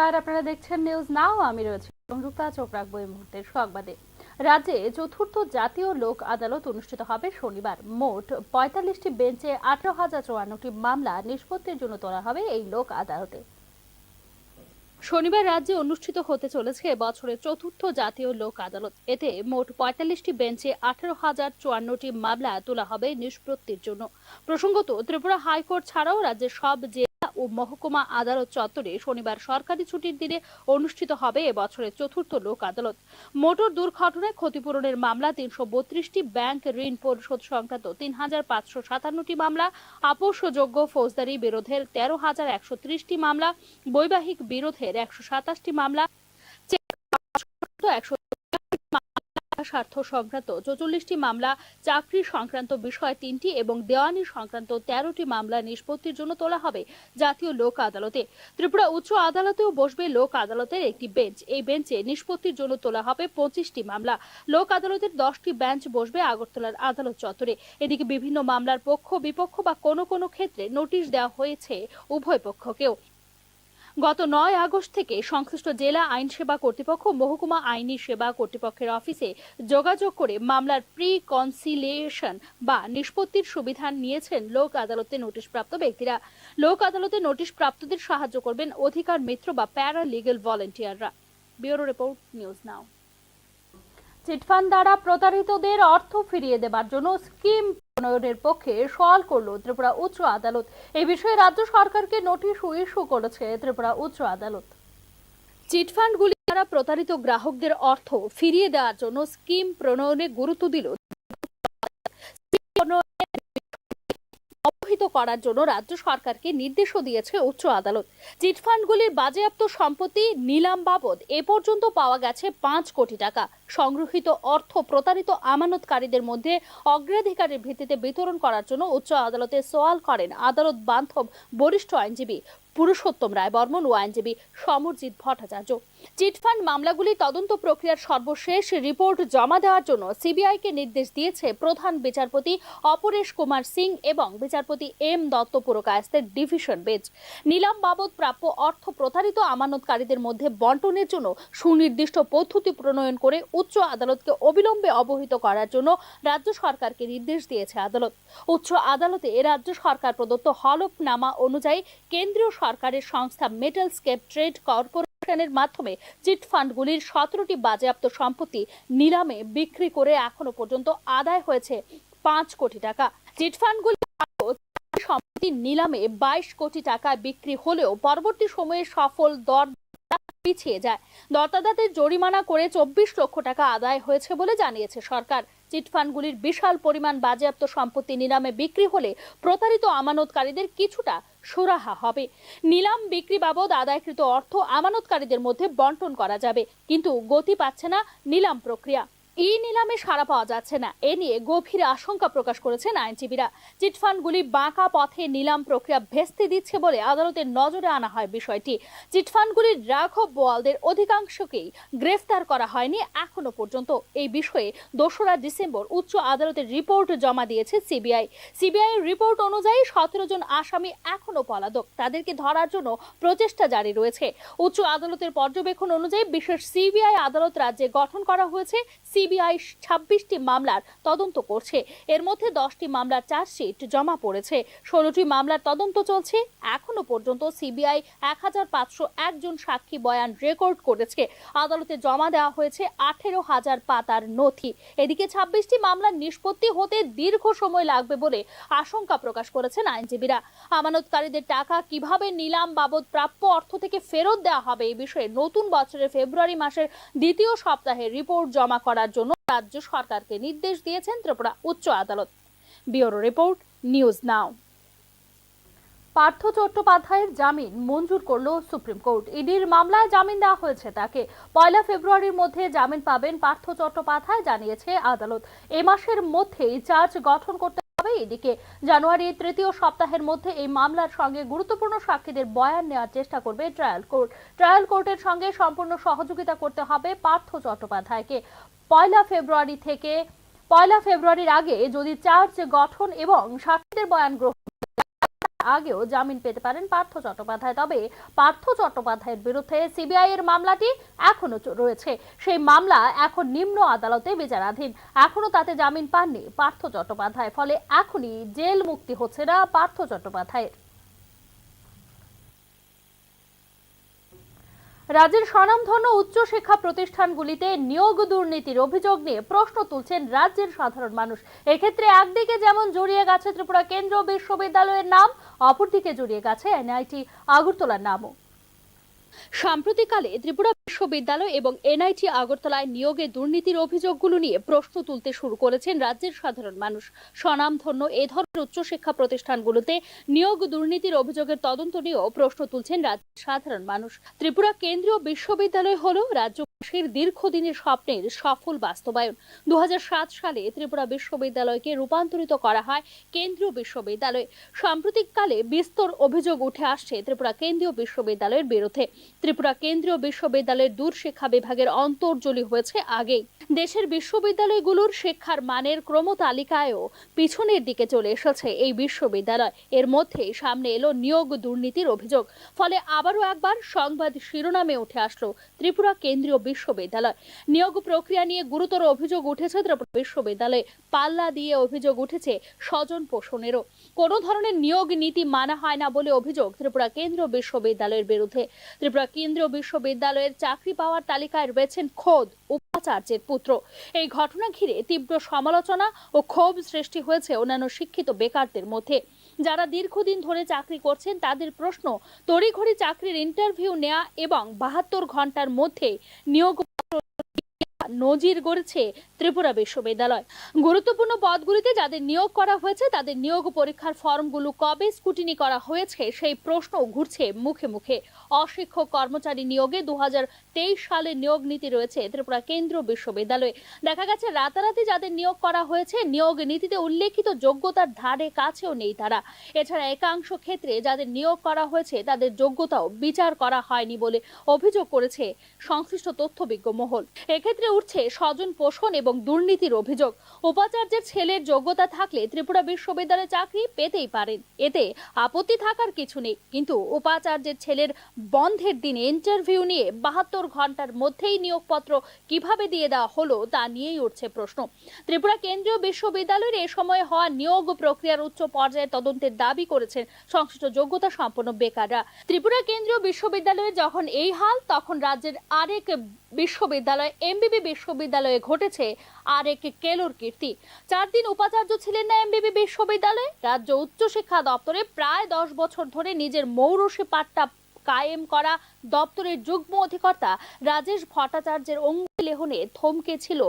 নমস্কার, আপনারা দেখছেন নিউজ নাও। আমি রয়েছে সংযুক্তা। চোখ রাখবো এই মুহূর্তের সংবাদে। রাজ্যে চতুর্থ জাতীয় লোক আদালত অনুষ্ঠিত হবে শনিবার। মোট ৪৫টি বেঞ্চে ১৮,০৫৪টি মামলা নিষ্পত্তির জন্য তোলা হবে এই লোক আদালতে। শনিবার রাজ্যে অনুষ্ঠিত হতে চলেছে বছরের চতুর্থ জাতীয় লোক আদালত। এতে মোট ৪৫টি বেঞ্চে ১৮,০৫৪টি মামলা তোলা হবে নিষ্পত্তির জন্য। প্রসঙ্গত, ত্রিপুরা হাইকোর্ট ছাড়াও রাজ্যের সব জেলা ও মহকুমা আদালত চত্বরে শনিবার সরকারি ছুটির দিনে অনুষ্ঠিত হবে এবছরের চতুর্থ লোক আদালত। মোটর দুর্ঘটনায় ক্ষতিপূরণের মামলা ৩৩২টি, ব্যাংক ঋণ পরিশোধ সংক্রান্ত ৩,৫৫৭টি মামলা, আপোষযোগ্য ফৌজদারি বিরোধের ১৩,১৩০টি মামলা, বৈবাহিক বিরোধের ১২৭টি মামলা, স্বার্থ সংক্রান্ত ৪৪টি মামলা, চাকরি সংক্রান্ত বিষয় ৩টি এবং দেওয়ানি সংক্রান্ত ১৩টি মামলা নিষ্পত্তির জন্য তোলা হবে জাতীয় লোক আদালতে। ত্রিপুরা উচ্চ আদালতেও বসবে লোক আদালতের একটি বেঞ্চ। এই বেঞ্চে নিষ্পত্তির জন্য তোলা হবে ২৫টি মামলা। লোক আদালতের 10টি বেঞ্চ বসবে আগরতলার আদালত চত্বরে। এদিকে বিভিন্ন মামলার পক্ষ বিপক্ষ বা কোনো কোনো ক্ষেত্রে নোটিশ দেওয়া হয়েছে উভয় পক্ষকেও। গত ৯ আগস্ট থেকে সংশ্লিষ্ট জেলা আইন সেবা কর্তৃপক্ষ, মহকুমা আইনি সেবা কর্তৃপক্ষের অফিসে যোগাযোগ করে মামলার প্রি কনসিলিয়েশন বা নিষ্পত্তির সুবিধা নিয়েছেন লোক আদালতে নোটিশপ্রাপ্ত ব্যক্তিরা। লোক আদালতে নোটিশ প্রাপ্তদের সাহায্য করবেন অধিকার মিত্র বা প্যারা লিগ্যাল ভলান্টিয়াররা। Bureau report, news now. Chit fund দ্বারা প্রতারিতদের অর্থ ফিরিয়ে দেবার জন্য স্কিম প্রণয়নের পক্ষে সওয়াল করল ত্রিপুরা উচ্চ আদালত। এই বিষয়ে রাজ্য সরকারকে নোটিশ ইস্যু করেছে ত্রিপুরা উচ্চ আদালত। চিটফান্ডগুলি দ্বারা প্রতারিত গ্রাহকদের অর্থ ফিরিয়ে দেওয়ার জন্য স্কিম প্রণয়নে গুরুত্ব দিল। অবহিত করার জন্য রাজ্য সরকারকে নির্দেশও দিয়েছে উচ্চ আদালত। চিটফান্ডগুলির বাজেয়াপ্ত সম্পত্তি নিলাম বাবদ এ পর্যন্ত পাওয়া গেছে ৫ কোটি টাকা। সংগৃহীত অর্থ প্রতারিত আমানতকারীদের মধ্যে অগ্রাধিকারের ভিত্তিতে বিতরণ করার জন্য উচ্চ আদালতে সওয়াল করেন আদালত বান্ধব বরিষ্ঠ আইনজীবী পুরুষোত্তম রায় বর্মন ও আইনজীবী সমরজিৎ ভট্টাচার্য। চিটফান্ড মামলাগুলি তদন্ত প্রক্রিয়ার সর্বশেষ রিপোর্ট জমা দেওয়ার জন্য সিবিআইকে নির্দেশ দিয়েছে প্রধান বিচারপতি অপরেশ কুমার সিং এবং বিচারপতি এম দত্ত পুরকায়স্থের ডিভিশন বেঞ্চ। নিলাম বাবদ প্রাপ্য অর্থ প্রতারিত আমানতকারীদের মধ্যে বন্টনের জন্য সুনির্দিষ্ট পদ্ধতি প্রণয়ন করে উচ্চ আদালতকে অবিলম্বে অবহিত করার জন্য রাজ্য সরকারকে নির্দেশ দিয়েছে আদালত। উচ্চ আদালতে রাজ্য সরকার প্রদত্ত হলফনামা অনুযায়ী কেন্দ্রীয় সরকারের সংস্থা মেটাল স্কেপ ট্রেড কর্পোরেশনের মাধ্যমে চিটফান্ডগুলির 17টি বাজেয়াপ্ত সম্পত্তি নিলামে বিক্রি করে এখনো পর্যন্ত আদায় হয়েছে ৫ কোটি টাকা। চিটফান্ডগুলি সম্পত্তি নিলামে 22 কোটি টাকায় বিক্রি হলেও পরবর্তী সময়ে সফল দর পিছিয়ে যায়। দরদাতাদের জরিমানা করে 24 লক্ষ টাকা আদায় হয়েছে বলে জানিয়েছে সরকার। চিটফান্ডগুলির বিশাল পরিমাণ বাজেয়াপ্ত সম্পত্তি নিলামে বিক্রি হলে প্রতারিত আমানতকারীদের কিছুটা সুরাহা হবে। নিলাম বিক্রি বাবদ আদায়কৃত অর্থ আমানতকারীদের মধ্যে বন্টন করা যাবে, কিন্তু গতি পাচ্ছে না নিলাম প্রক্রিয়া। ই নিলামে সাড়া পাওয়া যাচ্ছে না। এ নিয়ে গভীর আশঙ্কা প্রকাশ করেছেন আইনজীবীরা। চিটফান্ডগুলি বাঁকা পথে নিলাম প্রক্রিয়া ভেস্তে দিচ্ছে বলে আদালতের নজরে আনা হয় বিষয়টি। চিটফান্ডগুলির রাঘব বোয়ালদের অধিকাংশকেই গ্রেফতার করা হয়নি এখনো পর্যন্ত। এই বিষয়ে ২রা ডিসেম্বর উচ্চ আদালতের রিপোর্ট জমা দিয়েছে সিবিআই। সিবিআইয়ের রিপোর্ট অনুযায়ী ১৭ জন আসামি এখনো পলাতক। তাদেরকে ধরার জন্য প্রচেষ্টা জারি রয়েছে। উচ্চ আদালতের পর্যবেক্ষণ অনুযায়ী বিশেষ সিবিআই আদালত রাজ্যে গঠন করা হয়েছে। সিবিআই ২৬টি মামলার তদন্ত করছে। এর মধ্যে 10টি মামলার চার্জশিট জমা পড়েছে। 16টি মামলার তদন্ত চলছে। এখনো পর্যন্ত সিবিআই ১,৫০১ জন সাক্ষী বয়ান রেকর্ড করেছে। আদালতে জমা দেওয়া হয়েছে ১৮,০০০ পাতার নথি। এদিকে ২৬টি মামলার নিষ্পত্তি হতে দীর্ঘ সময় লাগবে বলে আশঙ্কা প্রকাশ করেছেন আইনজীবীরা। আমানতকারীদের টাকা কিভাবে নিলাম বাবদ প্রাপ্য অর্থ থেকে ফেরত দেওয়া হবে এই বিষয়ে নতুন বছরের ফেব্রুয়ারি মাসের দ্বিতীয় সপ্তাহে রিপোর্ট জমা করার জন্য রাজ্য সরকারকে নির্দেশ দিয়েছেন ত্রিপুরা উচ্চ আদালত। ব্যুরো রিপোর্ট, নিউজ নাও। পার্থ চট্টোপাধ্যায়ের জামিন মঞ্জুর করল সুপ্রিম কোর্ট। ইডির মামলায় জামিন দেওয়া হয়েছে তাকে। ১ ফেব্রুয়ারির মধ্যে জামিন পাবেন পার্থ চট্টোপাধ্যায়, জানিয়েছে আদালত। এ মাসের মধ্যেই চার্জ গঠন করতে হবে ইডিকে। জানুয়ারির তৃতীয় সপ্তাহের মধ্যে এই মামলার সঙ্গে গুরুত্বপূর্ণ সাক্ষীদের বয়ান নেওয়ার চেষ্টা করবে ট্রায়াল কোর্ট। ট্রায়াল কোর্টের সঙ্গে সম্পূর্ণ সহযোগিতা করতে হবে পার্থ চট্টোপাধ্যায়কে। ১ ফেব্রুয়ারির আগে যদি চার্জ গঠন এবং সাক্ষীদের বয়ান গ্রহণ আগেও জামিন পেতে পারেন পার্থ চট্টোপাধ্যায়। তবে পার্থ চট্টোপাধ্যায়ের বিরুদ্ধে সিবিআই এর মামলাটি এখনো রয়েছে। সেই মামলা এখন নিম্ন আদালতে বিচারাধীন। এখনো তাতে জামিন পাননি পার্থ চট্টোপাধ্যায়, ফলে এখনই জেল মুক্তি হচ্ছে না পার্থ চট্টোপাধ্যায়ের। রাজ্যের স্বনামধন্য উচ্চশিক্ষা প্রতিষ্ঠানগুলিতে নিয়োগ দুর্নীতির অভিযোগ নিয়ে প্রশ্ন তুলছেন রাজ্যের সাধারণ মানুষ। এক্ষেত্রে একদিকে যেমন জড়িয়ে গেছে ত্রিপুরা কেন্দ্রীয় বিশ্ববিদ্যালয়ের নাম, অপরদিকে জড়িয়ে গেছে এনআইটি আগরতলার নামও। সাম্প্রতিককালে ত্রিপুরা বিশ্ববিদ্যালয় এবং এনআইটি আগরতলায় নিয়োগে দুর্নীতির অভিযোগগুলো নিয়ে প্রশ্ন তুলতে শুরু করেছেন রাজ্যের সাধারণ মানুষ। স্বনামধন্য এ ধরনের উচ্চশিক্ষা প্রতিষ্ঠানগুলোতে নিয়োগ দুর্নীতির অভিযোগের তদন্ত নিয়েও প্রশ্ন তুলছেন রাজ্যের সাধারণ মানুষ। ত্রিপুরা কেন্দ্রীয় বিশ্ববিদ্যালয় হল রাজ্যবাসীর দীর্ঘদিনের স্বপ্নের সফল বাস্তবায়ন। 2007 সালে ত্রিপুরা বিশ্ববিদ্যালয়কে রূপান্তরিত করা হয় কেন্দ্রীয় বিশ্ববিদ্যালয়ে। সাম্প্রতিককালে বিস্তর অভিযোগ উঠে আসছে ত্রিপুরা কেন্দ্রীয় বিশ্ববিদ্যালয়ের বিরুদ্ধে। ত্রিপুরা কেন্দ্রীয় বিশ্ববিদ্যালয়ের দূরশিক্ষা বিভাগের অন্তর্জলি হয়েছে আগেই। দেশের বিশ্ববিদ্যালয়গুলোর শিক্ষার মানের ক্রমতালিকায়ও পিছনের দিকে চলে এসেছে এই বিশ্ববিদ্যালয়। এর মধ্যে সামনে এলো নিয়োগ দুর্নীতির অভিযোগ। ফলে আবারও একবার সংবাদ শিরোনামে উঠে আসলো ত্রিপুরা কেন্দ্রীয় বিশ্ববিদ্যালয়। নিয়োগ প্রক্রিয়া নিয়ে গুরুতর অভিযোগ উঠেছে ত্রিপুরা বিশ্ববিদ্যালয়ে। পাল্লা দিয়ে অভিযোগ উঠেছে স্বজন পোষণেরও। কোনো ধরনের নিয়োগ নীতি মানা হয় না বলে অভিযোগ ত্রিপুরা কেন্দ্রীয় বিশ্ববিদ্যালয়ের বিরুদ্ধে। ত্রিপুরা কেন্দ্রীয় বিশ্ববিদ্যালয়ের চাকরি পাওয়ার তালিকায় রয়েছেন খোদ উপাচার্যের পুত্র। এই ঘটনা ঘিরে তীব্র সমালোচনা ও ক্ষোভ সৃষ্টি হয়েছে অন্যান্য শিক্ষিত বেকারদের মধ্যে। যারা দীর্ঘদিন ধরে চাকরি করছেন তাদের প্রশ্ন, তড়িঘড়ি চাকরির ইন্টারভিউ নেওয়া এবং 72 ঘন্টার মধ্যে নিয়োগ নজির গড়েছে ত্রিপুরা বিশ্ববিদ্যালয়। গুরুত্বপূর্ণ পদগুলিতে যাদের নিয়োগ করা হয়েছে তাদের নিয়োগ পরীক্ষার ফর্মগুলো কবে স্ক্রুটিনি করা হয়েছে সেই প্রশ্ন ঘুরছে মুখে মুখে। অশিক্ষক কর্মচারী নিয়োগে 2023 সালে নিয়োগ নীতি রয়েছে ত্রিপুরা কেন্দ্রীয় বিশ্ববিদ্যালয়ে। দেখা গেছে রাতারাতি যাদের নিয়োগ করা হয়েছে নিয়োগ নীতিতে উল্লেখিত যোগ্যতার ধারে কাছেও নেই তারা। এছাড়া একাংশ ক্ষেত্রে যাদের নিয়োগ করা হয়েছে তাদের যোগ্যতাও বিচার করা হয়নি বলে অভিযোগ করেছে সংশ্লিষ্ট তথ্যবিজ্ঞ মহল। এক্ষেত্রে উঠছে স্বজন পোষণ এবং দুর্নীতির অভিযোগ। উপাচার্যের ছেলের যোগ্যতা থাকলে ত্রিপুরা বিশ্ববিদ্যালয়ে চাকরি পেতেই পারেন, এতে আপত্তি থাকার কিছু নেই। কিন্তু উপাচার্যের ছেলের বন্ধের দিনে ইন্টারভিউ নিয়ে 72 ঘন্টার মধ্যেই নিয়োগপত্র কিভাবে দিয়ে দেওয়া হলো তা নিয়েই উঠছে প্রশ্ন। ত্রিপুরা কেন্দ্রীয় বিশ্ববিদ্যালয়ের এ সময় হওয়া নিয়োগ প্রক্রিয়ার উচ্চ পর্যায়ে তদন্তের দাবি করেছেন সংশ্লিষ্ট যোগ্যতা সম্পন্ন বেকাররা। ত্রিপুরা কেন্দ্রীয় বিশ্ববিদ্যালয়ের যখন এই হাল, তখন রাজ্যের আরেক বিশ্ববিদ্যালয় এমবিবি বিশ্ববিদ্যালয়ে ঘটেছে আরেক কেলোর কীর্তি। 4 দিন উপাচার্য ছিলেন না এমবিবি বিশ্ববিদ্যালয়ে। রাজ্য উচ্চশিক্ষা দপ্তরে প্রায় 10 বছর ধরে নিজের মৌরসি পাট্টা কায়েম করা দপ্তরের যুগ্ম অধিকর্তা রাজেশ ভট্টাচার্যের অঙ্গুলি লেহনে থমকে ছিল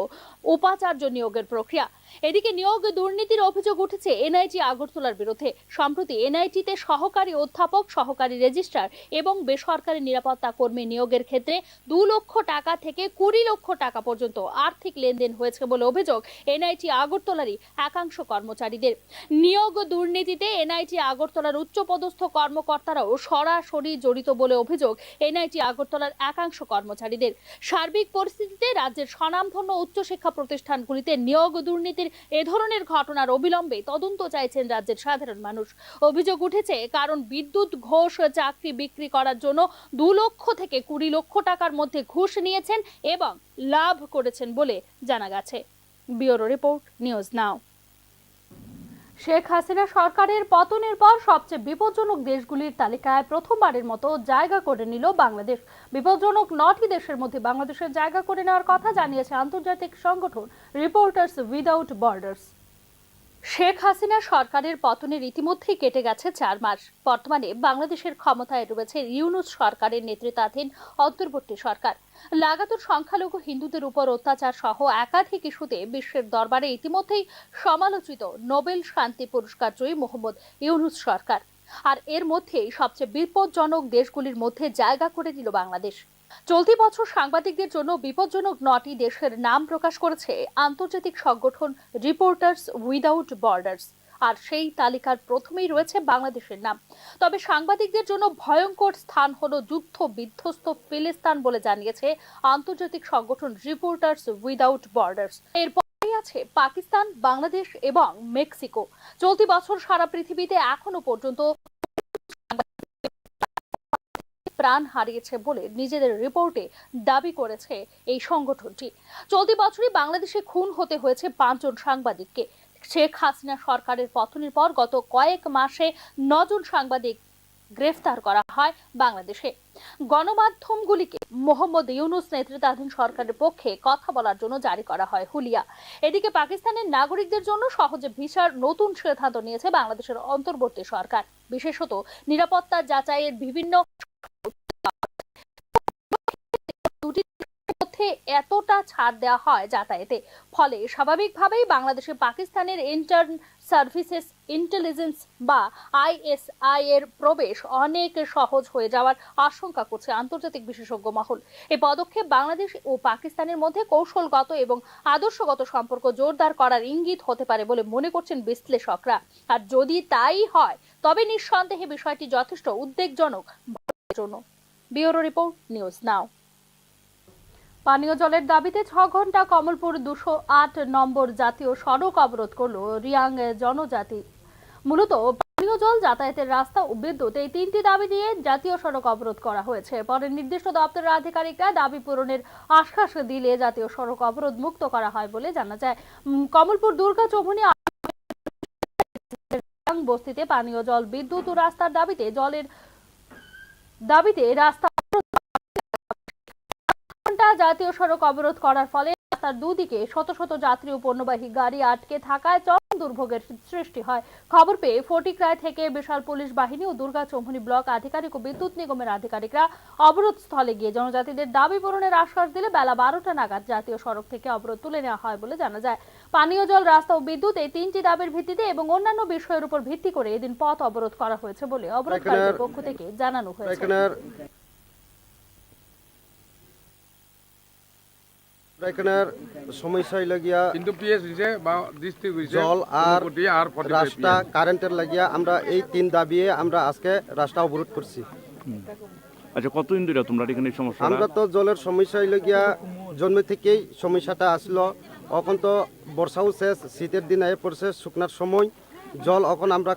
উপাচার্য নিয়োগের প্রক্রিয়া। এদিকে নিয়োগ দুর্নীতির অভিযোগ উঠেছে এনআইটি আগরতলার বিরুদ্ধে। সম্প্রতি এনআইটিতে সহকারী অধ্যাপক, সহকারী রেজিস্ট্রার এবং বেসরকারি নিরাপত্তা কর্মী নিয়োগের ক্ষেত্রে 2 লক্ষ টাকা থেকে 20 লক্ষ টাকা পর্যন্ত আর্থিক লেনদেন হয়েছে বলে অভিযোগ এনআইটি আগরতলারই একাংশ কর্মচারীদের। নিয়োগ দুর্নীতিতে এনআইটি আগরতলার উচ্চপদস্থ কর্মকর্তারাও সরাসরি জড়িত বলে অভিযোগ এনআইটি আগরতলার একাংশ কর্মচারীদের। সার্বিক পরিস্থিতিতে রাজ্যের স্বনামধন্য উচ্চশিক্ষা প্রতিষ্ঠানগুলিতে নিয়োগ দুর্নীতির এ ধরনের ঘটনার অবিলম্বে তদন্ত চাইছেন রাজ্যের সাধারণ মানুষ। অভিযোগ উঠেছে কারণ বিদ্যুৎ ঘোষ চাকরি বিক্রি করার জন্য 2 লক্ষ থেকে 20 লক্ষ টাকার মধ্যে ঘুষ নিয়েছেন এবং লাভ করেছেন বলে জানা গেছে। ব্যুরো রিপোর্ট, নিউজ নাও। শেখ হাসিনা সরকারের পতনের পর সবচেয়ে বিপজ্জনক দেশগুলির তালিকায় প্রথমবারের মতো জায়গা করে নিল বাংলাদেশ। বিপজ্জনক 9টি দেশের মধ্যে বাংলাদেশের জায়গা করে নেওয়ার কথা জানিয়েছে আন্তর্জাতিক সংগঠন reporters without borders. Sheikh Hasina সরকারের পতনের ইতিমধ্যেই কেটে গেছে 4 মাস। বর্তমানে বাংলাদেশের ক্ষমতায় রয়েছে ইউনূস সরকারের নেতৃত্বাধীন অন্তর্বর্তী সরকার। লাগাতার সংখ্যালঘু হিন্দুদের উপর অত্যাচার সহ একাধিক ইস্যুতে বিশ্বের দরবারে ইতিমধ্যেই সমালোচিত নোবেল শান্তি পুরস্কার জয়ী মোহাম্মদ ইউনূস সরকার। আর এর মধ্যেই সবচেয়ে বিপজ্জনক দেশগুলির মধ্যে জায়গা করে নিল বাংলাদেশ। চলতি বছর সাংবাদিকদের জন্য বিপজ্জনক 9টি দেশের নাম প্রকাশ করেছে আন্তর্জাতিক সংগঠন রিপোর্টার্স উইদাউট বর্ডার্স। আর সেই তালিকার প্রথমেই রয়েছে বাংলাদেশের নাম। তবে সাংবাদিকদের জন্য ভয়ঙ্কর স্থান হলো যুদ্ধ বিধ্বস্ত ফিলিস্তিন বলে জানিয়েছে আন্তর্জাতিক সংগঠন রিপোর্টার্স উইদাউট বর্ডার্স। এরপরেই আছে পাকিস্তান, বাংলাদেশ এবং মেক্সিকো। চলতি বছর সারা পৃথিবীতে এখনো পর্যন্ত প্রাণ হারিয়েছে বলে নিজেদের রিপোর্টে দাবি করেছে এই সংগঠনটি। চলতি বছরই বাংলাদেশে খুন হতে হয়েছে 5 জন সাংবাদিককে। শেখ হাসিনা সরকারের পতনের পর গত কয়েক মাসে 9 জন সাংবাদিক গ্রেফতার করা হয় বাংলাদেশে। গণমাধ্যমগুলিকে মোহাম্মদ ইউনূস নেতৃত্বাধীন সরকারের পক্ষে কথা বলার জন্য জারি করা হয় হুলিয়া। এদিকে পাকিস্তানের নাগরিকদের জন্য সহজে ভিসার নতুন সিদ্ধান্ত নিয়েছে বাংলাদেশের অন্তর্বর্তী সরকার। বিশেষত নিরাপত্তা যাচাইয়ের বিভিন্ন এতটা ছাড় দেওয়া হয় যাতায়াতে, ফলে স্বাভাবিকভাবেই বাংলাদেশে পাকিস্তানের ইন্টার্ন সার্ভিসেস ইন্টেলিজেন্স বা ISI এর প্রবেশ অনেক সহজ হয়ে যাওয়ার আশঙ্কা করছে আন্তর্জাতিক বিশেষজ্ঞ মহল। এই পদক্ষেপ বাংলাদেশ ও পাকিস্তানের মধ্যে কৌশলগত এবং আদর্শগত সম্পর্ক জোরদার করার ইঙ্গিত হতে পারে বলে মনে করছেন বিশ্লেষকরা। আর যদি তাই হয় তবে নিঃসন্দেহে বিষয়টি যথেষ্ট উদ্বেগজনক ভারতের জন্য। ব্যুরো রিপোর্ট, নিউজ নাও। পানীয় জলের দাবিতে 6 ঘন্টা কমলপুর 208 নম্বর জাতীয় সড়ক অবরোধ করল রিয়াং জনজাতি। মূলত পানীয় জল, যাতায়াতের রাস্তা ও বিদ্যুৎ, এই 3টি দাবি নিয়ে জাতীয় সড়ক অবরোধ করা হয়েছে। পরে নির্দিষ্ট দপ্তরের আধিকারিকরা দাবি পূরণের আশ্বাস দিলে জাতীয় সড়ক অবরোধ মুক্ত করা হয় বলে জানা যায়। কমলপুর দুর্গা চৌমুহনী বস্তিতে পানীয় জল, বিদ্যুৎ ও রাস্তার দাবিতে রাস্তা জাতীয় সড়ক অবরোধ করার ফলে রাস্তার দুদিকে শত শত যাত্রী ও পণ্যবাহী গাড়ি আটকে থাকায় চরম দুর্ভোগের সৃষ্টি হয়। খবর পেয়ে ফটিকরায় থেকে বিশাল পুলিশ বাহিনী ও দুর্গা চৌমুহনী ব্লক আধিকারিক ও বিদ্যুৎ নিগমের আধিকারিকরা অবরোধ স্থলে গিয়ে জনজাতিদের দাবি পূরণের আশ্বাস দিলে বেলা 12টা নাগাদ জাতীয় সড়ক থেকে অবরোধ তুলে নেওয়া হয় বলে জানা যায়। পানীয় জল, রাস্তা ও বিদ্যুৎ, এই 3টি দাবির ভিত্তিতে এবং অন্যান্য বিষয়ের উপর ভিত্তি করে এদিন পথ অবরোধ করা হয়েছে বলে অবরোধকারীদের পক্ষ থেকে জানানো হয়েছে। সমস্যা লাগিয়া জল আর রাস্তা কারেন্টের লাগিয়া আমরা এই 3 দাবিয়ে আমরা আজকে রাস্তা অবরোধ করছি। আচ্ছা, কতদিন ধরে তোমরা এখানে সমস্যা? আমরা তো জলের সমস্যা লাগিয়া জন্ম থেকেই সমস্যাটা আসলো। এখন তো বর্ষাও শেষ, শীতের দিন আয়ে পড়ছে, শুকনার সময় জল এখন আমরা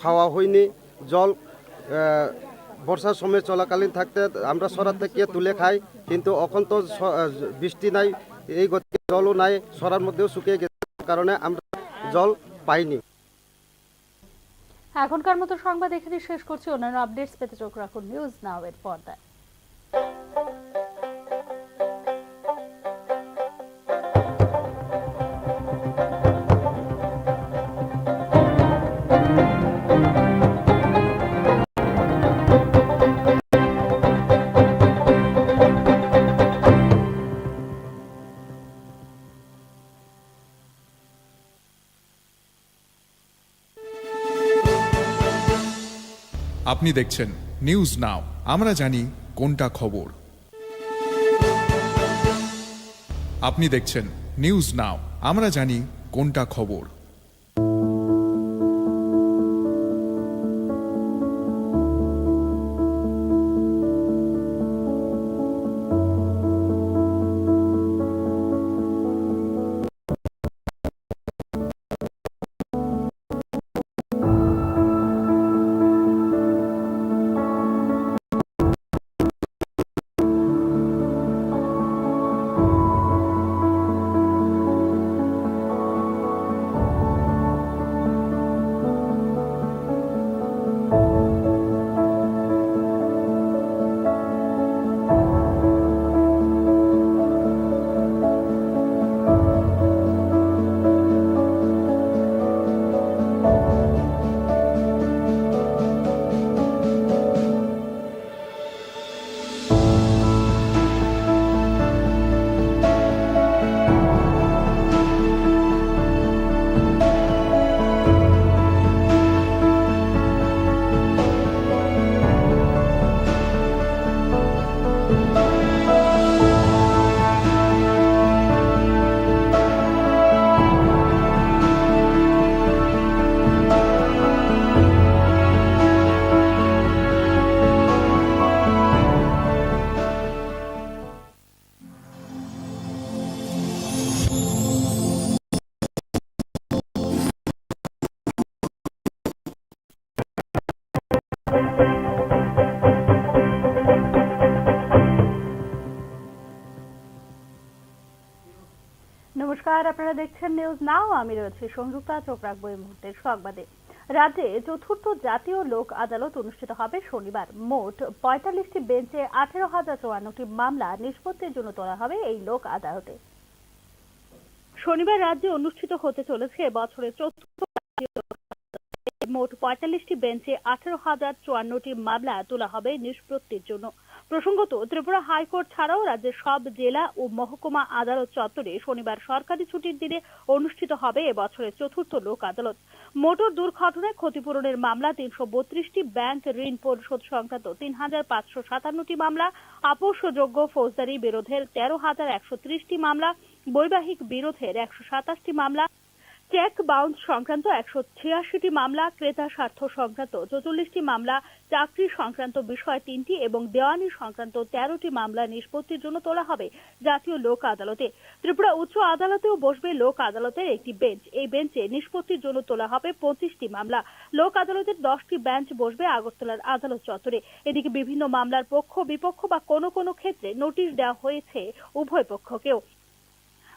খাওয়া হয়নি। জল বর্ষার সময় চলাকালীন থাকতে আমরা সরার থেকে তুলে খাই, কিন্তু এখন তো বৃষ্টি নাই, এই গতি জলও নাই, সরার মধ্যেও শুকিয়ে গেছে, কারণে আমরা জল পাইনি। এখনকার মতো সংবাদ এখানে শেষ করছি। অন্যান্য আপডেটস পেতে চোখ রাখুন নিউজ নাও এর পর্দায়। আপনি দেখছেন নিউজ নাও, আমরা জানি কোনটা খবর। আপনি দেখছেন নিউজ নাও, আমরা জানি কোনটা খবর। নমস্কার, আপনারা দেখছেন নিউজ নাও। আমি রয়েছে সংযুক্তা। চোখ রাখবো এই মুহূর্তের সংবাদে। রাজ্যে চতুর্থ জাতীয় লোক আদালত অনুষ্ঠিত হবে শনিবার। মোট ৪৫টি বেঞ্চে ১৮,০৫৪টি মামলা নিষ্পত্তির জন্য তোলা হবে এই লোক আদালতে। শনিবার রাজ্যে অনুষ্ঠিত হতে চলেছে বছরের চতুর্থ জাতীয় লোক আদালতে। মোট ৪৫টি বেঞ্চে ১৮,০৫৪টি মামলা তোলা হবে নিষ্পত্তির জন্য। প্রসঙ্গত, ত্রিপুরা হাইকোর্ট ছাড়াও রাজ্যের সব জেলা ও মহকুমা আদালত চত্বরে শনিবার সরকারি ছুটির দিনে অনুষ্ঠিত হবে এবছরের চতুর্থ লোক আদালত। মোটর দুর্ঘটনায় ক্ষতিপূরণের মামলা ৩৩২টি, ব্যাংক ঋণ পরিশোধ সংক্রান্ত ৩,৫৫৭টি মামলা, আপোষযোগ্য ফৌজদারি বিরোধের ১৩,১৩০টি মামলা, বৈবাহিক বিরোধের ১২৭টি মামলা, চেক বাউন্স সংক্রান্ত ১৮৬টি মামলা, ক্রেতা স্বার্থ সংক্রান্ত ৪৪টি মামলা, চাকরি সংক্রান্ত বিষয় ৩টি এবং দেওয়ানি সংক্রান্ত ১৩টি মামলা নিষ্পত্তির জন্য তোলা হবে জাতীয় লোক আদালতে। ত্রিপুরা উচ্চ আদালতেও বসবে লোক আদালতের একটি বেঞ্চ। এই বেঞ্চে নিষ্পত্তির জন্য তোলা হবে ২৫টি মামলা। লোক আদালতের ১০টি বেঞ্চ বসবে আগরতলার আদালত চত্বরে। এদিকে বিভিন্ন মামলার পক্ষ বিপক্ষ বা কোনো কোনো ক্ষেত্রে নোটিশ দেওয়া হয়েছে উভয় পক্ষকেও।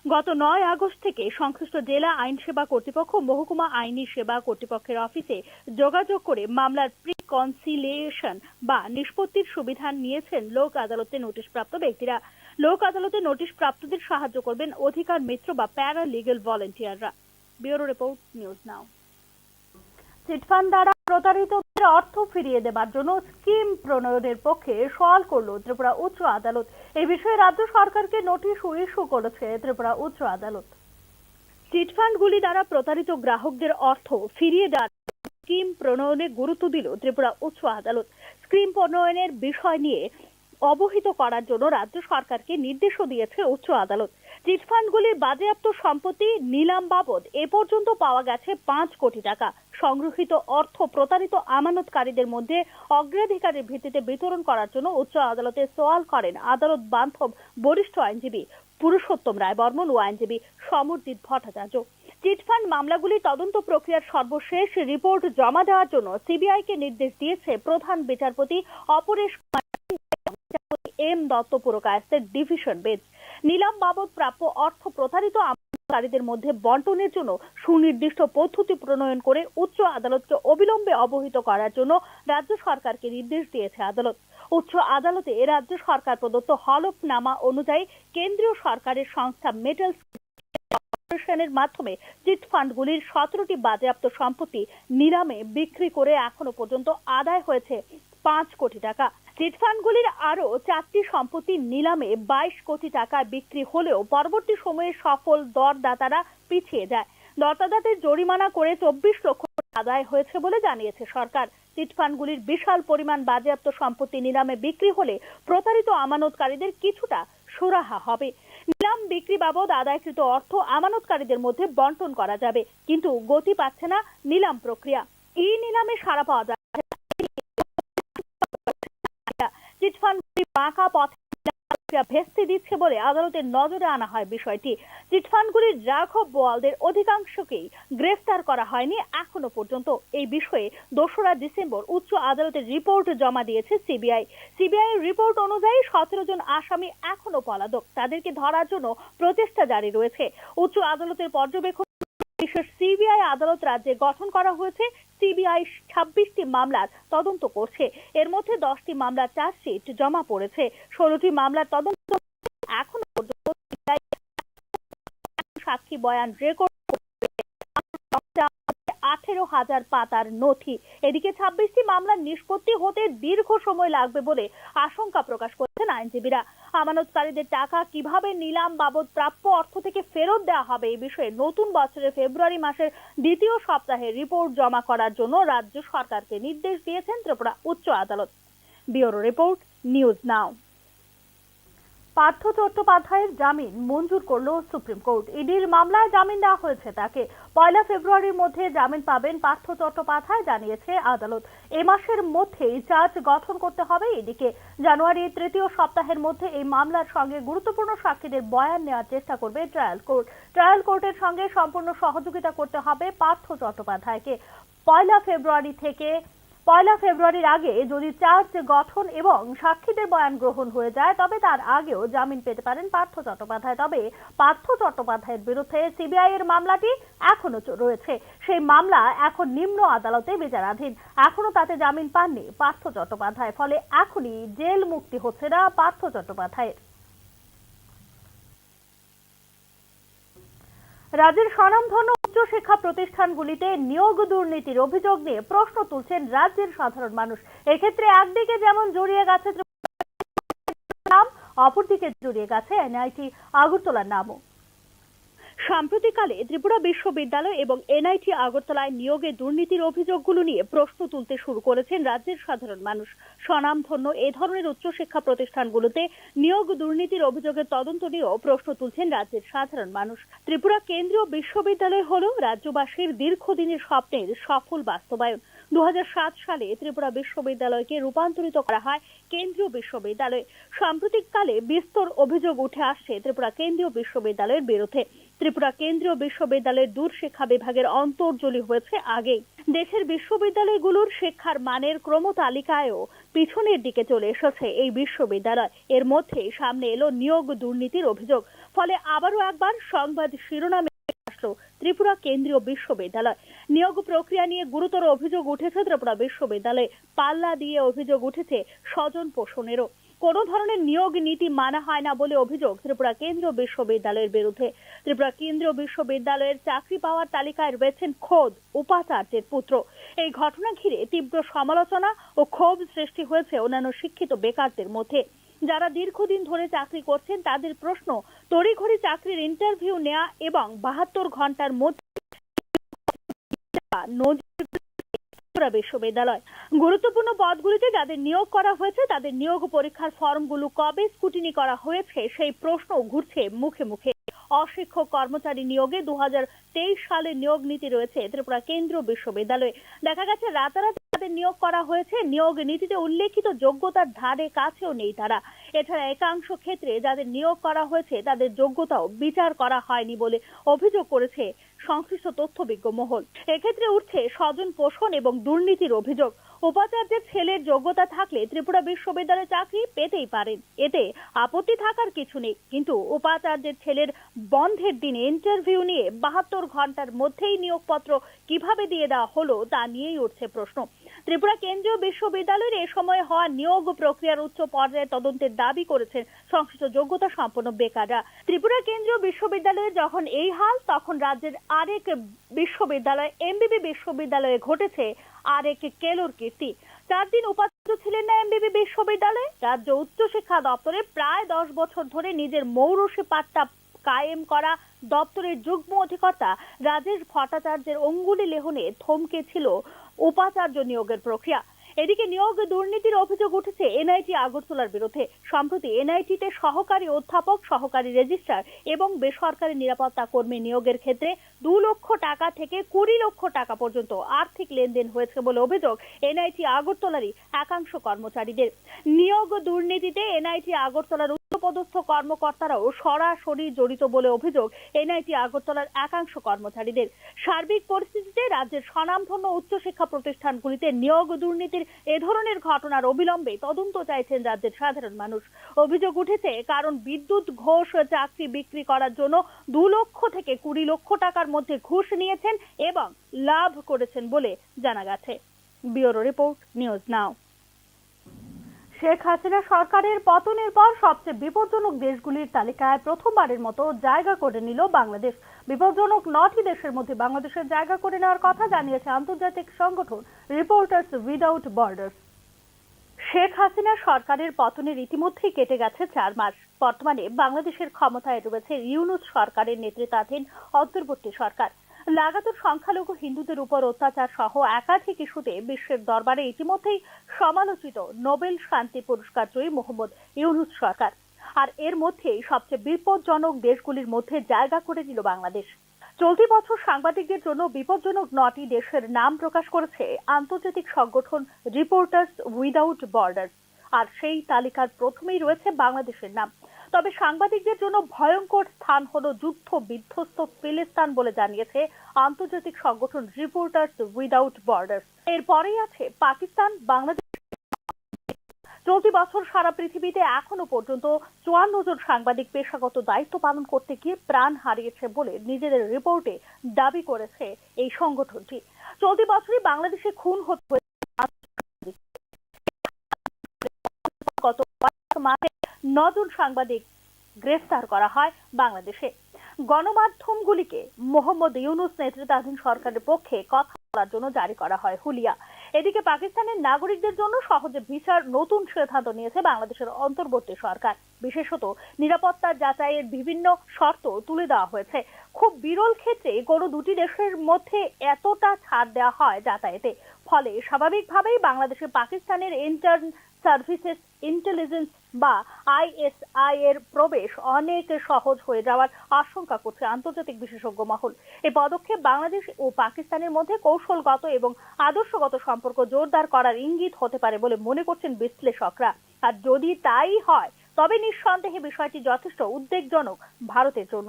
গত ৯ আগস্ট থেকে সংশ্লিষ্ট জেলা আইন সেবা কর্তৃপক্ষ মহকুমা আইনি সেবা কর্তৃপক্ষের অফিসে যোগাযোগ করে মামলার প্রিকনসিলিয়েশন বা নিষ্পত্তির সুবিধা নিয়েছেন লোক আদালতে নোটিশপ্রাপ্ত ব্যক্তিরা। লোক আদালতে নোটিশ প্রাপ্তদের সাহায্য করবেন অধিকার মিত্র বা প্যারা লিগ্যাল ভলেন্টিয়াররা। Bureau report, news now. Chit fund দ্বারা প্রতারিতদের অর্থ ফিরিয়ে দেবার জন্য স্কিম প্রণয়নের পক্ষে সওয়াল করল ত্রিপুরা উচ্চ আদালত। এই বিষয়ে রাজ্য সরকারকে নোটিশ ইস্যু করেছে ত্রিপুরা উচ্চ আদালত। চিটফান্ডগুলি দ্বারা প্রতারিত গ্রাহকদের অর্থ ফিরিয়ে দেওয়ার স্কিম প্রণয়নে গুরুত্ব দিল ত্রিপুরা উচ্চ আদালত। স্কিম প্রণয়নের বিষয় নিয়ে অবহিত করার জন্য রাজ্য সরকারকে নির্দেশও দিয়েছে উচ্চ আদালত। চিটফান্ডগুলির বাজেয়াপ্ত সম্পত্তি নিলাম বাবদ এ পর্যন্ত পাওয়া গেছে ৫ কোটি টাকা। সংগৃহীত অর্থ প্রতারিত আমানতকারীদের মধ্যে অগ্রাধিকারের ভিত্তিতে বিতরণ করার জন্য উচ্চ আদালতে সওয়াল করেন আদালত বান্ধব বরিষ্ঠ আইনজীবী পুরুষোত্তম রায় বর্মন ও আইনজীবী সমরজিৎ ভট্টাচার্য। চিটফান্ড মামলাগুলি তদন্ত প্রক্রিয়ার সর্বশেষ রিপোর্ট জমা দেওয়ার জন্য সিবিআইকে নির্দেশ দিয়েছে প্রধান বিচারপতি অপরেশ এম দত্ত পুরকায়স্থের ডিভিশন বেঞ্চ। নিলাম বাবদ প্রাপ্য অর্থ প্রতারিত আমানতকারীদের মধ্যে বন্টনের জন্য সুনির্দিষ্ট পদ্ধতি প্রণয়ন করে উচ্চ আদালতকে অবিলম্বে অবহিত করার জন্য রাজ্য সরকারকে নির্দেশ দিয়েছে আদালত। উচ্চ আদালতে রাজ্য সরকার প্রদত্ত হলফনামা অনুযায়ী কেন্দ্রীয় সরকারের সংস্থা মেটালস কর্পোরেশনের মাধ্যমে চিটফান্ডগুলির ১৭টি বাজেয়াপ্ত সম্পত্তি নিলামে বিক্রি করে এখনো পর্যন্ত আদায় হয়েছে ৫ কোটি টাকা। চিটফান্ডগুলির আরো 4টি সম্পত্তি নিলামে 22 কোটি টাকায় বিক্রি হলেও পরবর্তী সময়ে সফল দরদাতারা পিছিয়ে যায়। দরদাতাদের জরিমানা করে 24 লক্ষ আদায় হয়েছে বলে জানিয়েছে সরকার। চিটফান্ডগুলির বিশাল পরিমাণ বাজেয়াপ্ত সম্পত্তি নিলামে বিক্রি হলে প্রতারিত আমানতকারীদের কিছুটা সুরাহা হবে। নিলাম বিক্রি বাবদ আদায়কৃত অর্থ আমানতকারীদের মধ্যে বন্টন করা যাবে, কিন্তু গতি পাচ্ছে না নিলাম প্রক্রিয়া। এই নিলামে সাড়া পাওয়া যায় চিটফান্ডগুলি বাঁকা পথে ভেস্তে দিচ্ছে বলে আদালতের নজরে আনা হয় বিষয়টি। চিটফান্ডগুলির রাঘব বোয়ালদের অধিকাংশকেই গ্রেফতার করা হয়নি এখনো পর্যন্ত। এই বিষয়ে ২রা ডিসেম্বর উচ্চ আদালতের রিপোর্ট জমা দিয়েছে সিবিআই। সিবিআই এর রিপোর্ট অনুযায়ী ১৭ জন আসামি এখনো পলাতক। তাদেরকে ধরার জন্য প্রচেষ্টা জারি রয়েছে। উচ্চ আদালতের পর্যবেক্ষণ বিশেষ সিবিআই আদালত রাজ্যে গঠন করা হয়েছে। সিবিআই ২৬টি মামলার তদন্ত করছে। এর মধ্যে 10টি মামলার চার্জশিট জমা পড়েছে। 16টি মামলার তদন্ত এখনো পর্যন্ত সাক্ষী বয়ান রেকর্ড ১৮,০০০ পাতার নথি। এদিকে ২৬টি মামলার নিষ্পত্তি হতে দীর্ঘ সময় লাগবে বলে আশঙ্কা প্রকাশ করেছেন আইনজীবীরা। আমানতকারীদের টাকা কিভাবে নিলাম বাবদ প্রাপ্য অর্থ থেকে ফেরত দেওয়া হবে এই বিষয়ে নতুন বছরের ফেব্রুয়ারি মাসের ২য় সপ্তাহে রিপোর্ট জমা করার জন্য রাজ্য সরকারকে নির্দেশ দিয়েছেন ত্রিপুরা উচ্চ আদালত। ব্যুরো রিপোর্ট, নিউজ নাও। পার্থ চট্টোপাধ্যায়ের জামিন মঞ্জুর করল সুপ্রিম কোর্ট। ইডির মামলায় জামিন দেওয়া হয়েছে তাকে। ১ ফেব্রুয়ারির মধ্যে জামিন পাবেন পার্থ চট্টোপাধ্যায়, জানিয়েছে আদালত। এ মাসের মধ্যেই চার্জ গঠন করতে হবে ইডিকে। জানুয়ারির ৩য় সপ্তাহের মধ্যে এই মামলার সঙ্গে গুরুত্বপূর্ণ সাক্ষীদের বয়ান নেওয়ার চেষ্টা করবে ট্রায়াল কোর্ট। ট্রায়াল কোর্টের সঙ্গে সম্পূর্ণ সহযোগিতা করতে হবে পার্থ চট্টোপাধ্যায়কে। ১ ফেব্রুয়ারি থেকে 1 ফেব্রুয়ারির আগে যদি চার্জ গঠন এবং সাক্ষীদের বয়ান গ্রহণ হয়ে যায় তবে তার আগেও জামিন পেতে পারেন পার্থ চট্টোপাধ্যায়। তবে পার্থ চট্টোপাধ্যায়ের বিরুদ্ধে সিবিআই এর মামলাটি এখনো রয়েছে। সেই মামলা এখন নিম্ন আদালতে বিচারাধীন। এখনো তাতে জামিন পাননি পার্থ চট্টোপাধ্যায়। ফলে এখনই জেল মুক্তি হচ্ছে না পার্থ চট্টোপাধ্যায়ের। রাজ্যের স্বনামধন্য উচ্চশিক্ষা প্রতিষ্ঠানগুলিতে নিয়োগ দুর্নীতির অভিযোগ নিয়ে প্রশ্ন তুলছেন রাজ্যের সাধারণ মানুষ। এক্ষেত্রে একদিকে যেমন জড়িয়ে গেছে নাম, অপরদিকে জড়িয়ে গেছে এনআইটি আগরতলার নামও। সাম্প্রতিককালে ত্রিপুরা বিশ্ববিদ্যালয় এবং এনআইটি আগরতলায় নিয়োগে দুর্নীতির অভিযোগগুলো নিয়ে প্রশ্ন তুলতে শুরু করেছেন রাজ্যের সাধারণ মানুষ। স্বনামধন্য এ ধরনের উচ্চশিক্ষা প্রতিষ্ঠানগুলোতে নিয়োগ দুর্নীতির অভিযোগের তদন্ত নিয়েও প্রশ্ন তুলছেন রাজ্যের সাধারণ মানুষ। ত্রিপুরা কেন্দ্রীয় বিশ্ববিদ্যালয় হল রাজ্যবাসীর দীর্ঘদিনের স্বপ্নের সফল বাস্তবায়ন। 2007 সালে ত্রিপুরা বিশ্ববিদ্যালয়কে রূপান্তরিত করা হয় কেন্দ্রীয় বিশ্ববিদ্যালয়ে। সাম্প্রতিককালে বিস্তর অভিযোগ উঠে আসছে ত্রিপুরা কেন্দ্রীয় বিশ্ববিদ্যালয়ের বিরুদ্ধে। ত্রিপুরা কেন্দ্রীয় বিশ্ববিদ্যালয়ের দূরশিক্ষা বিভাগের অন্তর্জলি হয়েছে আগেই। দেশের বিশ্ববিদ্যালয়গুলোর শিক্ষার মানের ক্রমতালিকায়ও পিছনের দিকে চলে এসেছে এই বিশ্ববিদ্যালয়। এর মধ্যে সামনে এলো নিয়োগ দুর্নীতির অভিযোগ। ফলে আবারও একবার সংবাদ শিরোনামে আসলো ত্রিপুরা কেন্দ্রীয় বিশ্ববিদ্যালয়। নিয়োগ প্রক্রিয়া নিয়ে গুরুতর অভিযোগ উঠেছে ত্রিপুরা বিশ্ববিদ্যালয়ে। পাল্লা দিয়ে অভিযোগ উঠেছে স্বজন পোষণেরও। কোন ধরনের নিয়োগ নীতি মানা হয় না বলে অভিযোগ ত্রিপুরা কেন্দ্রীয় বিশ্ববিদ্যালয়ের বিরুদ্ধে। ত্রিপুরা কেন্দ্রীয় বিশ্ববিদ্যালয়ের চাকরি পাওয়ার তালিকায় রয়েছেন খোদ উপাচার্যের পুত্র। এই ঘটনা ঘিরে তীব্র সমালোচনা ও ক্ষোভ সৃষ্টি হয়েছে অন্যান্য শিক্ষিত বেকারদের মধ্যে। যারা দীর্ঘদিন ধরে চাকরি করছেন তাদের প্রশ্ন, তড়িঘড়ি চাকরির ইন্টারভিউ নেওয়া এবং 72 ঘন্টার মধ্যে বিশ্ববিদ্যালয় গুরুত্বপূর্ণ পদগুলিতে যাদের নিয়োগ করা হয়েছে তাদের নিয়োগ পরীক্ষার ফর্মগুলো কবে স্ক্রুটিনি করা হয়েছে সেই প্রশ্ন ঘুরছে মুখে মুখে। অশিক্ষক কর্মচারী নিয়োগে 2023 সালে নিয়োগ নীতি রয়েছে ত্রিপুরা কেন্দ্রীয় বিশ্ববিদ্যালয়ে। দেখা গেছে রাতারাতি যাদের নিয়োগ করা হয়েছে নিয়োগ নীতিতে উল্লেখিত যোগ্যতার ধারে কাছেও নেই তারা। এছাড়া একাংশ ক্ষেত্রে যাদের নিয়োগ করা হয়েছে তাদের যোগ্যতাও বিচার করা হয়নি বলে অভিযোগ করেছে সংশ্লিষ্ট তথ্যবিজ্ঞ মহল। এক্ষেত্রে উঠছে স্বজন পোষণ এবং দুর্নীতির অভিযোগ। উপাচার্যের ছেলের যোগ্যতা থাকলে ত্রিপুরা বিশ্ববিদ্যালয়ে চাকরি পেতেই পারেন, এতে আপত্তি থাকার কিছু নেই। কিন্তু উপাচার্যের ছেলের বন্ধের দিনে ইন্টারভিউ নিয়ে 72 ঘন্টার মধ্যেই নিয়োগপত্র কিভাবে দিয়ে দেওয়া হলো তা নিয়েই উঠছে প্রশ্ন। ত্রিপুরা কেন্দ্রীয় বিশ্ববিদ্যালয়ের এ সময় হওয়া নিয়োগ প্রক্রিয়ার উচ্চ পর্যায়ে তদন্তের দাবি করেছেন সংশ্লিষ্ট যোগ্যতা সম্পন্ন বেকাররা। ত্রিপুরা কেন্দ্রীয় বিশ্ববিদ্যালয়ে যখন এই হাল, তখন রাজ্যের আরেক বিশ্ববিদ্যালয় এমবিবি বিশ্ববিদ্যালয়ে ঘটেছে আরেক কেলোর কীর্তি। 4 দিন উপাচার্য ছিলেন না এমবিবি বিশ্ববিদ্যালয়ে। রাজ্য উচ্চশিক্ষা দপ্তরে প্রায় 10 বছর ধরে নিজের মৌরসি পাট্টা কায়েম করা দপ্তরের যুগ্ম অধিকর্তা রাজেশ ভট্টাচার্যের অঙ্গুলি লেহনে থমকে ছিল উপাচার্য নিয়োগের প্রক্রিয়া। এদিকে নিয়োগ দুর্নীতির অভিযোগ উঠেছে এনআইটি আগরতলার বিরুদ্ধে। সম্প্রতি এনআইটিতে সহকারী অধ্যাপক, সহকারী রেজিস্ট্রার এবং বেসরকারি নিরাপত্তা কর্মী নিয়োগের ক্ষেত্রে 2 লক্ষ টাকা থেকে 20 লক্ষ টাকা পর্যন্ত আর্থিক লেনদেন হয়েছে বলে অভিযোগ এনআইটি আগরতলারই একাংশ কর্মচারীদের। নিয়োগ দুর্নীতিতে এনআইটি আগরতলার উচ্চপদস্থ কর্মকর্তারাও সরাসরি জড়িত বলে অভিযোগ এনআইটি আগরতলার একাংশ কর্মচারীদের। সার্বিক পরিস্থিতিতে রাজ্যের স্বনামধন্য উচ্চশিক্ষা প্রতিষ্ঠানগুলিতে নিয়োগ দুর্নীতির এ ধরনের ঘটনার অবিলম্বে তদন্ত চাইছেন রাজ্যের সাধারণ মানুষ। অভিযোগ উঠেছে কারণ বিদ্যুৎ ঘোষ চাকরি বিক্রি করার জন্য 2 লক্ষ থেকে 20 লক্ষ টাকার মধ্যে ঘুষ নিয়েছেন এবং লাভ করেছেন বলে জানা গেছে। ব্যুরো রিপোর্ট, নিউজ নাও। শেখ হাসিনা সরকারের পতনের পর সবচেয়ে বিপজ্জনক দেশগুলির তালিকায় প্রথমবারের মতো জায়গা করে নিল বাংলাদেশ। বিপজ্জনক 9টি দেশের মধ্যে বাংলাদেশের জায়গা করে নেওয়ার কথা জানিয়েছে আন্তর্জাতিক সংগঠন reporters without borders. Sheikh Hasina সরকারের পতনের ইতিমধ্যেই কেটে গেছে 4 মাস। বর্তমানে বাংলাদেশের ক্ষমতায় রয়েছে ইউনূস সরকারের নেতৃত্বাধীন অন্তর্বর্তী সরকার। লাগাতার সংখ্যালঘু হিন্দুদের উপর অত্যাচার সহ একাধিক ইস্যুতে বিশ্বের দরবারে ইতিমধ্যেই সমালোচিত নোবেল শান্তি পুরস্কার জয়ী মোহাম্মদ ইউনূস সরকার। আর এর মধ্যেই সবচেয়ে বিপজ্জনক দেশগুলির মধ্যে জায়গা করে নিল বাংলাদেশ। চলতি বছর সাংবাদিকদের জন্য বিপজ্জনক 9টি দেশের নাম প্রকাশ করেছে আন্তর্জাতিক সংগঠন রিপোর্টার্স উইদাউট বর্ডার্স। আর সেই তালিকার প্রথমেই রয়েছে বাংলাদেশের নাম। তবে সাংবাদিকদের জন্য ভয়ঙ্কর স্থান হলো যুদ্ধ বিধ্বস্ত ফিলিস্তিন বলে জানিয়েছে আন্তর্জাতিক সংগঠন রিপোর্টার্স উইদাউট বর্ডার্স। এরপরেই আছে পাকিস্তান, বাংলাদেশ। চলতি বছর সারা পৃথিবীতে এখনো পর্যন্ত 54 জন সাংবাদিক পেশাগত দায়িত্ব পালন করতে গিয়ে প্রাণ হারিয়েছে বলে নিজেদের রিপোর্টে দাবি করেছে এই সংগঠনটি। চলতি বছরই বাংলাদেশে খুন হতে গত মাসে 9 জন সাংবাদিক গ্রেফতার করা হয় বাংলাদেশে। গণমাধ্যমগুলিকে মোহাম্মদ ইউনূস নেতৃত্বাধীন সরকারের পক্ষে কথা বলার জন্য জারি করা হয় হুলিয়া। এদিকে পাকিস্তানের নাগরিকদের জন্য সহজে ভিসার নতুন সিদ্ধান্ত নিয়েছে বাংলাদেশের অন্তর্বর্তী সরকার। বিশেষত নিরাপত্তা যাচাইয়ের বিভিন্ন শর্ত তুলে দেওয়া হয়েছে। খুব বিরল ক্ষেত্রে কোনো দুটি দেশের মধ্যে এতটা ছাড় দেওয়া হয় যাতায়াতে। ফলে স্বাভাবিকভাবেই বাংলাদেশে পাকিস্তানের ইন্টার্ন সার্ভিসেস ইন্টেলিজেন্স বা ISI এর প্রবেশ অনেক সহজ হয়ে যাওয়ার আশঙ্কা করছে আন্তর্জাতিক বিশেষজ্ঞ মহল। এই পদক্ষেপ বাংলাদেশ ও পাকিস্তানের মধ্যে কৌশলগত এবং আদর্শগত সম্পর্ক জোরদার করার ইঙ্গিত হতে পারে বলে মনে করছেন বিশ্লেষকরা। আর যদি তাই হয় তবে নিঃসন্দেহে বিষয়টি যথেষ্ট উদ্বেগজনক ভারতের জন্য।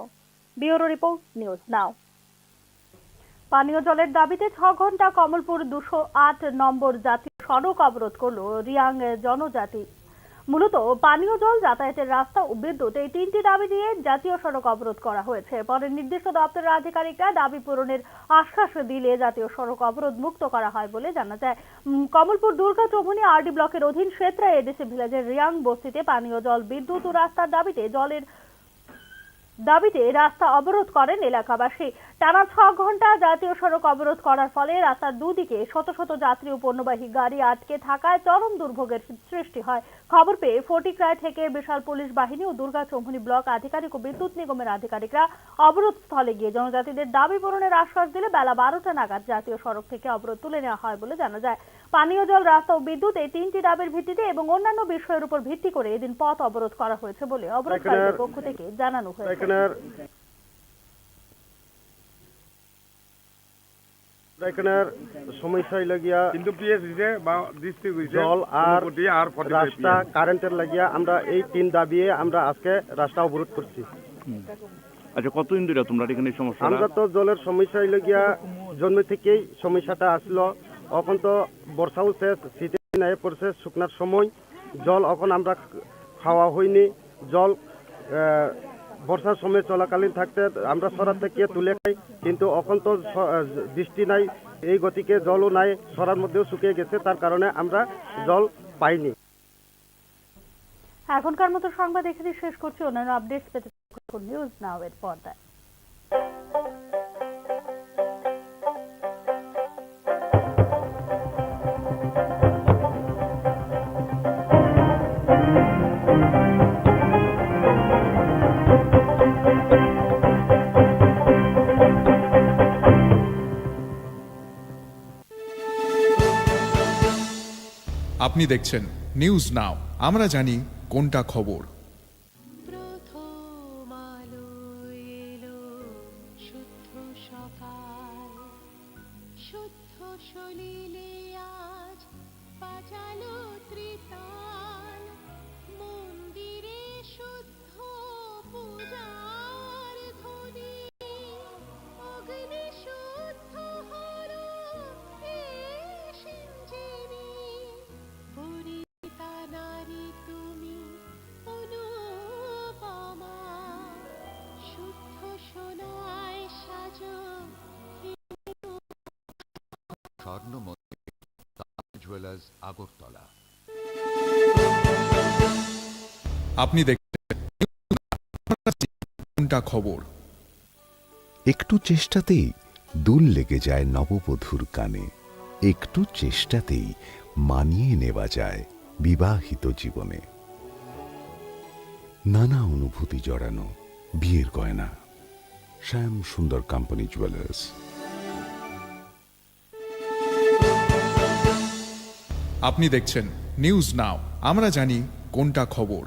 ব্যুরো রিপোর্ট, নিউজ নাও। পানীয় জলের দাবিতে 6 ঘন্টা কমলপুর 208 নম্বর জাতীয় সড়ক অবরোধ করল রিয়াং জনজাতি। মূলত পানীয় জল, যাতায়াতের রাস্তা ও বিদ্যুৎ, এই 3টি দাবি নিয়ে জাতীয় সড়ক অবরোধ করা হয়েছে। পরে নির্দিষ্ট দপ্তরের আধিকারিকরা দাবি পূরণের আশ্বাস দিলে জাতীয় সড়ক অবরোধ মুক্ত করা হয় বলে জানা যায়। কমলপুর দুর্গা চৌমুহনী RD ব্লকের অধীন সেত্রা এডিসি ভিলেজের রিয়াং বস্তিতে পানীয় জল, বিদ্যুৎ ও রাস্তার দাবিতে রাস্তা অবরোধ করেন এলাকাবাসী। টানা 6 ঘন্টা জাতীয় সড়ক অবরোধ করার ফলে রাস্তার দুদিকে শত শত যাত্রী ও পণ্যবাহী গাড়ি আটকে থাকায় চরম দুর্ভোগের সৃষ্টি হয়। খবর পেয়ে ফটিকরায় থেকে বিশাল পুলিশ বাহিনী ও দুর্গা চৌমুহনী ব্লক আধিকারিক ও বিদ্যুৎ নিগমের আধিকারিকরা অবরোধ স্থলে গিয়ে জনজাতিদের দাবি পূরণের আশ্বাস দিলে বেলা 12টা নাগাদ জাতীয় সড়ক থেকে অবরোধ তুলে নেওয়া হয় বলে জানা যায়। পানীয় জল, রাস্তা ও বিদ্যুৎ, এই 3টি দাবির ভিত্তিতে এবং অন্যান্য বিষয়ের উপর ভিত্তি করে এদিন পথ অবরোধ করা হয়েছে বলে অবরোধকারীদের পক্ষ থেকে জানানো হয়েছে। এখানের সমস্যা লাগিয়া কিন্তু জল আর রাস্তা, কারেন্টের লাগিয়া আমরা এই 3 দাবিয়ে আমরা আজকে রাস্তা অবরোধ করছি। আচ্ছা, কতদিন ধরে তোমরা এখানে এই সমস্যা? আমরা তো জলের সমস্যা লাগিয়া জন্ম থেকেই সমস্যাটা আসলো। এখন তো বর্ষাও শেষ, শীতের দিন আয়ে পড়ছে, শুকনার সময় জল এখন আমরা খাওয়া হয়নি। জল বর্ষার সময় চলাকালীন থাকতে আমরা সরার থেকে তুলে খাই, কিন্তু এখন তো বৃষ্টি নাই, এই গতিকে জলও নাই, সরার মধ্যেও শুকিয়ে গেছে, তার কারণে আমরা জল পাইনি। এখনকার মতো সংবাদ এখানে শেষ করছি। অন্যান্য আপডেটস পেতে নিউজ নাও এর পর্দায়। আপনি দেখছেন নিউজ নাও, আমরা জানি কোনটা খবর। প্রথম আলো এলো, শুদ্ধ সকাল, শুদ্ধ সলিলে আজ বাজালো ত্রিতাল, মন্দিরে শুদ্ধ পূজার ধ্বনি, অগ্নি শুদ্ধ হলো সিঞ্জিনী, পরিতা নারী তুমি অনুপমা, শুদ্ধ সোনায় সাজো স্বর্ণমন্দির তাজ জুয়েলার্স, আগরতলা। আপনি দেখছেন কোনটা খবর। একটু চেষ্টাতেই দুল লেগে যায় নববধূর কানে, একটু চেষ্টাতেই মানিয়ে নেওয়া যায় বিবাহিত জীবনে। নানা অনুভূতি জড়ানো বিয়ের গয়না, শ্যাম সুন্দর কোম্পানি জুয়েলার্স। আপনি দেখছেন নিউজ নাও, আমরা জানি কোনটা খবর।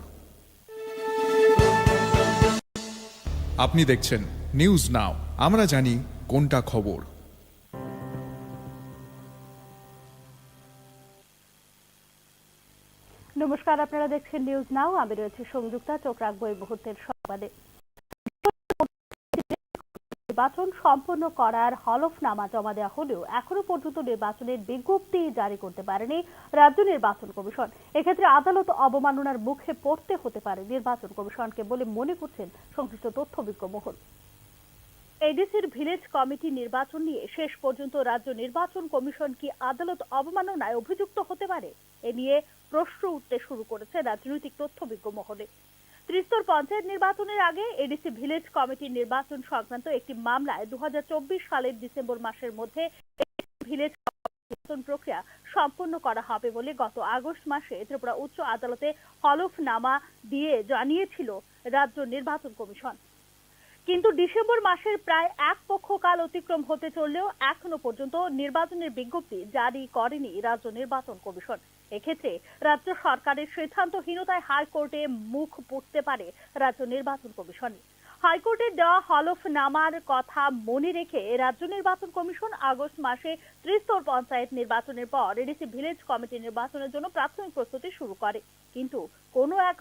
আপনি দেখছেন নিউজ নাও, আমরা জানি কোনটা খবর। নমস্কার। নমস্কার, আপনারা দেখছেন নিউজ নাও। আমি রয়েছে সংযুক্তা। চোখ রাখবো এই মুহূর্তের সংবাদে। নির্বাচন সম্পন্ন করার হলফনামা জমা দেওয়া হলেও এখনো পর্যন্ত নির্বাচনের বিজ্ঞপ্তি জারি করতে পারেনি রাজ্য নির্বাচন কমিশন। এক্ষেত্রে আদালত অবমাননার মুখে পড়তে হতে পারে নির্বাচন কমিশনকে বলে মনে করছেন সংশ্লিষ্ট তথ্যবিজ্ঞ মহল। এডিসির ভিলেজ কমিটি নির্বাচন নিয়ে শেষ পর্যন্ত রাজ্য নির্বাচন কমিশন কি আদালত অবমাননায় অভিযুক্ত হতে পারে, এ নিয়ে প্রশ্ন উঠতে শুরু করেছে রাজনৈতিক তথ্যবিজ্ঞ মহলে। ত্রিস্তর পঞ্চায়েত নির্বাচনের আগে এডিসি ভিলেজ কমিটির নির্বাচন সংক্রান্ত একটি মামলায় 2024 সালের ডিসেম্বর মাসের মধ্যে ভিলেজ নির্বাচন প্রক্রিয়া সম্পন্ন করা হবে বলে গত আগস্ট মাসে ত্রিপুরা উচ্চ আদালতে হলফনামা দিয়ে জানিয়েছিল রাজ্য নির্বাচন কমিশন। কিন্তু ডিসেম্বর মাসের প্রায় এক পক্ষকাল অতিক্রম হতে চললেও এখনো পর্যন্ত নির্বাচনের বিজ্ঞপ্তি জারি করেনি রাজ্য নির্বাচন কমিশন। এক্ষেত্রে রাজ্য সরকারের সিদ্ধান্তহীনতায় হাইকোর্টে মুখ পুড়তে পারে রাজ্য নির্বাচন কমিশন। হাইকোর্টের দেওয়া হলফনামার কথা মনে রেখে রাজ্য নির্বাচন কমিশন আগস্ট মাসে ত্রিস্তর পঞ্চায়েত নির্বাচনের পর এডিসি ভিলেজ কমিটি নির্বাচনের জন্য প্রাথমিক প্রস্তুতি শুরু করে। কিন্তু কোনো এক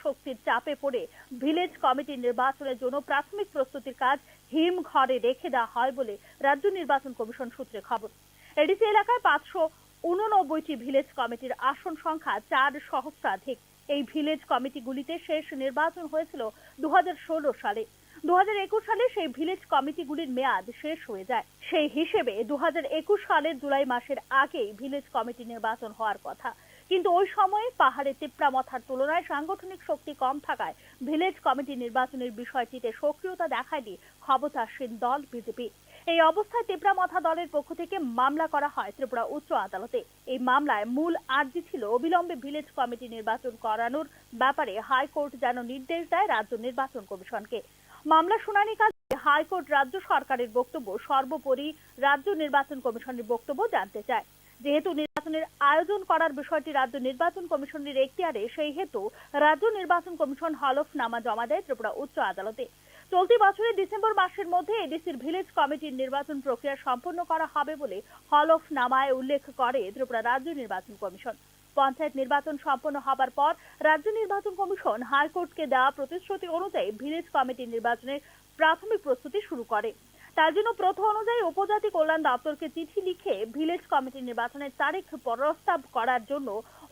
শক্তির চাপে পড়ে ভিলেজ কমিটি নির্বাচনের জন্য প্রাথমিক প্রস্তুতির কাজ হিমঘরে রেখে দেওয়া হয় বলে রাজ্য নির্বাচন কমিশন সূত্রে খবর। এডিসি এলাকায় 589টি ভিলেজ কমিটির আসন সংখ্যা 4 সহস্রাধিক। এই ভিলেজ কমিটিগুলিতে শেষ নির্বাচন হয়েছিল 2016 সালে। 2021 সালে সেই ভিলেজ কমিটিগুলির মেয়াদ শেষ হয়ে যায়। সেই হিসেবে 2021 সালের জুলাই মাসের আগেই ভিলেজ কমিটি নির্বাচন হওয়ার কথা। কিন্তু ওই সময়ে পাহাড়ে তিপ্রামথার তুলনায় সাংগঠনিক শক্তি কম থাকায় ভিলেজ কমিটি নির্বাচনের বিষয়টিতে সক্রিয়তা দেখায়নি ক্ষমতাসীন দল বিজেপি। এই অবস্থায় তিপ্রামথা দলের পক্ষ থেকে মামলা করা হয় ত্রিপুরা উচ্চ আদালতে। এই মামলায় মূল আর্জি ছিল অবিলম্বে ভিলেজ কমিটি নির্বাচন করানোর ব্যাপারে হাইকোর্ট যেন নির্দেশ দেয় রাজ্য নির্বাচন কমিশনকে। মামলা শুনানিকালে হাইকোর্ট রাজ্য সরকারের বক্তব্য, সর্বোপরি রাজ্য নির্বাচন কমিশনের বক্তব্য জানতে চায়। যেহেতু নির্বাচনের আয়োজন করার বিষয়টি রাজ্য নির্বাচন কমিশনের এখতিয়ারে, সেই হেতু রাজ্য নির্বাচন কমিশন হলফনামা জমা দেয় ত্রিপুরা উচ্চ আদালতে। চলতি বছরের ডিসেম্বর মাসের মধ্যে এডিসির ভিলেজ কমিটির নির্বাচন প্রক্রিয়া সম্পন্ন করা হবে বলে হলফনামায় উল্লেখ করে ত্রিপুরা রাজ্য নির্বাচন কমিশন। পঞ্চায়েত নির্বাচন সম্পন্ন হবার পর রাজ্য নির্বাচন কমিশন হাইকোর্টকে দেওয়া প্রতিশ্রুতি অনুযায়ী ভিলেজ কমিটি নির্বাচনের প্রাথমিক প্রস্তুতি শুরু করে। তার জন্য প্রথা অনুযায়ী উপজাতি কল্যাণ দপ্তরকে চিঠি লিখে ভিলেজ কমিটি নির্বাচনের তারিখ প্রস্তাব করার জন্য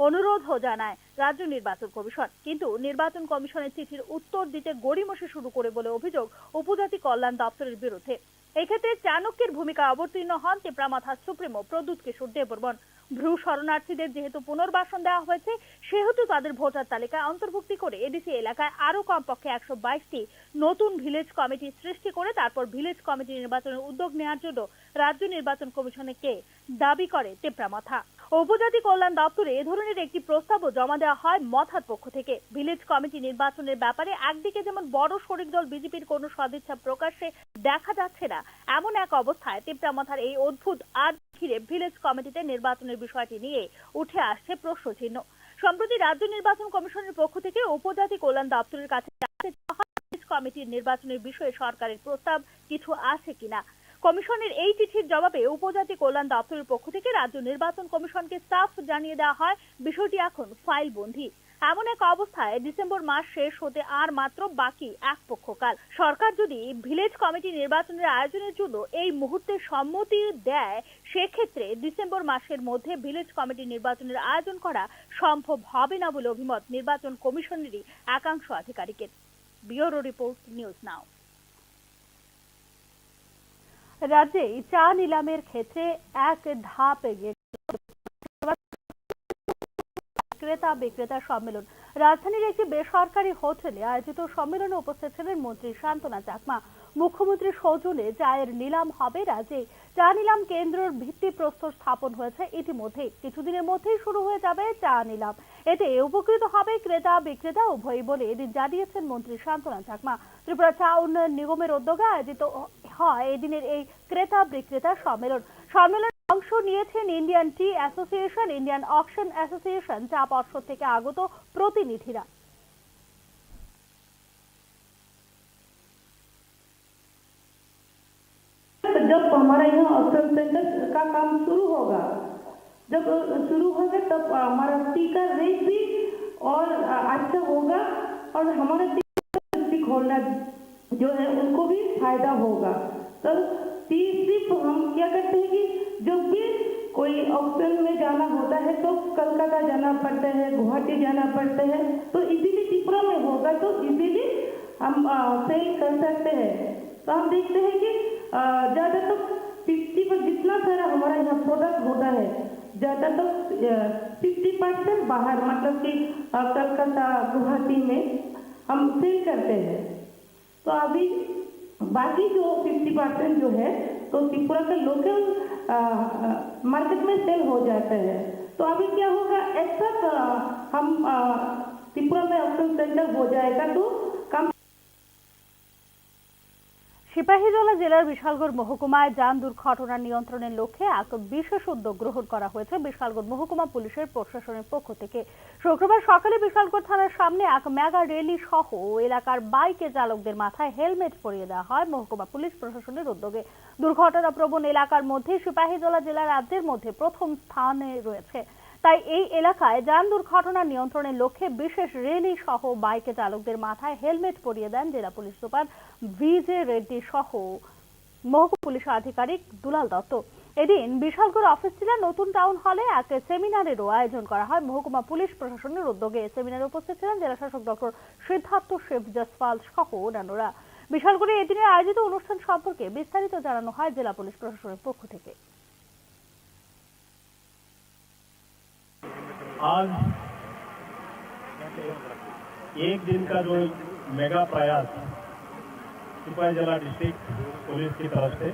অনুরোধও জানায় রাজ্য নির্বাচন কমিশন। কিন্তু নির্বাচন কমিশনের চিঠির উত্তর দিতে গড়িমসি শুরু করে বলে অভিযোগ উপজাতি কল্যাণ দপ্তরের বিরুদ্ধে। এক্ষেত্রে চাণক্যের ভূমিকা অবতীর্ণ হন তিপ্রামথার সুপ্রিমো প্রদ্যুৎ কিশোর দেববর্মন। ভ্রু শরণার্থীদের যেহেতু পুনর্বাসন দেওয়া হয়েছে, সেহেতু তাদের ভোটার তালিকায় অন্তর্ভুক্তি করে এডিসি এলাকায় আরো কমপক্ষে 122টি নতুন ভিলেজ কমিটি সৃষ্টি করে তারপর ভিলেজ কমিটি নির্বাচনের উদ্যোগ নেওয়ার জন্য রাজ্য নির্বাচন কমিশনকে দাবি করে তিপ্রামথা। উপজাতি কল্যাণ দপ্তরে এ ধরনের একটি প্রস্তাবও জমা দেওয়া হয় মথার পক্ষ থেকে। ভিলেজ কমিটি নির্বাচনের ব্যাপারে একদিকে যেমন বড় শরিক দল বিজেপির কোনো সদিচ্ছা প্রকাশ্যে দেখা যাচ্ছে না, এমন এক অবস্থায় তিপ্রামথার এই অদ্ভুত আর ঘিরে ভিলেজ কমিটিতে নির্বাচনের বিষয়টি নিয়ে উঠে আসছে প্রশ্নচিহ্ন। সম্প্রতি রাজ্য নির্বাচন কমিশনের পক্ষ থেকে উপজাতি কল্যাণ দপ্তরের কাছে ভিলেজ কমিটির নির্বাচনের বিষয়ে সরকারের প্রস্তাব কিছু আছে কিনা। কমিশনের এই চিঠির জবাবে উপজাতি কল্যাণ দপ্তরের পক্ষ থেকে রাজ্য নির্বাচন কমিশনকে সাফ জানিয়ে দেওয়া হয় বিষয়টি এখন ফাইল বন্দী। এমন এক অবস্থায় ডিসেম্বর মাস শেষ হতে আর মাত্র বাকি এক পক্ষকাল। সরকার যদি ভিলেজ কমিটি নির্বাচনের আয়োজনের জন্য এই মুহূর্তে সম্মতি দেয়, সেক্ষেত্রে ডিসেম্বর মাসের মধ্যে ভিলেজ কমিটি নির্বাচনের আয়োজন করা সম্ভব হবে না বলে অভিমত নির্বাচন কমিশনেরই একাংশ আধিকারিকের। ব্যুরো রিপোর্ট, নিউজ নাও। রাজ্যে চা নিলামের ক্ষেত্রে এক ধাপ এগিয়ে ক্রেতা বিক্রেতা সম্মেলন। রাজধানীর একটি বেসরকারি হোটেলে আয়োজিত সম্মেলনে উপস্থিত ছিলেন মন্ত্রী শান্তনা চাকমা। মুখ্যমন্ত্রীর সৌজন্যে চায়ের নিলাম হবে রাজ্যে। চা নিলাম কেন্দ্রের ভিত্তিপ্রস্তর স্থাপন হয়েছে ইতিমধ্যে। কিছুদিনের মধ্যেই শুরু হয়ে যাবে চা নিলাম। এতে উপকৃত হবে ক্রেতা বিক্রেতা উভয়ই বলে এদিন জানিয়েছেন মন্ত্রী শান্তনা চাকমা। ত্রিপুরা চা উন্নয়ন নিগমের উদ্যোগে আয়োজিত হয় এদিনের এই ক্রেতা বিক্রেতা সম্মেলন। সম্মেলনে অংশ নিয়েছেন ইন্ডিয়ান টি অ্যাসোসিয়েশন, ইন্ডিয়ান অকশন অ্যাসোসিয়েশন, চা পর্ষদ থেকে আগত প্রতিনিধিরা। जब हमारा यहाँ ऑक्शन सेंटर का काम शुरू होगा, जब शुरू होगा तब हमारा टी का रेट भी और अच्छा होगा और हमारे डिस्ट्रिक्ट होल्डर जो है उनको भी फायदा होगा। तो सिर्फ हम क्या करते हैं कि जब भी कोई ऑक्शन में जाना होता है तो कलकत्ता जाना पड़ता है, गुवाहाटी जाना पड़ता है, तो इजीली त्रिपुरा में होगा तो इजीली हम सेल कर सकते हैं। तो हम देखते हैं कि ज़्यादा तो 50 पर जितना सारा हमारा यहाँ प्रोडक्ट होता है ज़्यादा तो 50% बाहर मतलब कि कलकत्ता गुवाहाटी में हम सेल करते हैं। तो अभी बाकी जो 50% जो है तो त्रिपुरा के लोकल मार्केट में सेल हो जाते हैं। तो अभी क्या होगा, एक साथ हम त्रिपुरा में ऑक्शन सेंटर हो जाएगा तो कम। সিপাহীজলা জেলার বিশালগড় মহকুমায় যান দুর্ঘটনা নিয়ন্ত্রণের লক্ষ্যে এক বিশেষ উদ্যোগ গ্রহণ করা হয়েছে বিশালগড় মহকুমা পুলিশের প্রশাসনের পক্ষ থেকে। শুক্রবার সকালে বিশালগড় থানার সামনে এক মেগা র্যালি সহ এলাকার বাইকে চালকদের মাথায় হেলমেট পরিয়ে দেওয়া হয় মহকুমা পুলিশ প্রশাসনের উদ্যোগে। দুর্ঘটনা প্রবণ এলাকার মধ্যে সিপাহীজলা জেলা রাজ্যের মধ্যে প্রথম স্থানে রয়েছে। তাই এই এলাকায় যান দুর্ঘটনা নিয়ন্ত্রণের লক্ষ্যে বিশেষ র্যালি সহ বাইকে চালকদের মাথায় হেলমেট পরিয়ে দেন জেলা পুলিশ সুপার ভিজে রেড্ডি সহ মহকুমা পুলিশ আধিকারিক দুলাল দত্ত। এদিন বিশালগড় অফিস জেলার নতুন টাউন হলে এক সেমিনারেরও আয়োজন করা হয় মহকুমা পুলিশ প্রশাসনের উদ্যোগে। সেমিনারে উপস্থিত ছিলেন জেলা শাসক ডক্টর সিদ্ধার্থ শিব জসপাল সহ অন্যান্যরা। বিশালগড়ে এদিনের আয়োজিত অনুষ্ঠান সম্পর্কে বিস্তারিত জানানো হয় জেলা পুলিশ প্রশাসনের পক্ষ থেকে। आज एक दिन का जो मेगा प्रयास सिपाहीजला डिस्ट्रिक्ट पुलिस की तरफ से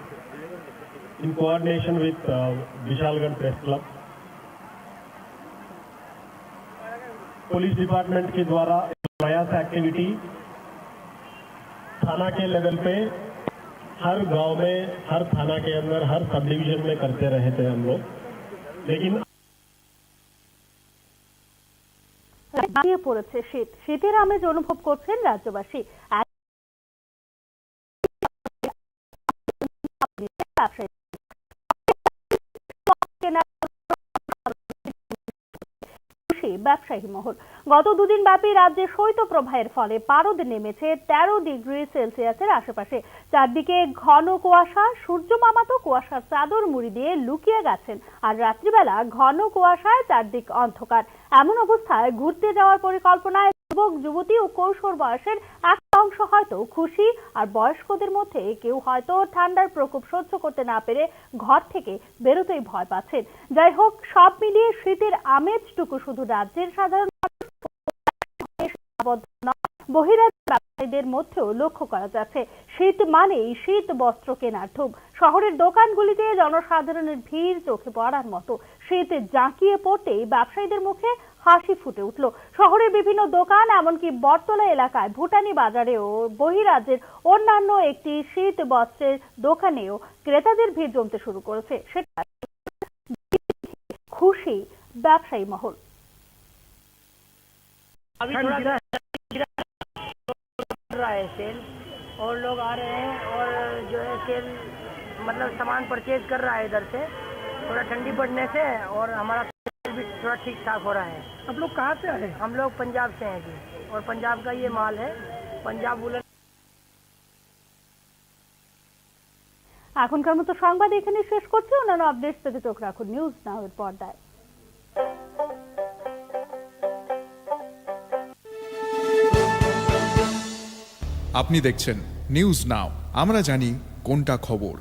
in coordination with Vishalgarh press club police department के द्वारा प्रयास एक्टिविटी थाना के लेवल पे हर गांव में, हर थाना के अंदर, हर सब डिवीजन में करते रहे थे हम लोग, लेकिन দাঁড়িয়ে পড়েছে শীত। শীতের আমেজ অনুভব করছেন রাজ্যবাসী। ব্যবসায়ী মহল গত দুদিন ব্যাপী রাজ্যে শৈত্যপ্রবাহের ফলে পারদ নেমেছে 13 ডিগ্রি সেলসিয়াসের আশেপাশে। চারদিকে ঘন কুয়াশা, সূর্য মামা তো কুয়াশার চাদর মুড়ি দিয়ে লুকিয়ে গেছেন, আর রাত্রিবেলা ঘন কুয়াশায় চারদিক অন্ধকার। এমন অবস্থায় ঘুরতে যাওয়ার পরিকল্পনায় যুবক যুবতী ও কৈশোর বয়সের একটা অংশ হয়তো খুশি, আর বয়স্কদের মধ্যে কেউ হয়তো ঠান্ডার প্রকোপ সহ্য করতে না পেরে ঘর থেকে বেরোতেই ভয় পাচ্ছেন। যাই হোক, সব মিলিয়ে শীতের আমেজটুকু শুধু রাজ্যের সাধারণ বহিরাজ্যের ব্যবসায়ীদের মধ্যেও লক্ষ্য করা যাচ্ছে। শীত মানেই শীত বস্ত্র কেনার ধুম। শহরের দোকানগুলিতে জনসাধারণের ভিড় চোখে পড়ার মতো। শীত জাঁকিয়ে পড়তেই ব্যবসায়ীদের মুখে হাসি ফুটে উঠল। শহরের বিভিন্ন দোকান, এমনকি বটতলা এলাকায় ভুটানি বাজারেও বহিরাজ্যের অন্যান্য একটি শীত বস্ত্রের দোকানেও ক্রেতাদের ভিড় জমতে শুরু করেছে। সেটা খুশি ব্যবসায়ী মহল। अभी थोड़ा रहा है सेल, और लोग आ रहे हैं और जो है सेल मतलब सामान परचेज कर रहा है इधर से, थोड़ा ठंडी पड़ने से, और हमारा सेल भी थोड़ा ठीक ठाक हो रहा है। आप लोग कहाँ से आए? हम लोग पंजाब से हैं जी, और पंजाब का ये माल है, पंजाब वुलन। এখনকার মতো সংবাদ এখানে শেষ করছি। অন্যান্য আপডেটস পেতে চোখ রাখুন নিউজ নাও এর পর্দায়। আপনি দেখছেন নিউজ নাও, আমরা জানি কোনটা খবর।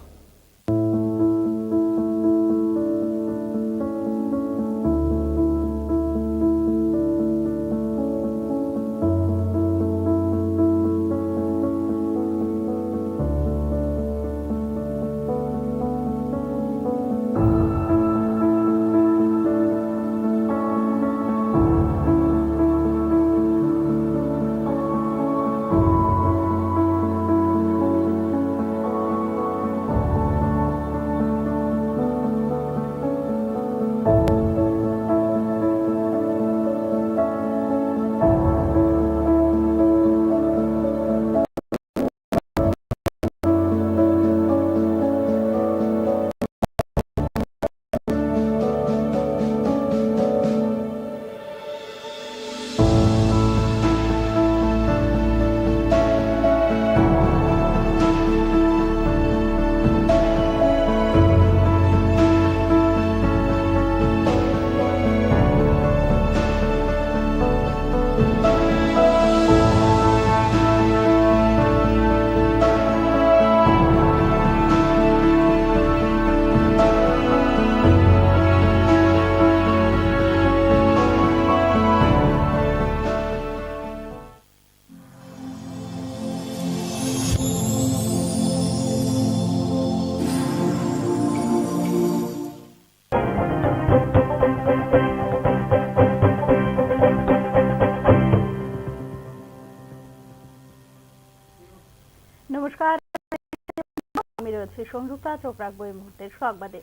আমি রয়েছে সংযুক্তা, চোখ রাখবো এই মুহূর্তের সংবাদে।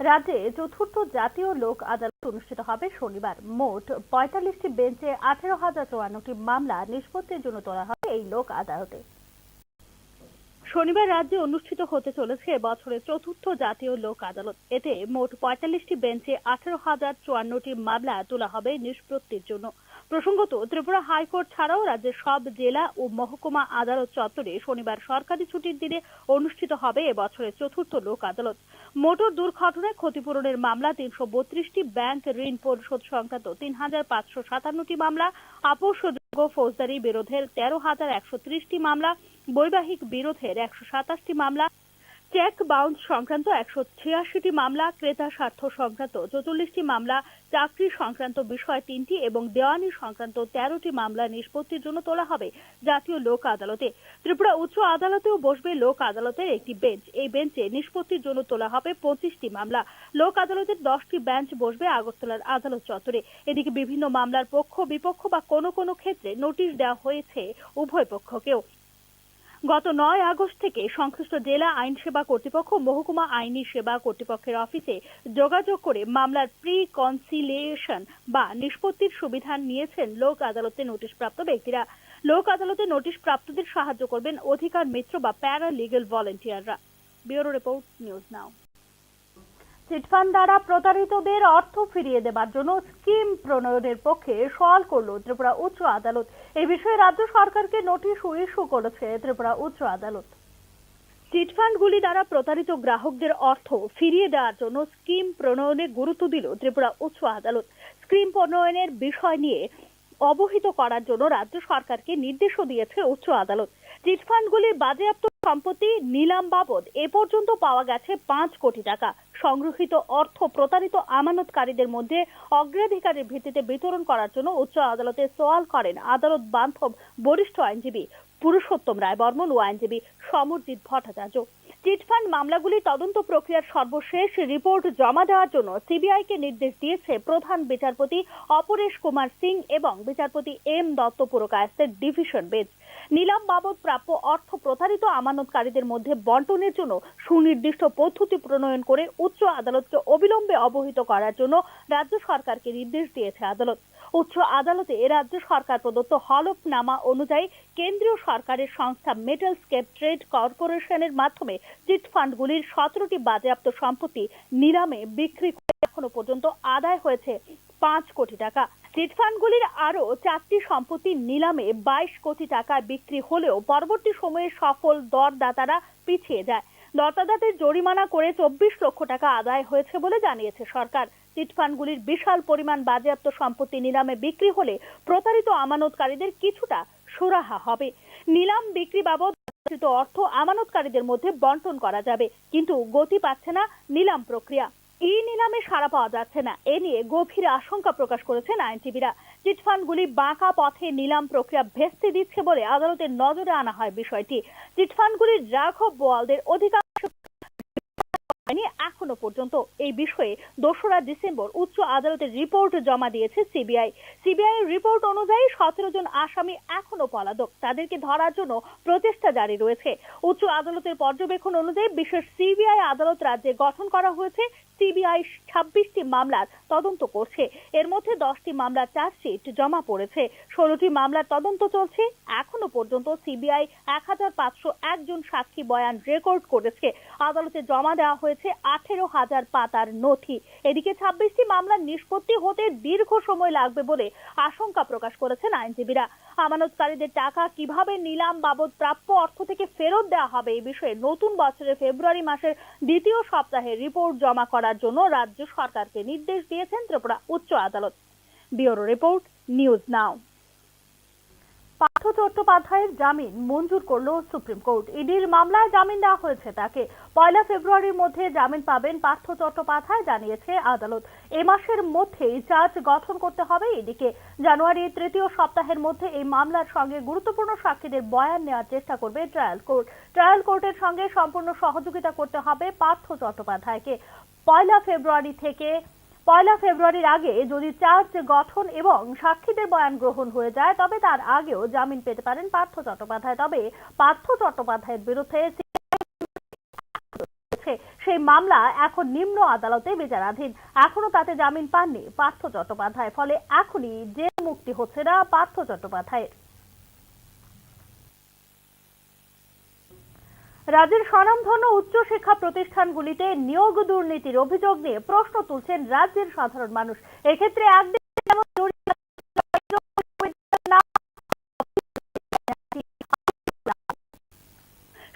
রাজ্যে চতুর্থ জাতীয় লোক আদালত অনুষ্ঠিত হবে শনিবার। মোট ৪৫টি বেঞ্চে ১৮,০৫৪টি মামলা নিষ্পত্তির জন্য তোলা হবে এই লোক আদালতে। শনিবার রাজ্যে অনুষ্ঠিত হতে চলেছে বছরের চতুর্থ জাতীয় লোক আদালত। এতে মোট ৪৫টি বেঞ্চে ১৮,০৫৪টি মামলা তোলা হবে নিষ্পত্তির জন্য। প্রসঙ্গত, ত্রিপুরা হাইকোর্ট ছাড়াও রাজ্যের সব জেলা ও মহকুমা আদালত চত্বরে শনিবার সরকারি ছুটির দিনে অনুষ্ঠিত হবে এবছরের চতুর্থ লোক আদালত। মোটর দুর্ঘটনায় ক্ষতিপূরণের মামলা ৩৩২টি, ব্যাংক ঋণ পরিশোধ সংক্রান্ত ৩,৫৫৭টি মামলা, আপোষযোগ্য ফৌজদারি বিরোধের ১৩,১৩০টি মামলা, বৈবাহিক বিরোধের ১২৭টি মামলা, চেক বাউন্স সংক্রান্ত ১৮৬টি মামলা, ক্রেতা স্বার্থ সংক্রান্ত ৪৪টি মামলা, চাকরি সংক্রান্ত বিষয় ৩টি এবং দেওয়ানি সংক্রান্ত ১৩টি মামলা নিষ্পত্তির জন্য তোলা হবে জাতীয় লোক আদালতে। ত্রিপুরা উচ্চ আদালতেও বসবে লোক আদালতের একটি বেঞ্চ। এই বেঞ্চে নিষ্পত্তির জন্য তোলা হবে ২৫টি মামলা। লোক আদালতের ১০টি বেঞ্চ বসবে আগরতলার আদালত চত্বরে। এদিকে বিভিন্ন মামলার পক্ষ বিপক্ষ বা কোনো কোনো ক্ষেত্রে নোটিশ দেওয়া হয়েছে উভয় পক্ষকেও। গত ৯ আগস্ট থেকে সংশ্লিষ্ট জেলা আইন সেবা কর্তৃপক্ষ, মহকুমা আইনি সেবা কর্তৃপক্ষের অফিসে যোগাযোগ করে মামলার প্রি কনসিলিয়েশন বা নিষ্পত্তির সুবিধা নিয়েছেন লোক আদালতে নোটিশপ্রাপ্ত ব্যক্তিরা। লোক আদালতে নোটিশ প্রাপ্তদের সাহায্য করবেন অধিকার মিত্র বা প্যারা লিগ্যাল ভলেন্টিয়াররা। Bureau report, news now. Chit fund দ্বারা প্রতারিতদের অর্থ ফিরিয়ে দেবার জন্য স্কিম প্রণয়নের পক্ষে সওয়াল করল ত্রিপুরা উচ্চ আদালত। এই বিষয়ে রাজ্য সরকারকে নোটিশ ইস্যু করেছে ত্রিপুরা উচ্চ আদালত। চিটফান্ডগুলি দ্বারা প্রতারিত গ্রাহকদের অর্থ ফিরিয়ে দেওয়ার জন্য স্কিম প্রণয়নে গুরুত্ব দিল ত্রিপুরা উচ্চ আদালত। স্কিম প্রণয়নের বিষয় নিয়ে অবহিত করার জন্য রাজ্য সরকারকে নির্দেশও দিয়েছে উচ্চ আদালত। চিটফান্ডগুলির বাজেয়াপ্ত সম্পত্তি নিলাম বাবদ এ পর্যন্ত পাওয়া গেছে ৫ কোটি টাকা। সংগৃহীত অর্থ প্রতারিত আমানতকারীদের মধ্যে অগ্রাধিকারের ভিত্তিতে বিতরণ করার জন্য উচ্চ আদালতে সওয়াল করেন আদালত বান্ধব বরিষ্ঠ আইনজীবী পুরুষোত্তম রায় বর্মন ও আইনজীবী সমরজিৎ ভট্টাচার্য। চিটফান্ড মামলাগুলি তদন্ত প্রক্রিয়ার সর্বশেষ রিপোর্ট জমা দেওয়ার জন্য সিবিআইকে নির্দেশ দিয়েছে প্রধান বিচারপতি অপরেশ কুমার সিং এবং বিচারপতি এম দত্ত পুরকায়স্থের ডিভিশন বেঞ্চ। নিলাম বাবদ প্রাপ্য অর্থ প্রতারিত আমানতকারীদের মধ্যে বন্টনের জন্য সুনির্দিষ্ট পদ্ধতি প্রণয়ন করে উচ্চ আদালতকে অবিলম্বে অবহিত করার জন্য রাজ্য সরকারকে নির্দেশ দিয়েছে আদালত। উচ্চ আদালতে রাজ্য সরকার প্রদত্ত হলফনামা অনুযায়ী কেন্দ্রীয় সরকারের সংস্থা মেটাল স্কেপ ট্রেড কর্পোরেশনের মাধ্যমে চিটফান্ডগুলির ১৭টি বাজেয়াপ্ত সম্পত্তি নিলামে বিক্রি করে এখনো পর্যন্ত আদায় হয়েছে ৫ কোটি টাকা। চিটফান্ডগুলির আরও ৪টি সম্পত্তি নিলামে ২২ কোটি টাকায় বিক্রি হলেও পরবর্তী সময়ে সফল দরদাতারা পিছিয়ে যায়। দরদাতাদের জরিমানা করে ২৪ লক্ষ টাকা আদায় হয়েছে বলে জানিয়েছে সরকার। চিটফান্ডগুলির বিশাল পরিমাণ বাজেয়াপ্ত সম্পত্তি নিলামে বিক্রি হলে প্রতারিত আমানতকারীদের কিছুটা সুরাহা হবে। নিলাম বিক্রি বাবদ অর্থ আমানতকারীদের মধ্যে বন্টন করা যাবে, কিন্তু গতি পাচ্ছে না নিলাম প্রক্রিয়া। নিলামে সাড়া পাওয়া যাচ্ছে না, এ নিয়ে গভীর আশঙ্কা প্রকাশ করেছেন আইনজীবীরা। চিটফান্ডগুলি বাঁকা পথে নিলাম প্রক্রিয়া ভেস্তে দিচ্ছে বলে আদালতের নজরে আনা হয় বিষয়টি। চিটফান্ডগুলির রাঘব বোয়ালদের অধিকাংশ এখনো পর্যন্ত এই বিষয়ে ২রা ডিসেম্বর উচ্চ আদালতের রিপোর্ট জমা দিয়েছে সিবিআই। সিবিআই এর রিপোর্ট অনুযায়ী ১৭ জন আসামি এখনো পলাতক, তাদেরকে ধরার জন্য প্রচেষ্টা জারি রয়েছে। উচ্চ আদালতের পর্যবেক্ষণ অনুযায়ী বিশেষ সিবিআই আদালত রাজ্যে গঠন করা হয়েছে। সিবিআই ২৬টি মামলার তদন্ত করছে। এর মধ্যে 10টি মামলার চার্জশিট জমা পড়েছে, 16টি মামলার তদন্ত চলছে। এখনো পর্যন্ত সিবিআই ১৫০১ জন সাক্ষী বয়ান রেকর্ড করেছে। আদালতে জমা দেওয়া হয়েছে ১৮,০০০ পাতার নথি। এদিকে ২৬টি মামলার নিষ্পত্তি হতে দীর্ঘ সময় লাগবে বলে আশঙ্কা প্রকাশ করেছেন আইনজীবীরা। আমানতকারীদের টাকা কিভাবে নিলাম বাবদ প্রাপ্য অর্থ থেকে ফেরত দেওয়া হবে এই বিষয়ে নতুন বছরের ফেব্রুয়ারি মাসের দ্বিতীয় সপ্তাহে রিপোর্ট জমা করার জন্য রাজ্য সরকারকে নির্দেশ দিয়েছেন ত্রিপুরা উচ্চ আদালত। ব্যুরো রিপোর্ট, নিউজ নাও। পার্থ চট্টোপাধ্যায়ের জামিন মঞ্জুর করল সুপ্রিম কোর্ট। ইডির মামলায় জামিন দেওয়া হয়েছে তাকে। ১ ফেব্রুয়ারির মধ্যে জামিন পাবেন পার্থ চট্টোপাধ্যায়, জানিয়েছে আদালত। এ মাসের মধ্যেই চার্জ গঠন করতে হবে ইডিকে। জানুয়ারির তৃতীয় সপ্তাহের মধ্যে এই মামলার সঙ্গে গুরুত্বপূর্ণ সাক্ষীদের বয়ান নেওয়ার চেষ্টা করবে ট্রায়াল কোর্ট। ট্রায়াল কোর্টের সঙ্গে সম্পূর্ণ সহযোগিতা করতে হবে পার্থ চট্টোপাধ্যায়কে। ১ ফেব্রুয়ারির আগে যদি চার্জ গঠন এবং সাক্ষীদের বয়ান গ্রহণ হয়ে যায় তবে তার আগেও জামিন পেতে পারেন পার্থ চট্টোপাধ্যায়। তবে পার্থ চট্টোপাধ্যায়ের বিরুদ্ধে চলছে সেই মামলা এখন নিম্ন আদালতে বিচারাধীন। এখনো তাতে জামিন পাননি পার্থ চট্টোপাধ্যায়, ফলে এখনই জেল মুক্তি হচ্ছে না পার্থ চট্টোপাধ্যায়ের। রাজ্যের স্বনামধন্য উচ্চশিক্ষা প্রতিষ্ঠানগুলিতে নিয়োগ দুর্নীতির অভিযোগ নিয়ে প্রশ্ন তুলছেন রাজ্যের সাধারণ মানুষ। এক্ষেত্রে একদিকে যেমন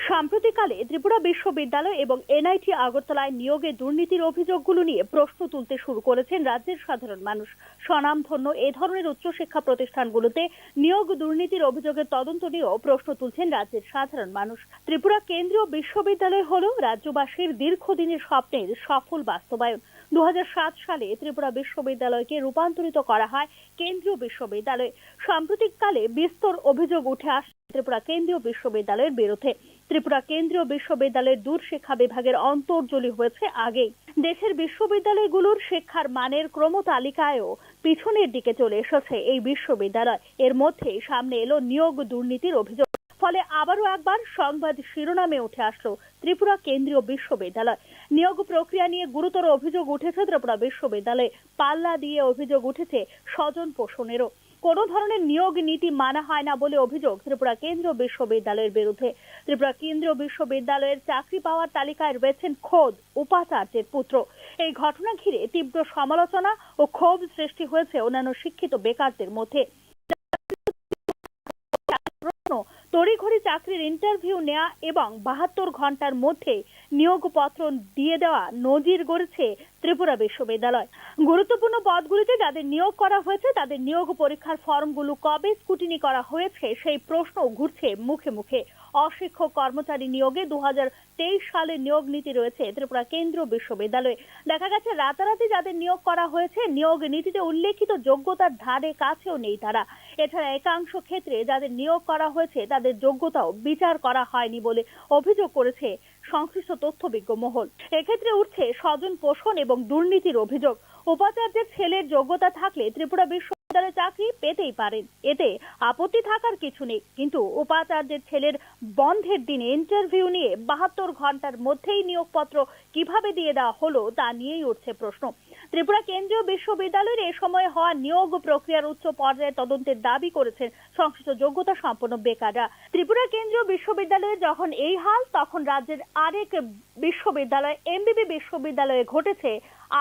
সাম্প্রতিককালে ত্রিপুরা বিশ্ববিদ্যালয় এবং এনআইটি আগরতলায় নিয়োগে দুর্নীতির অভিযোগগুলো নিয়ে প্রশ্ন তুলতে শুরু করেছেন রাজ্যের সাধারণ মানুষ। স্বনামধন্য এ ধরনের উচ্চশিক্ষা প্রতিষ্ঠানগুলোতে নিয়োগ দুর্নীতির অভিযোগের তদন্ত নিয়েও প্রশ্ন তুলছেন রাজ্যের সাধারণ মানুষ। ত্রিপুরা কেন্দ্রীয় বিশ্ববিদ্যালয় হল রাজ্যবাসীর দীর্ঘদিনের স্বপ্নের সফল বাস্তবায়ন। 2007 সালে ত্রিপুরা বিশ্ববিদ্যালয়কে রূপান্তরিত করা হয় কেন্দ্রীয় বিশ্ববিদ্যালয়ে। সাম্প্রতিককালে বিস্তর অভিযোগ উঠে আসে ত্রিপুরা কেন্দ্রীয় বিশ্ববিদ্যালয়ের বিরুদ্ধে। ত্রিপুরা কেন্দ্রীয় বিশ্ববিদ্যালয়ের দূরশিক্ষা বিভাগের অন্তর্জলি হয়েছে আগেই। দেশের বিশ্ববিদ্যালয়গুলোর শিক্ষার মানের ক্রমতালিকায়ও পিছনের দিকে চলে এসেছে এই বিশ্ববিদ্যালয়। এর মধ্যে সামনে এলো নিয়োগ দুর্নীতির অভিযোগ। ফলে আবারও একবার সংবাদ শিরোনামে উঠে আসলো ত্রিপুরা কেন্দ্রীয় বিশ্ববিদ্যালয়। নিয়োগ প্রক্রিয়া নিয়ে গুরুতর অভিযোগ উঠেছে ত্রিপুরা বিশ্ববিদ্যালয়ে। পাল্লা দিয়ে অভিযোগ উঠেছে স্বজন পোষণেরও। কোন ধরনের নিয়োগ নীতি মানা হয় না বলে অভিযোগ ত্রিপুরা কেন্দ্রীয় বিশ্ববিদ্যালয়ের বিরুদ্ধে। ত্রিপুরা কেন্দ্রীয় বিশ্ববিদ্যালয়ের চাকরি পাওয়ার তালিকায় রয়েছেন খোদ উপাচার্যের পুত্র। এই ঘটনা ঘিরে তীব্র সমালোচনা ও ক্ষোভ সৃষ্টি হয়েছে অন্যান্য শিক্ষিত বেকারদের মধ্যে। তড়িঘড়ি চাকরির ইন্টারভিউ নেওয়া এবং 72 ঘন্টার মধ্যে নিয়োগপত্র দিয়ে দেওয়া নজির গড়েছে ত্রিপুরা বিশ্ববিদ্যালয়। গুরুত্বপূর্ণ পদগুলিতে যাদের নিয়োগ করা হয়েছে তাদের নিয়োগ পরীক্ষার ফর্মগুলো কবে স্ক্রুটিনি করা হয়েছে সেই প্রশ্ন ঘুরছে মুখে মুখে। অশিক্ষক কর্মচারী নিয়োগে 2023 সালে নিয়োগ নীতি রয়েছে ত্রিপুরা কেন্দ্রীয় বিশ্ববিদ্যালয়ে। দেখা গেছে রাতারাতি যাদের নিয়োগ করা হয়েছে নিয়োগ নীতিতে উল্লেখিত যোগ্যতার ধারে কাছেও নেই তারা। এছাড়া একাংশ ক্ষেত্রে যাদের নিয়োগ করা হয়েছে তাদের যোগ্যতাও বিচার করা হয়নি বলে অভিযোগ করেছে সংশ্লিষ্ট তথ্যবিজ্ঞ মহল। এক্ষেত্রে উঠছে স্বজন পোষণ এবং দুর্নীতির অভিযোগ। উপাচার্যের ছেলের যোগ্যতা থাকলে ত্রিপুরা বিশ্ববিদ্যালয়ে চাকরি পেতেই পারেন, এতে আপত্তি থাকার কিছু নেই। কিন্তু উপাচার্যের ছেলের বন্ধের দিনে ইন্টারভিউ নিয়ে 72 ঘন্টার মধ্যেই নিয়োগপত্র কিভাবে দিয়ে দেওয়া হলো তা নিয়েই উঠছে প্রশ্ন। ত্রিপুরা কেন্দ্রীয় বিশ্ববিদ্যালয়ের এ সময় হওয়া নিয়োগ প্রক্রিয়ার উচ্চ পর্যায়ে তদন্তের দাবি করেছেন সংশ্লিষ্ট যোগ্যতা সম্পন্ন বেকাররা। ত্রিপুরা কেন্দ্রীয় বিশ্ববিদ্যালয়ে যখন এই হাল, তখন রাজ্যের আরেক বিশ্ববিদ্যালয় এমবিবি বিশ্ববিদ্যালয়ে ঘটেছে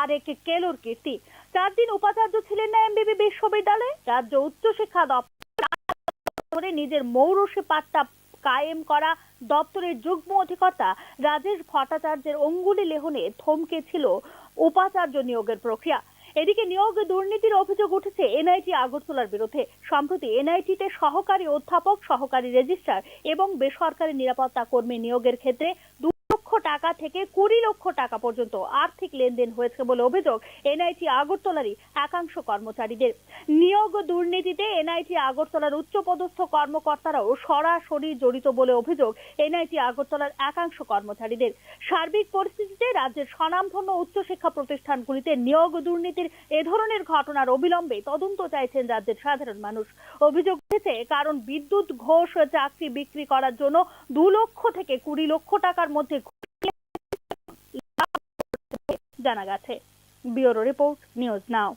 আরেক কেলোর কীর্তি। 4 দিন উপাচার্য ছিলেন না এমবিবি বিশ্ববিদ্যালয়ে। রাজ্য উচ্চশিক্ষা দপ্তরে নিজের মৌরসি পাট্টা কায়েম করা দপ্তরের যুগ্ম অধিকর্তা রাজেশ ভট্টাচার্যের অঙ্গুলি লেহনে থমকে ছিল উপাচার্য নিয়োগের প্রক্রিয়া। এদিকে নিয়োগ দুর্নীতির অভিযোগ উঠেছে এনআইটি আগরতলার বিরুদ্ধে। সম্প্রতি এনআইটিতে সহকারী অধ্যাপক, সহকারী রেজিস্ট্রার এবং বেসরকারি নিরাপত্তা কর্মী নিয়োগের ক্ষেত্রে 2 লক্ষ টাকা থেকে 20 লক্ষ টাকা পর্যন্ত আর্থিক লেনদেন হয়েছে বলে অভিযোগ এনআইটি আগরতলারই একাংশ কর্মচারীদের। নিয়োগ দুর্নীতিতে এনআইটি আগরতলার উচ্চপদস্থ কর্মকর্তারাও সরাসরি জড়িত বলে অভিযোগ এনআইটি আগরতলার একাংশ কর্মচারীদের। সার্বিক পরিস্থিতিতে রাজ্যের স্বনামধন্য উচ্চশিক্ষা প্রতিষ্ঠানগুলিতে নিয়োগ দুর্নীতির এ ধরনের ঘটনার অবিলম্বে তদন্ত চাইছেন রাজ্যের সাধারণ মানুষ। অভিযোগ উঠেছে কারণ বিদ্যুৎ ঘোষ চাকরি বিক্রি করার জন্য 2 লক্ষ থেকে 20 লক্ষ টাকার মধ্যে জানা গেছে। ব্যুরো রিপোর্ট, নিউজ নাও।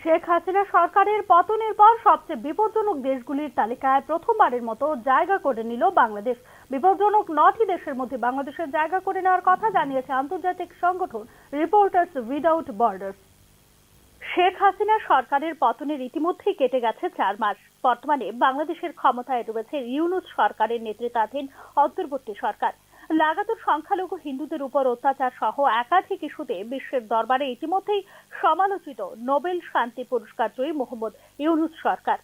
শেখ হাসিনা সরকারের পতনের পর সবচেয়ে বিপজ্জনক দেশগুলির তালিকায় প্রথমবারের মতো জায়গা করে নিল বাংলাদেশ। বিপজ্জনক 9টি দেশের মধ্যে বাংলাদেশের জায়গা করে নেওয়ার কথা জানিয়েছে আন্তর্জাতিক সংগঠন reporters without borders. Sheikh Hasina সরকারের পতনের ইতিমধ্যেই কেটে গেছে 4 মাস। বর্তমানে বাংলাদেশের ক্ষমতায় রয়েছে ইউনূস সরকারের নেতৃত্বাধীন অন্তর্বর্তী সরকার। লাগাতার সংখ্যালঘু হিন্দুদের উপর অত্যাচার সহ একাধিক ইস্যুতে বিশ্বের দরবারে ইতিমধ্যেই সমালোচিত নোবেল শান্তি পুরস্কার জয়ী মোহাম্মদ ইউনূস সরকার।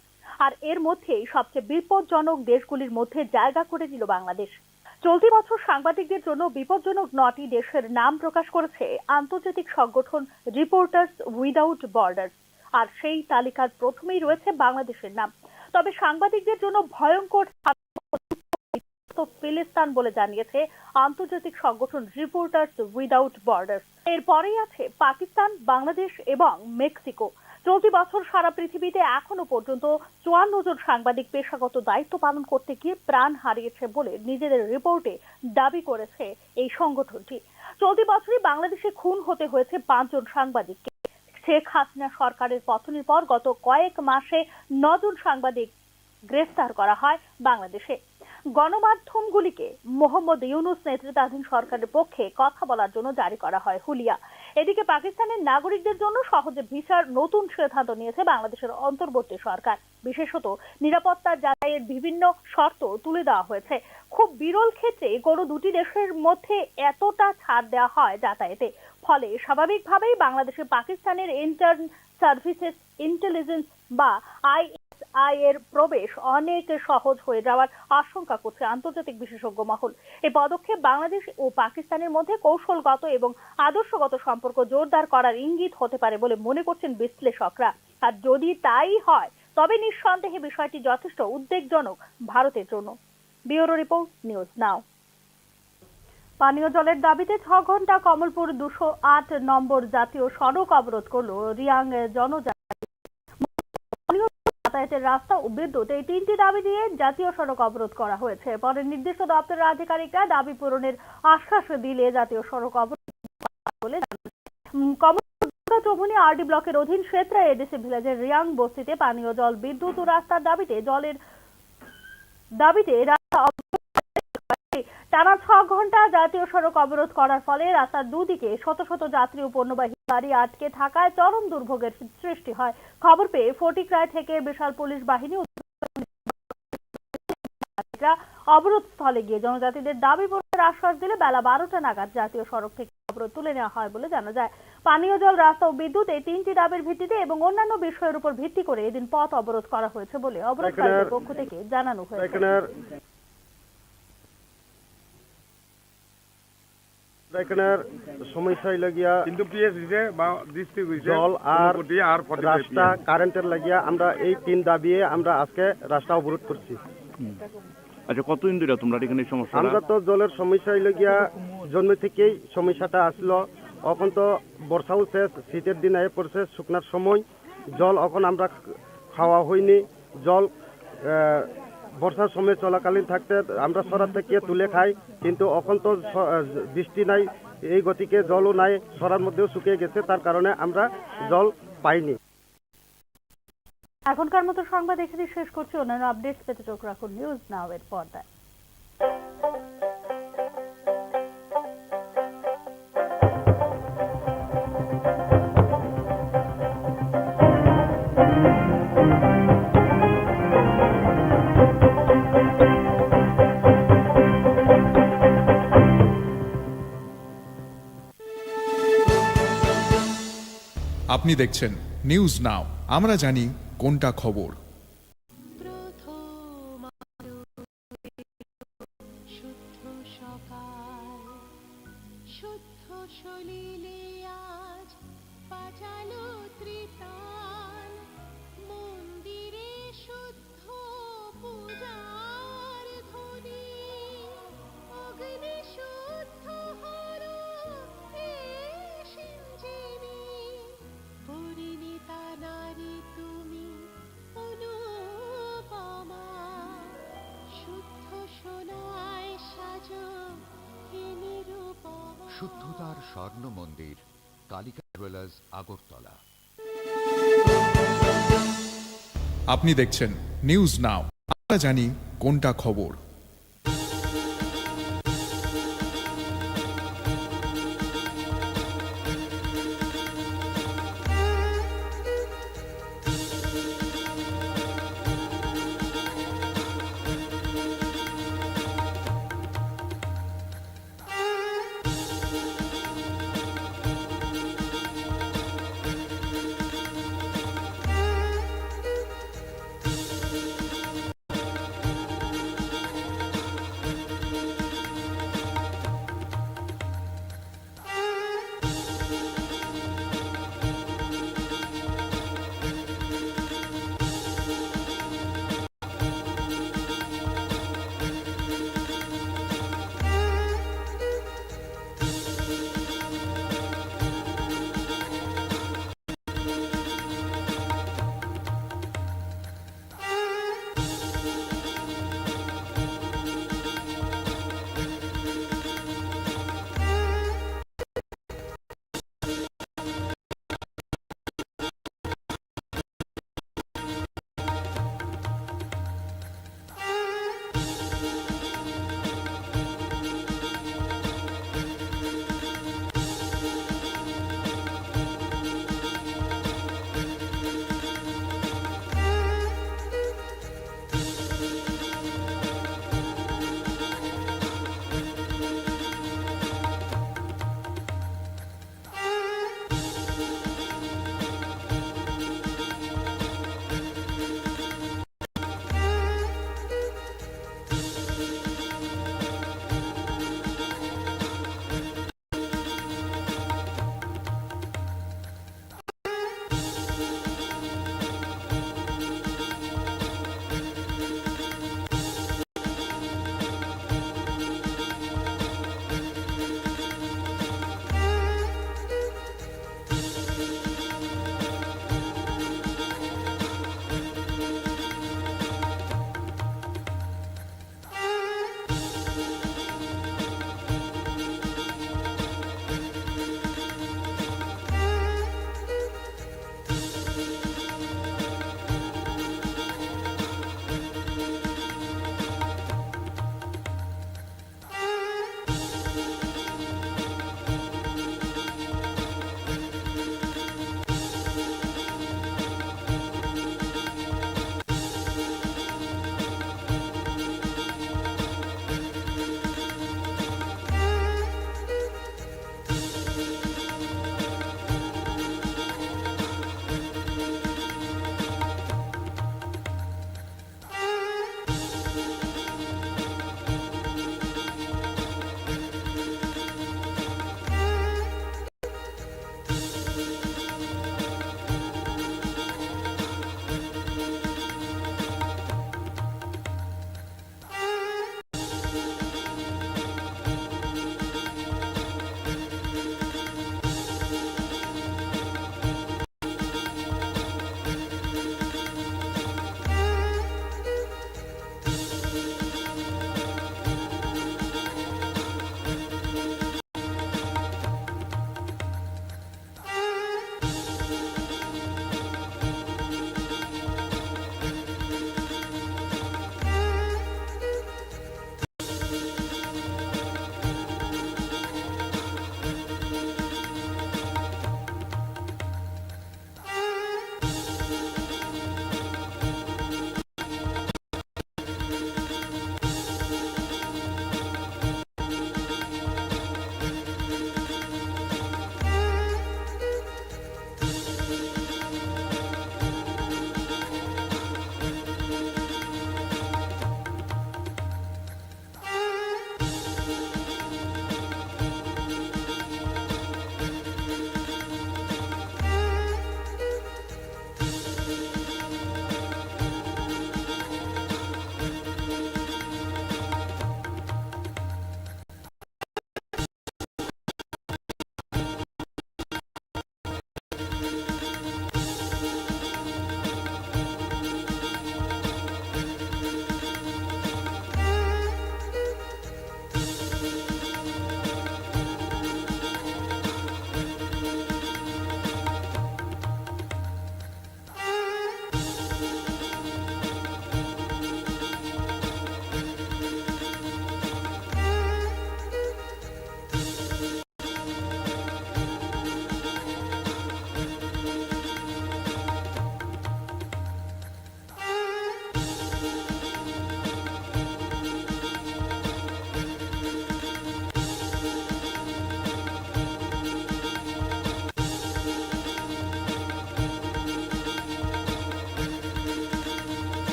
আর এর মধ্যেই সবচেয়ে বিপজ্জনক দেশগুলির মধ্যে জায়গা করে নিল বাংলাদেশ। চলতি বছর সাংবাদিকদের জন্য বিপজ্জনক 9টি দেশের নাম প্রকাশ করেছে আন্তর্জাতিক সংগঠন রিপোর্টার্স উইদাউট বর্ডার্স। আর সেই তালিকার প্রথমেই রয়েছে বাংলাদেশের নাম। তবে সাংবাদিকদের জন্য ভয়ঙ্কর ফিলিস্তিন বলে জানিয়েছে আন্তর্জাতিক সংগঠন রিপোর্টার্স উইদাউট বর্ডার্স। এরপরেই আছে পাকিস্তান, বাংলাদেশ এবং মেক্সিকো। চলতি বছর সারা পৃথিবীতে এখনো পর্যন্ত 54 জন সাংবাদিক পেশাগত দায়িত্ব পালন করতে গিয়ে প্রাণ হারিয়েছে বলে নিজেদের রিপোর্টে দাবি করেছে এই সংগঠনটি। চলতি বছরই বাংলাদেশে খুন হতে হয়েছে 5 জন সাংবাদিককে। শেখ হাসিনা সরকারের পতনের পর গত কয়েক মাসে 9 জন সাংবাদিক গ্রেফতার করা হয় বাংলাদেশে। গণমাধ্যমগুলিকে মোহাম্মদ ইউনূস নেতৃত্বাধীন সরকারের পক্ষে কথা বলার জন্য জারি করা হয় হুলিয়া। এদিকে পাকিস্তানের নাগরিকদের জন্য সহজে ভিসার নতুন সিদ্ধান্ত নিয়েছে বাংলাদেশের অন্তর্বর্তী সরকার। বিশেষত নিরাপত্তা যাচাইয়ের বিভিন্ন শর্ত তুলে দেওয়া হয়েছে। খুব বিরল ক্ষেত্রে কোনো দুটি দেশের মধ্যে এতটা ছাড় দেওয়া হয় যাতায়াতে। ফলে স্বাভাবিকভাবেই বাংলাদেশে পাকিস্তানের ইন্টার্ন সার্ভিসেস ইন্টেলিজেন্স বা আইএসআই এর প্রবেশ অনেক সহজ হয়ে যাওয়ার আশঙ্কা করছে আন্তর্জাতিক বিশেষজ্ঞ মহল। এই পদক্ষেপ বাংলাদেশ ও পাকিস্তানের মধ্যে কৌশলগত এবং আদর্শগত সম্পর্ক জোরদার করার ইঙ্গিত হতে পারে বলে মনে করছেন বিশ্লেষকরা। আর যদি তাই হয় তবে নিঃসন্দেহে বিষয়টি যথেষ্ট উদ্বেগজনক ভারতের জন্য। ব্যুরো রিপোর্ট, নিউজ নাও। পানীয় জলের দাবিতে 6 ঘন্টা কমলপুর 208 নম্বর জাতীয় সড়ক অবরোধ করল রিয়াং জনজাতি। যাতায়াতের রাস্তা ও বিদ্যুৎ এই 3টি দাবি দিয়ে জাতীয় সড়ক অবরোধ করা হয়েছে। পরে নির্দিষ্ট দপ্তরের আধিকারিকরা দাবি পূরণের আশ্বাস দিলে জাতীয় সড়ক অবরোধ বলে কমলপুর চৌমুহনী আরডি ব্লকের অধীন শেত্রা এডিসি ভিলেজের রিয়াং বস্তিতে পানীয় জল, বিদ্যুৎ ও রাস্তার দাবিতে রাস্তা টানা 6 ঘন্টা জাতীয় সড়ক অবরোধ করার ফলে রাস্তার দুদিকে শত শত যাত্রী ও পণ্যবাহী গাড়ি আটকে থাকায় চরম দুর্ভোগের সৃষ্টি হয়। খবর পেয়ে ফটিকরায় থেকে বিশাল পুলিশ বাহিনী অবরোধ স্থলে গিয়ে জনজাতিদের দাবি পূরণের আশ্বাস দিলে বেলা 12টা নাগাদ জাতীয় সড়ক থেকে অবরোধ তুলে নেওয়া হয় বলে জানা যায়। পানীয় জল, রাস্তা ও বিদ্যুৎ এই 3টি দাবির ভিত্তিতে এবং অন্যান্য বিষয়ের উপর ভিত্তি করে এদিন পথ অবরোধ করা হয়েছে বলে অবরোধকারীদের পক্ষ থেকে জানানো হয়েছে। এখানের সমস্যা লাগিয়া জল আর রাস্তা, কারেন্টের লাগিয়া আমরা এই 3 দাবিয়ে আমরা আজকে রাস্তা অবরোধ করছি। আচ্ছা, কতদিন ধরে তোমরা এখানে সমস্যা? আমরা তো জলের সমস্যা লাগিয়া জন্ম থেকেই সমস্যাটা আসলো। এখন তো বর্ষাও শেষ, শীতের দিন এসে পড়ছে, শুকনার সময় জল এখন আমরা খাওয়া হয়নি। জল বর্ষার সময় চলাকালীন থাকতে আমরা সরার থেকে তুলে খাই, কিন্তু এখন তো বৃষ্টি নাই, এই গতিকে জলও নাই, সরার মধ্যেও শুকিয়ে গেছে, তার কারণে আমরা জল পাইনি। এখনকার মতো সংবাদ এখানে শেষ করছি। অন্যান্য আপডেটস পেতে চোখ রাখুন নিউজ নাও এর পর্দায়। আপনি দেখছেন নিউজ নাও, আমরা জানি কোনটা খবর। শুদ্ধ সকাল, শুদ্ধ সলিলে আজ বাজালো ত্রিতাল, মন্দিরে শুদ্ধ পূজার ধ্বনি, অগ্নি শুদ্ধ হলো সিঞ্জিনী, পরিণীতা নারী তুমি অনুপমা, শুদ্ধ সোনায় সাজো হে নিরুপমা। শুদ্ধতার স্বর্ণ মন্দির, কালিকা জুয়েলার্স, আগরতলা। আপনি দেখছেন নিউজ নাও, আমরা জানি কোনটা খবর।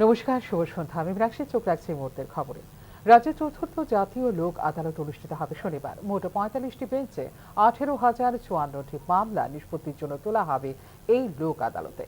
নমস্কার, শুভ সন্ধ্যা। আমি রাখছি, চোখ রাখছি মুহূর্তের খবরে। রাজ্যে চতুর্থ জাতীয় লোক আদালত অনুষ্ঠিত হবে শনিবার। মোট 45টি বেঞ্চে 18,054টি মামলা নিষ্পত্তির জন্য তোলা হবে এই লোক আদালতে।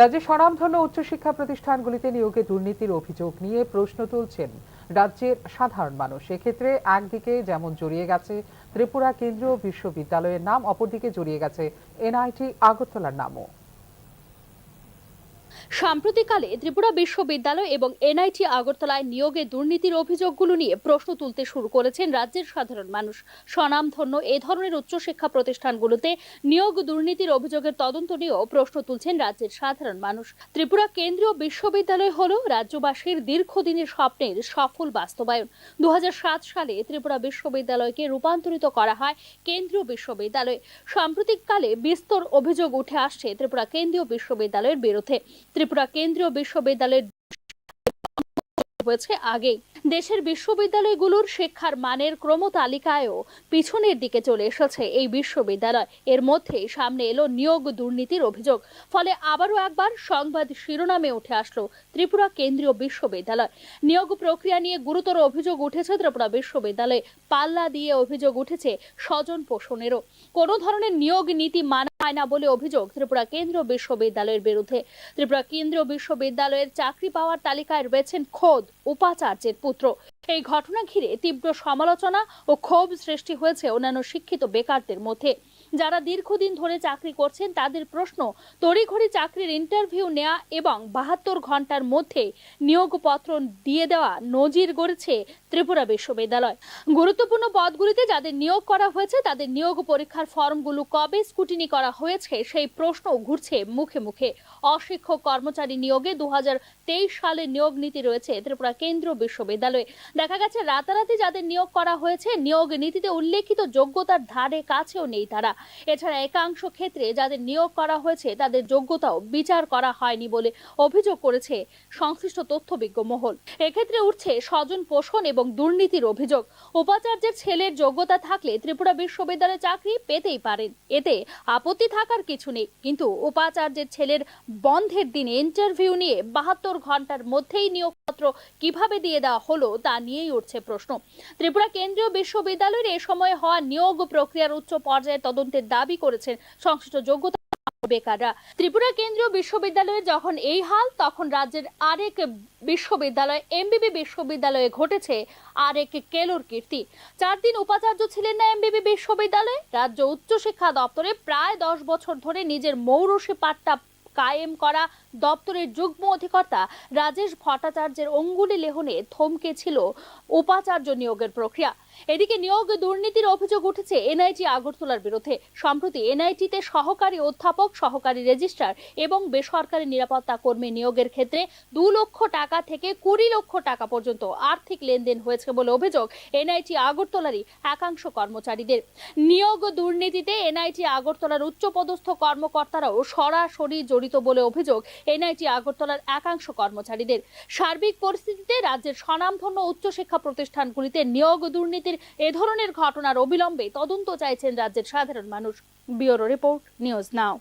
রাজ্যে স্বনামধন্য উচ্চশিক্ষা প্রতিষ্ঠানগুলিতে নিয়োগে দুর্নীতির অভিযোগ নিয়ে প্রশ্ন তুলছেন রাজ্যের সাধারণ মানুষ। এক্ষেত্রে একদিকে যেমন জড়িয়ে গেছে ত্রিপুরা কেন্দ্রীয় বিশ্ববিদ্যালয়ের নাম, অপরদিকে জড়িয়ে গেছে এনআইটি আগরতলার নামও। সাম্প্রতিককালে ত্রিপুরা বিশ্ববিদ্যালয় এবং এনআইটি আগরতলায় নিয়োগে দুর্নীতির অভিযোগগুলো নিয়ে প্রশ্ন তুলতে শুরু করেছেন রাজ্যের সাধারণ মানুষ। স্বনামধন্য এ ধরনের উচ্চশিক্ষা প্রতিষ্ঠানগুলোতে নিয়োগ দুর্নীতির অভিযোগের তদন্ত নিয়েও প্রশ্ন তুলছেন রাজ্যের সাধারণ মানুষ। ত্রিপুরা কেন্দ্রীয় বিশ্ববিদ্যালয় হল রাজ্যবাসীর দীর্ঘদিনের স্বপ্নের সফল বাস্তবায়ন। 2007 সালে ত্রিপুরা বিশ্ববিদ্যালয়কে রূপান্তরিত করা হয় কেন্দ্রীয় বিশ্ববিদ্যালয়ে। সাম্প্রতিককালে বিস্তর অভিযোগ উঠে আসছে ত্রিপুরা কেন্দ্রীয় বিশ্ববিদ্যালয়ের বিরুদ্ধে। ত্রিপুরা কেন্দ্রীয় বিশ্ববিদ্যালয়ের হয়েছে আগেই। দেশের বিশ্ববিদ্যালয়গুলোর শিক্ষার মানের ক্রমতালিকায়ও পিছনের দিকে চলে এসেছে এই বিশ্ববিদ্যালয়। এর মধ্যে সামনে এলো নিয়োগ দুর্নীতির অভিযোগ। ফলে আবারও একবার সংবাদ শিরোনামে উঠে আসলো ত্রিপুরা কেন্দ্রীয় বিশ্ববিদ্যালয়। নিয়োগ প্রক্রিয়া নিয়ে গুরুতর অভিযোগ উঠেছে ত্রিপুরা বিশ্ববিদ্যালয়ে। পাল্লা দিয়ে অভিযোগ উঠেছে স্বজন পোষণেরও। কোনো ধরনের নিয়োগ নীতি মানা হয় না বলে অভিযোগ ত্রিপুরা কেন্দ্রীয় বিশ্ববিদ্যালয়ের বিরুদ্ধে। ত্রিপুরা কেন্দ্রীয় বিশ্ববিদ্যালয়ের চাকরি পাওয়ার তালিকায় রয়েছেন খোদ উপাচার্যের পুত্র। এই ঘটনা ঘিরে তীব্র সমালোচনা ও ক্ষোভ সৃষ্টি হয়েছে অন্যান্য শিক্ষিত বেকারদের মধ্যে। যারা দীর্ঘদিন ধরে চাকরি করছেন তাদের প্রশ্ন, তড়িঘড়ি চাকরির ইন্টারভিউ নেওয়া এবং 72 ঘন্টার মধ্যে নিয়োগপত্র দিয়ে দেওয়া নজির গড়েছে ত্রিপুরা বিশ্ববিদ্যালয়। গুরুত্বপূর্ণ পদগুলিতে যাদের নিয়োগ করা হয়েছে তাদের নিয়োগ পরীক্ষার ফর্মগুলো কবে স্ক্রুটিনি করা হয়েছে সেই প্রশ্ন ঘুরছে মুখে মুখে। অশিক্ষক কর্মচারী নিয়োগে 2023 সালে নিয়োগ নীতি রয়েছে ত্রিপুরা কেন্দ্রীয় বিশ্ববিদ্যালয়ে। দেখা গেছে রাতারাতি যাদের নিয়োগ করা হয়েছে নিয়োগ নীতিতে উল্লেখিত যোগ্যতার ধারে কাছেও নেই তারা। এছাড়া একাংশ ক্ষেত্রে যাদের নিয়োগ করা হয়েছে তাদের যোগ্যতাও বিচার করা হয়নি বলে অভিযোগ করেছে সংশ্লিষ্ট তথ্যবিজ্ঞ মহল। এক্ষেত্রে উঠছে স্বজন পোষণ এবং দুর্নীতির অভিযোগ। উপাচার্যের ছেলের যোগ্যতা থাকলে ত্রিপুরা বিশ্ববিদ্যালয়ে চাকরি পেতেই পারেন, এতে আপত্তি থাকার কিছু নেই। কিন্তু উপাচার্যের ছেলের বন্ধের দিনে ইন্টারভিউ নিয়ে 72 ঘন্টার মধ্যেই নিয়োগপত্র কিভাবে দিয়ে দেওয়া হলো তা নিয়েই উঠছে প্রশ্ন। ত্রিপুরা কেন্দ্রীয় বিশ্ববিদ্যালয়ের এ সময় হওয়া নিয়োগ প্রক্রিয়ার উচ্চ পর্যায়ে তদন্তের দাবি করেছেন সংশ্লিষ্ট যোগ্যতা বেকাররা। ত্রিপুরা কেন্দ্রীয় বিশ্ববিদ্যালয়ের যখন এই হাল, তখন রাজ্যের আরেক বিশ্ববিদ্যালয় এমবিবি বিশ্ববিদ্যালয়ে ঘটেছে আরেক কেলোর কীর্তি। 4 দিন উপাচার্য ছিলেন না এমবিবি বিশ্ববিদ্যালয়ে। রাজ্য উচ্চশিক্ষা দপ্তরে প্রায় 10 বছর ধরে নিজের মৌরসি পাট্টা কায়েম করা দপ্তরের যুগ্ম অধিকর্তা রাজেশ ভট্টাচার্যের অঙ্গুলি লেহনে থমকে ছিল উপাচার্য নিয়োগের প্রক্রিয়া। এদিকে নিয়োগ দুর্নীতির অভিযোগ উঠেছে এনআইটি আগরতলার বিরুদ্ধে। সম্প্রতি এনআইটিতে সহকারী অধ্যাপক, সহকারী রেজিস্ট্রার এবং বেসরকারি নিরাপত্তা কর্মী নিয়োগের ক্ষেত্রে 2 লক্ষ টাকা থেকে 20 লক্ষ টাকা পর্যন্ত আর্থিক লেনদেন হয়েছে বলে অভিযোগ এনআইটি আগরতলারই একাংশ কর্মচারীদের। নিয়োগ দুর্নীতিতে এনআইটি আগরতলার উচ্চপদস্থ কর্মকর্তারাও সরাসরি জড়িত বলে অভিযোগ এনআইটি আগরতলার একাংশ কর্মচারীদের। সার্বিক পরিস্থিতিতে রাজ্যের স্বনামধন্য উচ্চশিক্ষা প্রতিষ্ঠানগুলিতে নিয়োগ দুর্নীতির এ ধরনের ঘটনার অবিলম্বে তদন্ত চাইছেন রাজ্যের সাধারণ মানুষ। ব্যুরো রিপোর্ট, নিউজ নাও।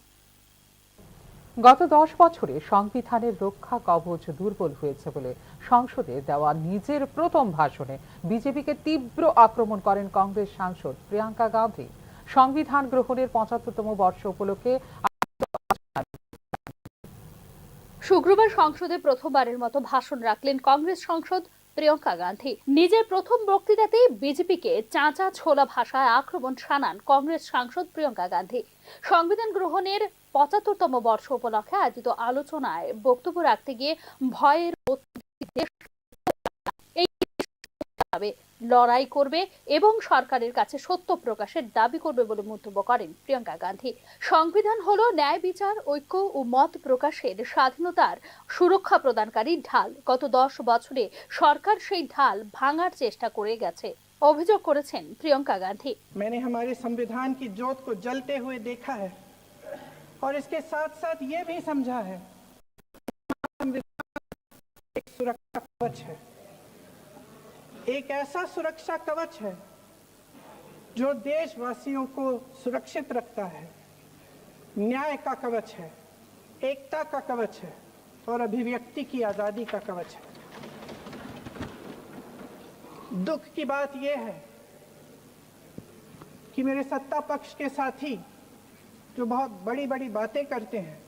গত 10 বছরে সংবিধানের রক্ষা কবচ দুর্বল হয়েছে বলে সংসদে দেওয়া নিজের প্রথম ভাষণে বিজেপিকে তীব্র আক্রমণ করেন কংগ্রেস সাংসদ প্রিয়াঙ্কা গান্ধী। সংবিধান গ্রহণের 75তম বর্ষ উপলক্ষে শুক্রবার সংসদে প্রথমবারের মতো ভাষণ রাখলেন কংগ্রেস সাংসদ প্রিয়াঙ্কা গান্ধী। নিজের প্রথম বক্তৃতাতেই বিজেপিকে চাঁচা ছোলা ভাষায় আক্রমণ শানান কংগ্রেস সাংসদ প্রিয়াঙ্কা গান্ধী। সংবিধান গ্রহণের 75তম বর্ষ উপলক্ষে আয়োজিত আলোচনায় বক্তব্য রাখতে গিয়ে ভয়ের লড়াই করবে এবং সরকারের কাছে সত্য প্রকাশের দাবি করবে বলে মন্তব্য করেন প্রিয়াঙ্কা গান্ধী। সংবিধান হলো ন্যায়, বিচার, ঐক্য ও মত প্রকাশের স্বাধীনতার সুরক্ষা প্রদানকারী ঢাল। গত 10 বছরে সরকার সেই ঢাল ভাঙার চেষ্টা করে গেছে অভিযোগ করেছেন প্রিয়াঙ্কা গান্ধী। मैंने हमारे संविधान की ज्योत को जलते हुए देखा है और इसके साथ साथ ये भी समझा है एक सुरक्षा कवच है, एक ऐसा सुरक्षा कवच है जो देशवासियों को सुरक्षित रखता है, न्याय का कवच है, एकता का कवच है और अभिव्यक्ति की आजादी का कवच है। दुख की बात यह है कि मेरे सत्ता पक्ष के साथी जो बहुत बड़ी बड़ी बातें करते हैं,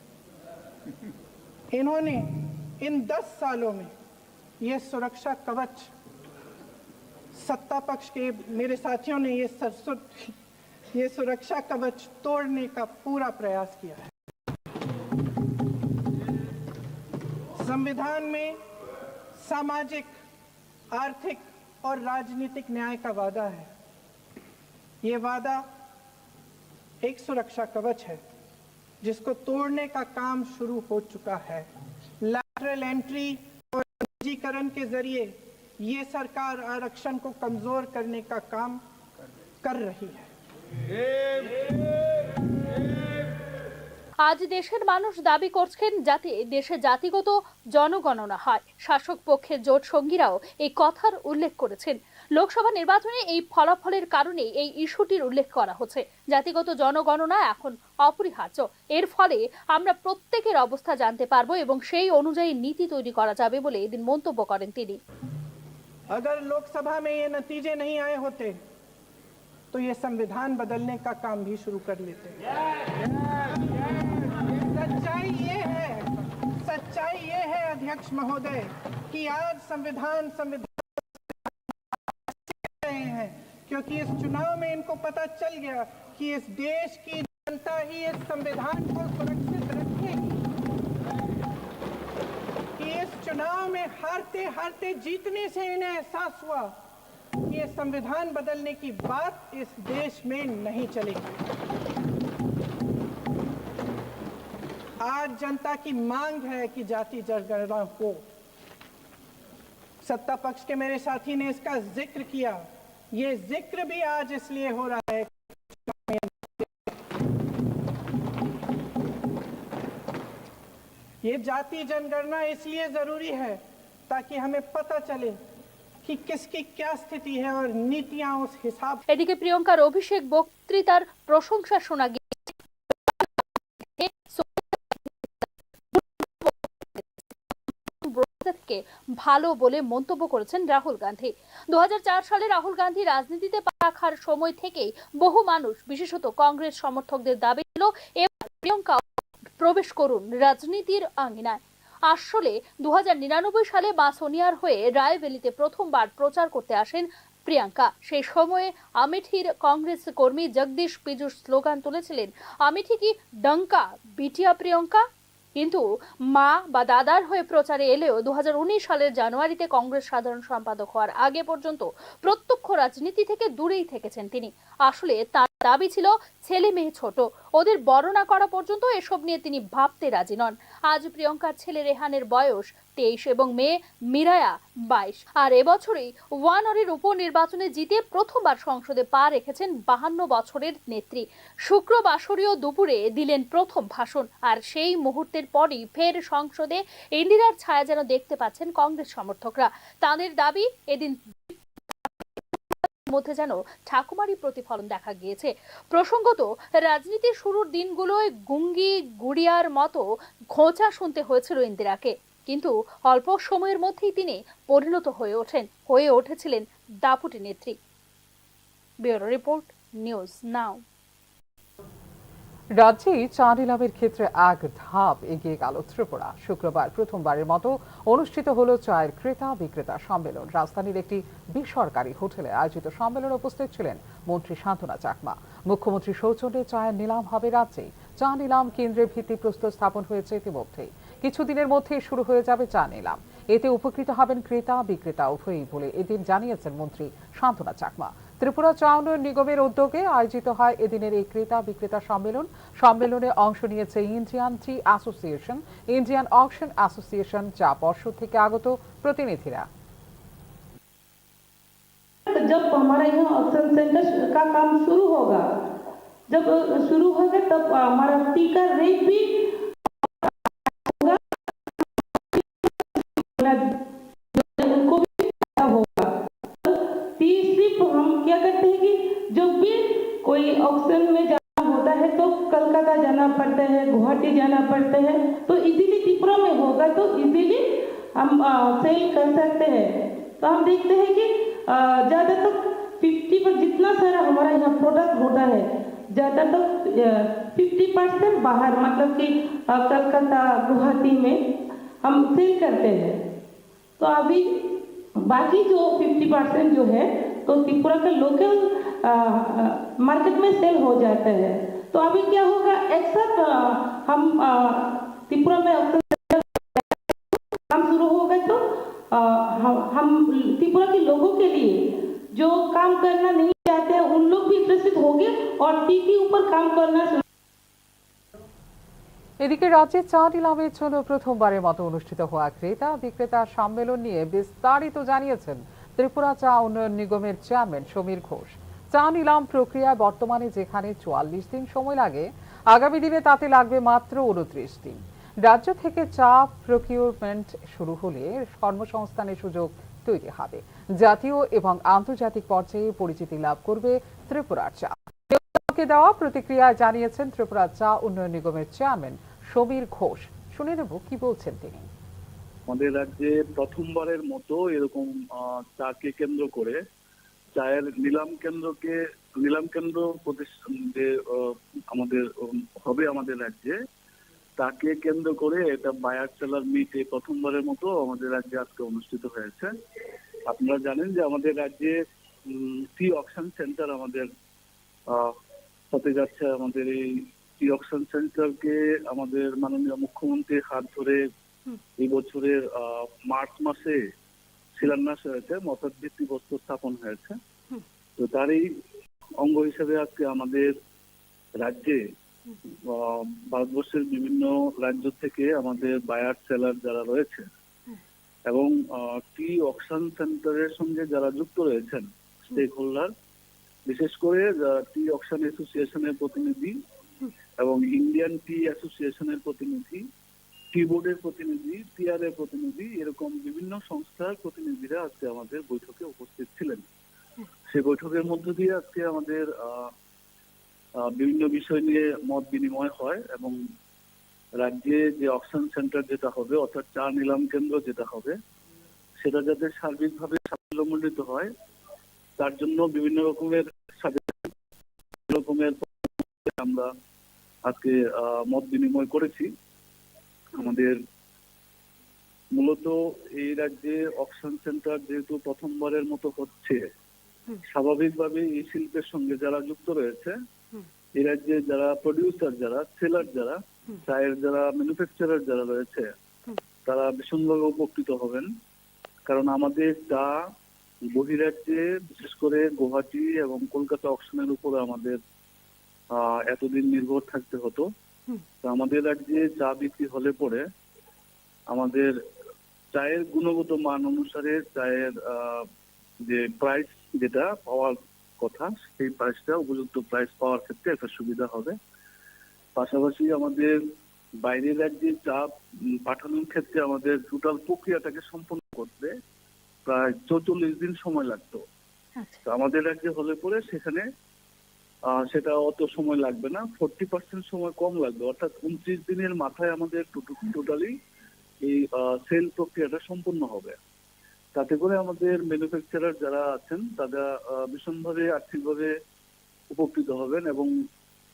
इन्होंने इन 10 सालों में यह सुरक्षा कवच, सत्ता पक्ष के मेरे साथियों ने ये सुरक्षा कवच तोड़ने का पूरा प्रयास किया है। संविधान में सामाजिक, आर्थिक और राजनीतिक न्याय का वादा है। ये वादा एक सुरक्षा कवच है जिसको तोड़ने का काम शुरू हो चुका है। लैटरल एंट्री और निजीकरण के जरिए ये सरकार आरक्षण को कमजोर करने का काम कर रही है। আজ দেশের মানুষ দাবি করছেন যাতে দেশে জাতিগত জনগণনা হয়। শাসক পক্ষের জোট সঙ্গীরাও এই কথার উল্লেখ করেছেন। লোকসভা নির্বাচনে এই ফলাফলের কারণে এই ইস্যুটির উল্লেখ করা হচ্ছে। জাতিগত জনগণনা এখন অপরিহার্য। এর ফলে আমরা প্রত্যেকের অবস্থা জানতে পারবো এবং সেই অনুযায়ী নীতি তৈরি করা যাবে বলে এদিন মন্তব্য করেন তিনি। अगर लोकसभा में ये नतीजे नहीं आए होते तो ये संविधान बदलने का काम भी शुरू कर लेते। सच्चाई ये है अध्यक्ष महोदय कि आज संविधान रहे हैं क्योंकि इस चुनाव में इनको पता चल गया कि इस देश की जनता ही इस संविधान को सुरक्षित रखेगी, कि इस चुनाव में हारते हारते जीतने से इन्हें एहसास हुआ कि ये संविधान बदलने की बात इस देश में नहीं चलेगी। आज जनता की मांग है कि जाति जनगणना हो। सत्ता पक्ष के मेरे साथी ने इसका जिक्र किया। ये जिक्र भी आज इसलिए हो रहा है, ये जाति जनगणना इसलिए जरूरी है ताकि हमें पता चले कि किसकी क्या स्थिति है और नीतियां उस हिसाब। এদিকে প্রিয়ঙ্কার অভিষেক বক্তৃতার প্রশংসা শোনা গিয়েছে। ভালো বলে মন্তব্য করেছেন রাহুল গান্ধী। 2004 সালে রাহুল গান্ধী রাজনীতিতে পা রাখার সময় থেকেই বহু মানুষ, বিশেষত কংগ্রেস সমর্থকদের দাবি ছিল এবার প্রিয়ঙ্কা প্রবেশ করুন রাজনীতির আঙ্গিনায়। আসলে 2099 সালে মা সোনিয়ার হয়ে রায়বেলিতে প্রথমবার প্রচার করতে আসেন প্রিয়াঙ্কা। সেই সময়ে আমেঠির কংগ্রেস কর্মী জগদীশ পীযুষ স্লোগান তুলেছিলেন, আমেঠি কি ডঙ্কা বিটিয়া প্রিয়ঙ্কা। কিন্তু মা বা দাদার হয়ে প্রচারে এলেও 2019 সালের জানুয়ারিতে কংগ্রেস সাধারণ সম্পাদক হওয়ার আগে পর্যন্ত প্রত্যক্ষ রাজনীতি থেকে দূরেই থেকেছেন তিনি। আসলে তার দাবি ছিল ছেলে মেয়ে ছোট, ওদের বড় না করা পর্যন্ত এসব নিয়ে তিনি ভাবতে রাজি নন। আজ প্রিয়ঙ্কার ছেলে রেহানের বয়স 23 এবং মেয়ে মিরায়া 22। আর এবছরই ওয়ানরের উপনির্বাচনে জিতে প্রথমবার সংসদে পা রেখেছেন 52 বছরের নেত্রী। শুক্রবাসরীয় দুপুরে দিলেন প্রথম ভাষণ। আর সেই মুহূর্তের পরই ফের সংসদে ইন্দিরার ছায়া যেন দেখতে পাচ্ছেন কংগ্রেস সমর্থকরা। তাদের দাবি এদিন মধ্যে যেন ঠাকুমারই প্রতিফলন দেখা গিয়েছে। প্রসঙ্গত রাজনীতির শুরুর দিনগুলোয় গুঙ্গি গুড়িয়ার মতো খোঁচা শুনতে হয়েছিল ইন্দিরাকে, কিন্তু অল্প সময়ের মধ্যেই তিনি পরিণত হয়ে উঠেছিলেন দাপুটে নেত্রী। ব্যুরো রিপোর্ট, নিউজ নাও। রাজ্যে চা নিলামের ক্ষেত্রে এক ধাপ এগিয়ে গেল ত্রিপুরা। শুক্রবার প্রথমবারের মতো অনুষ্ঠিত হলো চায়ের ক্রেতা বিক্রেতা সম্মেলন। রাজধানীর একটি বেসরকারি হোটেলে আয়োজিত সম্মেলনে উপস্থিত ছিলেন মন্ত্রী শান্তনা চাকমা। মুখ্যমন্ত্রী সৌজন্যে চায়ের নিলাম হবে রাজ্যে। চা নিলাম কেন্দ্রের ভিত্তিপ্রস্তর স্থাপন হয়েছে ইতিমধ্যেই। কিছুদিনের মধ্যেই শুরু হয়ে যাবে চা নিলাম। এতে উপকৃত হবেন ক্রেতা বিক্রেতা উভয়ই বলে এদিন জানিয়েছেন মন্ত্রী শান্তনা চাকমা। ত্রিপুরা চা উন্নয়ন নিগমের উদ্যোগে আয়োজিত হয় এদিনের এই ক্রেতা বিক্রেতা সম্মেলন। সম্মেলনে অংশ নিয়েছে ইন্ডিয়ান টি অ্যাসোসিয়েশন, ইন্ডিয়ান অকশন অ্যাসোসিয়েশন, চা পর্ষদ থেকে আগত প্রতিনিধিরা। जब हमारा यहाँ ऑक्शन सेंटर का काम शुरू होगा, जब शुरू होगा तब हमारा टीका रेट भी पड़ता है, गुवाहाटी जाना पड़ता है, तो इजीली त्रिपुरा में होगा तो इजीली हम सेल कर सकते हैं। तो हम देखते हैं कि ज़्यादा तो 50 पर जितना सारा हमारा यहाँ प्रोडक्ट होता है, ज़्यादा तो 50% बाहर, मतलब कि कलकत्ता, गुवाहाटी में हम सेल करते हैं। तो अभी बाकी जो 50% जो है तो त्रिपुरा का लोकल मार्केट में सेल हो जाता है। तो अभी क्या होगा, एक साथ हम त्रिपुरा में काम शुरू होगा तो हम त्रिपुरा के लोगों के लिए जो काम करना नहीं चाहते हैं उन लोग भी इंटरेस्टेड होंगे और टी के ऊपर काम करना शुरू। এদিকে রাজ্যে চা নিলামের জন্য প্রথমবারের মতো অনুষ্ঠিত হওয়া ক্রেতা বিক্রেতা সম্মেলন নিয়ে বিস্তারিত জানিয়েছেন ত্রিপুরা চা উন্নয়ন নিগমের চেয়ারম্যান সমীর ঘোষ। চা নিলাম প্রক্রিয়ায় বর্তমানে যেখানে 44 দিন সময় লাগে, আগামী দিনে তাতে লাগবে মাত্র 29 দিন। রাজ্য থেকে চা প্রকিউরমেন্ট শুরু হলে কর্মসংস্থানের সুযোগ তৈরি হবে, জাতীয় এবং আন্তর্জাতিক পর্যায়ে পরিচিতি লাভ করবে ত্রিপুরার চা। দেওয়া প্রতিক্রিয়ায় জানিয়েছেন ত্রিপুরা চা উন্নয়ন নিগমের চেয়ারম্যান সমীর ঘোষ। শুনে নেব কি বলছেন তিনি। আমাদের রাজ্যে প্রথমবারের মতো এরকম চাকে কেন্দ্র করে চায়ের নিলাম কেন্দ্র প্রতিষ্ঠান যে আমাদের হবে আমাদের রাজ্যে, তাকে কেন্দ্র করে এটা বায়ার সেলার মিট প্রথমবারের মতো আমাদের রাজ্যে আজকে অনুষ্ঠিত হয়েছে। আপনারা জানেন যে আমাদের রাজ্যে টি অকশন সেন্টার আমাদের হতে যাচ্ছে। আমাদের এই টি অকশন সেন্টারকে আমাদের মাননীয় মুখ্যমন্ত্রীর হাত ধরে এই বছরের মার্চ মাসে শিলান্যাস হয়েছে, মতদ ভিত্তিপ্রস্তর স্থাপন হয়েছে। তো তারই অঙ্গ হিসেবে আজকে আমাদের রাজ্যে ভারতবর্ষের বিভিন্ন রাজ্য থেকে আমাদের বায়ার সেলার যারা রয়েছে এবং টি অকশন সেন্টারের সঙ্গে যারা যুক্ত রয়েছেন স্টেক হোল্ডার, বিশেষ করে টি অকশন অ্যাসোসিয়েশনের প্রতিনিধি এবং ইন্ডিয়ান টি অ্যাসোসিয়েশনের প্রতিনিধি, টি বোর্ডের প্রতিনিধি, টিআর এর প্রতিনিধি, এরকম বিভিন্ন সংস্থার প্রতিনিধিরা আজকে আমাদের বৈঠকে উপস্থিত ছিলেন। সেই বৈঠকের মধ্য দিয়ে আজকে আমাদের বিভিন্ন বিষয় নিয়ে মত বিনিময় হয় এবং রাজ্যে যে অকশন সেন্টার যেটা হবে, অর্থাৎ চা নিলাম কেন্দ্র যেটা হবে, সেটা যাতে সার্বিকভাবে সাফল্যমণ্ডিত হয় তার জন্য বিভিন্ন রকমের আমরা আজকে মত বিনিময় করেছি। আমাদের মূলত এই রাজ্যে অকশন সেন্টার যেহেতু প্রথমবারের মতো হচ্ছে, স্বাভাবিকভাবে এই শিল্পের সঙ্গে যারা যুক্ত রয়েছে, এই রাজ্যে যারা প্রডিউসার, যারা সেলার, যারা চায়ের যারা ম্যানুফ্যাকচারার যারা রয়েছে, তারা ভীষণভাবে উপকৃত হবেন। কারণ আমাদের চা বহিরাজ্যে বিশেষ করে গুয়াহাটি এবং কলকাতা অকশনের উপরে আমাদের এতদিন নির্ভর থাকতে হতো। তো আমাদের রাজ্যে চা বিক্রি হলে পরে আমাদের চায়ের গুণগত মান অনুসারে চায়ের যে প্রাইস যেটা পাওয়ার কথা, সেই প্রাইসটা উপযুক্ত প্রাইস পাওয়ার ক্ষেত্রে একটা সুবিধা হবে। পাশাপাশি আমাদের বাইরের রাজ্যে চা পাঠানোর ক্ষেত্রে আমাদের টোটাল প্রক্রিয়াটাকে সম্পন্ন করতে প্রায় 44 দিন সময় লাগতো। তো আমাদের রাজ্যে হলে পরে সেখানে সেটা অত সময় লাগবে না, 40% সময় কম লাগবে, অর্থাৎ 29 দিনের মাথায় আমাদের টোটালি এই সেল প্রক্রিয়াটা সম্পন্ন হবে। তাতে করে আমাদের ম্যানুফ্যাকচারার যারা আছেন তারা ভীষণভাবে আর্থিকভাবে উপকৃত হবেন। এবং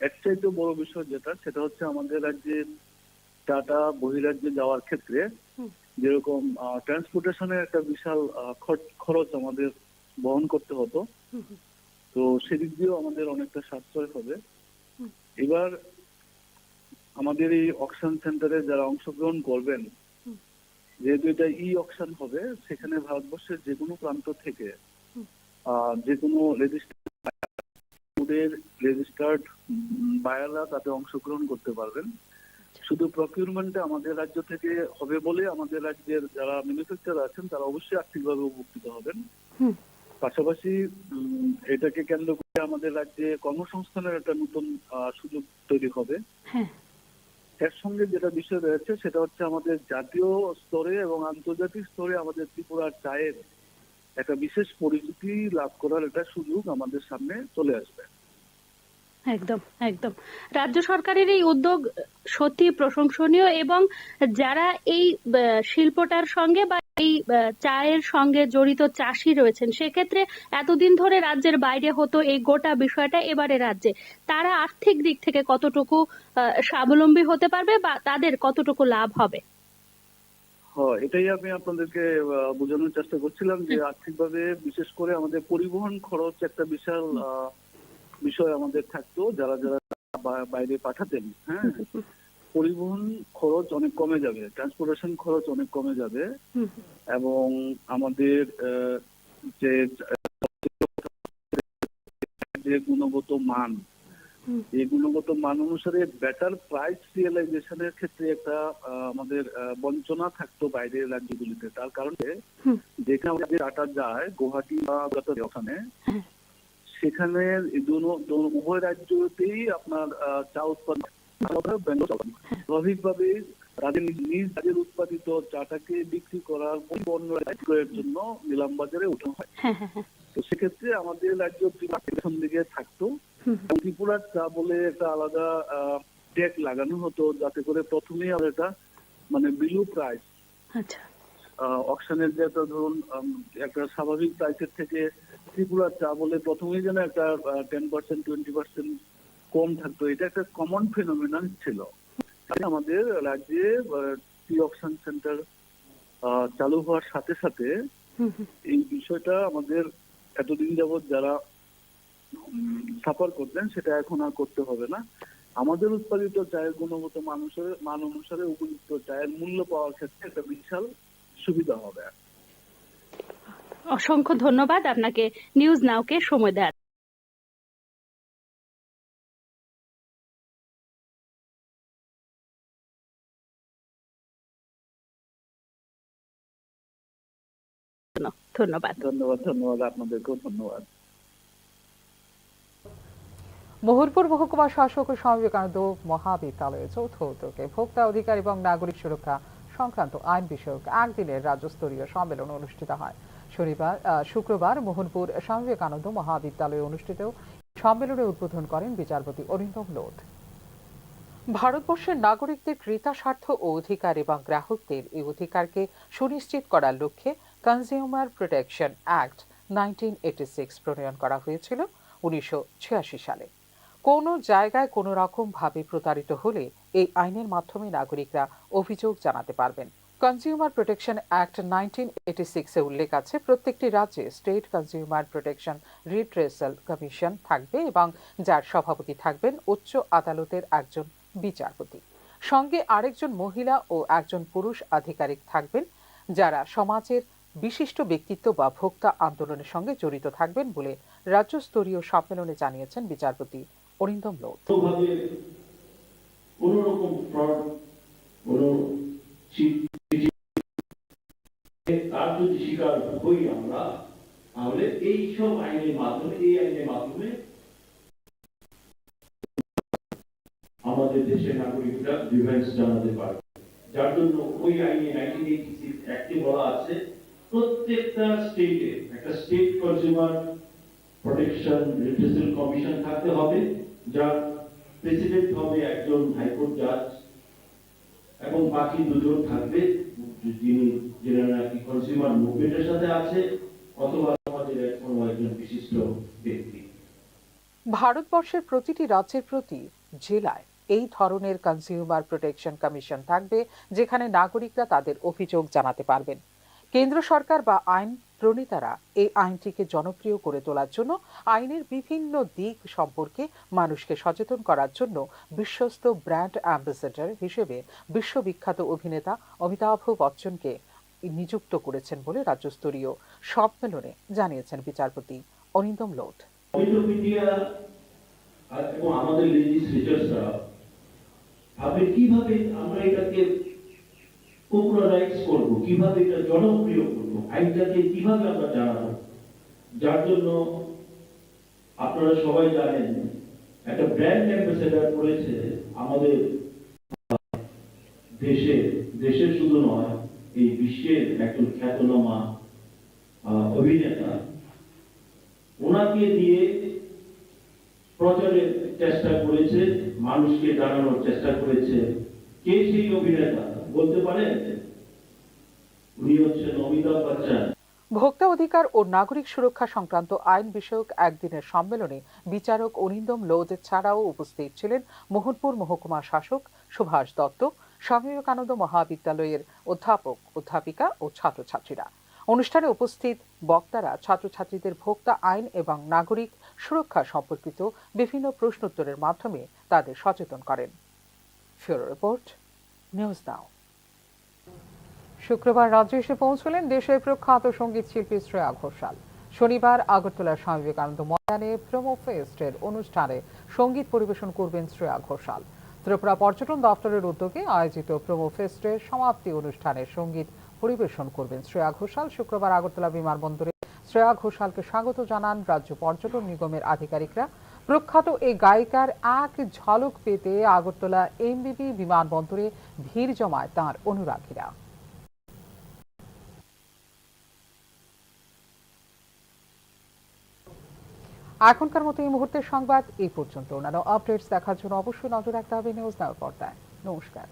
এর চাইতে বড় বিষয় যেটা, সেটা হচ্ছে আমাদের রাজ্যে চাটা বহিরাজ্যে যাওয়ার ক্ষেত্রে যেরকম ট্রান্সপোর্টেশনের একটা বিশাল খরচ আমাদের বহন করতে হতো, তো সেদিক দিয়েও আমাদের অনেকটা সাশ্রয় হবে। এবার আমাদের এই অকশন সেন্টারে যারা অংশগ্রহণ করবেন, যেহেতু এটা ই অকশন হবে, সেখানে ভারতবর্ষের যে কোনো প্রান্ত থেকে যে কোনো রেজিস্টার্ড বায়াররা তাতে অংশগ্রহণ করতে পারবেন। শুধু প্রকিউরমেন্টে আমাদের রাজ্য থেকে হবে বলে আমাদের রাজ্যের যারা ম্যানুফ্যাকচারার আছেন তারা অবশ্যই আর্থিকভাবে উপকৃত হবেন। পাশাপাশি এটাকে কেন্দ্র করে আমাদের রাজ্যে কর্মসংস্থানের একটা নতুন সুযোগ তৈরি হবে। এর সঙ্গে যেটা বিষয় রয়েছে সেটা হচ্ছে আমাদের জাতীয় স্তরে এবং আন্তর্জাতিক স্তরে আমাদের ত্রিপুরার চায়ের একটা বিশেষ পরিচিতি লাভ করার একটা সুযোগ আমাদের সামনে চলে আসবে। একদম একদম রাজ্য সরকারের এই উদ্যোগ সত্যি প্রশংসনীয়, এবং যারা এই শিল্পটার সঙ্গে বা এই চায়ের সঙ্গে জড়িত চাষি রয়েছেন, সেক্ষেত্রে এতদিন ধরে রাজ্যের বাইরে হতো এই গোটা বিষয়টা, এবারে রাজ্যে তারা আর্থিক দিক থেকে কতটুকু স্বাবলম্বী হতে পারবে বা তাদের কতটুকু লাভ হবে? হ্যাঁ, এটাই আমি আপনাদেরকে বোঝানোর চেষ্টা করছিলাম যে আর্থিকভাবে বিশেষ করে আমাদের পরিবহন খরচ একটা বিশাল বিষয় আমাদের থাকতো, যারা যারা বাইরে পাঠাতেন। হ্যাঁ, পরিবহন খরচ অনেক কমে যাবে, ট্রান্সপোর্টেশন খরচ অনেক কমে যাবে, এবং আমাদের যে গুণগত মান, এই গুণগত মান অনুসারে বেটার প্রাইস রিয়েলাইজেশনের ক্ষেত্রে একটা আমাদের বঞ্চনা থাকতো বাইরের রাজ্যগুলিতে। তার কারণে যেখানে আমাদের ডাটা যায় গুয়াহাটি বা ওখানে, সেখানে উভয় রাজ্যতেই আপনার চা উৎপাদন স্বাভাবিকভাবে তাদের নিজ রাজ্যের উৎপাদিত চাটাকে বিক্রি করার অন্য রাজ্যের জন্য নিলাম বাজারে ওঠানো হয়। তো সেক্ষেত্রে আমাদের রাজ্য পেছন দিকে থাকতো। ত্রিপুরার চা বলে একটা আলাদা ট্যাগ লাগানো হতো, যাতে করে প্রথমেই আমরা এটা মানে বিলো প্রাইস, অকশনের যে একটা ধরুন একটা স্বাভাবিক প্রাইসের থেকে ত্রিপুরার চা বলে প্রথমেই যেন একটা 10% 20% কম থাকতো। এটা একটা কমন ফেনোমেনন ছিল। আমাদের রাজ্যে টি অকশন সেন্টার চালু হওয়ার সাথে সাথে এই বিষয়টা আমাদের এতদিন যাবৎ যারা সাফার করতেন সেটা এখন আর করতে হবে না। আমাদের উৎপাদিত চায়ের গুণগত মান অনুসারে উপযুক্ত চায়ের মূল্য পাওয়ার ক্ষেত্রে একটা বিশাল সুবিধা হবে। অসংখ্য ধন্যবাদ আপনাকে নিউজ নাওকে সময় দেওয়ার। ধন্যবাদ ধন্যবাদ আপনাদেরকেও ধন্যবাদ। মোহনপুর মহকুমা শাসক ও স্বামী বিবেকানন্দ মহাবিদ্যালয়ের যৌথ উদ্যোগে ভোক্তা অধিকার এবং নাগরিক সুরক্ষা সংক্রান্ত আইন বিষয়ক একদিনের রাজ্যস্তরীয় সম্মেলন অনুষ্ঠিত হয়। শুক্রবার মোহনপুর স্বামী বিবেকানন্দ মহাবিদ্যালয়ে অনুষ্ঠিত সম্মেলনে উদ্বোধন করেন বিচারপতি অরিন্দম লোধ। ভারতবর্ষের নাগরিকদের ক্রেতাস্বার্থ ও অধিকার এবং গ্রাহকদের এই অধিকারকে সুনিশ্চিত করার লক্ষ্যে কনজিউমার প্রোটেকশন অ্যাক্ট 1986 প্রণয়ন করা হয়েছিল 1986 সালে। কোনো জায়গায় কোনো রকম ভাবে প্রতারিত হলে এই আইনের মাধ্যমে নাগরিকরা অভিযোগ জানাতে পারবেন। কনজিউমার প্রোটেকশন অ্যাক্ট 1986 উল্লেখ আছে প্রত্যেকটি রাজ্যে স্টেট কনজিউমার প্রোটেকশন রিট্রেসাল কমিশন থাকবে এবং যার সভাপতি থাকবেন উচ্চ আদালতের একজন বিচারপতি। সঙ্গে আরেকজন মহিলা ও একজন পুরুষ আধিকারিক থাকবেন, যারা সমাজের বিশিষ্ট ব্যক্তিত্ব বা ভোক্তা আন্দোলনের সঙ্গে জড়িত থাকবেন বলে রাজ্যস্তরীয় সম্মেলনে জানিয়েছেন বিচারপতি অরিন্দম লোধ। তার যদি শিকার হই আমরা, তাহলে এই সব আইনের মাধ্যমে আমাদের দেশের নাগরিকরা গ্রিভেন্স জানাতে পারবে। যার জন্য ওই আইনে 1986 অ্যাক্টে বলা আছে প্রত্যেকটা স্টেটে একটা স্টেট কনজিউমার প্রোটেকশন রিট্রেসাল কমিশন থাকতে হবে, যার প্রেসিডেন্ট হবে একজন হাইকোর্ট জাজ এবং বাকি দুজন থাকবে যিনি নাকি কনজিউমার মুভমেন্টের সাথে আছে অথবা সমাজের কোনো একজন বিশিষ্ট ব্যক্তি। ভারতবর্ষের প্রতিটি রাজ্যের প্রতি জেলায় এই ধরনের কনজিউমার প্রোটেকশন কমিশন থাকবে, যেখানে নাগরিকরা তাদের অভিযোগ জানাতে পারবেন। কেন্দ্র সরকার বা আইন প্রণেতারা এই আইনটিকে জনপ্রিয় করে তোলার জন্য আইনের বিভিন্ন দিক সম্পর্কে মানুষকে সচেতন করার জন্য বিশ্বস্ত ব্র্যান্ড অ্যাম্বাসেডর হিসেবে বিশ্ববিখ্যাত অভিনেতা অমিতাভ বচ্চনকে নিযুক্ত করেছেন বলে রাজ্যস্তরীয় সম্মেলনে জানিয়েছেন বিচারপতি অরিন্দম লোধ। আমাদের লেজিসলেটররা ভাবে কিভাবে আমরা এটাকে পপুলারাইজ করব, কিভাবে এটা জনপ্রিয় করব, আইনটাকে কিভাবে আমরা জানাবো। যার জন্য আপনারা সবাই জানেন একটা ব্র্যান্ড অ্যাম্বাসেডর করেছে আমাদের দেশের শুধু নয় এই বিশ্বের একজন খ্যাতনামা অভিনেতা। ওনাকে দিয়ে প্রচারের চেষ্টা করেছে, মানুষকে জানানোর চেষ্টা করেছে। কে সেই অভিনেতা বলতে পারেন? উনি হচ্ছেন অমিতাভ বচ্চন। ভোক্তা অধিকার ও নাগরিক সুরক্ষা সংক্রান্ত আইন বিষয়ক একদিনের সম্মেলনে বিচারক অরিন্দম লোধ ছাড়াও উপস্থিত ছিলেন মোহনপুর মহকুমা শাসক সুভাষ দত্ত, স্বামী বিবেকানন্দ মহাবিদ্যালয়ের অধ্যাপক, অধ্যাপিকা ও ছাত্রছাত্রীরা। অনুষ্ঠানে উপস্থিত বক্তারা ছাত্রছাত্রীদের ভোক্তা আইন এবং নাগরিক সুরক্ষা সম্পর্কিত বিভিন্ন প্রশ্নোত্তরের মাধ্যমে তাদের সচেতন করেন। ফিউরো রিপোর্ট, নিউজ নাও। শুক্রবার রাজ্যে এসে পৌঁছলেন দেশের প্রখ্যাত সঙ্গীত শিল্পী শ্রেয়া ঘোষাল। শনিবার আগরতলার স্বামী বিবেকানন্দ ময়দানে প্রোমো ফেস্টের অনুষ্ঠানে সঙ্গীত পরিবেশন করবেন শ্রেয়া ঘোষাল। ত্রিপুরা পর্যটন দপ্তরের উদ্যোগে আয়োজিত প্রোমো ফেস্টের সমাপ্তি অনুষ্ঠানে সঙ্গীত পরিবেশন করবেন শ্রেয়া ঘোষাল। শুক্রবার আগরতলা বিমানবন্দরে শ্রেয়া ঘোষালকে স্বাগত জানান রাজ্য পর্যটন নিগমের আধিকারিকরা। প্রখ্যাত এই গায়িকার এক ঝলক পেতে আগরতলা এমবিবি বিমানবন্দরে ভিড় জমায় তাঁর অনুরাগীরা। এখনকার মতো এই মুহূর্তের সংবাদ এই পর্যন্ত। অন্যান্য আপডেটস দেখার জন্য অবশ্যই নজর রাখতে হবে নিউজ নাও পর্দায়। নমস্কার।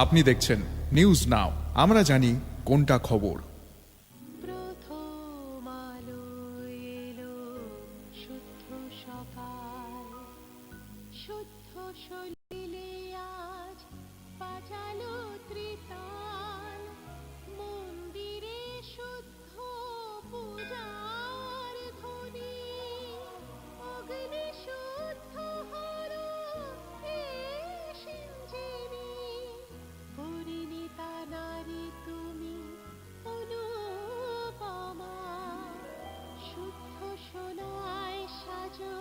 আপনি দেখছেন নিউজ নাও, আমরা জানি কোনটা খবর। প্রথম আলো এলো, শুদ্ধ সকাল, শুদ্ধ সলিলে আজ বাজালো ত্রিতাল, মন্দিরে শুদ্ধ পূজার ধ্বনি, অগ্নি শুদ্ধ হলো সিঞ্জিনী, পরিণীতা নারী তুমি অনুপমা, শুদ্ধ সোনায় সাজো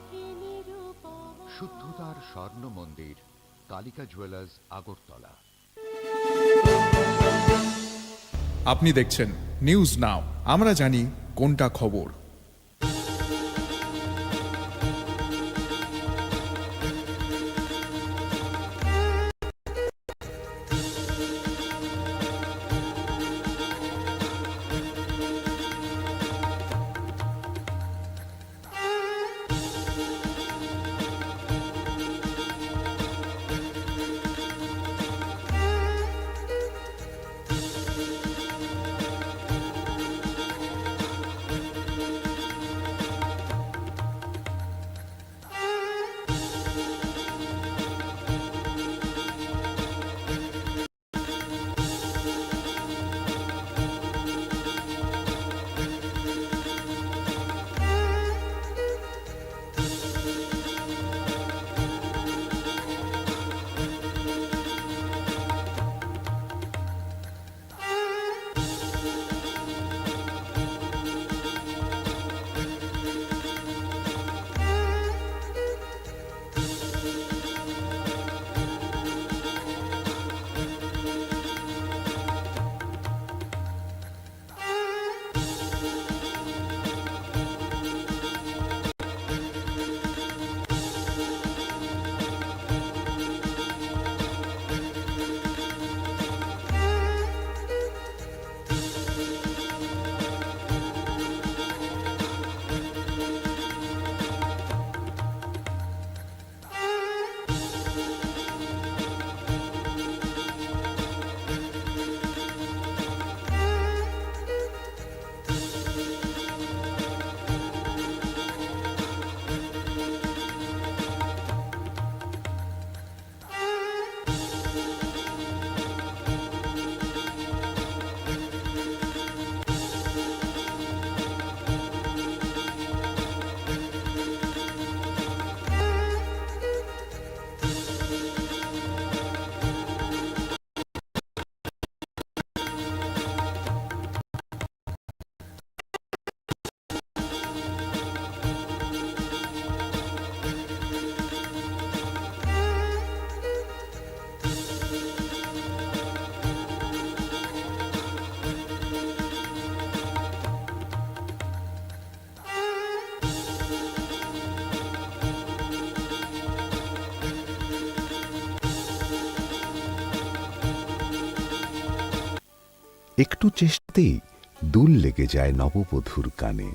হে নিরুপমা। শুদ্ধতার স্বর্ণ মন্দির, কালিকা জুয়েলার্স, আগরতলা। আপনি দেখছেন নিউজ নাও, আমরা জানি কোনটা খবর। একটু চেষ্টাতেই দুল লেগে যায় নববধূর কানে,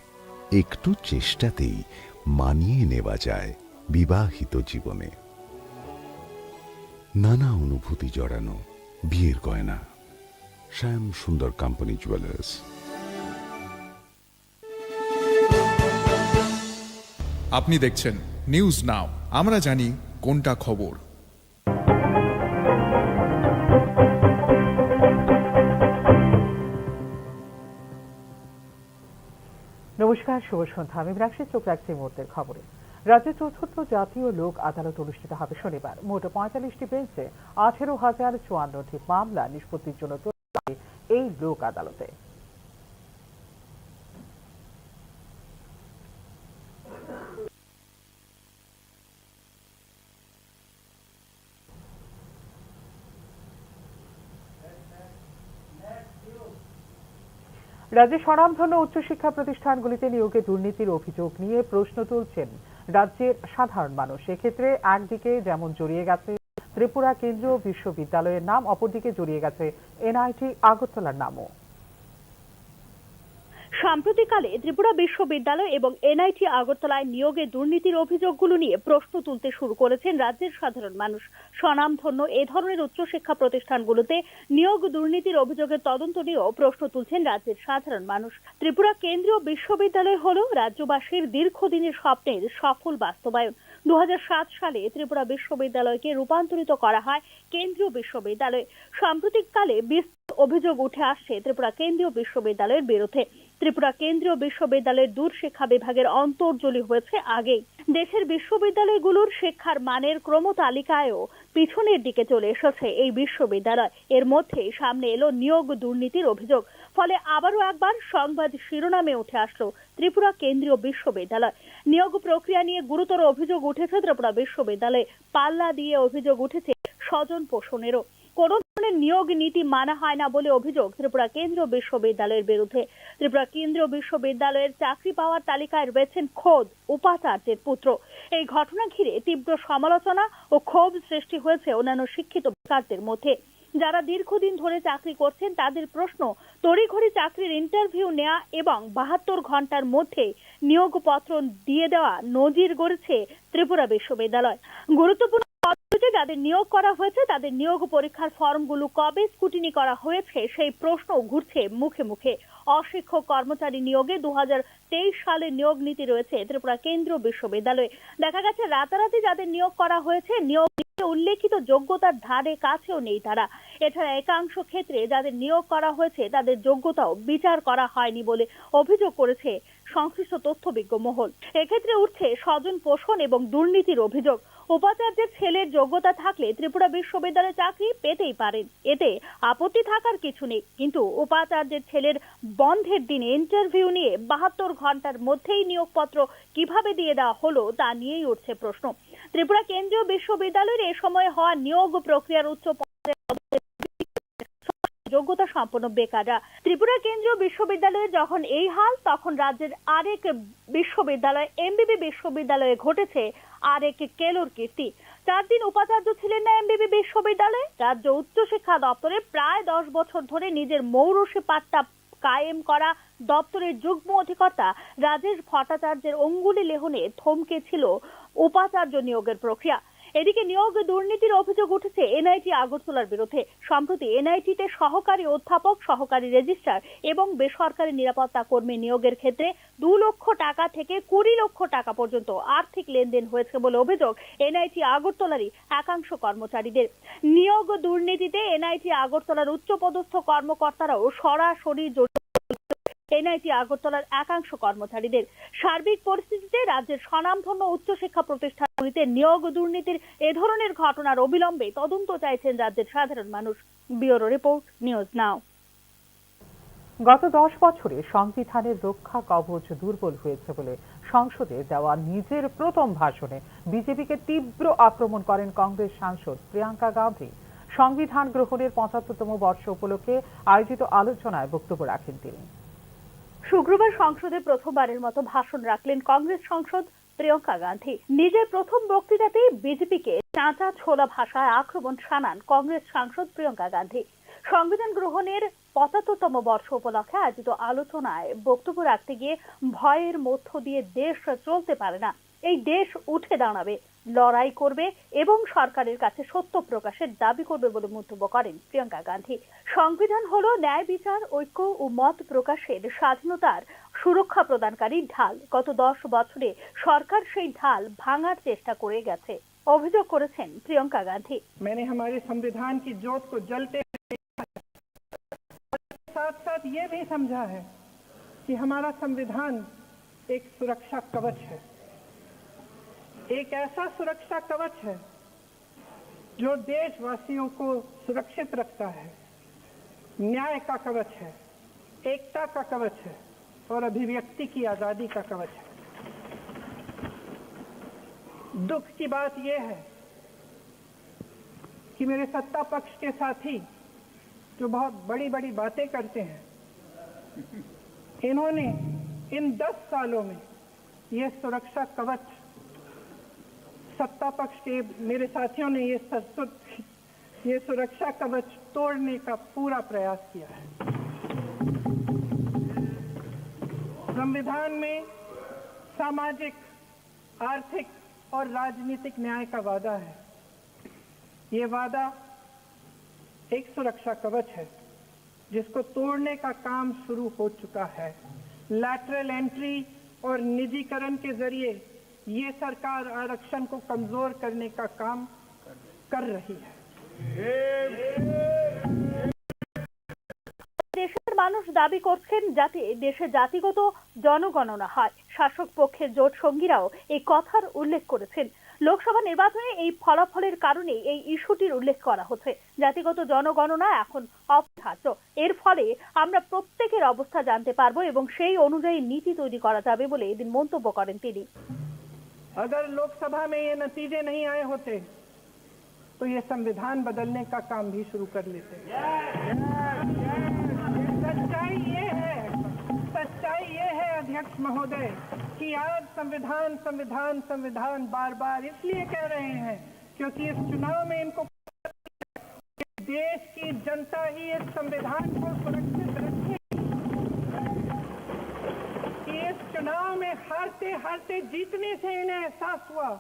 একটু চেষ্টাতেই মানিয়ে নেওয়া যায় বিবাহিত জীবনে। নানা অনুভূতি জড়ানো বিয়ের গয়না, শ্যাম সুন্দর কোম্পানি জুয়েলার্স। আপনি দেখছেন নিউজ নাও, আমরা জানি কোনটা খবর। নমস্কার, শুভ সন্ধ্যা। আমি রাখছি চোখ রাখছি মুহূর্তের খবরে। রাজ্যে চতুর্থ জাতীয় লোক আদালত অনুষ্ঠিত হবে শনিবার। মোট 45টি বেঞ্চে 18,054টি মামলা নিষ্পত্তির জন্য তৈরি এই লোক আদালতে। রাজ্যে স্বনামধন্য উচ্চশিক্ষা প্রতিষ্ঠানগুলিতে নিয়োগে দুর্নীতির অভিযোগ নিয়ে প্রশ্ন তুলছেন রাজ্যের সাধারণ মানুষ। এক্ষেত্রে একদিকে যেমন জড়িয়ে গেছে ত্রিপুরা কেন্দ্রীয় বিশ্ববিদ্যালয়ের নাম, অপরদিকে জড়িয়ে গেছে এনআইটি আগরতলার নামও। সাম্প্রতিককালে ত্রিপুরা বিশ্ববিদ্যালয় এবং এনআইটি আগরতলায় নিয়োগে দুর্নীতির অভিযোগগুলো নিয়ে প্রশ্ন তুলতে শুরু করেছেন রাজ্যের সাধারণ মানুষ। স্বনামধন্য এ ধরনের উচ্চশিক্ষা প্রতিষ্ঠানগুলোতে নিয়োগ দুর্নীতির অভিযোগের তদন্ত নিয়েও প্রশ্ন তুলছেন রাজ্যের সাধারণ মানুষ। ত্রিপুরা কেন্দ্রীয় বিশ্ববিদ্যালয় হল রাজ্যবাসীর দীর্ঘদিনের স্বপ্নের সফল বাস্তবায়ন। 2007 সালে ত্রিপুরা বিশ্ববিদ্যালয়কে রূপান্তরিত করা হয় কেন্দ্রীয় বিশ্ববিদ্যালয়ে। সাম্প্রতিককালে অভিযোগ উঠে আসছে ত্রিপুরা কেন্দ্রীয় বিশ্ববিদ্যালয়ের বিরুদ্ধে। ত্রিপুরা কেন্দ্রীয় বিশ্ববিদ্যালয়ের দূরশিক্ষা বিভাগের অন্তর্জলি হয়েছে আগেই। দেশের বিশ্ববিদ্যালয়গুলোর শিক্ষার মানের ক্রমতালিকায়ও পিছনের দিকে চলে এসেছে এই বিশ্ববিদ্যালয়। এর মধ্যে সামনে এলো নিয়োগ দুর্নীতির অভিযোগ। ফলে আবারও একবার সংবাদ শিরোনামে উঠে আসলো ত্রিপুরা কেন্দ্রীয় বিশ্ববিদ্যালয়। নিয়োগ প্রক্রিয়া নিয়ে গুরুতর অভিযোগ উঠেছে ত্রিপুরা বিশ্ববিদ্যালয়ে। পাল্লা দিয়ে অভিযোগ উঠেছে স্বজন পোষণেরও। কোন ধরনের নিয়োগ নীতি মানা হয় না বলে অভিযোগ ত্রিপুরা কেন্দ্রীয় বিশ্ববিদ্যালয়ের বিরুদ্ধে। ত্রিপুরা কেন্দ্রীয় বিশ্ববিদ্যালয়ের চাকরি পাওয়ার তালিকায় রয়েছেন খোদ উপাচার্যের পুত্র। এই ঘটনা ঘিরে তীব্র সমালোচনা ও ক্ষোভ সৃষ্টি হয়েছে অন্যান্য শিক্ষিত বেকারদের মধ্যে। যারা দীর্ঘদিন ধরে চাকরি করছেন তাদের প্রশ্ন, তড়িঘড়ি চাকরির ইন্টারভিউ নেওয়া এবং 72 ঘন্টার মধ্যে নিয়োগপত্র দিয়ে দেওয়া নজির গড়েছে ত্রিপুরা বিশ্ববিদ্যালয়। গুরুত্বপূর্ণ পদ্ধতিতে যাদের নিয়োগ করা হয়েছে তাদের নিয়োগ পরীক্ষার ফর্মগুলো কবে স্কুটিনি করা হয়েছে সেই প্রশ্ন ঘুরছে মুখে মুখে। অশিক্ষক কর্মচারী নিয়োগে 2023 সালে নিয়োগ নীতি রয়েছে ত্রিপুরা কেন্দ্রীয় বিশ্ববিদ্যালয়ে। দেখা গেছে রাতারাতি যাদের নিয়োগ করা হয়েছে নিয়োগ উল্লেখিত যোগ্যতার ধারে কাছেও নেই তারা। এছাড়া একাংশ ক্ষেত্রে যাদের নিয়োগ করা হয়েছে তাদের যোগ্যতাও বিচার করা হয়নি বলে অভিযোগ করেছে সংশ্লিষ্ট তথ্যবিজ্ঞ মহল। এক্ষেত্রে উঠছে স্বজন পোষণ এবং দুর্নীতির অভিযোগ। উপাচার্যের ছেলের যোগ্যতা থাকলে ত্রিপুরা বিশ্ববিদ্যালয়ে চাকরি পেতেই পারেন, এতে আপত্তি থাকার কিছু নেই। কিন্তু উপাচার্যের ছেলের বন্ধের দিনে ইন্টারভিউ নিয়ে 72 ঘন্টার মধ্যেই নিয়োগপত্র কিভাবে দিয়ে দেওয়া হলো তা নিয়েই উঠছে প্রশ্ন। ত্রিপুরা কেন্দ্রীয় বিশ্ববিদ্যালয়ের এ সময় হওয়া নিয়োগ প্রক্রিয়ার উচ্চ যোগ্যতা সম্পন্ন বেকাররা। ত্রিপুরা কেন্দ্রীয় বিশ্ববিদ্যালয়ের যখন এই হাল, তখন রাজ্যের আরেক বিশ্ববিদ্যালয় এমবিবি বিশ্ববিদ্যালয়ে ঘটেছে আরেক কেলোর কীর্তি। 4 দিন উপাচার্য ছিলেন না এমবিবি বিশ্ববিদ্যালয়ে। রাজ্য উচ্চশিক্ষা দপ্তরে প্রায় 10 বছর ধরে নিজের মৌরসি পাট্টা কায়েম করা দপ্তরের যুগ্ম অধিকর্তা রাজেশ ভট্টাচার্যের অঙ্গুলি লেহনে থমকে ছিল উপাচার্য নিয়োগের প্রক্রিয়া। এদিকে নিয়োগ দুর্নীতির অভিযোগ উঠেছে এনআইটি আগরতলার বিরুদ্ধে। সম্প্রতি এনআইটিতে সহকারী অধ্যাপক, সহকারী রেজিস্ট্রার এবং বেসরকারি নিরাপত্তা কর্মী নিয়োগের ক্ষেত্রে 2 লক্ষ টাকা থেকে 20 লক্ষ টাকা পর্যন্ত আর্থিক লেনদেন হয়েছে বলে অভিযোগ এনআইটি আগরতলারই একাংশ কর্মচারীদের। নিয়োগ দুর্নীতিতে এনআইটি আগরতলার উচ্চপদস্থ কর্মকর্তারাও সরাসরি এনআইটি আগরতলার একাংশ কর্মচারীদের। সার্বিক পরিস্থিতিতে রাজ্যের স্বনামধন্য উচ্চশিক্ষা প্রতিষ্ঠানগুলিতে নিয়োগ দুর্নীতির এ ধরনের ঘটনার অবিলম্বে তদন্ত চাইছেন রাজ্যের সাধারণ মানুষ। ব্যুরো রিপোর্ট, নিউজ নাও। গত 10 বছরে সংবিধানের রক্ষা কবচ দুর্বল হয়েছে বলে সংসদে দেওয়া নিজের প্রথম ভাষণে বিজেপিকে তীব্র আক্রমণ করেন কংগ্রেস সাংসদ প্রিয়াঙ্কা গান্ধী। সংবিধান গ্রহণের 75তম বর্ষ উপলক্ষে আয়োজিত আলোচনায় বক্তব্য রাখেন তিনি। শুক্রবার সংসদে প্রথমবারের মতো ভাষণ রাখলেন কংগ্রেস সাংসদ প্রিয়াঙ্কা গান্ধী। নিজের প্রথম বক্তৃতাতেই বিজেপিকে চাঁচা ছোলা ভাষায় আক্রমণ শানান কংগ্রেস সাংসদ প্রিয়াঙ্কা গান্ধী। সংবিধান গ্রহণের ৭৫তম বর্ষ উপলক্ষে আয়োজিত আলোচনায় বক্তব্য রাখতে গিয়ে ভয়ের মধ্য দিয়ে দেশ চলতে পারে না, এই দেশ উঠে দাঁড়াবে, লড়াই করবে এবং সরকারের কাছে সত্য প্রকাশের দাবি করবে বলে মন্তব্য করেন প্রিয়াঙ্কা গান্ধী। সংবিধান হলো ন্যায় বিচার, ঐক্য ও মত প্রকাশের স্বাধীনতার সুরক্ষা প্রদানকারী ঢাল। গত 10 বছরে সরকার সেই ঢাল ভাঙার চেষ্টা করে গেছে, অভিযোগ করেছেন প্রিয়াঙ্কা গান্ধী। मैंने हमारे संविधान की ज्योत को जलते साथ साथ ये भी समझा है कि हमारा संविधान एक सुरक्षा कवच है, एक ऐसा सुरक्षा कवच है जो देशवासियों को सुरक्षित रखता है, न्याय का कवच है, एकता का कवच है और अभिव्यक्ति की आजादी का कवच है। दुख की बात यह है कि मेरे सत्ता पक्ष के साथी जो बहुत बड़ी बड़ी बातें करते हैं, इन्होंने इन 10 सालों में ये सुरक्षा कवच, सत्ता पक्ष के मेरे साथियों ने ये सुरक्षा कवच तोड़ने का पूरा प्रयास किया है। संविधान में सामाजिक, आर्थिक और राजनीतिक न्याय का वादा है। ये वादा एक सुरक्षा कवच है जिसको तोड़ने का काम शुरू हो चुका है। लैटरल एंट्री और निजीकरण के जरिए ये सरकार आरक्षण को कमजोर करने का काम कर रही है। দেশের মানুষ দাবি করছেন যাতে দেশে জাতিগত জনগণনা হয়। শাসক পক্ষের জোট সঙ্গীরাও এই কথার উল্লেখ করেছেন। লোকসভা নির্বাচনে এই ফলাফলের কারণে এই ইস্যুটির উল্লেখ করা হচ্ছে। জাতিগত জনগণনা এখন অপরিহার্য। এর ফলে আমরা প্রত্যেকের অবস্থা জানতে পারবো এবং সেই অনুযায়ী নীতি তৈরি করা যাবে বলে এদিন মন্তব্য করেন তিনি। अगर लोकसभा में ये नतीजे नहीं आए होते तो ये संविधान बदलने का काम भी शुरू कर लेते। सच्चाई ये है अध्यक्ष महोदय कि आज संविधान संविधान संविधान बार बार इसलिए कह रहे हैं क्योंकि इस चुनाव में इनको देश की जनता ही इस संविधान को सुरक्षित रखे। इस चुनाव में हारते हारते जीतने से इन्हें एहसास हुआ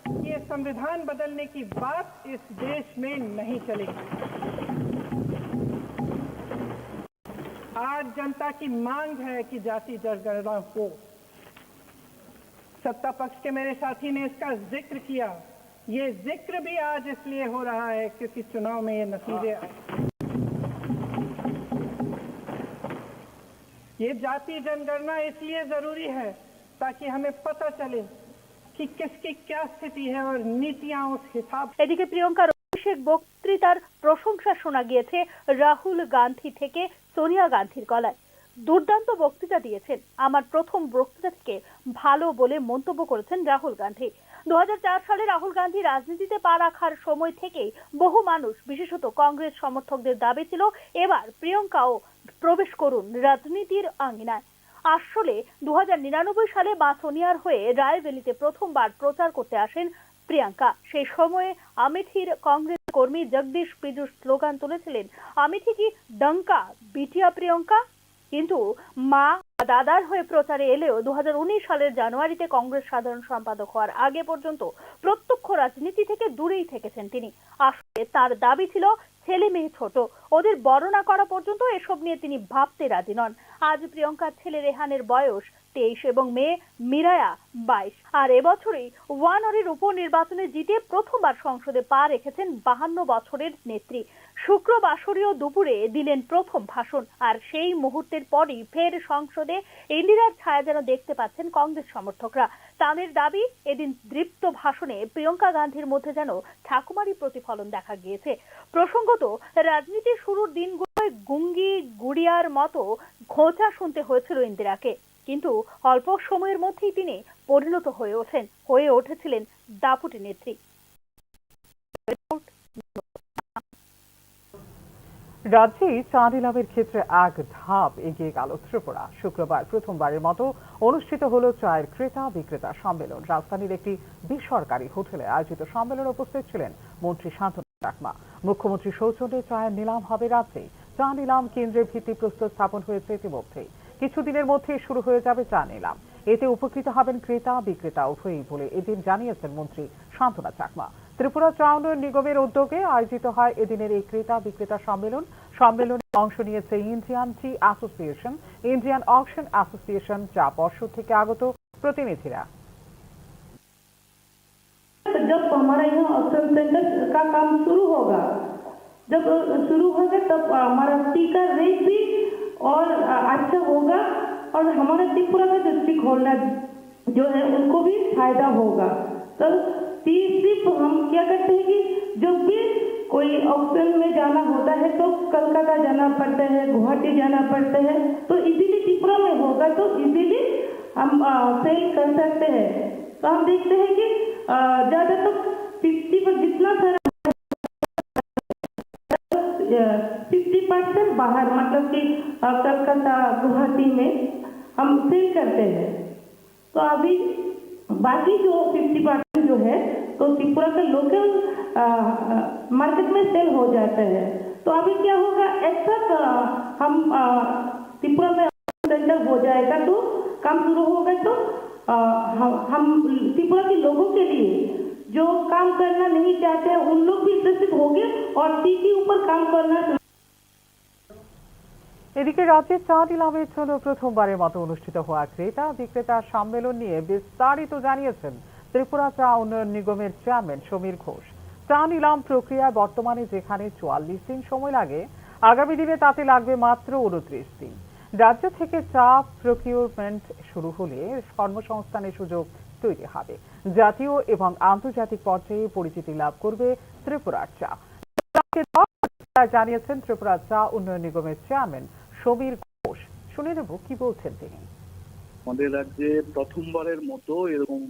कि ये संविधान बदलने की बात इस देश में नहीं चलेगी। आज जनता की मांग है कि जाति जनगणना हो। सत्ता पक्ष के मेरे साथी ने इसका जिक्र किया। ये जिक्र भी आज इसलिए हो रहा है क्योंकि चुनाव में ये नतीजे आए। ये जाति जनगणना इसलिए जरूरी है ताकि हमें पता चले कि किसकी क्या स्थिति है और नीतियां उस हिसाब। এদিকে প্রিয়ঙ্কার অভিষেক বক্তৃতার প্রশংসা শোনা গিয়েছে রাহুল গান্ধী থেকে সোনিয়া গান্ধীর গলায়। দুর্দান্ত বক্তৃতা দিয়েছেন, আমার প্রথম বক্তৃতা থেকে ভালো বলে মন্তব্য করেছেন রাহুল গান্ধী। 2004 সালে রাহুল গান্ধী রাজনীতিতে পা রাখার সময় থেকেই বহু মানুষ, বিশেষত কংগ্রেস সমর্থকদের দাবি ছিল এবার প্রিয়ঙ্কাও প্রবেশ করুন রাজনীতির আঙ্গিনায়। আসলে 2099 সালে মা সোনিয়ার হয়ে রায়বেলিতে প্রথমবার প্রচার করতে আসেন প্রিয়াঙ্কা। সেই সময়ে আমেঠির কংগ্রেস কর্মী জগদীশ পীযুষ স্লোগান তুলেছিলেন, আমেঠি কি ডঙ্কা বিটিয়া প্রিয়ঙ্কা। কিন্তু মা দাদার হয়ে প্রচারে এলেও 2019 সালের জানুয়ারিতে কংগ্রেস সাধারণ সম্পাদক হওয়ার আগে পর্যন্ত প্রত্যক্ষ রাজনীতি থেকে দূরেই থেকেছেন তিনি। আসলে তার দাবি ছিল ছেলে মেয়ে ছোট, ওদের বর্ণনা করা পর্যন্ত এসব নিয়ে তিনি ভাবতে রাজি নন। আজ প্রিয়ঙ্কার ছেলে রেহানের বয়স 23 এবং মেয়ে মিরায়া 22। আর এবছরই ওয়ানরের উপনির্বাচনে জিতে প্রথমবার সংসদে পা রেখেছেন 52 বছরের নেত্রী। শুক্রবাসরীয় দুপুরে দিলেন প্রথম ভাষণ। আর সেই মুহূর্তের পরই ফের সংসদে ইন্দিরার ছায়া যেন দেখতে পাচ্ছেন কংগ্রেস সমর্থকরা। তাদের দাবি, এদিন দৃপ্ত ভাষণে প্রিয়ঙ্কা গান্ধীর মধ্যে যেন ঠাকুমারি প্রতিফলন দেখা গিয়েছে। প্রসঙ্গত, রাজনীতির শুরুর দিনগুলোয় গুঙ্গি গুড়িয়ার মতো খোঁচা শুনতে হয়েছিল ইন্দিরাকে, কিন্তু অল্প সময়ের মধ্যেই তিনি পরিণত হয়ে উঠেছিলেন দাপুটে নেত্রী। রাজ্যে চাঁদি লাভের ক্ষেত্রে এক ধাপ এগিয়ে গেল ত্রিপুরা। শুক্রবার প্রথমবারের মতো অনুষ্ঠিত হলো চায়ের ক্রেতা বিক্রেতা সম্মেলন। রাজধানীর একটি বেসরকারি হোটেলে আয়োজিত সম্মেলনে উপস্থিত ছিলেন মন্ত্রী শান্তনু চাকমা। মুখ্যমন্ত্রী সৌজন্যে চায়ের নিলাম হবে রাজ্যে। চা নিলাম কেন্দ্রের ভিত্তিপ্রস্তর স্থাপন হয়েছে ইতিমধ্যেই। কিছুদিনের মধ্যে শুরু হয়ে যাবে চা নিলাম। এতে উপকৃত হবেন ক্রেতা বিক্রেতা উভয়ই বলে এদিন জানিয়েছেন মন্ত্রী শান্তনা চাকমা। ত্রিপুরা চা উন্নয়ন নিগমের উদ্যোগে আয়োজিত হয় এদিনের এই ক্রেতা বিক্রেতা সম্মেলন। সম্মেলনে অংশ নিয়েছে ইন্ডিয়ান টি অ্যাসোসিয়েশন, ইন্ডিয়ান অকশন অ্যাসোসিয়েশন, চা পর্ষদ থেকে আগত প্রতিনিধিরা। जब हमारा यहाँ ऑक्शन सेंटर का काम शुरू होगा, जब शुरू होगा तब हमारा टी का रेट भी और अच्छा होगा और हमारे त्रिपुरा का जो स्टेक होल्डर जो है उनको भी फायदा होगा। तो सिर्फ हम क्या करते हैं कि जब भी कोई ऑक्शन में जाना होता है तो कलकत्ता जाना पड़ता है, गुवाहाटी जाना पड़ता है, तो इजीली त्रिपुरा में होगा तो इजीली हम सेल कर सकते हैं। तो हम देखते हैं कि ज्यादा तो 60 पर जितना सारा 60% बाहर मतलब कि कलकत्ता गुवाहाटी में हम सेल करते हैं। तो अभी बाकी जो 50% जो है तो त्रिपुरा का लोकल मार्केट में सेल हो जाता है। तो अभी क्या होगा, एक साथ हम त्रिपुरा में सेंटर हो जाएगा तो काम शुरू होगा तो हम त्रिपुरा के लोगों के लिए जो काम करना नहीं चाहते हैं उन लोग भी इंटरेस्टेड होंगे और टी के ऊपर काम करना। এদিকে রাজ্যে চা নিলামের জন্য প্রথমবারের মতো অনুষ্ঠিত হওয়া ক্রেতা বিক্রেতা সম্মেলন নিয়ে বিস্তারিত জানিয়েছেন ত্রিপুরা চা উন্নয়ন নিগমের চেয়ারম্যান সমীর ঘোষ। চা নিলাম প্রক্রিয়া বর্তমানে যেখানে 44 দিন সময় লাগে, আগামী দিনে তাতে লাগবে মাত্র 29 দিন। রাজ্য থেকে চা প্রকিউরমেন্ট শুরু হলে কর্মসংস্থানের সুযোগ তৈরি হবে। জাতীয় এবং আন্তর্জাতিক পর্যায়ে পরিচিতি লাভ করবে ত্রিপুরার চা, জানিয়েছেন ত্রিপুরা চা উন্নয়ন নিগমের চেয়ারম্যান সমীর ঘোষ। শুনে নেব কি বলছেন তিনি। আমাদের রাজ্যে প্রথমবারের মতো এরকম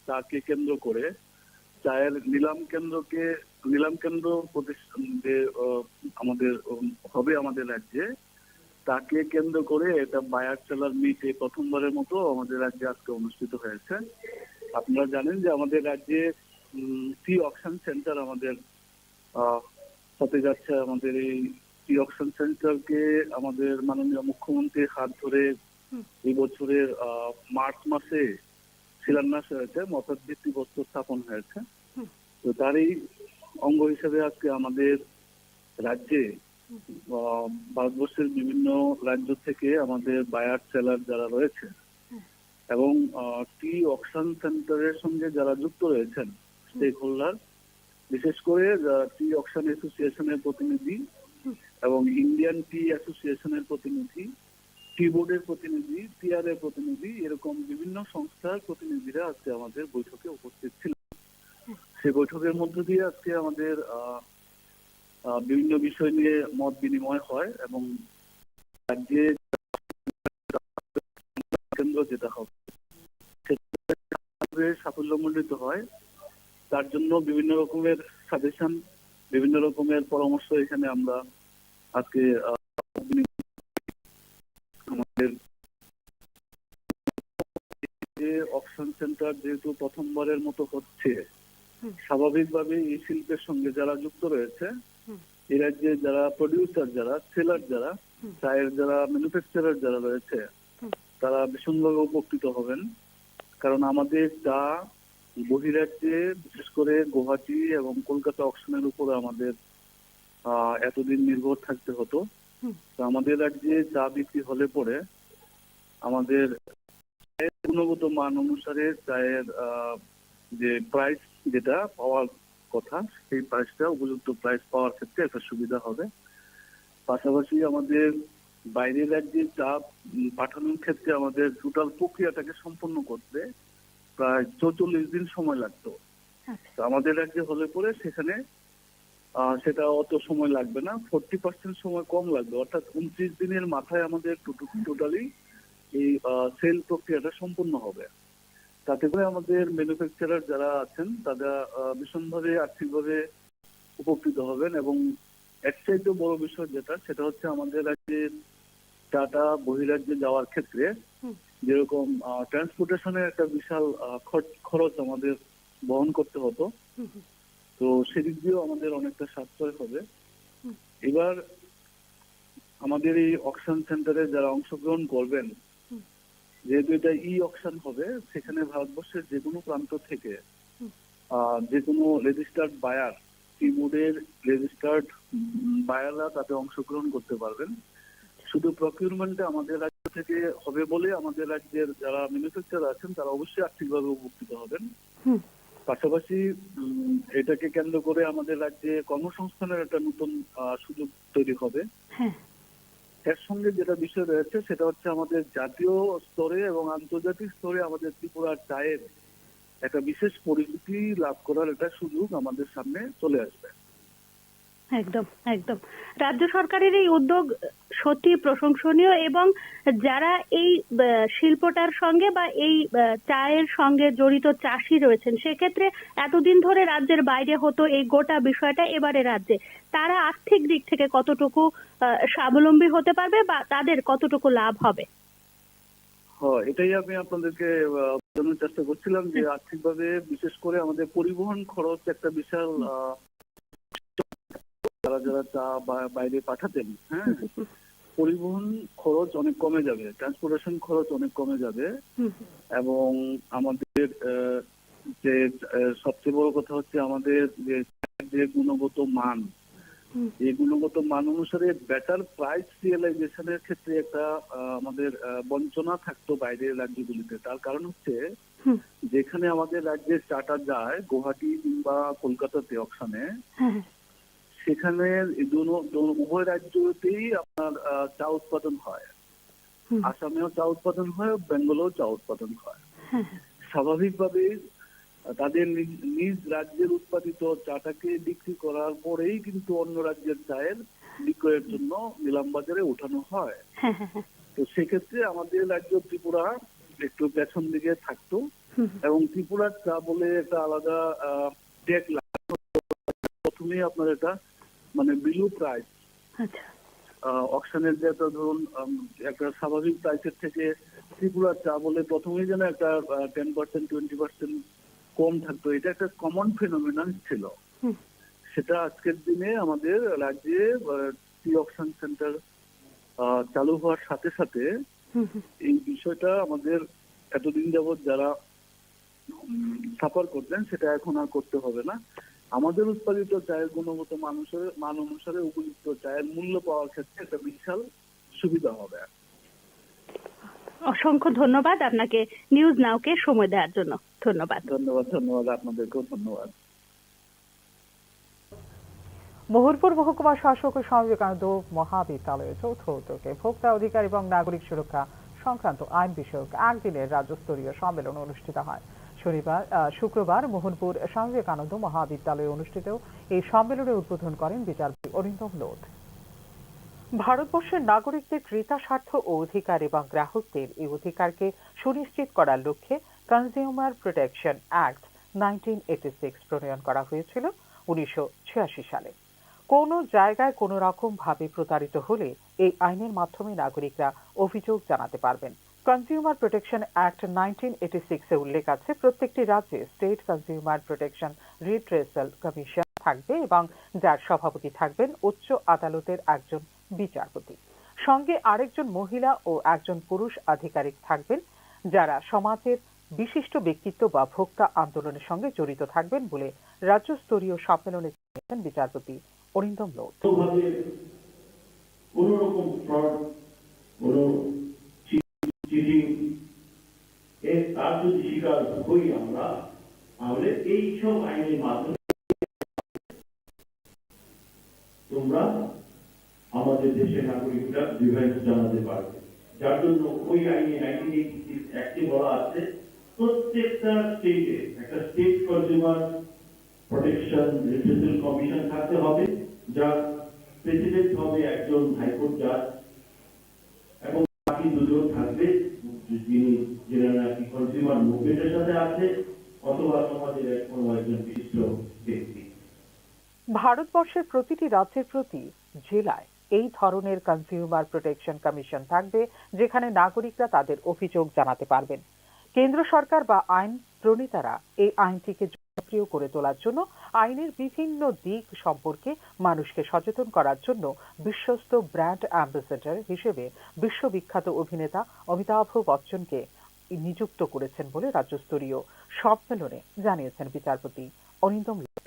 চাকে কেন্দ্র করে চায়ের নিলাম কেন্দ্র প্রতিষ্ঠান যে আমাদের হবে আমাদের রাজ্যে, তাকে কেন্দ্র করে এটা বায়ার সেলার মিট প্রথমবারের মতো আমাদের রাজ্যে আজকে অনুষ্ঠিত হয়েছে। আপনারা জানেন যে আমাদের রাজ্যে টি অকশন সেন্টার আমাদের হতে যাচ্ছে। আমাদের এই টি অকশন সেন্টারকে আমাদের মাননীয় মুখ্যমন্ত্রীর হাত ধরে এই বছরের মার্চ মাসে শিলান্যাস হয়েছে, মতদ ভিত্তিপ্রস্তর স্থাপন হয়েছে। তো তারই অঙ্গ হিসেবে আজকে আমাদের রাজ্যে ভারতবর্ষের বিভিন্ন রাজ্য থেকে আমাদের বায়ার সেলার যারা রয়েছে এবং টি অকশন সেন্টারের সঙ্গে যারা যুক্ত রয়েছেন স্টেক হোল্ডার, বিশেষ করে টি অকশন অ্যাসোসিয়েশনের প্রতিনিধি এবং ইন্ডিয়ান টি অ্যাসোসিয়েশনের প্রতিনিধি, টি বোর্ডের প্রতিনিধি, টিআর এর প্রতিনিধি, এরকম বিভিন্ন সংস্থার প্রতিনিধিরা আজকে আমাদের বৈঠকে উপস্থিত ছিলেন। সেই বৈঠকের মধ্য দিয়ে আজকে আমাদের বিভিন্ন বিষয় নিয়ে মত বিনিময় হয় এবং রাজ্যে কেন্দ্র যেটা হবে সাফল্যমণ্ডিত হয়, তার জন্য বিভিন্ন রকমের সাজেশন, বিভিন্ন রকমের পরামর্শ এখানে আমরা আজকে আমাদের যে অকশন সেন্টার যেহেতু প্রথমবারের মতো হচ্ছে, স্বাভাবিকভাবে এই শিল্পের সঙ্গে যারা যুক্ত রয়েছে, এই রাজ্যে যারা প্রডিউসার, যারা সেলার, যারা চায়ের যারা ম্যানুফ্যাকচারার যারা রয়েছে, তারা ভীষণভাবে উপকৃত হবেন। কারণ আমাদের চা বহিরাজ্যে বিশেষ করে গুয়াহাটি এবং কলকাতা অকশনের উপরে আমাদের এতদিন নির্ভর থাকতে হতো। তো আমাদের রাজ্যে চা বিক্রি হলে পরে আমাদের গুণগত মান অনুসারে চায়ের যে প্রাইস যেটা পাওয়ার কথা, সেই প্রাইসটা উপযুক্ত প্রাইস পাওয়ার ক্ষেত্রে একটা সুবিধা হবে। পাশাপাশি আমাদের বাইরের রাজ্যে চা পাঠানোর ক্ষেত্রে আমাদের টোটাল প্রক্রিয়াটাকে সম্পন্ন করতে প্রায় 44 দিন সময় লাগতো। আমাদের রাজ্যে হলে পরে সেখানে সেটা অত সময় লাগবে না, 40% সময় কম লাগবে, অর্থাৎ 29 দিনের মাথায় আমাদের টোটালি এই সেল প্রক্রিয়াটা সম্পূর্ণ হবে। তাতে করে আমাদের ম্যানুফ্যাকচারার যারা আছেন তারা ভীষণভাবে আর্থিকভাবে উপকৃত হবেন। এবং এর চাইতে বড় বিষয় যেটা, সেটা হচ্ছে আমাদের রাজ্যে চাটা বহিরাজ্যে যাওয়ার ক্ষেত্রে যেরকম ট্রান্সপোর্টেশনের একটা বিশাল খরচ আমাদের বহন করতে হতো, তো সেদিক দিয়েও আমাদের অনেকটা সাশ্রয় হবে। এবার আমাদের এই অকশন সেন্টারে যারা অংশগ্রহণ করবেন, যেহেতু এটা অকশন হবে, সেখানে ভারতবর্ষের যে কোনো প্রান্ত থেকে যে কোনো রেজিস্টার্ড বায়ার, কিবোর্ডের রেজিস্টার্ড বায়াররা তাতে অংশগ্রহণ করতে পারবেন। শুধু প্রকিউরমেন্টে আমাদের রাজ্য থেকে হবে বলে আমাদের রাজ্যের যারা ম্যানুফ্যাকচারার আছেন তারা অবশ্যই আর্থিকভাবে উপকৃত হবেন। পাশাপাশি এটাকে কেন্দ্র করে আমাদের রাজ্যে কর্মসংস্থানের একটা নতুন সুযোগ তৈরি হবে। এর সঙ্গে যেটা বিষয় রয়েছে সেটা হচ্ছে আমাদের জাতীয় স্তরে এবং আন্তর্জাতিক স্তরে আমাদের ত্রিপুরার চায়ের একটা বিশেষ পরিচিতি লাভ করার একটা সুযোগ আমাদের সামনে চলে আসবে। একদম একদম রাজ্য সরকারের এই উদ্যোগ সত্যি প্রশংসনীয়, এবং যারা এই শিল্পটার সঙ্গে বা এই চায়ের সঙ্গে জড়িত চাষি রয়েছেন, সেক্ষেত্রে এতদিন ধরে রাজ্যের বাইরে হতো এই গোটা বিষয়টা, এবারে রাজ্যে তারা আর্থিক দিক থেকে কতটুকু স্বাবলম্বী হতে পারবে বা তাদের কতটুকু লাভ হবে? হ্যাঁ, এটাই আমি আপনাদেরকে জানানোর চেষ্টা করছিলাম যে আর্থিকভাবে বিশেষ করে আমাদের পরিবহন খরচ একটা বিশাল যারা যারা চা বাইরে পাঠাতেন, হ্যাঁ, পরিবহন খরচ অনেক কমে যাবে, ট্রান্সপোর্টেশন খরচ অনেক কমে যাবে। এবং আমাদের যে সবচেয়ে বড় কথা হচ্ছে আমাদের যে গুণগত মান, এই গুণগত মান অনুসারে বেটার প্রাইস রিয়েলাইজেশনের ক্ষেত্রে একটা আমাদের বঞ্চনা থাকতো বাইরের রাজ্যগুলিতে। তার কারণ হচ্ছে যেখানে আমাদের রাজ্যের চাটা যায় গুয়াহাটি কিংবা কলকাতাতে অকশনে, সেখানে উভয় রাজ্যতেই আপনার চা উৎপাদন হয়। আসামেও চা উৎপাদন হয়, বেঙ্গলেও চা উৎপাদন হয়। স্বাভাবিকভাবে তাদের নিজ রাজ্যের উৎপাদিত চাটাকে বিক্রি করার পরেই কিন্তু অন্য রাজ্যের চায়ের বিক্রয়ের জন্য নিলাম বাজারে ওঠানো হয়। তো সেক্ষেত্রে আমাদের রাজ্য ত্রিপুরা একটু পেছন দিকে থাকতো, এবং ত্রিপুরার চা বলে একটা আলাদা ট্যাগ লাগানো। প্রথমেই আপনার এটা মানে বিলো প্রাইস, অকশনের যে ধরুন একটা স্বাভাবিক প্রাইসের থেকে ত্রিপুরার চা বলে প্রথমেই যেন একটা 10% 20% কম থাকতো। এটা একটা কমন ফেনোমেনন ছিল। সেটা আজকের দিনে আমাদের রাজ্যে টি অকশন সেন্টার চালু হওয়ার সাথে সাথে এই বিষয়টা আমাদের এতদিন যাবৎ যারা সাফার করতেন সেটা এখন আর করতে হবে না। আমাদের উৎপাদিত চায়ের গুণগত মান অনুসারে উপযুক্ত চায়ের মূল্য পাওয়ার ক্ষেত্রে একটা বিশাল সুবিধা হবে। অসংখ্য ধন্যবাদ আপনাকে নিউজ নাওকে সময় দেওয়ার জন্য। ধন্যবাদ। ধন্যবাদ আপনাদেরকেও ধন্যবাদ। মোহনপুর মহকুমা শাসক ও স্বামী বিবেকানন্দ মহাবিদ্যালয়ের যৌথ উদ্যোগে ভোক্তা অধিকার এবং নাগরিক সুরক্ষা সংক্রান্ত আইন বিষয়ক একদিনের রাজ্যস্তরীয় সম্মেলন অনুষ্ঠিত হয়। শুক্রবার মোহনপুর স্বামী বিবেকানন্দ মহাবিদ্যালয়ে অনুষ্ঠিত এই সম্মেলনে উদ্বোধন করেন বিচারপতি অরিন্দম লোধ। ভারতবর্ষের নাগরিকদের কৃতাস্বার্থ ও অধিকার এবং গ্রাহকদের এই অধিকারকে সুনিশ্চিত করার লক্ষ্যে কনজিউমার প্রোটেকশন অ্যাক্ট 1986 প্রণয়ন করা হয়েছিল 1986 সালে। কোনো জায়গায় কোনো রকম ভাবে প্রতারিত হলে এই আইনের মাধ্যমে নাগরিকরা অভিযোগ জানাতে পারবেন। কনজিউমার প্রোটেকশন অ্যাক্ট 1986 এ উল্লেখ আছে প্রত্যেকটি রাজ্যে স্টেট কনজিউমার প্রোটেকশন রিট্রেসাল কমিশন থাকবে এবং যার সভাপতি থাকবেন উচ্চ আদালতের একজন বিচারপতি। সঙ্গে আরেকজন মহিলা ও একজন পুরুষ আধিকারিক থাকবেন যারা সমাজের বিশিষ্ট ব্যক্তিত্ব বা ভোক্তা আন্দোলনের সঙ্গে জড়িত থাকবেন বলে রাজ্যস্তরীয় সম্মেলনে জানিয়েছেন বিচারপতি অরিন্দম লোধ। কোন রকম ফ্রড, কোন চিটিং তার যদি শিকার হই আমরা, তাহলে এইসব আইনের মাধ্যমে তোমরা আমাদের দেশের নাগরিকরা ডিভাইস জানাতে পারবে। যার জন্য ওই আইনে 1986 অ্যাক্টে বলা আছে প্রত্যেকটা স্টেটে একটা স্টেট কনজিউমার প্রোটেকশন রিট্রেসাল কমিশন থাকতে হবে, যার প্রেসিডেন্ট হবে একজন হাইকোর্ট জাজ এবং বাকি দুজন থাকবে যিনি নাকি কনজিউমার মুভমেন্টের সাথে আছে অথবা সমাজের কোনো একজন বিশিষ্ট ব্যক্তি। ভারতবর্ষের প্রতিটি রাজ্যের প্রতি জেলায় এই ধরনের কনজিউমার প্রোটেকশন কমিশন থাকবে, যেখানে নাগরিকরা তাদের অভিযোগ জানাতে পারবেন। কেন্দ্র সরকার বা আইন প্রণেতারা এই আইনটিকে জনপ্রিয় করে তোলার জন্য আইনের বিভিন্ন দিক সম্পর্কে মানুষকে সচেতন করার জন্য বিশ্বস্ত ব্র্যান্ড অ্যাম্বাসেডর হিসেবে বিশ্ববিখ্যাত অভিনেতা অমিতাভ বচ্চনকে নিযুক্ত করেছেন বলে রাজ্যস্তরীয় সম্মেলনে জানিয়েছেন বিচারপতি অনিন্দম লোধ।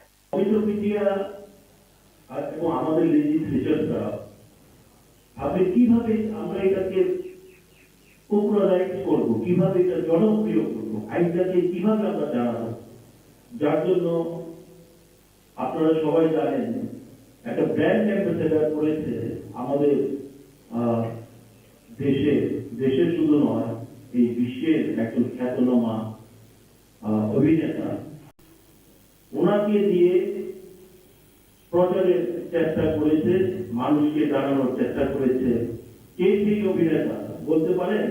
এবং আমাদের লেজিসলেচাররা ভাবে কিভাবে আমরা এটাকে পপুলারাইজ করবো, কিভাবে এটা জনপ্রিয় করবো, আইনটাকে কিভাবে আমরা জানাবো, যার জন্য আপনারা সবাই জানেন একটা ব্র্যান্ড অ্যাম্বাসেডর করেছে আমাদের দেশের শুধু নয় এই বিশ্বের একজন খ্যাতনামা অভিনেতা। ওনাকে দিয়ে প্রচারের চেষ্টা করেছে, মানুষকে জানানোর চেষ্টা করেছে। কে সেই অভিনেতা বলতে পারেন?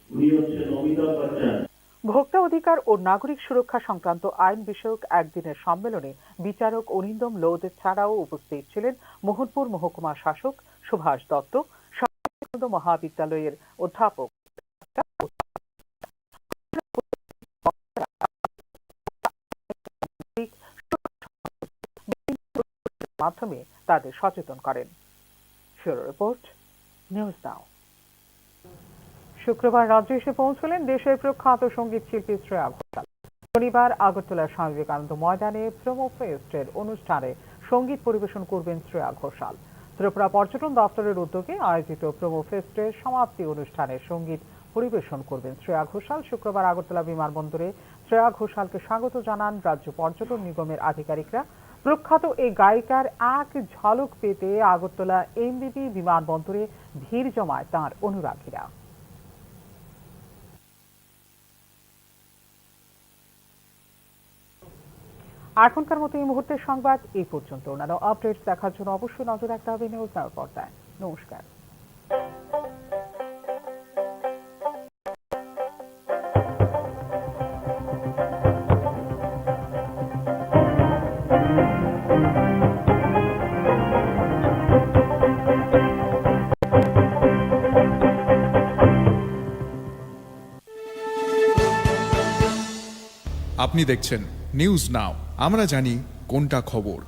উনি হচ্ছেন অমিতাভ বচ্চন। ভোক্তা অধিকার ও নাগরিক সুরক্ষা সংক্রান্ত আইন বিষয়ক একদিনের সম্মেলনে বিচারক অনিন্দম লোধ ছাড়াও উপস্থিত ছিলেন মোহনপুর মহকুমা শাসক সুভাষ দত্ত, সর্বানন্দ মহাবিদ্যালয়ের অধ্যাপক মাধ্যমে তাদের সচেতন করেন। ব্যুরো রিপোর্ট, নিউজ নাও। শুক্রবার রাজ্যে এসে পৌঁছলেন দেশের প্রখ্যাত সঙ্গীত শিল্পী শ্রেয়া ঘোষাল। শনিবার আগরতলার স্বামী বিবেকানন্দ ময়দানে প্রোমো ফেস্টের অনুষ্ঠানে সঙ্গীত পরিবেশন করবেন শ্রেয়া ঘোষাল। ত্রিপুরা পর্যটন দপ্তরের উদ্যোগে আয়োজিত প্রোমো ফেস্টের সমাপ্তি অনুষ্ঠানে সঙ্গীত পরিবেশন করবেন শ্রেয়া ঘোষাল। শুক্রবার আগরতলা বিমানবন্দরে শ্রেয়া ঘোষালকে স্বাগত জানান রাজ্য পর্যটন নিগমের আধিকারিকরা। প্রখ্যাত এই গায়িকার এক ঝলক পেতে আগরতলা এমবিবি বিমানবন্দরে ভিড় জমায় তাঁর অনুরাগীরা। এখনকার মতো এই মুহূর্তের সংবাদ এই পর্যন্ত। অন্যান্য আপডেটস দেখার জন্য অবশ্যই নজর রাখতে হবে নিউজ নাও পর্দায়। নমস্কার। আপনি দেখছেন নিউজ নাও, আমরা জানি কোনটা খবর।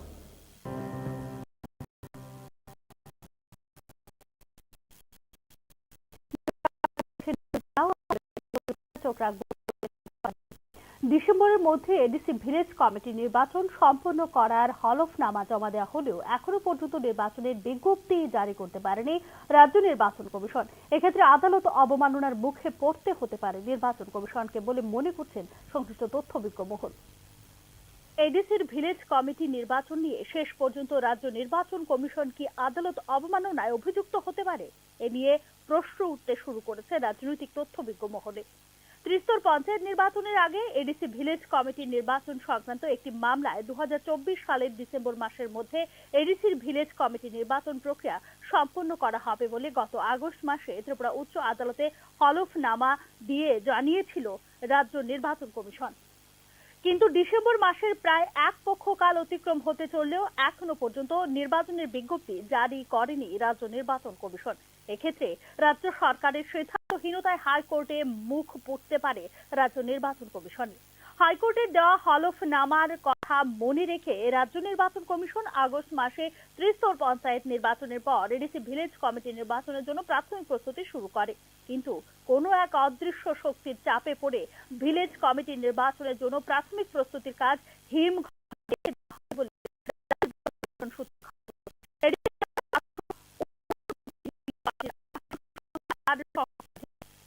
ডিসেম্বরের মধ্যে এডিসি ভিলেজ কমিটি নির্বাচন সম্পন্ন করার হলফনামা জমা দেওয়া হলেও এখনো পর্যন্ত নির্বাচনের বিজ্ঞপ্তি জারি করতে পারেনি রাজ্য নির্বাচন কমিশন। এক্ষেত্রে আদালত অবমাননার মুখে পড়তে হতে পারে নির্বাচন কমিশনকে বলে মনে করছেন সংশ্লিষ্ট তথ্যবিজ্ঞ মহল। এডিসির ভিলেজ কমিটি নির্বাচন নিয়ে শেষ পর্যন্ত রাজ্য নির্বাচন কমিশন কি আদালত অবমাননায় অভিযুক্ত হতে পারে, এ নিয়ে প্রশ্ন উঠতে শুরু করেছে রাজনৈতিক তথ্যবিজ্ঞ মহলে। ত্রিস্তর পঞ্চায়েত নির্বাচনের আগে এডিসি ভিলেজ কমিটির নির্বাচন সংক্রান্ত একটি মামলায় 2024 সালের ডিসেম্বর মাসের মধ্যে এডিসির ভিলেজ কমিটি নির্বাচন প্রক্রিয়া সম্পন্ন করা হবে বলে গত আগস্ট মাসে ত্রিপুরা উচ্চ আদালতে হলফনামা দিয়ে জানিয়েছিল রাজ্য নির্বাচন কমিশন। কিন্তু ডিসেম্বর মাসের প্রায় এক পক্ষকাল অতিক্রম হতে চললেও এখনো পর্যন্ত নির্বাচনের বিজ্ঞপ্তি জারি করেনি রাজ্য নির্বাচন কমিশন। এক্ষেত্রে রাজ্য সরকারের সিদ্ধান্তহীনতায় হাইকোর্টে মুখ পড়তে পারে রাজ্য নির্বাচন কমিশন। হাইকোর্টের দেওয়া হলফনামার কথা মনে রেখে রাজ্য নির্বাচন কমিশন আগস্ট মাসে ত্রিস্তর পঞ্চায়েত নির্বাচনের পর এডিসি ভিলেজ কমিটি নির্বাচনের জন্য প্রাথমিক প্রস্তুতি শুরু করে। কিন্তু কোনো এক অদৃশ্য শক্তির চাপে পড়ে ভিলেজ কমিটি নির্বাচনের জন্য প্রাথমিক প্রস্তুতির কাজ হিম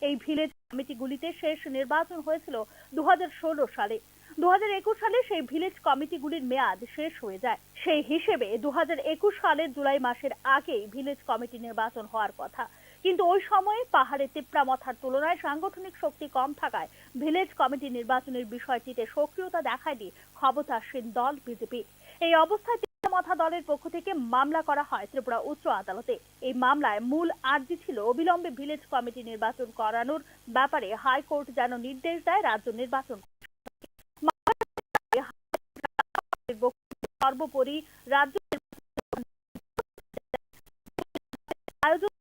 এই ভিলেজ কমিটিগুলিতে শেষ নির্বাচন হয়েছিল 2016 সালে। 2021 সালে সেই ভিলেজ কমিটিগুলির মেয়াদ শেষ হয়ে যায়। সেই হিসেবে 2021 সালের জুলাই মাসের আগেই ভিলেজ কমিটি নির্বাচন হওয়ার কথা। কিন্তু ওই সময়ে পাহাড়ে তিপ্রামথার তুলনায় সাংগঠনিক শক্তি কম থাকায় ভিলেজ কমিটি নির্বাচনের বিষয়টিতে সক্রিয়তা দেখায়নি ক্ষমতাসীন দল বিজেপি। এই অবস্থায় তিপ্রামথা দলের পক্ষ থেকে মামলা করা হয় ত্রিপুরা উচ্চ আদালতে। এই মামলায় মূল আর্জি ছিল অবিলম্বে ভিলেজ কমিটি নির্বাচন করানোর ব্যাপারে হাইকোর্ট যেন নির্দেশ দেয় রাজ্য নির্বাচন। সর্বোপরি রাজ্য আয়োজন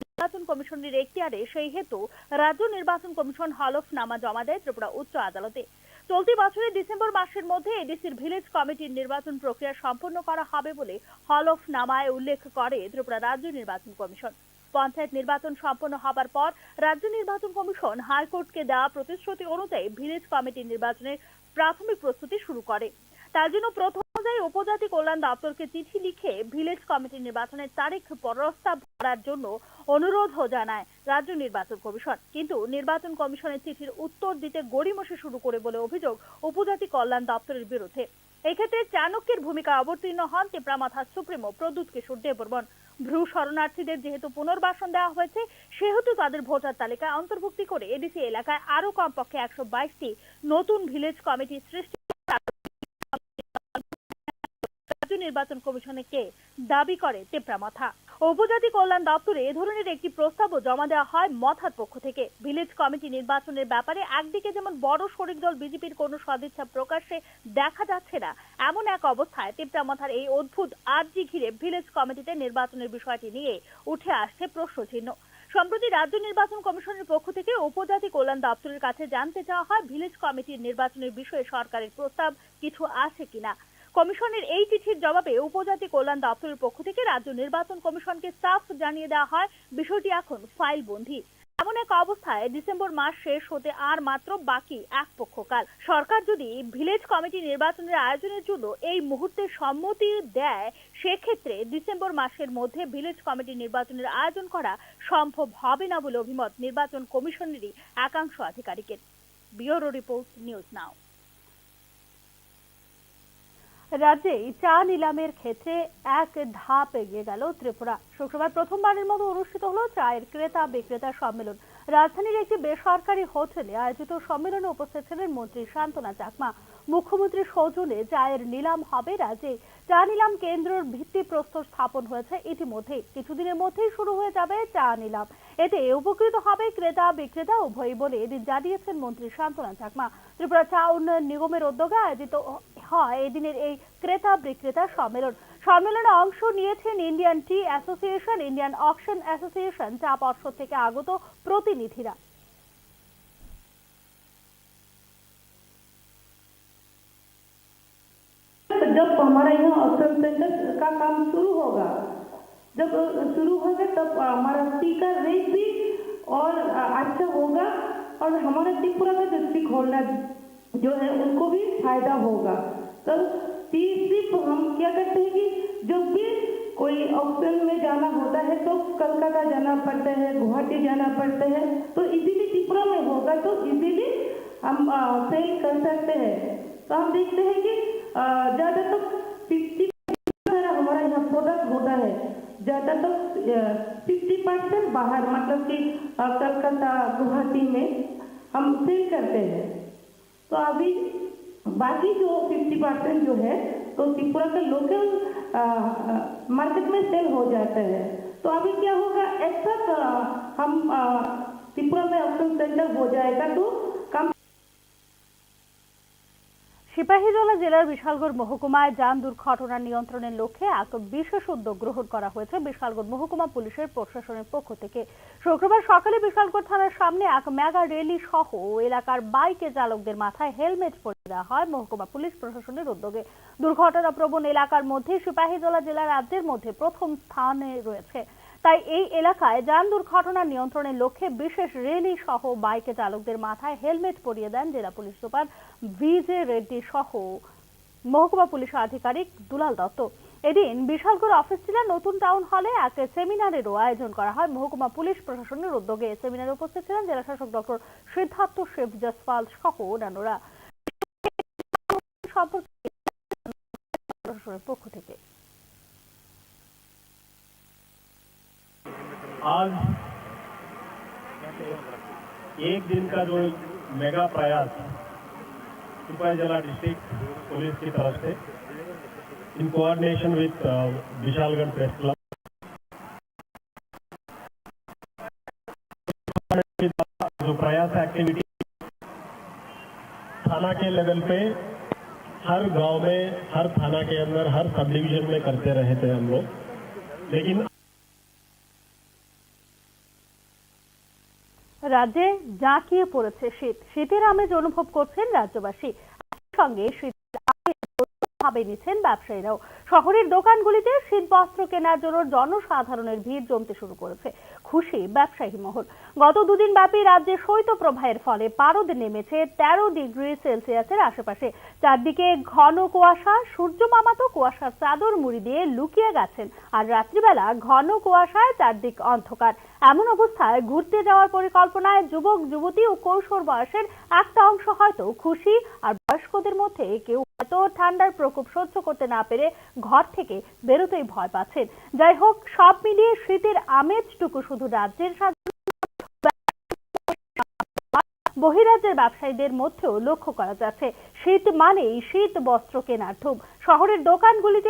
নির্বাচন কমিশনের এখতিয়ারে, সেই হেতু রাজ্য নির্বাচন কমিশন হলফনামা জমা দেয় ত্রিপুরা উচ্চ আদালতে। চলতি বছরের ডিসেম্বর মাসের মধ্যে এডিসির ভিলেজ কমিটির নির্বাচন প্রক্রিয়া সম্পন্ন করা হবে বলে হলফনামায় উল্লেখ করে ত্রিপুরা রাজ্য নির্বাচন কমিশন। পঞ্চায়েত নির্বাচন সম্পন্ন হবার পর রাজ্য নির্বাচন কমিশন হাইকোর্টকে দেওয়া প্রতিশ্রুতি অনুযায়ী ভিলেজ কমিটির নির্বাচনের প্রাথমিক প্রস্তুতি শুরু করে। তার জন্য প্রথম অনুযায়ী উপজাতি কল্যাণ দপ্তরকে চিঠি লিখে ভিলেজ কমিটির নির্বাচনের তারিখ প্রস্তাব করার জন্য অনুরোধ জানায় রাজ্য নির্বাচন কমিশন। কিন্তু নির্বাচন কমিশনের চিঠির উত্তর দিতে গড়িমসি শুরু করে বলে অভিযোগ উপজাতি কল্যাণ দপ্তরের বিরুদ্ধে। এক্ষেত্রে চাণক্যের ভূমিকা অবতীর্ণ হন তেপ্রামাথার সুপ্রিমো প্রদ্যুৎ কিশোর দেববর্মন। ভ্রু শরণার্থীদের যেহেতু পুনর্বাসন দেওয়া হয়েছে, সেহেতু তাদের ভোটার তালিকায় অন্তর্ভুক্তি করে এডিসি এলাকায় আরো কমপক্ষে 122টি নতুন ভিলেজ কমিটি সৃষ্টি নির্বাচন কমিশনকে দাবি করে তেপ্রামাথা। উপজাতি কল্যাণ দপ্তরে এ ধরনের একটি প্রস্তাবও জমা দেওয়া হয় মথার পক্ষ থেকে। ভিলেজ কমিটি নির্বাচনের ব্যাপারে একদিকে যেমন বড় শরিক দল বিজেপির কোনো সদিচ্ছা প্রকাশ্যে দেখা যাচ্ছে না, এমন এক অবস্থায় তেপ্রামাথার এই অদ্ভুত আর্জি ঘিরে ভিলেজ কমিটিতে নির্বাচনের বিষয়টি নিয়ে উঠে আসছে প্রশ্নচিহ্ন। সম্প্রতি রাজ্য নির্বাচন কমিশনের পক্ষ থেকে উপজাতি কল্যাণ দপ্তরের কাছে জানতে চাওয়া হয় ভিলেজ কমিটির নির্বাচনের বিষয়ে সরকারের প্রস্তাব কিছু আছে কিনা। কমিশনের এই চিঠির জবাবে উপজাতি কল্যাণ দপ্তরের পক্ষ থেকে রাজ্য নির্বাচন কমিশনকে সাফ জানিয়ে দেওয়া হয় বিষয়টি এখন ফাইল বন্দী। এমন এক অবস্থায় ডিসেম্বর মাস শেষ হতে আর মাত্র বাকি এক পক্ষকাল। সরকার যদি ভিলেজ কমিটি নির্বাচনের আয়োজনের জন্য এই মুহূর্তে সম্মতি দেয়, সেক্ষেত্রে ডিসেম্বর মাসের মধ্যে ভিলেজ কমিটি নির্বাচনের আয়োজন করা সম্ভব হবে না বলে অভিমত নির্বাচন কমিশনেরই একাংশ আধিকারিকের। ব্যুরো রিপোর্ট, নিউজ নাও। রাজ্যে চা নিলামের ক্ষেত্রে এক ধাপ এগিয়ে গেল ত্রিপুরা। শুক্রবার প্রথমবারের মতো অনুষ্ঠিত হলো চায়ের ক্রেতা বিক্রেতা সম্মেলন। রাজধানীর একটি বেসরকারি হোটেলে আয়োজিত সম্মেলনে উপস্থিত ছিলেন মন্ত্রী শান্তনা চাকমা। মুখ্যমন্ত্রীর সৌজন্যে চায়ের নিলাম হবে রাজ্যে। চা নিলাম কেন্দ্রের ভিত্তিপ্রস্তর স্থাপন হয়েছে ইতিমধ্যে। কিছুদিনের মধ্যেই শুরু হয়ে যাবে চা নিলাম। এতে উপকৃত হবে ক্রেতা বিক্রেতা উভয়ই বলে এদিন জানিয়েছেন মন্ত্রী শান্তনা চাকমা। ত্রিপুরা চা উন্নয়ন নিগমের উদ্যোগে আয়োজিত হয় এদিনের এই ক্রেতা বিক্রেতা সম্মেলন। সম্মেলনে অংশ নিয়েছেন ইন্ডিয়ান টি অ্যাসোসিয়েশন, ইন্ডিয়ান অকশন অ্যাসোসিয়েশন, চা পর্ষদ থেকে আগত প্রতিনিধিরা। जब हमारा यहाँ ऑक्शन सेंटर का काम शुरू होगा, जब शुरू होगा तब हमारा स्पीकर रेट भी और अच्छा होगा और हमारे त्रिपुरा का जो स्पीक होल्डर जो है उनको भी फायदा होगा। तो सिर्फ हम क्या करते हैं कि जब भी कोई ऑक्शन में जाना होता है तो कलकत्ता जाना पड़ता है, गुवाहाटी जाना पड़ता है, तो इजीली त्रिपुरा में होगा तो इजीली हम सेल कर सकते हैं। तो हम देखते हैं कि ज़्यादा तो 50% हमारा यहाँ प्रोडक्ट होता है, ज़्यादा तो 50% बाहर, मतलब कि कलकत्ता गुवाहाटी में हम सेल करते हैं। तो अभी बाकी जो 50% जो है तो त्रिपुरा का लोकल मार्केट में सेल हो जाता है। तो अभी क्या होगा, एक साथ हम त्रिपुरा में ऑक्शन सेंटर हो जाएगा तो कम। সিপাহীজলা জেলার বিশালগড় মহকুমায় যান দুর্ঘটনা নিয়ন্ত্রণের লক্ষ্যে এক বিশেষ উদ্যোগ গ্রহণ করা হয়েছে বিশালগড় মহকুমা পুলিশের প্রশাসনের পক্ষ থেকে। শুক্রবার সকালে বিশালগড় থানার সামনে এক মেগা র্যালি সহ এলাকার বাইকে চালকদের মাথায় হেলমেট পরিয়ে দেওয়া হয় মহকুমা পুলিশ প্রশাসনের উদ্যোগে। দুর্ঘটনা প্রবণ এলাকার মধ্যে সিপাহীজলা জেলা রাজ্যের মধ্যে প্রথম স্থানে রয়েছে। তাই এই এলাকায় যান দুর্ঘটনা নিয়ন্ত্রণের লক্ষ্যে বিশেষ র্যালি সহ বাইকে চালকদের মাথায় হেলমেট পরিয়ে দেন জেলা পুলিশ সুপার ভিজে রেড্ডি সহ মহকুমা পুলিশ আধিকারিক দুলাল দত্ত। এদিন বিশালগড় অফিস জেলার নতুন টাউন হলে এক সেমিনারেরও আয়োজন করা হয় মহকুমা পুলিশ প্রশাসনের উদ্যোগে। সেমিনারে উপস্থিত ছিলেন জেলা শাসক ডক্টর সিদ্ধার্থ শিব জসপাল সহ অন্যান্যরা। প্রশাসনের পক্ষ থেকে आज एक दिन का जो मेगा प्रयास सिपाहीजला डिस्ट्रिक्ट पुलिस की तरफ से in coordination with Vishalgarh press club जो प्रयास एक्टिविटी थाना के लेवल पे हर गांव में, हर थाना के अंदर, हर सब डिवीजन में करते रहे थे हम लोग, लेकिन রাজ্যে জাঁকিয়ে পড়েছে শীত। শীতের আমেজ অনুভব করছেন রাজ্যবাসী, সঙ্গে শীতের আমেজ ভাবে নিচ্ছেন ব্যবসায়ীরাও। শহরের দোকানগুলিতে শীত বস্ত্র কেনার জন্য জনসাধারণের ভিড় জমতে শুরু করেছে। খুশি ব্যবসায়ী মহল। গত দুদিন ব্যাপী রাজ্যে শৈত্যপ্রবাহের ফলে পারদ নেমেছে 13 ডিগ্রি সেলসিয়াসের আশেপাশে। চারদিকে ঘন কুয়াশা, সূর্য মামা তো কুয়াশার চাদর মুড়ি দিয়ে লুকিয়ে গেছেন, আর রাত্রিবেলা ঘন কুয়াশায় চারদিক অন্ধকার। এমন অবস্থায় ঘুরতে যাওয়ার পরিকল্পনায় যুবক যুবতী ও কৈশোর বয়সের একটা অংশ হয়তো খুশি, আর বয়স্কদের মধ্যে কেউ হয়তো ঠান্ডার প্রকোপ সহ্য করতে না পেরে ঘর থেকে বেরোতেই ভয় পাচ্ছেন। যাই হোক, সব মিলিয়ে শীতের আমেজটুকু শুধু রাজ্যের বহিরাজ্যের ব্যবসায়ীদের মধ্যেও লক্ষ্য করা যাচ্ছে। শীত মানেই শীত বস্ত্র কেনার ধুম। শহরের দোকানগুলিতে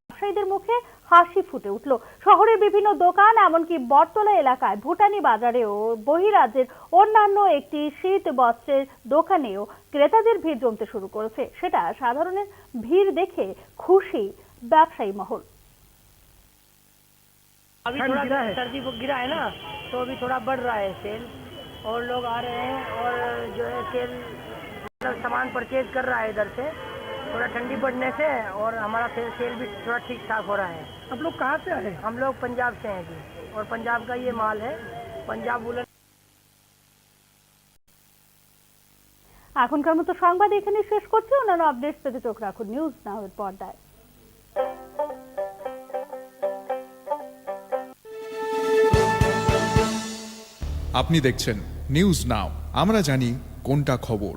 ব্যবসায়ীদের মুখে হাসি ফুটে উঠল। শহরের বিভিন্ন দোকান, এমনকি বটতলা এলাকায় ভুটানি বাজারেও বহিরাজ্যের অন্যান্য একটি শীত বস্ত্রের দোকানেও ক্রেতাদের ভিড় জমতে শুরু করেছে। সেটা সাধারণের ভিড় দেখে খুশি ব্যবসায়ী মহল। अभी थोड़ा सर्दी गिरा है ना, तो अभी थोड़ा बढ़ रहा है सेल, और लोग आ रहे हैं और जो है सेल मतलब सामान परचेज कर रहा है इधर से, थोड़ा ठंडी पड़ने से, और हमारा सेल भी थोड़ा ठीक ठाक हो रहा है। आप लोग कहाँ से आए? हम लोग पंजाब से हैं जी, और पंजाब का ये माल है, पंजाब वुलन। এখনকার মতো সংবাদ এখানে শেষ করছি। অন্যান্য আপডেটস পেতে চোখ রাখুন নিউজ নাও এর পর্দায়। আপনি দেখছেন নিউজ নাও, আমরা জানি কোনটা খবর।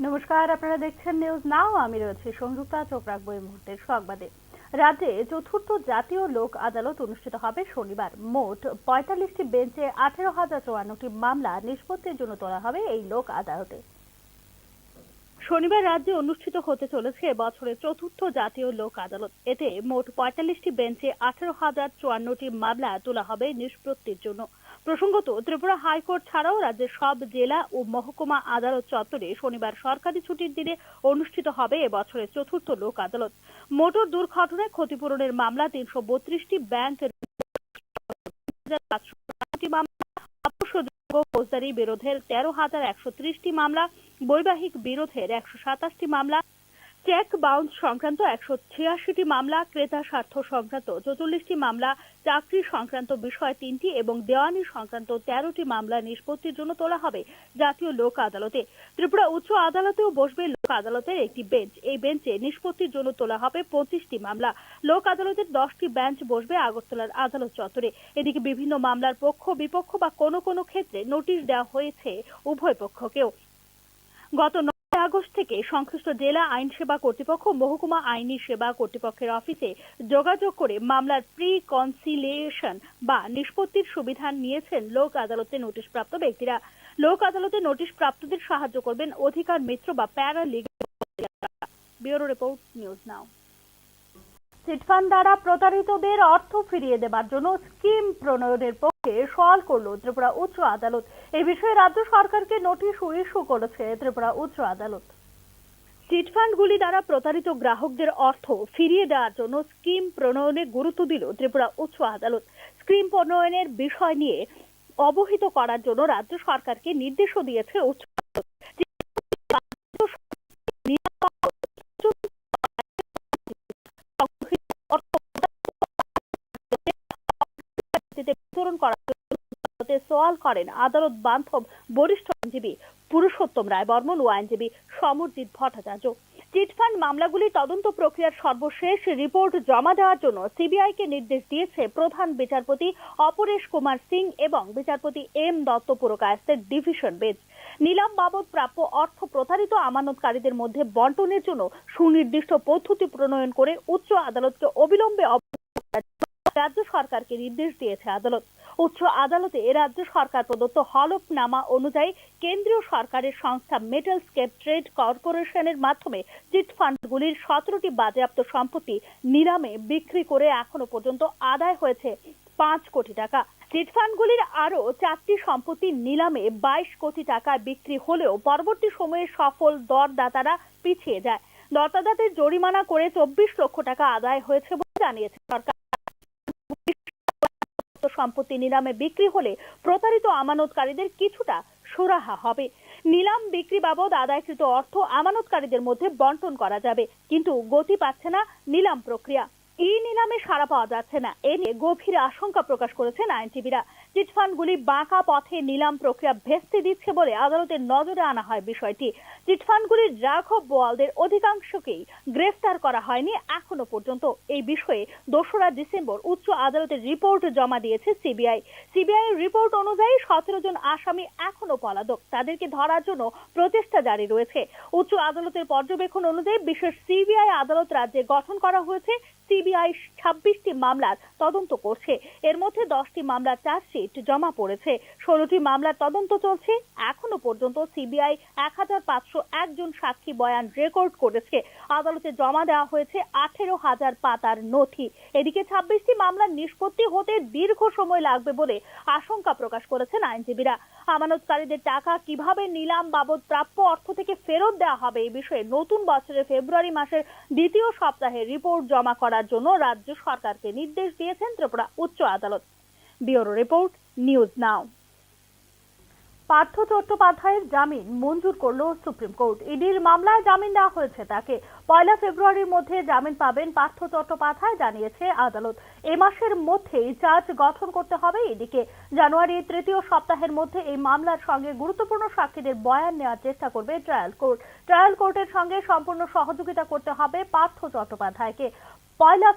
নমস্কার, আপনারা দেখছেন নিউজ নাও। আমি রয়েছে সংযুক্তা। চোখ রাখবো এই মুহূর্তের সংবাদে। রাজ্যে চতুর্থ জাতীয় লোক আদালত অনুষ্ঠিত হবে শনিবার। মোট ৪৫টি বেঞ্চে ১৮,০৫৪টি মামলা নিষ্পত্তির জন্য তোলা হবে এই লোক আদালতে। শনিবার রাজ্যে অনুষ্ঠিত হতে চলেছে বছরের চতুর্থ জাতীয় লোক আদালত। এতে মোট ৪৫টি বেঞ্চে ১৮,০৫৪টি মামলা তোলা হবে নিষ্পত্তির জন্য। প্রসঙ্গত, ত্রিপুরা হাইকোর্ট ছাড়াও রাজ্যের সব জেলা ও মহকুমা আদালত চত্বরে শনিবার সরকারি ছুটির দিনে অনুষ্ঠিত হবে এবছরের চতুর্থ লোক আদালত। মোটর দুর্ঘটনায় ক্ষতিপূরণের মামলা ৩৩২টি, ব্যাংক ফৌজদারি বিরোধের ১৩,১৩০টি মামলা, বৈবাহিক বিরোধের ১২৭টি মামলা, চেক বাউন্স সংক্রান্ত ১৮৬টি মামলা, ক্রেতা স্বার্থ সংক্রান্ত ৪৪টি মামলা, চাকরি সংক্রান্ত বিষয় ৩টি এবং দেওয়ানি সংক্রান্ত ১৩টি মামলা নিষ্পত্তির জন্য তোলা হবে জাতীয় লোক আদালতে। ত্রিপুরা উচ্চ আদালতেও বসবে লোক আদালতের একটি বেঞ্চ। এই বেঞ্চে নিষ্পত্তির জন্য তোলা হবে ২৫টি মামলা। লোক আদালতের 10টি বেঞ্চ বসবে আগরতলার আদালত চত্বরে। এদিকে বিভিন্ন মামলার পক্ষ বিপক্ষ বা কোনো কোনো ক্ষেত্রে নোটিশ দেওয়া হয়েছে উভয় পক্ষকেও। গত আগস্ট থেকে সংশ্লিষ্ট জেলা আইন সেবা কর্তৃপক্ষ মহকুমা আইনি সেবা কর্তৃপক্ষের অফিসে যোগাযোগ করে মামলার প্রি কনসিলিয়েশন বা নিষ্পত্তির সুবিধা নিয়েছেন লোক আদালতে নোটিশপ্রাপ্ত ব্যক্তিরা। লোক আদালতে নোটিশ প্রাপ্তদের সাহায্য করবেন অধিকার মিত্র বা প্যারা legal. Bureau report, news now. Chit fund দ্বারা প্রতারিতদের অর্থ ফিরিয়ে দেবার জন্য স্কিম প্রণয়নের পক্ষে সওয়াল করল ত্রিপুরা উচ্চ আদালত। এই বিষয়ে রাজ্য সরকারকে নোটিশ ইস্যু করেছে ত্রিপুরা উচ্চ আদালত। চিটফান্ডগুলি দ্বারা প্রতারিত গ্রাহকদের অর্থ ফিরিয়ে দেওয়ার জন্য স্কিম প্রণয়নে গুরুত্ব দিল ত্রিপুরা উচ্চ আদালত। স্কিম প্রণয়নের বিষয় নিয়ে অবহিত করার জন্য রাজ্য সরকারকে নির্দেশও দিয়েছে উচ্চ আদালত। বিতরণ করার সওয়াল করেন আদালত বান্ধব বরিষ্ঠ আইনজীবী পুরুষোত্তম রায় বর্মন ও আইনজীবী সমরজিৎ ভট্টাচার্য। চিটফান্ড মামলাগুলি তদন্ত প্রক্রিয়ার সর্বশেষ রিপোর্ট জমা দেওয়ার জন্য সিবিআইকে নির্দেশ দিয়েছে প্রধান বিচারপতি অপরেশ কুমার সিং এবং বিচারপতি এম দত্ত পুরকায়স্থের ডিভিশন বেঞ্চ। নিলাম বাবদ প্রাপ্য অর্থ প্রতারিত আমানতকারীদের মধ্যে বন্টনের জন্য সুনির্দিষ্ট পদ্ধতি প্রণয়ন করে উচ্চ আদালতকে অবিলম্বে রাজ্য সরকারকে নির্দেশ দিয়েছে আদালত। উচ্চ আদালতে রাজ্য সরকার প্রদত্ত হলফনামা অনুযায়ী কেন্দ্রীয় সরকারের সংস্থা মেটাল স্কেপ ট্রেড কর্পোরেশনের মাধ্যমে চিটফান্ডগুলির 17টি বাজেয়াপ্ত সম্পত্তি নিলামে বিক্রি করে এখনো পর্যন্ত আদায় হয়েছে 5 কোটি টাকা। চিটফান্ডগুলির আরো 4টি সম্পত্তি নিলামে 22 কোটি টাকায় বিক্রি হলেও পরবর্তী সময়ে সফল দরদাতারা পিছিয়ে যায়। দরদাতাদের জরিমানা করে 24 লক্ষ টাকা আদায় হয়েছে বলে জানিয়েছে সরকার। সম্পত্তি নিলামে বিক্রি হলে প্রতারিত আমানতকারীদের কিছুটা সুরাহা হবে। নিলাম বিক্রি বাবদ আদায়কৃত অর্থ আমানতকারীদের মধ্যে বন্টন করা যাবে, কিন্তু গতি পাচ্ছে না নিলাম প্রক্রিয়া। এই নিলামে সাড়া পাওয়া যাচ্ছে না, এ নিয়ে গভীর আশঙ্কা প্রকাশ করেছেন আইনজীবীরা। চিটফান্ডগুলি বাঁকা পথে নিলাম প্রক্রিয়া ভেস্তে দিচ্ছে বলে আদালতের নজরে আনা হয় বিষয়টি। চিটফান্ডগুলির রাঘব বোয়ালদের অধিকাংশকেই গ্রেফতার করা হয়নি এখনো পর্যন্ত। এই বিষয়ে 2রা ডিসেম্বর উচ্চ আদালতের রিপোর্ট জমা দিয়েছে সিবিআই। সিবিআই এর রিপোর্ট অনুযায়ী 17 জন আসামি এখনো পলাতক, তাদেরকে ধরার জন্য প্রচেষ্টা জারি রয়েছে। উচ্চ আদালতের পর্যবেক্ষণ অনুযায়ী বিশেষ সিবিআই আদালত রাজ্যে গঠন করা হয়েছে। সিবিআই 26টি মামলার তদন্ত করছে, এর মধ্যে 10টি মামলার চার্জশিট জমা পড়েছে, 16টি মামলার তদন্ত চলছে। এখনো পর্যন্ত সিবিআই 1501 জন সাক্ষী বয়ান রেকর্ড করেছে। আদালতে জমা দেওয়া হয়েছে 18,000 পাতার নথি। এদিকে 26টি মামলার নিষ্পত্তি হতে দীর্ঘ সময় লাগবে বলে আশঙ্কা প্রকাশ করেছেন আইনজীবীরা। আমানতকারীদের টাকা কিভাবে নিলাম বাবদ প্রাপ্য অর্থ থেকে ফেরত দেওয়া হবে এই বিষয়ে নতুন বছরের ফেব্রুয়ারি মাসের 2য় সপ্তাহে রিপোর্ট জমা করার জন্য রাজ্য সরকারকে নির্দেশ দিয়েছেন ত্রিপুরা উচ্চ আদালত। ব্যুরো রিপোর্ট, নিউজ নাও। পার্থ চট্টোপাধ্যায়ের জামিন মঞ্জুর করল সুপ্রিম কোর্ট। ইডির মামলায় জামিন দেওয়া হয়েছে তাকে। 1 ফেব্রুয়ারির মধ্যে জামিন পাবেন পার্থ চট্টোপাধ্যায়, জানিয়েছে আদালত। এ মাসের মধ্যেই চার্জ গঠন করতে হবে ইডিকে। জানুয়ারির 3য় সপ্তাহের মধ্যে এই মামলার সঙ্গে গুরুত্বপূর্ণ সাক্ষীদের বয়ান নেওয়ার চেষ্টা করবে ট্রায়াল কোর্ট। ট্রায়াল কোর্টের সঙ্গে সম্পূর্ণ সহযোগিতা করতে হবে পার্থ চট্টোপাধ্যায়কে। 1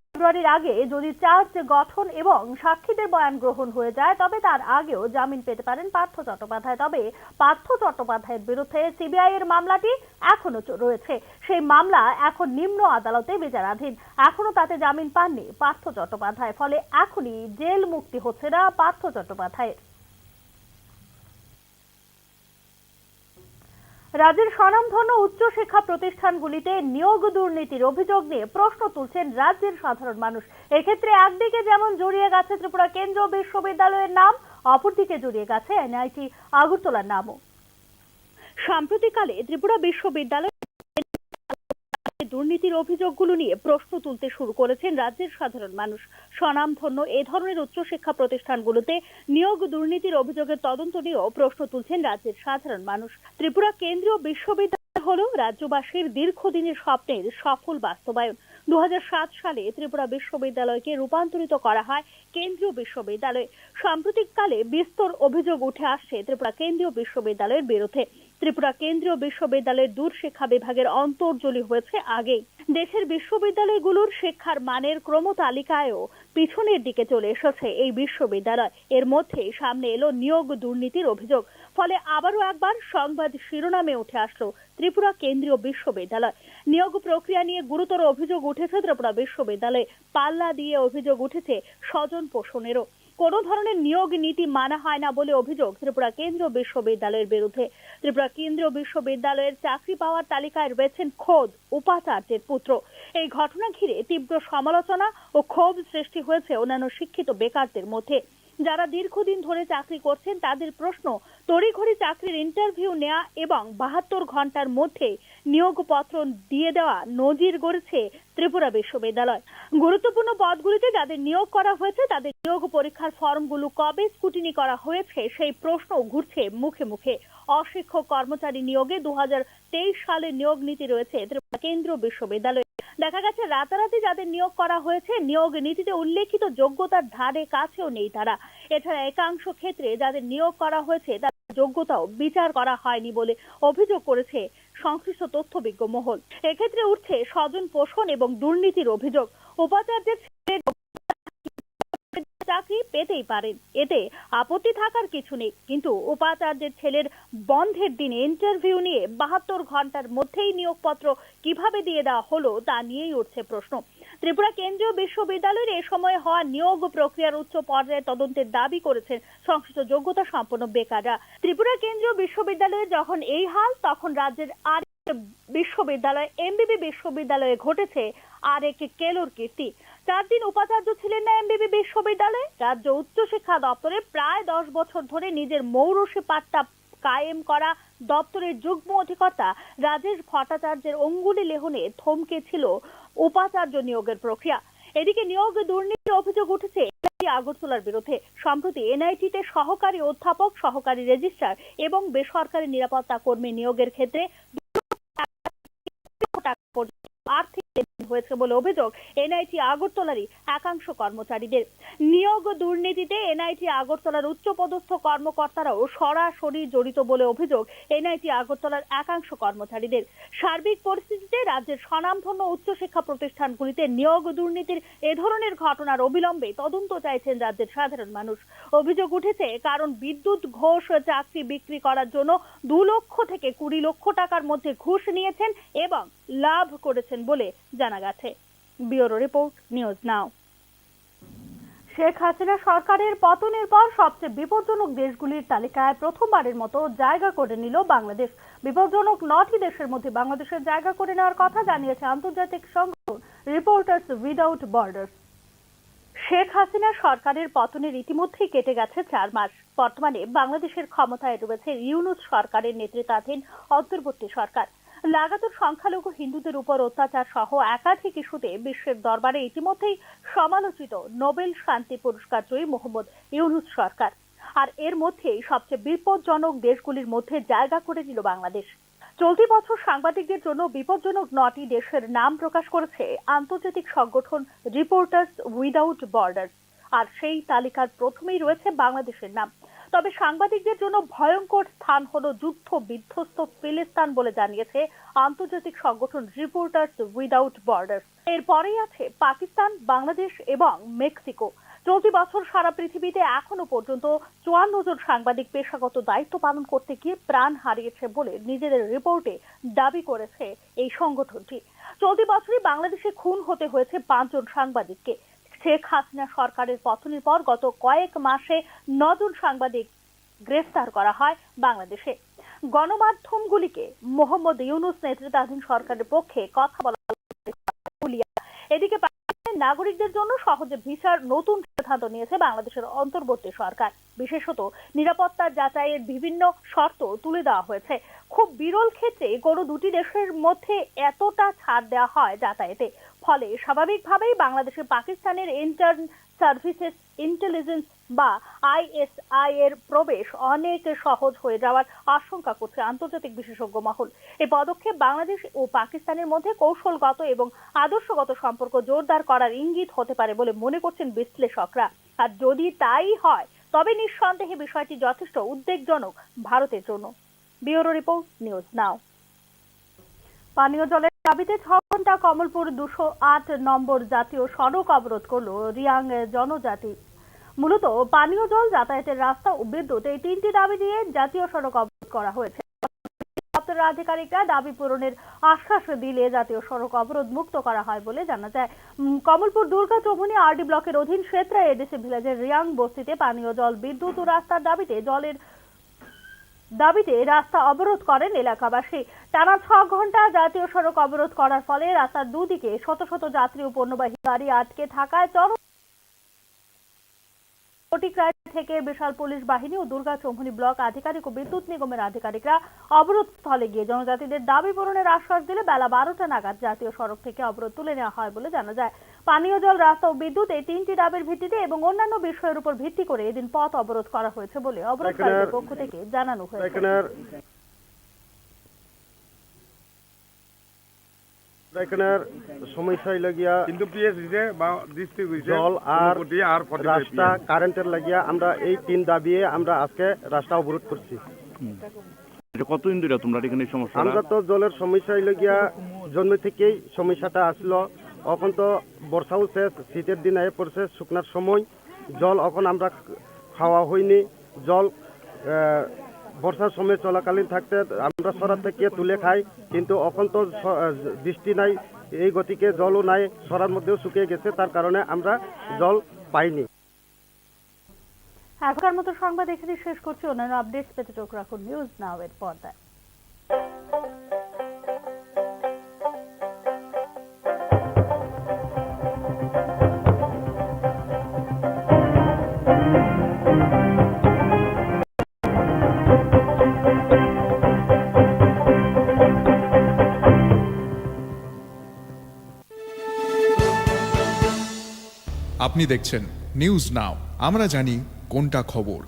ফেব্রুয়ারির আগে যদি চার্জ গঠন এবং সাক্ষীদের বয়ান গ্রহণ হয়ে যায় তবে তার আগেও জামিন পেতে পারেন পার্থ চট্টোপাধ্যায়। তবে পার্থ চট্টোপাধ্যায়ের বিরুদ্ধে সিবিআই এর মামলাটি এখনো রয়েছে। সেই মামলা এখন নিম্ন আদালতে বিচারাধীন। এখনো তাতে জামিন পাননি পার্থ চট্টোপাধ্যায়, ফলে এখনই জেল মুক্তি হচ্ছে না পার্থ চট্টোপাধ্যায়ের। রাজ্যের স্বনামধন্য উচ্চশিক্ষা প্রতিষ্ঠানগুলিতে নিয়োগ দুর্নীতির অভিযোগ নিয়ে প্রশ্ন তুলছেন রাজ্যের সাধারণ মানুষ। এক্ষেত্রে একদিকে যেমন জড়িয়ে গেছে ত্রিপুরা কেন্দ্রীয় বিশ্ববিদ্যালয়ের নাম, অপরদিকে জড়িয়ে গেছে এনআইটি আগরতলার নামও। সাম্প্রতিককালে ত্রিপুরা বিশ্ববিদ্যালয় দুর্নীতির অভিযোগগুলো নিয়ে প্রশ্ন তুলতে শুরু করেছেন রাজ্যের সাধারণ মানুষ। স্বনামধন্য এ ধরনের উচ্চশিক্ষা প্রতিষ্ঠানগুলোতে নিয়োগ দুর্নীতির অভিযোগের তদন্ত নিয়েও প্রশ্ন তুলছেন রাজ্যের সাধারণ মানুষ। ত্রিপুরা কেন্দ্রীয় বিশ্ববিদ্যালয় হল রাজ্যবাসীর দীর্ঘদিনের স্বপ্নের সফল বাস্তবায়ন। 2007 সালে ত্রিপুরা বিশ্ববিদ্যালয়কে রূপান্তরিত করা হয় কেন্দ্রীয় বিশ্ববিদ্যালয়ে। সাম্প্রতিককালে বিস্তর অভিযোগ উঠে আসছে ত্রিপুরা কেন্দ্রীয় বিশ্ববিদ্যালয়ের বিরুদ্ধে। ত্রিপুরা কেন্দ্রীয় বিশ্ববিদ্যালয়ের দূরশিক্ষা বিভাগের অন্তর্জলি হয়েছে আগেই। দেশের বিশ্ববিদ্যালয়গুলোর শিক্ষার মানের ক্রমতালিকায়ও পিছনের দিকে চলে এসেছে এই বিশ্ববিদ্যালয়। এর মধ্যে সামনে এলো নিয়োগ দুর্নীতির অভিযোগ। ফলে আবারও একবার সংবাদ শিরোনামে উঠে আসলো ত্রিপুরা কেন্দ্রীয় বিশ্ববিদ্যালয়। নিয়োগ প্রক্রিয়া নিয়ে গুরুতর অভিযোগ উঠেছে ত্রিপুরা বিশ্ববিদ্যালয়ে। পাল্লা দিয়ে অভিযোগ উঠেছে স্বজন পোষণেরও। কোনো ধরনের নিয়োগ নীতি মানা হয় না বলে অভিযোগ ত্রিপুরা কেন্দ্রীয় বিশ্ববিদ্যালয়ের বিরুদ্ধে। ত্রিপুরা কেন্দ্রীয় বিশ্ববিদ্যালয়ের চাকরি পাওয়ার তালিকায় রয়েছেন খোদ উপাচার্যের পুত্র। এই ঘটনা ঘিরে তীব্র সমালোচনা ও ক্ষোভ সৃষ্টি হয়েছে অন্যান্য শিক্ষিত বেকারদের মধ্যে। যারা দীর্ঘদিন ধরে চাকরি করছেন তাদের প্রশ্ন, তড়িঘড়ি চাকরির ইন্টারভিউ নেওয়া এবং 72 ঘন্টার মধ্যে নিয়োগপত্র দিয়ে দেওয়া নজির গড়েছে ত্রিপুরা বিশ্ববিদ্যালয়। গুরুত্বপূর্ণ পদগুলিতে যাদের নিয়োগ করা হয়েছে তাদের নিয়োগ পরীক্ষার ফর্মগুলো কবে স্ক্রুটিনি করা হয়েছে সেই প্রশ্ন ঘুরছে মুখে মুখে। অশিক্ষক কর্মচারী নিয়োগে 2023 সালে নিয়োগ নীতি রয়েছে ত্রিপুরা কেন্দ্রীয় বিশ্ববিদ্যালয়ে। দেখা গেছে রাতারাতি যাদের নিয়োগ করা হয়েছে নিয়োগ নীতিতে উল্লেখিত যোগ্যতার ধারে কাছেও নেই তারা। এছাড়া একাংশ ক্ষেত্রে যাদের নিয়োগ করা হয়েছে তাদের যোগ্যতাও বিচার করা হয়নি বলে অভিযোগ করেছে সংশ্লিষ্ট তথ্যবিজ্ঞ মহল। এক্ষেত্রে উঠছে স্বজন পোষণ এবং দুর্নীতির অভিযোগ। উপাচার্যের চাকরি পেতেই পারেন, এতে আপত্তি থাকার কিছু নেই, কিন্তু উপাচার্যের ছেলের বন্ধের দিনে ইন্টারভিউ নিয়ে 72 ঘন্টার মধ্যেই নিয়োগপত্র কিভাবে দিয়ে দেওয়া হলো তা নিয়েই উঠছে প্রশ্ন। ত্রিপুরা কেন্দ্রীয় বিশ্ববিদ্যালয়ের এ সময় হওয়া নিয়োগ প্রক্রিয়ার উচ্চ পর্যায়ে তদন্তের দাবি করেছেন সংশ্লিষ্ট যোগ্যতা সম্পন্ন বেকাররা। ত্রিপুরা কেন্দ্রীয় বিশ্ববিদ্যালয়ে যখন এই হাল, তখন রাজ্যের আর বিশ্ববিদ্যালয় এমবিবি বিশ্ববিদ্যালয়ে ঘটেছে আর একটি কেলোর কীর্তি। 4 দিন উপাচার্য ছিলেন না এমবিবি বিশ্ববিদ্যালয়ে। রাজ্য উচ্চশিক্ষা দপ্তরে প্রায় 10 বছর ধরে নিজের মৌরসী পাট্টা কায়েম করা দপ্তরের যুগ্ম অধিকর্তা রাজেশ ভট্টাচার্যের অঙ্গুলি লেহনে থমকে ছিল উপাচার্য নিয়োগের প্রক্রিয়া। এদিকে নিয়োগ দুর্নীতির অভিযোগ উঠেছে এনআইটি আগরতলার বিরুদ্ধে। সম্প্রতি এনআইটিতে সহকারী অধ্যাপক, সহকারী রেজিস্ট্রার এবং বেসরকারি নিরাপত্তা কর্মী নিয়োগের ক্ষেত্রে আর্থিক হয়েছে বলে অভিযোগ এনআইটি আগরতলারই একাংশ কর্মচারীদের। নিয়োগ দুর্নীতিতে এনআইটি আগরতলার উচ্চপদস্থ কর্মকর্তারাও সরাসরি জড়িত বলে অভিযোগ এনআইটি আগরতলার একাংশ কর্মচারীদের। সার্বিক পরিস্থিতিতে রাজ্যের স্বনামধন্য উচ্চশিক্ষা প্রতিষ্ঠানগুলিতে নিয়োগ দুর্নীতির এ ধরনের ঘটনার অবিলম্বে তদন্ত চাইছেন রাজ্যের সাধারণ মানুষ। অভিযোগ উঠেছে কারণ বিদ্যুৎ ঘোষ চাকরি বিক্রি করার জন্য 2 লক্ষ থেকে 20 লক্ষ টাকার মধ্যে ঘুষ নিয়েছেন এবং লাভ করেছেন বলে জানা গেছে। ব্যুরো রিপোর্ট, নিউজ নাও। শেখ হাসিনা সরকারের পতনের পর সবচেয়ে বিপজ্জনক দেশগুলির তালিকায় প্রথমবারের মতো জায়গা করে নিল বাংলাদেশ। বিপজ্জনক 9টি দেশের মধ্যে বাংলাদেশের জায়গা করে নেওয়ার কথা জানিয়েছে আন্তর্জাতিক সংগঠন reporters without borders. Sheikh Hasina সরকারের পতনের ইতিমধ্যেই কেটে গেছে 4 মাস। বর্তমানে বাংলাদেশের ক্ষমতায় রয়েছে ইউনূস সরকারের নেতৃত্বাধীন অন্তর্বর্তী সরকার। লাগাতার সংখ্যালঘু হিন্দুদের উপর অত্যাচার সহ একাধিক ইস্যুতে বিশ্বের দরবারে ইতিমধ্যেই সমালোচিত নোবেল শান্তি পুরস্কার জয়ী মোহাম্মদ ইউনূস সরকার। আর এর মধ্যেই সবচেয়ে বিপজ্জনক দেশগুলির মধ্যে জায়গা করে নিল বাংলাদেশ। চলতি বছর সাংবাদিকদের জন্য বিপজ্জনক 9টি দেশের নাম প্রকাশ করেছে আন্তর্জাতিক সংগঠন রিপোর্টার্স উইদাউট বর্ডার্স। আর সেই তালিকার প্রথমেই রয়েছে বাংলাদেশের নাম। তবে সাংবাদিকদের জন্য ভয়ঙ্কর স্থান হলো যুদ্ধ বিধ্বস্ত ফিলিস্তিন বলে জানিয়েছে আন্তর্জাতিক সংগঠন রিপোর্টার্স উইদাউট বর্ডার্স। এরপরেই আছে পাকিস্তান, বাংলাদেশ এবং মেক্সিকো। চলতি বছর সারা পৃথিবীতে এখনো পর্যন্ত 54 জন সাংবাদিক পেশাগত দায়িত্ব পালন করতে গিয়ে প্রাণ হারিয়েছে বলে নিজেদের রিপোর্টে দাবি করেছে এই সংগঠনটি। চলতি বছরই বাংলাদেশে খুন হতে হয়েছে 5 জন সাংবাদিককে। শেখ হাসিনা সরকারের পতনের পর গত কয়েক মাসে 9 জন সাংবাদিক গ্রেফতার করা হয় বাংলাদেশে। গণমাধ্যমগুলিকে মোহাম্মদ ইউনূস নেতৃত্বাধীন সরকারের পক্ষে কথা বলা। এদিকে পাকিস্তানের নাগরিকদের জন্য সহজে ভিসার নতুন সিদ্ধান্ত নিয়েছে বাংলাদেশের অন্তর্বর্তী সরকার। বিশেষত নিরাপত্তা যাচাইয়ের বিভিন্ন শর্ত তুলে দেওয়া হয়েছে। খুব বিরল ক্ষেত্রে কোনো 2টি দেশের মধ্যে এতটা ছাড় দেওয়া হয় যাতায়াতে। ফলে স্বাভাবিকভাবেই বাংলাদেশে পাকিস্তানের ইন্টার্ন সার্ভিসেস ইন্টেলিজেন্স বা আইএসআই এর প্রবেশ অনেক সহজ হয়ে যাওয়ার আশঙ্কা করছে আন্তর্জাতিক বিশেষজ্ঞ মহল। এই পদক্ষেপ বাংলাদেশ ও পাকিস্তানের মধ্যে কৌশলগত এবং আদর্শগত সম্পর্ক জোরদার করার ইঙ্গিত হতে পারে বলে মনে করছেন বিশ্লেষকরা। আর যদি তাই হয় তবে নিঃসন্দেহে বিষয়টি যথেষ্ট উদ্বেগজনক ভারতের জন্য। ব্যুরো রিপোর্ট, নিউজ নাও। পানীয় জলের দাবিতে 6 ঘন্টা কমলপুর 208 নম্বর জাতীয় সড়ক অবরোধ করল রিয়াং জনজাতি। মূলত পানীয় জল, যাতায়াতের রাস্তা ও বিদ্যুৎ এই তিনটি দাবি নিয়ে জাতীয় সড়ক অবরোধ করা হয়েছে। দপ্তরের আধিকারিকরা দাবি পূরণের আশ্বাস দিলে জাতীয় সড়ক অবরোধ মুক্ত করা হয় বলে জানা যায়। কমলপুর দুর্গা চৌমুহনী আরডি ব্লকের অধীন সেত্রা এডিসি ভিলেজের রিয়াং বস্তিতে পানীয় জল, বিদ্যুৎ ও রাস্তার দাবিতে রাস্তা অবরোধ করেন এলাকাবাসী। টানা 6 ঘন্টা জাতীয় সড়ক অবরোধ করার ফলে রাস্তার দুদিকে শত শত যাত্রী ও পণ্যবাহী গাড়ি আটকে থাকায় প্রতিক্রিয়া থেকে বিশাল পুলিশ বাহিনী ও দুর্গা চৌমুহনী ব্লক আধিকারিক ও বিদ্যুৎ নিগমের আধিকারিকরা অবরোধ স্থলে গিয়ে জনজাতিদের দাবি পূরণের আশ্বাস দিলে বেলা 12টা নাগাদ জাতীয় সড়ক থেকে অবরোধ তুলে নেওয়া হয় বলে জানা যায়। পানীয় জল, রাস্তা ও বিদ্যুৎ এই তিনটি দাবির ভিত্তিতে এবং অন্যান্য বিষয়ের উপর ভিত্তি করে এদিন পথ অবরোধ করা হয়েছে বলে অবরোধকারীদের পক্ষ থেকে জানানো হয়েছে। এখানের সমস্যা লাগিয়া জল আর রাস্তা, কারেন্টের লাগিয়া আমরা এই 3 দাবিয়ে আমরা আজকে রাস্তা অবরোধ করছি। কতদিন ধরে তোমরা এখানে সমস্যা? আমরা তো জলের সমস্যা লাগিয়া জন্ম থেকেই সমস্যাটা আসলো। এখন তো বর্ষাও শেষ, শীতের দিন আয়ে পড়ছে, শুকনার সময় জল এখন আমরা খাওয়া হয়নি। জল বর্ষার সময় চলাকালীন থাকতে আমরা সরার থেকে তুলে খাই, কিন্তু এখন তো বৃষ্টি নাই, এই গতিকে জলও নাই, সরার মধ্যেও শুকিয়ে গেছে, তার কারণে আমরা জল পাইনি। এখনকার মতো সংবাদ এখানে শেষ করছি। অন্যান্য আপডেটস পেতে চোখ রাখুন নিউজ নাও এর পর্দায়। আপনি দেখছেন নিউজ নাও, আমরা জানি কোনটা খবর।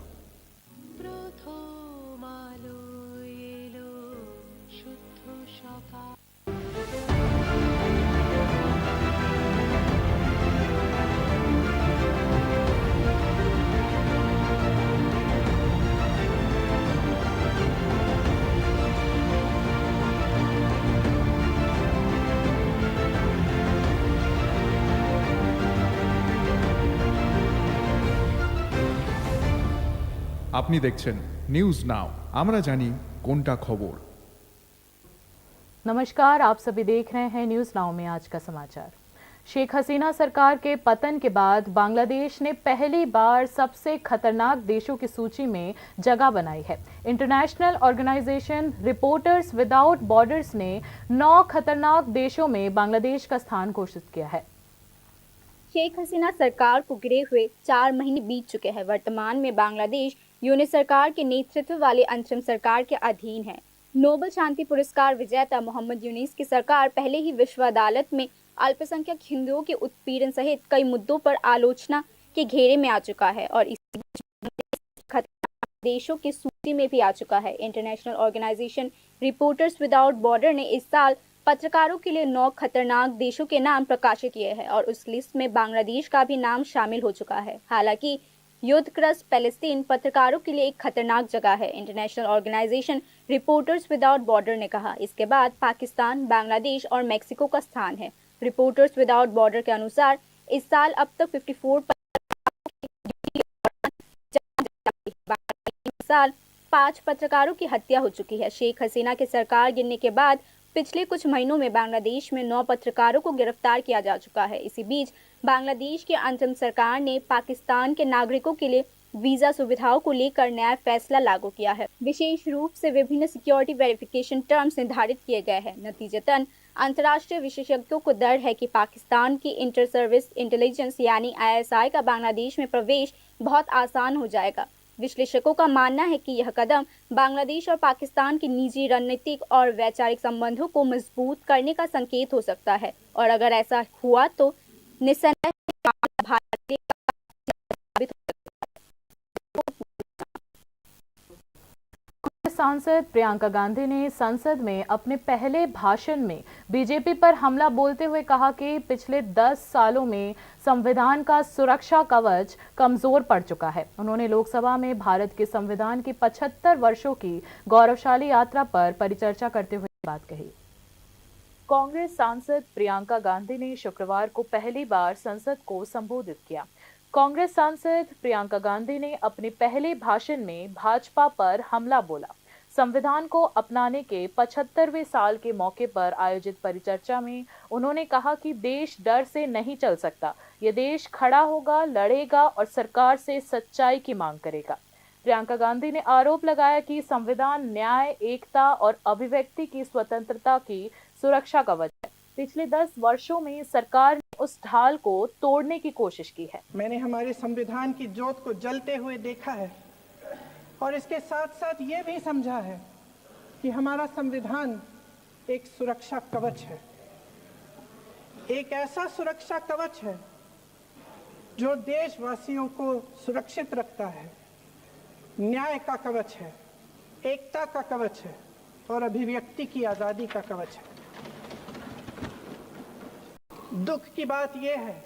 আপনি দেখছেন নিউজ নাও, আমরা জানি কোনটা খবর। नमस्कार, आप सभी देख रहे हैं न्यूज नाउ में आज का समाचार। शेख हसीना सरकार के पतन के बाद बांग्लादेश ने पहली बार सबसे खतरनाक देशों की सूची में जगह बनाई है। International organisation reporters without borders ने 9 खतरनाक देशों में बांग्लादेश का स्थान घोषित किया है। शेख हसीना सरकार को गिरे हुए 4 महीने बीत चुके हैं। वर्तमान में बांग्लादेश यूनिट सरकार के नेतृत्व वाली अंतरिम सरकार के अधीन है। नोबेल शांति पुरस्कार विजेता मोहम्मद यूनिस की सरकार पहले ही विश्व अदालत में अल्पसंख्यक हिंदुओं के उत्पीड़न सहित कई मुद्दों पर आलोचना के घेरे में आ चुका है और इसी खतरनाक देशों की सूची में भी आ चुका है। International organisation reporters without border ने इस साल पत्रकारों के लिए 9 खतरनाक देशों के नाम प्रकाशित किए हैं और उस लिस्ट में बांग्लादेश का भी नाम शामिल हो चुका है। हालांकि युद्धग्रस्त पैलेस्तीन पत्रकारों के लिए एक खतरनाक जगह है, international organisation reporters without border ने कहा। इसके बाद पाकिस्तान, बांग्लादेश और मेक्सिको का स्थान है। रिपोर्टर्स विदाउट बॉर्डर के अनुसार इस साल अब तक 54 साल 5 पत्रकारों की हत्या हो चुकी है। शेख हसीना की सरकार गिरने के बाद पिछले कुछ महीनों में बांग्लादेश में 9 पत्रकारों को गिरफ्तार किया जा चुका है। इसी बीच बांग्लादेश की अंतरिम सरकार ने पाकिस्तान के नागरिकों के लिए वीजा सुविधाओं को लेकर नया फैसला लागू किया है। विशेष रूप से विभिन्न सिक्योरिटी वेरिफिकेशन टर्म्स निर्धारित किए गए हैं। नतीजतन अंतर्राष्ट्रीय विशेषज्ञों को डर है कि पाकिस्तान की इंटर सर्विस इंटेलिजेंस यानी ISI का बांग्लादेश में प्रवेश बहुत आसान हो जाएगा। विश्लेषकों का मानना है कि यह कदम बांग्लादेश और पाकिस्तान की निजी रणनीतिक और वैचारिक संबंधों को मजबूत करने का संकेत हो सकता है और अगर ऐसा हुआ तो निस्संदेह भारतीय सांसद प्रियंका गांधी ने संसद में अपने पहले भाषण में बीजेपी पर हमला बोलते हुए कहा कि पिछले 10 सालों में संविधान का सुरक्षा कवच कमजोर पड़ चुका है। उन्होंने लोकसभा में भारत के संविधान की 75 वर्षों की गौरवशाली यात्रा पर परिचर्चा करते हुए बात कही। कांग्रेस सांसद प्रियंका गांधी ने शुक्रवार को पहली बार संसद को संबोधित किया। कांग्रेस सांसद प्रियंका गांधी ने अपने पहले भाषण में भाजपा पर हमला बोला। संविधान को अपनाने के 75वें साल के मौके पर आयोजित परिचर्चा में उन्होंने कहा कि देश डर से नहीं चल सकता, ये देश खड़ा होगा, लड़ेगा और सरकार से सच्चाई की मांग करेगा। प्रियंका गांधी ने आरोप लगाया कि संविधान न्याय, एकता और अभिव्यक्ति की स्वतंत्रता की सुरक्षा कवच है। पिछले 10 वर्षों में सरकार ने उस ढाल को तोड़ने की कोशिश की है। मैंने हमारे संविधान की ज्योत को जलते हुए देखा है और इसके साथ साथ ये भी समझा है कि हमारा संविधान एक सुरक्षा कवच है, एक ऐसा सुरक्षा कवच है जो देशवासियों को सुरक्षित रखता है, न्याय का कवच है, एकता का कवच है और अभिव्यक्ति की आजादी का कवच है। दुख की बात यह है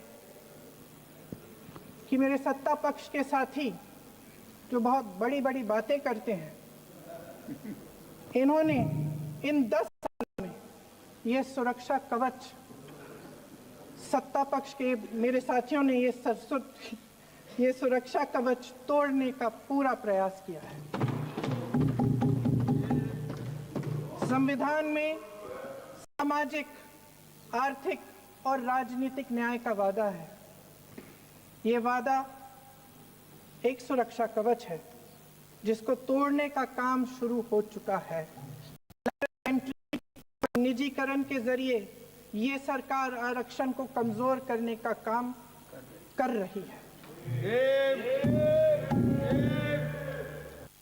कि मेरे सत्ता पक्ष के साथी जो बहुत बड़ी बड़ी बातें करते हैं, इन्होंने इन 10 सालों में यह सुरक्षा कवच, सत्ता पक्ष के मेरे साथियों ने ये सुरक्षा कवच तोड़ने का पूरा प्रयास किया है। संविधान में सामाजिक, आर्थिक और राजनीतिक न्याय का वादा है। ये वादा एक सुरक्षा कवच है जिसको तोड़ने का काम शुरू हो चुका है। निजीकरण के जरिए ये सरकार आरक्षण को कमजोर करने का काम कर रही है।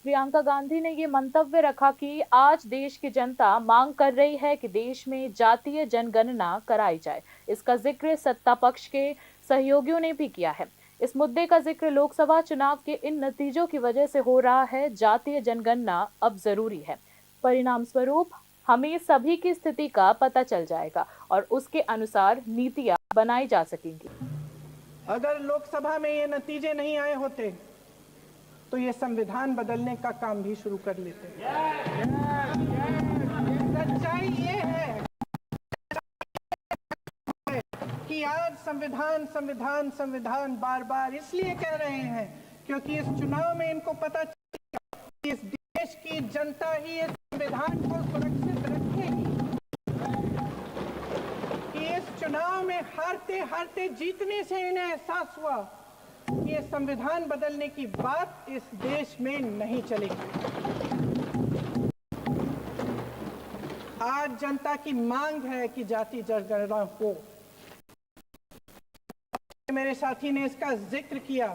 प्रियंका गांधी ने ये मंतव्य रखा कि आज देश की जनता मांग कर रही है कि देश में जातीय जनगणना कराई जाए। इसका जिक्र सत्ता पक्ष के सहयोगियों ने भी किया है। इस मुद्दे का जिक्र लोकसभा चुनाव के इन नतीजों की वजह से हो रहा है। जातीय जनगणना अब जरूरी है। परिणाम स्वरूप हमें सभी की स्थिति का पता चल जाएगा और उसके अनुसार नीतियां बनाई जा सकेंगी। अगर लोकसभा में ये नतीजे नहीं आए होते तो ये संविधान बदलने का काम भी शुरू कर लेते। सच्चाई ये है कि आज संविधान बार बार इसलिए कह रहे हैं क्योंकि इस चुनाव में इनको पता चलेगा कि इस देश की जनता ही इस संविधान को सुरक्षित रखेगी, कि इस चुनाव में हारते हारते जीतने से इन्हें एहसास हुआ कि ये संविधान बदलने की बात इस देश में नहीं चलेगी। आज जनता की मांग है कि जाति जनगणना हो। मेरे साथी ने इसका जिक्र किया।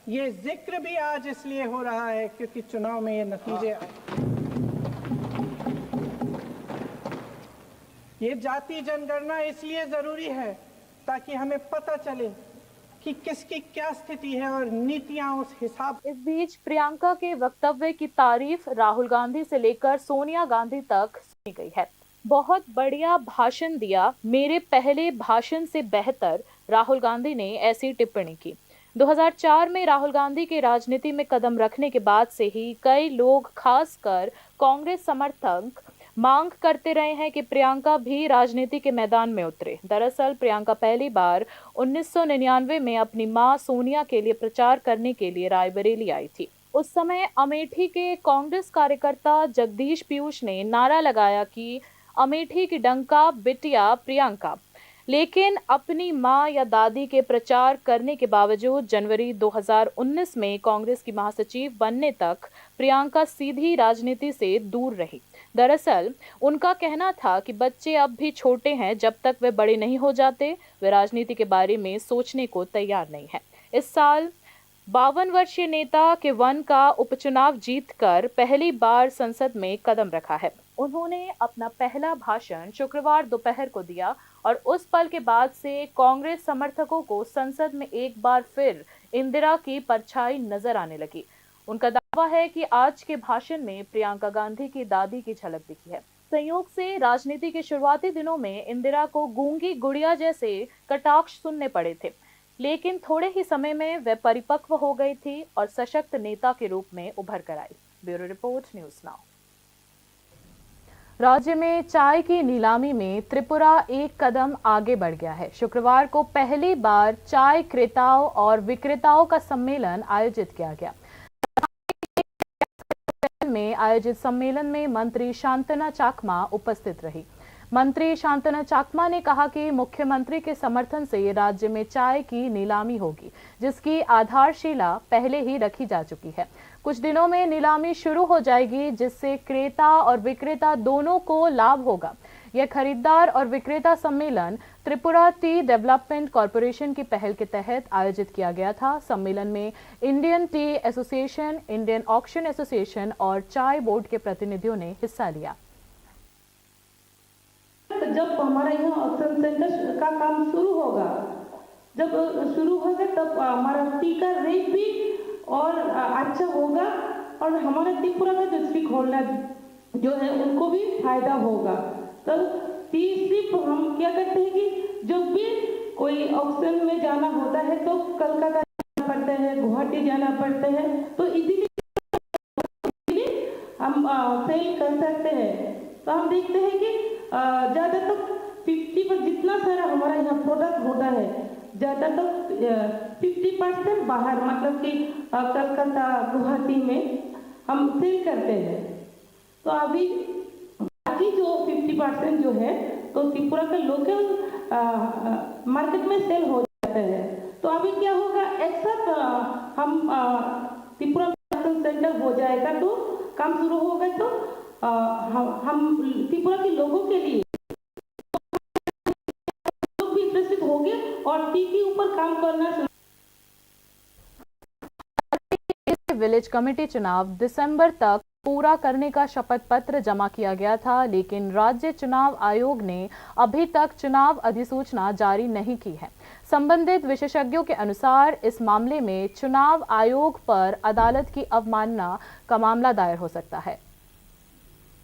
ये जिक्र भी आज इसलिए हो रहा है क्योंकि चुनाव में ये नतीजे आए। ये जाति जनगणना इसलिए जरूरी है ताकि हमें पता चले कि किसकी क्या स्थिति है और नीतियां उस हिसाब। इस बीच प्रियंका के वक्तव्य की तारीफ राहुल गांधी से लेकर सोनिया गांधी तक सुनी गई है। बहुत बढ़िया भाषण दिया, मेरे पहले भाषण से बेहतर, राहुल गांधी ने ऐसी टिप्पणी की। 2004 में राहुल गांधी के राजनीति में कदम रखने के बाद से ही कई लोग, खासकर कांग्रेस समर्थक, मांग करते रहे हैं कि प्रियंका भी राजनीति के मैदान में उतरे। दरअसल प्रियंका पहली बार 1999 में अपनी मां सोनिया के लिए प्रचार करने के लिए रायबरेली आई थी। उस समय अमेठी के कांग्रेस कार्यकर्ता जगदीश पीयूष ने नारा लगाया कि अमेठी की डंका बिटिया प्रियंका। लेकिन अपनी मां या दादी के प्रचार करने के बावजूद जनवरी 2019 में कांग्रेस की महासचिव बनने तक प्रियंका सीधी राजनीति से दूर रही। दरअसल उनका कहना था कि बच्चे अब भी छोटे हैं, जब तक वे बड़े नहीं हो जाते वे राजनीति के बारे में सोचने को तैयार नहीं है। इस साल 52 वर्षीय नेता के वन का उपचुनाव जीतकर पहली बार संसद में कदम रखा है। उन्होंने अपना पहला भाषण शुक्रवार दोपहर को दिया और उस पल के बाद से कांग्रेस समर्थकों को संसद में एक बार फिर इंदिरा की परछाई नजर आने लगी। उनका दावा है कि आज के भाषण में प्रियंका गांधी की दादी की झलक दिखी है। संयोग से राजनीति के शुरुआती दिनों में इंदिरा को गूंगी गुड़िया जैसे कटाक्ष सुनने पड़े थे, लेकिन थोड़े ही समय में वे परिपक्व हो गई थी और सशक्त नेता के रूप में उभर कर आई। Bureau report, news now. राज्य में चाय की नीलामी में त्रिपुरा एक कदम आगे बढ़ गया है। शुक्रवार को पहली बार चाय क्रेताओं और विक्रेताओं का सम्मेलन आयोजित किया गया। में आयोजित सम्मेलन में मंत्री शांतना चाकमा उपस्थित रही। मंत्री शांतना चाकमा ने कहा कि मुख्यमंत्री के समर्थन से राज्य में चाय की नीलामी होगी, जिसकी आधारशिला पहले ही रखी जा चुकी है। कुछ दिनों में नीलामी शुरू हो जाएगी, जिससे क्रेता और विक्रेता दोनों को लाभ होगा। यह खरीदार और विक्रेता सम्मेलन त्रिपुरा टी डेवलपमेंट कॉरपोरेशन की पहल के तहत आयोजित किया गया था। सम्मेलन में Indian T association, Indian auction association और चाय बोर्ड के प्रतिनिधियों ने हिस्सा लिया। जब हमारा यहाँ ऑक्शन सेंटर का काम शुरू होगा, जब शुरू होगा तब हमारा टी का रेट भी और अच्छा होगा और हमारा त्रिपुरा का जो स्टेक होल्डर जो है उनको भी फायदा होगा। तो टी सिर्फ हम क्या करते हैं कि जब भी कोई ऑक्शन में जाना होता है तो कलकत्ता जाना पड़ता है, गुवाहाटी जाना पड़ता है, तो इजीली हम सेल कर सकते हैं। तो हम देखते हैं कि ज़्यादा तो 50 पर जितना सारा हमारा यहाँ प्रोडक्ट होता है, ज़्यादा तो 50% बाहर, मतलब कि कलकत्ता, गुवाहाटी में हम सेल करते हैं। तो अभी बाकी जो 50% जो है तो त्रिपुरा के लोकल मार्केट में सेल हो जाते हैं। तो अभी क्या होगा, एक साथ हम त्रिपुरा सेंटर हो जाएगा तो काम शुरू होगा, तो हम त्रिपुरा के लोगों के लिए लोग भी इंटरेस्टेड होंगे और टी के ऊपर काम करना शुरू। विलेज कमेटी चुनाव दिसंबर तक पूरा करने का शपथ पत्र जमा किया गया था, लेकिन राज्य चुनाव आयोग ने अभी तक चुनाव अधिसूचना जारी नहीं की है। संबंधित विशेषज्ञों के अनुसार इस मामले में चुनाव आयोग पर अदालत की अवमानना का मामला दायर हो सकता है।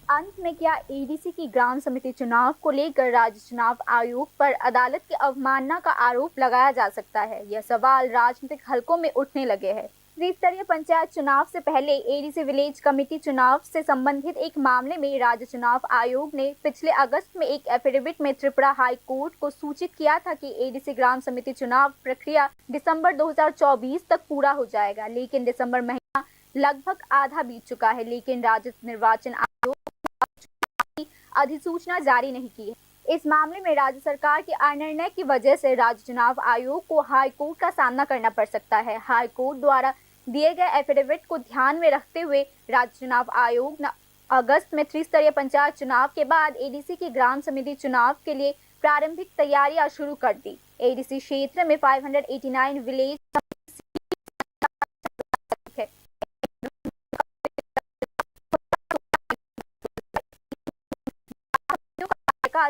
अंत में क्या एडीसी की ग्राम समिति चुनाव को लेकर राज्य चुनाव आयोग पर अदालत की अवमानना का आरोप लगाया जा सकता है? यह सवाल राजनीतिक हलकों में उठने लगे हैं। त्रिस्तरीय पंचायत चुनाव से पहले एडीसी विलेज कमेटी चुनाव से संबंधित एक मामले में राज्य चुनाव आयोग ने पिछले अगस्त में एक एफिडेविट में त्रिपुरा हाई कोर्ट को सूचित किया था कि एडीसी ग्राम समिति चुनाव प्रक्रिया दिसंबर 2024 तक पूरा हो जाएगा, लेकिन दिसंबर महीना लगभग आधा बीत चुका है, लेकिन राज्य निर्वाचन आयोग अधिसूचना जारी नहीं की है। इस मामले में राज्य सरकार के अनिर्णय की वजह से राज्य चुनाव आयोग को हाई कोर्ट का सामना करना पड़ सकता है। हाई कोर्ट द्वारा दिए गए एफिडेविट को ध्यान में रखते हुए राज्य चुनाव आयोग ने अगस्त में त्रिस्तरीय पंचायत चुनाव के बाद एडीसी की ग्राम समिति चुनाव के लिए प्रारंभिक तैयारियां शुरू कर दी। एडीसी क्षेत्र में 589 विलेज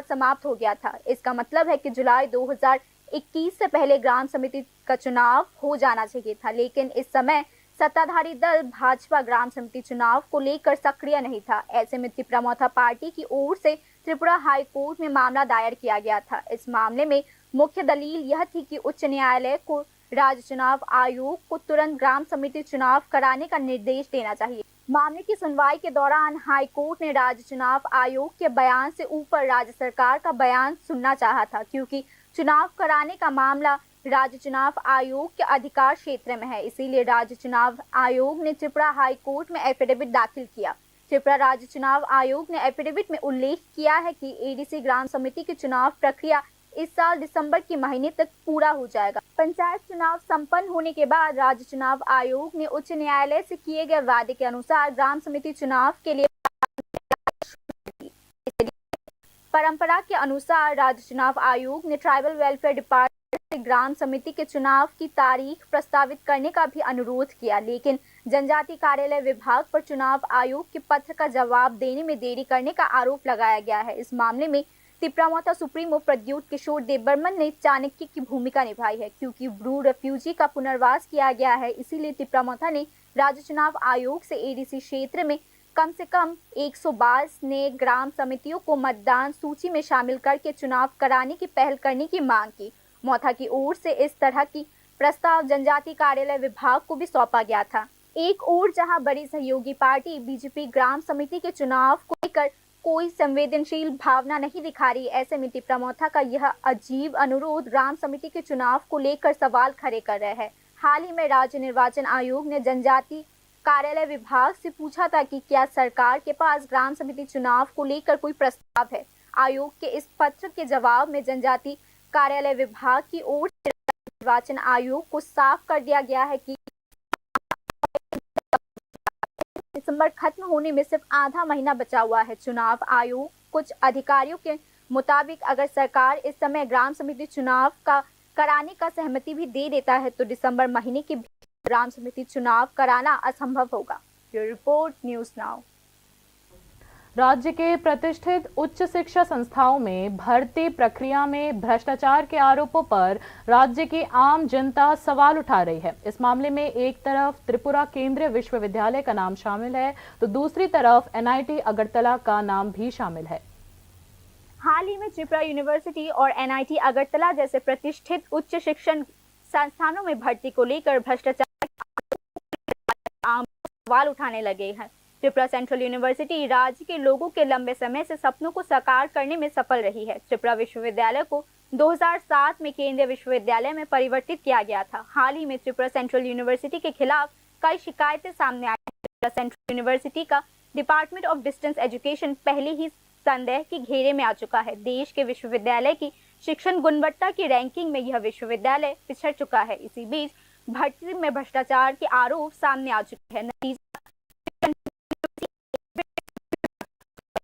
समाप्त हो गया था। इसका मतलब है कि जुलाई 2021 से पहले ग्राम समिति का चुनाव हो जाना चाहिए था, लेकिन इस समय सत्ताधारी दल भाजपा ग्राम समिति चुनाव को लेकर सक्रिय नहीं था। ऐसे में त्रिपुरा मोथा पार्टी की ओर से त्रिपुरा हाई कोर्ट में मामला दायर किया गया था। इस मामले में मुख्य दलील यह थी कि उच्च न्यायालय को राज्य चुनाव आयोग को तुरंत ग्राम समिति चुनाव कराने का निर्देश देना चाहिए। मामले की सुनवाई के दौरान हाई कोर्ट ने राज्य चुनाव आयोग के बयान से ऊपर राज्य सरकार का बयान सुनना चाहा था, क्योंकि चुनाव कराने का मामला राज्य चुनाव आयोग के अधिकार क्षेत्र में है। इसीलिए राज्य चुनाव आयोग ने त्रिपुरा हाई कोर्ट में एफिडेविट दाखिल किया। त्रिपुरा राज्य चुनाव आयोग ने एफिडेविट में उल्लेख किया है कि एडीसी ग्राम समिति की चुनाव प्रक्रिया इस साल दिसंबर के महीने तक पूरा हो जाएगा। पंचायत चुनाव संपन्न होने के बाद राज्य चुनाव आयोग ने उच्च न्यायालय से किए गए वादे के अनुसार ग्राम समिति चुनाव के लिए परंपरा के अनुसार राज्य चुनाव आयोग ने ट्राइबल वेलफेयर डिपार्टमेंट से ग्राम समिति के चुनाव की तारीख प्रस्तावित करने का भी अनुरोध किया, लेकिन जनजाति कार्यालय विभाग पर चुनाव आयोग के पत्र का जवाब देने में देरी करने का आरोप लगाया गया है। इस मामले में त्रिपुरा मोथा सुप्रीमो प्रद्युत किशोर देबबर्मन ने चाणक्य की भूमिका निभाई है, क्योंकि ब्रू रेफ्यूजी का पुनर्वास किया गया है। इसीलिए त्रिपुरा मोथा ने राज्य चुनाव आयोग से एडीसी क्षेत्र में कम से कम 122 नए ग्राम समितियों को मतदान सूची में शामिल करके चुनाव कराने की पहल करने की मांग की। मोथा की ओर से इस तरह की प्रस्ताव जनजाति कार्यालय विभाग को भी सौंपा गया था। एक ओर जहां बड़ी सहयोगी पार्टी बीजेपी ग्राम समिति के चुनाव को लेकर कोई संवेदनशील भावना नहीं दिखा रही। ऐसे में टिपरा मोथा का यह अजीब अनुरोध ग्राम समिति के चुनाव को लेकर सवाल खड़े कर रहे हैं। हाल ही में राज्य निर्वाचन आयोग ने जनजाति कार्यालय विभाग से पूछा था कि क्या सरकार के पास ग्राम समिति चुनाव को लेकर कोई प्रस्ताव है। आयोग के इस पत्र के जवाब में जनजाति कार्यालय विभाग की ओर से निर्वाचन आयोग को साफ कर दिया गया है कि दिसंबर खत्म होने में सिर्फ आधा महीना बचा हुआ है। चुनाव आयोग कुछ अधिकारियों के मुताबिक अगर सरकार इस समय ग्राम समिति चुनाव का कराने का सहमति भी दे देता है तो दिसंबर महीने के भीतर ग्राम समिति चुनाव कराना असंभव होगा। Report news now. राज्य के प्रतिष्ठित उच्च शिक्षा संस्थाओं में भर्ती प्रक्रिया में भ्रष्टाचार के आरोपों पर राज्य की आम जनता सवाल उठा रही है। इस मामले में एक तरफ त्रिपुरा केंद्रीय विश्वविद्यालय का नाम शामिल है तो दूसरी तरफ NIT अगरतला का नाम भी शामिल है। हाल ही में त्रिपुरा यूनिवर्सिटी और NIT अगरतला जैसे प्रतिष्ठित उच्च शिक्षण संस्थानों में भर्ती को लेकर भ्रष्टाचार आम सवाल उठाने लगे हैं। त्रिपुरा सेंट्रल यूनिवर्सिटी राज्य के लोगों के लंबे समय से सपनों को साकार करने में सफल रही है। त्रिपुरा विश्वविद्यालय को 2007 में केंद्रीय विश्वविद्यालय में परिवर्तित किया गया था। हाल ही में त्रिपुरा सेंट्रल यूनिवर्सिटी के खिलाफ कई शिकायतें सामने आई। त्रिपुरा सेंट्रल यूनिवर्सिटी का डिपार्टमेंट ऑफ डिस्टेंस एजुकेशन पहले ही संदेह के घेरे में आ चुका है। देश के विश्वविद्यालय की शिक्षण गुणवत्ता की रैंकिंग में यह विश्वविद्यालय पिछड़ चुका है। इसी बीच भर्ती में भ्रष्टाचार के आरोप सामने आ चुके हैं।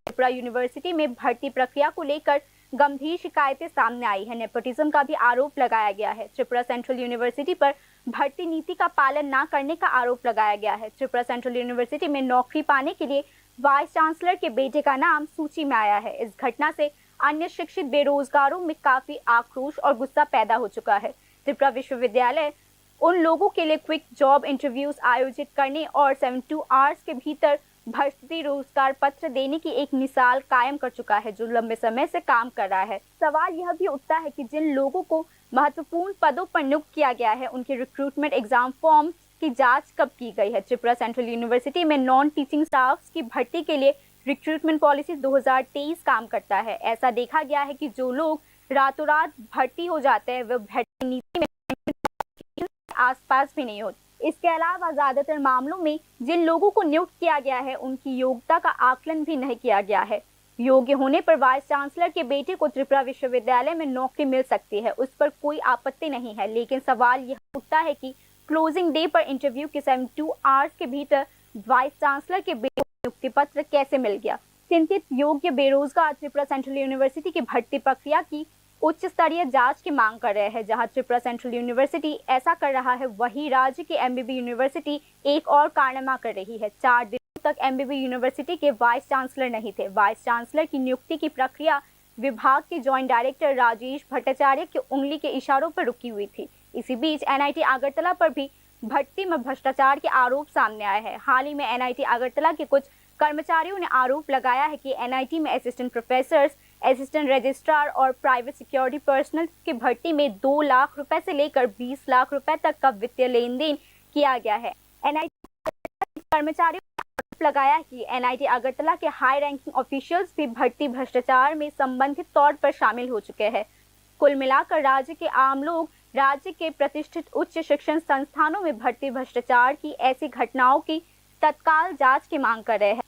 त्रिपुरा यूनिवर्सिटी में भर्ती प्रक्रिया को लेकर गंभीर शिकायतें सामने आई है। नेपोटिज्म का भी आरोप लगाया गया है। त्रिपुरा सेंट्रल यूनिवर्सिटी पर भर्ती नीति का पालन न करने का आरोप लगाया गया है। त्रिपुरा सेंट्रल यूनिवर्सिटी में नौकरी पाने के लिए वाइस चांसलर के बेटे का नाम सूची में आया है। इस घटना से अन्य शिक्षित बेरोजगारों में काफी आक्रोश और गुस्सा पैदा हो चुका है। त्रिपुरा विश्वविद्यालय उन लोगों के लिए क्विक जॉब इंटरव्यूज आयोजित करने और 72 आवर्स के भीतर भर्ती रोजगार पत्र देने की एक मिसाल कायम कर चुका है जो लंबे समय से काम कर रहा है। सवाल यह भी उठता है कि जिन लोगों को महत्वपूर्ण पदों पर नियुक्त किया गया है उनके रिक्रूटमेंट एग्जाम फॉर्म की जांच कब की गई है। त्रिपुरा सेंट्रल यूनिवर्सिटी में नॉन टीचिंग स्टाफ की भर्ती के लिए रिक्रूटमेंट पॉलिसी 2023 काम करता है। ऐसा देखा गया है कि जो लोग रातों रात भर्ती हो जाते हैं वह भर्ती नीति में आसपास भी नहीं होते। इसके अलावा ज्यादातर मामलों में जिन लोगों को नियुक्त किया गया है उनकी योग्यता का आकलन भी नहीं किया गया है। योग्य होने पर वाइस चांसलर के बेटे को त्रिपुरा विश्वविद्यालय में नौकरी मिल सकती है, उस पर कोई आपत्ति नहीं है। लेकिन सवाल यह उठता है कि क्लोजिंग डे पर इंटरव्यू के 72 आवर्स के भीतर वाइस चांसलर के बेटे को नियुक्ति पत्र कैसे मिल गया। चिंतित योग्य बेरोजगार त्रिपुरा सेंट्रल यूनिवर्सिटी की भर्ती प्रक्रिया की उच्च स्तरीय जांच की मांग कर रहे हैं। जहां त्रिपुरा सेंट्रल यूनिवर्सिटी ऐसा कर रहा है वहीं राज्य की MBB यूनिवर्सिटी एक और कारनामा कर रही है। 4 दिनों तक MBB यूनिवर्सिटी के वाइस चांसलर नहीं थे। वाइस चांसलर की नियुक्ति की प्रक्रिया विभाग के जॉइंट डायरेक्टर राजेश भट्टाचार्य की उंगली के इशारों पर रुकी हुई थी। इसी बीच NIT अगरतला पर भी भर्ती में भ्रष्टाचार के आरोप सामने आए हैं। हाल ही में NIT अगरतला के कुछ कर्मचारियों ने आरोप लगाया है कि NIT में असिस्टेंट प्रोफेसर्स, असिस्टेंट रजिस्ट्रार और प्राइवेट सिक्योरिटी पर्सनल की भर्ती में 2 लाख रुपए से लेकर 20 लाख रुपए तक का वित्तीय लेन देन किया गया है। NIT कर्मचारियों ने आरोप लगाया कि NIT अगरतला के हाई रैंकिंग ऑफिशियल्स भी भर्ती भ्रष्टाचार में संबंधित तौर पर शामिल हो चुके हैं। कुल मिलाकर राज्य के आम लोग राज्य के प्रतिष्ठित उच्च शिक्षण संस्थानों में भर्ती भ्रष्टाचार की ऐसी घटनाओं की तत्काल जांच की मांग कर रहे हैं।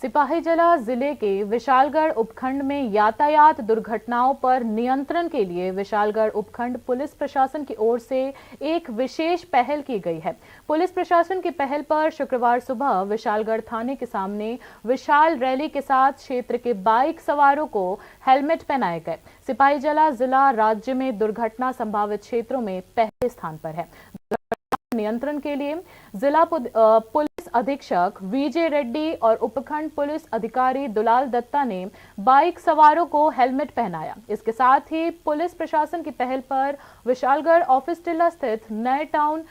सिपाहीजला जिले के विशालगढ़ उपखंड में यातायात दुर्घटनाओं पर नियंत्रण के लिए विशालगढ़ उपखंड पुलिस प्रशासन की ओर से एक विशेष पहल की गई है। पुलिस प्रशासन की पहल पर शुक्रवार सुबह विशालगढ़ थाने के सामने विशाल रैली के साथ क्षेत्र के बाइक सवारों को हेलमेट पहनाए गए। सिपाहीजला जिला राज्य में दुर्घटना संभावित क्षेत्रों में पहले स्थान पर है। नियंत्रण के लिए जिला पुलिस अधीक्षक VJ रेड्डी और उपखंड पुलिस अधिकारी दुलाल दत्ता ने बाइक सवारों को हेलमेट पहनाया। इसके साथ ही पुलिस प्रशासन की पहल पर विशालगढ़ ऑफिस टिल्ला स्थित नए टाउन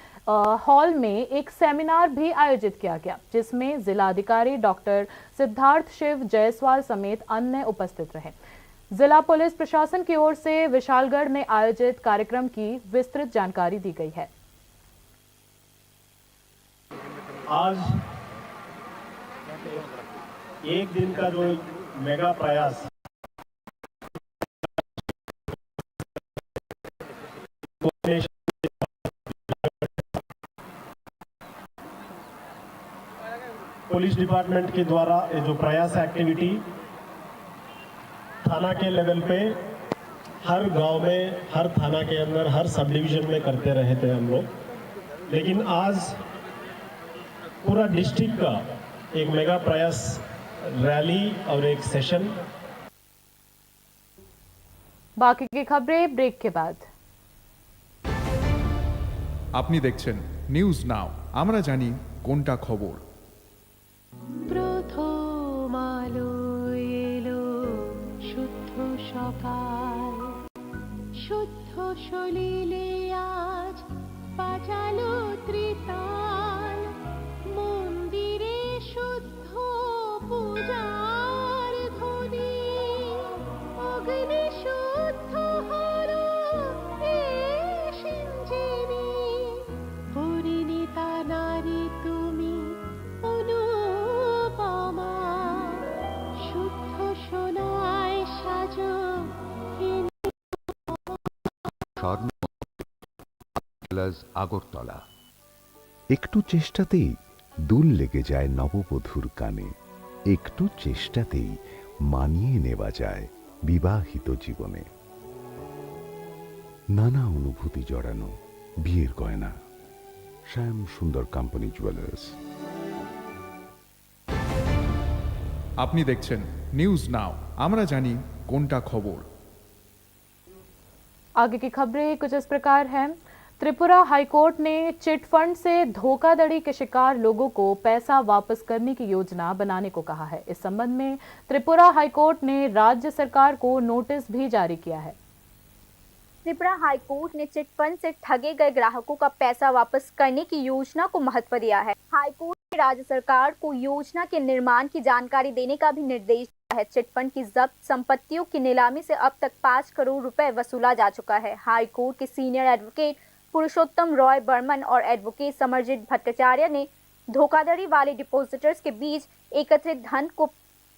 हॉल में एक सेमिनार भी आयोजित किया गया, जिसमें जिला अधिकारी डॉक्टर सिद्धार्थ शिव जायसवाल समेत अन्य उपस्थित रहे। जिला पुलिस प्रशासन की ओर से विशालगढ़ में आयोजित कार्यक्रम की विस्तृत जानकारी दी गई है। आज एक दिन का जो मेगा प्रयास पुलिस डिपार्टमेंट के द्वारा ये जो प्रयास एक्टिविटी थाना के लेवल पे हर गांव में, हर थाना के अंदर, हर सब डिवीजन में करते रहे थे हम लोग, लेकिन आज पूरा डिस्ट्रिक्ट का एक मेगा प्रयास रैली और एक सेशन। बाकी की खबरें ब्रेक के बाद। আপনি দেখছেন নিউজ নাও, আমরা জানি কোনটা খবর। প্রথম আলো এলো শুদ্ধ সকাল, শুদ্ধ সলিলে আজ বাজালো ত্রিতাল, মন্দিরে শুদ্ধ পূজার ধ্বনি, অগ্নি শুদ্ধ হলো সিঞ্জিনী, পরিণীতা নারী তুমি অনুপমা, শুদ্ধ সোনায় সাজো স্বর্ণ জুয়েলার্স আগরতলা। একটু চেষ্টাতেই দুল লেগে যায় নববধূর কানে, একটু চেষ্টাতেই মানিয়ে নেওয়া যায় বিবাহিত জীবনে। নানা অনুভূতি জড়ানো বিয়ের গয়না। শ্যাম সুন্দর কোম্পানি জুয়েলার্স। আপনি দেখছেন নিউজ নাও, আমরা জানি কোনটা খবর। आगे की खबरें कुछ इस प्रकार हैं। त्रिपुरा हाईकोर्ट ने चिट फंड से धोखाधड़ी के शिकार लोगों को पैसा वापस करने की योजना बनाने को कहा है। इस संबंध में त्रिपुरा हाईकोर्ट ने राज्य सरकार को नोटिस भी जारी किया है। त्रिपुरा हाईकोर्ट ने चिट फंड से ठगे गए ग्राहकों का पैसा वापस करने की योजना को महत्व दिया है। हाईकोर्ट ने राज्य सरकार को योजना के निर्माण की जानकारी देने का भी निर्देश दिया है। चिट फंड की जब्त संपत्तियों की नीलामी से अब तक 5 करोड़ रुपए वसूला जा चुका है। हाईकोर्ट के सीनियर एडवोकेट पुरुषोत्तम रॉय बर्मन और एडवोकेट समरजीत भट्टाचार्य ने धोखाधड़ी वाले डिपॉजिटर्स के बीच एकत्रित धन को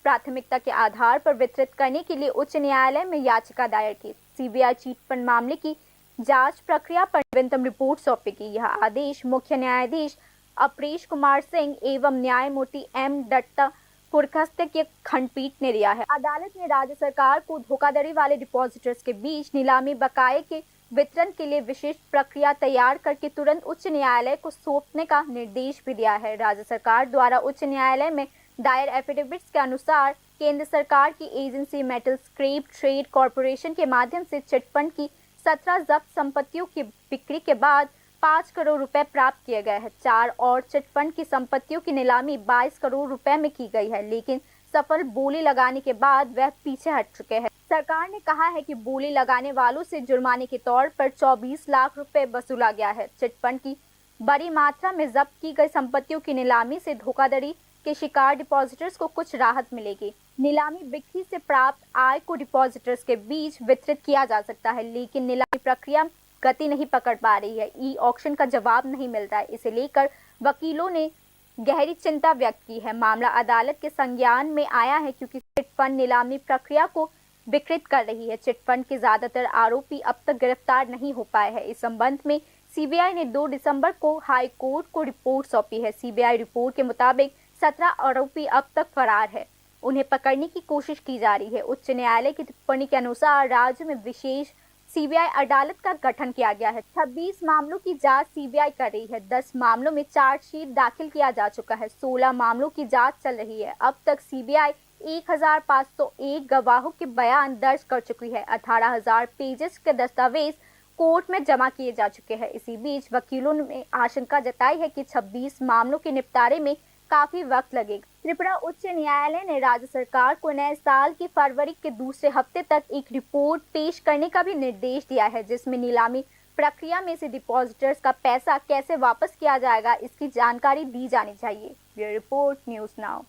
प्राथमिकता के आधार पर वितरित करने के लिए उच्च न्यायालय में याचिका दायर की। सीबीआई चिट फंड मामले की जांच प्रक्रिया पर नवीनतम रिपोर्ट सौंपेगी। यह आदेश मुख्य न्यायाधीश अपरेश कुमार सिंह एवं न्यायमूर्ति एम दत्ता पुरखस्त की खंडपीठ ने दिया है। अदालत ने राज्य सरकार को धोखाधड़ी वाले डिपॉजिटर्स के बीच नीलामी बकाये के वितरण के लिए विशेष प्रक्रिया तैयार करके तुरंत उच्च न्यायालय को सौंपने का निर्देश भी दिया है। राज्य सरकार द्वारा उच्च न्यायालय में दायर एफिडेविट्स के अनुसार केंद्र सरकार की agency metal scrap trade corporation के माध्यम से चिट फंड की 17 जब्त संपत्तियों की बिक्री के बाद 5 करोड़ रुपए प्राप्त किए गए हैं। 4 और चिट फंड की संपत्तियों की नीलामी 22 करोड़ रुपए में की गई है, लेकिन सफल बोली लगाने के बाद वह पीछे हट चुके हैं। सरकार ने कहा है कि बोली लगाने वालों से जुर्माने के तौर पर 24 लाख रुपए वसूला गया है। चिट फंड की बड़ी मात्रा में जब्त की गई संपत्तियों की नीलामी से धोखाधड़ी के शिकार डिपॉजिटर्स को कुछ राहत मिलेगी। नीलामी बिक्री से प्राप्त आय को डिपॉजिटर्स के बीच वितरित किया जा सकता है, लेकिन नीलामी प्रक्रिया गति नहीं पकड़ पा रही है। ई ऑक्शन का जवाब नहीं मिल रहा है। इसे लेकर वकीलों ने गहरी चिंता व्यक्त की है। मामला अदालत के संज्ञान में आया है क्योंकि चिट फंड नीलामी प्रक्रिया को विकृत कर रही है। चिट फंड के ज्यादातर आरोपी अब तक गिरफ्तार नहीं हो पाए हैं। इस संबंध में सीबीआई ने 2 दिसंबर को हाई कोर्ट को रिपोर्ट सौंपी है। सीबीआई रिपोर्ट के मुताबिक 17 आरोपी अब तक फरार है, उन्हें पकड़ने की कोशिश की जा रही है। उच्च न्यायालय की टिप्पणी के अनुसार राज्य में विशेष सीबीआई अदालत का गठन किया गया है। 26 मामलों की जांच सीबीआई कर रही है। 10 मामलों में चार्जशीट दाखिल किया जा चुका है। 16 मामलों की जांच चल रही है। अब तक सीबीआई 1501 गवाहों के बयान दर्ज कर चुकी है। 18,000 पेजेस के दस्तावेज कोर्ट में जमा किए जा चुके हैं। इसी बीच वकीलों ने आशंका जताई है कि 26 मामलों के निपटारे में काफी वक्त लगेगा। त्रिपुरा उच्च न्यायालय ने राज्य सरकार को नए साल की फरवरी के दूसरे हफ्ते तक एक रिपोर्ट पेश करने का भी निर्देश दिया है, जिसमें नीलामी प्रक्रिया में से डिपॉजिटर्स का पैसा कैसे वापस किया जाएगा इसकी जानकारी दी जानी चाहिए। Bureau report, news now.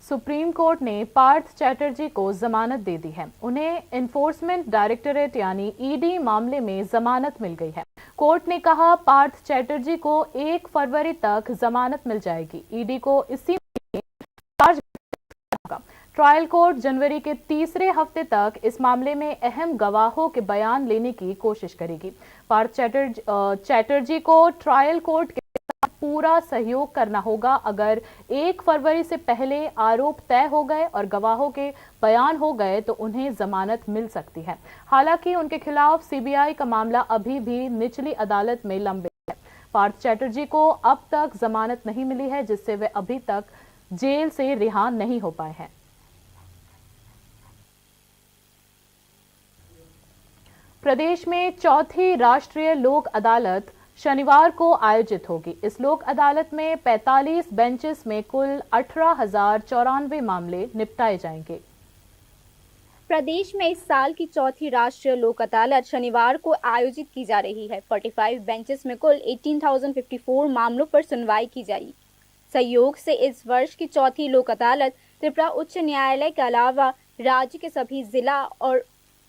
Supreme court ने पार्थ चैटर्जी को जमानत दे दी है। उन्हें एनफोर्समेंट डायरेक्टोरेट यानी ईडी मामले में जमानत मिल गई है। कोर्ट ने कहा पार्थ चैटर्जी को 1 फरवरी तक जमानत मिल जाएगी। ईडी को इसी चार्ज होगा। ट्रायल कोर्ट जनवरी के तीसरे हफ्ते तक इस मामले में अहम गवाहों के बयान लेने की कोशिश करेगी। पार्थ चैटर्जी को ट्रायल कोर्ट के साथ पूरा सहयोग करना होगा। अगर 1 फरवरी से पहले आरोप तय हो गए और गवाहों के बयान हो गए तो उन्हें जमानत मिल सकती है। हालांकि उनके खिलाफ सीबीआई का मामला अभी भी निचली अदालत में लंबित है। पार्थ चैटर्जी को अब तक जमानत नहीं मिली है, जिससे वे अभी तक जेल से रिहा नहीं हो पाए हैं। प्रदेश में चौथी राष्ट्रीय लोक अदालत शनिवार को आयोजित होगी। इस लोक अदालत में 45 बेंचेस में कुल 18,094 मामले निपटाए जाएंगे। प्रदेश में इस साल की चौथी राष्ट्रीय लोक अदालत शनिवार को आयोजित की जा रही है। 45 बेंचेस में कुल 18,054 मामलों पर सुनवाई की जाएगी। संयोग से इस वर्ष की चौथी लोक अदालत त्रिपुरा उच्च न्यायालय के अलावा राज्य के सभी जिला और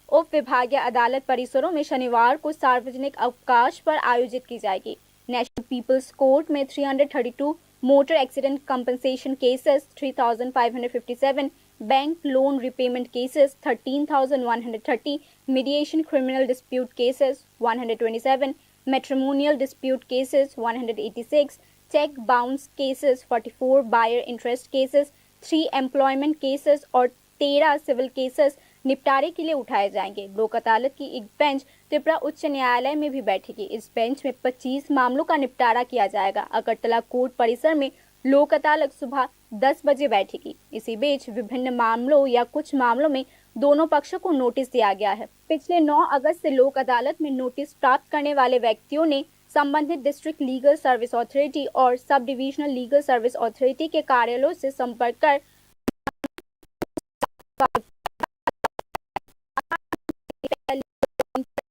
उप विभागीय अदालत परिसरों में शनिवार को सार्वजनिक अवकाश पर आयोजित की जाएगी। नेशनल पीपल्स कोर्ट में 332 motor accident compensation cases 3,557, bank loan repayment cases 13,130, mediation criminal dispute cases 127, matrimonial dispute cases 186, cheque bounce cases 44, buyer interest cases 3, employment cases और 13 सिविल केसेस निपटारे के लिए उठाए जाएंगे। लोक अदालत की एक बेंच त्रिपुरा उच्च न्यायालय में भी बैठेगी। इस बेंच में 25 मामलों का निपटारा किया जाएगा। अगरतला कोर्ट परिसर में लोक अदालत सुबह 10 बजे बैठेगी। इसी बीच विभिन्न मामलों या कुछ मामलों में दोनों पक्षों को नोटिस दिया गया है। पिछले 9 अगस्त से लोक अदालत में नोटिस प्राप्त करने वाले व्यक्तियों ने संबंधित डिस्ट्रिक्ट लीगल सर्विस अथॉरिटी और sub divisional legal service authority के कार्यालयों से संपर्क कर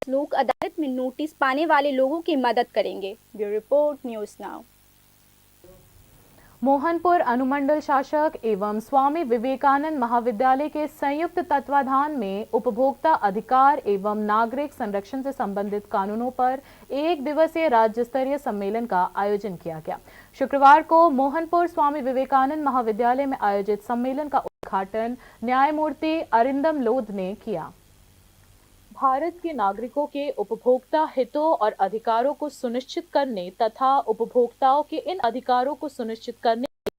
लोक अदालत में नोटिस पाने वाले लोगों की मदद करेंगे। Bureau report, news now. Mohanpur अनुमंडल शासक एवं स्वामी विवेकानंद महाविद्यालय के संयुक्त तत्वाधान में उपभोक्ता अधिकार एवं नागरिक संरक्षण से संबंधित कानूनों पर 1 दिवसीय राज्य स्तरीय सम्मेलन का आयोजन किया गया। शुक्रवार को मोहनपुर स्वामी विवेकानंद महाविद्यालय में आयोजित सम्मेलन का उद्घाटन न्यायमूर्ति अरिंदम लोध ने किया। भारत के नागरिकों के उपभोक्ता हितों और अधिकारों को सुनिश्चित करने तथा उपभोक्ताओं के इन अधिकारों को सुनिश्चित करने के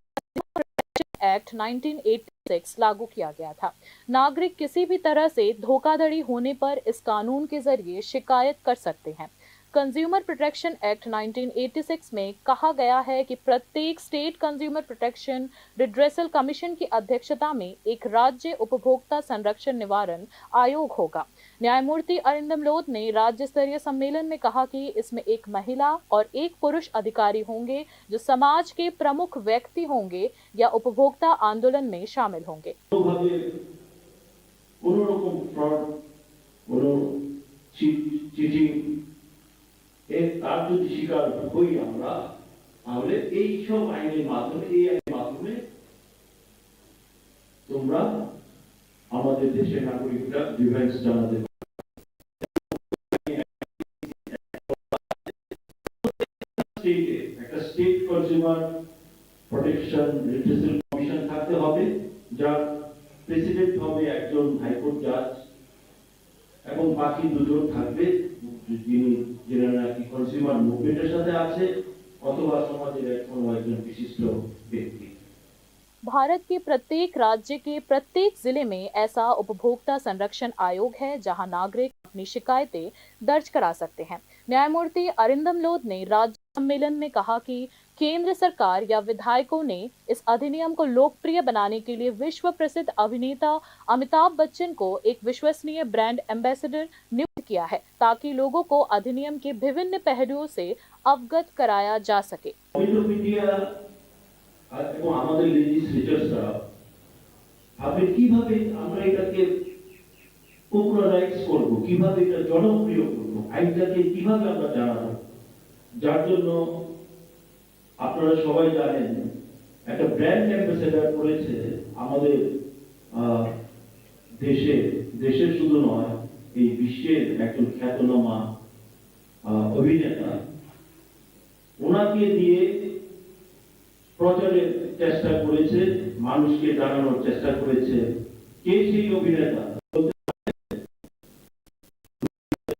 लिए एक्ट 1986 लागू किया गया था। नागरिक किसी भी तरह से धोखाधड़ी होने पर इस कानून के जरिए शिकायत कर सकते हैं। कंज्यूमर प्रोटेक्शन एक्ट 1986 में कहा गया है कि प्रत्येक state consumer protection redressal commission की अध्यक्षता में एक राज्य उपभोक्ता संरक्षण निवारण आयोग होगा। न्यायमूर्ति अरिंदम लोध ने राज्य स्तरीय सम्मेलन में कहा कि इसमें एक महिला और एक पुरुष अधिकारी होंगे जो समाज के प्रमुख व्यक्ति होंगे या उपभोक्ता आंदोलन में शामिल होंगे। তার যদি শিকার হই আমরা, তাহলে এই সব আইনের মাধ্যমে, এই আইনের মাধ্যমে তোমরা আমাদের দেশের নাগরিকরা ডিফেন্স জানাতে একটা state consumer protection redressal commission থাকতে হবে, যার প্রেসিডেন্ট হবে একজন হাইকোর্ট জাজ এবং বাকি দুজন থাকবে যিনি নাকি কনজিউমার মুভমেন্টের সাথে আছে অথবা সমাজের কোনো একজন বিশিষ্ট ব্যক্তি। भारत के प्रत्येक राज्य के प्रत्येक जिले में ऐसा उपभोक्ता संरक्षण आयोग है जहां नागरिक अपनी शिकायतें दर्ज करा सकते हैं। न्यायमूर्ति अरिंदम लोध ने राज्य सम्मेलन में कहा कि केंद्र सरकार या विधायकों ने इस अधिनियम को लोकप्रिय बनाने के लिए विश्व प्रसिद्ध अभिनेता अमिताभ बच्चन को एक विश्वसनीय ब्रांड एम्बेसडर नियुक्त किया है ताकि लोगों को अधिनियम के विभिन्न पहलुओं से अवगत कराया जा सके। এবং আমাদের লেজিসলেটররা ভাবে কিভাবে আমরা এটাকে পপুলারাইজ করব, কিভাবে এটা জনপ্রিয় করব, আইনটাকে কিভাবে আমরা জানাবো। যার জন্য আপনারা সবাই জানেন একটা ব্র্যান্ড অ্যাম্বাসেডর করেছে আমাদের দেশের শুধু নয় এই বিশ্বের একজন খ্যাতনামা অভিনেতা। ওনাকে দিয়ে প্রচারের চেষ্টা করেছে, মানুষকে জানানোর চেষ্টা করেছে। কে সেই অভিনেতা?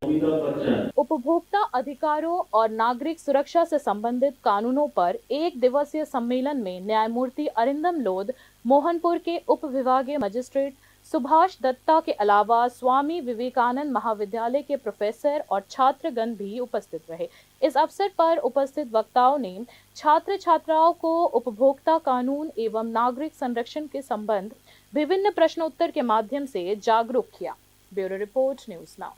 অমিতাভ বচ্চন। उपभोक्ता अधिकारों और नागरिक सुरक्षा से संबंधित कानूनों पर एक दिवसीय सम्मेलन में न्यायमूर्ति अरिंदम लोध, मोहनपुर के उप विभागीय मजिस्ट्रेट सुभाष दत्ता के अलावा स्वामी विवेकानंद महाविद्यालय के प्रोफेसर और छात्रगण भी उपस्थित रहे। इस अवसर पर उपस्थित वक्ताओं ने छात्र छात्राओं को उपभोक्ता कानून एवं नागरिक संरक्षण के संबंध विभिन्न प्रश्नोत्तर के माध्यम से जागरूक किया। Bureau report, news now.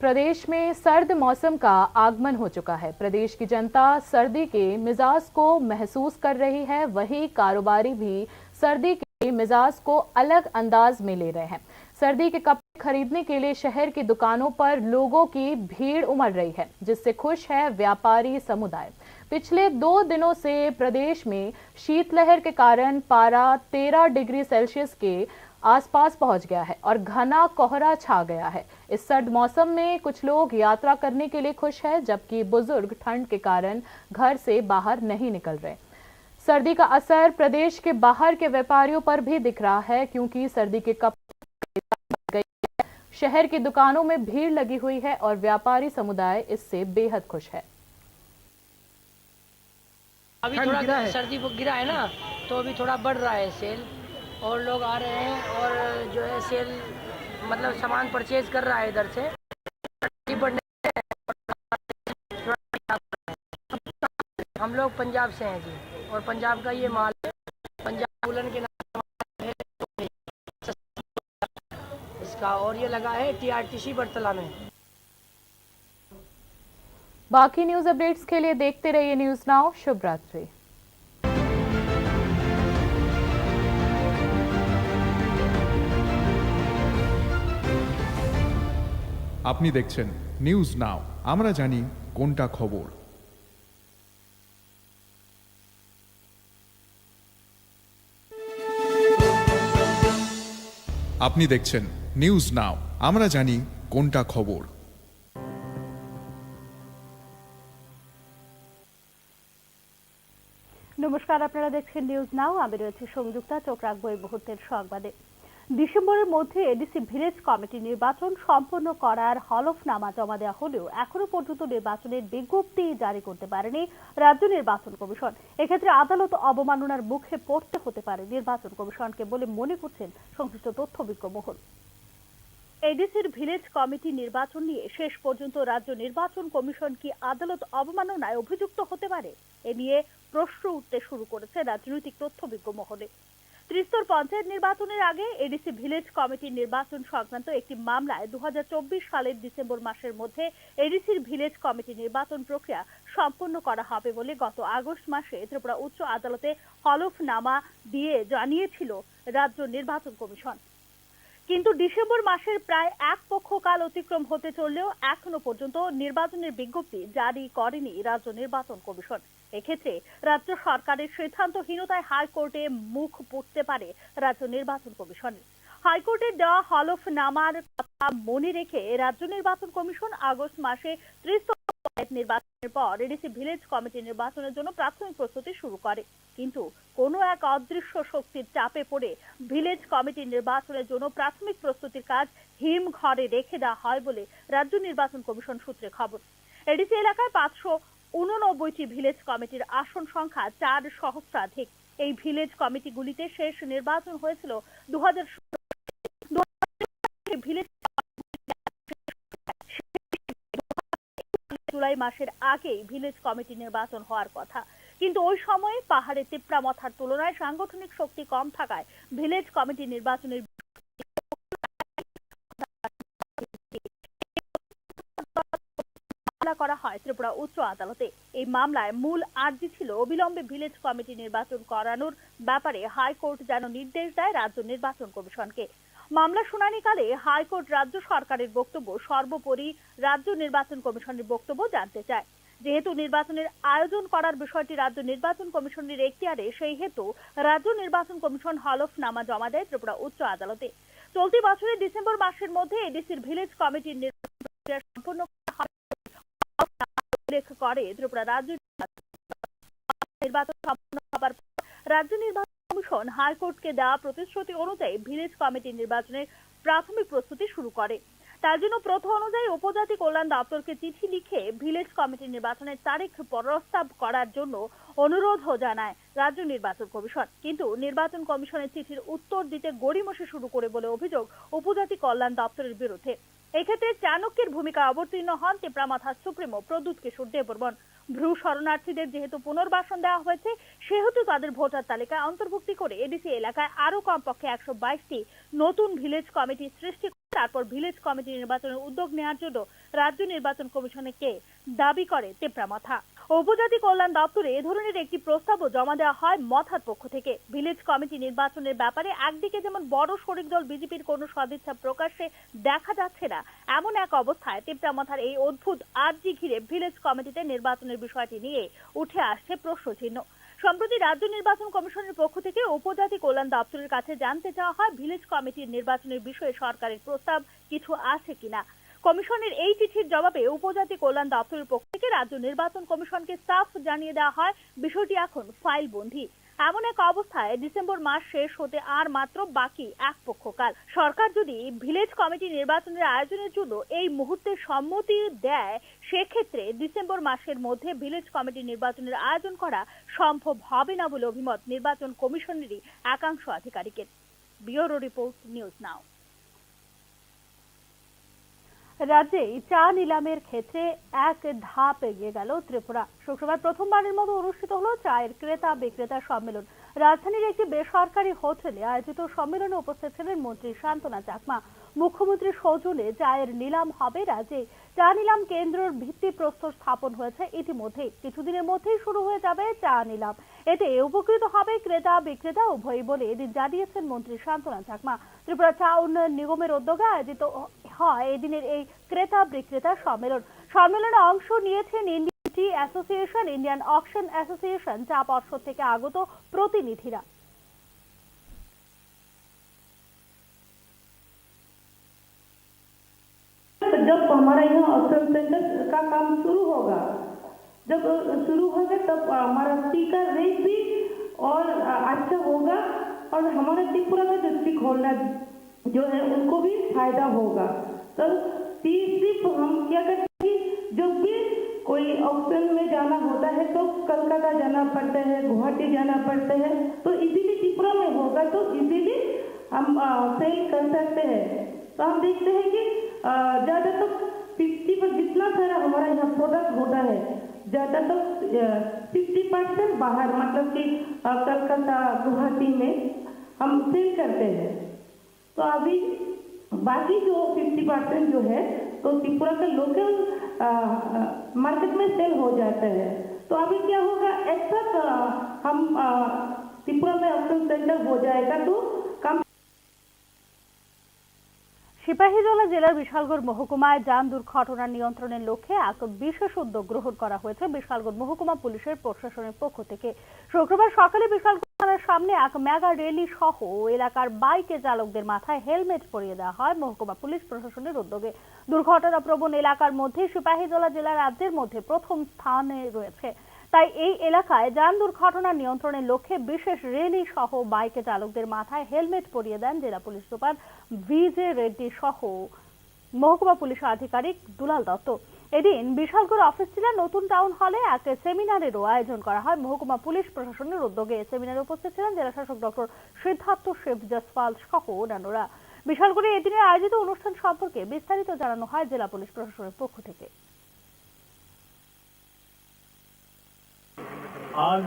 प्रदेश में सर्द मौसम का आगमन हो चुका है। प्रदेश की जनता सर्दी के मिजाज को महसूस कर रही है, वहीं कारोबारी भी सर्दी के मिजाज को अलग अंदाज में ले रहे हैं। सर्दी के कपड़े खरीदने के लिए शहर की दुकानों पर लोगों की भीड़ उमड़ रही है, जिससे खुश है व्यापारी समुदाय। पिछले 2 दिनों से प्रदेश में शीतलहर के कारण पारा 13 डिग्री सेल्सियस के आसपास पहुंच गया है और घना कोहरा छा गया है। इस सर्द मौसम में कुछ लोग यात्रा करने के लिए खुश है, जबकि बुजुर्ग ठंड के कारण घर से बाहर नहीं निकल रहे। सर्दी का असर प्रदेश के बाहर के व्यापारियों पर भी दिख रहा है, क्योंकि सर्दी के कपड़े शहर की दुकानों में भीड़ लगी हुई है और व्यापारी समुदाय इससे बेहद खुश है। अभी थोड़ा सर्दी गिरा है ना, तो अभी थोड़ा बढ़ रहा है सेल, और लोग आ रहे हैं और जो है सेल मतलब सामान परचेज कर रहा है इधर से। हम लोग पंजाब से हैं जी, और पंजाब का ये माल है, पंजाब वुलन के नाम है इसका, और ये लगा है TRTC बरतला में। बाकी न्यूज अपडेट्स के लिए देखते रहिए न्यूज नाउ। शुभ रात्रि। আপনি দেখছেন নিউজ নাও, আমরা জানি কোনটা খবর। আপনি দেখছেন নিউজ নাও, আমরা জানি কোনটা খবর। নমস্কার, আপনারা দেখছেন নিউজ নাও। আমি রয়েছে সংযুক্তা। চোখ রাখবো এই মুহূর্তের সংবাদে। ডিসেম্বরের মধ্যে এডিসি ভিলেজ কমিটি নির্বাচন সম্পন্ন করার হলফনামা জমা দেওয়া হলেও এখনো পর্যন্ত নির্বাচনের বিজ্ঞপ্তি জারি করতে পারেনি রাজ্য নির্বাচন কমিশন। এক্ষেত্রে আদালত অবমাননার মুখে পড়তে হতে পারে নির্বাচন কমিশনকে বলে মনে করছেন সংশ্লিষ্ট তথ্যবিজ্ঞ মহল। এডিসির ভিলেজ কমিটি নির্বাচন নিয়ে শেষ পর্যন্ত রাজ্য নির্বাচন কমিশন কি আদালত অবমাননায় অভিযুক্ত হতে পারে, এ নিয়ে প্রশ্ন উঠতে শুরু করেছে রাজনৈতিক তথ্যবিজ্ঞ মহলে। ত্রিস্তর পঞ্চায়েত নির্বাচনের আগে এডিসি ভিলেজ কমিটির নির্বাচন সংক্রান্ত একটি মামলায় 2024 সালের ডিসেম্বর মাসের মধ্যে এডিসির ভিলেজ কমিটি নির্বাচন প্রক্রিয়া সম্পন্ন করা হবে বলে গত আগস্ট মাসে ত্রিপুরা উচ্চ আদালতে হলফনামা দিয়ে জানিয়েছিল রাজ্য নির্বাচন কমিশন। কিন্তু ডিসেম্বর মাসের প্রায় এক পক্ষকাল অতিক্রম হতে চললেও এখনো পর্যন্ত নির্বাচনের বিজ্ঞপ্তি জারি করেনি রাজ্য নির্বাচন কমিশন। এক্ষেত্রে রাজ্য সরকারের সিদ্ধান্তহীনতায় হাইকোর্টে মুখ পুড়তে পারে রাজ্য নির্বাচন কমিশনের। হাইকোর্টের দেওয়া হলফনামার কথা মনে রেখে রাজ্য নির্বাচন কমিশন আগস্ট মাসে 30 নির্বাচনের পর এডিসি ভিলেজ কমিটি নির্বাচনের জন্য প্রাথমিক প্রস্তুতি শুরু করে। কিন্তু কোনো এক অদৃশ্য শক্তির চাপে পড়ে ভিলেজ কমিটি নির্বাচনের জন্য প্রাথমিক প্রস্তুতির কাজ হিম ঘরে রেখে দেওয়া হয় বলে রাজ্য নির্বাচন কমিশন সূত্রে খবর। এডিসি এলাকায় 589টি ভিলেজ কমিটির আসন সংখ্যা 4 সহস্রাধিক। এই ভিলেজ কমিটিগুলিতে শেষ নির্বাচন হয়েছিল 2016 ভিলেজ জুলাই মাসের আগেই ভিলেজ কমিটি নির্বাচন হওয়ার কথা, কিন্তু ওই সময়ে পাহাড়ে তিপ্রামথার তুলনায় সাংগঠনিক শক্তি কম থাকায় ভিলেজ কমিটি নির্বাচনের মামলা করা হয় ত্রিপুরা উচ্চ আদালতে। এই মামলায় মূল আর্জি ছিল অবিলম্বে ভিলেজ কমিটি নির্বাচন করানোর ব্যাপারে হাইকোর্ট যেন নির্দেশ দেয় রাজ্য নির্বাচন কমিশনকে। মামলা শুনানিকালে হাইকোর্ট রাজ্য সরকারের বক্তব্য সর্বোপরি রাজ্য নির্বাচন কমিশনের বক্তব্য জানতে চায়। যেহেতু নির্বাচনের আয়োজন করার বিষয়টি রাজ্য নির্বাচন কমিশনের এখতিয়ারে, সেই হেতু রাজ্য নির্বাচন কমিশন হলফনামা জমা দেয় ত্রিপুরা উচ্চ আদালতে। চলতি বছরের ডিসেম্বর মাসের মধ্যে এডিসির ভিলেজ কমিটির নির্বাচন প্রক্রিয়া সম্পন্ন করা হবে উল্লেখ করে ত্রিপুরা রাজ্য নির্বাচন সম্পন্ন হবার পর রাজ্য নির্বাচন কমিশন হাইকোর্টকে দেওয়া প্রতিশ্রুতি অনুযায়ী ভিলেজ কমিটি নির্বাচনের প্রাথমিক প্রস্তুতি শুরু করে। তার জন্য প্রথা অনুযায়ী উপজাতি কল্যাণ দপ্তরকে চিঠি লিখে ভিলেজ কমিটি নির্বাচনের তারিখ প্রস্তাব করার জন্য অনুরোধও জানায় রাজ্য নির্বাচন কমিশন। কিন্তু নির্বাচন কমিশনের চিঠির উত্তর দিতে গড়িমসি শুরু করে বলে অভিযোগ উপজাতি কল্যাণ দপ্তরের বিরুদ্ধে। এক্ষেত্রে চাণক্যের ভূমিকা অবতীর্ণ হন তেপরামাথার সুপ্রিমো প্রদ্যুৎ কিশোর দেববর্মন। ভ্রু শরণার্থীদের যেহেতু পুনর্বাসন দেওয়া হয়েছে, সেহেতু তাদের ভোটার তালিকায় অন্তর্ভুক্তি করে এডিসি এলাকায় আরো কমপক্ষে 122টি নতুন ভিলেজ কমিটি সৃষ্টি করে তারপর ভিলেজ কমিটি নির্বাচনের উদ্যোগ নেওয়ার জন্য রাজ্য নির্বাচন কমিশনকে দাবি করে তেপরামাথা। উপজাতি কল্যাণ দপ্তরে এ ধরনের একটি প্রস্তাবও জমা দেওয়া হয় মথার পক্ষ থেকে। ভিলেজ কমিটি নির্বাচনের ব্যাপারে একদিকে যেমন বড় শরিক দল বিজেপির কোনো সদিচ্ছা প্রকাশ্যে দেখা যাচ্ছে না, এমন এক অবস্থায় তেপরামাথার এই অদ্ভুত আর্জি ঘিরে ভিলেজ কমিটিতে নির্বাচনের বিষয়টি নিয়ে উঠে আসছে প্রশ্নচিহ্ন। সম্প্রতি রাজ্য নির্বাচন কমিশনের পক্ষ থেকে উপজাতি কল্যাণ দপ্তরের কাছে জানতে চাওয়া হয় ভিলেজ কমিটির নির্বাচনের বিষয়ে সরকারের প্রস্তাব কিছু আছে কিনা। কমিশনের এই চিঠির জবাবে উপজাতি কল্যাণ দপ্তরের পক্ষ থেকে রাজ্য নির্বাচন কমিশনকে সাফ জানিয়ে দেওয়া হয় বিষয়টি এখন ফাইলবন্দী। এমন এক অবস্থায় ডিসেম্বর মাস শেষ হতে আর মাত্র বাকি এক পক্ষকাল। সরকার যদি ভিলেজ কমিটি নির্বাচনের আয়োজনের জন্য এই মুহূর্তে সম্মতি দেয়, সেক্ষেত্রে ডিসেম্বর মাসের মধ্যে ভিলেজ কমিটি নির্বাচনের আয়োজন করা সম্ভব হবে না বলে অভিমত নির্বাচন কমিশনেরই একাংশ আধিকারিকের। ব্যুরো রিপোর্ট, নিউজ নাও। রাজ্যে চা নিলামের ক্ষেত্রে এক ধাপ এগিয়ে গেল ত্রিপুরা। শুক্রবার প্রথমবারের মতো অনুষ্ঠিত হলো চায়ের ক্রেতা বিক্রেতা সম্মেলন। রাজধানীর একটি বেসরকারি হোটেলে আয়োজিত সম্মেলনে উপস্থিত ছিলেন মন্ত্রী শান্তনা চাকমা। মুখ্যমন্ত্রীর সৌজন্যে চায়ের নিলাম হবে রাজ্যে। চা নিলাম কেন্দ্রের ভিত্তিপ্রস্তর স্থাপন হয়েছে ইতিমধ্যেই। কিছুদিনের মধ্যেই শুরু হয়ে যাবে চা নিলাম। এতে উপকৃত হবে ক্রেতা বিক্রেতা উভয়ই বলে এদিন জানিয়েছেন মন্ত্রী শান্তনা চাকমা। ত্রিপুরা চা উন্নয়ন নিগমের উদ্যোগে আয়োজিত হয় এদিনের এই ক্রেতা বিক্রেতা সম্মেলন। সম্মেলনে অংশ নিয়েছেন ইন্ডিয়ান টি অ্যাসোসিয়েশন, ইন্ডিয়ান অকশন অ্যাসোসিয়েশন, চা পর্ষদ থেকে আগত প্রতিনিধিরা। जब हमारा यहाँ ऑक्शन सेंटर का काम शुरू होगा, जब शुरू होगा तब हमारा स्पीकर रेट भी और अच्छा होगा और हमारे त्रिपुरा का जो स्टेक होल्डर जो है उनको भी फायदा होगा। तो सिर्फ हम क्या करते हैं कि जब भी कोई ऑक्शन में जाना होता है तो कलकत्ता जाना पड़ता है, गुवाहाटी जाना पड़ता है, तो इजीली त्रिपुरा में होगा तो इजीली हम सेल कर सकते हैं। तो हम देखते हैं कि ज़्यादा तो 50 पर जितना सारा हमारा यहाँ प्रोडक्ट होता है, ज़्यादा तो 60% बाहर मतलब कि कलकत्ता गुवाहाटी में हम सेल करते हैं। तो अभी बाकी जो 50% जो है तो त्रिपुरा का लोकल मार्केट में सेल हो जाता है। तो अभी क्या होगा, एक साथ हम त्रिपुरा में ऑक्शन सेंटर हो जाएगा तो कम। সিপাহীজলা জেলার বিশালগড় মহকুমায় যান দুর্ঘটনা নিয়ন্ত্রণের লক্ষ্যে এক বিশেষ উদ্যোগ গ্রহণ করা হয়েছে বিশালগড় মহকুমা পুলিশের প্রশাসনের পক্ষ থেকে। শুক্রবার সকালে বিশালগড় থানার সামনে এক মেগা র্যালি সহ এলাকার বাইকে চালকদের মাথায় হেলমেট পরিয়ে দেওয়া হয় মহকুমা পুলিশ প্রশাসনের উদ্যোগে। দুর্ঘটনা প্রবণ এলাকার মধ্যে সিপাহীজলা জেলা রাজ্যের মধ্যে প্রথম স্থানে রয়েছে। তাই এই এলাকায় যান দুর্ঘটনা নিয়ন্ত্রণের লক্ষ্যে বিশেষ র্যালি সহ বাইকে চালকদের মাথায় হেলমেট পরিয়ে দেন জেলা পুলিশ সুপার ভিজে রেড্ডি সহ মহকুমা পুলিশ আধিকারিক দুলাল দত্ত। এদিন বিশালগড় অফিস জেলা নতুন টাউন হলে এক সেমিনারেরও আয়োজন করা হয় মহকুমা পুলিশ প্রশাসনের উদ্যোগে। সেমিনারে উপস্থিত ছিলেন জেলা শাসক ডক্টর সিদ্ধার্থ শিব জসপাল সহ অন্যান্যরা। বিশালগড়ে এদিনের আয়োজিত অনুষ্ঠান সম্পর্কে বিস্তারিত জানানো হয় জেলা পুলিশ প্রশাসনের পক্ষ থেকে। आज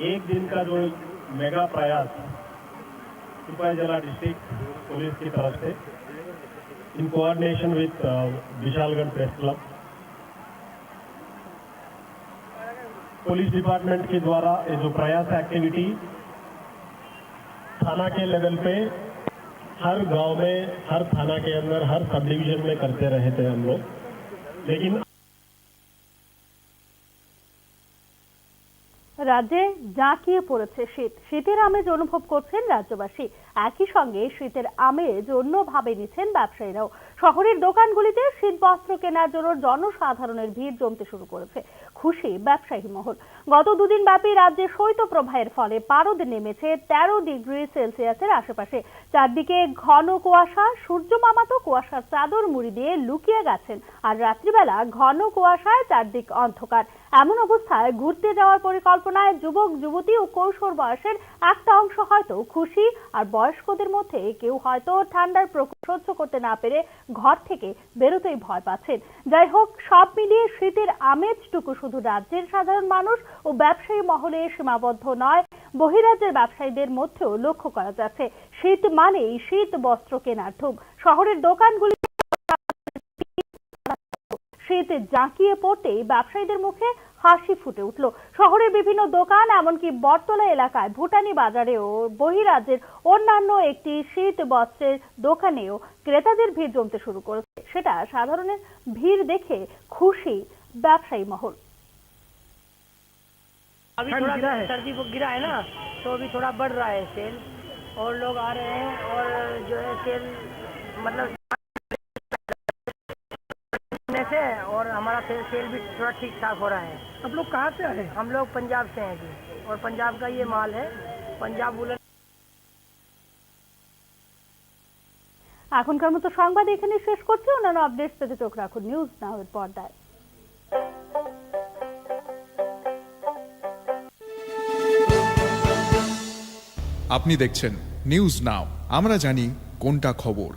एक दिन का जो मेगा प्रयास सिपाहीजला डिस्ट्रिक्ट पुलिस की तरफ से in coordination with Vishalgarh press club police department के द्वारा ये जो प्रयास एक्टिविटी थाना के लेवल पे हर गांव में, हर थाना के अंदर, हर सब डिवीजन में करते रहे थे हम लोग, लेकिन রাজ্যে জাঁকিয়ে পড়েছে শীত। শীতের আমেজ অনুভব করছেন রাজ্যবাসী। একই সঙ্গে শীতের আমেজ অন্যভাবে নিচ্ছেন ব্যবসায়ীরাও। শহরের দোকানগুলিতে শীতবস্ত্র কেনার জন্য জনসাধারণের ভিড় জমতে শুরু করেছে। খুশি ব্যবসায়ী মহল। গত দুদিন ব্যাপী রাজ্যে শৈত্যপ্রবাহের ফলে পারদ নেমেছে 13 ডিগ্রি সেলসিয়াসের আশেপাশে। চারদিকে ঘন কুয়াশা, সূর্য মামা তো কুয়াশার চাদর মুড়ি দিয়ে লুকিয়ে গেছেন, আর রাত্রিবেলা ঘন কুয়াশায় চারদিক অন্ধকার। এমন অবস্থায় ঘুরতে যাওয়ার পরিকল্পনায় যুবক যুবতী ও কৈশোর বয়সের একটা অংশ হয়তো খুশি, আর বয়স্কদের মধ্যে কেউ হয়তো ঠান্ডার প্রকোপ সহ্য করতে না পেরে ঘর থেকে বেরোতেই ভয় পাচ্ছেন। যাই হোক, সব মিলিয়ে শীতের আমেজটুকু শুধু রাজ্যের সাধারণ মানুষ ও ব্যবসায়ী মহলে সীমাবদ্ধ নয়, বহিরাজ্যের ব্যবসায়ীদের মধ্যেও লক্ষ্য করা যাচ্ছে। শীত মানেই শীত বস্ত্র কেনার ধুম। শহরের দোকানগুলি শীত জাঁকিয়ে পড়তেই ব্যবসায়ীদের মুখে হাসি ফুটে উঠল। শহরের বিভিন্ন দোকান, এমনকি বটতলা এলাকায় ভুটানি বাজারেও বহিরাজ্যের অন্যান্য একটি শীত বস্ত্রের দোকানেও ক্রেতাদের ভিড় জমতে শুরু করেছে। সেটা সাধারণের ভিড় দেখে খুশি ব্যবসায়ী মহল। अभी थोड़ा सर्दी गिरा है ना, तो अभी थोड़ा बढ़ रहा है सेल, और लोग आ रहे हैं, और जो है सेल मतलब से, और हमारा सेल भी थोड़ा ठीक ठाक हो रहा है। आप लोग कहाँ से आए? हम लोग पंजाब से हैं जी, और पंजाब का ये माल है, पंजाब वुलन। এখনকার মতো সংবাদ এখানে শেষ করছি। অন্যান্য আপডেটস পেতে চোখ রাখুন নিউজ নাও এর পর্দায়। আপনি দেখছেন নিউজ নাও, আমরা জানি কোনটা খবর।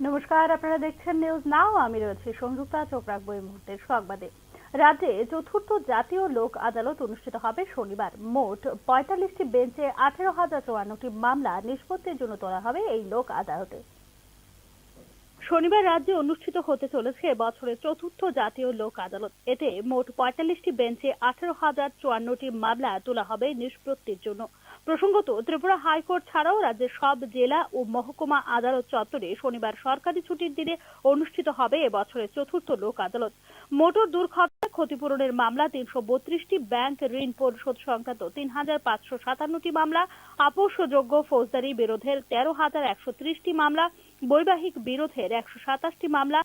নমস্কার, আপনারা দেখছেন নিউজ নাও। আমি রয়েছি সংযুক্তা। চোখ রাখবো এই মুহূর্তের সংবাদে। রাজ্যে চতুর্থ জাতীয় লোক আদালত অনুষ্ঠিত হবে শনিবার। মোট ৪৫টি বেঞ্চে ১৮,০৫৪টি মামলা নিষ্পত্তির জন্য তোলা হবে এই লোক আদালতে। শনিবার রাজ্যে অনুষ্ঠিত হতে চলেছে বছরের চতুর্থ জাতীয় লোক আদালত। এতে মোট ৪৫টি বেঞ্চে ১৮,০৫৪টি মামলা তোলা হবে নিষ্পত্তির জন্য। প্রসঙ্গত, ত্রিপুরা হাইকোর্ট ছাড়াও রাজ্যের সব জেলা ও মহকুমা আদালত চত্বরে শনিবার সরকারি ছুটির দিনে অনুষ্ঠিত হবে এবছরের চতুর্থ লোক আদালত। মোটর দুর্ঘটনা ক্ষতিপূরণের মামলা ৩৩২টি, ব্যাংক ঋণ পরিশোধ সংক্রান্ত ৩,৫৫৭টি মামলা, আপোষযোগ্য ফৌজদারি বিরোধের ১৩,১৩০টি মামলা, বৈবাহিক বিরোধের ১২৭টি মামলা,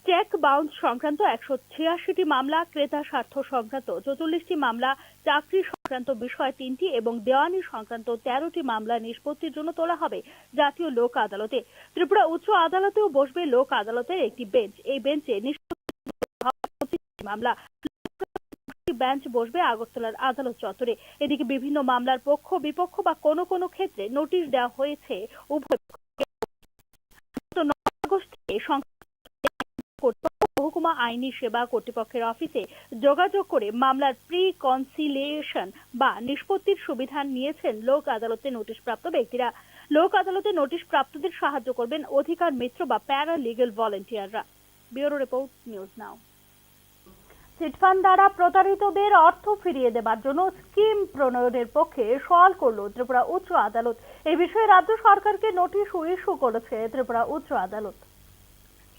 চেক বাউন্স সংক্রান্ত ১৮৬টি মামলা, ক্রেতা স্বার্থ সংক্রান্ত ৪৪টি মামলা, চাকরি সংক্রান্ত বিষয় ৩টি এবং দেওয়ানি সংক্রান্ত 13টি মামলা নিষ্পত্তির জন্য তোলা হবে জাতীয় লোক আদালতে। ত্রিপুরা উচ্চ আদালতেও বসবে লোক আদালতের একটি বেঞ্চ। এই বেঞ্চে নিষ্পত্তি মামলা বেঞ্চ বসবে আগরতলার আদালত চত্বরে। এদিকে বিভিন্ন মামলার পক্ষ বিপক্ষ বা কোনো কোনো ক্ষেত্রে নোটিশ দেওয়া হয়েছে উভয় মহকুমা আইনি সেবা কর্তৃপক্ষের অফিসে যোগাযোগ করে মামলার প্রি কনসিলিয়েশন বা নিষ্পত্তির সুবিধা নিয়েছেন লোক আদালতে নোটিশপ্রাপ্ত ব্যক্তিরা। লোক আদালতে নোটিশ প্রাপ্তদের সাহায্য করবেন অধিকার মিত্র বা প্যারা লিগ্যাল ভলেন্টিয়াররা। Bureau report, news now. Chit fund দ্বারা প্রতারিতদের অর্থ ফিরিয়ে দেবার জন্য স্কিম প্রণয়নের পক্ষে সওয়াল করল ত্রিপুরা উচ্চ আদালত। এই বিষয়ে রাজ্য সরকারকে নোটিশ ইস্যু করেছে ত্রিপুরা উচ্চ আদালত।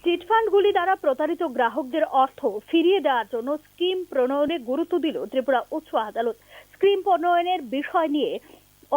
চিটফান্ডগুলি দ্বারা প্রতারিত গ্রাহকদের অর্থ ফিরিয়ে দেওয়ার জন্য স্কিম প্রণয়নে গুরুত্ব দিল ত্রিপুরা উচ্চ আদালত। স্কিম প্রণয়নের বিষয় নিয়ে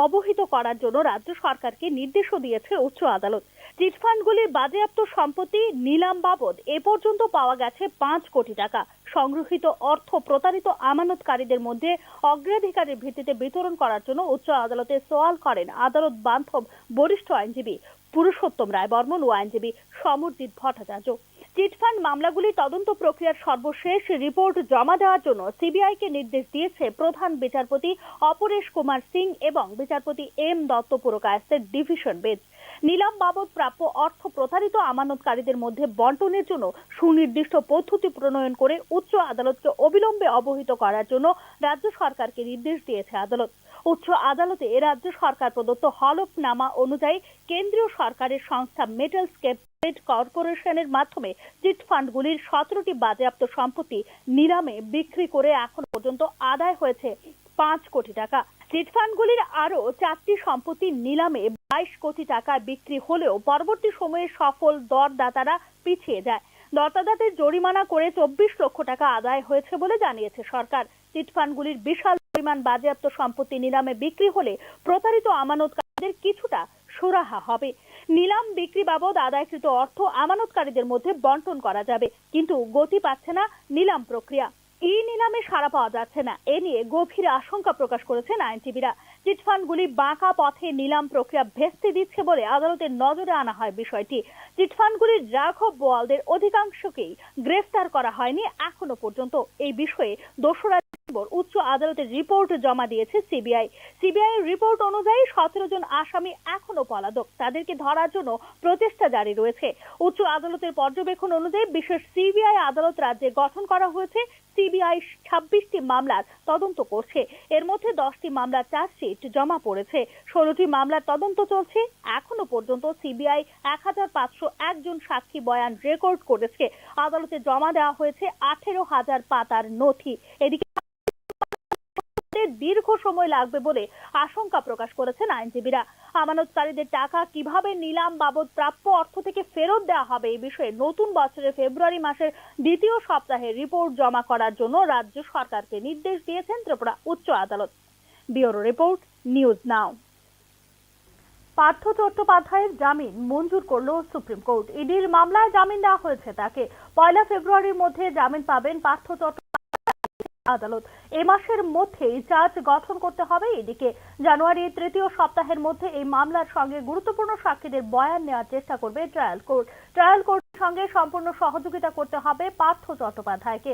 অবহিত করার জন্য রাজ্য সরকারকে নির্দেশও দিয়েছে উচ্চ আদালত। চিটফান্ডগুলির বাজেয়াপ্ত সম্পত্তি নিলাম বাবদ এ পর্যন্ত পাওয়া গেছে 5 কোটি টাকা। সংগৃহীত অর্থ প্রতারিত আমানতকারীদের মধ্যে অগ্রাধিকারের ভিত্তিতে বিতরণ করার জন্য উচ্চ আদালতে সওয়াল করেন আদালত বান্ধব বরিষ্ঠ আইনজীবী পুরুষোত্তম রায় বর্মন ও আইনজীবী সমরজিৎ ভট্টাচার্য। চিটফান্ড মামলাগুলি তদন্ত প্রক্রিয়ার সর্বশেষ রিপোর্ট জমা দেওয়ার জন্য সিবিআইকে নির্দেশ দিয়েছে প্রধান বিচারপতি অপরেশ কুমার সিং এবং বিচারপতি এম দত্ত পুরকায়স্থের ডিভিশন বেঞ্চ। নিলাম বাবদ প্রাপ্য অর্থ প্রতারিত আমানতকারীদের মধ্যে বন্টনের জন্য সুনির্দিষ্ট পদ্ধতি প্রণয়ন করে উচ্চ আদালতকে অবিলম্বে অবহিত করার জন্য রাজ্য সরকারকে নির্দেশ দিয়েছে আদালত। উচ্চ আদালতে রাজ্য সরকার প্রদত্ত হলফনামা অনুযায়ী কেন্দ্রীয় সরকারের সংস্থা মেটালস্কেপ কর্পোরেশনের মাধ্যমে চিটফান্ডগুলির 17টি বাজেয়াপ্ত সম্পত্তি নিলামে বিক্রি করে এখন পর্যন্ত আদায় হয়েছে 5 কোটি টাকা। চিটফান্ডগুলির আরো 4টি সম্পত্তি নিলামে 22 কোটি টাকায় বিক্রি হলেও পরবর্তী সময়ে সফল দরদাতারা পিছিয়ে যায়। দরদাতাদের জরিমানা করে 24 লক্ষ টাকা আদায় হয়েছে বলে জানিয়েছে সরকার। চিটফান্ডগুলির বিশাল পরিমাণ বাজেয়াপ্ত সম্পত্তি নিলামে বিক্রি হলে প্রতারিত আমানতকারীদের কিছুটা সুরাহা হবে। নিলাম বিক্রি বাবদ আদায়কৃত অর্থ আমানতকারীদের মধ্যে বন্টন করা যাবে, কিন্তু গতি পাচ্ছে না নিলাম প্রক্রিয়া। এই নিলামে সাড়া পাওয়া যাচ্ছে না, এ নিয়ে গভীর আশঙ্কা প্রকাশ করেছেন আইনজীবীরা। চিটফান্ডগুলি বাঁকা পথে নিলাম প্রক্রিয়া ভেস্তে দিচ্ছে বলে আদালতের নজরে আনা হয় বিষয়টি। চিটফান্ডগুলির রাঘব বোয়ালদের অধিকাংশকেই গ্রেফতার করা হয়নি এখনো পর্যন্ত। এই বিষয়ে 2রা ডিসেম্বর উচ্চ আদালতের রিপোর্ট জমা দিয়েছে সিবিআই। সিবিআই এর রিপোর্ট অনুযায়ী 17 জন আসামি এখনো পলাতক, তাদেরকে ধরার জন্য প্রচেষ্টা জারি রয়েছে। উচ্চ আদালতের পর্যবেক্ষণ অনুযায়ী বিশেষ সিবিআই আদালত রাজ্যে গঠন করা হয়েছে। সিবিআই 26টি মামলার তদন্ত করছে, এর মধ্যে 10টি মামলার চার্জশিট জমা পড়েছে, 16টি মামলার তদন্ত চলছে। এখনো পর্যন্ত সিবিআই 1501 জন সাক্ষী বয়ান রেকর্ড করেছে। আদালতে জমা দেওয়া হয়েছে 18,000 পাতার নথি। এদিকে দীর্ঘ সময় লাগবে বলে আশঙ্কা প্রকাশ করেছেন আইনজীবীরা। আমানতকারীদের টাকা কিভাবে নিলাম বাবদ প্রাপ্য অর্থ থেকে ফেরত দেওয়া হবে এই বিষয়ে নতুন বছরের ফেব্রুয়ারি মাসের 2য় সপ্তাহে রিপোর্ট জমা করার জন্য রাজ্য সরকারকে নির্দেশ দিয়েছেন ত্রিপুরা উচ্চ আদালত। ব্যুরো রিপোর্ট, নিউজ নাও। পার্থ চট্টোপাধ্যায়ের জামিন মঞ্জুর করল সুপ্রিম কোর্ট। ইডির মামলায় জামিন দেওয়া হয়েছে তাকে। 1 ফেব্রুয়ারির মধ্যে জামিন পাবেন পার্থ চট্টোপাধ্যায়। আদালত এ মাসের মধ্যেই চার্জ গঠন করতে হবে ইডিকে। জানুয়ারির 3য় সপ্তাহের মধ্যে এই মামলার সঙ্গে গুরুত্বপূর্ণ সাক্ষীদের বয়ান নেওয়ার চেষ্টা করবে ট্রায়াল কোর্ট। ট্রায়াল কোর্টের সঙ্গে সম্পূর্ণ সহযোগিতা করতে হবে পার্থ চট্টোপাধ্যায়কে।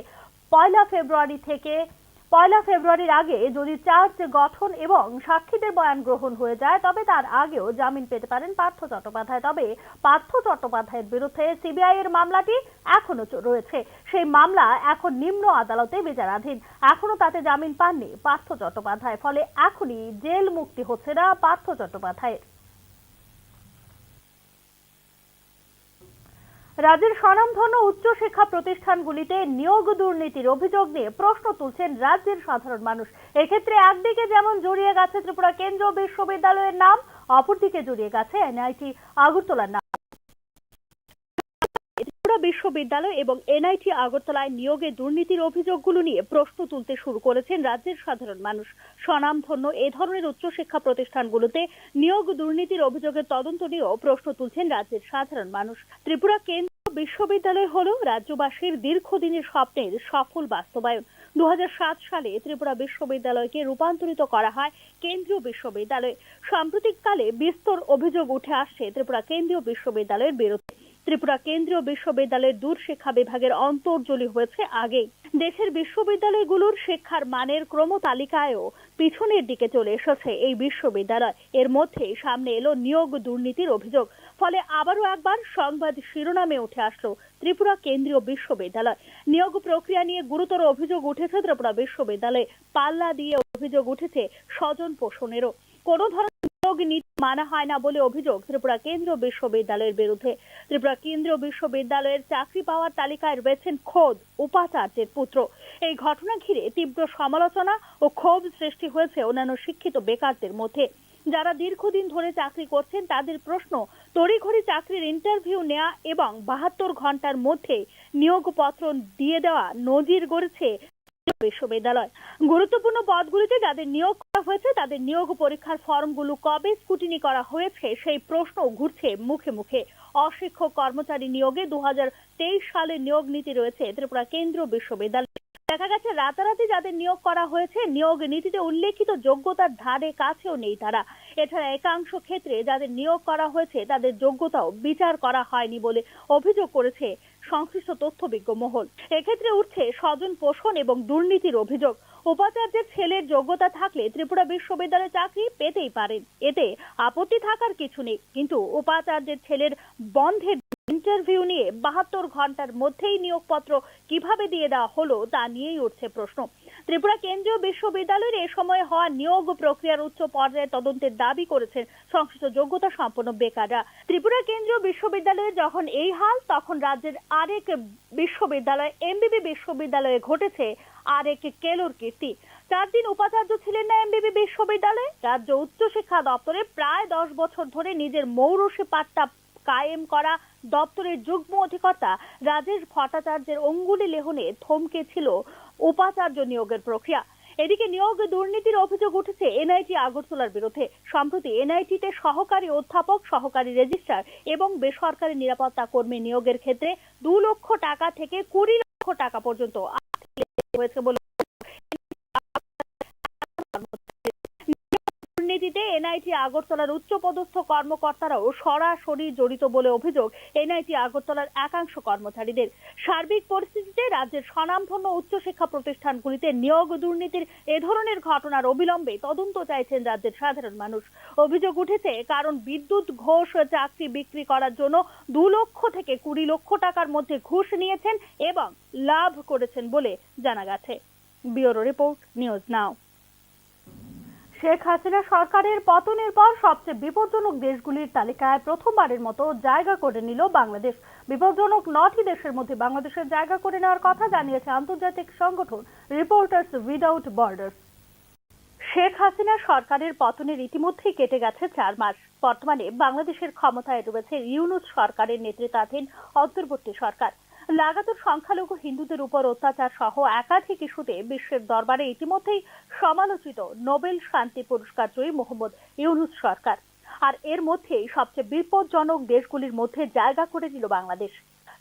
1 ফেব্রুয়ারির আগে যদি চার্জ গঠন এবং সাক্ষীদের বয়ান গ্রহণ হয়ে যায় তবে তার আগেও জামিন পেতে পারেন পার্থ চট্টোপাধ্যায়। তবে পার্থ চট্টোপাধ্যায়ের বিরুদ্ধে সিবিআই এর মামলাটি এখনো রয়েছে। সেই মামলা এখন নিম্ন আদালতে বিচারাধীন। এখনো তাতে জামিন পাননি পার্থ চট্টোপাধ্যায়, ফলে এখনই জেল মুক্তি হচ্ছে না পার্থ চট্টোপাধ্যায়ের। রাজ্যের স্বনামধন্য উচ্চশিক্ষা প্রতিষ্ঠানগুলিতে নিয়োগ দুর্নীতির অভিযোগ নিয়ে প্রশ্ন তুলছেন রাজ্যের সাধারণ মানুষ। এক্ষেত্রে একদিকে যেমন জড়িয়ে গেছে ত্রিপুরা কেন্দ্রীয় বিশ্ববিদ্যালয়ের নাম, অপরদিকে জড়িয়ে গেছে এনআইটি আগরতলার নাম। ত্রিপুরা বিশ্ববিদ্যালয় এবং এনআইটি আগরতলায় নিয়োগে দুর্নীতির অভিযোগগুলো নিয়ে প্রশ্ন তুলতে শুরু করেছেন রাজ্যের সাধারণ মানুষ। স্বনামধন্য এ ধরনের উচ্চশিক্ষা প্রতিষ্ঠানগুলোতে নিয়োগ দুর্নীতির অভিযোগের তদন্ত নিয়েও প্রশ্ন তুলছেন রাজ্যের সাধারণ মানুষ। ত্রিপুরা কেন্দ্রীয় বিশ্ববিদ্যালয় হল রাজ্যবাসীর দীর্ঘদিনের স্বপ্নের সফল বাস্তবায়ন। 2007 সালে ত্রিপুরা বিশ্ববিদ্যালয়কে রূপান্তরিত করা হয় কেন্দ্রীয় বিশ্ববিদ্যালয়ে। সাম্প্রতিককালে বিস্তর অভিযোগ উঠে আসছে ত্রিপুরা কেন্দ্রীয় বিশ্ববিদ্যালয়ের বিরুদ্ধে। ত্রিপুরা কেন্দ্রীয় বিশ্ববিদ্যালয়ের দূরশিক্ষা বিভাগের অন্তর্জলি হয়েছে আগেই। দেশের বিশ্ববিদ্যালয়গুলোর শিক্ষার মানের ক্রমতালিকায়ও পিছনের দিকে চলে এসেছে এই বিশ্ববিদ্যালয়। এর মধ্যে সামনে এলো নিয়োগ দুর্নীতির অভিযোগ। ফলে আবারও একবার সংবাদ শিরোনামে উঠে আসলো ত্রিপুরা কেন্দ্রীয় বিশ্ববিদ্যালয়। নিয়োগ প্রক্রিয়া নিয়ে গুরুতর অভিযোগ উঠেছে ত্রিপুরা বিশ্ববিদ্যালয়ে। পাল্লা দিয়ে অভিযোগ উঠেছে স্বজন পোষণেরও। কোনো ধরনের নিয়োগ নীতি মানা হয় না বলে অভিযোগ ত্রিপুরা কেন্দ্রীয় বিশ্ববিদ্যালয়ের বিরুদ্ধে। ত্রিপুরা কেন্দ্রীয় বিশ্ববিদ্যালয়ের চাকরি পাওয়ার তালিকায় রয়েছেন খোদ উপাচার্যের পুত্র। এই ঘটনা ঘিরে তীব্র সমালোচনা ও ক্ষোভ সৃষ্টি হয়েছে অন্যান্য শিক্ষিত বেকারদের মধ্যে। যারা দীর্ঘদিন ধরে চাকরি করছেন তাদের প্রশ্ন, তড়িঘড়ি চাকরির ইন্টারভিউ নেওয়া এবং 72 ঘন্টার মধ্যে নিয়োগপত্র দিয়ে দেওয়া নজির গড়েছে বিশ্ববিদ্যালয়। গুরুত্বপূর্ণ পদগুলিতে যাদের নিয়োগ করা হয়েছে তাদের নিয়োগ পরীক্ষার ফর্মগুলো কবে স্ক্রুটিনি করা হয়েছে সেই প্রশ্ন ঘুরছে মুখে মুখে। অশিক্ষক কর্মচারী নিয়োগে 2023 সালের নিয়োগ নীতি রয়েছে ত্রিপুরা কেন্দ্রীয় বিশ্ববিদ্যালয়। দেখা গেছে রাতারাতি যাদের নিয়োগ করা হয়েছে নিয়োগ নীতিতে উল্লেখিত যোগ্যতার ধারে কাছেও নেই তারা। এছাড়া একাংশ ক্ষেত্রে যাদের নিয়োগ করা হয়েছে তাদের যোগ্যতাও বিচার করা হয়নি বলে অভিযোগ করেছে সংশ্লিষ্ট তথ্যবিজ্ঞ মহল। এক্ষেত্রে উঠছে স্বজন পোষণ এবং দুর্নীতির অভিযোগ। উপাচার্যের ছেলের যোগ্যতা থাকলে ত্রিপুরা বিশ্ববিদ্যালয়ে চাকরি পেতেই পারেন, এতে আপত্তি থাকার কিছু নেই। কিন্তু উপাচার্যের ছেলের বন্ধের ইন্টারভিউ নিয়ে 72 ঘন্টার মধ্যেই নিয়োগপত্র কিভাবে দিয়ে দেওয়া হলো তা নিয়েই উঠছে প্রশ্ন। ত্রিপুরা কেন্দ্রীয় বিশ্ববিদ্যালয়ের এ সময় হওয়া নিয়োগ প্রক্রিয়ার উচ্চ পর্যায়ে তদন্তের দাবি করেছেন সংশ্লিষ্ট যোগ্যতা সম্পন্ন বেকাররা। ত্রিপুরা কেন্দ্রীয় বিশ্ববিদ্যালয়ে যখন এই হাল, তখন রাজ্যের আরেক বিশ্ববিদ্যালয় এমবিবি বিশ্ববিদ্যালয়ে ঘটেছে আরেক কেলোর কীর্তি। 4 দিন উপাচার্য ছিলেন না এমবিবি বিশ্ববিদ্যালয়ে। রাজ্য উচ্চশিক্ষা দপ্তরে প্রায় 10 বছর ধরে নিজের মৌরসি পাট্টা কায়েম করা দপ্তরের যুগ্ম অধিকর্তা রাজেশ ভট্টাচার্যের অঙ্গুলি লেহনে থমকে ছিল উপাচার্য নিয়োগের প্রক্রিয়া। এদিকে নিয়োগ দুর্নীতির অভিযোগ উঠেছে এনআইটি আগরতলার বিরুদ্ধে। সম্প্রতি এনআইটিতে সহকারী অধ্যাপক, সহকারী রেজিস্ট্রার এবং বেসরকারি নিরাপত্তা কর্মী নিয়োগের ক্ষেত্রে 2 লক্ষ টাকা থেকে 20 লক্ষ টাকা পর্যন্ত হয়েছে বলে দুর্নীতিতে এনআইটি আগরতলার উচ্চপদস্থ কর্মকর্তারাও সরাসরি জড়িত বলে অভিযোগ এনআইটি আগরতলার একাংশ কর্মচারীদের। সার্বিক পরিস্থিতিতে রাজ্যের স্বনামধন্য উচ্চশিক্ষা প্রতিষ্ঠানগুলিতে নিয়োগ দুর্নীতির এ ধরনের ঘটনার অবিলম্বে তদন্ত চাইছেন রাজ্যের সাধারণ মানুষ। অভিযোগ উঠেছে কারণ বিদ্যুৎ ঘোষ চাকরি বিক্রি করার জন্য 2 লক্ষ থেকে 20 লক্ষ টাকার মধ্যে ঘুষ নিয়েছেন এবং লাভ করেছেন বলে জানা গেছে। ব্যুরো রিপোর্ট, নিউজ নাও। শেখ হাসিনা সরকারের পতনের পর সবচেয়ে বিপজ্জনক দেশগুলির তালিকায় প্রথমবারের মতো জায়গা করে নিল বাংলাদেশ। বিপজ্জনক 9টি দেশের মধ্যে বাংলাদেশের জায়গা করে নেওয়ার কথা জানিয়েছে আন্তর্জাতিক সংগঠন reporters without borders. Sheikh Hasina সরকারের পতনের ইতিমধ্যেই কেটে গেছে 4 মাস। বর্তমানে বাংলাদেশের ক্ষমতায় রয়েছে ইউনূস সরকারের নেতৃত্বাধীন অন্তর্বর্তী সরকার। লাগাতার সংখ্যালঘু হিন্দুদের উপর অত্যাচার সহ একাধিক ইস্যুতে বিশ্বের দরবারে ইতিমধ্যেই সমালোচিত নোবেল শান্তি পুরস্কার জয়ী মোহাম্মদ ইউনূস সরকার। আর এর মধ্যেই সবচেয়ে বিপজ্জনক দেশগুলির মধ্যে জায়গা করে নিল বাংলাদেশ।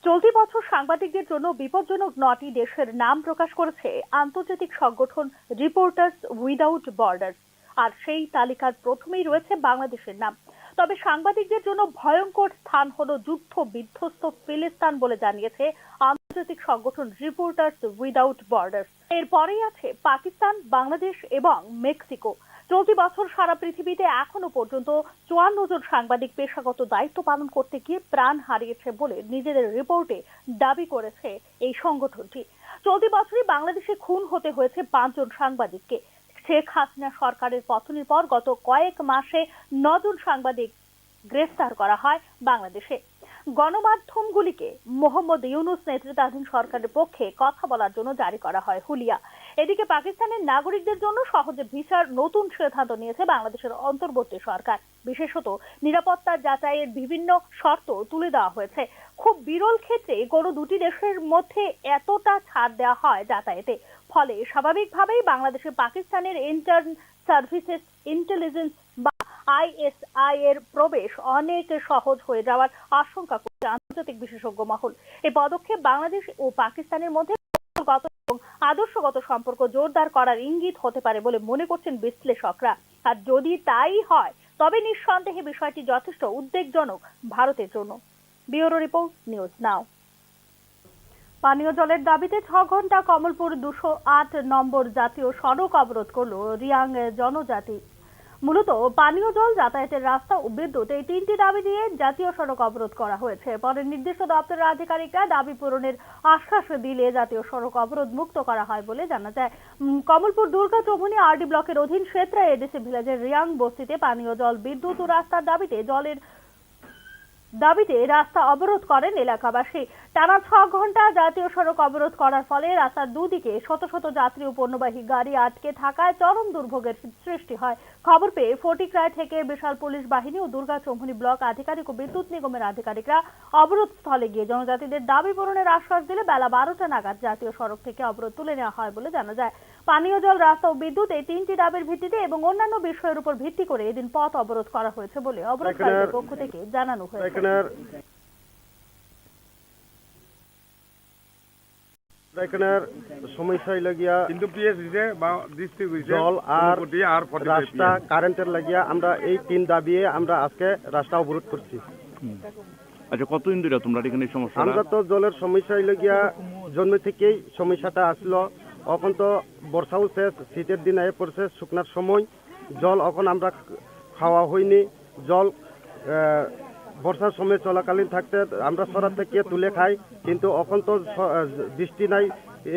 চলতি বছর সাংবাদিকদের জন্য বিপজ্জনক 9টি দেশের নাম প্রকাশ করেছে আন্তর্জাতিক সংগঠন রিপোর্টার্স উইদাউট বর্ডার্স। আর সেই তালিকার প্রথমেই রয়েছে বাংলাদেশের নাম। তবে সাংবাদিকদের জন্য ভয়ঙ্কর স্থান হলো যুদ্ধ বিধ্বস্ত ফিলিস্তিন বলে জানিয়েছে আন্তর্জাতিক সংগঠন রিপোর্টার্স উইদাউট বর্ডার্স। এরপরেই আছে পাকিস্তান, বাংলাদেশ এবং মেক্সিকো। চলতি বছর সারা পৃথিবীতে এখনো পর্যন্ত 54 জন সাংবাদিক পেশাগত দায়িত্ব পালন করতে গিয়ে প্রাণ হারিয়েছে বলে নিজেদের রিপোর্টে দাবি করেছে এই সংগঠনটি। চলতি বছরই বাংলাদেশে খুন হতে হয়েছে 5 জন সাংবাদিককে। শেখ হাসিনা সরকারের পতনের পর গত কয়েক মাসে 9 জন সাংবাদিক গ্রেফতার করা হয় বাংলাদেশে। গণমাধ্যমগুলিকে মোহাম্মদ ইউনূস নেতৃত্বাধীন সরকারের পক্ষে কথা বলার জন্য জারি করা হয় হুলিয়া। এদিকে পাকিস্তানের নাগরিকদের জন্য সহজে ভিসার নতুন সিদ্ধান্ত নিয়েছে বাংলাদেশের অন্তর্বর্তী সরকার। বিশেষত নিরাপত্তা যাচাইয়ের বিভিন্ন শর্ত তুলে দেওয়া হয়েছে। খুব বিরল ক্ষেত্রে কোনো দুটি দেশের মধ্যে এতটা ছাড় দেওয়া হয় যাতায়াতে। ফলে স্বাভাবিকভাবেই বাংলাদেশে পাকিস্তানের ইন্টার্ন সার্ভিসেস ইন্টেলিজেন্স বা আইএসআই এর প্রবেশ অনেক সহজ হয়ে যাওয়ার আশঙ্কা করছে আন্তর্জাতিক বিশেষজ্ঞ মহল। এই পদক্ষেপ বাংলাদেশ ও পাকিস্তানের মধ্যে আদর্শগত সম্পর্ক জোরদার করার ইঙ্গিত হতে পারে বলে মনে করছেন বিশ্লেষকরা। আর যদি তাই হয় তবে নিঃসন্দেহে বিষয়টি যথেষ্ট উদ্বেগজনক ভারতের জন্য। ব্যুরো রিপোর্ট, নিউজ নাও। পানীয় জলের দাবিতে 6 ঘন্টা কমলপুর 208 নম্বর জাতীয় সড়ক অবরোধ করল রিয়াং জনজাতি। মূলত পানীয় জল, যাতায়াতের রাস্তা ও বিদ্যুৎ এই তিনটি দাবি নিয়ে জাতীয় সড়ক অবরোধ করা হয়েছে। পরে নির্দিষ্ট দপ্তরের আধিকারিকরা দাবি পূরণের আশ্বাস দিলে জাতীয় সড়ক অবরোধ মুক্ত করা হয় বলে জানা যায়। কমলপুর দুর্গা চৌমুহনী আরডি ব্লকের অধীন সেত্রা এডিসি ভিলেজের রিয়াং বস্তিতে পানীয় জল, বিদ্যুৎ ও রাস্তার দাবিতে রাস্তা অবরোধ করেন এলাকাবাসী। টানা 6 ঘন্টা জাতীয় সড়ক অবরোধ করার ফলে রাস্তার দুদিকে শত শত যাত্রী ও পণ্যবাহী গাড়ি আটকে থাকায় চরম দুর্ভোগের সৃষ্টি হয়। খবর পেয়ে ফটিকরায় থেকে বিশাল পুলিশ বাহিনী ও দুর্গা চৌমুহনী ব্লক আধিকারিক ও বিদ্যুৎ নিগমের আধিকারিকরা অবরোধ স্থলে গিয়ে জনজাতিদের দাবি পূরণের আশ্বাস দিলে বেলা 12টা নাগাদ জাতীয় সড়ক থেকে অবরোধ তুলে নেওয়া হয় বলে জানা যায়। পানীয় জল, রাস্তা ও বিদ্যুৎ এই তিনটি দাবির ভিত্তিতে এবং অন্যান্য বিষয়ের উপর ভিত্তি করে এদিন পথ অবরোধ করা হয়েছে বলে অবরোধকারীদের পক্ষ থেকে জানানো হয়েছে। এখানের সমস্যা লাগিয়া জল আর রাস্তা, কারেন্টের লাগিয়া আমরা এই 3 দাবিয়ে আমরা আজকে রাস্তা অবরোধ করছি। আচ্ছা, কতদিন ধরে তোমরা এখানে এই সমস্যা? আমরা তো জলের সমস্যা লাগিয়া জন্ম থেকেই সমস্যাটা আসলো। এখন তো বর্ষাও শেষ, শীতের দিন আয়ে পড়ছে, শুকনার সময় জল এখন আমরা খাওয়া হয়নি। জল বর্ষার সময় চলাকালীন থাকতে আমরা সরার থেকে তুলে খাই, কিন্তু এখন তো বৃষ্টি নাই,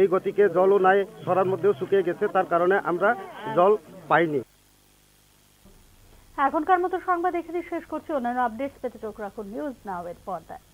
এই গতিকে জলও নাই, সরার মধ্যেও শুকিয়ে গেছে, তার কারণে আমরা জল পাইনি। এখনকার মতো সংবাদ এখানে শেষ করছি। অন্যান্য আপডেটস পেতে চোখ রাখুন নিউজ নাও এর পর্দায়।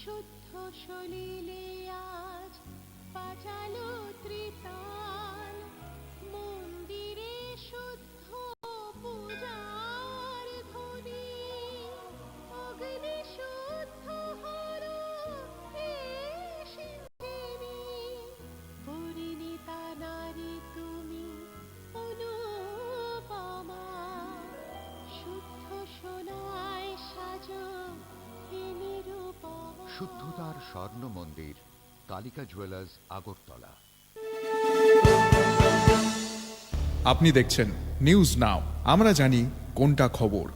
শুদ্ধ সলিলে আজ বাজালো ত্রিতাল, মন্দিরে শুদ্ধ পূজার ধ্বনি, অগ্নি শুদ্ধ হলো সিন্ধিনী, পরিণীতা নারী তুমি অনুপমা, শুদ্ধ সোনায় সাজো শুদ্ধতার স্বর্ণ মন্দির, কালিকা জুয়েলার্স, আগরতলা। আপনি দেখছেন নিউজ নাও, আমরা জানি কোনটা খবর।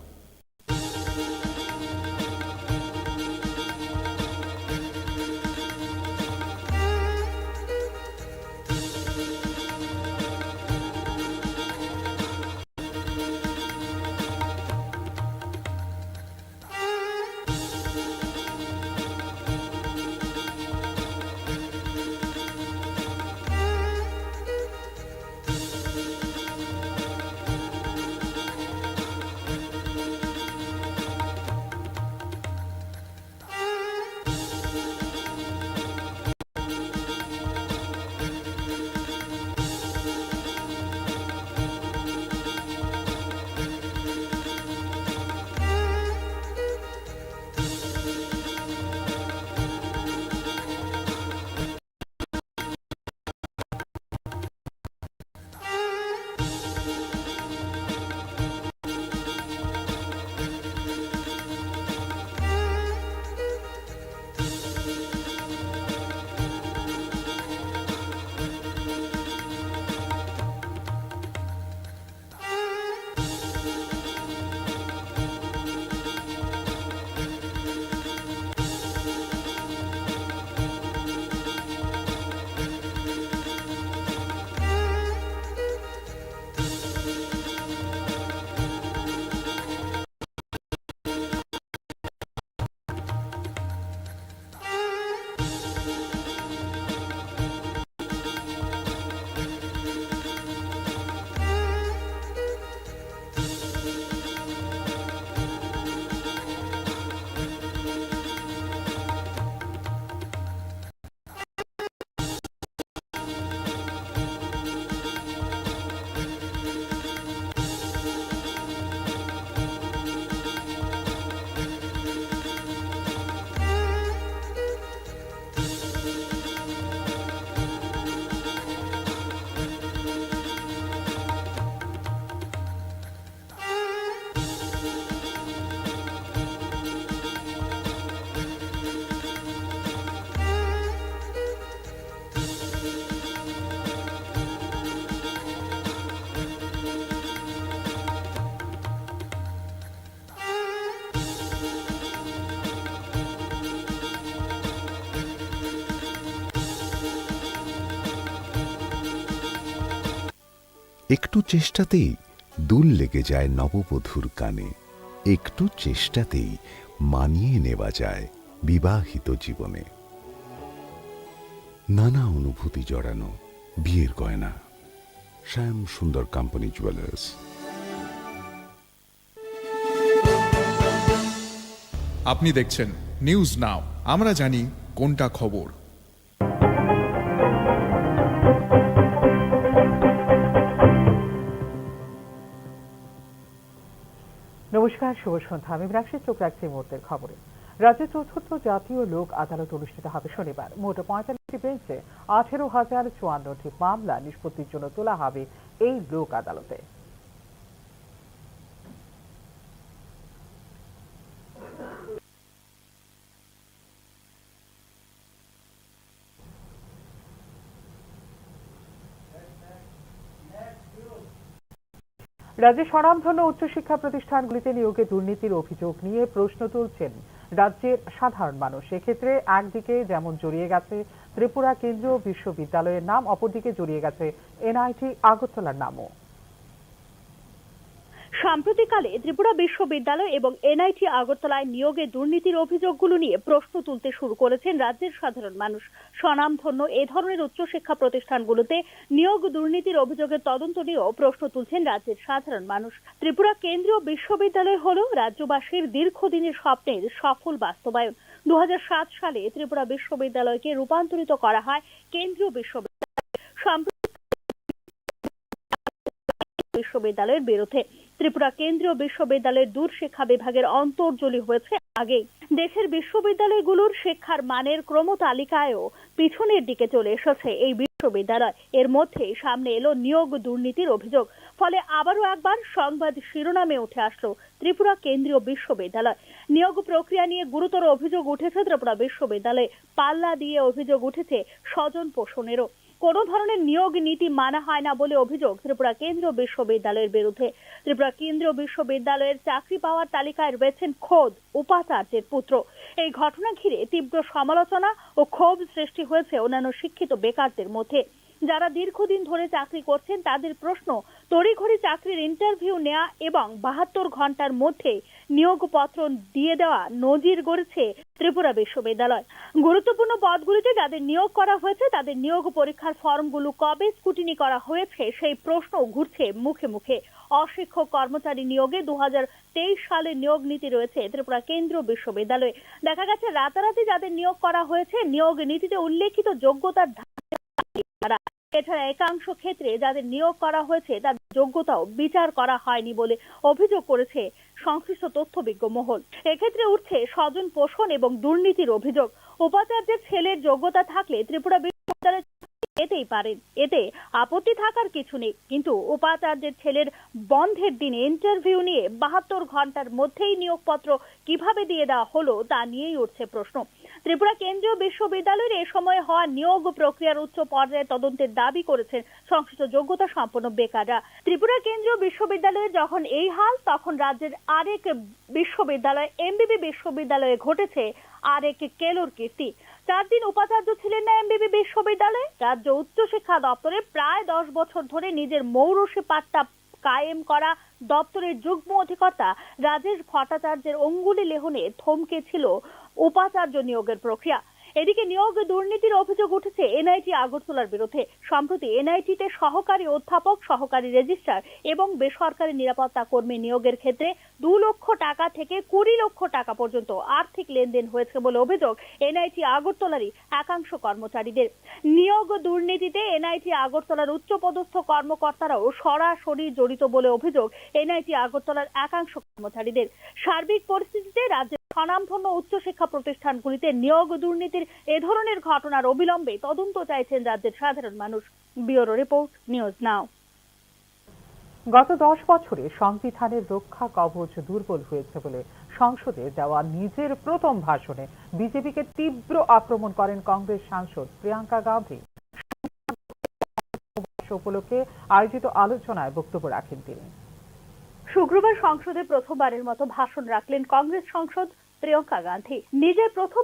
একটু চেষ্টাতেই দুল লেগে যায় নববধূর কানে, একটু চেষ্টাতেই মানিয়ে নেওয়া যায় বিবাহিত জীবনে। নানা অনুভূতি জড়ানো বিয়ের গয়না। শ্যাম সুন্দর কোম্পানি জুয়েলার্স। আপনি দেখছেন নিউজ নাও, আমরা জানি কোনটা খবর। নমস্কার, শুভ সন্ধ্যা। আমি রাশি, চোখ রাখছি মুহূর্তের খবরে। রাজ্যে চতুর্থ জাতীয় লোক আদালত অনুষ্ঠিত হবে শনিবার। মোট 45টি বেঞ্চে 18,054টি মামলা নিষ্পত্তির জন্য তোলা হবে এই লোক আদালতে। রাজ্যে স্বনামধন্য উচ্চশিক্ষা প্রতিষ্ঠানগুলিতে নিয়োগে দুর্নীতির অভিযোগ নিয়ে প্রশ্ন তুলছেন রাজ্যের সাধারণ মানুষ। এক্ষেত্রে একদিকে যেমন জড়িয়ে গেছে ত্রিপুরা কেন্দ্রীয় বিশ্ববিদ্যালয়ের নাম, অপরদিকে জড়িয়ে গেছে এনআইটি আগরতলার নামও। সাম্প্রতিককালে ত্রিপুরা বিশ্ববিদ্যালয় এবং এনআইটি আগরতলায় নিয়োগে দুর্নীতির অভিযোগগুলো নিয়ে প্রশ্ন তুলতে শুরু করেছেন রাজ্যের সাধারণ মানুষ। স্বনামধন্য এ ধরনের উচ্চশিক্ষা প্রতিষ্ঠানগুলোতে নিয়োগ দুর্নীতির অভিযোগের তদন্ত নিয়েও প্রশ্ন তুলছেন রাজ্যের সাধারণ মানুষ। ত্রিপুরা কেন্দ্রীয় বিশ্ববিদ্যালয় হল রাজ্যবাসীর দীর্ঘদিনের স্বপ্নের সফল বাস্তবায়ন। 2007 সালে ত্রিপুরা বিশ্ববিদ্যালয়কে রূপান্তরিত করা হয় কেন্দ্রীয় বিশ্ববিদ্যালয়ের বিরুদ্ধে। ত্রিপুরা কেন্দ্রীয় বিশ্ববিদ্যালয়ের দূরশিক্ষা বিভাগের অন্তর্জলি হয়েছে আগেই। দেশের বিশ্ববিদ্যালয়গুলোর শিক্ষার মানের ক্রমতালিকায়ও পিছনের দিকে চলে এসেছে এই বিশ্ববিদ্যালয়। এর মধ্যে সামনে এলো নিয়োগ দুর্নীতির অভিযোগ। ফলে আবারও একবার সংবাদ শিরোনামে উঠে আসলো ত্রিপুরা কেন্দ্রীয় বিশ্ববিদ্যালয়। নিয়োগ প্রক্রিয়া নিয়ে গুরুতর অভিযোগ উঠেছে ত্রিপুরা বিশ্ববিদ্যালয়ে। পাল্লা দিয়ে অভিযোগ উঠেছে স্বজন পোষণেরও। কোনো ধরনের নিয়োগ নীতি মানা হয় না বলে অভিযোগ ত্রিপুরা কেন্দ্রীয় বিশ্ববিদ্যালয়ের বিরুদ্ধে। ত্রিপুরা কেন্দ্রীয় বিশ্ববিদ্যালয়ের চাকরি পাওয়ার তালিকায় রয়েছেন খোদ উপাচার্যের পুত্র। এই ঘটনা ঘিরে তীব্র সমালোচনা ও ক্ষোভ সৃষ্টি হয়েছে অন্যান্য শিক্ষিত বেকারদের মধ্যে। যারা দীর্ঘদিন ধরে চাকরি করছেন তাদের প্রশ্ন, তড়িঘড়ি চাকরির ইন্টারভিউ নেওয়া এবং 72 ঘন্টার মধ্যে নিয়োগপত্র দিয়ে দেওয়া নজির গড়েছে ত্রিপুরা বিশ্ববিদ্যালয়। গুরুত্বপূর্ণ পদগুলিতে যাদের নিয়োগ করা হয়েছে তাদের নিয়োগ পরীক্ষার ফর্মগুলো কবে স্ক্রুটিনি করা হয়েছে সেই প্রশ্ন ঘুরছে মুখে মুখে। অশিক্ষক কর্মচারী নিয়োগে 2023 সালে নিয়োগ নীতি রয়েছে ত্রিপুরা কেন্দ্রীয় বিশ্ববিদ্যালয়ে। দেখা গেছে রাতারাতি যাদের নিয়োগ করা হয়েছে নিয়োগ নীতিতে উল্লেখিত যোগ্যতার এছাড়া একাংশ ক্ষেত্রে যাদের নিয়োগ করা হয়েছে তাদের যোগ্যতাও বিচার করা হয়নি বলে অভিযোগ করেছে সংশ্লিষ্ট তথ্যবিজ্ঞ মহল। এক্ষেত্রে উঠছে স্বজন পোষণ এবং দুর্নীতির অভিযোগ। উপাচার্যের ছেলের যোগ্যতা থাকলে ত্রিপুরা বিশ্ববিদ্যালয়ে যেতেই পারেন, এতে আপত্তি থাকার কিছু নেই। কিন্তু উপাচার্যের ছেলের বন্ধের দিনে ইন্টারভিউ নিয়ে 72 ঘন্টার মধ্যেই নিয়োগপত্র কিভাবে দিয়ে দেওয়া হলো তা নিয়েই উঠছে প্রশ্ন। ত্রিপুরা কেন্দ্রীয় বিশ্ববিদ্যালয়ের এ সময় হওয়া নিয়োগ প্রক্রিয়ার উচ্চ পর্যায়ে তদন্তের দাবি করেছেন সংশ্লিষ্ট যোগ্যতা সম্পন্ন বেকাররা। ত্রিপুরা কেন্দ্রীয় বিশ্ববিদ্যালয়ের যখন এই হাল, তখন রাজ্যের আরেক বিশ্ববিদ্যালয় এমবিবি বিশ্ববিদ্যালয়ে ঘটেছে আরেক কেলোর কীর্তি। 4 দিন উপাচার্য ছিলেন না এমবিবি বিশ্ববিদ্যালয়ে। রাজ্য উচ্চশিক্ষা দপ্তরে প্রায় 10 বছর ধরে নিজের মৌরসি পাট্টা কায়েম করা দপ্তরের যুগ্ম অধিকর্তা রাজেশ ভট্টাচার্যের অঙ্গুলি লেহনে থমকে ছিল উপাচার্য নিয়োগের প্রক্রিয়া। এদিকে নিয়োগ দুর্নীতির অভিযোগ উঠেছে এনআইটি আগরতলার বিরুদ্ধে। সম্প্রতি এনআইটিতে সহকারী অধ্যাপক, সহকারী রেজিস্ট্রার এবং বেসরকারি নিরাপত্তা কর্মী নিয়োগের ক্ষেত্রে 2 লক্ষ টাকা থেকে 20 লক্ষ টাকা পর্যন্ত আর্থিক লেনদেন হয়েছে বলে অভিযোগ এনআইটি আগরতলারই একাংশ কর্মচারীদের। নিয়োগ দুর্নীতিতে এনআইটি আগরতলার উচ্চপদস্থ কর্মকর্তারাও সরাসরি জড়িত বলে অভিযোগ এনআইটি আগরতলার একাংশ কর্মচারীদের। সার্বিক পরিস্থিতিতে রাজ্যের স্বনামধন্য উচ্চশিক্ষা প্রতিষ্ঠানগুলিতে নিয়োগ দুর্নীতির এ ধরনের ঘটনার অবিলম্বে তদন্ত চাইছেন রাজ্যের সাধারণ মানুষ। ব্যুরো রিপোর্ট, নিউজ নাও। গত 10 বছরে সংবিধানের রক্ষা কবচ দুর্বল হয়েছে বলে সংসদে দেওয়া নিজের প্রথম ভাষণে বিজেপিকে তীব্র আক্রমণ করেন কংগ্রেস সাংসদ প্রিয়াঙ্কা গান্ধী। উপলক্ষে আয়োজিত আলোচনায় বক্তব্য রাখেন তিনি। শুক্রবার সংসদে প্রথমবারের মতো ভাষণ রাখলেন কংগ্রেস সাংসদ প্রিয়াঙ্কা গান্ধী। নিজের প্রথম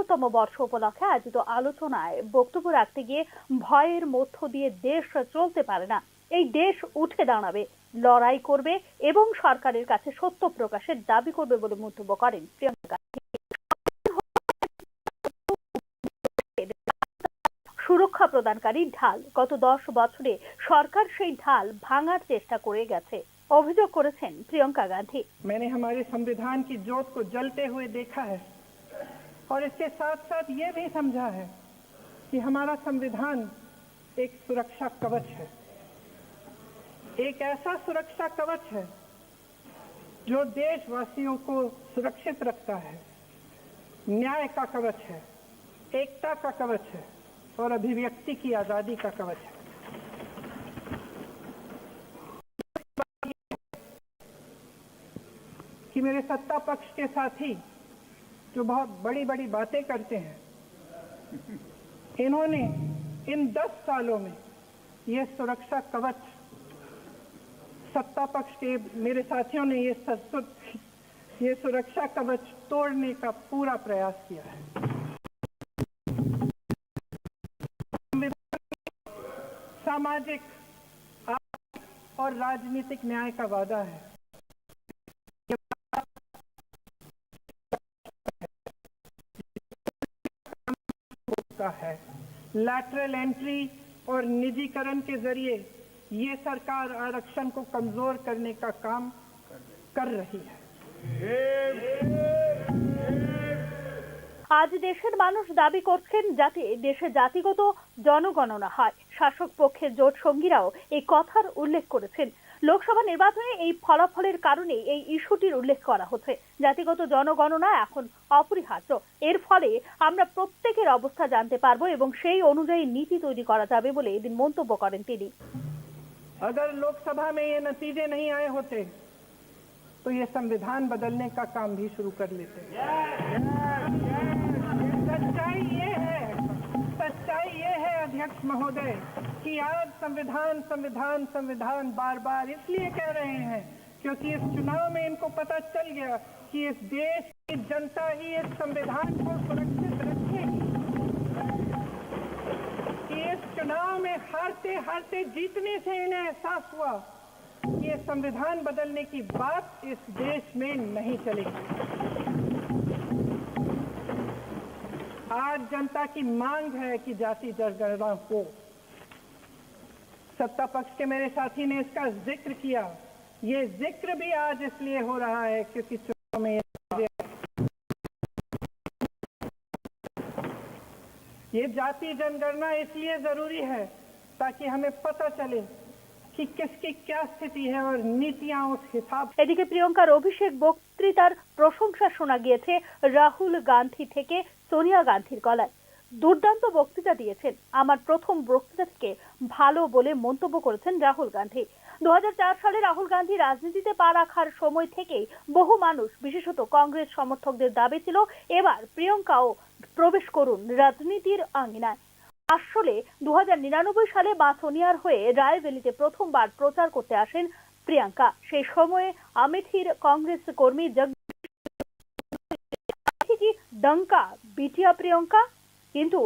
৭৫তম বর্ষ উপলক্ষে আয়োজিত আলোচনায় বক্তব্য রাখতে গিয়ে ভয়ের মধ্য দিয়ে দেশ চলতে পারে না, এই দেশ উঠে দাঁড়াবে, লড়াই করবে এবং সরকারের কাছে সত্য প্রকাশের দাবি করবে বলে মন্তব্য করেন প্রিয়াঙ্কা গান্ধী। সুরক্ষা প্রদানকারী ঢাল, গত 10 বছরে সরকার সেই ঢাল ভাঙার চেষ্টা করে গেছে অভিযোগ করেছেন প্রিয়াঙ্কা গান্ধী। मैंने हमारे संविधान की ज्योत को जलते हुए देखा है और इसके साथ साथ ये भी समझा है कि हमारा संविधान एक सुरक्षा कवच है, एक ऐसा सुरक्षा कवच है जो देशवासियों को सुरक्षित रखता है, न्याय का कवच है, एकता का कवच है और अभिव्यक्ति की आजादी का कवच है। कि मेरे सत्ता पक्ष के साथी जो बहुत बड़ी बड़ी बातें करते हैं, इन्होंने इन 10 सालों में ये सुरक्षा कवच सत्ता पक्ष के मेरे साथियों ने ये सुरक्षा कवच तोड़ने का पूरा प्रयास किया है। सामाजिक, आर्थिक और राजनीतिक न्याय का वादा है। है लैटरल एंट्री और निजीकरण के जरिए ये सरकार आरक्षण को कमजोर करने का काम कर रही है। আজ দেশের মানুষ দাবি করছেন যাতে দেশে জাতিগত জনগণনা হয়। শাসক পক্ষের জোট সঙ্গীরাও এই কথার উল্লেখ করেছেন। লোকসভা নির্বাচনে এই ফলাফলের কারণে এই ইস্যুটির উল্লেখ করা হচ্ছে। জাতিগত জনগণনা এখন অপরিহার্য, এর ফলে আমরা প্রত্যেকের অবস্থা জানতে পারবো এবং সেই অনুযায়ী নীতি তৈরি করা যাবে বলে এদিন মন্তব্য করেন তিনি। अगर लोकसभा में ये नतीजे नहीं आए होते तो ये संविधान बदलने का काम भी शुरू कर लेते। सच्चाई ये है अध्यक्ष महोदय कि आज संविधान संविधान संविधान बार बार इसलिए कह रहे हैं क्योंकि इस चुनाव में इनको पता चल गया कि इस देश की जनता ही इस संविधान को सुरक्षित रखेगी। इस चुनाव में हारते हारते जीतने से इन्हें एहसास हुआ कि ये संविधान बदलने की बात इस देश में नहीं चलेगी। आज जनता की मांग है कि जाति जनगणना हो। सत्ता पक्ष के मेरे साथी ने इसका जिक्र किया। ये जिक्र भी आज इसलिए हो रहा है क्योंकि चुनाव में ये जाति जनगणना इसलिए जरूरी है ताकि हमें पता चले कि किसकी क्या स्थिति है और नीतियां उस हिसाब। এদিকে প্রিয়ঙ্কার অভিষেক বক্তৃতার প্রশংসা শোনা গিয়েছে রাহুল গান্ধী থেকে সোনিয়া গান্ধীর গলায়। দুর্দান্ত বক্তৃতা দিয়েছেন, আমার প্রথম বক্তৃতা থেকে ভালো বলে মন্তব্য করেছেন রাহুল গান্ধী। 2004 সালে রাহুল গান্ধী রাজনীতিতে পা রাখার সময় থেকেই বহু মানুষ, বিশেষত কংগ্রেস সমর্থকদের দাবি ছিল এবার প্রিয়ঙ্কাও প্রবেশ করুন রাজনীতির আঙ্গিনায়। আসলে 2099 সালে মা সোনিয়ার হয়ে রায়বেলিতে প্রথমবার প্রচার করতে আসেন প্রিয়াঙ্কা। সেই সময়ে আমেঠির কংগ্রেস কর্মী জগদীশ ডঙ্কা বিটিয়া প্রিয়ঙ্কা, কিন্তু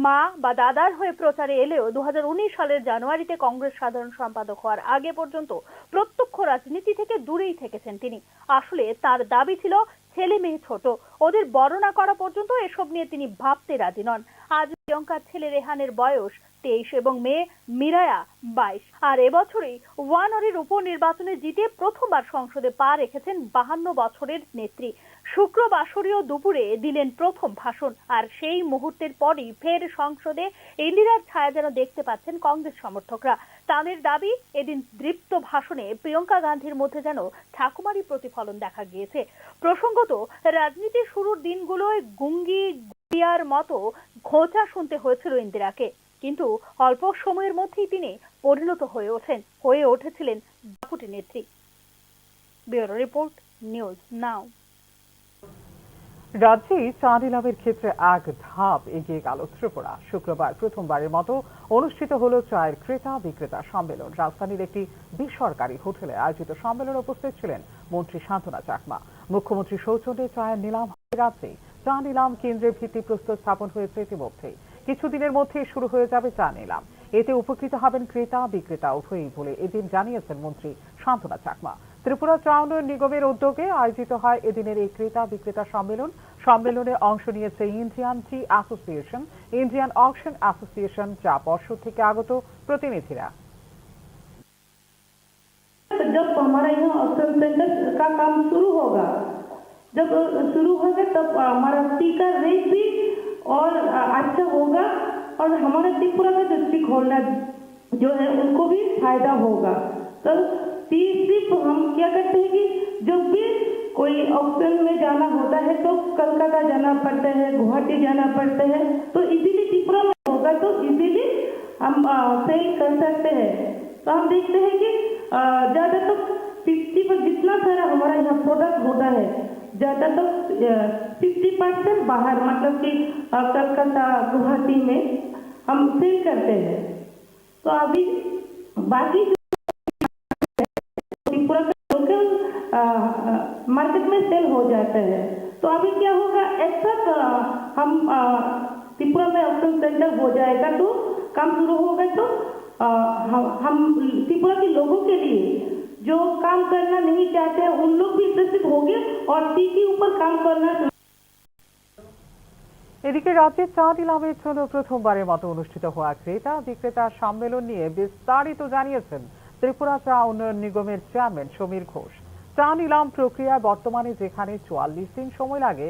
মা বা দাদার হয়ে প্রচারে এলেও 2019 সালের জানুয়ারিতে কংগ্রেস সাধারণ সম্পাদক হওয়ার আগে পর্যন্ত প্রত্যক্ষ রাজনীতি থেকে দূরেই থেকেছেন তিনি। আসলে তার দাবি ছিল ছেলে মেয়ে ছোট, ওদের বড় না করা পর্যন্ত এসব নিয়ে তিনি ভাবতে রাজি নন। আজ প্রিয়ঙ্কার ছেলে রেহানের বয়স 23 এবং মেয়ে মিরায়া 22। আর এবছরই ওয়ানরের উপনির্বাচনে জিতে প্রথমবার সংসদে পা রেখেছেন 52 বছরের নেত্রী। শুক্রবাসরীয় দুপুরে দিলেন প্রথম ভাষণ, আর সেই মুহূর্তের পরই ফের সংসদে ইন্দিরার ছায়া যেন দেখতে পাচ্ছেন কংগ্রেস সমর্থকরা। তাদের দাবি, এদিন দৃপ্ত ভাষণে প্রিয়ঙ্কা গান্ধীর মধ্যে যেন ঠাকুমারি প্রতিফলন দেখা গিয়েছে। প্রসঙ্গত, রাজনীতির শুরুর দিনগুলোয় গুঙ্গি গুড়িয়ার মতো ঘোঁচা শুনতে হয়েছিল ইন্দিরাকে, কিন্তু অল্প সময়ের মধ্যেই তিনি পরিণত হয়ে উঠেছিলেন দাপুটে নেত্রী। ব্যুরো রিপোর্ট, নিউজ নাও। রাজ্যে চা নিলামের ক্ষেত্রে এক ধাপ এগিয়ে গেল ত্রিপুরা। শুক্রবার প্রথমবারের মতো অনুষ্ঠিত হলো চায়ের ক্রেতা বিক্রেতা সম্মেলন। রাজধানীর একটি বেসরকারি হোটেলে আয়োজিত সম্মেলনে উপস্থিত ছিলেন মন্ত্রী সান্ত্বনা চাকমা। মুখ্যমন্ত্রী সৌজন্যে চায়ের নিলাম রাজ্যে চা নিলাম কেন্দ্রের ভিত্তিপ্রস্তর স্থাপন হয়েছে ইতিমধ্যেই। কিছুদিনের মধ্যেই শুরু হয়ে যাবে চা নিলাম। এতে উপকৃত হবেন ক্রেতা বিক্রেতা উভয়ই বলে এদিন জানিয়েছেন মন্ত্রী শান্তনা চাকমা। ত্রিপুরা চা উন্নয়ন নিগমের উদ্যোগে আয়োজিত হয় এদিনের এই ক্রেতা বিক্রেতা সম্মেলন। সম্মেলনে অংশ নিয়েছে ইন্ডিয়ান টি অ্যাসোসিয়েশন, ইন্ডিয়ান অকশন অ্যাসোসিয়েশন, চা পর্ষদ থেকে আগত প্রতিনিধিরা। जब हमारा यहाँ ऑक्शन सेंटर का काम शुरू होगा, जब शुरू होगा तब हमारा टी का रेट भी और अच्छा होगा और हमारे त्रिपुरा का जो स्टेक होल्डर जो है उनको भी फायदा होगा। तो टी सिर्फ हम क्या करते हैं कि जब भी कोई ऑक्शन में जाना होता है तो कलकत्ता जाना पड़ता है, गुवाहाटी जाना पड़ता है, तो इजीली त्रिपुरा में होगा तो इजीली हम सेल कर सकते हैं। तो हम देखते हैं कि ज़्यादा तो 50 पर जितना सारा हमारा यहाँ प्रोडक्ट होता है ज़्यादा तो 50% बाहर मतलब कि कलकत्ता गुवाहाटी में हम सेल करते हैं। तो अभी बाकी जो त्रिपुरा का लोकल मार्केट में सेल हो जाता है। तो अभी क्या होगा, एक साथ हम त्रिपुरा में ऑक्शन सेंटर हो जाएगा तो काम शुरू होगा तो हम त्रिपुरा के लोगों के लिए जो काम करना नहीं चाहते हैं उन लोग भी इंटरेस्टेड होंगे और टी के ऊपर काम करना। এদিকে রাজ্যে চা নিলামের জন্য প্রথমবারের মতো অনুষ্ঠিত হওয়া ক্রেতা বিক্রেতা সম্মেলন নিয়ে বিস্তারিত জানিয়েছেন ত্রিপুরা চা উন্নয়ন নিগমের চেয়ারম্যান সমীর ঘোষ। চা নিলাম প্রক্রিয়া বর্তমানে যেখানে 44 দিন সময় লাগে,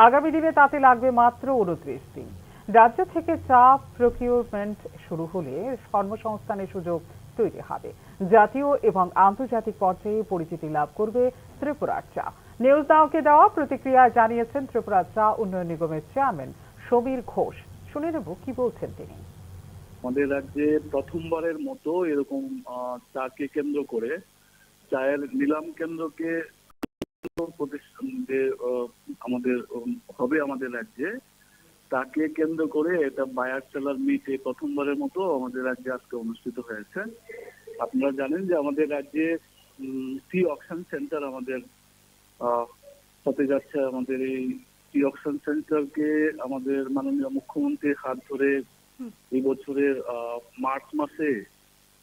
আগামী দিনে তাতে লাগবে মাত্র 29 দিন। রাজ্য থেকে চা প্রকিউরমেন্ট শুরু হলে কর্মসংস্থানের সুযোগ তৈরি হবে। জাতীয় এবং আন্তর্জাতিক পর্যায়ে পরিচিতি লাভ করবে ত্রিপুরার চা। নিউজ নাওকে দেওয়া প্রতিক্রিয়ায় জানিয়েছেন ত্রিপুরা চা উন্নয়ন নিগমের চেয়ারম্যান সমীর ঘোষ। শুনে নেব কি বলছেন তিনি। আমাদের রাজ্যে প্রথমবারের মতো এরকম চাকে কেন্দ্র করে চায়ের নিলাম কেন্দ্রকে প্রতিষ্ঠান যে আমাদের হবে আমাদের রাজ্যে, তাকে কেন্দ্র করে এটা বায়ার সেলার মিট প্রথমবারের মতো আমাদের রাজ্যে আজকে অনুষ্ঠিত হয়েছে। আপনারা জানেন যে আমাদের রাজ্যে টি অকশন সেন্টার আমাদের হতে যাচ্ছে। আমাদের এই টি অকশন সেন্টারকে আমাদের মাননীয় মুখ্যমন্ত্রীর হাত ধরে এই বছরের মার্চ মাসে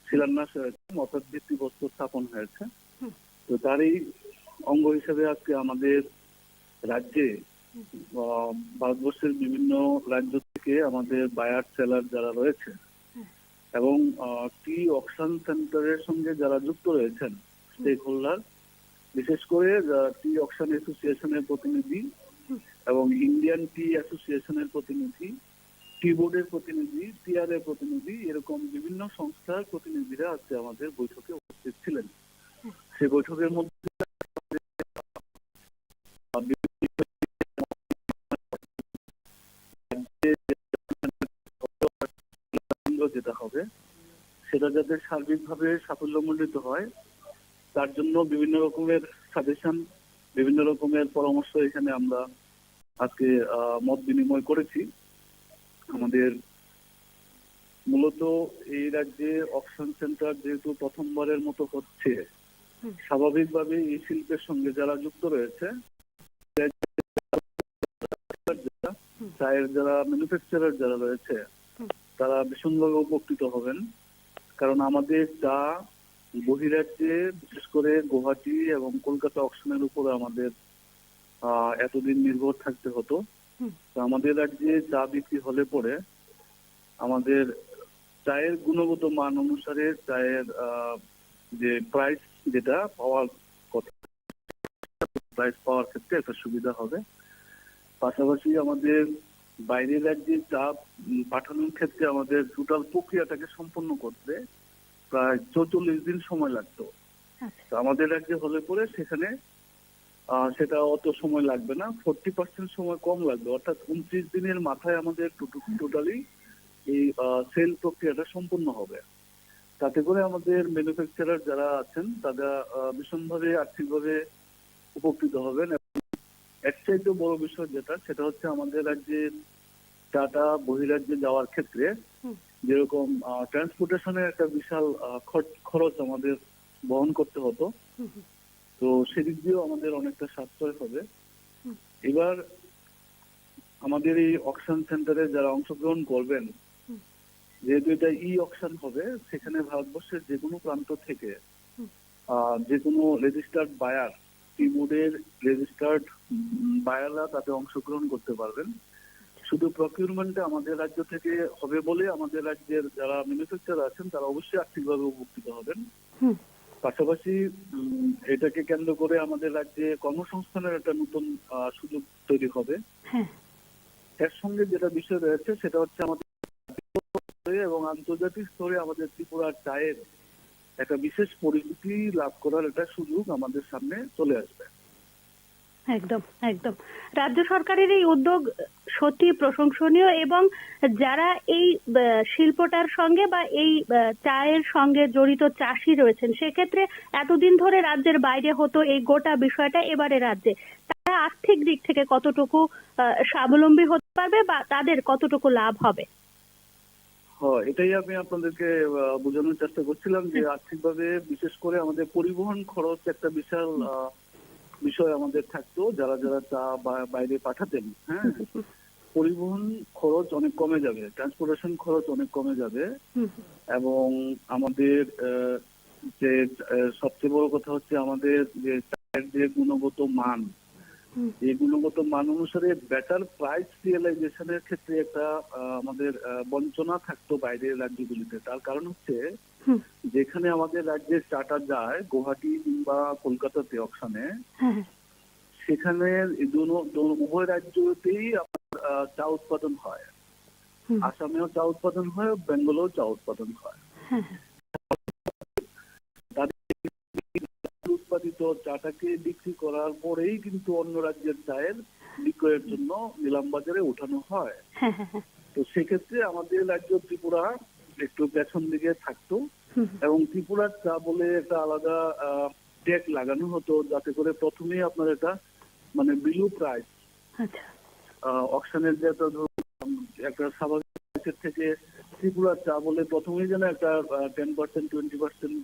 শিলান্যাস হয়েছে, অর্থাৎ ভিত্তিপ্রস্তর স্থাপন হয়েছে। তো তারই অঙ্গ হিসেবে আজকে আমাদের রাজ্যে ভারতবর্ষের বিভিন্ন রাজ্য থেকে আমাদের বায়ার সেলার যারা রয়েছে এবং টি অকশন সেন্টারের সঙ্গে যারা যুক্ত রয়েছেন স্টেক হোল্ডার, বিশেষ করে টি অকশন অ্যাসোসিয়েশনের প্রতিনিধি এবং ইন্ডিয়ান টি অ্যাসোসিয়েশনের প্রতিনিধি, টি বোর্ডের প্রতিনিধি, টিআর এর প্রতিনিধি, এরকম বিভিন্ন সংস্থার প্রতিনিধিরা আজকে আমাদের বৈঠকে উপস্থিত ছিলেন। সেই বৈঠকের মধ্যে যেটা হবে সেটা যাতে সার্বিকভাবে সাফল্যমণ্ডিত হয় তার জন্য বিভিন্ন রকমের সাজেশন, বিভিন্ন রকমের পরামর্শ এখানে আমরা আজকে মত বিনিময় করেছি। আমাদের মূলত এই রাজ্যে অকশন সেন্টার যেহেতু প্রথমবারের মতো হচ্ছে, স্বাভাবিকভাবে এই শিল্পের সঙ্গে যারা যুক্ত রয়েছে, চায়ের যারা ম্যানুফ্যাকচারার যারা রয়েছে তারা ভীষণভাবে উপকৃত হবেন। কারণ আমাদের চা বহিরাজ্যে বিশেষ করে গুয়াহাটি এবং কলকাতা অকশনের উপরে আমাদের এতদিন নির্ভর থাকতে হতো। তো আমাদের রাজ্যে চা বিক্রি হলে পরে আমাদের চায়ের গুণগত মান অনুসারে চায়ের যে প্রাইস যেটা পাওয়ার কথা, প্রাইস পাওয়ার ক্ষেত্রে একটা সুবিধা হবে। পাশাপাশি আমাদের বাইরের রাজ্যে চা পাঠানোর ক্ষেত্রে আমাদের টোটাল প্রক্রিয়াটাকে সম্পন্ন করতে প্রায় 44 দিন সময় লাগতো। আমাদের রাজ্যে হলে পরে সেখানে সেটা অত সময় লাগবে না, 40% সময় কম লাগবে, অর্থাৎ 29 দিনের মাথায় আমাদের টোটালি এই সেল প্রক্রিয়াটা সম্পূর্ণ হবে। তাতে করে আমাদের ম্যানুফ্যাকচারার যারা আছেন তারা ভীষণভাবে আর্থিকভাবে উপকৃত হবেন। এর চাইতে বড় বিষয় যেটা, সেটা হচ্ছে আমাদের রাজ্যে চাটা বহিরাজ্যে যাওয়ার ক্ষেত্রে যেরকম ট্রান্সপোর্টেশনের একটা বিশাল খরচ আমাদের বহন করতে হতো, তো সেদিক দিয়েও আমাদের অনেকটা সাশ্রয় হবে। এবার আমাদের এই অকশন সেন্টারে যারা অংশগ্রহণ করবেন, যেহেতু এটা অকশন হবে, সেখানে ভারতবর্ষের যে কোনো প্রান্ত থেকে যে কোনো রেজিস্টার্ড বায়ার, টিমুডের রেজিস্টার্ড বায়াররা তাতে অংশগ্রহণ করতে পারবেন। শুধু প্রকিউরমেন্টে আমাদের রাজ্য থেকে হবে বলে আমাদের রাজ্যের যারা ম্যানুফ্যাকচারার আছেন তারা অবশ্যই আর্থিকভাবে উপকৃত হবেন। পাশাপাশি এটাকে কেন্দ্র করে আমাদের রাজ্যে কর্মসংস্থানের একটা নতুন সুযোগ তৈরি হবে। এর সঙ্গে যেটা বিষয় রয়েছে সেটা হচ্ছে আমাদের এবং আন্তর্জাতিক স্তরে আমাদের ত্রিপুরার চায়ের একটা বিশেষ পরিচিতি লাভ করার একটা সুযোগ আমাদের সামনে চলে আসবে। একদম একদম। রাজ্য সরকারের এই উদ্যোগ সত্যি প্রশংসনীয় এবং যারা এই শিল্পটার সঙ্গে বা এই চায়ের সঙ্গে জড়িত চাষি রয়েছেন, সেক্ষেত্রে এতদিন ধরে রাজ্যের বাইরে হতো এই গোটা বিষয়টা, এবারে রাজ্যে তারা আর্থিক দিক থেকে কতটুকু স্বাবলম্বী হতে পারবে বা তাদের কতটুকু লাভ হবে? এটাই আমি আপনাদেরকে বোঝানোর চেষ্টা করছিলাম যে আর্থিকভাবে বিশেষ করে আমাদের পরিবহন খরচ একটা বিশাল বিষয় আমাদের থাকতো। যারা যারা চা বাইরে পাঠাতেন, হ্যাঁ, পরিবহন খরচ অনেক কমে যাবে, ট্রান্সপোর্টেশন খরচ অনেক কমে যাবে। এবং আমাদের যে সবচেয়ে বড় কথা হচ্ছে আমাদের যে চায়ের যে গুণগত মান, এই গুণগত মান অনুসারে বেটার প্রাইস রিয়েলাইজেশনের ক্ষেত্রে একটা আমাদের বঞ্চনা থাকতো বাইরের রাজ্যগুলিতে। তার কারণ হচ্ছে যেখানে আমাদের রাজ্যের চাটা যায় গুয়াহাটি কিংবা কলকাতাতে অকশনে, সেখানে উভয় রাজ্যতেই চা উৎপাদন হয়। আসামেও চা উৎপাদন হয়, বেঙ্গলেও চা উৎপাদন হয়। উৎপাদিত চাটাকে বিক্রি করার পরেই কিন্তু অন্য রাজ্যের চায়ের বিক্রয়ের জন্য নিলাম বাজারে ওঠানো হয়। তো সেক্ষেত্রে আমাদের রাজ্য ত্রিপুরা একটু পেছন দিকে থাকতো এবং ত্রিপুরার চা বলে একটা আলাদা ট্যাগ লাগানো হতো, যাতে করে প্রথমেই আপনার এটা মানে বিলু প্রাইস অকশনের যে একটা স্বাভাবিক প্রাইসের থেকে ত্রিপুরার চা বলে প্রথমেই যেন একটা 10% 20%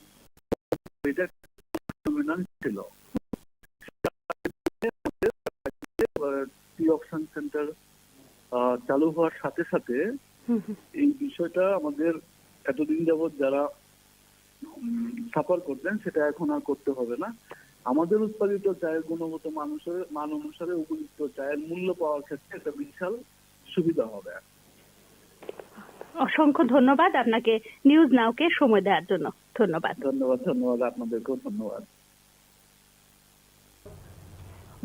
এটা ছিল। অকশন সেন্টার চালু হওয়ার সাথে সাথে এই বিষয়টা আমাদের এতদিন যাবৎ যারা সাফার করতেন সেটা এখন আর করতে হবে না। আমাদের উৎপাদিত চায়ের গুণগত মান অনুসারে উপযুক্ত চায়ের মূল্য পাওয়ার ক্ষেত্রে একটা বিশাল সুবিধা হবে। অসংখ্য ধন্যবাদ আপনাকে নিউজ নাওকে সময় দেওয়ার জন্য। ধন্যবাদ। ধন্যবাদ আপনাদেরকেও ধন্যবাদ।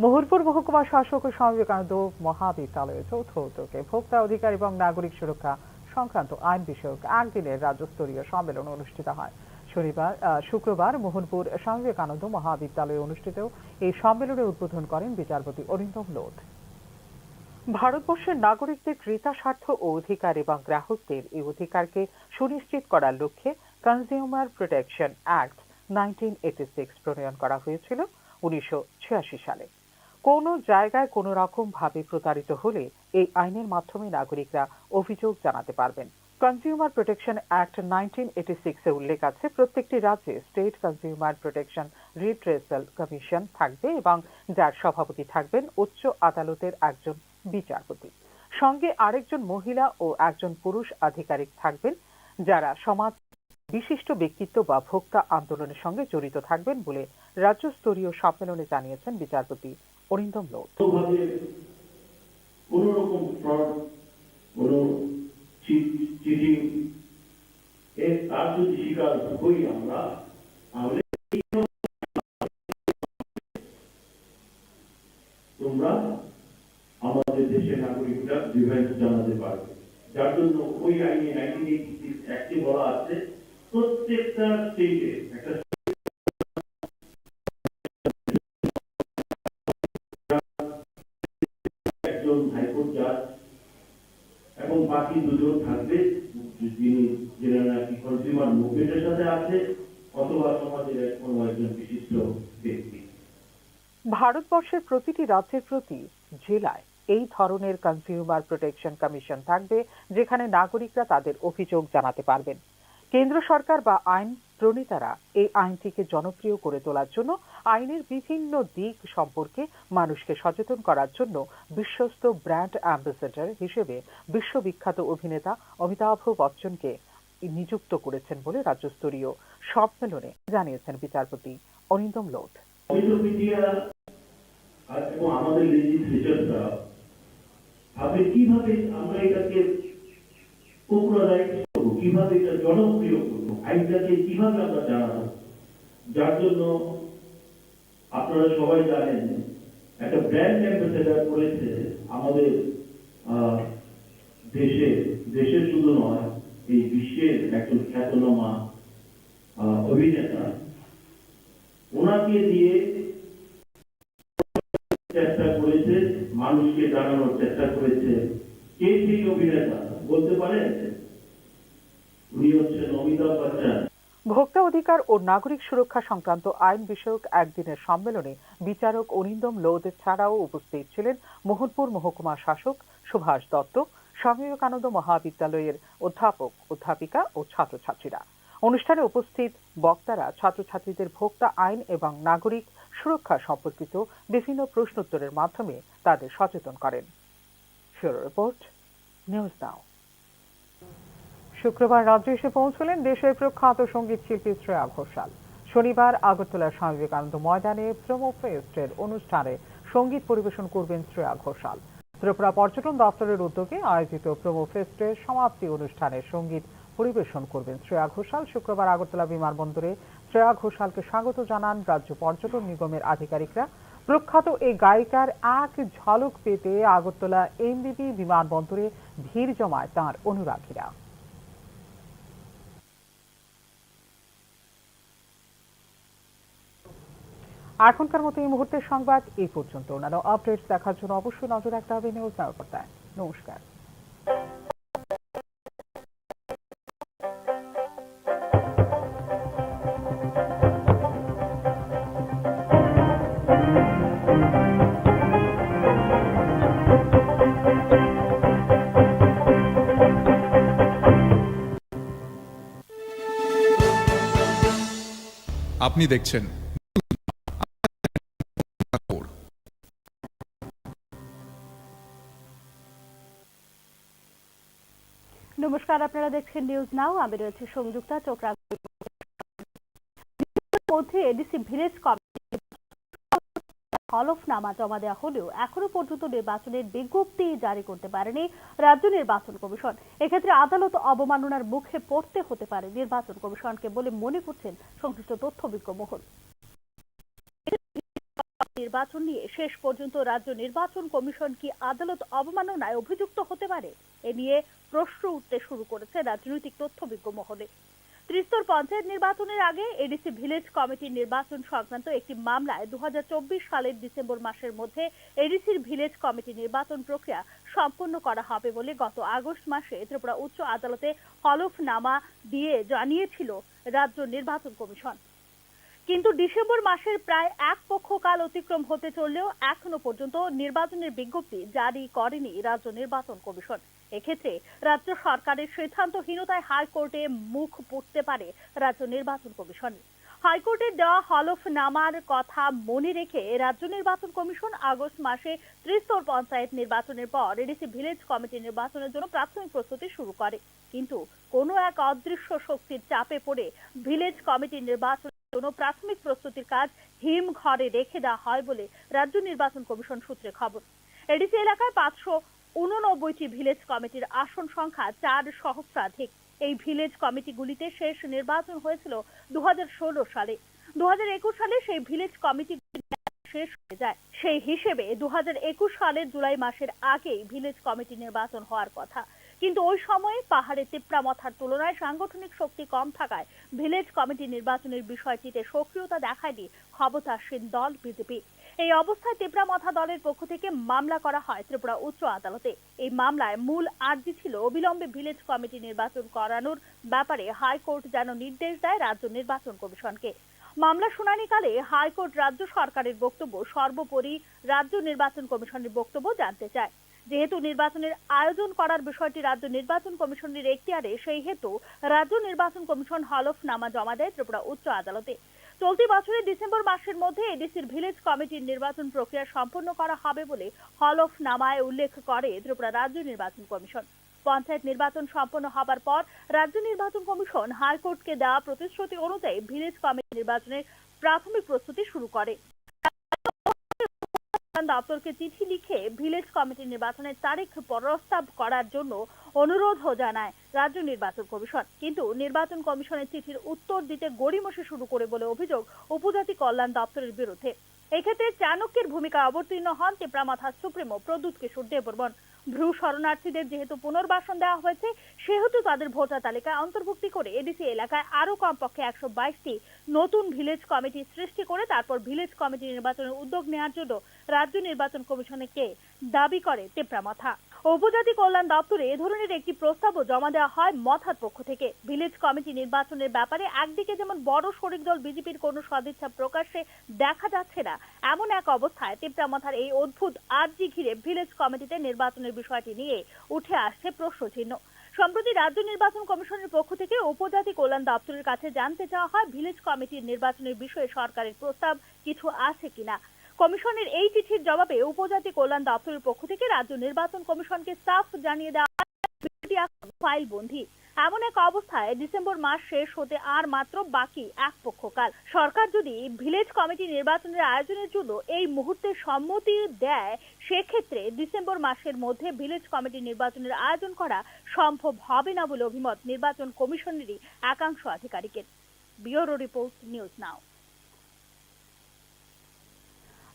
মুহুরপুর মহকুমা শাসক ও স্বামী বিবেকানন্দ মহাবিদ্যালয়ের যৌথ উদ্যোগে ভোক্তা অধিকার এবং নাগরিক সুরক্ষা সংক্রান্ত আইন বিষয়ক একদিনের রাজ্যস্তরীয় সম্মেলন অনুষ্ঠিত হয়। শুক্রবার মোহনপুর স্বামী বিবেকানন্দ মহাবিদ্যালয়ে অনুষ্ঠিত এই সম্মেলনে উদ্বোধন করেন বিচারপতি অরিন্দম লোধ। ভারতবর্ষের নাগরিকদের ক্রেতা স্বার্থ ও অধিকার এবং গ্রাহকদের এই অধিকারকে সুনিশ্চিত করার লক্ষ্যে কনজিউমার প্রোটেকশন অ্যাক্ট 1986 প্রণয়ন করা হয়েছিল 1986 সালে। কোনো জায়গায় কোনো রকম ভাবে প্রতারিত হলে এই আইনের মাধ্যমে নাগরিকরা অভিযোগ জানাতে পারবেন। কনজিউমার প্রোটেকশন অ্যাক্ট 1986 এ উল্লেখ আছে প্রত্যেকটি রাজ্যে state consumer protection redressal commission থাকবে এবং যার সভাপতি থাকবেন উচ্চ আদালতের একজন বিচারপতি। সঙ্গে আরেকজন মহিলা ও একজন পুরুষ আধিকারিক থাকবেন যারা সমাজ বিশিষ্ট ব্যক্তিত্ব বা ভোক্তা আন্দোলনের সঙ্গে জড়িত থাকবেন বলে রাজ্যস্তরীয় সম্মেলনে জানিয়েছেন বিচারপতি অরিন্দম লোধ। কোন রকম ফ্রড, কোন চিটিং তার যদি শিকার হই আমরা, তাহলে তোমরা আমাদের দেশের নাগরিকরা ডিভাইস জানাতে পারবে। যার জন্য ওই আইনে 1986 অ্যাক্টে বলা আছে প্রত্যেকটা স্টেটে একটা একজন হাইকোর্ট জাজ এবং বাকি দুজন থাকবে যিনি নাকি কনজিউমার মুভমেন্টের সাথে আছে অথবা সমাজের কোনো একজন বিশিষ্ট ব্যক্তি। ভারতবর্ষের প্রতিটি রাজ্যের প্রতি জেলায় এই ধরনের কনজিউমার প্রোটেকশন কমিশন থাকবে, যেখানে নাগরিকরা তাদের অভিযোগ জানাতে পারবেন। কেন্দ্র সরকার বা আইন প্রণেতারা এই আইনটিকে জনপ্রিয় করে তোলার জন্য আইনের বিভিন্ন দিক সম্পর্কে মানুষকে সচেতন করার জন্য বিশ্বস্ত ব্র্যান্ড অ্যাম্বাসেডর হিসেবে বিশ্ববিখ্যাত অভিনেতা অমিতাভ বচ্চনকে নিযুক্ত করেছেন বলে রাজ্যস্তরীয় সম্মেলনে জানিয়েছেন বিচারপতি অরিন্দম লোধ। এবং আমাদের লেজিসলেটররা ভাবে কিভাবে আমরা এটাকে পপুলারাইজ করবো, কিভাবে এটা জনপ্রিয় করবো, আইনটাকে কিভাবে আমরা জানাবো, যার জন্য আপনারা সবাই জানেন একটা ব্র্যান্ড অ্যাম্বাসেডর করেছে আমাদের দেশের শুধু নয় এই বিশ্বের একজন খ্যাতনামা অভিনেতা। ওনাকে দিয়ে চেষ্টা করেছে, মানুষকে জানানোর চেষ্টা করেছে কে সেই অভিনেতা বলতে পারেন? উনি হচ্ছেন অমিতাভ বচ্চন। ভোক্তা অধিকার ও নাগরিক সুরক্ষা সংক্রান্ত আইন বিষয়ক একদিনের সম্মেলনে বিচারক অরিন্দম লোধ ছাড়াও উপস্থিত ছিলেন মোহনপুর মহকুমা শাসক সুভাষ দত্ত, স্বামী বিবেকানন্দ মহাবিদ্যালয়ের অধ্যাপক অধ্যাপিকা ও ছাত্রছাত্রীরা। অনুষ্ঠানে উপস্থিত বক্তারা ছাত্রছাত্রীদের ভোক্তা আইন এবং নাগরিক সুরক্ষা সম্পর্কিত বিভিন্ন প্রশ্নোত্তরের মাধ্যমে তাদের সচেতন করেন। ব্যুরো রিপোর্ট, নিউজ নাও। শুক্রবার রাজ্যে এসে পৌঁছলেন দেশের প্রখ্যাত সঙ্গীত শিল্পী শ্রেয়া ঘোষাল। শনিবার আগরতলার স্বামী বিবেকানন্দ ময়দানে প্রোমো ফেস্টের অনুষ্ঠানে সঙ্গীত পরিবেশন করবেন শ্রেয়া ঘোষাল। ত্রিপুরা পর্যটন দপ্তরের উদ্যোগে আয়োজিত প্রোমো ফেস্টের সমাপ্তি অনুষ্ঠানে সঙ্গীত পরিবেশন করবেন শ্রেয়া ঘোষাল। শুক্রবার আগরতলা বিমানবন্দরে শ্রেয়া ঘোষালকে স্বাগত জানান রাজ্য পর্যটন নিগমের আধিকারিকরা। প্রখ্যাত এই গায়িকার এক ঝলক পেতে আগরতলা এমবিবি বিমানবন্দরে ভিড় জমায় তাঁর অনুরাগীরা। এখনকার মতো এই মুহূর্তের সংবাদ এই পর্যন্ত। অন্যান্য আপডেটস দেখার জন্য অবশ্যই নজর রাখতে হবে নিউজ নাও পর্দায়। নমস্কার। আপনি দেখছেন নমস্কার, আপনারা দেখছেন নিউজ নাও। আমি রয়েছে সংযুক্তা। চোখরা মধ্যে এডিসি ভিলেজ কমিটি হলফনামা জমা দেওয়া হলেও এখনো পর্যন্ত নির্বাচনের বিজ্ঞপ্তি জারি করতে পারেনি রাজ্য নির্বাচন কমিশন। এক্ষেত্রে আদালত অবমাননার মুখে পড়তে হতে পারে নির্বাচন কমিশনকে বলে মনে করছেন সংশ্লিষ্ট তথ্যবিজ্ঞ মহল। নির্বাচন নিয়ে শেষ পর্যন্ত রাজ্য নির্বাচন কমিশন কি আদালত অবমাননায় অভিযুক্ত হতে পারে, এ নিয়ে প্রশ্ন উঠতে শুরু করেছে রাজনৈতিক তথ্যবিজ্ঞ মহলে। ত্রিস্তর পঞ্চায়েত নির্বাচনের আগে এডিসি ভিলেজ কমিটির নির্বাচন সংক্রান্ত একটি মামলায় 2024 সালের ডিসেম্বর মাসের মধ্যে এডিসির ভিলেজ কমিটি নির্বাচন প্রক্রিয়া সম্পন্ন করা হবে বলে গত আগস্ট মাসে ত্রিপুরা উচ্চ আদালতে হলফনামা দিয়ে জানিয়েছিল রাজ্য নির্বাচন কমিশন। কিন্তু ডিসেম্বর মাসের প্রায় এক পক্ষকাল অতিক্রম হতে চললেও এখনো পর্যন্ত নির্বাচনের বিজ্ঞপ্তি জারি করেনি রাজ্য নির্বাচন কমিশন। এক্ষেত্রে রাজ্য সরকারের সিদ্ধান্তহীনতায় হাইকোর্টে মুখ পড়তে পারে রাজ্য নির্বাচন কমিশন। হাইকোর্টের দেওয়া হলফনামার কথা মনে রেখে রাজ্য নির্বাচন কমিশন আগস্ট মাসে ত্রিস্তর পঞ্চায়েত নির্বাচনের পর এডিসি ভিলেজ কমিটি নির্বাচনের জন্য প্রাথমিক প্রস্তুতি শুরু করে। কিন্তু কোনো এক অদৃশ্য শক্তির চাপে পড়ে ভিলেজ কমিটি নির্বাচন প্রাথমিক প্রস্তুতির কাজ হিমঘরে রেখে দেওয়া হয় বলে রাজ্য নির্বাচন কমিশন সূত্রে খবর। এডিসি এলাকায় 589টি ভিলেজ কমিটির আসন সংখ্যা 4 সহস্রাধিক। এই ভিলেজ কমিটিগুলিতে শেষ নির্বাচন হয়েছিল 2016 সালে। 2021 সালে সেই ভিলেজ কমিটি শেষ হয়ে যায়। সেই হিসেবে 2021 সালের জুলাই মাসের আগেই ভিলেজ কমিটি নির্বাচন হওয়ার কথা। কিন্তু ওই সময়ে পাহাড়ে তিপ্রামথার তুলনায় সাংগঠনিক শক্তি কম থাকায় ভিলেজ কমিটি নির্বাচনের বিষয়টিতে সক্রিয়তা দেখায়নি ক্ষমতাসীন দল বিজেপি। এই অবস্থায় তিপ্রামথা দলের পক্ষ থেকে মামলা করা হয় ত্রিপুরা উচ্চ আদালতে। এই মামলায় মূল আর্জি ছিল অবিলম্বে ভিলেজ কমিটি নির্বাচন করানোর ব্যাপারে হাইকোর্ট যেন নির্দেশ দেয় রাজ্য নির্বাচন কমিশনকে। মামলা শুনানিকালে হাইকোর্ট রাজ্য সরকারের বক্তব্য, সর্বোপরি রাজ্য নির্বাচন কমিশনের বক্তব্য জানতে চায়। যেহেতু নির্বাচনের আয়োজন করার বিষয়টি রাজ্য নির্বাচন কমিশনের এখতিয়ারে, সেই হেতু রাজ্য নির্বাচন কমিশন হলফনামা জমা দেয় ত্রিপুরা উচ্চ আদালতে। চলতি বছরের ডিসেম্বর মাসের মধ্যে এডিসির ভিলেজ কমিটির নির্বাচন প্রক্রিয়া সম্পন্ন করা হবে বলে হলফনামায় উল্লেখ করে ত্রিপুরা রাজ্য নির্বাচন কমিশন। পঞ্চায়েত নির্বাচন সম্পন্ন হবার পর রাজ্য নির্বাচন কমিশন হাইকোর্টকে দেওয়া প্রতিশ্রুতি অনুযায়ী ভিলেজ কমিটি নির্বাচনের প্রাথমিক প্রস্তুতি শুরু করে। দপ্তরকে চিঠি লিখে ভিলেজ কমিটি নির্বাচনের তারিখ প্রস্তাব করার জন্য অনুরোধও জানায় রাজ্য নির্বাচন কমিশন, কিন্তু নির্বাচন কমিশনের চিঠির উত্তর দিতে গড়িমসি শুরু করে বলে অভিযোগ উপজাতি কল্যাণ দপ্তরের বিরুদ্ধে। এক্ষেত্রে চাণক্যের ভূমিকায় অবতীর্ণ হন তেপরামাথা সুপ্রিমো প্রদ্যুৎ কিশোর দেববর্মন। ভ্রু শরণার্থীদের যেহেতু পুনর্বাসন দেওয়া হয়েছে, সেহেতু তাদের ভোটার তালিকায় অন্তর্ভুক্তি করে এডিসি এলাকায় আরো কমপক্ষে 122টি নতুন ভিলেজ কমিটি সৃষ্টি করে তারপর ভিলেজ কমিটি নির্বাচনের উদ্যোগ নেওয়ার জন্য রাজ্য নির্বাচন কমিশনকে দাবি করে তেপরামাথা। উপজাতি কল্যাণ দপ্তরে এ ধরনের একটি প্রস্তাবও জমা দেওয়া হয় মথার পক্ষ থেকে। ভিলেজ কমিটি নির্বাচনের ব্যাপারে একদিকে যেমন বড় শরিক দল বিজেপির কোনো সদিচ্ছা প্রকাশ্যে দেখা যাচ্ছে না, এমন এক অবস্থায় তেপরামাথার এই অদ্ভুত আর্জি ঘিরে ভিলেজ কমিটিতে নির্বাচনের বিষয়টি নিয়ে উঠে আসছে প্রশ্নচিহ্ন। সম্প্রতি রাজ্য নির্বাচন কমিশনের পক্ষ থেকে উপজাতি কল্যাণ দপ্তরের কাছে জানতে চাওয়া হয় ভিলেজ কমিটির নির্বাচনের বিষয়ে সরকারের প্রস্তাব কিছু আছে কিনা। কমিশনের এই চিঠির জবাবে উপজাতি কল্যাণ দপ্তরের পক্ষ থেকে রাজ্য নির্বাচন কমিশনকে সাফ জানিয়ে দেওয়া ফাইল বন্ধি। এমন এক অবস্থায় ডিসেম্বর মাস শেষ হতে আর মাত্র বাকি এক পক্ষকাল। সরকার যদি ভিলেজ কমিটি নির্বাচনের আয়োজনের জন্য এই মুহূর্তে সম্মতি দেয়, সেক্ষেত্রে ডিসেম্বর মাসের মধ্যে ভিলেজ কমিটি নির্বাচনের আয়োজন করা সম্ভব হবে না বলে অভিমত নির্বাচন কমিশনেরই একাংশ আধিকারিকের। ব্যুরো রিপোর্ট, নিউজ নাও।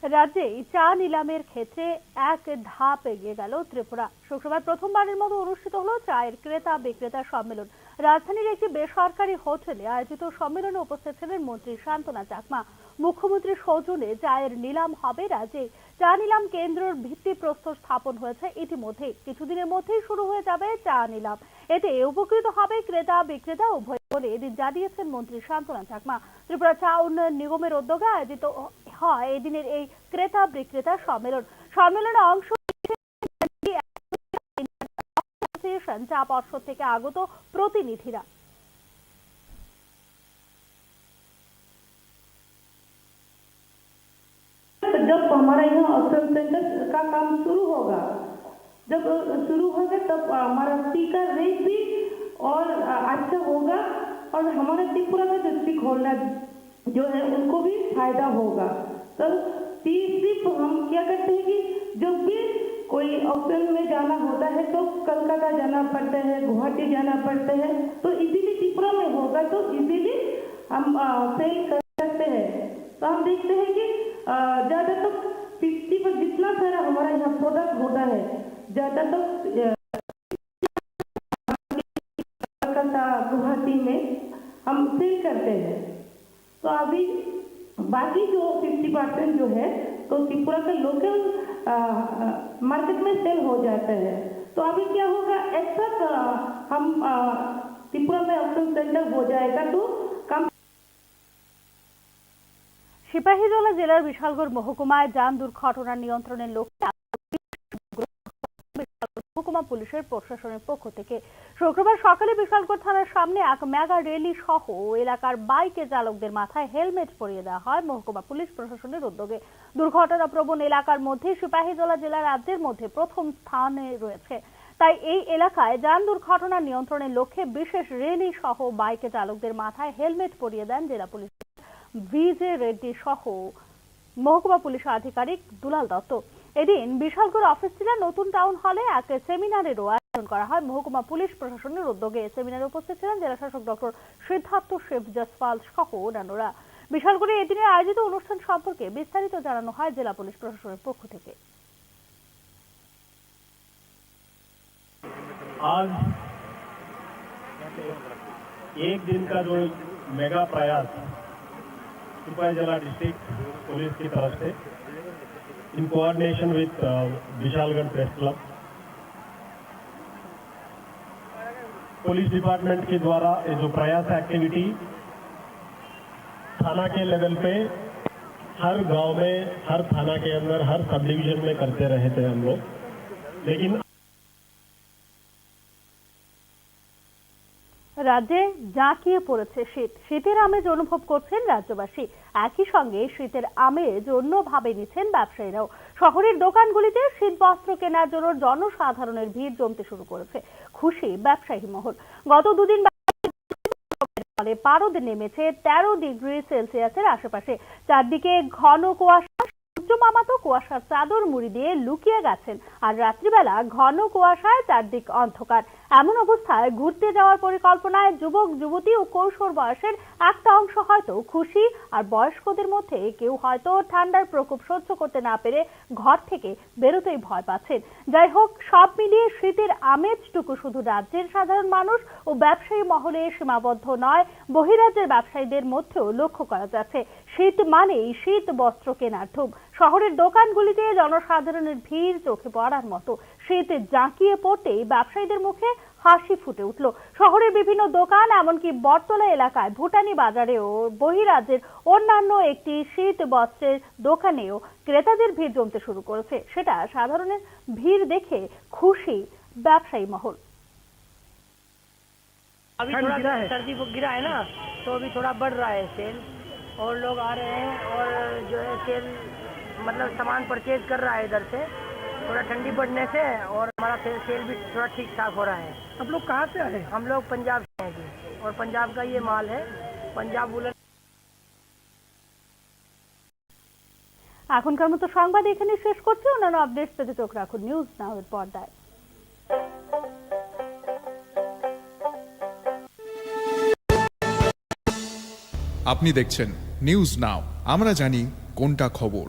রাজ্যে চা নিলামের ক্ষেত্রে এক ধাপ এগিয়ে গেল ত্রিপুরা। শুক্রবার প্রথমবারের মতো অনুষ্ঠিত হলো চায়ের ক্রেতা বিক্রেতা সম্মেলন। রাজধানীর একটি বেসরকারি হোটেলে আয়োজিত সম্মেলনে উপস্থিত ছিলেন মন্ত্রী শান্তনা চাকমা। মুখ্যমন্ত্রীর সৌজন্যে চায়ের নিলাম হবে রাজ্যে। চা নিলাম কেন্দ্রের ভিত্তিপ্রস্তর স্থাপন হয়েছে ইতিমধ্যে। কিছুদিনের মধ্যেই শুরু হয়ে যাবে চা নিলাম। এতে উপকৃত হবে ক্রেতা বিক্রেতা উভয় বলে এদিন জানিয়েছেন মন্ত্রী শান্তনা চাকমা। ত্রিপুরা চা উন্নয়ন নিগমের উদ্যোগে আয়োজিত হয় এদিনের এই ক্রেতা বিক্রেতা সম্মেলন। সম্মেলনে অংশ চা পর্ষদ থেকে আগত প্রতিনিধিরা। जब हमारा यहाँ ऑप्शन सेंटर का काम शुरू होगा, जब शुरू होगा तब हमारा स्पीकर रेट भी और अच्छा होगा और हमारे त्रिपुरा का जो स्पीक होल्डर जो है उनको भी फायदा होगा। तो सिर्फ हम क्या करते हैं कि जब भी कोई ऑप्शन में जाना होता है तो कलकत्ता जाना पड़ता है, गुवाहाटी जाना पड़ता है, तो इजीली त्रिपुरा में होगा तो इजीली हम सेल कर सकते हैं। तो हम देखते हैं कि ज़्यादा तो 50 पर जितना सारा हमारा यहाँ प्रोडक्ट होता है ज़्यादा तो कलकत्ता गुवाहाटी में हम सेल करते हैं। तो अभी बाकी जो 50% जो है तो त्रिपुरा का लोकल मार्केट में सेल हो जाता है। तो अभी क्या होगा, एक साथ हम त्रिपुरा में ऑप्शन सेंटर हो जाएगा तो कम। সিপাহীজলা জেলার বিশালগড় মহকুমায় যান দুর্ঘটনা নিয়ন্ত্রণের লক্ষ্যে মহকুমা পুলিশের প্রশাসনের পক্ষ থেকে শুক্রবার সকালে বিশালগড় থানার সামনে এক মেগা র্যালি সহ এলাকার বাইকে চালকদের মাথায় হেলমেট পরিয়ে দেওয়া হয় মহকুমা পুলিশ প্রশাসনের উদ্যোগে। দুর্ঘটনা প্রবণ এলাকার মধ্যে সিপাহীজলা জেলা রাজ্যের মধ্যে প্রথম স্থানে রয়েছে। তাই এই এলাকায় যান দুর্ঘটনা নিয়ন্ত্রণের লক্ষ্যে বিশেষ র্যালি সহ বাইকে চালকদের মাথায় হেলমেট পরিয়ে দেন জেলা পুলিশ ভিজে রেড্ডি সহ মহকুমা পুলিশ আধিকারিক দুলাল দত্ত। এদিন বিশালগড় অফিস জেলা নতুন টাউন হলে এক সেমিনারেরও আয়োজন করা হয় মহকুমা পুলিশ প্রশাসনের উদ্যোগে। সেমিনারে উপস্থিত ছিলেন জেলা শাসক ডক্টর সিদ্ধার্থ শিব জসপাল সহ অন্যান্যরা। বিশালগড়ে এদিনের আয়োজিত অনুষ্ঠান সম্পর্কে বিস্তারিত জানানো হয় জেলা পুলিশ প্রশাসনের পক্ষ থেকে। आज एक दिन का जो मेगा प्रयास सिपाहीजला डिस्ट्रिक्ट पुलिस की तरफ से in coordination with Vishalgarh press club, police department के द्वारा ये जो प्रयास एक्टिविटी थाना के लेवल पे हर गांव में, हर थाना के अंदर, हर सब डिवीजन में करते रहे थे हम लोग। लेकिन রাজ্যে জাঁকিয়ে পড়েছে শীত। শীতের আমেজ অনুভব করছেন রাজ্যবাসী। একই সঙ্গে শীতের আমেজ অন্যভাবে নিচ্ছেন ব্যবসায়ীরাও। শহরের দোকানগুলিতে শীত বস্ত্র কেনার জন্য জনসাধারণের ভিড় জমতে শুরু করেছে। খুশি ব্যবসায়ী মহল। গত দুদিন ফলে পারদ নেমেছে 13 ডিগ্রি সেলসিয়াসের আশেপাশে। চারদিকে ঘন কুয়াশা। সূর্যমামা তো কুয়াশার চাদর মুড়ি দিয়ে লুকিয়ে গেছেন, আর রাত্রিবেলা ঘন কুয়াশায় চারদিক অন্ধকার। এমন অবস্থায় ঘুরতে যাওয়ার পরিকল্পনায় যুবক যুবতী ও কৈশোর বয়সের একটা অংশ হয়তো খুশি, আর বয়স্কদের মধ্যে কেউ হয়তো ঠান্ডার প্রকোপ সহ্য করতে না পেরে ঘর থেকে বেরোতেই ভয় পাচ্ছেন। যাই হোক, সব মিলিয়ে শীতের আমেজটুকু শুধু রাজ্যের সাধারণ মানুষ ও ব্যবসায়ী মহলে সীমাবদ্ধ নয়, বহিরাজ্যের ব্যবসায়ীদের মধ্যেও লক্ষ্য করা যাচ্ছে। শীত মানেই শীত বস্ত্র কেনার ধুম। শহরের দোকানগুলিতে জনসাধারণের ভিড় চোখে পড়ার মতো। শীত জাঁকিয়ে পড়তেই ব্যবসায়ীদের মুখে হাসি ফুটে উঠল। শহরের বিভিন্ন দোকান, এমনকি বটতলা এলাকায় ভুটানি বাজারেও বহিরাজ্যের অন্যান্য একটি শীত বস্ত্রের দোকানেও ক্রেতাদের ভিড় জমতে শুরু করেছে। সেটা সাধারণের ভিড় দেখে খুশি ব্যবসায়ী মহল। अभी थोड़ा सर्दी गिरा है ना, तो अभी थोड़ा बढ़ रहा है सेल, और लोग आ रहे हैं और जो है सेल मतलब सामान परचेज कर रहा है इधर से। थोड़ा ठंडी पड़ने से और हमारा सेल भी थोड़ा ठीक ठाक हो रहा है। आप लोग कहाँ से आए? हम लोग पंजाब से हैं जी, और पंजाब का ये माल है, पंजाब वुलन। এখনকার মতো সংবাদ এখানে শেষ করছি। অন্যান্য আপডেটস পেতে চোখ রাখুন নিউজ নাও এর পর্দায়। আপনি দেখছেন নিউজ নাও, আমরা জানি কোনটা খবর।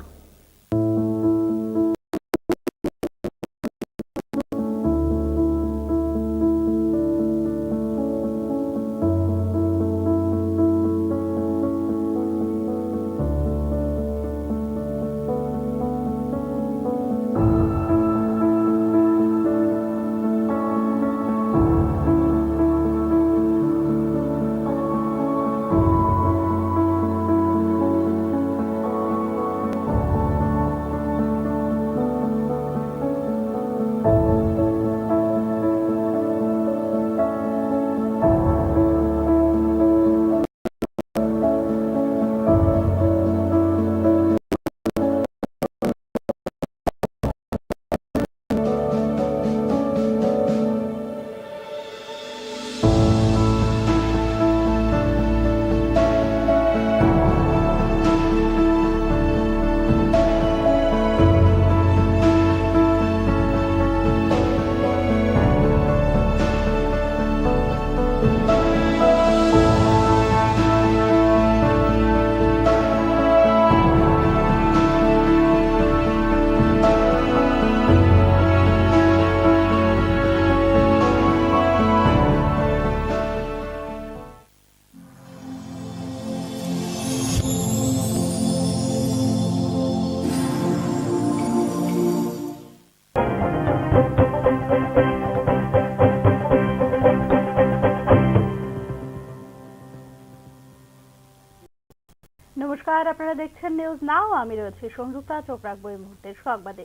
নমস্কার, আপনারা দেখছেন নিউজ নাও। আমি রয়েছি সংযুক্তা। চোখ রাখবো এই মুহূর্তের সংবাদে।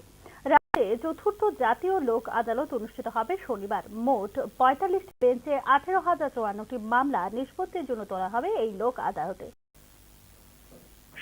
রাজ্যে চতুর্থ জাতীয় লোক আদালত অনুষ্ঠিত হবে শনিবার। মোট 45 বেঞ্চে 18,054টি মামলা নিষ্পত্তির জন্য তোলা হবে এই লোক আদালতে।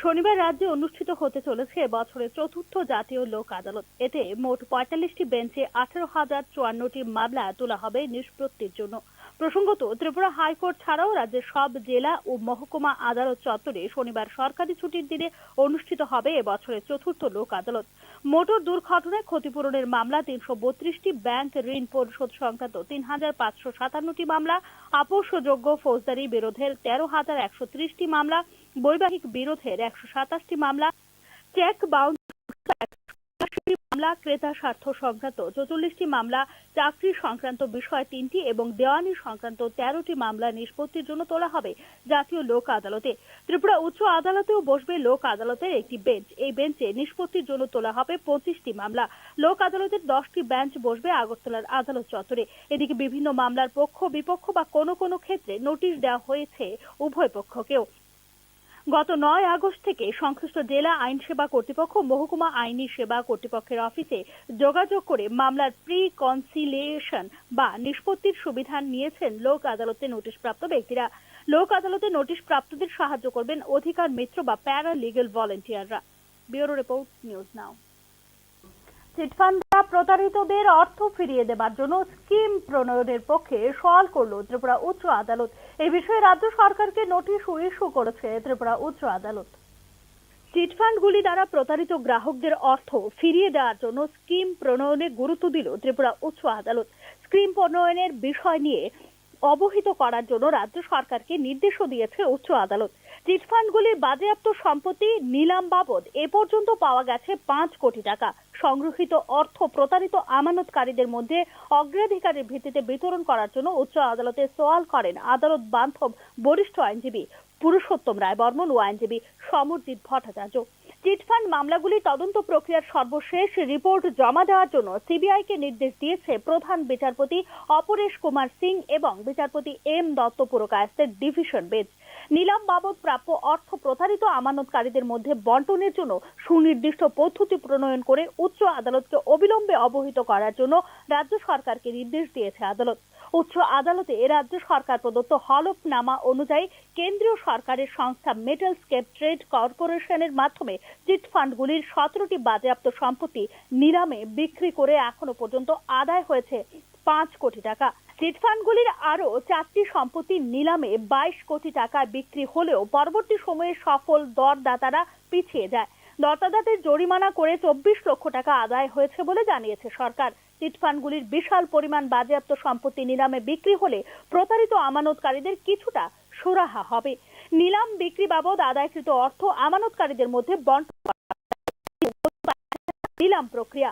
শনিবার রাজ্যে অনুষ্ঠিত হতে চলেছে বছরের চতুর্থ জাতীয় লোক আদালত। এতে মোট 45টি বেঞ্চে 18,054টি মামলা তোলা হবে নিষ্পত্তির জন্য। প্রসঙ্গত, ত্রিপুরা হাইকোর্ট ছাড়াও রাজ্যের সব জেলা ও মহকুমা আদালত চত্বরে শনিবার সরকারি ছুটির দিনে অনুষ্ঠিত হবে এবছরের চতুর্থ লোক আদালত। মোটর দুর্ঘটনায় ক্ষতিপূরণের মামলা 332টি, ব্যাংক ঋণ পরিশোধ সংক্রান্ত 3,557টি মামলা, আপোষযোগ্য ফৌজদারি বিরোধের 13,130টি মামলা, বৈবাহিক বিরোধের 127টি মামলা, চেক বাউন্স মামলা, ক্রেতা স্বার্থ সংক্রান্ত 44টি মামলা, চাকরি সংক্রান্ত বিষয় 3টি এবং দেওয়ানি সংক্রান্ত 13টি মামলা নিষ্পত্তির জন্য তোলা হবে জাতীয় লোক আদালতে। ত্রিপুরা উচ্চ আদালতেও বসবে লোক আদালতের একটি বেঞ্চ। এই বেঞ্চে নিষ্পত্তির জন্য তোলা হবে 25টি মামলা। লোক আদালতের 10টি বেঞ্চ বসবে আগরতলার আদালত চত্বরে। এদিকে বিভিন্ন মামলার পক্ষ বিপক্ষ বা কোনো কোনো ক্ষেত্রে নোটিশ দেওয়া হয়েছে উভয় পক্ষকেও। গত 9 আগস্ট থেকে সংশ্লিষ্ট জেলা আইন সেবা কর্তৃপক্ষ মহকুমা আইনি সেবা কর্তৃপক্ষের অফিসে যোগাযোগ করে মামলার প্রি কনসিলিয়েশন বা নিষ্পত্তির সুবিধা নিয়েছেন লোক আদালতে নোটিশপ্রাপ্ত ব্যক্তিরা। লোক আদালতে নোটিশ প্রাপ্তদের সাহায্য করবেন অধিকার মিত্র বা প্যারা লিগ্যাল ভলান্টিয়াররা। Bureau report, news now. চিটফান্ডরা প্রতারিতদের অর্থ ফিরিয়ে দেবার জন্য স্কিম প্রণয়নের পক্ষে সওয়াল করল ত্রিপুরা উচ্চ আদালত। এই বিষয়ে রাজ্য সরকারকে নোটিশ ইস্যু করেছে ত্রিপুরা উচ্চ আদালত। চিটফান্ডগুলি দ্বারা প্রতারিত গ্রাহকদের অর্থ ফিরিয়ে দেওয়ার জন্য স্কিম প্রণয়নে গুরুত্ব দিল ত্রিপুরা উচ্চ আদালত। স্কিম প্রণয়নের বিষয় নিয়ে অবহিত করার জন্য রাজ্য সরকারকে নির্দেশও দিয়েছে উচ্চ আদালত। চিটফান্ডগুলির বাজেয়াপ্ত সম্পত্তি নিলাম বাবদ এ পর্যন্ত পাওয়া গেছে 5 কোটি টাকা। সংগৃহীত অর্থ প্রতারিত আমানতকারীদের মধ্যে অগ্রাধিকারের ভিত্তিতে বিতরণ করার জন্য উচ্চ আদালতে সওয়াল করেন আদালত বান্ধব বরিষ্ঠ আইনজীবী পুরুষোত্তম রায় বর্মন ও আইনজীবী সমরজিৎ ভট্টাচার্য। চিটফান্ড মামলাগুলি তদন্ত প্রক্রিয়ার সর্বশেষ রিপোর্ট জমা দেওয়ার জন্য সিবিআইকে নির্দেশ দিয়েছে প্রধান বিচারপতি অপরেশ কুমার সিং এবং বিচারপতি এম দত্ত পুরকায়স্থের ডিভিশন বেঞ্চ। নিলাম বাবদ প্রাপ্য অর্থ প্রতারিত আমানতকারীদের মধ্যে বন্টনের জন্য সুনির্দিষ্ট পদ্ধতি প্রণয়ন করে উচ্চ আদালতকে অবিলম্বে অবহিত করার জন্য রাজ্য সরকারকে নির্দেশ দিয়েছে আদালত। উচ্চ আদালতে রাজ্য সরকার প্রদত্ত হলফনামা অনুযায়ী কেন্দ্রীয় সরকারের সংস্থা মেটাল স্কেপ ট্রেড কর্পোরেশনের মাধ্যমে চিটফান্ডগুলির 17টি বাজেয়াপ্ত সম্পত্তি নিলামে বিক্রি করে এখনো পর্যন্ত আদায় হয়েছে 5 কোটি টাকা। চিটফান্ডগুলির আরো 4টি সম্পত্তি নিলামে 22 কোটি টাকায় বিক্রি হলেও পরবর্তী সময়ে সফল দরদাতারা পিছিয়ে যায়। দরদাতাদের জরিমানা করে 24 লক্ষ টাকা আদায় হয়েছে বলে জানিয়েছে সরকার। চিটফান্ডগুলির বিশাল পরিমাণ বাজেয়াপ্ত সম্পত্তি নিলামে বিক্রি হলে প্রতারিত আমানতকারীদের কিছুটা সুরাহা হবে। নিলাম বিক্রি বাবদ আদায়কৃত অর্থ আমানতকারীদের মধ্যে বন্টন নিলাম প্রক্রিয়া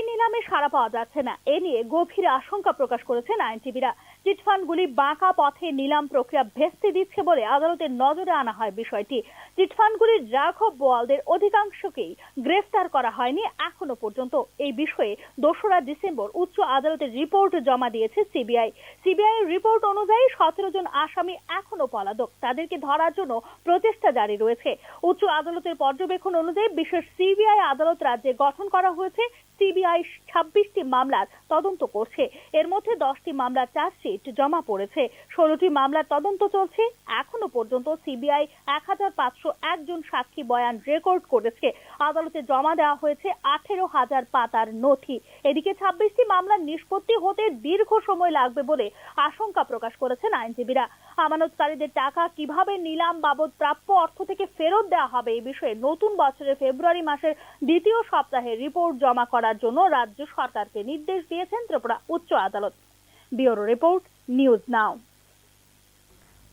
নিলামে সাড়া পাওয়া যাচ্ছে না, এ নিয়ে গভীর আশঙ্কা প্রকাশ করেছেন আইনজীবীরা। চিটফান্ডগুলি বাঁকা পথে নিলাম প্রক্রিয়া ভেস্তে দিচ্ছে বলে আদালতের নজরে আনা হয় বিষয়টি। চিটফান্ডগুলির রাঘব বোয়ালদের অধিকাংশকেই গ্রেফতার করা হয়নি এখনো পর্যন্ত। এই বিষয়ে 2রা ডিসেম্বর উচ্চ আদালতের রিপোর্ট জমা দিয়েছে সিবিআই। সিবিআই রিপোর্ট অনুযায়ী 17 জন আসামি এখনো পলাতক, তাদেরকে ধরার জন্য প্রচেষ্টা জারি রয়েছে। উচ্চ আদালতের পর্যবেক্ষণ অনুযায়ী বিশেষ সিবিআই আদালত রাজ্যে গঠন করা হয়েছে। সিবিআই 26টি মামলার তদন্ত করছে। এর মধ্যে 10টি মামলার চার্জশিট জমা পড়েছে, 16টি মামলার তদন্ত চলছে। এখনো পর্যন্ত সিবিআই 1501 জন সাক্ষী বয়ান রেকর্ড করেছে। আদালতে জমা দেওয়া হয়েছে 18,000 পাতার নথি। এদিকে 26টি মামলার নিষ্পত্তি হতে দীর্ঘ সময় লাগবে বলে আশঙ্কা প্রকাশ করেছেন আইনজীবীরা। আমানতকারীদের টাকা কিভাবে নিলাম বাবদ প্রাপ্য অর্থ থেকে ফেরত দেওয়া হবে এই বিষয়ে নতুন বছরের ফেব্রুয়ারি মাসের 2য় সপ্তাহে রিপোর্ট জমা করার জন্য রাজ্য সরকারকে নির্দেশ দিয়েছেন ত্রিপুরা উচ্চ আদালত। ব্যুরো রিপোর্ট, নিউজ নাও।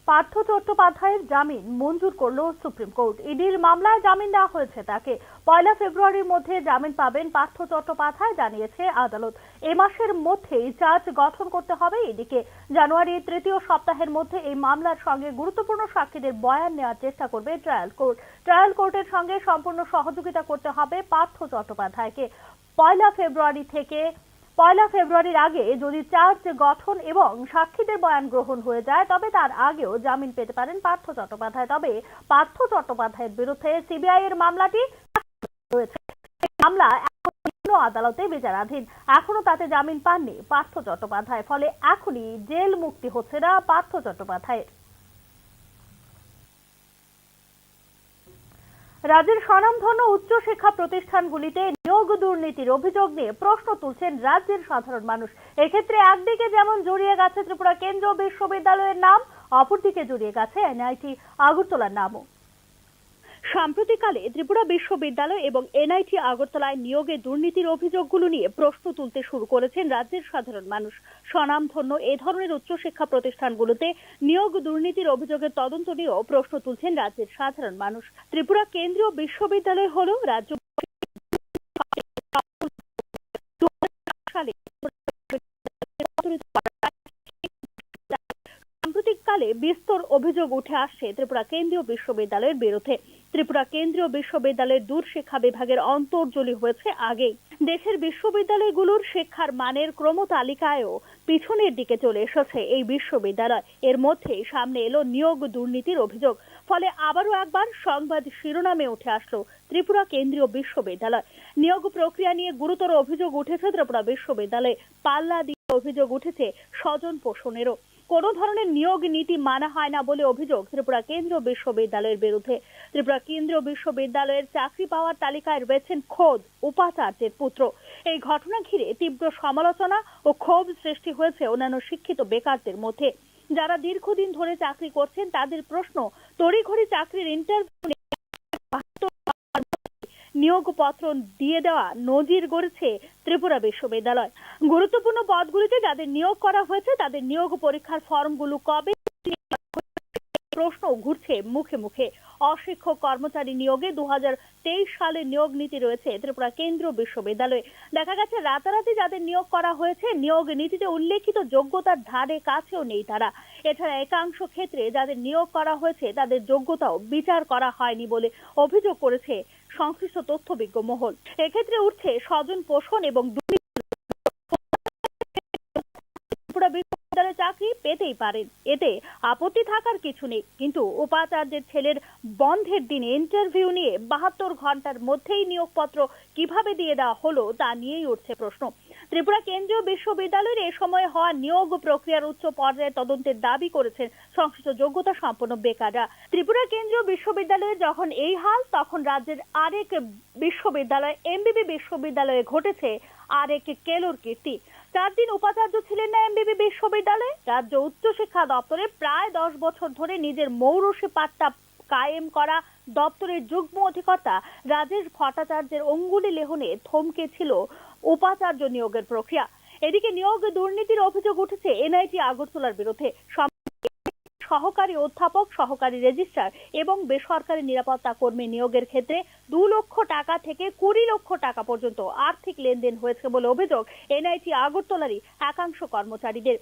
পার্থ চট্টোপাধ্যায়ের জামিন মঞ্জুর করল সুপ্রিম কোর্ট। ইডির মামলায় জামিন দেওয়া হয়েছে তাকে। 1 ফেব্রুয়ারির মধ্যে জামিন পাবেন পার্থ চট্টোপাধ্যায়, জানিয়েছে আদালত। এ মাসের মধ্যেই চার্জ গঠন করতে হবে ইডিকে। জানুয়ারির 3য় সপ্তাহের মধ্যে এই মামলার সঙ্গে গুরুত্বপূর্ণ সাক্ষীদের বয়ান নেওয়ার চেষ্টা করবে ট্রায়াল কোর্ট। ট্রায়াল কোর্টের সঙ্গে সম্পূর্ণ সহযোগিতা করতে হবে পার্থ চট্টোপাধ্যায়কে। 1 ফেব্রুয়ারির আগে যদি চার্জ গঠন এবং সাক্ষীদের বয়ান গ্রহণ হয়ে যায় তবে তার আগেও জামিন পেতে পারেন পার্থ চট্টোপাধ্যায়। তবে পার্থ চট্টোপাধ্যায়ের বিরুদ্ধে সিবিআই এর মামলাটি রয়েছে। মামলা এখন আদালতে বিচারাধীন। এখনো তাতে জামিন পাননি পার্থ চট্টোপাধ্যায়, ফলে এখনই জেল মুক্তি হচ্ছে না পার্থ চট্টোপাধ্যায়ের। রাজ্যের স্বনামধন্য উচ্চশিক্ষা প্রতিষ্ঠানগুলিতে নিয়োগ দুর্নীতির অভিযোগ নিয়ে প্রশ্ন তুলছেন রাজ্যের সাধারণ মানুষ। এক্ষেত্রে একদিকে যেমন জড়িয়ে গেছে ত্রিপুরা কেন্দ্রীয় বিশ্ববিদ্যালয়ের নাম, অপরদিকে জড়িয়ে গেছে এনআইটি আগরতলার নামও। সাম্প্রতিককালে ত্রিপুরা বিশ্ববিদ্যালয় এবং এনআইটি আগরতলায় নিয়োগে দুর্নীতির অভিযোগগুলো নিয়ে প্রশ্ন তুলতে শুরু করেছেন রাজ্যের সাধারণ মানুষ। স্বনামধন্য এ ধরনের উচ্চশিক্ষা প্রতিষ্ঠানগুলোতে নিয়োগ দুর্নীতির অভিযোগের তদন্ত নিয়েও প্রশ্ন তুলছেন রাজ্যের সাধারণ মানুষ। ত্রিপুরা কেন্দ্রীয় বিশ্ববিদ্যালয় হল রাজ্য সাম্প্রতিককালে বিস্তর অভিযোগ উঠে আসছে ত্রিপুরা কেন্দ্রীয় বিশ্ববিদ্যালয়ের বিরুদ্ধে। ত্রিপুরা কেন্দ্রীয় বিশ্ববিদ্যালয়ের দূরশিক্ষা বিভাগের অন্তর্জলি হয়েছে আগেই। দেশের বিশ্ববিদ্যালয়গুলোর শিক্ষার মানের ক্রমতালিকায়ও পিছনের দিকে চলে এসেছে এই বিশ্ববিদ্যালয়। এর মধ্যে সামনে এলো নিয়োগ দুর্নীতির অভিযোগ। ফলে আবারও একবার সংবাদ শিরোনামে উঠে আসলো ত্রিপুরা কেন্দ্রীয় বিশ্ববিদ্যালয়। নিয়োগ প্রক্রিয়া নিয়ে গুরুতর অভিযোগ উঠেছে ত্রিপুরা বিশ্ববিদ্যালয়ে। পাল্লা দিয়ে অভিযোগ উঠেছে স্বজন পোষণেরও। কোনো ধরনের নিয়োগ নীতি মানা হয় না বলে অভিযোগ ত্রিপুরা কেন্দ্রীয় বিশ্ববিদ্যালয়ের বিরুদ্ধে। ত্রিপুরা কেন্দ্রীয় বিশ্ববিদ্যালয়ের চাকরি পাওয়ার তালিকায় রয়েছেন খোদ উপাচার্যের পুত্র। এই ঘটনা ঘিরে তীব্র সমালোচনা ও ক্ষোভ সৃষ্টি হয়েছে অন্যান্য শিক্ষিত বেকারদের মধ্যে। যারা দীর্ঘদিন ধরে চাকরি করছেন তাদের প্রশ্ন, তড়িঘড়ি চাকরির ইন্টারভিউ নিয়োগপত্র দিয়ে দেওয়া নজির গড়েছে ত্রিপুরা বিশ্ববিদ্যালয়। গুরুত্বপূর্ণ পদগুলিতে যাদের নিয়োগ করা হয়েছে তাদের নিয়োগ পরীক্ষার ফর্মগুলো কবে প্রশ্ন ঘুরছে মুখে মুখে। অশিক্ষক কর্মচারী নিয়োগে 2023 সালে নিয়োগ নীতি রয়েছে ত্রিপুরা কেন্দ্রীয় বিশ্ববিদ্যালয়ে। দেখা গেছে রাতারাতি যাদের নিয়োগ করা হয়েছে নিয়োগ নীতিতে উল্লেখিত যোগ্যতার ধারে কাছেও নেই তারা। এছাড়া একাংশ ক্ষেত্রে যাদের নিয়োগ করা হয়েছে তাদের যোগ্যতাও বিচার করা হয়নি বলে অভিযোগ করেছে সংশ্লিষ্ট তথ্যবিজ্ঞ মহল। এক্ষেত্রে উঠছে স্বজন পোষণ এবং বিশ্ববিদ্যালয়ে চাকরি পেতেই পারেন, এতে আপত্তি থাকার কিছু নেই। কিন্তু উপাচার্যের ছেলের বন্ধের দিনে ইন্টারভিউ নিয়ে 72 ঘন্টার মধ্যেই নিয়োগপত্র কিভাবে দিয়ে দেওয়া হলো তা নিয়েই উঠছে প্রশ্ন। ত্রিপুরা কেন্দ্রীয় বিশ্ববিদ্যালয়ের এ সময় হওয়া নিয়োগ প্রক্রিয়ার উচ্চ পর্যায়ে তদন্তের দাবি করেছেন সংশ্লিষ্ট যোগ্যতা সম্পন্ন বেকাররা। ত্রিপুরা কেন্দ্রীয় বিশ্ববিদ্যালয়ে যখন এই হাল, তখন রাজ্যের আরেক বিশ্ববিদ্যালয় এমবিবি বিশ্ববিদ্যালয়ে ঘটেছে আরেক কেলোর কীর্তি। 4 দিন উপাচার্য ছিলেন না এমবিবি বিশ্ববিদ্যালয়ে। রাজ্য উচ্চশিক্ষা দপ্তরে প্রায় 10 বছর ধরে নিজের মৌরসি পাট্টা কায়েম করা দপ্তরের যুগ্ম অধিকর্তা রাজেশ ভট্টাচার্যের অঙ্গুলি লেহনে থমকে ছিল উপাচার্য নিয়োগের প্রক্রিয়া। এদিকে নিয়োগ দুর্নীতির অভিযোগ উঠেছে এনআইটি আগরতলার বিরুদ্ধে। সহকারী অধ্যাপক, সহকারী রেজিস্ট্রার এবং বেসরকারি নিরাপত্তা কর্মী নিয়োগের ক্ষেত্রে 2 লক্ষ টাকা থেকে 20 লক্ষ টাকা পর্যন্ত আর্থিক লেনদেন হয়েছে বলে অভিযোগ এনআইটি আগরতলারই একাংশ কর্মচারীদের।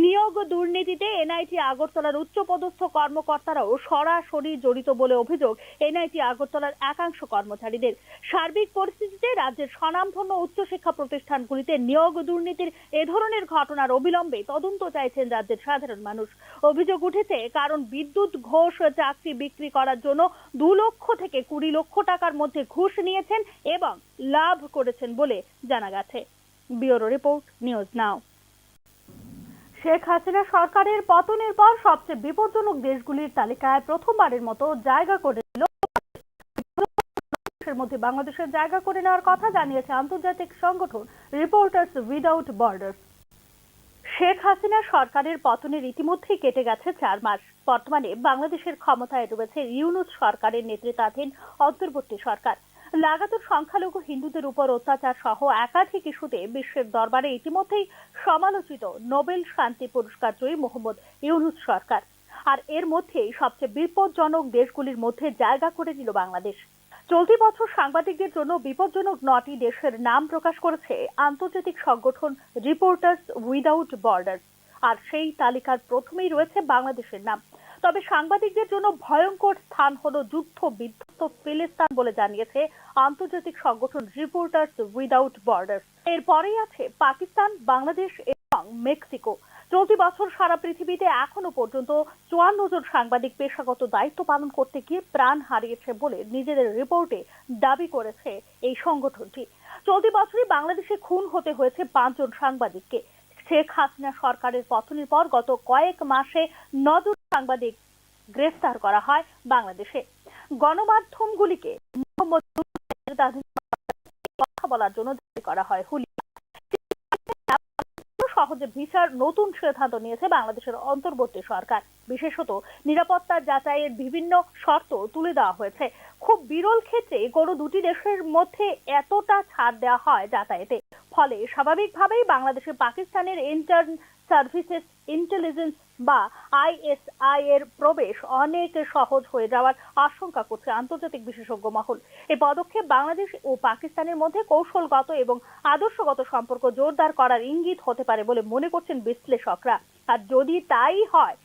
নিয়োগ দুর্নীতিতে এনআইটি আগরতলার উচ্চপদস্থ কর্মকর্তারাও সরাসরি জড়িত বলে অভিযোগ এনআইটি আগরতলার একাংশ কর্মচারীদের। সার্বিক পরিস্থিতিতে রাজ্যের স্বনামধন্য উচ্চশিক্ষা প্রতিষ্ঠানগুলিতে নিয়োগ দুর্নীতির এ ধরনের ঘটনার অবিলম্বে তদন্ত চাইছেন রাজ্যের সাধারণ মানুষ। অভিযোগ উঠেছে কারণ বিদ্যুৎ ঘোষ চাকরি বিক্রি করার জন্য 2 লক্ষ থেকে 20 লক্ষ টাকার মধ্যে ঘুষ নিয়েছেন এবং লাভ করেছেন বলে জানা গেছে। ব্যুরো রিপোর্ট, নিউজ নাও। শেখ হাসিনা সরকারের পতনের পর সবচেয়ে বিপজ্জনক দেশগুলির তালিকায় প্রথমবারের মতো জায়গা করে নিল মধ্যে বাংলাদেশের জায়গা করে নেওয়ার কথা জানিয়েছে আন্তর্জাতিক সংগঠন reporters without border. Sheikh Hasina সরকারের পতনের ইতিমধ্যেই কেটে গেছে 4 মাস। বর্তমানে বাংলাদেশের ক্ষমতায় রয়েছে ইউনূস সরকারের নেতৃত্বাধীন অন্তর্বর্তী সরকার। লাগাতার সংখ্যালঘু হিন্দুদের উপর অত্যাচার সহ একাধিক ইস্যুতে বিশ্বের দরবারে ইতিমধ্যেই সমালোচিত নোবেল শান্তি পুরস্কার জয়ী মোহাম্মদ ইউনূস সরকার। আর এর মধ্যেই সবচেয়ে বিপজ্জনক দেশগুলির মধ্যে জায়গা করে নিল বাংলাদেশ। চলতি বছর সাংবাদিকদের জন্য বিপজ্জনক 9টি দেশের নাম প্রকাশ করেছে আন্তর্জাতিক সংগঠন রিপোর্টার্স উইদাউট বর্ডার। আর সেই তালিকার প্রথমেই রয়েছে বাংলাদেশের নাম। তবে সাংবাদিকদের জন্য ভয়ঙ্কর স্থান হলো যুদ্ধ বিধ্বস্ত ফিলিস্তিন বলে জানিয়েছে আন্তর্জাতিক সংগঠন রিপোর্টার্স উইদাউট বর্ডার। এরপরেই আছে পাকিস্তান, বাংলাদেশ এবং মেক্সিকো। চলতি বছর সারা পৃথিবীতে এখনো পর্যন্ত 54 জন সাংবাদিক পেশাগত দায়িত্ব পালন করতে গিয়ে প্রাণ হারিয়েছে বলে নিজেদের রিপোর্টে দাবি করেছে এই সংগঠনটি। চলতি বছরই বাংলাদেশে খুন হতে হয়েছে 5 জন সাংবাদিককে। শেখ হাসিনা সরকারের পতনের পর গত কয়েক মাসে 9 জন সাংবাদিক গ্রেফতার করা হয় বাংলাদেশে। গণমাধ্যমগুলিকে কথা বলার জন্য জারি করা হয় হুলি। সহজে ভিসার নতুন সিদ্ধান্ত নিয়েছে বাংলাদেশের অন্তর্বর্তী সরকার। বিশেষত নিরাপত্তা যাচাইয়ের বিভিন্ন শর্ত তুলে দেওয়া হয়েছে। খুব বিরল ক্ষেত্রে কোনো দুটি দেশের মধ্যে এতটা ছাড় দেওয়া হয় যাতায়াতে। ফলে স্বাভাবিকভাবেই বাংলাদেশে পাকিস্তানের ইন্টার্ন সার্ভিসেস ইন্টেলিজেন্স বা আইএসআই এর প্রবেশ অনেক সহজ হয়ে যাওয়ার আশঙ্কা করছে আন্তর্জাতিক বিশেষজ্ঞ মহল। এই পদক্ষেপ বাংলাদেশ ও পাকিস্তানের মধ্যে কৌশলগত এবং আদর্শগত সম্পর্ক জোরদার করার ইঙ্গিত হতে পারে বলে মনে করছেন বিশ্লেষকরা। আর যদি তাই হয়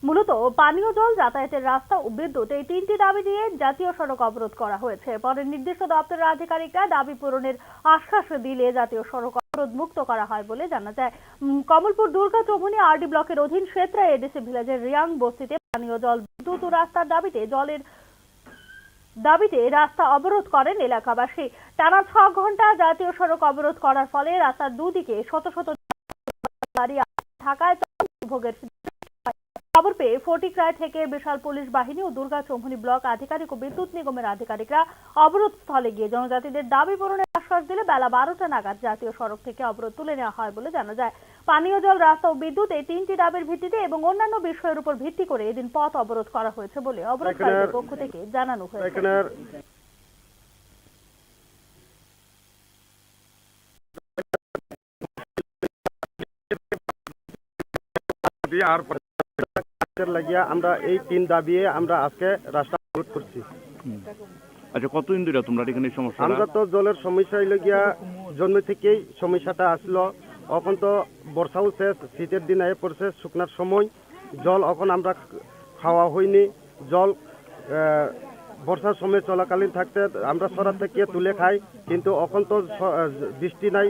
মূলত পানীয় জল, যাতায়াতের রাস্তা ও বিদ্যুৎ এই তিনটি দাবি নিয়ে জাতীয় সড়ক অবরোধ করা হয়েছে। পরে নির্দিষ্ট দপ্তরের আধিকারিকরা দাবি পূরণের আশ্বাস দিলে জাতীয় সড়ক অবরোধ মুক্ত করা হয় বলে জানা যায়। কমলপুর দুর্গা চৌমুহনী আরডি ব্লকের অধীন সেত্রা এডিসি ভিলেজের রিয়াং বস্তিতে পানীয় জল, বিদ্যুৎ ও রাস্তার দাবিতে রাস্তা অবরোধ করেন এলাকাবাসী। টানা 6 ঘন্টা জাতীয় সড়ক অবরোধ করার ফলে রাস্তার দুদিকে শত শত গাড়ি থাকায় দুর্ভোগের খবর পেয়ে ফটিকরায় থেকে বিশাল পুলিশ বাহিনী ও দুর্গা চৌমুহনী ব্লক আধিকারিক ও বিদ্যুৎ নিগমের আধিকারিকরা অবরোধ স্থলে গিয়ে জনজাতিদের দাবি পূরণের আশ্বাস দিলে বেলা 12টা নাগাদ জাতীয় সড়ক থেকে অবরোধ তুলে নেওয়া হয় বলে জানা যায়। পানীয় জল, রাস্তা ও বিদ্যুৎ এই তিনটি দাবির ভিত্তিতে এবং অন্যান্য বিষয়ের উপর ভিত্তি করে এদিন পথ অবরোধ করা হয়েছে বলে অবরোধকারীদের পক্ষ থেকে জানানো হয়েছে। লাগিয়া আমরা এই 3 দাবিয়ে আমরা আজকে রাস্তা অবরোধ করছি। আচ্ছা, কতদিন ধরে তোমরা এখানে সমস্যা? আমরা তো জলের সমস্যা লাগিয়া জন্ম থেকেই সমস্যাটা আসলো। এখন তো বর্ষাও শেষ, শীতের দিন এসে পড়ছে, শুকনার সময় জল এখন আমরা খাওয়া হয়নি। জল বর্ষার সময় চলাকালীন থাকতে আমরা সরার থেকে তুলে খাই, কিন্তু এখন তো বৃষ্টি নাই,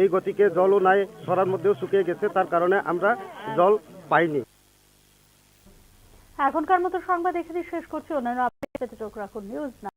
এই গতিকে জলও নাই, সরার মধ্যেও শুকিয়ে গেছে, তার কারণে আমরা জল পাইনি। এখনকার মতো সংবাদ এখানে শেষ করছি। অন্যান্য আপডেট পেতে চোখ রাখুন নিউজ নাও।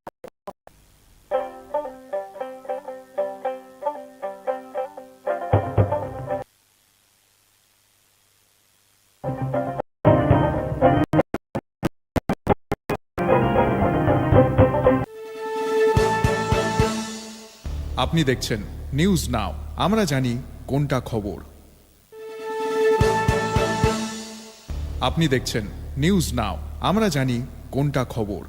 আপনি দেখছেন নিউজ নাও, আমরা জানি কোনটা খবর। আপনি দেখছেন নিউজ নাও, আমরা জানি কোনটা খবর।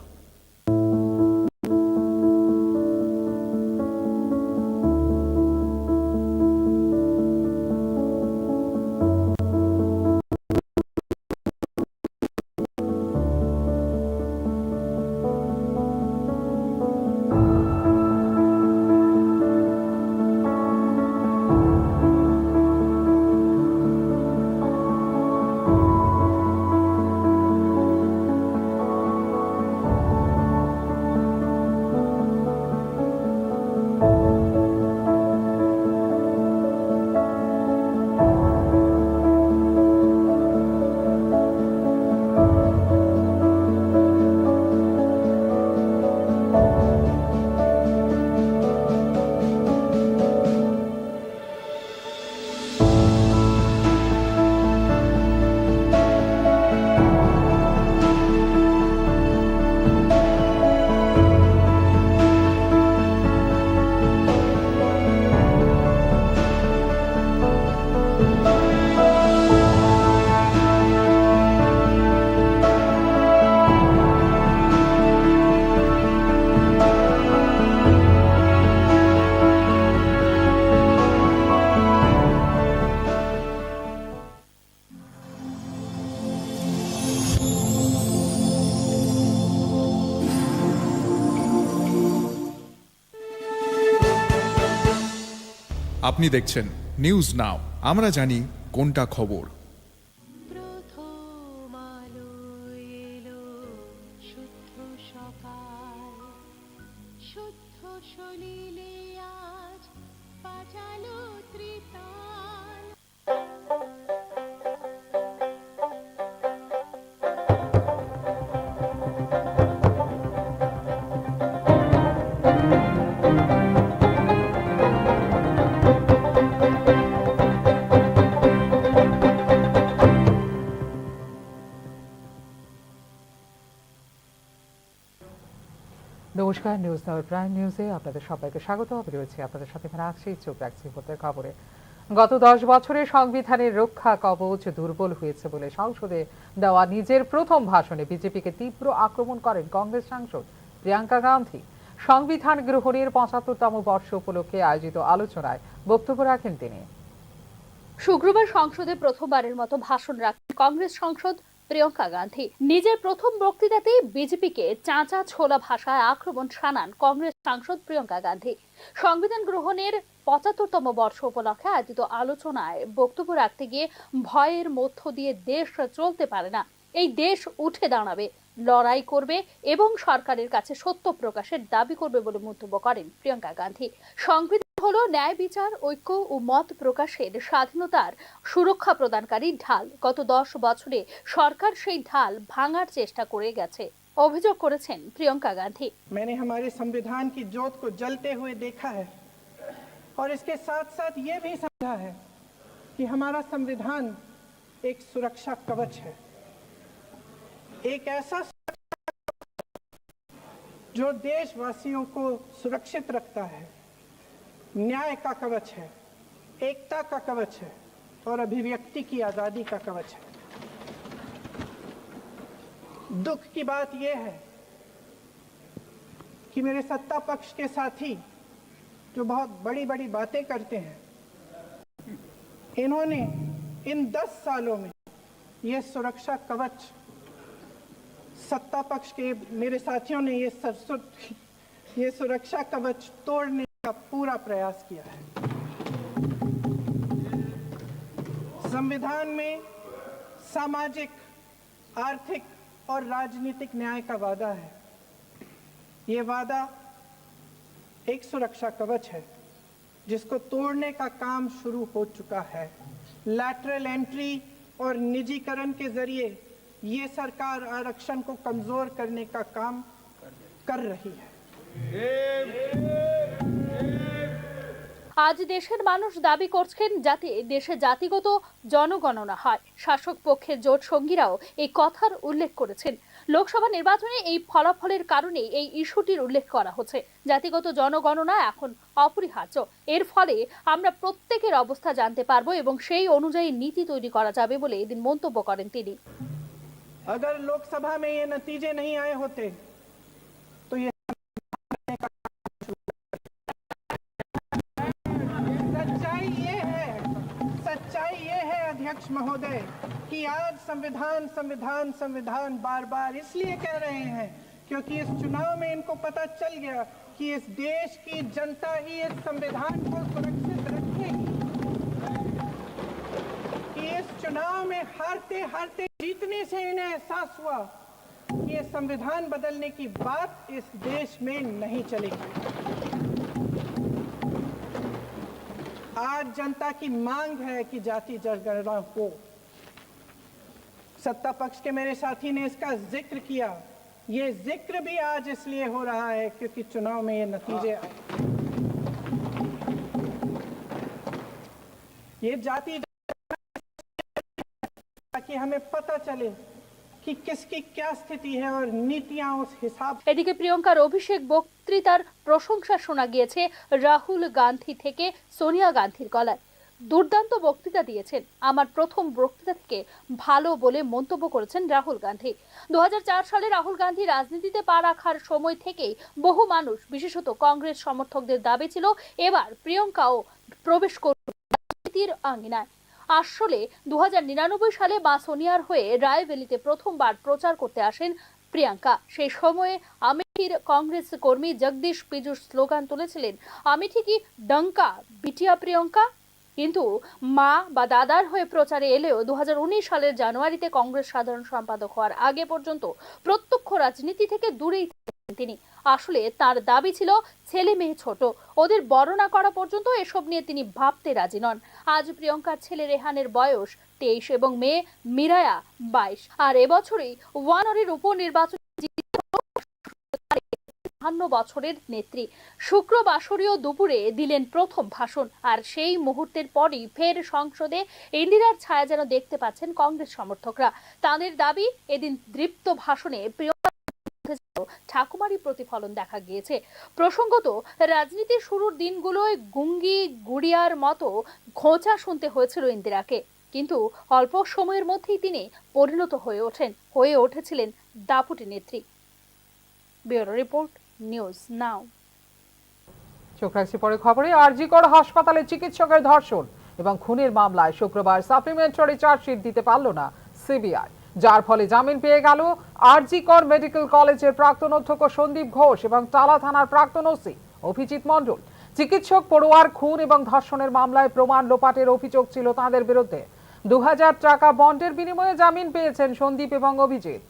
আপনি দেখছেন নিউজ নাও, আমরা জানি কোনটা খবর। প্রথম আলো এলো, শুদ্ধ সকাল, শুদ্ধ সলিলে আজ বাজালো ত্রিতাল। নমস্কার, নিউজ নাওয়ের প্রাইম নিউজে আপনাদের সবাইকে স্বাগত। আমি রয়েছে আপনাদের সাথে আছি, চোখ রাখছি ভোটের খবরে। গত 10 বছরে সংবিধানের রক্ষা কবচ দুর্বল হয়েছে বলে সংসদে দেওয়া নিজের প্রথম ভাষণে বিজেপিকে তীব্র আক্রমণ করেন কংগ্রেস সাংসদ প্রিয়াঙ্কা গান্ধী। সংবিধান গ্রহণের 75তম বর্ষ উপলক্ষে আয়োজিত আলোচনায় বক্তব্য রাখেন তিনি। শুক্রবার সংসদে প্রথমবারের মতো ভাষণ রাখেন কংগ্রেস সাংসদ প্রিয়াঙ্কা গান্ধী। নিজের প্রথম বক্তৃতাতেই বিজেপিকে চাঁচা ছোলা ভাষায় আক্রমণ শানান কংগ্রেস সাংসদ প্রিয়াঙ্কা গান্ধী। সংবিধান গ্রহণের 75তম বর্ষ উপলক্ষে আয়োজিত আলোচনায় বক্তব্য রাখতে গিয়ে ভয়ের মধ্য দিয়ে দেশ চলতে পারে না, এই দেশ উঠে দাঁড়াবে, লড়াই করবে এবং সরকারের কাছে সত্য প্রকাশের দাবি করবে বলে মন্তব্য করেন প্রিয়াঙ্কা গান্ধী। সংবিধান হলো ন্যায় বিচার, ঐক্য ও মত প্রকাশের স্বাধীনতার সুরক্ষা প্রদানকারী ঢাল। গত 10 বছরে সরকার সেই ঢাল ভাঙার চেষ্টা করে গেছে অভিযোগ করেছেন প্রিয়াঙ্কা গান্ধী। मैंने हमारे संविधान की ज्योत को जलते हुए देखा है और इसके साथ साथ ये भी समझा है कि हमारा संविधान एक सुरक्षा कवच है, एक ऐसा जो देशवासियों को सुरक्षित रखता है, न्याय का कवच है, एकता का कवच है और अभिव्यक्ति की आजादी का कवच है। दुख की बात यह है कि मेरे सत्ता पक्ष के साथी जो बहुत बड़ी बड़ी बातें करते हैं, इन्होंने इन 10 सालों में ये सुरक्षा कवच सत्ता पक्ष के मेरे साथियों ने ये सुरक्षा कवच तोड़ने का पूरा प्रयास किया है। संविधान में सामाजिक, आर्थिक और राजनीतिक न्याय का वादा है। ये वादा एक सुरक्षा कवच है जिसको तोड़ने का काम शुरू हो चुका है। लैटरल एंट्री और निजीकरण के जरिए ये सरकार आरक्षण को कमजोर करने का काम कर रही है। আজ দেশের মানুষ দাবি করছেন যাতে দেশে জাতিগত জনগণনা হয়। শাসক পক্ষের জোট সঙ্গীরাও এই কথার উল্লেখ করেছেন। লোকসভা নির্বাচনে এই ফলাফলের কারণে এই ইস্যুটির উল্লেখ করা হচ্ছে। জাতিগত জনগণনা এখন অপরিহার্য। এর ফলে আমরা প্রত্যেকের অবস্থা জানতে পারবো এবং সেই অনুযায়ী নীতি তৈরি করা যাবে বলে এদিন মন্তব্য করেন তিনি। अगर लोकसभा में ये नतीजे नहीं आए होते तो ये सच्चाई ये है अध्यक्ष महोदय कि आज संविधान बार बार इसलिए कह रहे हैं क्योंकि इस चुनाव में इनको पता चल गया कि इस देश की जनता ही इस संविधान को सुरक्षित रखेगी, कि इस चुनाव में हारते हारते जीतने से इन्हें एहसास हुआ कि ये संविधान बदलने की बात इस देश में नहीं चलेगी। आज जनता की मांग है कि जाति जनगणना हो। सत्ता पक्ष के मेरे साथी ने इसका जिक्र किया। ये जिक्र भी आज इसलिए हो रहा है क्योंकि चुनाव में ये नतीजे आए। ये जाति ताकि हमें पता चले कि किसकी क्या स्थिति है और नीतियां उस हिसाब। এদিকে প্রিয়ঙ্কার অভিষেক বক্তৃতার প্রশংসা শোনা গিয়েছে রাহুল গান্ধী থেকে সোনিয়া গান্ধীর গলায়। দুর্দান্ত বক্তৃতা দিয়েছেন, আমার প্রথম বক্তৃতা থেকে ভালো বলে মন্তব্য করেছেন রাহুল গান্ধী। 2004 সালে রাহুল গান্ধী রাজনীতিতে পা রাখার সময় থেকেই বহু মানুষ, বিশেষত কংগ্রেস সমর্থকদের দাবি ছিল এবার প্রিয়ঙ্কাও প্রবেশ করবে রাজনীতির আঙ্গিনায়। আসলে 2099 সালে মা সোনিয়ার হয়ে রায়বেলিতে প্রথমবার প্রচার করতে আসেন প্রিয়াঙ্কা। সেই সময়ে আমেঠির কংগ্রেস কর্মী জগদীশ পীযুষ স্লোগান তুলেছিলেন, আমেঠি কি ডঙ্কা বিটিয়া প্রিয়ঙ্কা। কিন্তু মা বা দাদার হয়ে প্রচারে এলেও 2019 সালের জানুয়ারিতে কংগ্রেস সাধারণ সম্পাদক হওয়ার আগে পর্যন্ত প্রত্যক্ষ রাজনীতি থেকে দূরেই থাকেন তিনি। আসলে তার দাবি ছিল ছেলে মেয়ে ছোট, ওদের বড় না করা পর্যন্ত এসব নিয়ে তিনি ভাবতে রাজি নন। আজ প্রিয়ঙ্কার ছেলে রেহানের বয়স 23 এবং মেয়ে মিরায়া 22। আর এবছরই ওয়ানরের উপনির্বাচন 52 বছরের নেত্রী শুক্রবাসরীয় দুপুরে দিলেন প্রথম ভাষণ। আর সেই মুহূর্তের পরই ফের সংসদে ইন্দিরার ছায়া যেন দেখতে পাচ্ছেন কংগ্রেস সমর্থকরা। তাদের দাবি, এদিন দৃপ্ত ভাষণে ঠাকুমারই প্রতিফলন দেখা গিয়েছে। প্রসঙ্গত, রাজনীতির শুরুর দিনগুলোয় গুঙ্গি গুড়িয়ার মতো ঘোঁচা শুনতে হয়েছিল ইন্দিরাকে, কিন্তু অল্প সময়ের মধ্যেই তিনি পরিণত হয়ে উঠেছিলেন দাপুটে নেত্রী। ব্যুরো রিপোর্ট, নিউজ নাও। চোখ রাখছি পরে খবরে। আরজিকর হাসপাতালে চিকিৎসকের ধর্ষণ এবং খুনের মামলায় শুক্রবার সাপ্লিমেন্টারি চার্জশিট দিতে পারল না সিবিআই, যার ফলে জামিন পেয়ে গেল আরজিকর মেডিকেল কলেজের প্রাক্তন অধ্যক্ষ সন্দীপ ঘোষ এবং টালা থানার প্রাক্তন ওসি অভিজিৎ মণ্ডল। চিকিৎসক পড়ুয়ার খুন এবং ধর্ষণের মামলায় প্রমাণ লোপাটের অভিযোগ ছিল তাদের বিরুদ্ধে। 2000 টাকা বন্ডের বিনিময়ে জামিন পেয়েছেন সন্দীপ এবং অভিজিৎ।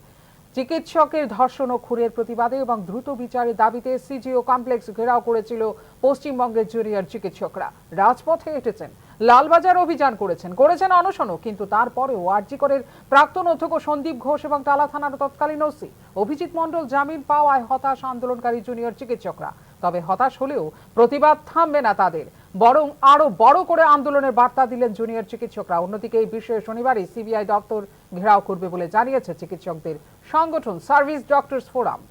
চিকিৎসকের ধর্ষণ ও খুনের প্রতিবাদে এবং দ্রুত বিচারের দাবিতে সিজিও কমপ্লেক্স ঘেরাও করেছিল পশ্চিমবঙ্গের জুনিয়র চিকিৎসকরা। রাজপথে হেঁটেছেন, লালবাজার অভিযান করেছেন অনশনও, কিন্তু তারপরেও আরজি করের প্রাক্তন অধ্যক্ষ সন্দীপ ঘোষ এবং টালা থানার তৎকালীন ওসি অভিজিৎ মণ্ডল জামিন পাওয়ায় হতাশ আন্দোলনকারী জুনিয়র চিকিৎসকরা। তবে হতাশ হলেও প্রতিবাদ থামবে না তাদের, বরং আরো বড় করে আন্দোলনের বার্তা দিলেন জুনিয়র চিকিৎসকরা। অন্যদিকে এই বিষয়ে শনিবারই সিবিআই দপ্তর ঘেরাও করবে বলে জানিয়েছে চিকিৎসকদের সংগঠন সার্ভিস ডক্টরস ফোরাম।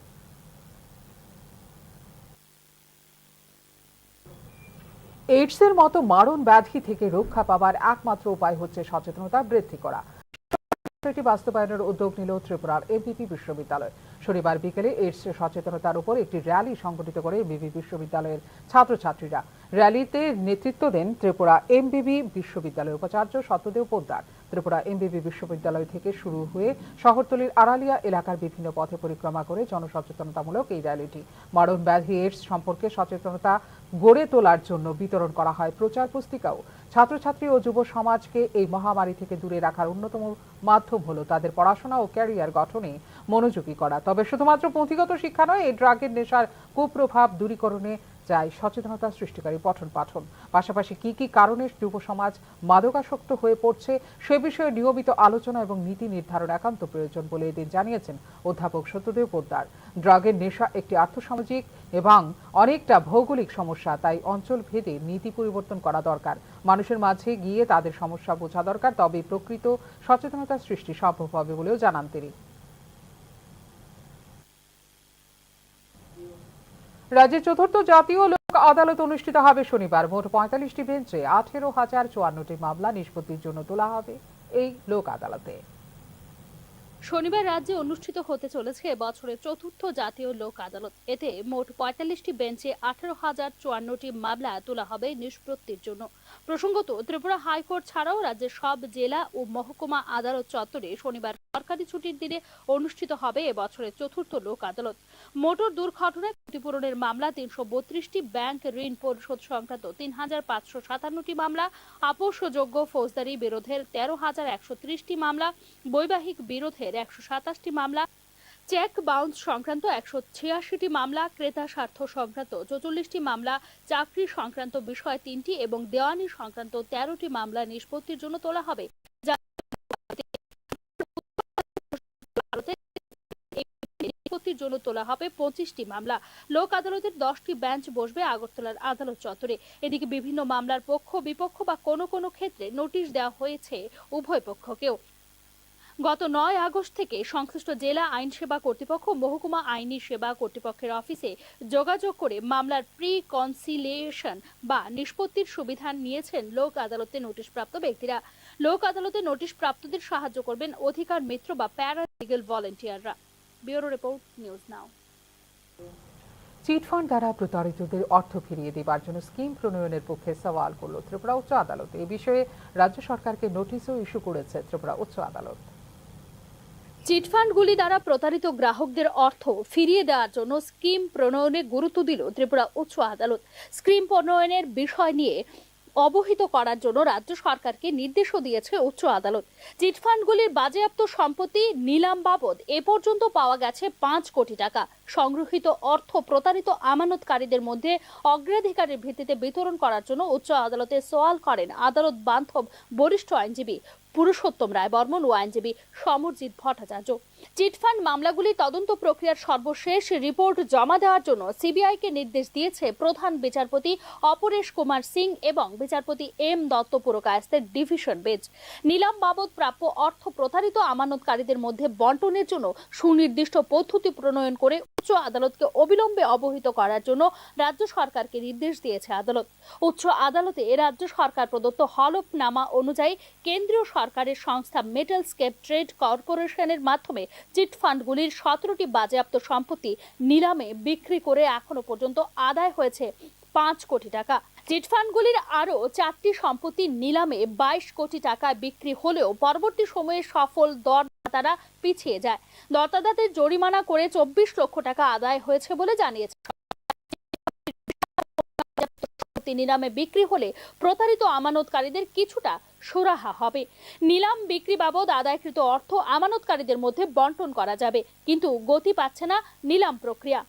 এইডসের মতো মারণ ব্যাধি থেকে রক্ষা পাবার একমাত্র উপায় হচ্ছে সচেতনতা বৃদ্ধি করা। এটি বাস্তবায়নের উদ্যোগ নিল ত্রিপুরার এমবিবি বিশ্ববিদ্যালয়। শনিবার বিকেলে এইডস সচেতনতার উপর একটি র্যালি সংগঠিত করে এমবিবি বিশ্ববিদ্যালয়ের ছাত্রছাত্রীরা। র্যালিতে নেতৃত্ব দেন ত্রিপুরা এমবিবি বিশ্ববিদ্যালয়ের উপাচার্য সত্যদেব পোদ্দার। ত্রিপুরা এমবিবি বিশ্ববিদ্যালয় থেকে শুরু হয়ে শহরতলির আড়ালিয়া এলাকার বিভিন্ন পথে পরিক্রমা করে জনসচেতনতামূলক এই র্যালিটি। মারণ ব্যাধি এইডস সম্পর্কে সচেতনতা গড়ে তোলার জন্য বিতরণ করা হয় প্রচার পুস্তিকাও। ছাত্রছাত্রী ও যুব সমাজকে এই মহামারী থেকে দূরে রাখার অন্যতম মাধ্যম হলো তাদের পড়াশোনা ও ক্যারিয়ার গঠনে মনোযোগী করা। তবে শুধুমাত্র পুঁথিগত শিক্ষা নয়, এই ড্রাগের নেশার কুপ্রভাব দূরীকরণে চাই সচেতনতা সৃষ্টিকারী পঠন পাঠন। পাশাপাশি কি কি কারণে যুব সমাজ মাদকাসক্ত হয়ে পড়ছে সে বিষয়ে নিয়মিত আলোচনা এবং নীতি নির্ধারণ একান্ত প্রয়োজন বলে এদিন জানিয়েছেন অধ্যাপক সত্যদেব পোদ্দার। ড্রাগের নেশা একটি আর্থসামাজিক এবং অনেকটা ভৌগোলিক সমস্যা, তাই অঞ্চল ভেদে নীতি পরিবর্তন করা দরকার। মানুষের মাঝে গিয়ে তাদের সমস্যা বোঝা দরকার, তবে প্রকৃত সচেতনতা সৃষ্টি সম্ভব হবে বলেও জানান তিনি। রাজ্যের চতুর্থ জাতীয় লোক আদালত অনুষ্ঠিত হবে শনিবার। মোট 45টি বেঞ্চে 18,054টি মামলা নিষ্পত্তির জন্য তোলা হবে এই লোক আদালতে। শনিবার রাজ্যে অনুষ্ঠিত হতে চলেছে বছরের চতুর্থ জাতীয় লোক আদালত। এতে মোট 45টি বেঞ্চে 18,054টি মামলা তোলা হবে নিষ্পত্তির জন্য। প্রসঙ্গত, ত্রিপুরা হাইকোর্ট ছাড়াও রাজ্যের সব জেলা ও মহকুমা আদালত চত্বরে শনিবার সরকারি ছুটির দিনে অনুষ্ঠিত হবে এবছরের চতুর্থ লোক আদালত। মোটর দুর্ঘটনায় ক্ষতিপূরণের মামলা 332টি, ব্যাংক ঋণ পরিশোধ সংক্রান্ত 3,557টি মামলা, আপোষযোগ্য ফৌজদারি বিরোধের 13,130টি মামলা, বৈবাহিক বিরোধের 127টি মামলা, চেক বাউন্স সংক্রান্ত 186টি মামলা, ক্রেতা স্বার্থ সংক্রান্ত 44টি মামলা, চাকরি সংক্রান্ত বিষয় 3টি এবং দেওয়ানি সংক্রান্ত 13টি মামলা নিষ্পত্তির জন্য তোলা হবে। নিষ্পত্তির জন্য তোলা হবে 25টি মামলা। লোক আদালতের 10টি বেঞ্চ বসবে আগরতলার আদালত চত্বরে। এদিকে বিভিন্ন মামলার পক্ষ বিপক্ষ বা কোনো কোনো ক্ষেত্রে নোটিশ দেওয়া হয়েছে উভয় পক্ষকেও। গত 9 আগস্ট থেকে সংশ্লিষ্ট জেলা আইন সেবা কর্তৃপক্ষ, মহকুমা আইনি সেবা কর্তৃপক্ষের অফিসে যোগাযোগ করে মামলার প্রি কনসিলিয়েশন বা নিষ্পত্তির সুবিধা নিয়েছেন লোক আদালতে নোটিশপ্রাপ্ত ব্যক্তিরা। লোক আদালতে নোটিশ প্রাপ্তদের সাহায্য করবেন অধিকার মিত্র বা প্যারা লিগ্যাল ভলান্টিয়াররা। Bureau report, news now. Chit fund দ্বারা প্রতারিতদের অর্থ ফিরিয়ে দেবার জন্য স্কিম প্রণয়নের পক্ষে সওয়াল করল ত্রিপুরা উচ্চ আদালত। এ বিষয়ে রাজ্য সরকারকে নোটিশও ইস্যু করেছে ত্রিপুরা উচ্চ আদালত। চিটফান্ডগুলি দ্বারা প্রতারিত গ্রাহকদের অর্থ ফিরিয়ে দেওয়ার জন্য স্কিম প্রণয়নে গুরুত্ব দিল ত্রিপুরা উচ্চ আদালত। স্কিম প্রণয়নের বিষয় নিয়ে অবহিত করার জন্য রাজ্য সরকারকে নির্দেশও দিয়েছে উচ্চ আদালত। চিটফান্ডগুলির বাজেয়াপ্ত সম্পত্তি নিলাম বাবদ এ পর্যন্ত পাওয়া গেছে 5 কোটি টাকা। সংগৃহীত অর্থ প্রতারিত আমানতকারীদের মধ্যে অগ্রাধিকারের ভিত্তিতে বিতরণ করার জন্য উচ্চ আদালতে সওয়াল করেন আদালত বান্ধব বরিষ্ঠ আইনজীবী পুরুষোত্তম রায় বর্মন ও আইনজীবী সমরজিৎ ভট্টাচার্য। চিটফান্ড মামলাগুলি তদন্ত প্রক্রিয়ার সর্বশেষ রিপোর্ট জমা দেওয়ার জন্য সিবিআইকে নির্দেশ দিয়েছে প্রধান বিচারপতি অপরেশ কুমার সিং এবং বিচারপতি এম দত্ত পুরকায়স্থের ডিভিশন বেঞ্চ। নিলাম বাবদ প্রাপ্য অর্থ প্রতারিত আমানতকারীদের মধ্যে বন্টনের জন্য সুনির্দিষ্ট পদ্ধতি প্রণয়ন করে উচ্চ আদালতকে অবিলম্বে অবহিত করার জন্য রাজ্য সরকারকে নির্দেশ দিয়েছে আদালত। উচ্চ আদালতে রাজ্য সরকার প্রদত্ত হলফনামা অনুযায়ী কেন্দ্রীয় সরকারের সংস্থা মেটাল স্কেপ ট্রেড কর্পোরেশনের মাধ্যমে চিটফান্ডগুলির 17টি বাজেয়াপ্ত সম্পত্তি নিলামে বিক্রি করে এখনো পর্যন্ত আদায় হয়েছে 5 কোটি টাকা। চিটফান্ডগুলির আরও 4টি সম্পত্তি নিলামে 22 কোটি টাকায় বিক্রি হলেও পরবর্তী সময়ে সফল দরদাতারা পিছিয়ে যায়। দরদাতাদের জরিমানা করে 24 লক্ষ টাকা আদায় হয়েছে বলে জানিয়েছে। সম্পত্তি নিলামে বিক্রি হলে প্রতারিত আমানতকারীদের কিছুটা সুরাহা হবে। নিলাম বিক্রি বাবদ আদায়কৃত অর্থ আমানতকারীদের মধ্যে বন্টন করা যাবে, কিন্তু গতি পাচ্ছে না নিলাম প্রক্রিয়া।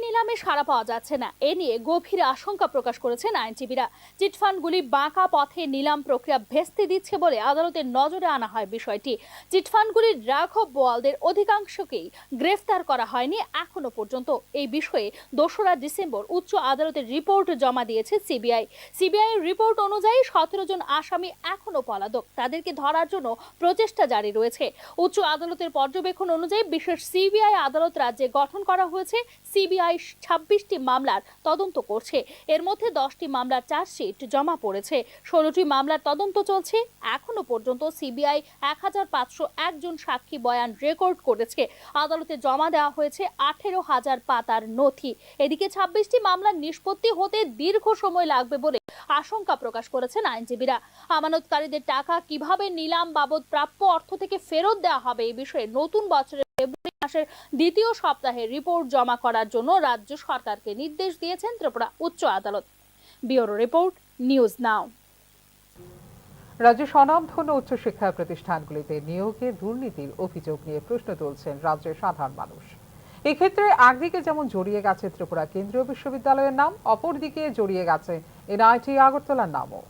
নিলামে সাড়া পাওয়া যাচ্ছে না, এ নিয়ে গভীর আশঙ্কা প্রকাশ করেছেন আইনজীবীরা। চিটফান্ডগুলি বাঁকা পথে নিলাম প্রক্রিয়া ভেস্তে দিচ্ছে বলে আদালতের নজরে আনা হয় বিষয়টি। চিটফান্ডগুলির রাঘব বোয়ালদের অধিকাংশকেই গ্রেফতার করা হয়নি এখনো পর্যন্ত। এই বিষয়ে 2রা ডিসেম্বর উচ্চ আদালতের রিপোর্ট জমা দিয়েছে সিবিআই। সিবিআই এর রিপোর্ট অনুযায়ী 17 জন আসামি এখনো পলাতক, তাদেরকে ধরার জন্য প্রচেষ্টা জারি রয়েছে। উচ্চ আদালতের পর্যবেক্ষণ অনুযায়ী বিশেষ সিবিআই আদালত রাজ্যে গঠন করা হয়েছে। সিবিআই 26টি মামলার তদন্ত করছে, এর মধ্যে 10টি মামলার চার্জশিট জমা পড়েছে, 16টি মামলার তদন্ত চলছে। এখনো পর্যন্ত সিবিআই 1501 জন সাক্ষী বয়ান রেকর্ড করেছে। আদালতে জমা দেওয়া হয়েছে 18,000 পাতার নথি। এদিকে 26টি মামলার নিষ্পত্তি হতে দীর্ঘ সময় লাগবে বলে আশঙ্কা প্রকাশ করেছেন আইনজীবীরা। আমানতকারীদের টাকা কিভাবে নিলাম বাবদ প্রাপ্য অর্থ থেকে ফেরত দেওয়া হবে এই বিষয়ে নতুন বছরের ফেব্রুয়ারি মাসের দ্বিতীয় সপ্তাহে রিপোর্ট জমা করার জন্য রাজ্য সরকারকে নির্দেশ দিয়েছেন ত্রিপুরা উচ্চ আদালত। ব্যুরো রিপোর্ট, নিউজ নাও। রাজ্য স্বনামধন্য উচ্চশিক্ষা প্রতিষ্ঠানগুলিতে নিয়োগে দুর্নীতির অভিযোগ নিয়ে প্রশ্ন তুলছেন রাজ্যের সাধারণ মানুষ। এক্ষেত্রে একদিকে যেমন জড়িয়ে গেছে ত্রিপুরা কেন্দ্রীয় বিশ্ববিদ্যালয়ের নাম, অপরদিকে জড়িয়ে গেছে এনআইটি আগরতলার নামও।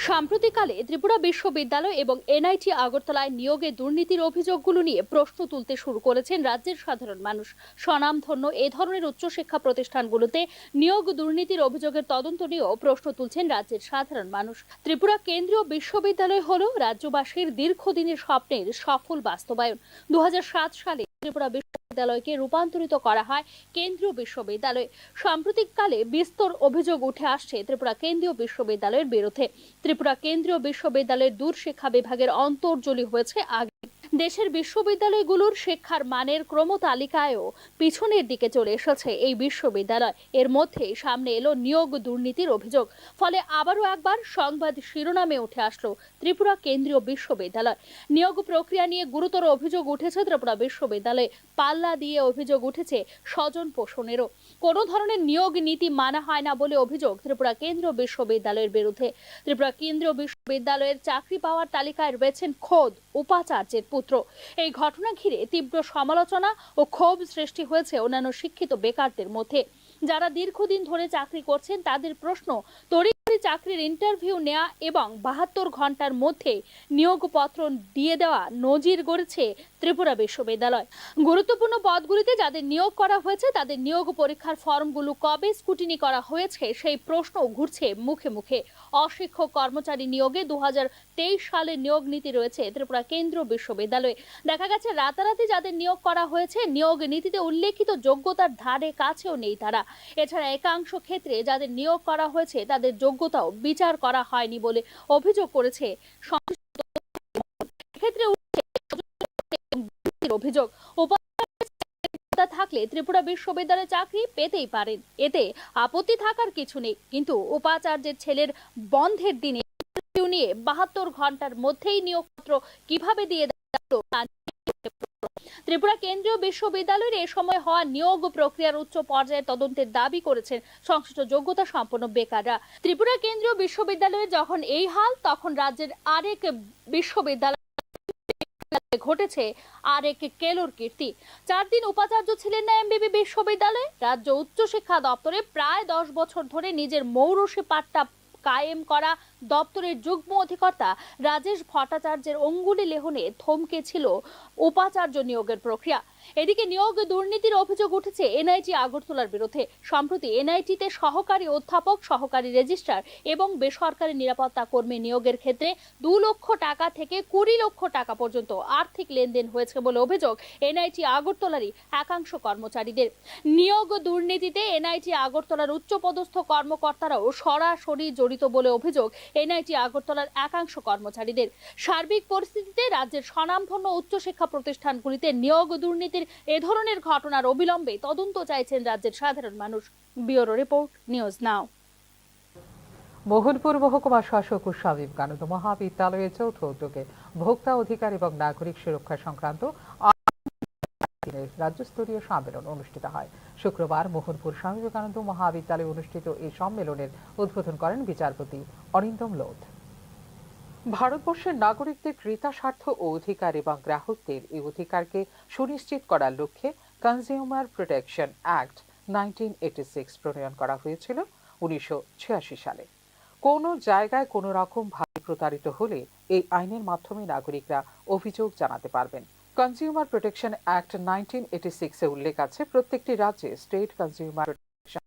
সাম্প্রতিককালে ত্রিপুরা বিশ্ববিদ্যালয় এবং এনআইটি আগরতলায় নিয়োগে দুর্নীতির অভিযোগগুলো নিয়ে প্রশ্ন তুলতে শুরু করেছেন রাজ্যের সাধারণ মানুষ। স্বনামধন্য এ ধরনের উচ্চশিক্ষা প্রতিষ্ঠানগুলোতে নিয়োগ দুর্নীতির অভিযোগের তদন্ত নিয়েও প্রশ্ন তুলছেন রাজ্যের সাধারণ মানুষ। ত্রিপুরা কেন্দ্রীয় বিশ্ববিদ্যালয় হল রাজ্যবাসীর দীর্ঘদিনের স্বপ্নের সফল বাস্তবায়ন। 2007 সালে ত্রিপুরা বিশ্ববিদ্যালয়কে রূপান্তরিত করা হয় কেন্দ্রীয় বিশ্ববিদ্যালয়। সাম্প্রতিককালে বিস্তর অভিযোগ উঠে আসছে ত্রিপুরা কেন্দ্রীয় বিশ্ববিদ্যালয়ের বিরুদ্ধে। ত্রিপুরা কেন্দ্রীয় বিশ্ববিদ্যালয়ের দূরশিক্ষা বিভাগের অন্তর্জলি হয়েছে আগে। দেশের বিশ্ববিদ্যালয়গুলোর শিক্ষার মানের ক্রমতালিকায়ও পিছনের দিকে চলে এসেছে এই বিশ্ববিদ্যালয়। এর মধ্যে সামনে এলো নিয়োগ দুর্নীতির অভিযোগ। ফলে আবারও একবার সংবাদ শিরোনামে উঠে আসলো ত্রিপুরা কেন্দ্রীয় বিশ্ববিদ্যালয়। নিয়োগ প্রক্রিয়া নিয়ে গুরুতর অভিযোগ উঠেছে ত্রিপুরা বিশ্ববিদ্যালয়ে। পাল্লা দিয়ে অভিযোগ উঠেছে স্বজন পোষণেরও। কোনো ধরনের নিয়োগ নীতি মানা হয় না বলে অভিযোগ ত্রিপুরা কেন্দ্রীয় বিশ্ববিদ্যালয়ের বিরুদ্ধে। ত্রিপুরা কেন্দ্রীয় বিশ্ববিদ্যালয়ের চাকরি পাওয়ার তালিকায় রয়েছেন খোদ উপাচার্যের পুত্র। এই ঘটনা ঘিরে তীব্র সমালোচনা ও ক্ষোভ সৃষ্টি হয়েছে অন্যান্য শিক্ষিত বেকারদের মধ্যে। যারা দীর্ঘদিন ধরে চাকরি করছেন তাদের প্রশ্ন, তড়িঘড়ি চাকরির ইন্টারভিউ নেওয়া এবং 72 ঘন্টার মধ্যে নিয়োগপত্র দিয়ে দেওয়া নজির গড়েছে ত্রিপুরা বিশ্ববিদ্যালয়। গুরুত্বপূর্ণ পদগুলিতে যাদের নিয়োগ করা হয়েছে তাদের নিয়োগ পরীক্ষার ফর্মগুলো কবে স্ক্রুটিনি করা হয়েছে সেই প্রশ্ন ঘুরছে মুখে মুখে। অশিক্ষক কর্মচারী নিয়োগে 2023 সালে নিয়োগ নীতি রয়েছে ত্রিপুরা কেন্দ্রীয় বিশ্ববিদ্যালয়ে। দেখা গেছে রাতারাতি যাদের নিয়োগ করা হয়েছে নিয়োগ নীতিতে উল্লেখিত যোগ্যতার ধারে কাছেও নেই তারা। এছাড়া একাংশ ক্ষেত্রে যাদের নিয়োগ করা হয়েছে তাদের যোগ্যতাও বিচার করা হয়নি বলে অভিযোগ করেছে অভিযোগ। থাকলে ত্রিপুরা বিশ্ববিদ্যালয়ে চাকরি পেতেই পারেন, এতে আপত্তি থাকার কিছু নেই। কিন্তু উপাচার্যের ছেলের বন্ধের দিনে নিয়ে 72 ঘন্টার মধ্যেই নিয়োগপত্র কিভাবে দিয়ে দেওয়া? ত্রিপুরা কেন্দ্রীয় বিশ্ববিদ্যালয়ের এ সময় হওয়া নিয়োগ প্রক্রিয়ার উচ্চ পর্যায়ে তদন্তের দাবি করেছেন সংশ্লিষ্ট যোগ্যতা সম্পন্ন বেকাররা। ত্রিপুরা কেন্দ্রীয় বিশ্ববিদ্যালয়ে যখন এই হাল, তখন রাজ্যের আরেক বিশ্ববিদ্যালয় ঘটেছে আরেক কেলোর কীর্তি। 4 দিন উপাচার্য ছিলেন না এমবিবি বিশ্ববিদ্যালয়ে। রাজ্য উচ্চশিক্ষা দপ্তরে প্রায় 10 বছর ধরে নিজের মৌরসি পাট্টা কায়েম করা দপ্তরের যুগ্ম অধিকর্তা রাজেশ ভট্টাচার্যের অঙ্গুলি লেহনে থমকে ছিল উপাচার্য নিয়োগের প্রক্রিয়া। এদিকে নিয়োগ দুর্নীতির অভিযোগ উঠেছে এনআইটি আগরতলার বিরুদ্ধে। সম্প্রতি এনআইটিতে সহকারী অধ্যাপক, সহকারী রেজিস্ট্রার এবং বেসরকারি নিরাপত্তা কর্মী নিয়োগের ক্ষেত্রে 2 লক্ষ টাকা থেকে 20 লক্ষ টাকা পর্যন্ত আর্থিক লেনদেন হয়েছে বলে অভিযোগ এনআইটি আগরতলারই একাংশ কর্মচারীদের। নিয়োগ দুর্নীতিতে এনআইটি আগরতলার উচ্চপদস্থ কর্মকর্তারাও সরাসরি জড়িত বলে অভিযোগ এনআইটি আগরতলার একাংশ কর্মচারীদের। সার্বিক পরিস্থিতিতে রাজ্যের স্বনামধন্য উচ্চশিক্ষা প্রতিষ্ঠানগুলিতে নিয়োগ দুর্নীতির এ ধরনের ঘটনার অবিলম্বে তদন্ত চাইছেন রাজ্যের সাধারণ মানুষ। ব্যুরো রিপোর্ট, নিউজ নাও। মোহনপুর মহকুমা শাসক ও স্বামী বিবেকানন্দ মহাবিদ্যালয়ের যৌথ উদ্যোগে ভোক্তা অধিকার এবং নাগরিক সুরক্ষা সংক্রান্ত রাজ্যস্তরীয় সম্মেলন অনুষ্ঠিত হয়। শুক্রবার মোহনপুর স্বামী বিবেকানন্দ মহাবিদ্যালয়ে অনুষ্ঠিত এই সম্মেলনের উদ্বোধন করেন বিচারপতি অরিন্দম লোধ। ভারতবর্ষের নাগরিকদের ক্রেতা স্বার্থ ও অধিকার এবং গ্রাহকদের এই অধিকারকে সুনিশ্চিত করার লক্ষ্যে কনজিউমার প্রোটেকশন অ্যাক্ট 1986 প্রণয়ন করা হয়েছিল 1986 সালে। কোনো জায়গায় কোনো রকম ভাবে প্রতারিত হলে এই আইনের মাধ্যমে নাগরিকরা অভিযোগ জানাতে পারবেন। কনজিউমার প্রোটেকশন অ্যাক্ট 1986 উল্লেখ আছে প্রত্যেকটি রাজ্যে স্টেট কনজিউমার প্রোটেকশন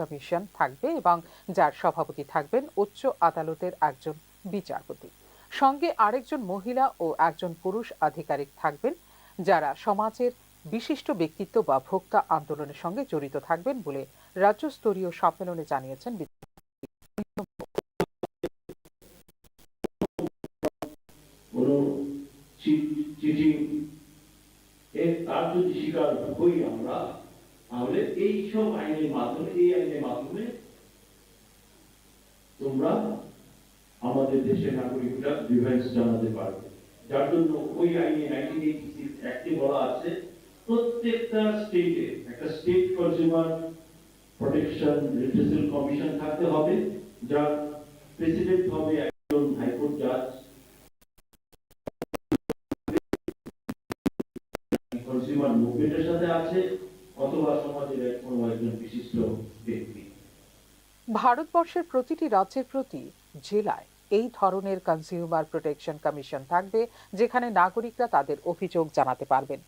কমিশন থাকবে এবং যার সভাপতি থাকবেন উচ্চ আদালতের একজন বিচারপতি। সঙ্গে আরেকজন মহিলা ও একজন পুরুষ আধিকারিক থাকবেন যারা সমাজের বিশিষ্ট ব্যক্তিত্ব বা ভোক্তা আন্দোলনের সঙ্গে জড়িত থাকবেন বলে রাজ্যস্তরীয় সম্মেলনে জানিয়েছেন তার যদি শিকার হই আমরা, তাহলে এইসব আইনের মাধ্যমে, এই আইনের মাধ্যমে তোমরা আমাদের দেশের নাগরিকরা ডিফেন্স জানাতে পারবে। যার জন্য ওই আইনে 1986 অ্যাক্টে বলা আছে প্রত্যেকটা স্টেটে একটা স্টেট কনজিউমার প্রোটেকশন রিট্রেসাল কমিশন থাকতে হবে, যার প্রেসিডেন্ট হবে একজন হাইকোর্ট জাজ। কনজিউমার মুভমেন্টের সাথে আছে অথবা সমাজের কোনো একজন বিশিষ্ট ব্যক্তি। ভারতবর্ষের প্রতিটি রাজ্যের প্রতি জেলায় এই ধরনের কনজিউমার প্রোটেকশন কমিশন থাকবে, যেখানে নাগরিকরা তাদের অভিযোগ জানাতে পারবেন।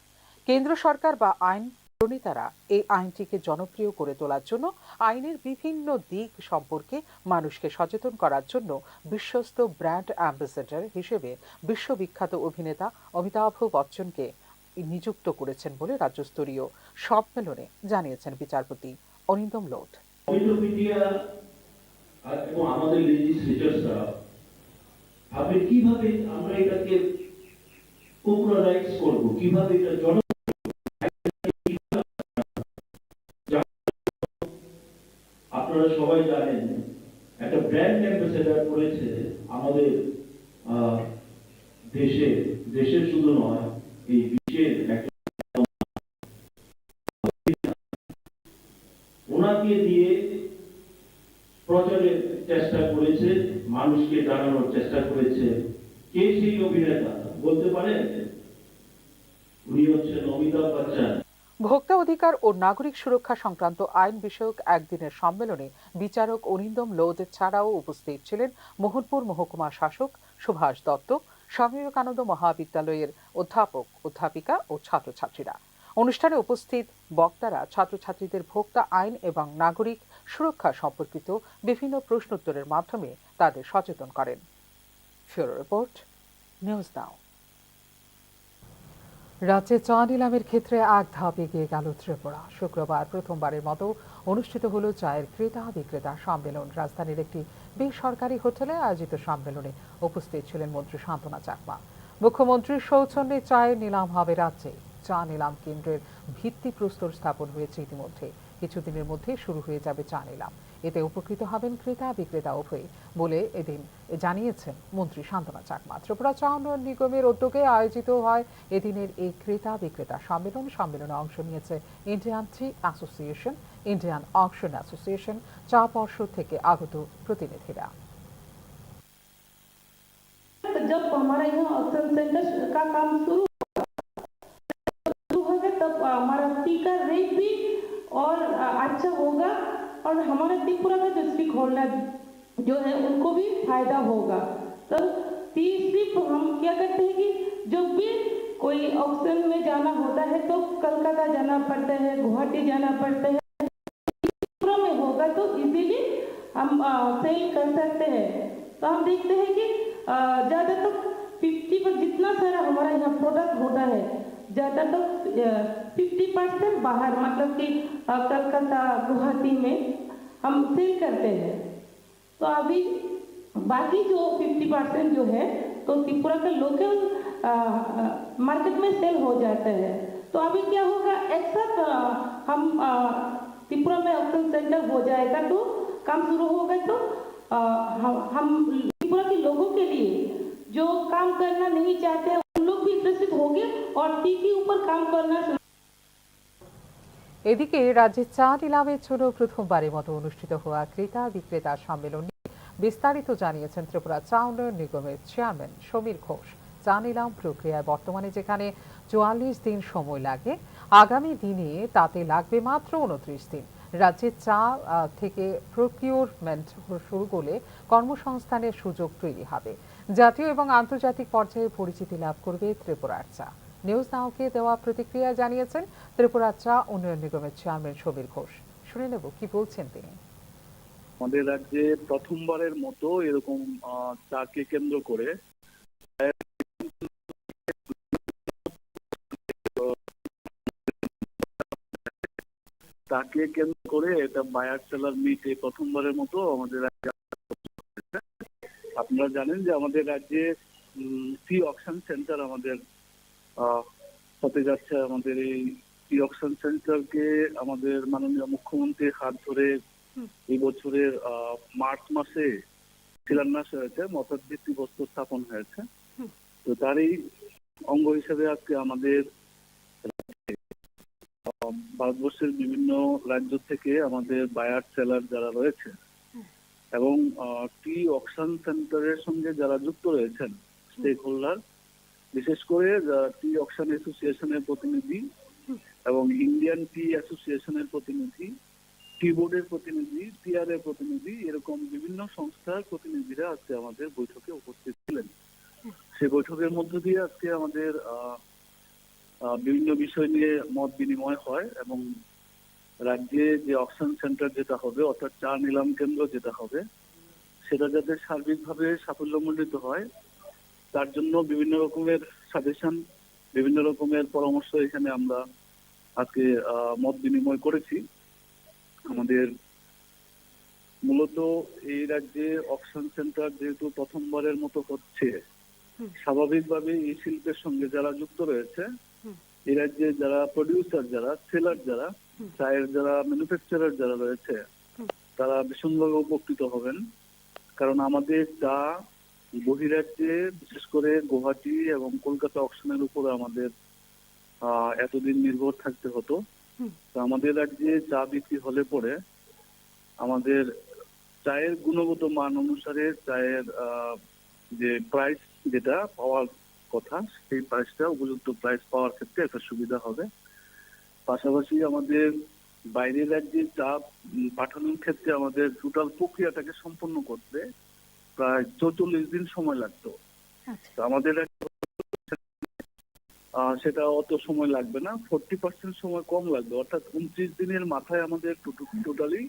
কেন্দ্র সরকার বা আইন প্রণেতারা এই আইনটিকে জনপ্রিয় করে তোলার জন্য আইনের বিভিন্ন দিক সম্পর্কে মানুষকে সচেতন করার জন্য বিশ্বস্ত ব্র্যান্ড অ্যাম্বাসেডর হিসেবে বিশ্ববিখ্যাত অভিনেতা অমিতাভ বচ্চনকে নিযুক্ত করেছেন বলে রাজ্যস্তরীয় সম্মেলনে জানিয়েছেন বিচারপতি অরিন্দম লোধ। এবং আমাদের লেজিসলেটররা ভাবে কিভাবে আমরা এটাকে পপুলারাইজ করব, কিভাবে এটা আপনারা সবাই জানেন একটা ব্র্যান্ড অ্যাম্বাসেডর করেছে আমাদের দেশের শুধু নয় এই বিশ্বের ওনাকে দিয়ে প্রচারের চেষ্টা করেছে, মানুষকে জানানোর চেষ্টা করেছে। কে সেই অভিনেতা বলতে পারেন? উনি হচ্ছেন অমিতাভ বচ্চন। ভোক্তা অধিকার ও নাগরিক সুরক্ষা সংক্রান্ত আইন বিষয়ক একদিনের সম্মেলনে বিচারক অরিন্দম লোধ ছাড়াও উপস্থিত ছিলেন মোহনপুর মহকুমা শাসক সুভাষ দত্ত, স্বামী বিবেকানন্দ মহাবিদ্যালয়ের অধ্যাপক অধ্যাপিকা ও ছাত্রছাত্রীরা। অনুষ্ঠানে উপস্থিত বক্তারা ছাত্রছাত্রীদের ভোক্তা আইন এবং নাগরিক সুরক্ষা সম্পর্কিত বিভিন্ন প্রশ্নোত্তরের মাধ্যমে তাদের সচেতন করেন। ফিউরো রিপোর্ট, নিউজ নাও। রাজ্যে চা নিলামের ক্ষেত্রে এক ধাপ এগিয়ে গেল ত্রিপুরা। শুক্রবার প্রথমবারের মতো অনুষ্ঠিত হল চায়ের ক্রেতা বিক্রেতা সম্মেলন। রাজধানীর একটি বেসরকারি হোটেলে আয়োজিত সম্মেলনে উপস্থিত ছিলেন মন্ত্রী শান্তনা চাকমা। মুখ্যমন্ত্রীর সৌজন্যে চায়ের নিলাম হবে রাজ্যে। চা নিলাম কেন্দ্রের ভিত্তিপ্রস্তর স্থাপন হয়েছে ইতিমধ্যে। কিছুদিনের মধ্যে শুরু হয়ে যাবে চা নিলাম। এতে উপকৃত হবেন ক্রেতা বিক্রেতা উভয়ই বলে এদিন জানিয়েছেন মন্ত্রী শান্তনা চাকমা। ত্রিপুরা চা উন্নয়ন নিগমের উদ্যোগে আয়োজিত হয় এদিনের এই ক্রেতা বিক্রেতা সম্মেলন। সম্মেলনে অংশ নিয়েছে ইন্ডিয়ান টি অ্যাসোসিয়েশন, ইন্ডিয়ান অকশন অ্যাসোসিয়েশন, চা পর্ষদ থেকে আগত প্রতিনিধিরা। जब हमारा यहाँ ऑक्शन सेंटर का काम शुरू होगा तब हमारा स्पीकर रेट भी और अच्छा होगा और हमारे त्रिपुरा का जो स्पीक होल्डर जो है उनको भी फायदा होगा। तो सिर्फ हम क्या करते हैं कि जब भी कोई ऑक्शन में जाना होता है तो कलकत्ता जाना पड़ता है, गुवाहाटी जाना पड़ता है। त्रिपुरा में होगा तो इजीली हम सेल कर सकते हैं। तो हम देखते हैं कि ज़्यादा तो 50% जितना सारा हमारा यहाँ प्रोडक्ट होता है ज़्यादा तो 50% बाहर मतलब कि कलकत्ता गुवाहाटी में हम सेल करते हैं। तो अभी बाकी जो 50% जो है तो त्रिपुरा का लोकल मार्केट में सेल हो जाता है। तो अभी क्या होगा, एक साथ हम त्रिपुरा में ऑक्शन सेंटर हो जाएगा तो काम शुरू होगा तो हम त्रिपुरा के लोगों के लिए जो काम करना नहीं चाहते उन लोग भी विकसित होंगे और टी के ऊपर काम करना। এদিকে রাজ্যে চা নিলামের জন্য প্রথমবারের মতো অনুষ্ঠিত হওয়া ক্রেতা বিক্রেতা সম্মেলন নিয়ে বিস্তারিত জানিয়েছেন ত্রিপুরা চা উন্নয়ন নিগমের চেয়ারম্যান সমীর ঘোষ। চা নিলাম প্রক্রিয়ায় বর্তমানে যেখানে ৪৪ দিন সময় লাগে, আগামী দিনে তাতে লাগবে মাত্র ২৯ দিন। রাজ্যে চা থেকে প্রকিউরমেন্ট শুরু করলে কর্মসংস্থানের সুযোগ তৈরি হবে। জাতীয় এবং আন্তর্জাতিক পর্যায়ে পরিচিতি লাভ করবে ত্রিপুরার চা। নিউজ নাওকে দেওয়া প্রতিক্রিয়া জানিয়েছেন ত্রিপুরা চা উন্নয়ন নিগমের চেয়ারম্যান সমীর ঘোষ। শুনে নেব কি বলছেন তিনি। আমাদের রাজ্যে প্রথমবারের মতো এরকম চাকে কেন্দ্র করে তাকে কেন্দ্র করে এটা বায়ার সেলার মিটে প্রথমবারের মতো আমাদের রাজ্যে। আপনারা জানেন যে আমাদের রাজ্যে টি অকশন সেন্টার আমাদের হতে যাচ্ছে। আমাদের এই টি অকশন সেন্টারকে আমাদের মাননীয় মুখ্যমন্ত্রীর হাত ধরে এই বছরের মার্চ মাসে শিলান্যাস হয়েছে, মতদ ভিত্তিপ্রস্তর স্থাপন হয়েছে। তো তারই অঙ্গ হিসেবে আজকে আমাদের ভারতবর্ষের বিভিন্ন রাজ্য থেকে আমাদের বায়ার সেলার যারা রয়েছে এবং টি অকশন সেন্টারের সঙ্গে যারা যুক্ত রয়েছেন স্টেক হোল্ডার, বিশেষ করে টি অকশন অ্যাসোসিয়েশনের প্রতিনিধি এবং ইন্ডিয়ান টি অ্যাসোসিয়েশনের প্রতিনিধি, টি বোর্ডের প্রতিনিধি, টিআর এর প্রতিনিধি, এরকম বিভিন্ন সংস্থার প্রতিনিধিরা আজকে আমাদের বৈঠকে উপস্থিত ছিলেন। সেই বৈঠকের মধ্য দিয়ে আজকে আমাদের বিভিন্ন বিষয় নিয়ে মত বিনিময় হয় এবং রাজ্যে যে অকশন সেন্টার যেটা হবে, অর্থাৎ চা নিলাম কেন্দ্র যেটা হবে, সেটা যাতে সার্বিকভাবে সাফল্যমণ্ডিত হয় তার জন্য বিভিন্ন রকমের সাজেশন, বিভিন্ন রকমের পরামর্শ এখানে আমরা আজকে মত বিনিময় করেছি। আমাদের মূলত এই রাজ্যে অকশন সেন্টার যেহেতু প্রথমবারের মতো হচ্ছে, স্বাভাবিকভাবে এই শিল্পের সঙ্গে যারা যুক্ত রয়েছে, এই রাজ্যে যারা প্রডিউসার, যারা সেলার, যারা চায়ের যারা ম্যানুফ্যাকচারার যারা রয়েছে, তারা ভীষণভাবে উপকৃত হবেন। কারণ আমাদের চা বহিরাজ্যে বিশেষ করে গুয়াহাটি এবং কলকাতা অকশনের উপরে আমাদের এতদিন নির্ভর থাকতে হতো। তো আমাদের রাজ্যে চা বিক্রি হলে পরে আমাদের চায়ের গুণগত মান অনুসারে চায়ের যে প্রাইস যেটা পাওয়ার কথা, সেই প্রাইসটা উপযুক্ত প্রাইস পাওয়ার ক্ষেত্রে একটা সুবিধা হবে। পাশাপাশি আমাদের বাইরের রাজ্যে চা পাঠানোর ক্ষেত্রে আমাদের টোটাল প্রক্রিয়াটাকে সম্পন্ন করতে প্রায় ৪৪ দিন সময় লাগতো। তো আমাদের সেটা অত সময় লাগবে না, 40% সময় কম লাগবে, অর্থাৎ 29 দিনের মাথায় আমাদের টোটালি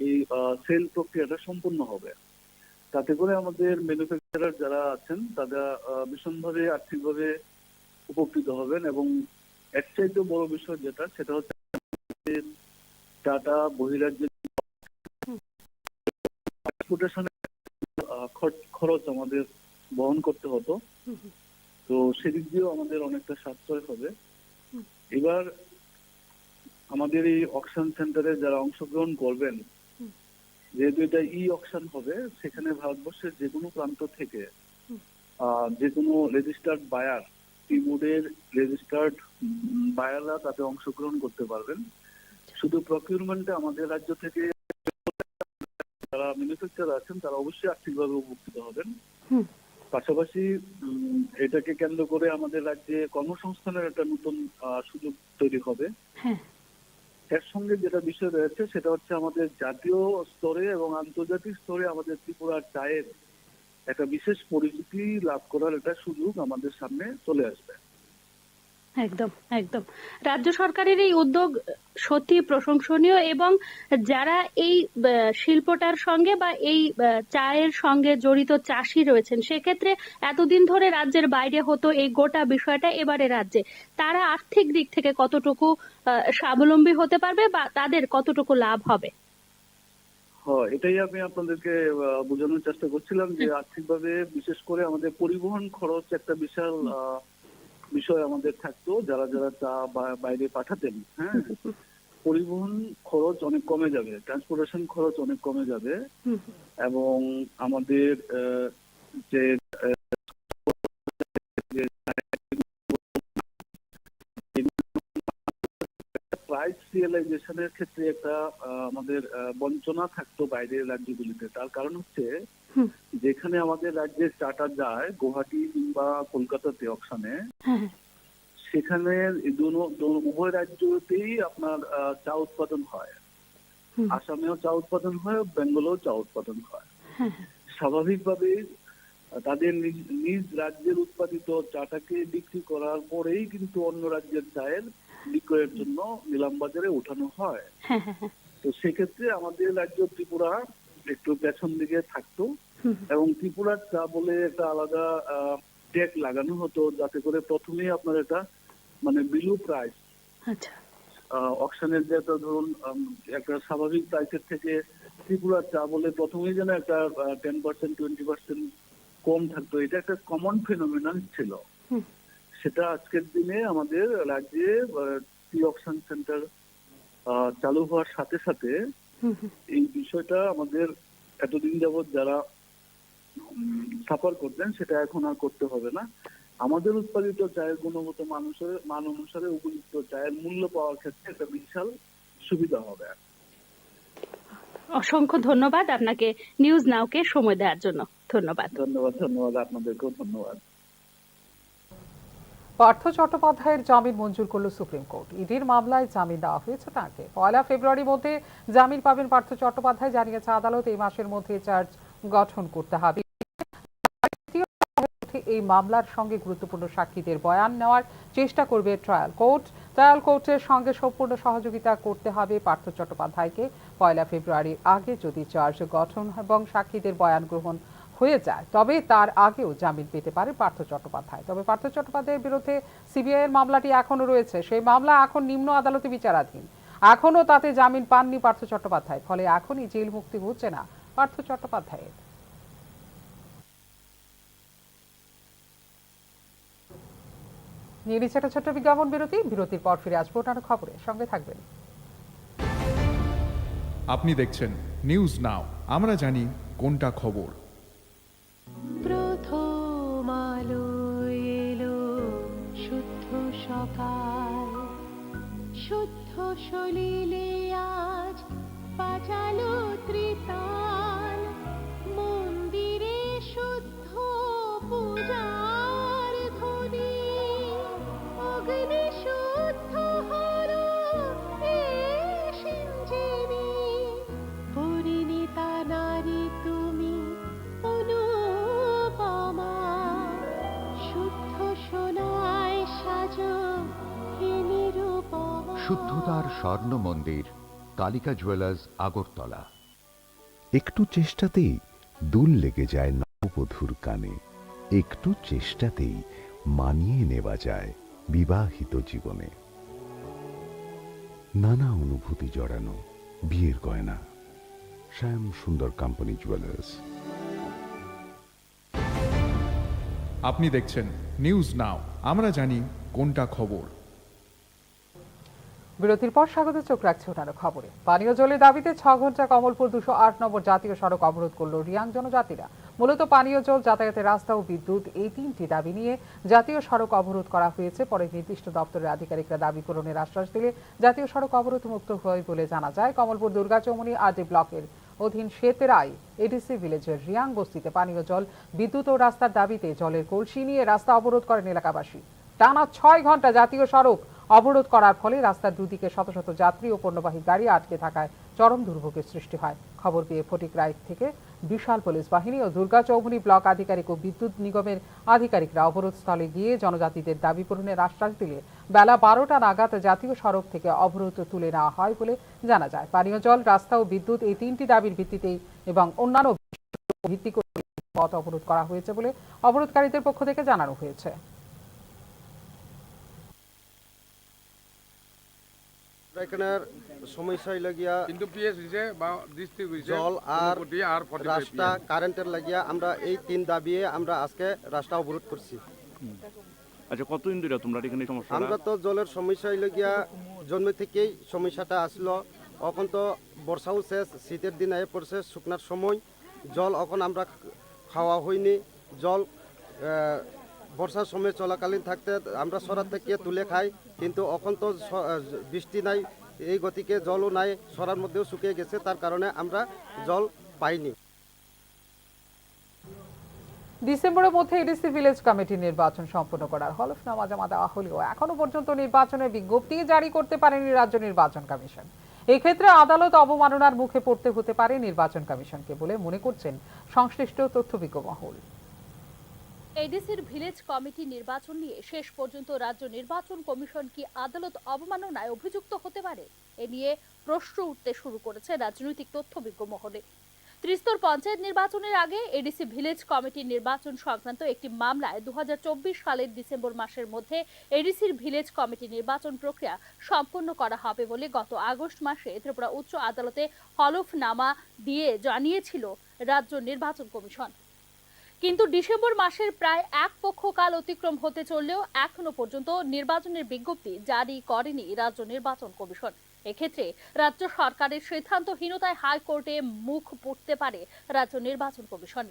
এই সেল প্রক্রিয়াটা সম্পূর্ণ হবে। তাতে করে আমাদের ম্যানুফ্যাকচারার যারা আছেন তারা ভীষণভাবে আর্থিকভাবে উপকৃত হবেন। এবং এর চাইতে বড় বিষয় যেটা, সেটা হচ্ছে টাটা বহিরাজ্যে ট্রান্সপোর্টেশনের খরচ আমাদের বহন করতে হতো, তো সেদিক দিয়েও আমাদের অনেকটা সাশ্রয় হবে। এবার আমাদের এই অকশন সেন্টারে যারা অংশগ্রহণ করবেন, যেহেতু এটা ই অকশন হবে, সেখানে ভারতবর্ষের যে কোনো প্রান্ত থেকে যে কোনো রেজিস্টার্ড বায়ার, টি বোর্ডের রেজিস্টার্ড বায়াররা তাতে অংশগ্রহণ করতে পারবেন। শুধু প্রকিউরমেন্টে আমাদের রাজ্য থেকে যারা ম্যানুফ্যাকচারার আছেন তারা অবশ্যই আর্থিকভাবে উপকৃত হবেন। পাশাপাশি এটাকে কেন্দ্র করে আমাদের রাজ্যে কর্মসংস্থানের একটা নতুন সুযোগ তৈরি হবে। এর সঙ্গে যেটা বিষয় রয়েছে সেটা হচ্ছে আমাদের জাতীয় স্তরে এবং আন্তর্জাতিক স্তরে আমাদের ত্রিপুরার চায়ের একটা বিশেষ পরিচিতি লাভ করার একটা সুযোগ আমাদের সামনে চলে আসবে। একদম একদম। রাজ্য সরকারের এই উদ্যোগ সত্যি প্রশংসনীয় এবং যারা এই শিল্পটার সঙ্গে বা এই চায়ের সঙ্গে জড়িত চাষি রয়েছেন, সেক্ষেত্রে এতদিন ধরে রাজ্যের বাইরে হতো এই গোটা বিষয়টা, এবারে রাজ্যে তারা আর্থিক দিক থেকে কতটুকু স্বাবলম্বী হতে পারবে বা তাদের কতটুকু লাভ হবে? হ্যাঁ, এটাই আমি আপনাদেরকে বোঝানোর চেষ্টা করছিলাম যে আর্থিকভাবে বিশেষ করে আমাদের পরিবহন খরচ একটা বিশাল বিষয় আমাদের থাকতো। যারা যারা চা বাইরে পাঠাতেন, হ্যাঁ, পরিবহন খরচ অনেক কমে যাবে, ট্রান্সপোর্টেশন খরচ অনেক কমে যাবে এবং আমাদের যে ইন্ডাস্ট্রিয়ালাইজেশনের ক্ষেত্রে একটা আমাদের বঞ্চনা থাকতো বাইরের রাজ্যগুলিতে। তার কারণ হচ্ছে যেখানে আমাদের রাজ্যে চাটা যায় গুয়াহাটি কিংবা কলকাতাতে অকশনে, সেখানে উভয় রাজ্যতেই আপনার চা উৎপাদন হয়। আসামেও চা উৎপাদন হয়, বেঙ্গলেও চা উৎপাদন হয়। স্বাভাবিকভাবেই তাদের নিজ রাজ্যের উৎপাদিত চাটাকে বিক্রি করার পরেই কিন্তু অন্য রাজ্যের চায়ের বিক্রয়ের জন্য নিলাম বাজারে ওঠানো হয়। তো সেক্ষেত্রে আমাদের রাজ্য ত্রিপুরা একটু পেছন দিকে থাকতো এবং ত্রিপুরার চা বলে একটা আলাদা ট্যাগ লাগানো হতো, যাতে করে প্রথমেই আপনার এটা মানে বিলো প্রাইস, অকশনের যে একটা ধরুন একটা স্বাভাবিক প্রাইসের থেকে ত্রিপুরার চা বলে প্রথমেই যেন একটা 10% 20% কম থাকতো। এটা একটা কমন ফেনোমেনন ছিল। সেটা আজকের দিনে আমাদের রাজ্যে টি অকশন সেন্টার চালু হওয়ার সাথে সাথে এই বিষয়টা আমাদের এতদিন যাবৎ যারা সাফার করতেন সেটা এখন আর করতে হবে না। আমাদের উৎপাদিত চায়ের গুণগত মান অনুসারে উপযুক্ত চায়ের মূল্য পাওয়ার ক্ষেত্রে একটা বিশাল সুবিধা হবে। অসংখ্য ধন্যবাদ আপনাকে নিউজ নাওকে সময় দেওয়ার জন্য। ধন্যবাদ। ধন্যবাদ আপনাদেরকেও ধন্যবাদ। পার্থ চট্টোপাধ্যায়ের জামিন মঞ্জুর করল সুপ্রিম কোর্ট। ইডির মামলায় জামিন দেওয়া হয়েছে তাঁকে। 1 ফেব্রুয়ারির মধ্যে জামিন পাবেন পার্থ চট্টোপাধ্যায়। জানিয়েছে আদালত এই মাসের মধ্যে চার্জ গঠন করতে হবে। এই মামলার সঙ্গে গুরুত্বপূর্ণ সাক্ষীদের বয়ান নেওয়ার চেষ্টা করবে ট্রায়াল কোর্ট। ট্রায়াল কোর্টের সঙ্গে সম্পূর্ণ সহযোগিতা করতে হবে পার্থ চট্টোপাধ্যায়কে। 1 ফেব্রুয়ারির আগে যদি চার্জ গঠন এবং সাক্ষীদের বয়ান গ্রহণ হয়ে যায় তবে তার আগেও জামিন পেতে পারে পার্থ চট্টোপাধ্যায়। তবে পার্থ চট্টোপাধ্যায়ের বিরুদ্ধে সিবিআই এর মামলাটি এখনো রয়েছে। সেই মামলা এখন নিম্ন আদালতে বিচারাধীন। এখনো তাতে জামিন পাননি পার্থ চট্টোপাধ্যায়। ফলে এখনই জেল মুক্তি হচ্ছে না পার্থ চট্টোপাধ্যায়ের। নিয়ে নিচ্ছে একটা ছোট্ট বিজ্ঞাপন বিরতি। বিরতির পর ফিরে আসবো অন্যান্য খবরে। সঙ্গে থাকবেন। আপনি দেখছেন নিউজ নাও, আমরা জানি কোনটা খবর। প্রথম আলো এলো শুদ্ধ সকাল, শুদ্ধ সলিলে আজ বাজালো ত্রিতাল, মন্দিরে শুদ্ধ পূজার ধ্বনি, অগ্নি শুদ্ধ হলো সিঞ্জিনি, পরিণীতা নারী তুমি অনুপমা, শুদ্ধ সোনায় সাজো হে নিরুপমা। শুদ্ধতার স্বর্ণ মন্দির কালিকা জুয়েলার্স আগরতলা। একটু চেষ্টাতেই দুল লেগে যায় নববধূর কানে। একটু চেষ্টাতেই মানিয়ে নেওয়া যায় বিবাহিত জীবনে। নানা অনুভূতি জড়ানো বিয়ের গয়না। শ্যাম সুন্দর কোম্পানি জুয়েলার্স। আপনি দেখছেন নিউজ নাও, আমরা জানি কোনটা খবর। বিরতির পর স্বাগত। চোখ রাখছে অন্যান্য খবরে। পানীয় জলের দাবিতে 6 ঘন্টা কমলপুর 208 নম্বর জাতীয় সড়ক অবরোধ করল রিয়াং জনজাতিরা। মূলত পানীয় জল, যাতায়াতের রাস্তা ও বিদ্যুৎ, এই 3টি দাবি নিয়ে জাতীয় সড়ক অবরোধ করা হয়েছে। পরে নির্দিষ্ট দপ্তরের আধিকারিকরা দাবি পূরণের আশ্বাস দিলে জাতীয় সড়ক অবরোধ মুক্ত হয় বলে জানা যায়। কমলপুর দুর্গাচৌমুনি আরডি ব্লকের অধীন শেতেরাই এডিসি ভিলেজের রিয়াং বস্তিতে পানীয় জল, বিদ্যুৎ ও রাস্তার দাবিতে জলের কলসি নিয়ে রাস্তা অবরোধ করেন এলাকাবাসী। টানা 6 ঘন্টা জাতীয় সড়ক অবরোধ করার ফলে রাস্তার দুদিকে শত শত যাত্রী ও পণ্যবাহী গাড়ি আটকে থাকায় চরম দুর্ভোগের সৃষ্টি হয়। খবর পেয়ে ফটিকরাই থেকে বিশাল পুলিশ বাহিনী ও দুর্গাচৌমুনি ব্লক আধিকারিক ও বিদ্যুৎ নিগমের আধিকারিকরা অবরোধস্থলে গিয়ে জনজাতিদের দাবি পূরণের আশ্বাস দিলে বেলা 12টা নাগাদ জাতীয় সড়ক থেকে অবরোধ তুলে নেওয়া হয় বলে জানা যায়। পানীয় জল, রাস্তা ও বিদ্যুৎ, এই 3টি দাবির ভিত্তিতেই এবং অন্যান্য ভিত্তি করে পথ অবরোধ করা হয়েছে বলে অবরোধকারীদের পক্ষ থেকে জানানো হয়েছে। এখানের সমস্যা লাগিয়া জল আর রাস্তা কারেন্টের লাগিয়া আমরা এই 3 দাবি আমরা আজকে রাস্তা অবরোধ করছি। আচ্ছা, কতদিন ধরে তোমরা এখানে সমস্যা? আমরা তো জলের সমস্যা লাগিয়া জন্ম থেকেই সমস্যাটা আসলো। এখন তো বর্ষাও শেষ, শীতের দিন আয়ে পড়ছে, শুকনার সময় জল এখন আমরা খাওয়া হয়নি। জল বর্ষার সময় চলাকালীন থাকতে আমরা সরার থেকে তুলে খাই, কিন্তু এখন তো বৃষ্টি নাই, এই গতিকে জলও নাই, সরার মধ্যেও শুকিয়ে গেছে, তার কারণে আমরা জল পাইনি। ডিসেম্বরের মধ্যে এডিসি ভিলেজ কমিটি নির্বাচন সম্পন্ন করার হলফনামা জমা দেওয়া হলেও এখনো পর্যন্ত নির্বাচনের বিজ্ঞপ্তি জারি করতে পারেনি রাজ্য নির্বাচন কমিশন। এই ক্ষেত্রে আদালত অবমাননার মুখে পড়তে হতে পারে নির্বাচন কমিশনকে বলে মনে করছেন সংশ্লিষ্ট তথ্যবিজ্ঞ মহল। এডিসির ভিলেজ কমিটি নির্বাচন নিয়ে শেষ পর্যন্ত রাজ্য নির্বাচন কমিশন কি আদালত অবমাননায় অভিযুক্ত হতে পারে, এ নিয়ে প্রশ্ন উঠতে শুরু করেছে রাজনৈতিক তথ্যবিজ্ঞ মহলে। ত্রিস্তর পঞ্চায়েত নির্বাচনের আগে এডিসি ভিলেজ কমিটির নির্বাচন সংক্রান্ত একটি মামলায় 2024 সালের ডিসেম্বর মাসের মধ্যে এডিসির ভিলেজ কমিটি নির্বাচন প্রক্রিয়া সম্পন্ন করা হবে বলে গত আগস্ট মাসে ত্রিপুরা উচ্চ আদালতে হলফনামা দিয়ে জানিয়েছিল রাজ্য নির্বাচন কমিশন। কিন্তু ডিসেম্বর মাসের প্রায় এক পক্ষকাল অতিক্রম হতে চললেও এখনো পর্যন্ত নির্বাচনের বিজ্ঞপ্তি জারি করেনি রাজ্য নির্বাচন কমিশন। এক্ষেত্রে রাজ্য সরকারের সিদ্ধান্তহীনতায় হাইকোর্টে মুখ পুড়তে পারে রাজ্য নির্বাচন কমিশন।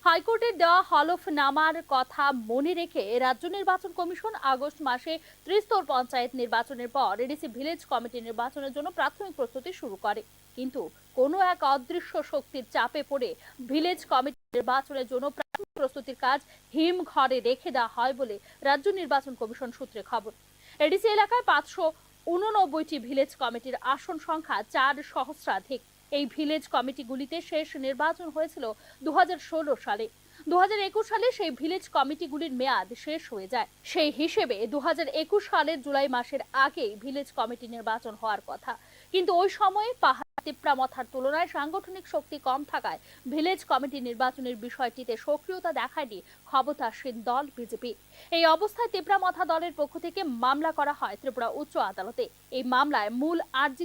হাইকোর্টের দেওয়া হলফনামার কথা মনে রেখে রাজ্য নির্বাচন কমিশন আগস্ট মাসে ত্রিস্তর পঞ্চায়েত নির্বাচনের পর এডিসি ভিলেজ কমিটি নির্বাচনের জন্য প্রাথমিক প্রস্তুতি শুরু করে। কিন্তু কোনো এক অদৃশ্য শক্তির চাপে পড়ে ভিলেজ কমিটি নির্বাচনের জন্য প্রাথমিক প্রস্তুতির কাজ হিমঘরে রেখে দেওয়া হয় বলে রাজ্য নির্বাচন কমিশন সূত্রে খবর। এডিসি এলাকায় 589টি ভিলেজ কমিটির আসন সংখ্যা 4 সহস্রাধিক। এই ভিলেজ কমিটিগুলিতে শেষ নির্বাচন হয়েছিল 2016 সালে। 2021 সালে সেই ভিলেজ কমিটিগুলির মেয়াদ শেষ হয়ে যায়। সেই হিসেবে 2021 সালের জুলাই মাসের আগেই ভিলেজ কমিটি নির্বাচন হওয়ার কথা, কিন্তু ওই সময়ে পাহাড় তিপ্রামথার তুলনায় সাংগঠনিক শক্তি কম থাকায় ভিলেজ কমিটি নির্বাচনের বিষয়টিতে সক্রিয়তা দেখায়নি ক্ষমতাসীন দল বিজেপি। এই অবস্থায় তিপ্রামথা দলের পক্ষ থেকে মামলা করা হয় ত্রিপুরা উচ্চ আদালতে। এই মামলায় মূল আর্জি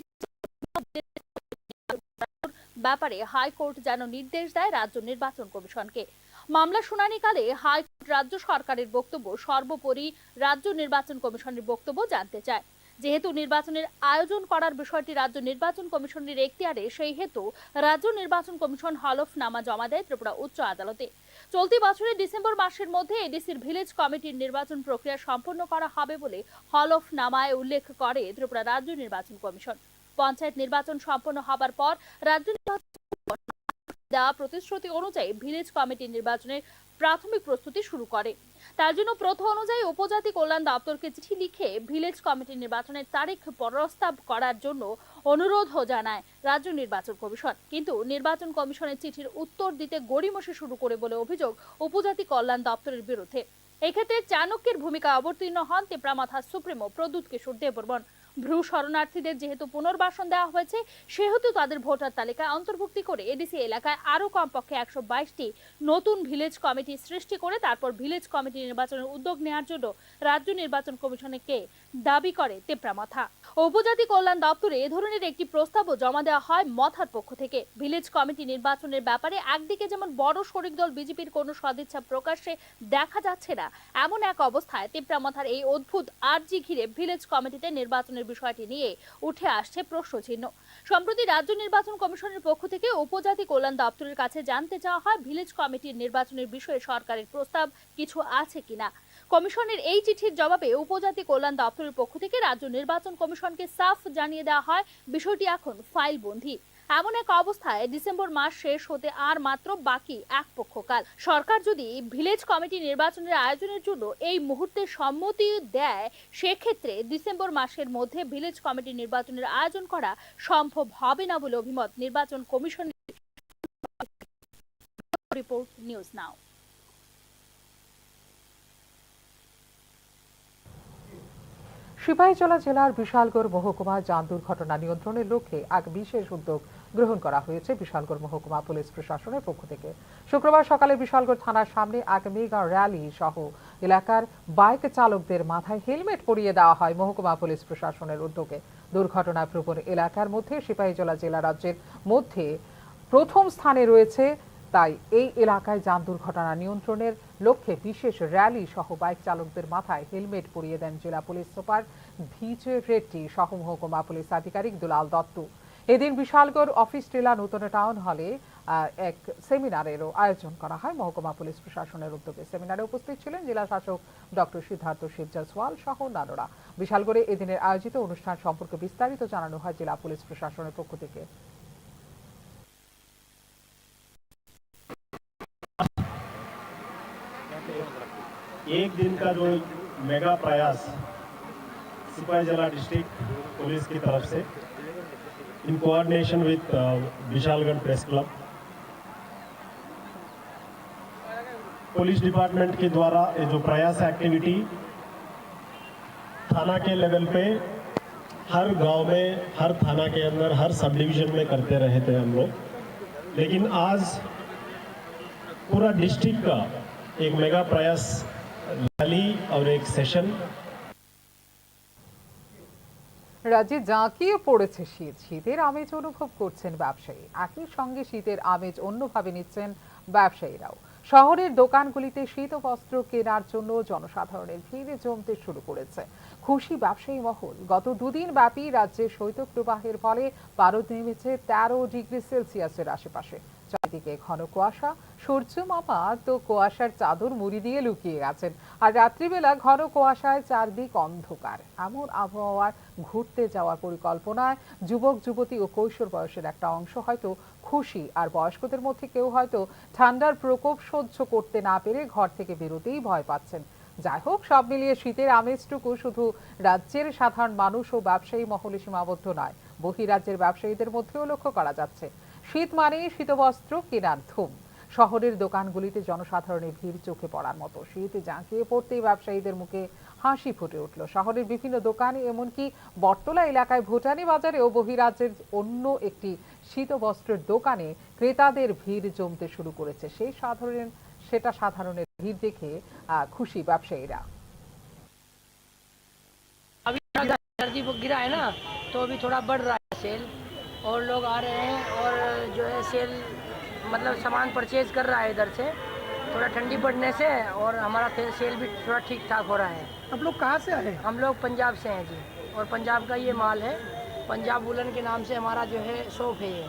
ব্যাপারে হাইকোর্ট যেন নির্দেশ দেয় রাজ্য নির্বাচন কমিশনকে। মামলা শুনানিকালে হাইকোর্ট রাজ্য সরকারের বক্তব্য সর্বোপরি রাজ্য নির্বাচন কমিশনের বক্তব্য জানতে চায়। যেহেতু নির্বাচনের আয়োজন করার বিষয়টি রাজ্য নির্বাচন কমিশনের এখতিয়ারে, সেই হেতু রাজ্য নির্বাচন কমিশন হলফনামা জমা দেয় ত্রিপুরা উচ্চ আদালতে। চলতি বছরের ডিসেম্বর মাসের মধ্যে এডিসির ভিলেজ কমিটির নির্বাচন প্রক্রিয়া সম্পন্ন করা হবে বলে হলফনামায় উল্লেখ করে ত্রিপুরা রাজ্য নির্বাচন কমিশন। পঞ্চায়েত নির্বাচন সম্পন্ন হবার পর রাজ্য নির্বাচন দেওয়া প্রতিশ্রুতি অনুযায়ী ভিলেজ কমিটি নির্বাচনের প্রাথমিক প্রস্তুতি শুরু করে। তার জন্য প্রথা অনুযায়ী উপজাতি কল্যাণ দপ্তরকে চিঠি লিখে ভিলেজ কমিটি নির্বাচনের তারিখ প্রস্তাব করার জন্য অনুরোধও জানায় রাজ্য নির্বাচন কমিশন। কিন্তু নির্বাচন কমিশনের চিঠির উত্তর দিতে গড়িমসি শুরু করে বলে অভিযোগ উপজাতি কল্যাণ দপ্তরের বিরুদ্ধে। এক্ষেত্রে চাণক্যের ভূমিকা অবতীর্ণ হন তিপ্রামথার সুপ্রিমো প্রদ্যুৎ কিশোর দেববর্মন। ভ্রু শরণার্থীদের যেহেতু পুনর্বাসন দেওয়া হয়েছে, সেহেতু তাদের ভোটার তালিকায় অন্তর্ভুক্তি করে এডিসি এলাকায় আরো কমপক্ষে 122টি নতুন ভিলেজ কমিটি সৃষ্টি করে তারপর ভিলেজ কমিটি নির্বাচনের উদ্যোগ নেওয়ার জন্য রাজ্য নির্বাচন কমিশনকে দাবি করে তিপ্রামথা। উপজাতি কল্যাণ দপ্তরে এ ধরনের একটি প্রস্তাবও জমা দেওয়া হয় মথার পক্ষ থেকে। ভিলেজ কমিটি নির্বাচনের ব্যাপারে একদিকে যেমন বড় শরিক দল বিজেপির কোনো সদিচ্ছা প্রকাশ্যে দেখা যাচ্ছে না, এমন এক অবস্থায় তিপ্রামথার এই অদ্ভুত আর্জি ঘিরে ভিলেজ কমিটিতে নির্বাচনের বিষয়টি নিয়ে উঠে আসছে প্রশ্নচিহ্ন। সম্প্রতি রাজ্য নির্বাচন কমিশনের পক্ষ থেকে উপজাতি কল্যাণ দপ্তরের কাছে জানতে চাওয়া হয় ভিলেজ কমিটির নির্বাচনের বিষয়ে সরকারের প্রস্তাব কিছু আছে কিনা। কমিশনের এই চিঠির জবাবে উপজাতি কল্যাণ দপ্তরের পক্ষ থেকে রাজ্য নির্বাচন কমিশনকে সাফ জানিয়ে দেওয়া হয় বিষয়টি এখন ফাইলবন্দী। এমন এক অবস্থায় ডিসেম্বর মাস শেষ হতে আর মাত্র বাকি এক পক্ষকাল। সরকার যদি ভিলেজ কমিটি নির্বাচনের আয়োজনের জন্য এই মুহূর্তে সম্মতি দেয়, সেক্ষেত্রে ডিসেম্বর মাসের মধ্যে ভিলেজ কমিটি নির্বাচনের আয়োজন করা সম্ভব হবে না বলে অভিমত নির্বাচন কমিশনের। Report news now. সিপাহীজলা জেলার বিশালগড় মহকুমা যান দুর্ঘটনা নিয়ন্ত্রণের লক্ষ্যে এক বিশেষ উদ্যোগ গ্রহণ করা হয়েছে বিশালগড় মহকুমা পুলিশ প্রশাসনের পক্ষ থেকে। শুক্রবার সকালে বিশালগড় থানার সামনে এক মেগা র্যালি সহ এলাকার বাইক চালকদের মাথায় হেলমেট পরিয়ে দেওয়া হয় মহকুমা পুলিশ প্রশাসনের উদ্যোগে। দুর্ঘটনা প্রবণ এলাকার মধ্যে সিপাহীজলা জেলা রাজ্যের মধ্যে প্রথম স্থানে রয়েছে, তাই এই এলাকায় যান দুর্ঘটনা নিয়ন্ত্রণের লক্ষ্যে বিশেষ র্যালি সহ বাইক চালকদের মাথায় হেলমেট পরিয়ে দেন জেলা পুলিশ সুপার ভিজে রেড্ডি সহ মহকুমা পুলিশ আধিকারিক দুলাল দত্ত। এদিন বিশালগড় অফিস টিলা নতুন টাউন হলে এক সেমিনারেরও আয়োজন করা হয় মহকুমা পুলিশ প্রশাসনের উদ্যোগে। সেমিনারে উপস্থিত ছিলেন জেলা শাসক ডক্টর সিদ্ধার্থ শিব জয়সওয়াল সহ অন্যান্যরা। বিশালগড়ে এদিনের আয়োজিত অনুষ্ঠান সম্পর্কে বিস্তারিত জানানো হয় জেলা পুলিশ প্রশাসনের পক্ষ থেকে। एक दिन का जो मेगा प्रयास सिपाही जिला डिस्ट्रिक्ट पुलिस की तरफ से in coordination with Vishalgarh press club police department के द्वारा ये जो प्रयास एक्टिविटी थाना के लेवल पे हर गांव में, हर थाना के अंदर, हर सब डिवीजन में करते रहे थे हम लोग, लेकिन आज पूरा डिस्ट्रिक्ट का एक मेगा प्रयास रैली और एक सेशन। রাজ্যে জাঁকিয়ে পড়েছে শীত। শীতের আমেজ অনুভব করছেন ব্যবসায়ী, একই সঙ্গে শীতের আমেজ অন্যভাবে নিচ্ছেন ব্যবসায়ীরাও। শহরের দোকানগুলিতে শীত বস্ত্র কেনার জন্য জনসাধারণের ভিড় জমতে শুরু করেছে। খুশি ব্যবসায়ী মহল। গত দুদিন ব্যাপী রাজ্যে শৈত্যপ্রবাহের ফলে পারদ নেমেছে 13 ডিগ্রি সেলসিয়াসের আশেপাশে। চারিদিকে ঘন কুয়াশা, সূর্য মামা তো কুয়াশার চাদর মুড়ি দিয়ে লুকিয়ে গেছেন। আর রাত্রিবেলা ঘন কুয়াশায় চারদিক অন্ধকার। এমন আবহাওয়ার ঘুরতে যাওয়ার পরিকল্পনায় যুবক যুবতী ও কৈশোর বয়সের একটা অংশ হয়তো খুশি, আর বয়স্কদের মধ্যে কেউ হয়তো ঠান্ডার প্রকোপ সহ্য করতে না পেরে ঘর থেকে বেরোতেই ভয় পাচ্ছেন। যাই হোক, সব মিলিয়ে শীতের আমেজটুকু শুধু রাজ্যের সাধারণ মানুষ ও ব্যবসায়ী মহলে সীমাবদ্ধ নয়, বহিরাজ্যের ব্যবসায়ীদের মধ্যেও লক্ষ্য করা যাচ্ছে। শীত মানেই শীতবস্ত্র কেনার ধুম। শহরের দোকানগুলিতে জনসাধারণের ভিড় চোখে পড়ার মতো। শীত জাঁকিয়ে পড়তেই ব্যবসায়ীদের মুখে হাসি ফুটে উঠল। শহরের বিভিন্ন দোকানে, এমনকি বটতলা এলাকায় ভুটানি বাজারে ও বহিরাজ্যের অন্য একটি শীতবস্ত্রের দোকানে ক্রেতাদের ভিড় জমতে শুরু করেছে। সেটা সাধারণের ভিড় দেখে খুশি ব্যবসায়ীরা। अभी सर्दी गिरा है ना, तो अभी थोड़ा बढ़ रहा है सेल, और लोग आ रहे हैं, और जो है सेल मतलब सामान परचेज कर रहा है इधर से। थोड़ा ठंडी पड़ने से और हमारा सेल भी थोड़ा ठीक ठाक हो रहा है। आप लोग कहाँ से आए? हम लोग पंजाब से हैं जी, और पंजाब का ये माल है। पंजाब वुलन के नाम से हमारा जो है शॉप है ये,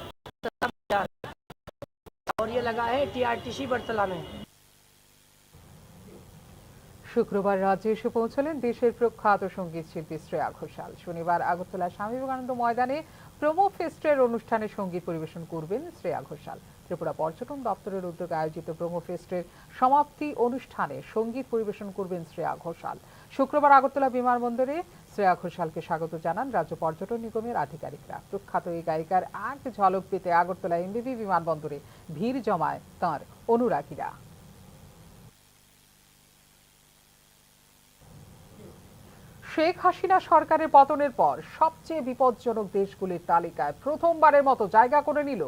और ये लगा है TRTC बरतला में। শুক্রবার রাজ্যে এসে পৌঁছলেন দেশের প্রখ্যাত সঙ্গীত শিল্পী শ্রেয়া ঘোষাল। শনিবার আগরতলা স্বামী বিবেকানন্দ ময়দানে প্রোমো ফেস্টের অনুষ্ঠানে সঙ্গীত পরিবেশন করবেন শ্রেয়া ঘোষাল। ত্রিপুরা পর্যটন দপ্তরের উদ্যোগে আয়োজিত প্রোমো ফেস্টের সমাপ্তি অনুষ্ঠানে সঙ্গীত পরিবেশন করবেন শ্রেয়া ঘোষাল। শুক্রবার আগরতলা বিমানবন্দরে শ্রেয়া ঘোষালকে স্বাগত জানান রাজ্য পর্যটন নিগমের আধিকারিকরা। প্রখ্যাত এই গায়িকার এক ঝলক পেতে আগরতলা MBB বিমানবন্দরে ভিড় জমায় তাঁর অনুরাগীরা। শেখ হাসিনা সরকারের পতনের পর সবচেয়ে বিপজ্জনক দেশগুলির তালিকায় প্রথমবারের মতো জায়গা করে নিল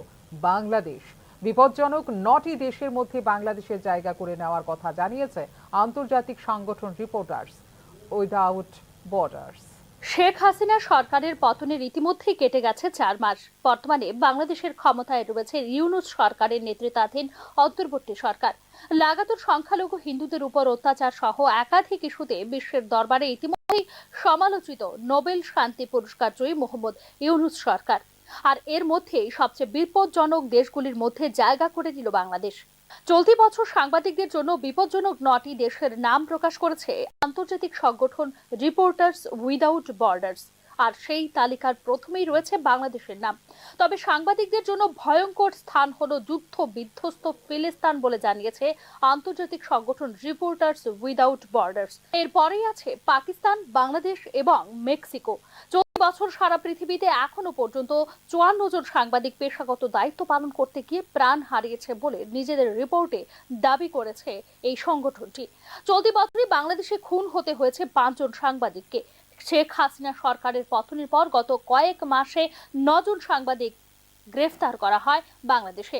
বাংলাদেশ। বিপজ্জনক 9টি দেশের মধ্যে বাংলাদেশের জায়গা করে নেওয়ার কথা জানিয়েছে আন্তর্জাতিক সংগঠন reporters without borders. Sheikh Hasina সরকারের পতনের ইতিমধ্যেই কেটে গেছে 4 মাস। বর্তমানে বাংলাদেশের ক্ষমতায় রয়েছে ইউনূস সরকারের নেতৃত্বাধীন অন্তর্বর্তী সরকার। লাগাতার সংখ্যালঘু হিন্দুদের উপর অত্যাচার সহ একাধিক ইস্যুতে বিশ্বের দরবারে ইতিমধ্যেই সমালোচিত নোবেল শান্তি পুরস্কার জয়ী মোহাম্মদ ইউনূস সরকার। আর এর মধ্যেই সবচেয়ে বিপজ্জনক দেশগুলির মধ্যে জায়গা করে নিল বাংলাদেশ। চলতি বছর সাংবাদিকদের জন্য বিপজ্জনক 9টি দেশের নাম প্রকাশ করেছে আন্তর্জাতিক সংগঠন রিপোর্টার্স উইদাউট বর্ডার্স। আর সেই তালিকার প্রথমেই রয়েছে বাংলাদেশের নাম। তবে সাংবাদিকদের জন্য ভয়ঙ্কর স্থান হলো যুদ্ধ বিধ্বস্ত ফিলিস্তিন বলে জানিয়েছে আন্তর্জাতিক সংগঠন রিপোর্টার্স উইদাউট বর্ডার্স। এরপরেই আছে পাকিস্তান, বাংলাদেশ এবং মেক্সিকো। চলতি বছর সারা পৃথিবীতে এখনো পর্যন্ত 54 জন সাংবাদিক পেশাগত দায়িত্ব পালন করতে গিয়ে প্রাণ হারিয়েছে বলে নিজেদের রিপোর্টে দাবি করেছে এই সংগঠনটি। চলতি বছরই বাংলাদেশে খুন হতে হয়েছে 5 জন সাংবাদিককে। শেখ হাসিনা সরকারের পতনের পর গত কয়েক মাসে 9 জন সাংবাদিক গ্রেফতার করা হয় বাংলাদেশে।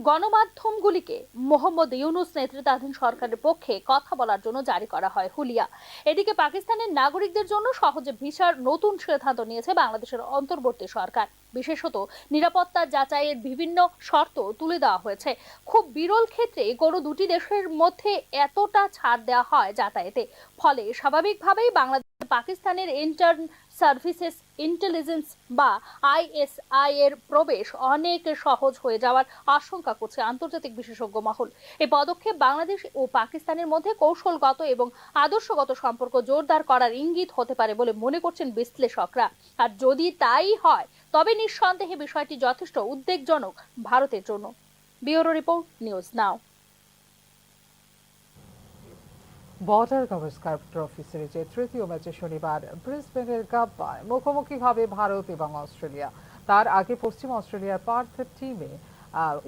গণমাধ্যমগুলিকে মোহাম্মদ ইউনূস নেতৃত্বাধীন সরকারের পক্ষে কথা বলার জন্য জারি করা হয় হুলিয়া। এদিকে পাকিস্তানের নাগরিকদের জন্য সহজে ভিসার নতুন সিদ্ধান্ত নিয়েছে বাংলাদেশের অন্তর্বর্তী সরকার। বিশেষত নিরাপত্তা যাচাইয়ের বিভিন্ন শর্ত তুলে দেওয়া হয়েছে। খুব বিরল ক্ষেত্রে কোনো দুটি দেশের মধ্যে এতটা ছাড় দেওয়া হয় যাতায়াতে। ফলে স্বাভাবিকভাবেই বাংলাদেশের পাকিস্তানের ইন্টার্ন সার্ভিসেস ইন্টেলিজেন্স বা ISI এর প্রবেশ অনেক সহজ হয়ে যাওয়ার আশঙ্কা করছে আন্তর্জাতিক বিশেষজ্ঞ মহল। এই পদক্ষেপ বাংলাদেশ ও পাকিস্তানের মধ্যে কৌশলগত এবং আদর্শগত সম্পর্ক জোরদার করার ইঙ্গিত হতে পারে বলে মনে করছেন বিশ্লেষকরা। আর যদি তাই হয় তবে নিঃসন্দেহে বিষয়টি যথেষ্ট উদ্বেগজনক ভারতের জন্য। ব্যুরো রিপোর্ট, নিউজ নাও। বর্ডার গাভাস্কার ট্রফি সিরিজের তৃতীয় ম্যাচে শনিবার ব্রিসবেনের গাব্বায় মুখোমুখি হবে ভারত এবং অস্ট্রেলিয়া। তার আগে পশ্চিম অস্ট্রেলিয়ার পার্থ টিমে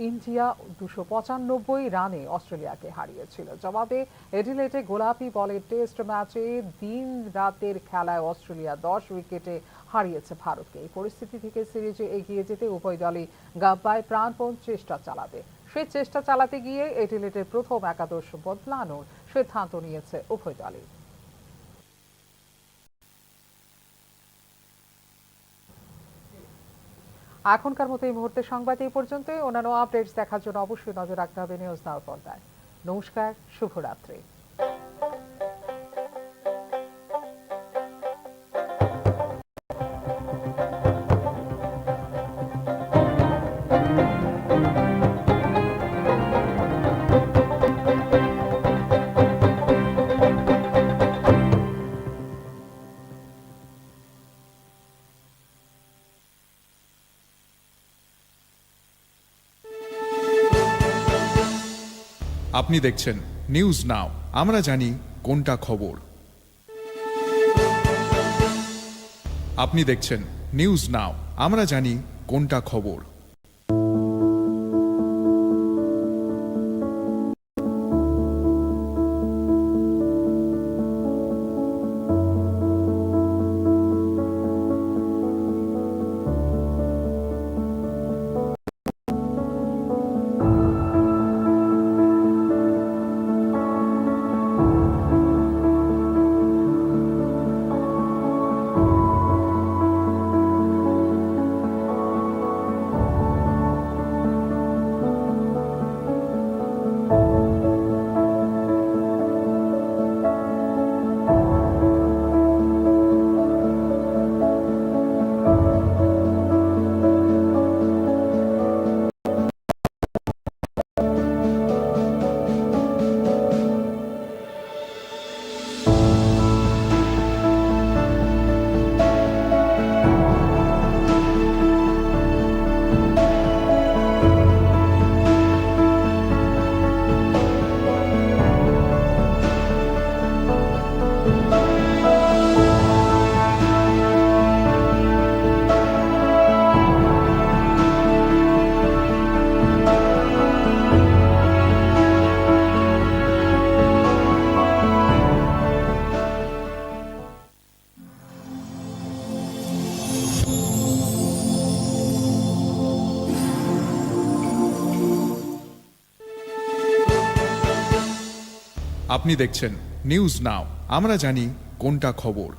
ইন্ডিয়া 295 রানে অস্ট্রেলিয়াকে হারিয়েছিল। জবাবে এডিলেটে গোলাপি বলের টেস্ট ম্যাচে দিন রাতের খেলায় অস্ট্রেলিয়া 10 উইকেটে হারিয়েছে ভারতকে। এই পরিস্থিতি থেকে সিরিজে এগিয়ে যেতে উভয় দলই গাব্বায় প্রাণপণ চেষ্টা চালাবে। সেই চেষ্টা চালাতে গিয়ে এডিলেটের প্রথম একাদশ বদলানোর সিদ্ধান্ত নিয়েছে উভয় দলই। এখনকার মতো এই মুহূর্তে সংবাদ এই পর্যন্ত। অন্যান্য আপডেটস দেখার জন্য অবশ্যই নজর রাখতে হবে নিউজ নাও পর্দায়। নমস্কার, শুভরাত্রি। আপনি দেখছেন নিউজ নাও, আমরা জানি কোনটা খবর। আপনি দেখছেন নিউজ নাও, আমরা জানি কোনটা খবর। আপনি দেখছেন নিউজ নাও, আমরা জানি কোনটা খবর।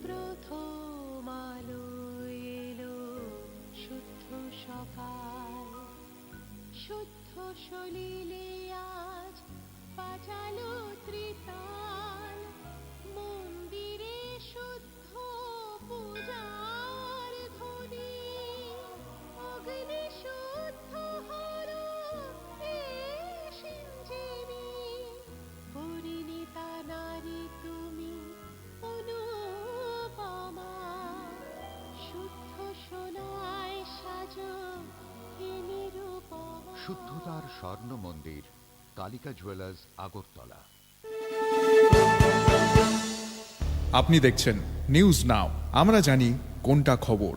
প্রথম আলো এলো শুদ্ধ সকাল, শুদ্ধ সলিলে আজ বাজালো ত্রিতাল, মন্দিরে শুদ্ধ পূজার ধ্বনি, অগ্নি শুদ্ধ হলো সিঞ্জিনী, পরিণীতা নারী তুমি অনুপমা, শুদ্ধ সোনায় সাজো হে নিরুপমা। শুদ্ধতার স্বর্ণ মন্দির, কালিকা জুয়েলার্স, আগরতলা। আপনি দেখছেন নিউজ নাও, আমরা জানি কোনটা খবর।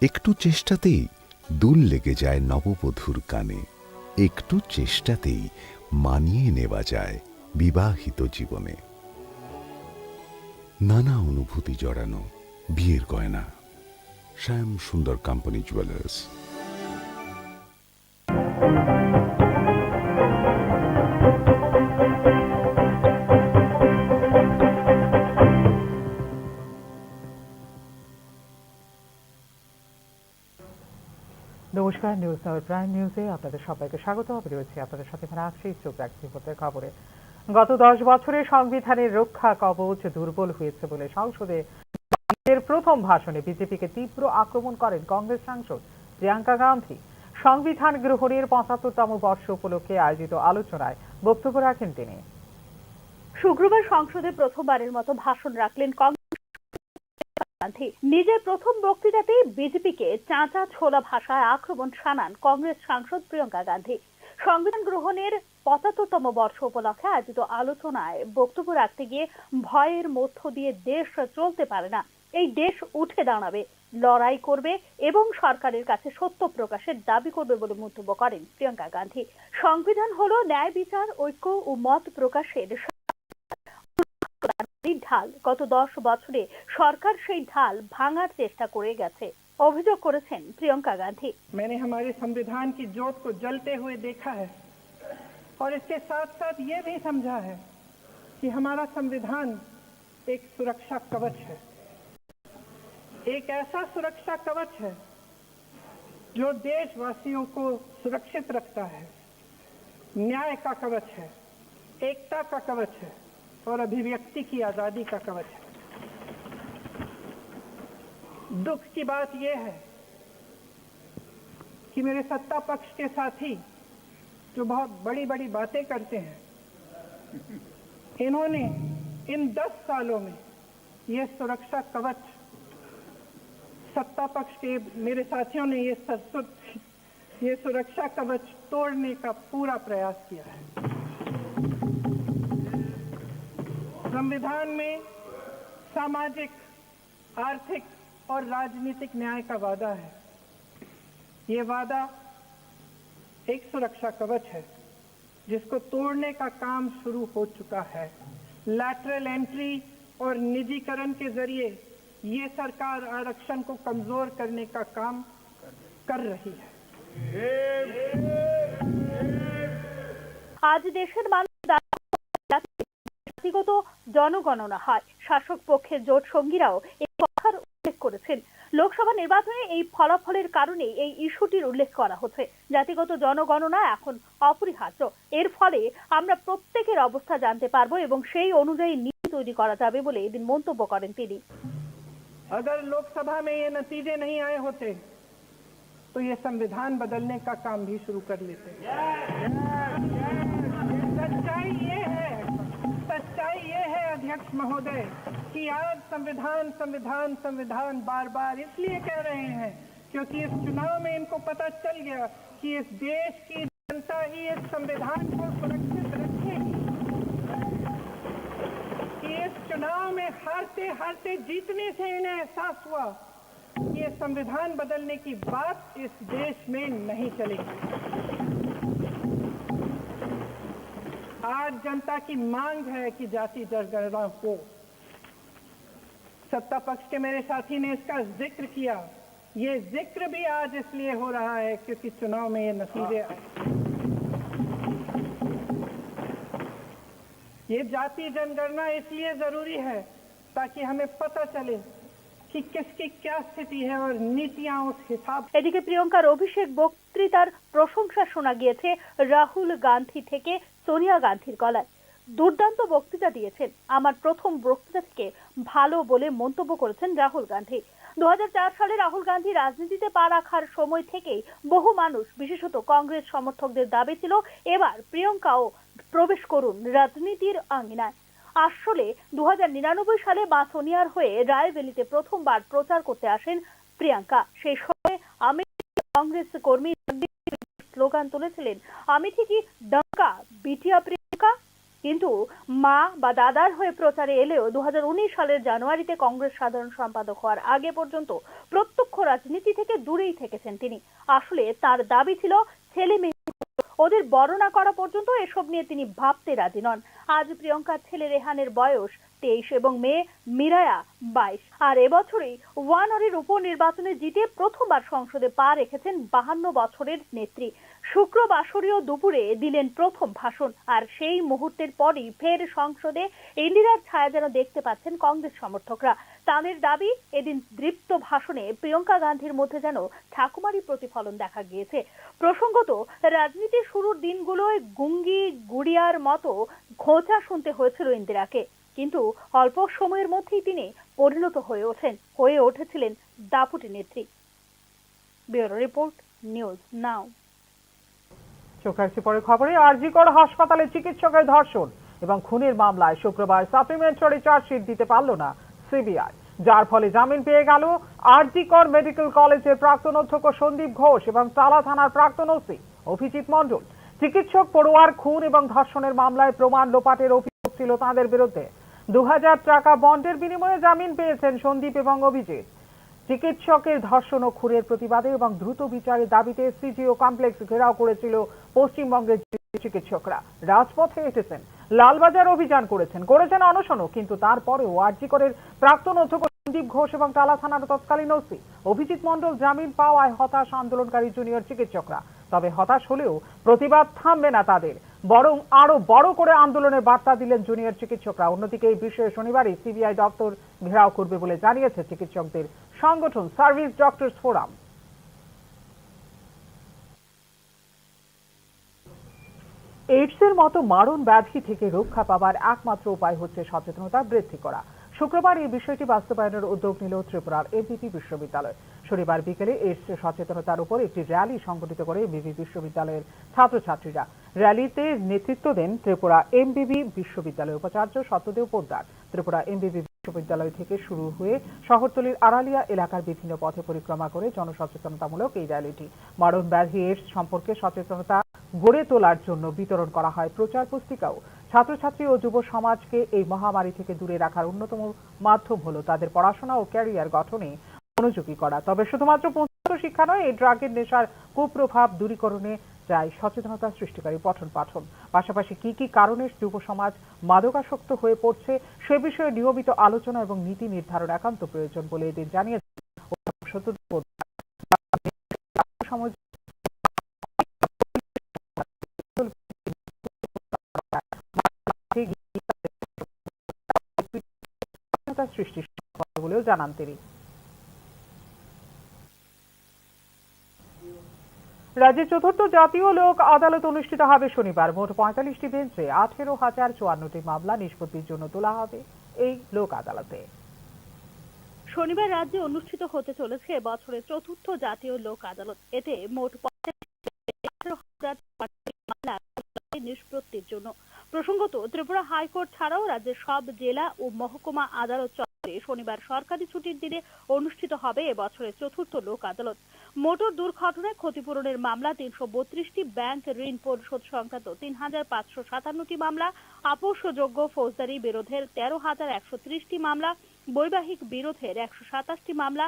একটু চেষ্টাতেই দুল লেগে যায় নববধূর কানে, একটু চেষ্টাতেই মানিয়ে নেওয়া যায় বিবাহিত জীবনে। নানা অনুভূতি জড়ানো বিয়ের গয়না। শ্যাম সুন্দর কোম্পানি জুয়েলার্স। নমস্কার, নিউজ নাও প্রাইম নিউজে আপনাদের সবাইকে স্বাগত। আমি রয়েছি আপনাদের সাথে আছি চোখ রাখছি খবরে। গত 10 বছরে সংবিধানের রক্ষা কবচ দুর্বল হয়েছে বলে সংসদে এর প্রথম ভাষণে বিজেপিকে তীব্র আক্রমণ করেন কংগ্রেস সাংসদ প্রিয়াঙ্কা গান্ধী। সংবিধান গ্রহণের 75তম বর্ষ উপলক্ষে আয়োজিত আলোচনায় বক্তব্য রাখেন তিনি। শুক্রবার সংসদে প্রথমবারের মতো ভাষণ রাখলেন গান্ধী। নিজের প্রথম বক্তৃতাতেই বিজেপিকে চাঁচা ছোলা ভাষায় আক্রমণ শানান কংগ্রেস সাংসদ প্রিয়াঙ্কা গান্ধী। সংবিধান গ্রহণের 75তম বর্ষ উপলক্ষে আয়োজিত আলোচনায় বক্তব্য রাখতে গিয়ে ভয়ের মধ্য দিয়ে দেশ চলতে পারে না, এই দেশ উঠে দাঁড়াবে, লড়াই করবে এবং সরকারের কাছে সত্য প্রকাশের দাবি করবে বলে মন্তব্য করেন প্রিয়াঙ্কা গান্ধী। সংবিধান হলো ন্যায় বিচার, ঐক্য ও মত প্রকাশের ঢাল। গত 10 বছরে সরকার সেই ঢাল ভাঙার চেষ্টা করে গেছে অভিযোগ করেছেন প্রিয়াঙ্কা गांधी। मैंने हमारे संविधान की ज्योत को जलते हुए देखा है और इसके साथ साथ ये भी समझा है कि हमारा संविधान एक सुरक्षा कवच है, एक ऐसा सुरक्षा कवच है जो देशवासियों को सुरक्षित रखता है, न्याय का कवच है, एकता का कवच है और अभिव्यक्ति की आजादी का कवच है। दुख की बात यह है कि मेरे सत्ता पक्ष के साथी जो बहुत बड़ी बड़ी बातें करते हैं, इन्होंने इन 10 सालों में ये सुरक्षा कवच, सत्ता पक्ष के मेरे साथियों ने ये सुरक्षा कवच तोड़ने का पूरा प्रयास किया है। संविधान में सामाजिक, आर्थिक और राजनीतिक न्याय का वादा है। ये वादा एक सुरक्षा कवच है जिसको तोड़ने का काम शुरू हो चुका है। लैटरल एंट्री और निजीकरण के जरिए ये सरकार आरक्षण को कमजोर करने का काम कर रही है। आज देशेर মানুষ ব্যক্তিগত জনগণনা হয়। শাসক পক্ষের জোট সঙ্গীরাও এই কথার উল্লেখ করেছেন। লোকসভা নির্বাচনে এই ফলাফলের কারণে এই ইস্যুটির উল্লেখ করা হচ্ছে। জাতিগত জনগণনা এখন অপরিহার্য। এর ফলে আমরা প্রত্যেকের অবস্থা জানতে পারবো এবং সেই অনুযায়ী নীতি তৈরি করা যাবে বলে এদিন মন্তব্য করেন তিনি। अगर लोकसभा में ये नतीजे नहीं आए होते तो ये संविधान बदलने का काम भी शुरू कर लेते। सच्चाई ये है अध्यक्ष महोदय कि आज संविधान संविधान संविधान बार बार इसलिए कह रहे हैं क्योंकि इस चुनाव में इनको पता चल गया कि इस देश की जनता ही इस संविधान को सुरक्षित रखेगी, कि इस चुनाव में हारते हारते जीतने से इन्हें एहसास हुआ कि ये संविधान बदलने की बात इस देश में नहीं चलेगी। आज जनता की मांग है कि जाति जनगणना हो। सत्ता पक्ष के मेरे साथी ने इसका जिक्र किया। ये जिक्र भी आज इसलिए हो रहा है क्योंकि चुनाव में ये नतीजे आए। ये जाति जनगणना इसलिए जरूरी है ताकि हमें पता चले कि किसकी क्या स्थिति है और नीतियां उस हिसाब। এদিকে প্রিয়াঙ্কার অভিষেক বক্তৃতার প্রশংসা শোনা গিয়েছে রাহুল গান্ধী থেকে সোনিয়া গান্ধীর গলায়। দুর্দান্ত বক্তৃতা দিয়েছেন, আমার প্রথম বক্তৃতা থেকে ভালো বলে মন্তব্য করেছেন রাহুল গান্ধী। 2004 সালে রাহুল গান্ধী রাজনীতিতে পা রাখার সময় থেকেই বহু মানুষ, বিশেষত কংগ্রেস সমর্থকদের দাবি ছিল এবার প্রিয়াঙ্কাও প্রবেশ করুন রাজনীতির আঙ্গিনায়। আসলে 2099 সালে মা সোনিয়ার হয়ে রায়বেলিতে প্রথমবার প্রচার করতে আসেন প্রিয়াঙ্কা। সেই সময় আমি কংগ্রেস কর্মী স্লোগান তুলেছিলেন, আমি ঠিকই ডঙ্কা বিটিয়া প্রিয়াঙ্কা, কিন্তু মা বা দাদার হয়ে প্রচারে এলেও 2019 সালের জানুয়ারিতে কংগ্রেস সাধারণ সম্পাদক হওয়ার আগে পর্যন্ত প্রত্যক্ষ রাজনীতি থেকে দূরেই থেকেছেন তিনি। আসলে তার দাবি ছিল ছেলে মেয়ে ওদের বর্ণনা করা পর্যন্ত এসব নিয়ে তিনি ভাবতে রাজি নন। আজ প্রিয়ঙ্কার ছেলে রেহানের বয়স 23 এবং মেয়ে মিরায়া 22। আর এবছরই ওয়ানরের উপনির্বাচনে জিতে প্রথমবার সংসদে পা রেখেছেন 52 বছরের নেত্রী। শুক্রবাসরীয় দুপুরে দিলেন প্রথম ভাষণ, আর সেই মুহূর্তের পরই ফের সংসদে ইন্দিরার ছায়া যেন দেখতে পাচ্ছেন কংগ্রেস সমর্থকরা। তাদের দাবি, এদিন দৃপ্ত ভাষণে প্রিয়ঙ্কা গান্ধীর মধ্যে যেন ঠাকুমারই প্রতিফলন দেখা গিয়েছে। প্রসঙ্গত, রাজনীতির শুরুর দিনগুলোয় গুঙ্গি গুড়িয়ার মতো খোঁচা শুনতে হয়েছিল ইন্দিরাকে, কিন্তু অল্প সময়ের মধ্যেই তিনি পরিণত হয়ে উঠেছিলেন দাপুটে নেত্রী। ব্যুরো রিপোর্ট, নিউজ নাও। চোখ রাখছি পরের খবরে। আরজিকর হাসপাতালে চিকিৎসকের ধর্ষণ এবং খুনের মামলায় শুক্রবার সাপ্লিমেন্টারি চার্জশিট দিতে পারল না সিবিআই, যার ফলে জামিন পেয়ে গেল আরজিকর মেডিকেল কলেজের প্রাক্তন অধ্যক্ষ সন্দীপ ঘোষ এবং টালা থানার প্রাক্তন ওসি অভিজিৎ মণ্ডল। চিকিৎসক পড়ুয়ার খুন এবং ধর্ষণের মামলায় প্রমাণ লোপাটের অভিযোগ ছিল তাদের বিরুদ্ধে। 2000 টাকা বন্ডের বিনিময়ে জামিন পেয়েছেন সন্দীপ এবং অভিজিৎ। চিকিৎসকের ধর্ষণ ও খুনের প্রতিবাদে এবং দ্রুত বিচারের দাবিতে সিজিও কমপ্লেক্স ঘেরাও করেছিল পশ্চিমবঙ্গের চিকিৎসকরা। রাজপথে এসেছেন, লালবাজার অভিযান করেছেন অনশনও, কিন্তু তারপরেও আরজিকরের প্রাক্তন অধ্যক্ষ সন্দীপ ঘোষ এবং টালা থানার তৎকালীন ওসি অভিজিৎ মণ্ডল জামিন পাওয়ায় হতাশ আন্দোলনকারী জুনিয়র চিকিৎসকরা। তবে হতাশ হলেও প্রতিবাদ থামবে না তাদের, বরং আরো বড় করে আন্দোলনের বার্তা দিলেন জুনিয়র চিকিৎসকরা। অন্যদিকে এই বিষয়ে শনিবারই সিবিআই দপ্তর ঘেরাও করবে বলে জানিয়েছে চিকিৎসকদের সংগঠন সার্ভিস ডক্টরস ফোরাম। এইডসের মতো মারণ ব্যাধি থেকে রক্ষা পাবার একমাত্র উপায় হচ্ছে সচেতনতা বৃদ্ধি করা। শুক্রবার এই বিষয়টি বাস্তবায়নের উদ্যোগ নিল ত্রিপুরার এমবিবি বিশ্ববিদ্যালয়। শনিবার বিকেলে এইডস সচেতনতার উপর একটি র্যালি সংগঠিত করে এমবিবি বিশ্ববিদ্যালয়ের ছাত্রছাত্রীরা। র্যালিতে নেতৃত্ব দেন ত্রিপুরা এমবিবি বিশ্ববিদ্যালয়ের উপাচার্য সত্যদেব পোদ্দার। ত্রিপুরা এমবিবি বিশ্ববিদ্যালয় থেকে শুরু হয়ে শহরতলির আড়ালিয়া এলাকার বিভিন্ন পথে পরিক্রমা করে জনসচেতনতামূলক এই র্যালিটি। মারণ ব্যাধি এইডস সম্পর্কে সচেতনতা গড়ে তোলার জন্য বিতরণ করা হয় প্রচার পুস্তিকাও। ছাত্রছাত্রী ও যুব সমাজকে এই মহামারী থেকে দূরে রাখার অন্যতম মাধ্যম হলো তাদের পড়াশোনা ও ক্যারিয়ার গঠনে মনোযোগী করা। তবে শুধুমাত্র পুঁথিগত শিক্ষা নয়, এই ড্রাগের নেশার কুপ্রভাব দূরীকরণে চাই সচেতনতা সৃষ্টিকারী পঠন পাঠন। পাশাপাশি কি কি কারণে যুব সমাজ মাদকাসক্ত হয়ে পড়ছে সে বিষয়ে নিয়মিত আলোচনা এবং নীতি নির্ধারণ একান্ত প্রয়োজন বলে এদিন জানিয়েছেন সৃষ্টি বলেও জানান তিনি। রাজ্যে চতুর্থ জাতীয় লোক আদালত অনুষ্ঠিত হবে শনিবার। মোট 45টি বেঞ্চে 18,054টি মামলা নিষ্পত্তির জন্য তোলা হবে এই লোক আদালতে। শনিবার রাজ্যে অনুষ্ঠিত হতে চলেছে বছরের চতুর্থ জাতীয় লোক আদালত। এতে মোট 18,000 মামলা নিষ্পত্তির জন্য। প্রসঙ্গত, ত্রিপুরা হাইকোর্ট ছাড়াও রাজ্যের সব জেলা ও মহকুমা আদালত চত্বরে শনিবার সরকারি ছুটির দিনে অনুষ্ঠিত হবে এবছরের চতুর্থ লোক আদালত। মোটর দুর্ঘটনায় ক্ষতিপূরণের মামলা 332টি, ব্যাংক ঋণ পরিশোধ সংক্রান্ত 3,557টি মামলা, আপোষযোগ্য ফৌজদারি বিরোধের 13,130টি মামলা, বৈবাহিক বিরোধের 127টি মামলা,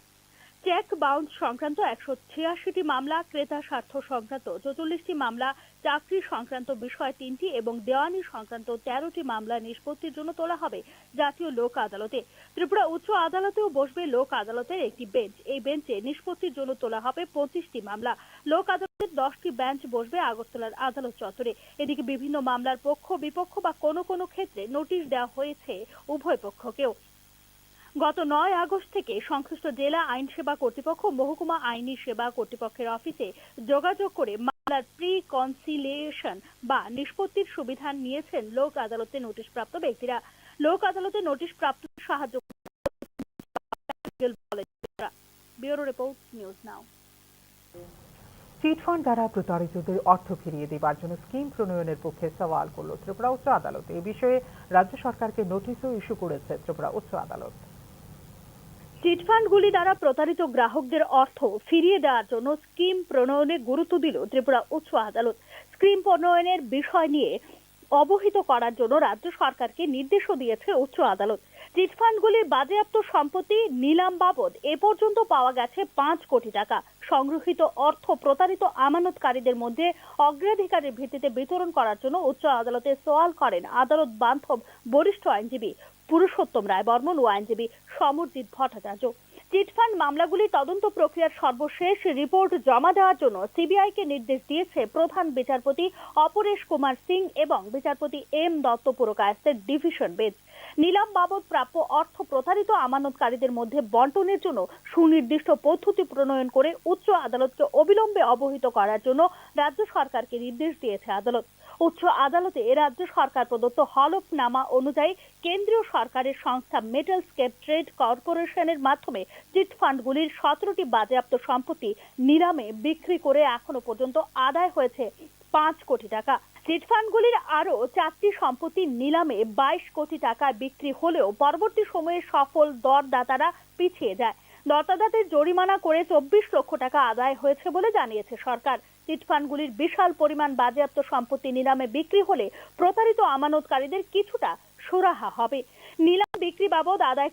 চেক বাউন্স সংক্রান্ত 186টি মামলা, ক্রেতা স্বার্থ সংক্রান্ত 44টি মামলা, চাকরি সংক্রান্ত বিষয় 3টি এবং দেওয়ানি সংক্রান্ত 13টি মামলা নিষ্পত্তির জন্য তোলা হবে জাতীয় লোক আদালতে। ত্রিপুরা উচ্চ আদালতেও বসবে লোক আদালতের একটি বেঞ্চ। এই বেঞ্চে নিষ্পত্তির জন্য তোলা হবে 25টি মামলা। লোক আদালতের 10টি বেঞ্চ বসবে আগরতলার আদালত চত্বরে। এদিকে বিভিন্ন মামলার পক্ষ বিপক্ষ বা কোনো কোনো ক্ষেত্রে নোটিশ দেওয়া হয়েছে উভয় পক্ষকেও। গত 9 আগস্ট থেকে সংশ্লিষ্ট জেলা আইন সেবা কর্তৃপক্ষ মহকুমা আইনি সেবা কর্তৃপক্ষের অফিসে যোগাযোগ করে মামলার প্রি কনসিলিয়েশন বা নিষ্পত্তির সুবিধা নিয়েছেন লোক আদালতে নোটিশপ্রাপ্ত ব্যক্তিরা। লোক আদালতে নোটিশপ্রাপ্ত সাহায্য bureau report, news now. Chit fund দ্বারা প্রতারিতদের অর্থ ফিরিয়ে দেবার জন্য স্কিম প্রণয়নের পক্ষে সওয়াল করল ত্রিপুরা উচ্চ আদালত। এই বিষয়ে রাজ্য সরকারকে নোটিশও ইস্যু করেছে ত্রিপুরা উচ্চ আদালত। চিটফান্ডগুলি দ্বারা প্রতারিত গ্রাহকদের অর্থ ফিরিয়ে দেওয়ার জন্য স্কিম প্রণয়নে গুরুত্ব দিল ত্রিপুরা উচ্চ আদালত। স্কিম প্রণয়নের বিষয় নিয়ে অবহিত করার জন্য রাজ্য সরকারকে নির্দেশও দিয়েছে উচ্চ আদালত। চিটফান্ডগুলির বাজেয়াপ্ত সম্পত্তি নিলাম বাবদ এ পর্যন্ত পাওয়া গেছে 5 কোটি টাকা। সংগৃহীত অর্থ প্রতারিত আমানতকারীদের মধ্যে অগ্রাধিকারের ভিত্তিতে বিতরণ করার জন্য উচ্চ আদালতে সওয়াল করেন আদালত বান্ধব বরিষ্ঠ আইনজীবী পুরুষোত্তম রায় বর্মন ও আইনজীবী সমরজিৎ ভট্টাচার্য। চিটফান্ড মামলাগুলি তদন্ত প্রক্রিয়ার সর্বশেষ রিপোর্ট জমা দেওয়ার জন্য সিবিআইকে নির্দেশ দিয়েছে প্রধান বিচারপতি অপরেশ কুমার সিং এবং বিচারপতি এম দত্ত পুরকায়স্থের ডিভিশন বেঞ্চ। নিলাম বাবদ প্রাপ্য অর্থ প্রতারিত আমানতকারীদের মধ্যে বন্টনের জন্য সুনির্দিষ্ট পদ্ধতি প্রণয়ন করে উচ্চ আদালতকে অবিলম্বে অবহিত করার জন্য রাজ্য সরকারকে নির্দেশ দিয়েছে আদালত। উচ্চ আদালতে রাজ্য সরকার প্রদত্ত হলফনামা অনুযায়ী কেন্দ্রীয় সরকারের সংস্থা মেটালস্কেপ ট্রেড কর্পোরেশনের মাধ্যমে চিটফান্ডগুলির 17টি বাজেয়াপ্ত সম্পত্তি নিলামে বিক্রি করে এখনো পর্যন্ত আদায় হয়েছে 5 কোটি টাকা। চিটফান্ডগুলির আরো 4টি সম্পত্তি নিলামে 22 কোটি টাকায় বিক্রি হলেও পরবর্তী সময়ে সফল দরদাতারা পিছিয়ে যায়। দরদাতাদের জরিমানা করে 24 লক্ষ টাকা আদায় হয়েছে বলে জানিয়েছে সরকার। চিটফান্ডগুলির বিশাল পরিমাণ বাজেয়াপ্ত সম্পত্তি নিলামে বিক্রি হলে প্রতারিত আমানতকারীদের কিছুটা সুরাহা হবে। নিলাম বিক্রি বাবদ আদায়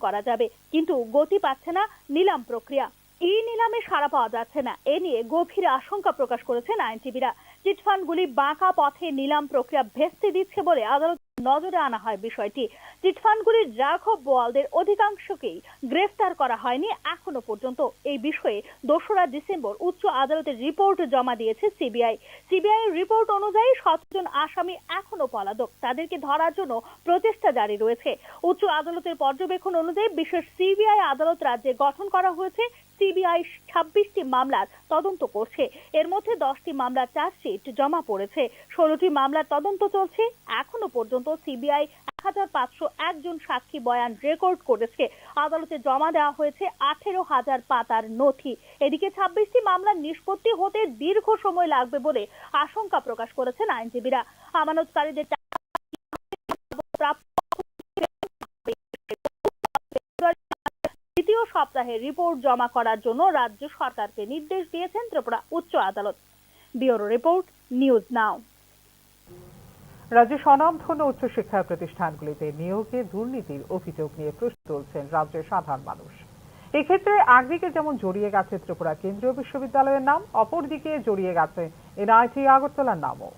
করা যাবে, কিন্তু গতি পাচ্ছে না নিলাম প্রক্রিয়া। এই নিলামে সাড়া পাওয়া যাচ্ছে না, এ নিয়ে গভীর আশঙ্কা প্রকাশ করেছেন আইনজীবীরা। চিটফান্ডগুলি বাঁকা পথে নিলাম প্রক্রিয়া ভেস্তে দিচ্ছে বলে আদালত নজরে আনা হয় বিষয়টি। চিটফান্ডগুলির রাঘব বোয়ালদের অধিকাংশকেই গ্রেফতার করা হয়নি এখনো পর্যন্ত। এই বিষয়ে 2রা ডিসেম্বর উচ্চ আদালতের রিপোর্ট জমা দিয়েছে সিবিআই। সিবিআই রিপোর্ট অনুযায়ী 17 জন আসামি এখনো পলাতক, তাদেরকে ধরার জন্য প্রচেষ্টা জারি রয়েছে। উচ্চ আদালতের পর্যবেক্ষণ অনুযায়ী বিশেষ সিবিআই আদালত রাজ্যে গঠন করা হয়েছে। সিবিআই 26টি মামলার তদন্ত করছে, এর মধ্যে 10টি মামলার চার্জশিট জমা পড়েছে, 16টি মামলার তদন্ত চলছে। এখনো পর্যন্ত সিবিআই 1501 জন সাক্ষী বয়ান রেকর্ড করেছে। আদালতে জমা দেওয়া হয়েছে 18,000 পাতার নথি। এদিকে 26টি মামলার নিষ্পত্তি হতে দীর্ঘ সময় লাগবে বলে আশঙ্কা প্রকাশ করেছেন আইনজীবীরা। আমানতকারীদের দ্বিতীয় সপ্তাহে রিপোর্ট জমা করার জন্য রাজ্য সরকারকে নির্দেশ দিয়েছেন ত্রিপুরা উচ্চ আদালত। ব্যুরো রিপোর্ট, নিউজ নাও। রাজ্যে স্বনামধন্য উচ্চশিক্ষা প্রতিষ্ঠানগুলিতে নিয়োগে দুর্নীতির অভিযোগ নিয়ে প্রশ্ন তুলছেন রাজ্যের সাধারণ মানুষ। এক্ষেত্রে একদিকে যেমন জড়িয়ে গেছে ত্রিপুরা কেন্দ্রীয় বিশ্ববিদ্যালয়ের নাম, অপরদিকে জড়িয়ে গেছে এনআইটি আগরতলার নামও।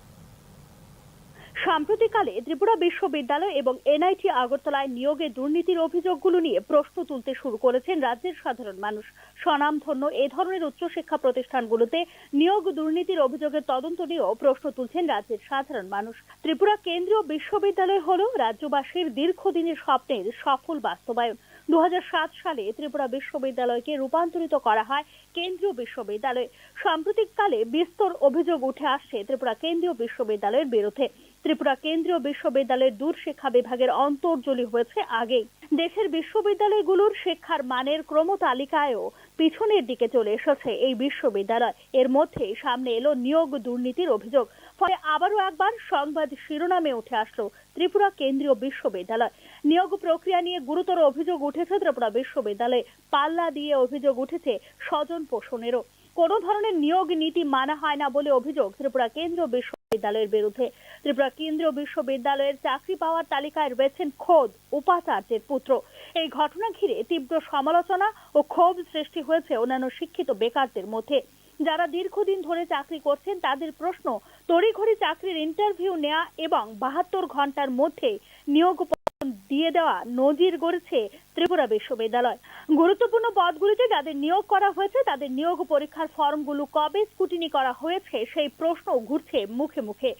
সাম্প্রতিককালে ত্রিপুরা বিশ্ববিদ্যালয় এবং এনআইটি আগরতলায় নিয়োগে দুর্নীতির অভিযোগগুলো নিয়ে প্রশ্ন তুলতে শুরু করেছেন রাজ্যের সাধারণ মানুষ। স্বনামধন্য এ ধরনের উচ্চশিক্ষা প্রতিষ্ঠানগুলোতে নিয়োগ দুর্নীতির অভিযোগের তদন্ত নিয়েও প্রশ্ন তুলছেন রাজ্যের সাধারণ মানুষ। ত্রিপুরা কেন্দ্রীয় বিশ্ববিদ্যালয় হল রাজ্যবাসীর দীর্ঘদিনের স্বপ্নের সফল বাস্তবায়ন। 2007 সালে ত্রিপুরা বিশ্ববিদ্যালয়কে রূপান্তরিত করা হয় কেন্দ্রীয় বিশ্ববিদ্যালয়। সাম্প্রতিককালে বিস্তর অভিযোগ উঠে আসছে ত্রিপুরা কেন্দ্রীয় বিশ্ববিদ্যালয়ের বিরুদ্ধে। ত্রিপুরা কেন্দ্রীয় বিশ্ববিদ্যালয়ের দূরশিক্ষা বিভাগের অন্তর্জলি হয়েছে আগেই। দেশের বিশ্ববিদ্যালয়গুলোর শিক্ষার মানের ক্রমতালিকায়ও পিছনের দিকে চলে এসেছে এই বিশ্ববিদ্যালয়। এর মধ্যে সামনে এলো নিয়োগ দুর্নীতির অভিযোগ। ফলে আবারও একবার সংবাদ শিরোনামে উঠে আসলো ত্রিপুরা কেন্দ্রীয় বিশ্ববিদ্যালয়। নিয়োগ প্রক্রিয়া নিয়ে গুরুতর অভিযোগ উঠেছে ত্রিপুরা বিশ্ববিদ্যালয়ে। পাল্লা দিয়ে অভিযোগ উঠেছে স্বজন পোষণেরও। কোনো ধরনের নিয়োগ নীতি মানা হয় না বলে অভিযোগ ত্রিপুরা কেন্দ্রীয় বিশ্ববিদ্যালয়ের বিরুদ্ধে। ত্রিপুরা কেন্দ্রীয় বিশ্ববিদ্যালয়ের চাকরি পাওয়ার তালিকায় রয়েছেন খোদ উপাচার্যের পুত্র। এই ঘটনা ঘিরে তীব্র সমালোচনা ও ক্ষোভ সৃষ্টি হয়েছে অন্যান্য শিক্ষিত বেকারদের মধ্যে। যারা দীর্ঘদিন ধরে চাকরি করছেন তাদের প্রশ্ন, তড়িঘড়ি চাকরির ইন্টারভিউ নেওয়া এবং 72 ঘন্টার মধ্যে নিয়োগ দিয়ে দেওয়া নজির গড়েছে ত্রিপুরা বিশ্ববিদ্যালয়। গুরুত্বপূর্ণ পদগুলিতে যাদের নিয়োগ করা হয়েছে তাদের নিয়োগ পরীক্ষার ফর্মগুলো কবে স্ক্রুটিনি করা হয়েছে সেই প্রশ্ন ঘুরছে মুখে মুখে।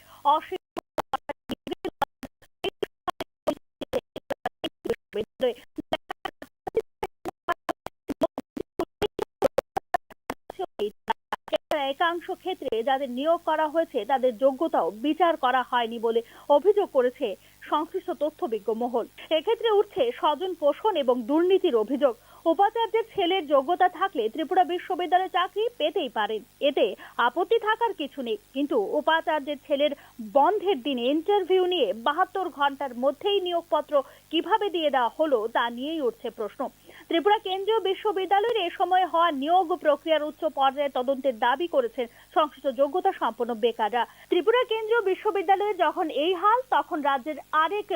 একাংশ ক্ষেত্রে যাদের নিয়োগ করা হয়েছে তাদের যোগ্যতাও বিচার করা হয়নি বলে অভিযোগ করেছে সংশ্লিষ্ট তথ্যবিজ্ঞ মহল। এক্ষেত্রে উঠছে স্বজন পোষণ এবং দুর্নীতির অভিযোগ। উপাচার্যের ছেলের যোগ্যতা থাকলে ত্রিপুরা বিশ্ববিদ্যালয়ে চাকরি পেতেই পারেন, এতে আপত্তি থাকার কিছু নেই। কিন্তু উপাচার্যের ছেলের বন্ধের দিনে ইন্টারভিউ নিয়ে 72 ঘন্টার মধ্যেই নিয়োগপত্র কিভাবে দিয়ে দেওয়া হলো তা নিয়েই উঠছে প্রশ্ন। ত্রিপুরা কেন্দ্রীয় বিশ্ববিদ্যালয়ের এ সময় হওয়া নিয়োগ প্রক্রিয়ার উচ্চ পর্যায়ে তদন্তের দাবি করেছেন সংশ্লিষ্ট যোগ্যতা সম্পন্ন বেকাররা। ত্রিপুরা কেন্দ্রীয় বিশ্ববিদ্যালয়ে যখন এই হাল, তখন রাজ্যের আরেক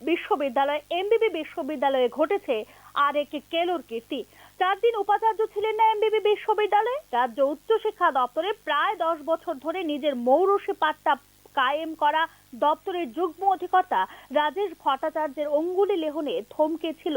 বিশ্ববিদ্যালয় এমবিবি বিশ্ববিদ্যালয়ে ঘটেছে আরেক কেলোর কীর্তি। 4 দিন উপাচার্য ছিলেন না এমবিবি বিশ্ববিদ্যালয়ে। রাজ্য উচ্চশিক্ষা দপ্তরে প্রায় 10 বছর ধরে নিজের মৌরসি পাট্টা কায়েম করা দপ্তরের যুগ্ম অধিকর্তা রাজেশ ভট্টাচার্যের অঙ্গুলি লেহনে থমকে ছিল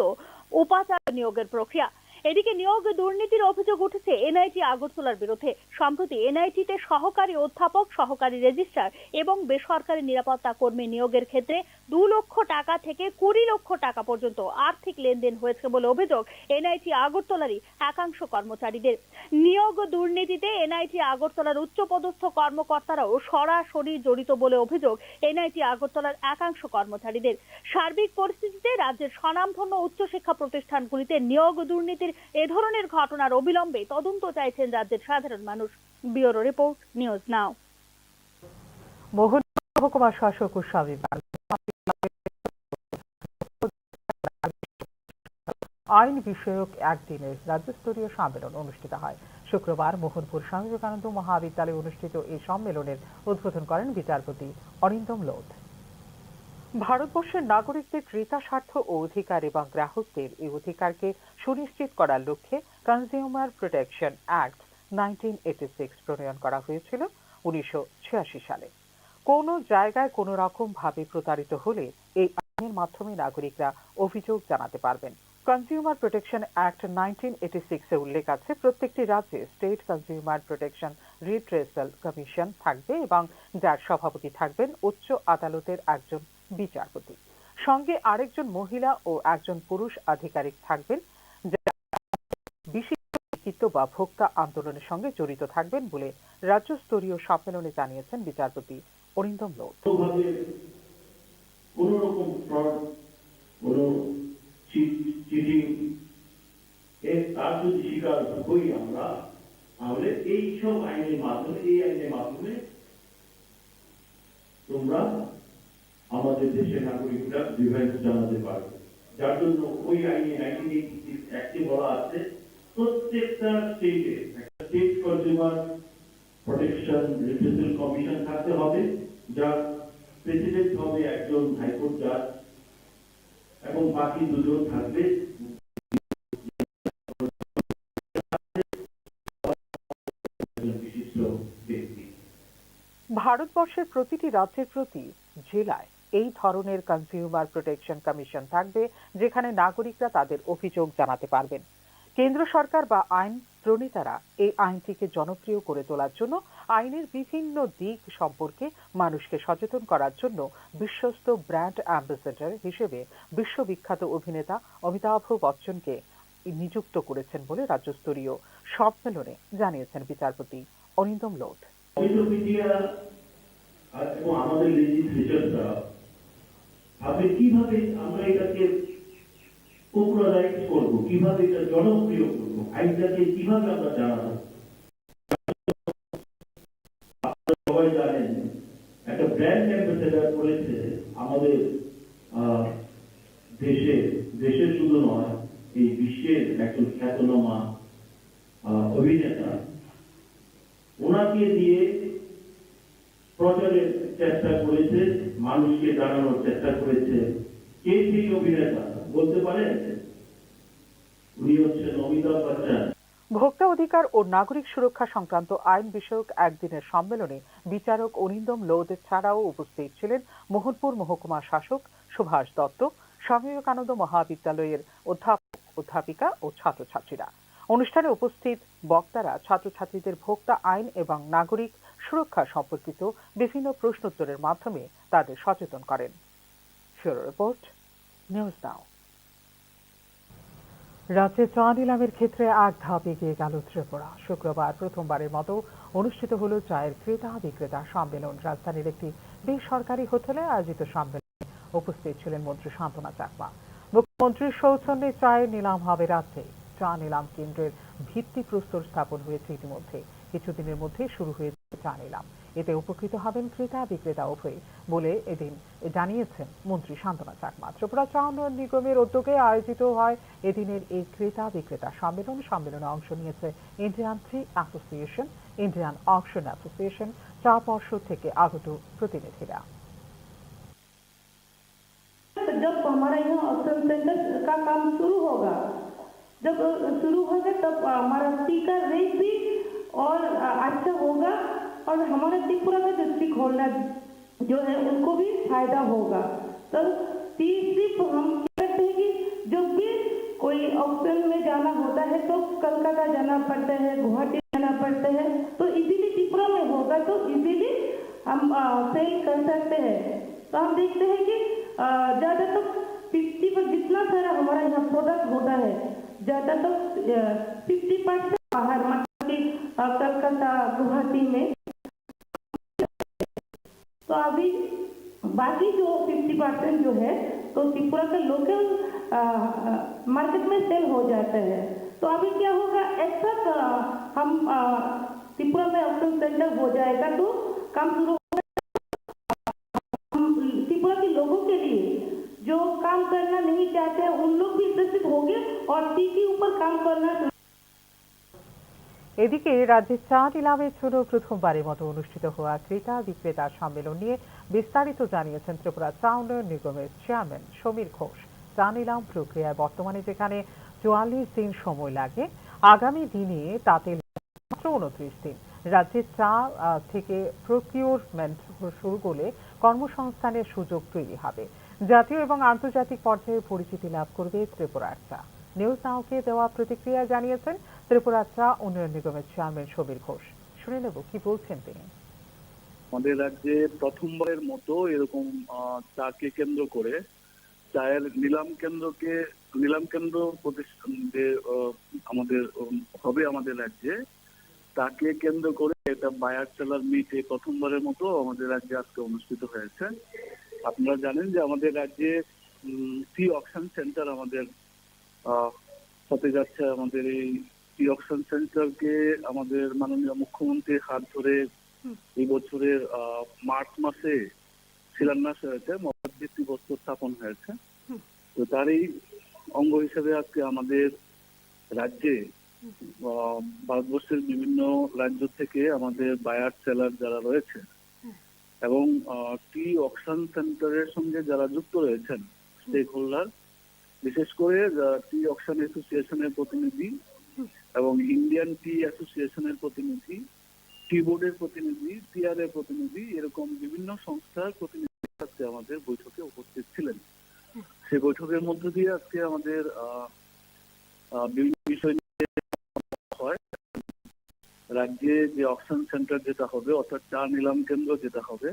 উপাচার্য নিয়োগের প্রক্রিয়া। এদিকে নিয়োগ দুর্নীতির অভিযোগ উঠেছে এনআইটি আগরতলার বিরুদ্ধে। সম্প্রতি এনআইটিতে সহকারী অধ্যাপক, সহকারী রেজিস্ট্রার এবং বেসরকারি নিরাপত্তা কর্মী নিয়োগের ক্ষেত্রে 2 লক্ষ টাকা থেকে 20 লক্ষ টাকা পর্যন্ত আর্থিক লেনদেন হয়েছে বলে অভিযোগ এনআইটি আগরতলারই একাংশ কর্মচারীদের। নিয়োগ দুর্নীতিতে এনআইটি আগরতলার উচ্চপদস্থ কর্মকর্তারাও সরাসরি জড়িত বলে অভিযোগ এনআইটি আগরতলার একাংশ কর্মচারীদের। সার্বিক পরিস্থিতিতে রাজ্যের স্বনামধন্য উচ্চশিক্ষা প্রতিষ্ঠানগুলিতে নিয়োগ দুর্নীতির এ ধরনের ঘটনার অবিলম্বে তদন্ত চাইছেন রাজ্যের সাধারণ মানুষ। ব্যুরো রিপোর্ট, নিউজ নাও। মোহনপুর মহকুমা শাসক ও স্বামী আইন বিষয়ক একদিনের রাজ্যস্তরীয় সম্মেলন অনুষ্ঠিত হয়। শুক্রবার মোহনপুর স্বামী বিবেকানন্দ মহাবিদ্যালয়ে অনুষ্ঠিত এই সম্মেলনের উদ্বোধন করেন বিচারপতি অরিন্দম লোধ। ভারতবর্ষের নাগরিকদের ক্রেতা স্বার্থ ও অধিকার এবং গ্রাহকদের এই অধিকারকে সুনিশ্চিত করার লক্ষ্যে কনজিউমার প্রোটেকশন অ্যাক্ট 1986 প্রণয়ন করা হয়েছিল 1986 সালে। কোনো জায়গায় কোনো রকম ভাবে প্রতারিত হলে এই আইনের মাধ্যমে নাগরিকরা অভিযোগ জানাতে পারবেন। কনজিউমার প্রোটেকশন অ্যাক্ট 1986 উল্লেখ আছে প্রত্যেকটি রাজ্যে স্টেট কনজিউমার প্রোটেকশন রিট্রেসাল কমিশন থাকবে এবং যার সভাপতি থাকবেন উচ্চ আদালতের একজন বিচারপতি। সঙ্গে আরেকজন মহিলা ও একজন পুরুষ আধিকারিক থাকবেন যারা বিশিষ্ট ব্যক্তিত্ব বা ভোক্তা আন্দোলনের সঙ্গে জড়িত থাকবেন বলে রাজ্যস্তরীয় সম্মেলনে জানিয়েছেন বিচারপতি অরিন্দম লোধ। কোন রকম ফ্রড, কোন চিটিং তার যদি শিকার হই আমরা, তাহলে এইসব আইনের মাধ্যমে, এই আইনের মাধ্যমে তোমরা আমাদের দেশের নাগরিকরা ডিভাইস জানাতে পারবে। যার জন্য ওই আইনে 1986 অ্যাক্টে বলা আছে প্রত্যেকটা স্টেটে একটা স্টেট কনজিউমার প্রোটেকশন রিট্রেসাল কমিশন থাকতে হবে, যার প্রেসিডেন্ট হবে একজন হাইকোর্ট জাজ এবং বাকি দুজন থাকবে বিশিষ্ট ব্যক্তি। ভারতবর্ষের প্রতিটি রাজ্যের প্রতি জেলায় এই ধরনের কনজিউমার প্রোটেকশন কমিশন থাকবে, যেখানে নাগরিকরা তাদের অভিযোগ জানাতে পারবেন। কেন্দ্র সরকার বা আইন প্রণেতারা এই আইনটিকে জনপ্রিয় করে তোলার জন্য আইনের বিভিন্ন দিক সম্পর্কে মানুষকে সচেতন করার জন্য বিশ্বস্ত ব্র্যান্ড অ্যাম্বাসেডর হিসেবে বিশ্ববিখ্যাত অভিনেতা অমিতাভ বচ্চনকে নিযুক্ত করেছেন বলে রাজ্যস্তরীয় সম্মেলনে জানিয়েছেন বিচারপতি অরিন্দম লোধ। এবং আমাদের লেজিসলেচাররা ভাবে কিভাবে আমরা এটাকে পপুলারাইজ করব, কিভাবে এটা জনপ্রিয় করব, আইনটাকে কিভাবে আমরা জানাবো। আপনারা সবাই জানেন একটা ব্র্যান্ড অ্যাম্বাসেডর করেছে আমাদের দেশের শুধু নয়, এই বিশ্বের একজন খ্যাতনামা অভিনেতা। ওনাকে দিয়ে প্রচারের চেষ্টা করেছে, মানুষকে জানানোর চেষ্টা করেছে। কে সেই অভিনেতা বলতে পারেন? উনি হচ্ছেন অমিতাভ বচ্চন। ভোক্তা অধিকার ও নাগরিক সুরক্ষা সংক্রান্ত আইন বিষয়ক একদিনের সম্মেলনে বিচারক অরিন্দম লোধ ছাড়াও উপস্থিত ছিলেন মোহনপুর মহকুমা শাসক সুভাষ দত্ত, স্বামী বিবেকানন্দ মহাবিদ্যালয়ের অধ্যাপক, অধ্যাপিকা ও ছাত্রছাত্রীরা। অনুষ্ঠানে উপস্থিত বক্তারা ছাত্রছাত্রীদের ভোক্তা আইন এবং নাগরিক সুরক্ষা সম্পর্কিত বিভিন্ন প্রশ্নোত্তরের মাধ্যমে তাদের সচেতন করেন। ব্যুরো রিপোর্ট, নিউজ নাও। রাজ্যে চা নিলামের ক্ষেত্রে এক ধাপ এগিয়ে গেল ত্রিপুরা। শুক্রবার প্রথমবারের মতো অনুষ্ঠিত হল চায়ের ক্রেতা বিক্রেতা সম্মেলন। রাজধানীর একটি বেসরকারি হোটেলে আয়োজিত সম্মেলনে উপস্থিত ছিলেন মন্ত্রী শান্তনা চাকমা। মুখ্যমন্ত্রীর সৌজন্যে চায়ের নিলাম হবে রাজ্যে। চা নিলাম কেন্দ্রের ভিত্তিপ্রস্তর স্থাপন হয়েছে ইতিমধ্যে। কিছুদিনের মধ্যে শুরু হয়েছে চা নিলাম। এতে উপকৃত হবেন ক্রেতা বিক্রেতা উভয়ই বলে এদিন জানিয়েছেন মন্ত্রী শান্তনা চাকমা। ত্রিপুরা চা উন্নয়ন নিগমের উদ্যোগে আয়োজিত হয় এদিনের এই ক্রেতা বিক্রেতা সম্মেলনে অংশ নিয়েছে ইন্ডিয়ান টি অ্যাসোসিয়েশন, ইন্ডিয়ান অকশন অ্যাসোসিয়েশন, চা পর্ষদ থেকে আগত প্রতিনিধিরা। जब हमारा यहाँ ऑक्शन सेंटर का काम शुरू होगा, जब शुरू होगा तब हमारा टी का रेट भी और अच्छा होगा और हमारे त्रिपुरा का जो स्टेक होल्डर जो है उनको भी फायदा होगा। तो सिर्फ हम कहते हैं कि जो भी कोई ऑक्शन में जाना होता है तो कलकत्ता जाना पड़ता है, गुवाहाटी जाना पड़ता है, तो इजीली त्रिपुरा में होगा तो इजीली हम सेल कर सकते हैं। तो हम देखते हैं कि ज़्यादा तो 50 पर जितना सारा हमारा यहाँ प्रोडक्ट होता है ज़्यादा तो 50% बाहर मतलब कि कलकत्ता गुवाहाटी में, तो अभी बाकी जो 50% जो है तो त्रिपुरा का लोकल मार्केट में सेल हो जाता है। तो अभी क्या होगा, एक साथ हम त्रिपुरा में ऑक्शन सेंटर हो जाएगा तो काम शुरू त्रिपुरा के लोगों के लिए जो काम करना नहीं चाहते हैं उन लोग भी इंटरेस्टेड होंगे और टी के ऊपर काम करना। এদিকে রাজ্যে চা নিলামের জন্য প্রথমবারের মতো অনুষ্ঠিত হওয়া ক্রেতা বিক্রেতা সম্মেলন নিয়ে বিস্তারিত জানিয়েছেন ত্রিপুরা চা উন্নয়ন নিগমের চেয়ারম্যান সমীর ঘোষ। চা নিলাম প্রক্রিয়ায় বর্তমানে যেখানে 44 দিন সময় লাগে, আগামী দিনে তাতে মাত্র 29 দিন। রাজ্যে চা থেকে প্রকিউরমেন্ট শুরু করলে কর্মসংস্থানের সুযোগ তৈরি হবে। জাতীয় এবং আন্তর্জাতিক পর্যায়ে পরিচিতি লাভ করবে ত্রিপুরার চা। নিউজ নাওকে দেওয়া প্রতিক্রিয়া জানিয়েছেন ত্রিপুরা চা উন্নয়ন নিগমের চেয়ারম্যান সমীর ঘোষ। শুনে নেব কি বলছেন তিনি। আমাদের রাজ্যে প্রথমবারের মতো এরকম চাকে কেন্দ্র করে চায়ের নিলাম কেন্দ্র প্রতিষ্ঠান যে আমাদের হবে আমাদের রাজ্যে, তাকে কেন্দ্র করে এটা বায়ার সেলার মিট প্রথমবারের মতো আমাদের রাজ্যে আজকে অনুষ্ঠিত হয়েছে। আপনারা জানেন যে আমাদের রাজ্যে টি অকশন সেন্টার আমাদের হতে যাচ্ছে। আমাদের এই টি অকশন সেন্টারকে আমাদের মাননীয় মুখ্যমন্ত্রীর হাত ধরে এই বছরের মার্চ মাসে শিলান্যাস হয়েছে, ভিত্তিপ্রস্তর স্থাপন হয়েছে। তো তারই অঙ্গ হিসেবে আজকে আমাদের রাজ্যে ভারতবর্ষের বিভিন্ন রাজ্য থেকে আমাদের বায়ার সেলার যারা রয়েছে এবং টি অকশন সেন্টারের সঙ্গে যারা যুক্ত রয়েছেন স্টেক হোল্ডার, বিশেষ করে টি অকশন অ্যাসোসিয়েশনের প্রতিনিধি এবং ইন্ডিয়ান টি অ্যাসোসিয়েশনের প্রতিনিধি, টি বোর্ডের প্রতিনিধি, টিআর এর প্রতিনিধি, এরকম বিভিন্ন সংস্থার প্রতিনিধি আজকে আমাদের বৈঠকে উপস্থিত ছিলেন। সেই বৈঠকের মধ্য দিয়ে আজকে আমাদের বিভিন্ন বিষয় হয়। রাজ্যে যে অকশন সেন্টার যেটা হবে অর্থাৎ চা নিলাম কেন্দ্র যেটা হবে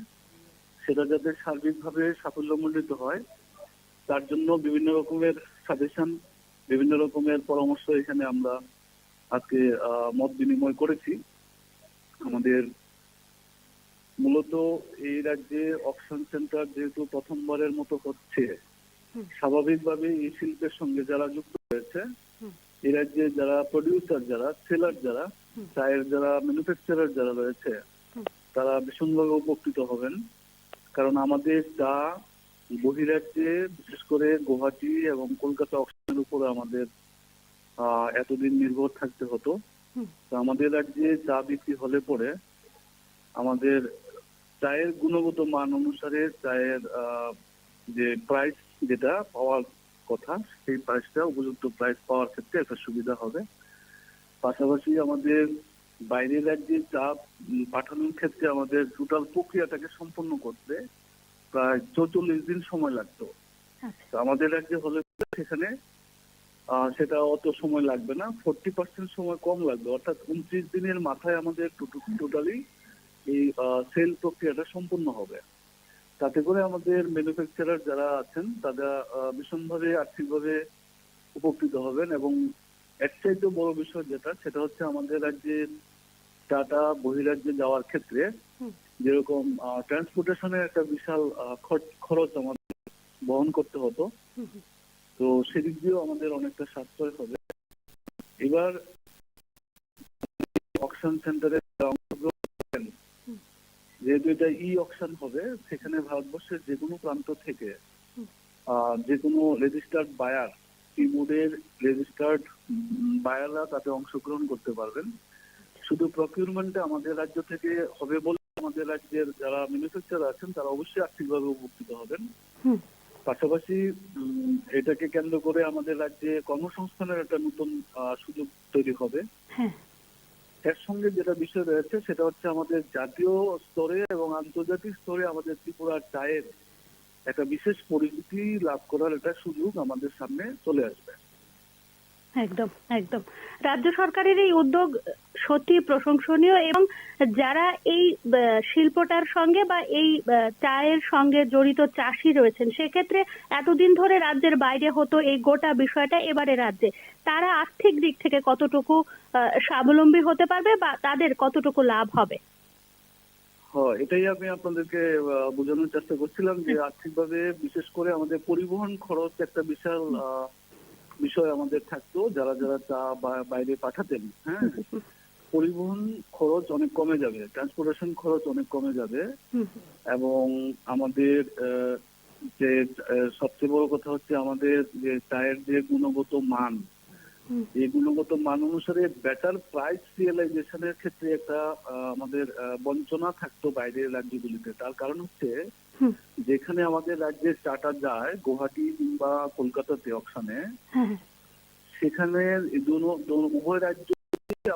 সেটা যাতে সার্বিকভাবে সাফল্যমণ্ডিত হয় তার জন্য বিভিন্ন রকমের সাজেশন, বিভিন্ন রকমের পরামর্শ এখানে আমরা আজকে মত বিনিময় করেছি। আমাদের মূলত এই রাজ্যে অকশন সেন্টার যেহেতু প্রথমবারের মতো হচ্ছে, স্বাভাবিকভাবে এই শিল্পের সঙ্গে যারা যুক্ত হয়েছে এই রাজ্যে যারা প্রডিউসার, যারা সেলার, যারা চায়ের যারা ম্যানুফ্যাকচারার যারা রয়েছে তারা ভীষণভাবে উপকৃত হবেন। কারণ আমাদের চা বহিরাজ্যে বিশেষ করে গুয়াহাটি এবং কলকাতা অকশনের উপরে আমাদের এতদিন নির্ভর থাকতে হতো। তো আমাদের রাজ্যে চা বিক্রি হলে পরে আমাদের চায়ের গুণগত মান অনুসারে চায়ের যে প্রাইস যেটা পাওয়ার কথা সেই প্রাইসটা উপযুক্ত প্রাইস পাওয়ার ক্ষেত্রে একটা সুবিধা হবে। পাশাপাশি আমাদের বাইরের রাজ্যে চা পাঠানোর ক্ষেত্রে আমাদের টোটাল প্রক্রিয়াটাকে সম্পন্ন করতে প্রায় 44 দিন সময় লাগতো। আমাদের রাজ্যে হলে সেখানে সেটা অত সময় লাগবে না, 40% সময় কম লাগবে, অর্থাৎ 29 দিনের মাথায় আমাদের টোটালি এই সেল প্রক্রিয়াটা সম্পূর্ণ হবে। তাতে করে আমাদের ম্যানুফ্যাকচারার যারা আছেন তারা ভীষণভাবে আর্থিকভাবে উপকৃত হবেন। এবং এর চাইতে বড় বিষয় যেটা সেটা হচ্ছে আমাদের রাজ্যের চাটা বহিরাজ্যে যাওয়ার ক্ষেত্রে যেরকম ট্রান্সপোর্টেশনের একটা বিশাল খরচ আমাদের বহন করতে হতো, তো সেদিক দিয়েও আমাদের অনেকটা সাশ্রয় হবে। এবার অকশন সেন্টারে অংশগ্রহণ করেন, যেহেতু এটা অকশন হবে, সেখানে ভারতবর্ষের যে কোনো প্রান্ত থেকে যে কোনো রেজিস্টার্ড বায়ার, কিবোর্ডের রেজিস্টার্ড বায়াররা তাতে অংশগ্রহণ করতে পারবেন। শুধু প্রকিউরমেন্টে আমাদের রাজ্য থেকে হবে বলে আমাদের রাজ্যের যারা ম্যানুফ্যাকচারার আছেন তারা অবশ্যই আর্থিকভাবে উপকৃত হবেন। পাশাপাশি এটাকে কেন্দ্র করে আমাদের রাজ্যে কর্মসংস্থানের একটা নতুন সুযোগ তৈরি হবে। এর সঙ্গে যেটা বিষয় রয়েছে সেটা হচ্ছে আমাদের জাতীয় স্তরে এবং আন্তর্জাতিক স্তরে আমাদের ত্রিপুরার চায়ের একটা বিশেষ পরিচিতি লাভ করার একটা সুযোগ আমাদের সামনে চলে আসবে। একদম একদম। রাজ্য সরকারের এই উদ্যোগ সত্যি প্রশংসনীয় এবং যারা এই শিল্পটার সঙ্গে বা এই চায়ের সঙ্গে জড়িত চাষি রয়েছেন, সেক্ষেত্রে এতদিন ধরে রাজ্যের বাইরে হতো এই গোটা বিষয়টা, এবারে রাজ্যে তারা আর্থিক দিক থেকে কতটুকু স্বাবলম্বী হতে পারবে বা তাদের কতটুকু লাভ হবে? হ্যাঁ, এটাই আমি আপনাদেরকে বোঝানোর চেষ্টা করছিলাম যে আর্থিকভাবে বিশেষ করে আমাদের পরিবহন খরচ একটা বিশাল বিষয় আমাদের থাকতো। যারা যারা চা বাইরে পাঠাতেন, হ্যাঁ, পরিবহন খরচ অনেক কমে যাবে, ট্রান্সপোর্টেশন খরচ অনেক কমে যাবে। এবং আমাদের যে সবচেয়ে বড় কথা হচ্ছে আমাদের যে চায়ের যে গুণগত মান, এই গুণগত মান অনুসারে বেটার প্রাইস রিয়েলাইজেশনের ক্ষেত্রে একটা আমাদের বঞ্চনা থাকতো বাইরের রাজ্যগুলিতে। তার কারণ হচ্ছে যেখানে আমাদের রাজ্যের চাটা যায় গুয়াহাটি কিংবা কলকাতাতে অকশনে, সেখানে উভয় রাজ্য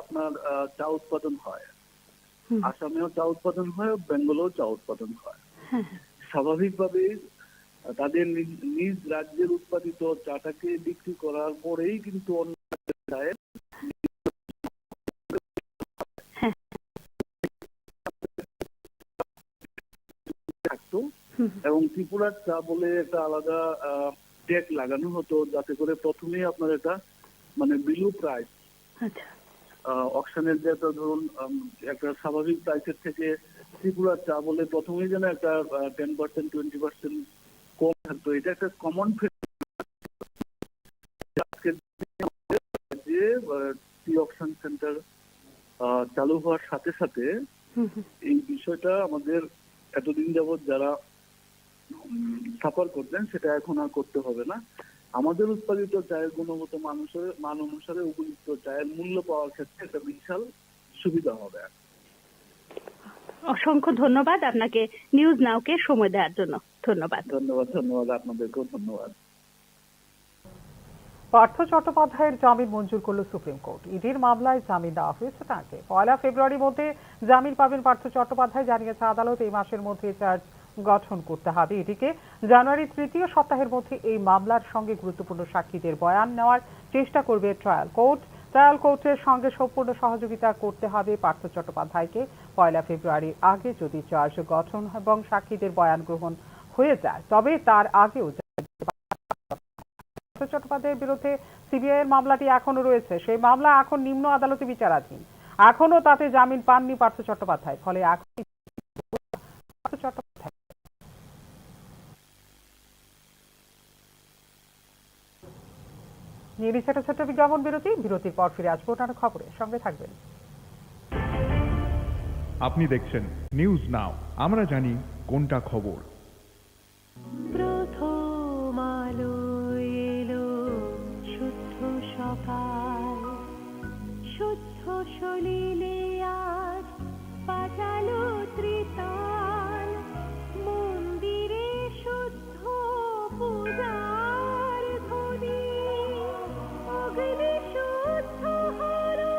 আপনার চা উৎপাদন হয়, আসামেও চা উৎপাদন হয়, বেঙ্গলেও চা উৎপাদন হয়। স্বাভাবিকভাবে তাদের নিজ রাজ্যের উৎপাদিত চাটাকে বিক্রি করার পরেই কিন্তু অন্য চায়ের থাকতো এবং ত্রিপুরার চা বলে একটা আলাদা ট্যাগ লাগানো হতো, যাতে করে প্রথমেই আপনার এটা মানে বিলো প্রাইস, অকশনের যে ধরুন একটা স্বাভাবিক প্রাইসের থেকে ত্রিপুরার চা বলে প্রথমেই যেন একটা 10% 20% কম থাকতো। এটা একটা কমন যে টি অকশন সেন্টার চালু হওয়ার সাথে সাথে এই বিষয়টা আমাদের এতদিন যাবৎ যারা সাফার করতেন সেটা এখন আর করতে হবে না। আমাদের উৎপাদিত চায়ের গুণগত মান অনুসারে উপযুক্ত চায়ের মূল্য পাওয়ার ক্ষেত্রে একটা বিশাল সুবিধা হবে। অসংখ্য ধন্যবাদ আপনাকে নিউজ নাওকে সময় দেওয়ার জন্য। ধন্যবাদ। ধন্যবাদ আপনাদেরকেও ধন্যবাদ। পার্থ চট্টোপাধ্যায়ের জামিন মঞ্জুর করল সুপ্রিম কোর্ট। ইডির মামলায় জামিন দেওয়া হয়েছে তাঁকে। 1 ফেব্রুয়ারির মধ্যে জামিন পাবেন পার্থ চট্টোপাধ্যায়, জানিয়েছে আদালত। এই মাসের মধ্যে চার্জ গঠন করতে হবে ইডিকে। জানুয়ারির তৃতীয় সপ্তাহের মধ্যে এই মামলার সঙ্গে গুরুত্বপূর্ণ সাক্ষীদের বয়ান নেওয়ার চেষ্টা করবে ট্রায়াল কোর্ট। ট্রায়াল কোর্টের সঙ্গে সম্পূর্ণ সহযোগিতা করতে হবে পার্থ চট্টোপাধ্যায়কে। 1 ফেব্রুয়ারির আগে যদি চার্জ গঠন এবং সাক্ষীদের বয়ান গ্রহণ হয়ে যায়, তবে তার আগেও চট্টোপাধ্যায়ের বিরুদ্ধে সিবিআই এর মামলাটি এখনো রয়েছে। সেই মামলা এখন নিম্ন আদালতে বিচারাধীন। এখনো তাতে জামিন পাননি পার্থ চট্টোপাধ্যায়। ফলে এখন পার্থ চট্টোপাধ্যায় নিয়ে নিচ্ছে একটা ছোট্ট বিজ্ঞাপন বিরতি। বিরতির পর ফিরে আসবো অন্যান্য খবরে, সঙ্গে থাকবেন। আপনি দেখছেন নিউজ নাও, আমরা জানি কোনটা খবর। প্রথম আলো এলো শুদ্ধ সকাল, শুদ্ধ সলিলে আজ বাজালো ত্রিতাল, মন্দিরে শুদ্ধ পূজার ধ্বনি, অগ্নি শুদ্ধ হলো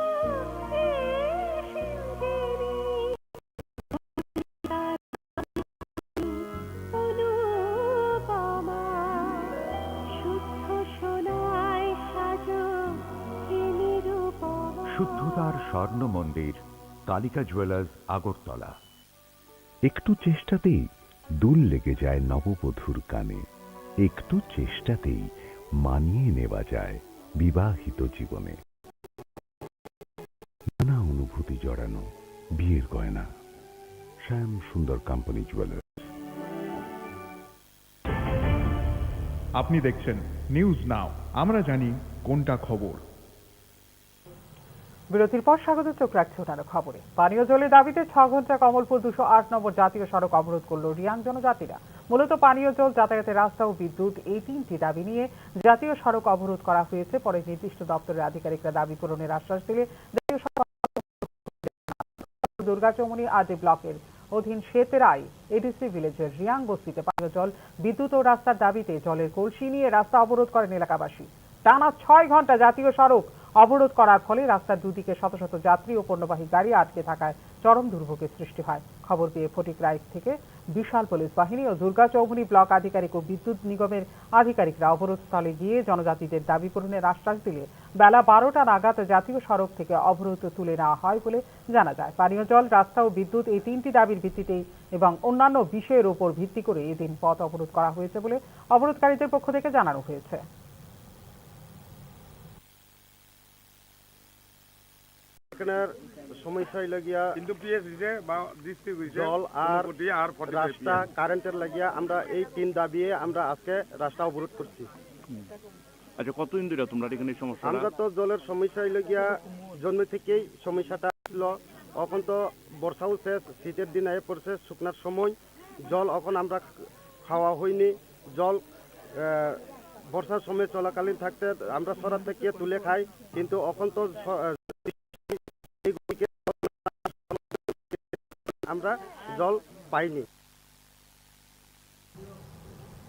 শুদ্ধতার স্বর্ণ মন্দির কালিকা জুয়েলার্স আগরতলা। একটু চেষ্টাতেই দুল লেগে যায় নববধূর কানে, একটু চেষ্টাতেই মানিয়ে নেওয়া যায় বিবাহিত জীবনে। নানা অনুভূতি জড়ানো বিয়ের গয়না, শ্যাম সুন্দর কোম্পানি জুয়েলার্স। আপনি দেখছেন নিউজ নাও, আমরা জানি কোনটা খবর। বিরতির পর স্বাগত, চোখ রাখছে অন্যান্য খবরে। পানীয় জলের দাবিতে 6 ঘন্টা কমলপুর 208 নম্বর জাতীয় সড়ক অবরোধ করল রিয়াং জনজাতিরা। মূলত পানীয় জল, যাতায়াতের রাস্তা ও বিদ্যুৎ, এই 3টি দাবি নিয়ে জাতীয় সড়ক অবরোধ করা হয়েছে। পরে নির্দিষ্ট দপ্তরের আধিকারিকরা দাবি পূরণের আশ্বাস দিলে জাতীয় সড়ক দুর্গাচৌমুনি আদি ব্লকের অধীন শেতেরাই এডিসি ভিলেজের রিয়াং বস্তিতে পানীয় জল, বিদ্যুৎ ও রাস্তার দাবিতে জলের কলসি নিয়ে রাস্তা অবরোধ করেন এলাকাবাসী। টানা 6 ঘন্টা জাতীয় সড়ক অবরোধ করার ফলে রাস্তার দুদিকে শত শত যাত্রী ও পণ্যবাহী গাড়ি আটকে থাকায় চরম দুর্ভোগের সৃষ্টি হয়। খবর পেয়ে ফটিকরাই থেকে বিশাল পুলিশ বাহিনী ও দুর্গাচৌমুনি ব্লক আধিকারিক ও বিদ্যুৎ নিগমের আধিকারিকরা অবরোধস্থলে গিয়ে জনজাতিদের দাবি পূরণের আশ্বাস দিলে বেলা 12টা নাগাদ জাতীয় সড়ক থেকে অবরোধ তুলে নেওয়া হয় বলে জানা যায়। পানীয় জল, রাস্তা ও বিদ্যুৎ, এই 3টি দাবির ভিত্তিতেই এবং অন্যান্য বিষয়ের উপর ভিত্তি করে এদিন পথ অবরোধ করা হয়েছে বলে অবরোধকারীদের পক্ষ থেকে জানানো হয়েছে। সমস্যা লাগিয়া জল আর রাস্তা, কারেন্টের লাগিয়া আমরা এই 3 দাবি আমরা আজকে রাস্তা অবরোধ করছি। আচ্ছা, কতদিন ধরে তোমরা এখানে সমস্যা? আমরা তো জলের সমস্যা লাগিয়া জন্ম থেকেই সমস্যাটা ছিল। এখন তো বর্ষাও শেষ, শীতের দিন এসে পড়ছে, শুকনার সময় জল এখন আমরা খাওয়া হয়নি। জল বর্ষার সময় চলাকালীন থাকতে আমরা সরার থেকে তুলে খাই, কিন্তু এখন তো আমরা জল পাইনি।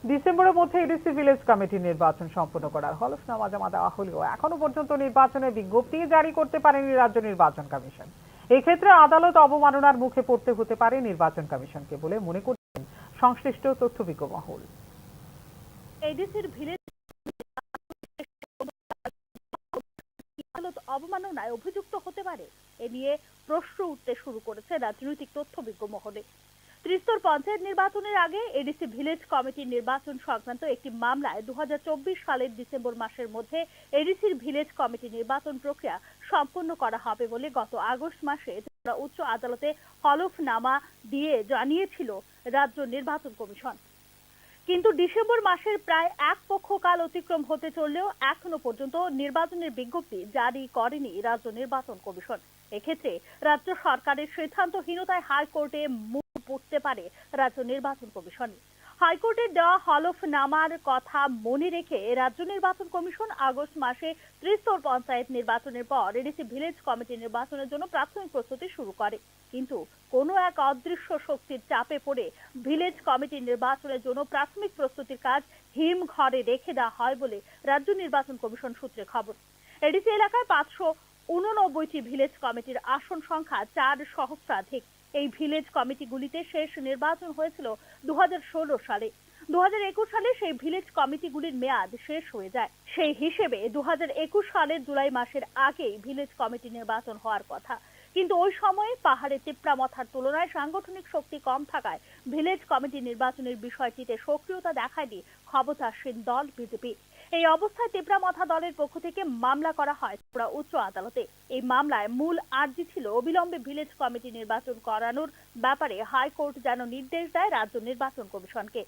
ডিসেম্বরের মধ্যে এডিসি ভিলেজ কমিটির নির্বাচন সম্পন্ন করার হলফনামা জমা দেওয়া হলেও এখনো পর্যন্ত নির্বাচনের বিজ্ঞপ্তি জারি করতে পারেনি রাজ্য নির্বাচন কমিশন। এই ক্ষেত্রে আদালত অবমাননার মুখে পড়তে হতে পারে নির্বাচন কমিশনকে বলে মনে করছেন সংশ্লিষ্ট তথ্যবিজ্ঞ মহল। এডিসির ভিলেজ আদালত অবমাননায় অভিযুক্ত হতে পারে, এ নিয়ে প্রশ্ন উঠতে শুরু করেছে রাজনৈতিক তথ্যবিজ্ঞ মহলে। ত্রিস্তর পঞ্চায়েত নির্বাচনের আগে এডিসি ভিলেজ কমিটির নির্বাচন সংক্রান্ত একটি মামলায় 2024 সালের ডিসেম্বর মাসের মধ্যে এডিসির ভিলেজ কমিটি নির্বাচন প্রক্রিয়া সম্পন্ন করা হবে বলে গত আগস্ট মাসে উচ্চ আদালতে হলফনামা দিয়ে জানিয়েছিল রাজ্য নির্বাচন কমিশন। কিন্তু ডিসেম্বর মাসের প্রায় এক পক্ষকাল অতিক্রম হতে চললেও এখনো পর্যন্ত নির্বাচনের বিজ্ঞপ্তি জারি করেনি রাজ্য নির্বাচন কমিশন। এক্ষেত্রে রাজ্য সরকারের সিদ্ধান্তহীনতায় হাইকোর্টে মুখ পড়তে পারে রাজ্য নির্বাচন কমিশন। হাইকোর্টের দেওয়া হলফনামার কথা মনে রেখে রাজ্য নির্বাচন কমিশন আগস্ট মাসে ত্রিস্তর পঞ্চায়েত নির্বাচনের পর এডিসি ভিলেজ কমিটি নির্বাচনের জন্য প্রাথমিক প্রস্তুতি শুরু করে। কিন্তু কোনো এক অদৃশ্য শক্তির চাপে পড়ে ভিলেজ কমিটি নির্বাচনের জন্য প্রাথমিক প্রস্তুতির কাজ হিমঘরে রেখে দেওয়া হয় বলে রাজ্য নির্বাচন কমিশন সূত্রে খবর। এডিসি এলাকায় 589টি ভিলেজ কমিটির আসন সংখ্যা 4 সহস্রাধিক। এই ভিলেজ কমিটিগুলিতে শেষ নির্বাচন হয়েছিল 2016 সালে। 2021 সালে সেই ভিলেজ কমিটিগুলির মেয়াদ শেষ হয়ে যায়। সেই হিসেবে 2021 সালের জুলাই মাসের আগেই ভিলেজ কমিটি নির্বাচন হওয়ার কথা। কিন্তু ওই সময়ে পাহাড়ে তেপ্রামথার তুলনায় সাংগঠনিক শক্তি কম থাকায় ভিলেজ কমিটি নির্বাচনের বিষয়টিতে সক্রিয়তা দেখায়নি ক্ষমতাসীন দল বিজেপি। এই অবস্থায় তেপ্রামথা দলের পক্ষ থেকে মামলা করা হয় ত্রিপুরা উচ্চ আদালতে। এই মামলায় মূল আর্জি ছিল অবিলম্বে ভিলেজ কমিটি নির্বাচন করানোর ব্যাপারে হাইকোর্ট যেন নির্দেশ দেয় রাজ্য নির্বাচন কমিশনকে।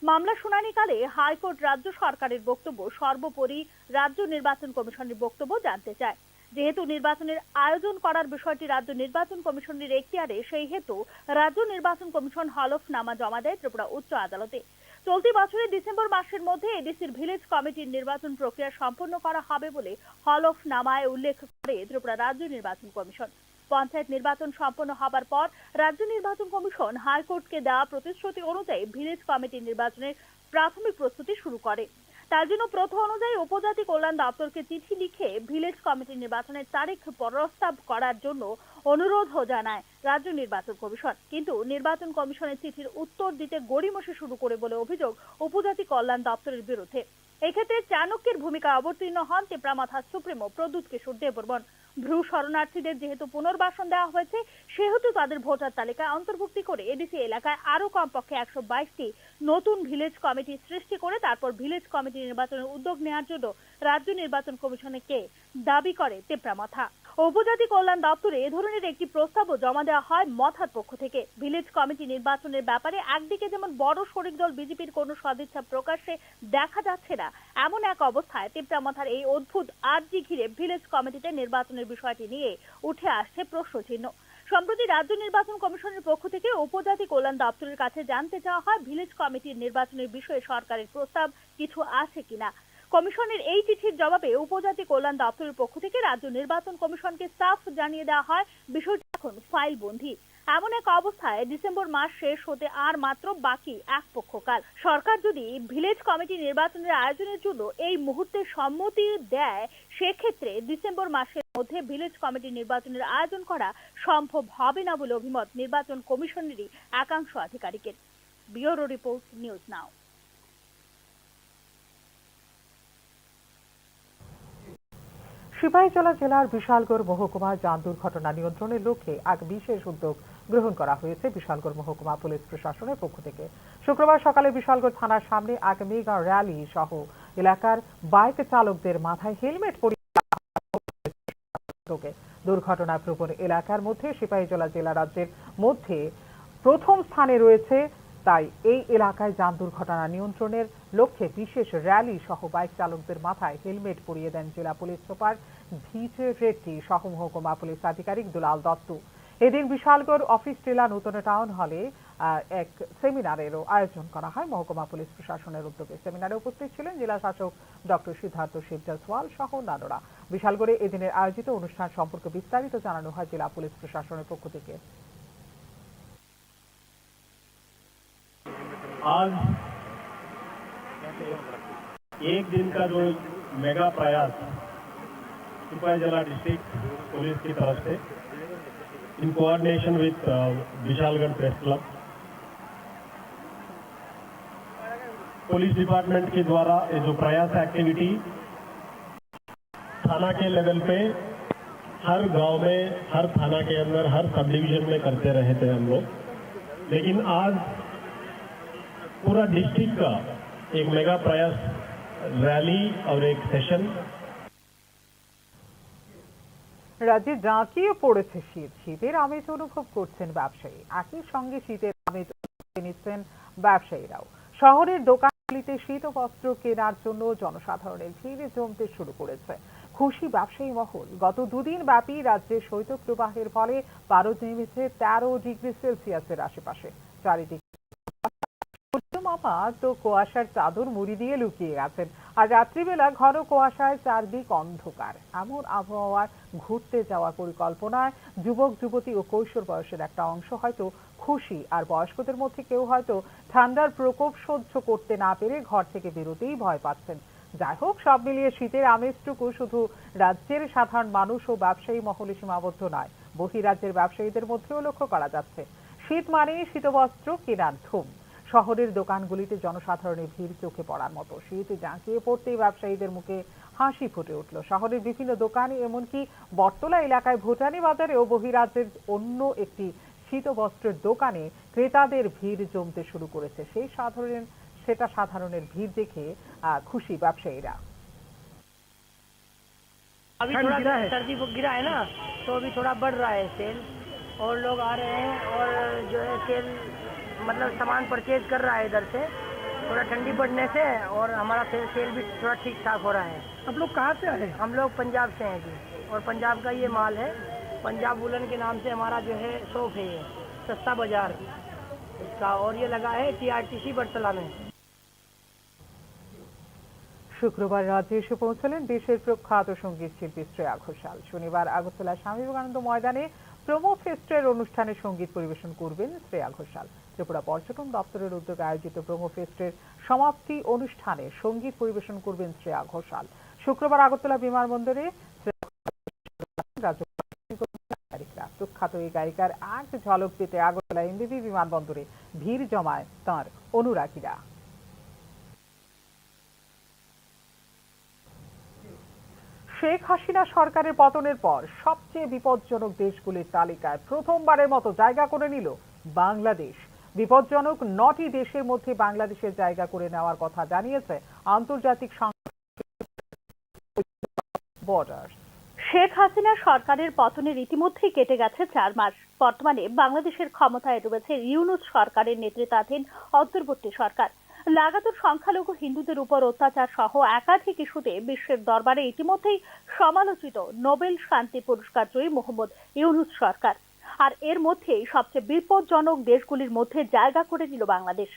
মামলা শুনানিকালে হাইকোর্ট রাজ্য সরকারের বক্তব্য, সর্বোপরি রাজ্য নির্বাচন কমিশনের বক্তব্য জানতে চায়। যেহেতু নির্বাচনের আয়োজন করার বিষয়টি রাজ্য নির্বাচন কমিশনের এখতিয়ারে, সেই হেতু রাজ্য নির্বাচন কমিশন হলফনামা জমা দেয় ত্রিপুরা উচ্চ আদালতে। চলতি বছরের ডিসেম্বর মাসের মধ্যে এডিসির ভিলেজ কমিটির নির্বাচন প্রক্রিয়া সম্পন্ন করা হবে বলে হলফনামায় উল্লেখ করে ত্রিপুরা রাজ্য নির্বাচন কমিশন। পঞ্চায়েত নির্বাচন সম্পন্ন হবার পর রাজ্য নির্বাচন কমিশন হাইকোর্টকে দেওয়া প্রতিশ্রুতি অনুযায়ী ভিলেজ কমিটি নির্বাচনের প্রাথমিক প্রস্তুতি শুরু করে। তার জন্য প্রথা অনুযায়ী উপজাতি কল্যাণ দপ্তরকে চিঠি লিখে ভিলেজ কমিটি নির্বাচনের তারিখ প্রস্তাব করার জন্য অনুরোধও জানায় রাজ্য নির্বাচন কমিশন। কিন্তু নির্বাচন কমিশনের চিঠির উত্তর দিতে গড়িমসি শুরু করে বলে অভিযোগ উপজাতি কল্যাণ দপ্তরের বিরুদ্ধে। এক্ষেত্রে চাণক্যের ভূমিকায় অবতীর্ণ হন তেপ্রামথার সুপ্রিমো প্রদ্যুৎ কিশোর দেববর্মন। ভ্রু শরণার্থীদের যেহেতু পুনর্বাসন দেওয়া হয়েছে, সেহেতু তাদের ভোটার তালিকায় অন্তর্ভুক্তি করে এডিসি এলাকায় আরো কমপক্ষে 122টি নতুন ভিলেজ কমিটি সৃষ্টি করে তারপর ভিলেজ কমিটি নির্বাচনের উদ্যোগ নেওয়ার জন্য রাজ্য নির্বাচন কমিশনকে দাবি করে তেপ্রামথা। উপজাতি কল্যাণ দপ্তরে এ ধরনের একটি প্রস্তাবও জমা দেওয়া হয় মথার পক্ষ থেকে। ভিলেজ কমিটি নির্বাচনের ব্যাপারে একদিকে যেমন বড় শরিক দল বিজেপির কোনো সদিচ্ছা প্রকাশ্যে দেখা যাচ্ছে না, এমন এক অবস্থায় তিপ্রামথার এই অদ্ভুত আর্জি ঘিরে ভিলেজ কমিটিতে নির্বাচনের বিষয়টি নিয়ে উঠে আসছে প্রশ্নচিহ্ন। সম্প্রতি রাজ্য নির্বাচন কমিশনের পক্ষ থেকে উপজাতি কল্যাণ দপ্তরের কাছে জানতে চাওয়া হয় ভিলেজ কমিটির নির্বাচনের বিষয়ে সরকারের প্রস্তাব কিছু আছে কিনা। কমিশনের এই চিঠির জবাবে উপজাতি কল্যাণ দপ্তরের পক্ষ থেকে রাজ্য নির্বাচন কমিশনকে সাফ জানিয়ে দেওয়া হয় বিষয়টি এখন ফাইল বন্দী। এমন এক অবস্থায় ডিসেম্বর মাস শেষ হতে আর মাত্র বাকি এক পক্ষকাল। সরকার যদি ভিলেজ কমিটি নির্বাচনের আয়োজনের জন্য এই মুহূর্তে সম্মতি দেয়, সেক্ষেত্রে ডিসেম্বর মাসের মধ্যে ভিলেজ কমিটি নির্বাচনের আয়োজন করা সম্ভব হবে না বলে অভিমত নির্বাচন কমিশনেরই একাংশ আধিকারিকের। Bureau report, news now. Sipahijala জেলার বিশালগড় মহকুমার যান দুর্ঘটনা নিয়ন্ত্রণের লক্ষ্যে এক বিশেষ উদ্যোগ গ্রহণ করা হয়েছে বিশালগড় মহকুমা পুলিশ প্রশাসনের পক্ষ থেকে। শুক্রবার সকালে বিশালগড় থানার সামনে এক মেগা র্যালি সহ এলাকার বাইক চালকদের মাথায় হেলমেট পরিয়ে দুর্ঘটনা প্রবণ এলাকার মধ্যে সিপাহীজলা জেলা রাজ্যের মধ্যে প্রথম স্থানে রয়েছে। তাই এই এলাকায় যান দুর্ঘটনা নিয়ন্ত্রণের লক্ষ্যে বিশেষ র্যালি সহ বাইক চালকদের মাথায় হেলমেট পরিয়ে দেন জেলা পুলিশ সুপার ভিজে রেড্ডি সহ মহকুমা পুলিশ আধিকারিক দুলাল দত্ত। এদিন বিশালগড় অফিস টিলা নতুন টাউন হলে এক সেমিনারেরও আয়োজন করা হয় মহকুমা পুলিশ প্রশাসনের উদ্যোগে। সেমিনারে উপস্থিত ছিলেন জেলা শাসক ডক্টর সিদ্ধার্থ শিব জয়সওয়াল সহ অন্যান্যরা। বিশালগড়ে এদিনের আয়োজিত অনুষ্ঠান সম্পর্কে বিস্তারিত জানানো হয় জেলা পুলিশ প্রশাসনের পক্ষ থেকে। आज एक दिन का जो मेगा प्रयास सिपाहीजला डिस्ट्रिक्ट पुलिस की तरफ से in coordination with Vishalgarh press club police department के द्वारा ये जो प्रयास एक्टिविटी थाना के लेवल पे हर गांव में, हर थाना के अंदर, हर सब डिवीजन में करते रहे थे हम लोग, लेकिन आज पूरा डिस्ट्रिक्ट का एक मेगा प्रयास रैली और एक सेशन। রাজ্যে জাঁকিয়ে পড়েছে শীত। শীতের আমেজ অনুভব করছেন ব্যবসায়ী, একই সঙ্গে শীতের আমেজ নিচ্ছেন ব্যবসায়ীরাও। শহরের দোকানগুলিতে শীত বস্ত্র কেনার জন্য জনসাধারণের ভিড় জমতে শুরু করেছে। খুশি ব্যবসায়ী মহল। গত দুদিন ব্যাপী রাজ্যে শৈত্যপ্রবাহের ফলে পারদ নেমেছে 13 ডিগ্রি সেলসিয়াসের আশেপাশে। চারিদিকে মামা তো কুয়াশার চাদর মুড়ি দিয়ে লুকিয়ে গেছেন, আর রাত্রিবেলা ঘন কুয়াশায় চারদিক অন্ধকার। এমন আবহাওয়ার ঘুরতে যাওয়ার পরিকল্পনায় যুবক যুবতী ও কৈশোর বয়সের একটা অংশ হয়তো খুশি, আর বয়স্কদের মধ্যে কেউ হয়তো ঠান্ডার প্রকোপ সহ্য করতে না পেরে ঘর থেকে বেরোতেই ভয় পাচ্ছেন। যাই হোক, সব মিলিয়ে শীতের আমেজটুকু শুধু রাজ্যের সাধারণ মানুষ ও ব্যবসায়ী মহলে সীমাবদ্ধ নয়, বহিরাজ্যের ব্যবসায়ীদের মধ্যেও লক্ষ্য করা যাচ্ছে। শীত মানে শীতবস্ত্র কেনার ধুম। শহরের দোকানগুলিতে জনসাধারণের ভিড় চোখে পড়ার মতো। শীত জাঁকিয়ে পড়তেই ব্যবসায়ীদের মুখে হাসি ফুটে উঠল। শহরের বিভিন্ন দোকানে, এমনকি বটতলা এলাকায় ভুটানি বাজারে ও বহিরাজ্যের অন্য একটি শীতবস্ত্রের দোকানে ক্রেতাদের ভিড় জমতে শুরু করেছে। সেটা সাধারণের ভিড় দেখে খুশি ব্যবসায়ীরা। अभी थोड़ा सर्दी गिरा है ना, तो अभी थोड़ा बढ़ रहा है सेल, और लोग आ रहे हैं और जो है सेल मतलब सामान परचेज कर रहा है इधर से, थोड़ा ठंडी पड़ने से, और हमारा सेल भी थोड़ा ठीक ठाक हो रहा है। आप लोग कहाँ से आए? हम लोग पंजाब से हैं जी, और पंजाब का ये माल है। पंजाब वुलन के नाम से हमारा जो है शॉप है, ये सस्ता बाजार इसका, और ये लगा है TRTC बटतला में। শুক্রবার রাজ্যে এসে পৌঁছলেন দেশের প্রখ্যাত সঙ্গীত শিল্পী শ্রেয়া ঘোষাল। শনিবার আগরতলা স্বামী বিবেকানন্দ ময়দানে প্রোমো ফেস্টের অনুষ্ঠানে সঙ্গীত পরিবেশন করবেন শ্রেয়া ঘোষাল। ত্রিপুরা পর্যটন দপ্তরের উদ্যোগে আয়োজিত প্রোমো ফেস্টের সমাপ্তি অনুষ্ঠানে সঙ্গীত পরিবেশন করবেন শ্রেয়া ঘোষাল। শুক্রবার আগরতলা বিমানবন্দরে প্রখ্যাত এই গায়িকার এক ঝলক পেতে আগরতলা এমবিবি বিমানবন্দরে ভিড় জমায় তাঁর অনুরাগীরা। শেখ হাসিনা সরকারের পতনের পর সবচেয়ে বিপজ্জনক দেশগুলির তালিকায় প্রথমবারের মতো জায়গা করে নিল বাংলাদেশ। বিপজ্জনক 9টি দেশের মধ্যে বাংলাদেশের জায়গা করে নেওয়ার কথা জানিয়েছে আন্তর্জাতিক বর্ডার। শেখ হাসিনা সরকারের পতনের ইতিমধ্যেই কেটে গেছে 4 মাস। বর্তমানে বাংলাদেশের ক্ষমতায় রয়েছে ইউনূস সরকারের নেতৃত্বাধীন অন্তর্বর্তী সরকার। লাগাতার সংখ্যালঘু হিন্দুদের উপর অত্যাচার সহ একাধিক ইস্যুতে বিশ্বের দরবারে ইতিমধ্যেই সমালোচিত নোবেল শান্তি পুরস্কার জয়ী মোহাম্মদ ইউনূস সরকার। আর এর মধ্যেই সবচেয়ে বিপজ্জনক দেশগুলির মধ্যে জায়গা করে নিল বাংলাদেশ।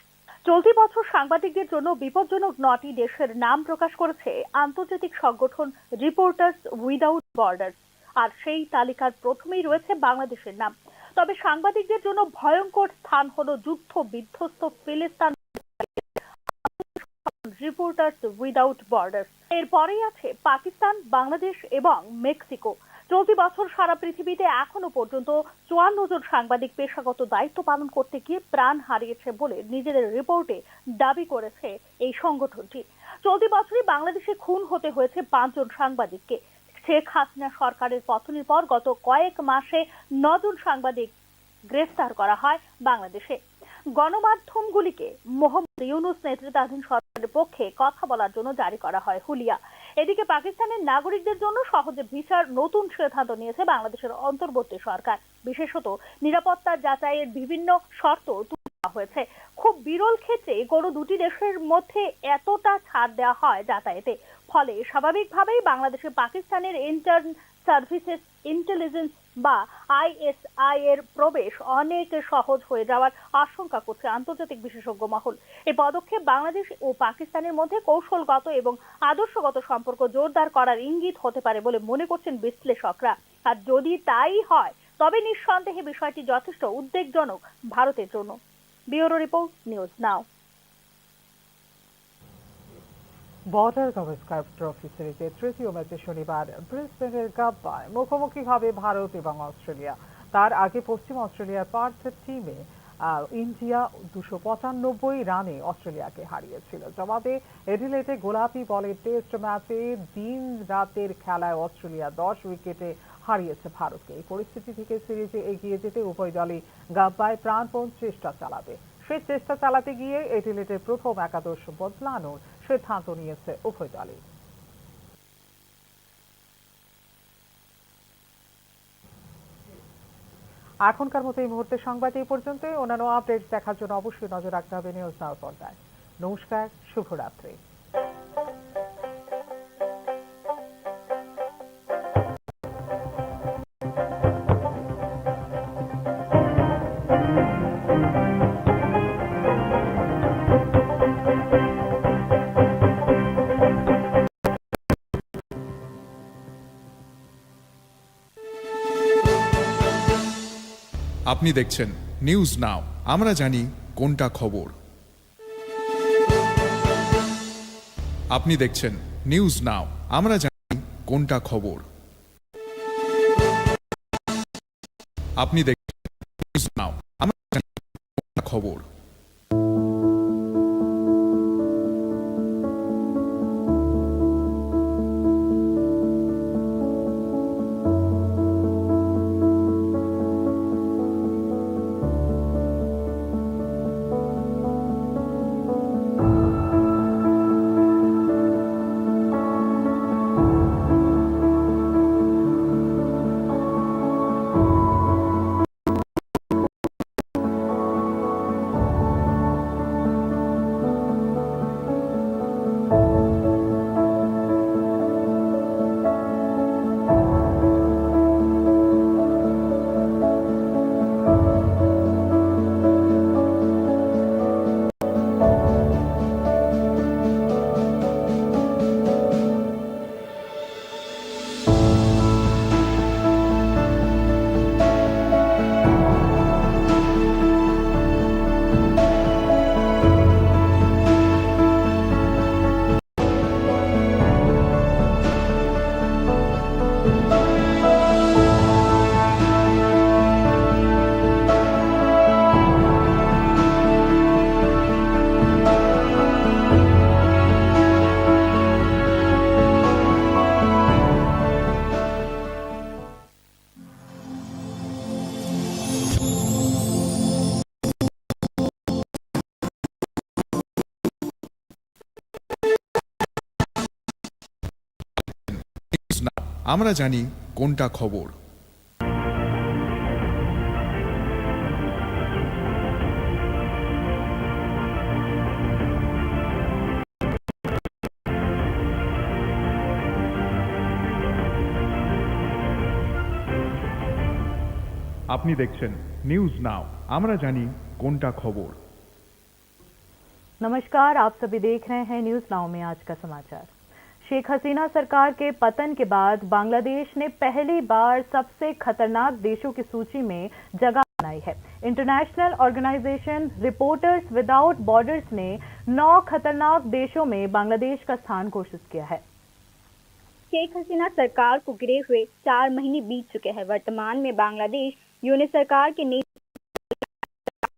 চলতি বছর সাংবাদিকদের জন্য বিপজ্জনক 9টি দেশের নাম প্রকাশ করেছে আন্তর্জাতিক সংগঠন রিপোর্টার্স উইদাউট বর্ডার্স। আর সেই তালিকার প্রথমেই রয়েছে বাংলাদেশের নাম। তবে সাংবাদিকদের জন্য ভয়ঙ্কর স্থান হলো যুদ্ধ বিধ্বস্ত ফিলিস্তিন রিপোর্টার্স উইদাউট বর্ডার্স। এরপরেই আছে পাকিস্তান, বাংলাদেশ এবং মেক্সিকো। চলতি বছর সারা পৃথিবীতে এখনো পর্যন্ত 54 জন সাংবাদিক পেশাগত দায়িত্ব পালন করতে গিয়ে প্রাণ হারিয়েছে বলে নিজেদের রিপোর্টে দাবি করেছে এই সংগঠনটি। চলতি বছরই বাংলাদেশে খুন হতে হয়েছে 5 জন সাংবাদিককে। শেখ হাসিনা সরকারের পতনের পর গত কয়েক মাসে 9 জন সাংবাদিক গ্রেফতার করা হয় বাংলাদেশে। গণমাধ্যমগুলিকে মোহাম্মদ ইউনূস নেতৃত্বাধীন সরকারের পক্ষে কথা বলার জন্য জারি করা হয় হুলিয়া। এদিকে পাকিস্তানের নাগরিকদের জন্য সহজে ভিসার নতুন সিদ্ধান্ত নিয়েছে বাংলাদেশের অন্তর্বর্তী সরকার। বিশেষত নিরাপত্তা যাচাইয়ের বিভিন্ন শর্ত তুলে দেওয়া হয়েছে। খুব বিরল ক্ষেত্রে কোনো দুটি দেশের মধ্যে এতটা ছাড় দেওয়া হয় যাতায়াতে। ফলে স্বাভাবিকভাবেই বাংলাদেশে পাকিস্তানের ইন্টার্ন সার্ভিসেস ইন্টেলিজেন্স বা ISI এর প্রবেশ অনেক সহজ হয়ে যাওয়ার আশঙ্কা করছে আন্তর্জাতিক বিশেষজ্ঞ মহল। এই পদক্ষেপ বাংলাদেশ ও পাকিস্তানের মধ্যে কৌশলগত এবং আদর্শগত সম্পর্ক জোরদার করার ইঙ্গিত হতে পারে বলে মনে করছেন বিশ্লেষকরা। আর যদি তাই হয় তবে নিঃসন্দেহে বিষয়টি যথেষ্ট উদ্বেগজনক ভারতের জন্য। ব্যুরো রিপোর্ট, নিউজ নাও। বর্ডার গাভাস্কার ট্রফি সিরিজের তৃতীয় ম্যাচে শনিবার ব্রিসবেনের গাব্বায় মুখোমুখি হবে ভারত এবং অস্ট্রেলিয়া। তার আগে পশ্চিম অস্ট্রেলিয়ার পার্থ টিমে ইন্ডিয়া 295 রানে অস্ট্রেলিয়াকে হারিয়েছিল। জবাবে এডিলেডে গোলাপি বলের টেস্ট ম্যাচে দিন রাতের খেলায় অস্ট্রেলিয়া 10 উইকেটে হারিয়েছে ভারতকে। এই পরিস্থিতি থেকে সিরিজে এগিয়ে যেতে উভয় দলই গাব্বায় প্রাণপণ চেষ্টা চালাবে। সেই চেষ্টা চালাতে গিয়ে এডিলেডের প্রথম একাদশ বদলানোর সিদ্ধান্ত নিয়েছে উভয় দলই। এখনকার মতো এই মুহূর্তে সংবাদ এই পর্যন্ত। অন্যান্য আপডেট দেখার জন্য অবশ্যই নজর রাখতে হবে নিউজ নাও পর্দায়। নমস্কার, শুভরাত্রি। আপনি দেখছেন নিউজ নাও, আমরা জানি কোনটা খবর। আপনি দেখছেন নিউজ নাও, আমরা জানি কোনটা খবর। আপনি দেখছেন নিউজ নাও, আমরা জানি কোনটা খবর। আমরা জানি কোনটা খবর। আপনি দেখছেন নিউজ নাও, আমরা জানি কোনটা খবর। नमस्कार, आप सभी देख रहे हैं न्यूज नाउ में आज का समाचार। शेख हसीना सरकार के पतन के बाद बांग्लादेश ने पहली बार सबसे खतरनाक देशों की सूची में जगह बनाई है। International organisation reporters without borders ने 9 खतरनाक देशों में बांग्लादेश का स्थान घोषित किया है। शेख हसीना सरकार को गिरे हुए 4 महीने बीत चुके हैं। वर्तमान में बांग्लादेश यूनिट सरकार के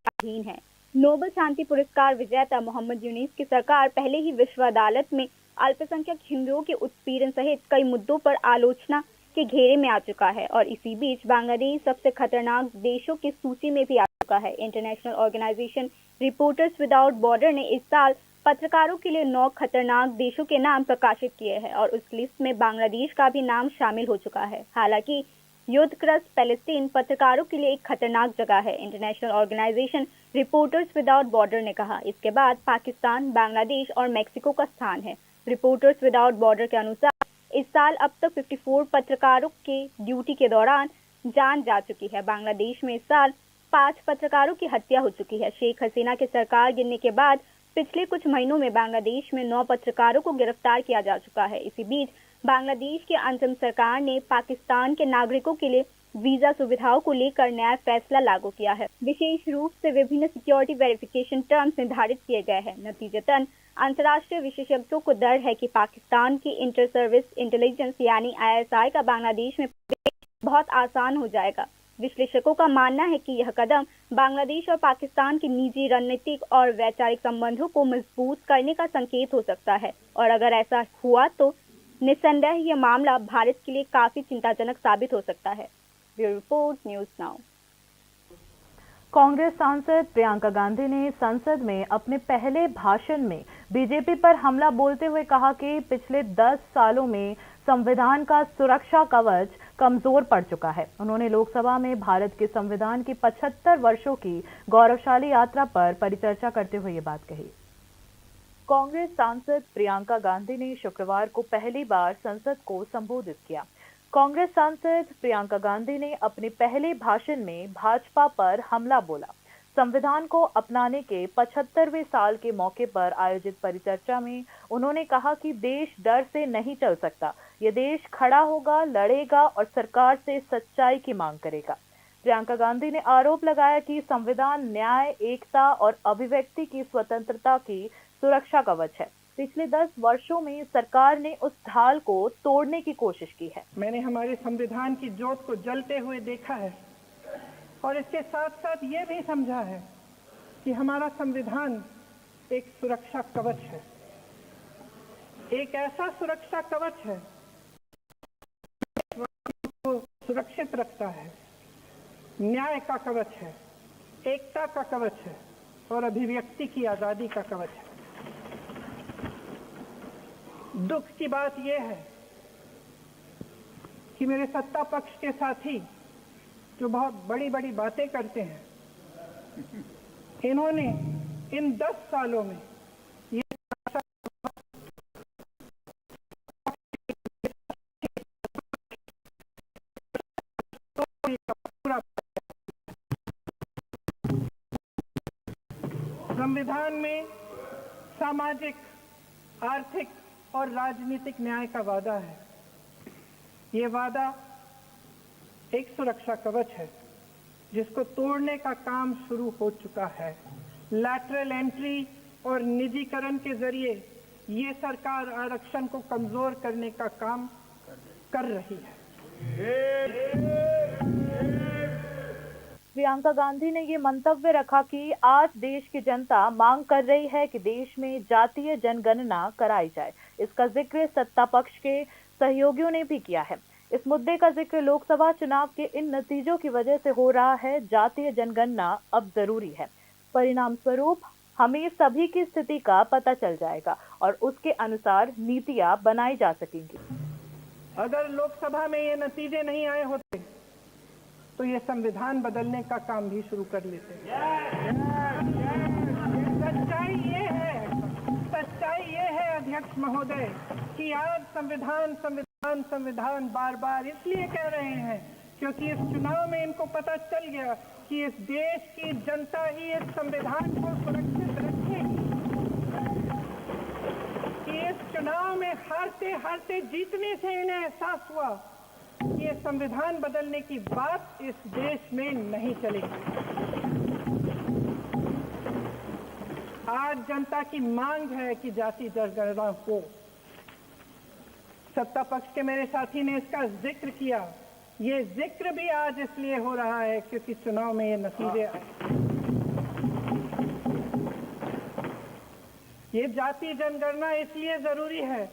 अधीन है। नोबेल शांति पुरस्कार विजेता मोहम्मद यूनिस की सरकार पहले ही विश्व अदालत में अल्पसंख्यक हिंदुओं के उत्पीड़न सहित कई मुद्दों पर आलोचना के घेरे में आ चुका है और इसी बीच बांग्लादेश सबसे खतरनाक देशों की सूची में भी आ चुका है। International organisation reporters without border ने इस साल पत्रकारों के लिए 9 खतरनाक देशों के नाम प्रकाशित किए हैं और उस लिस्ट में बांग्लादेश का भी नाम शामिल हो चुका है। हालांकि युद्धग्रस्त पैलेस्टीन पत्रकारों के लिए एक खतरनाक जगह है, international organisation reporters without border ने कहा। इसके बाद पाकिस्तान, बांग्लादेश और मेक्सिको का स्थान है। रिपोर्टर्स विदाउट बॉर्डर के अनुसार इस साल अब तक 54 पत्रकारों के ड्यूटी के दौरान जान जा चुकी है। बांग्लादेश में इस साल 5 पत्रकारों की हत्या हो चुकी है। शेख हसीना की सरकार गिरने के बाद पिछले कुछ महीनों में बांग्लादेश में 9 पत्रकारों को गिरफ्तार किया जा चुका है। इसी बीच बांग्लादेश की अंतरिम सरकार ने पाकिस्तान के नागरिकों के लिए वीजा सुविधाओं को लेकर नया फैसला लागू किया है। विशेष रूप से विभिन्न सिक्योरिटी वेरिफिकेशन टर्म्स निर्धारित किए गए हैं। नतीजतन अंतर्राष्ट्रीय विशेषज्ञों को डर है कि पाकिस्तान की इंटर सर्विस इंटेलिजेंस यानी ISI का बांग्लादेश में बहुत आसान हो जाएगा। विश्लेषकों का मानना है कि यह कदम बांग्लादेश और पाकिस्तान के निजी रणनीतिक और वैचारिक संबंधों को मजबूत करने का संकेत हो सकता है और अगर ऐसा हुआ तो निस्संदेह यह मामला भारत के लिए काफी चिंताजनक साबित हो सकता है। Bureau report, news now. Congress सांसद प्रियंका गांधी ने संसद में अपने पहले भाषण में बीजेपी पर हमला बोलते हुए कहा कि पिछले 10 सालों में संविधान का सुरक्षा कवच कमजोर पड़ चुका है। उन्होंने लोकसभा में भारत के संविधान की 75 वर्षों की गौरवशाली यात्रा पर परिचर्चा करते हुए ये बात कही। कांग्रेस सांसद प्रियंका गांधी ने शुक्रवार को पहली बार संसद को संबोधित किया। कांग्रेस सांसद प्रियंका गांधी ने अपने पहले भाषण में भाजपा पर हमला बोला। संविधान को अपनाने के 75वें साल के मौके पर आयोजित परिचर्चा में उन्होंने कहा कि देश डर से नहीं चल सकता। ये देश खड़ा होगा, लड़ेगा और सरकार से सच्चाई की मांग करेगा। प्रियंका गांधी ने आरोप लगाया कि संविधान न्याय, एकता और अभिव्यक्ति की स्वतंत्रता की सुरक्षा कवच है। पिछले 10 वर्षों में सरकार ने उस ढाल को तोड़ने की कोशिश की है। मैंने हमारे संविधान की ज्योत को जलते हुए देखा है और इसके साथ साथ ये भी समझा है कि हमारा संविधान एक सुरक्षा कवच है, एक ऐसा सुरक्षा कवच है जो सुरक्षित रखता है, न्याय का कवच है, एकता का कवच है और अभिव्यक्ति की आजादी का कवच है। दुख की बात यह है कि मेरे सत्ता पक्ष के साथी जो बहुत बड़ी बड़ी बातें करते हैं, इन्होंने इन 10 सालों में ये संविधान में सामाजिक, आर्थिक और राजनीतिक न्याय का वादा है। ये वादा एक सुरक्षा कवच है जिसको तोड़ने का काम शुरू हो चुका है। लैटरल एंट्री और निजीकरण के जरिए ये सरकार आरक्षण को कमजोर करने का काम कर रही है। प्रियंका गांधी ने ये मंतव्य रखा कि आज देश की जनता मांग कर रही है कि देश में जातीय जनगणना कराई जाए। इसका जिक्र सत्ता पक्ष के सहयोगियों ने भी किया है। इस मुद्दे का जिक्र लोकसभा चुनाव के इन नतीजों की वजह से हो रहा है। जातीय जनगणना अब जरूरी है। परिणाम स्वरूप हमें सभी की स्थिति का पता चल जाएगा और उसके अनुसार नीतियां बनाई जा सकेंगी। अगर लोकसभा में ये नतीजे नहीं आए होते तो ये संविधान बदलने का काम भी शुरू कर लेते। सच्चाई ये है अध्यक्ष महोदय कि आज संविधान बार बार इसलिए कह रहे हैं क्योंकि इस चुनाव में इनको पता चल गया कि इस देश की जनता ही इस संविधान को सुरक्षित रखेगी, कि इस चुनाव में हारते हारते जीतने से इन्हें एहसास हुआ कि ये संविधान बदलने की बात इस देश में नहीं चलेगी। आज जनता की मांग है कि जाति जनगणना हो। सत्ता पक्ष के मेरे साथी ने इसका जिक्र किया। ये जिक्र भी आज इसलिए हो रहा है क्योंकि चुनाव में ये नतीजे आए। ये जाति जनगणना इसलिए जरूरी है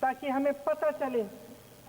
ताकि हमें पता चले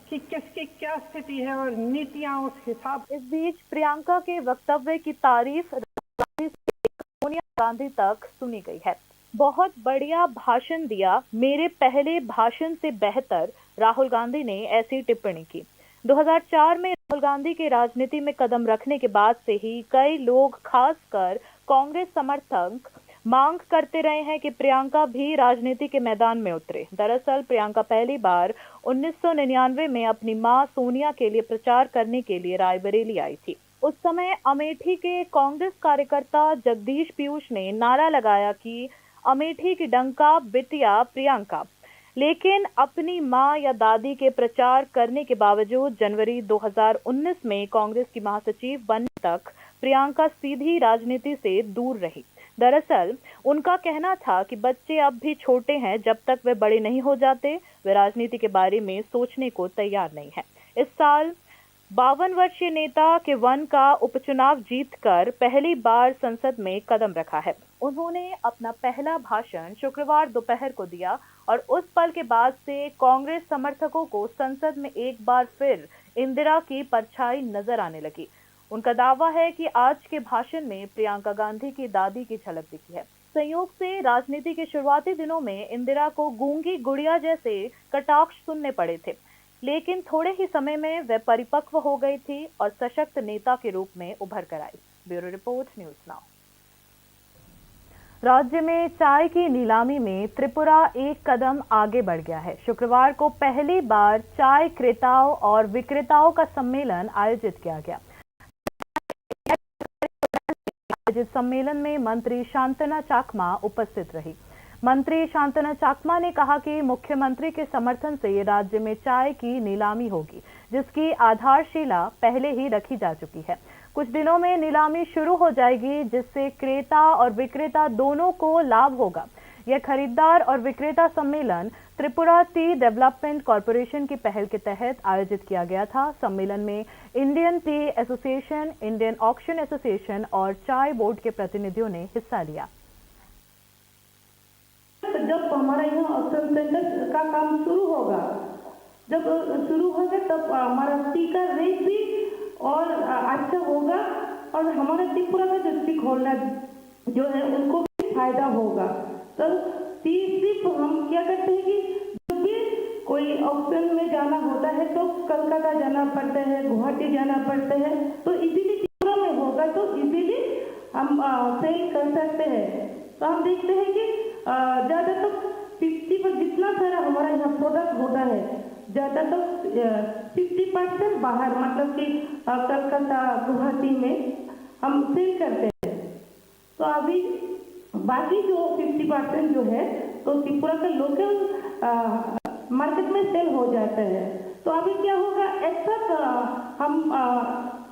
कि किसकी क्या स्थिति है और नीतियां उस हिसाब। इस बीच प्रियंका के वक्तव्य की तारीफ राहुल गांधी से सोनिया गांधी तक सुनी गई है। बहुत बढ़िया भाषण दिया, मेरे पहले भाषण से बेहतर, राहुल गांधी ने ऐसी टिप्पणी की। 2004 में राहुल गांधी के राजनीति में कदम रखने के बाद से ही कई लोग, खासकर कांग्रेस समर्थक, मांग करते रहे हैं कि प्रियंका भी राजनीति के मैदान में उतरे। दरअसल प्रियंका पहली बार 1999 में अपनी मां सोनिया के लिए प्रचार करने के लिए रायबरेली आई थी। उस समय अमेठी के कांग्रेस कार्यकर्ता जगदीश पीयूष ने नारा लगाया कि अमेठी की डंका बिटिया प्रियंका। लेकिन अपनी मां या दादी के प्रचार करने के बावजूद जनवरी 2019 में कांग्रेस की महासचिव बनने तक प्रियंका सीधी राजनीति से दूर रही। दरअसल उनका कहना था कि बच्चे अब भी छोटे हैं, जब तक वे बड़े नहीं हो जाते वे राजनीति के बारे में सोचने को तैयार नहीं है। इस साल 52 वर्षीय नेता के वन का उपचुनाव जीतकर पहली बार संसद में कदम रखा है। उन्होंने अपना पहला भाषण शुक्रवार दोपहर को दिया और उस पल के बाद से कांग्रेस समर्थकों को संसद में एक बार फिर इंदिरा की परछाई नजर आने लगी। उनका दावा है कि आज के भाषण में प्रियंका गांधी की दादी की झलक दिखी है। संयोग से राजनीति के शुरुआती दिनों में इंदिरा को गूंगी गुड़िया जैसे कटाक्ष सुनने पड़े थे, लेकिन थोड़े ही समय में वह परिपक्व हो गई थी और सशक्त नेता के रूप में उभर कर आई। Bureau report, news now. राज्य में चाय की नीलामी में त्रिपुरा एक कदम आगे बढ़ गया है। शुक्रवार को पहली बार चाय क्रेताओं और विक्रेताओं का सम्मेलन आयोजित किया गया। आयोजित सम्मेलन में मंत्री शांतना चाकमा उपस्थित रही। मंत्री शांतना चाकमा ने कहा कि मुख्यमंत्री के समर्थन से राज्य में चाय की नीलामी होगी, जिसकी आधारशिला पहले ही रखी जा चुकी है। कुछ दिनों में नीलामी शुरू हो जाएगी, जिससे क्रेता और विक्रेता दोनों को लाभ होगा। यह खरीदार और विक्रेता सम्मेलन त्रिपुरा टी डेवलपमेंट कॉरपोरेशन की पहल के तहत आयोजित किया गया था। सम्मेलन में Indian T association, Indian auction association और चाय बोर्ड के प्रतिनिधियों ने हिस्सा लिया। जब हमारा यहाँ ऑक्शन सेंटर का काम शुरू होगा, तब हमारा टी का रेट भी और अच्छा होगा और हमारे त्रिपुरा का जो स्टिक होल्डर जो है उनको भी फायदा होगा। तो सिर्फ हम क्या करते हैं कि जब भी कोई ऑक्शन में जाना होता है तो कलकत्ता जाना पड़ता है, गुवाहाटी जाना पड़ता है, तो इजीली त्रिपुरा में होगा तो इजीली हम सेल कर सकते हैं। तो हम देखते हैं कि ज़्यादा तो 50% जितना सारा हमारा यहाँ प्रोडक्ट होता है, ज़्यादा तो 50% बाहर, मतलब कि कलकत्ता, गुवाहाटी में हम सेल करते हैं। तो अभी बाकी जो 50% जो है तो त्रिपुरा का लोकल मार्केट में सेल हो जाता है। तो अभी क्या होगा, एक साथ हम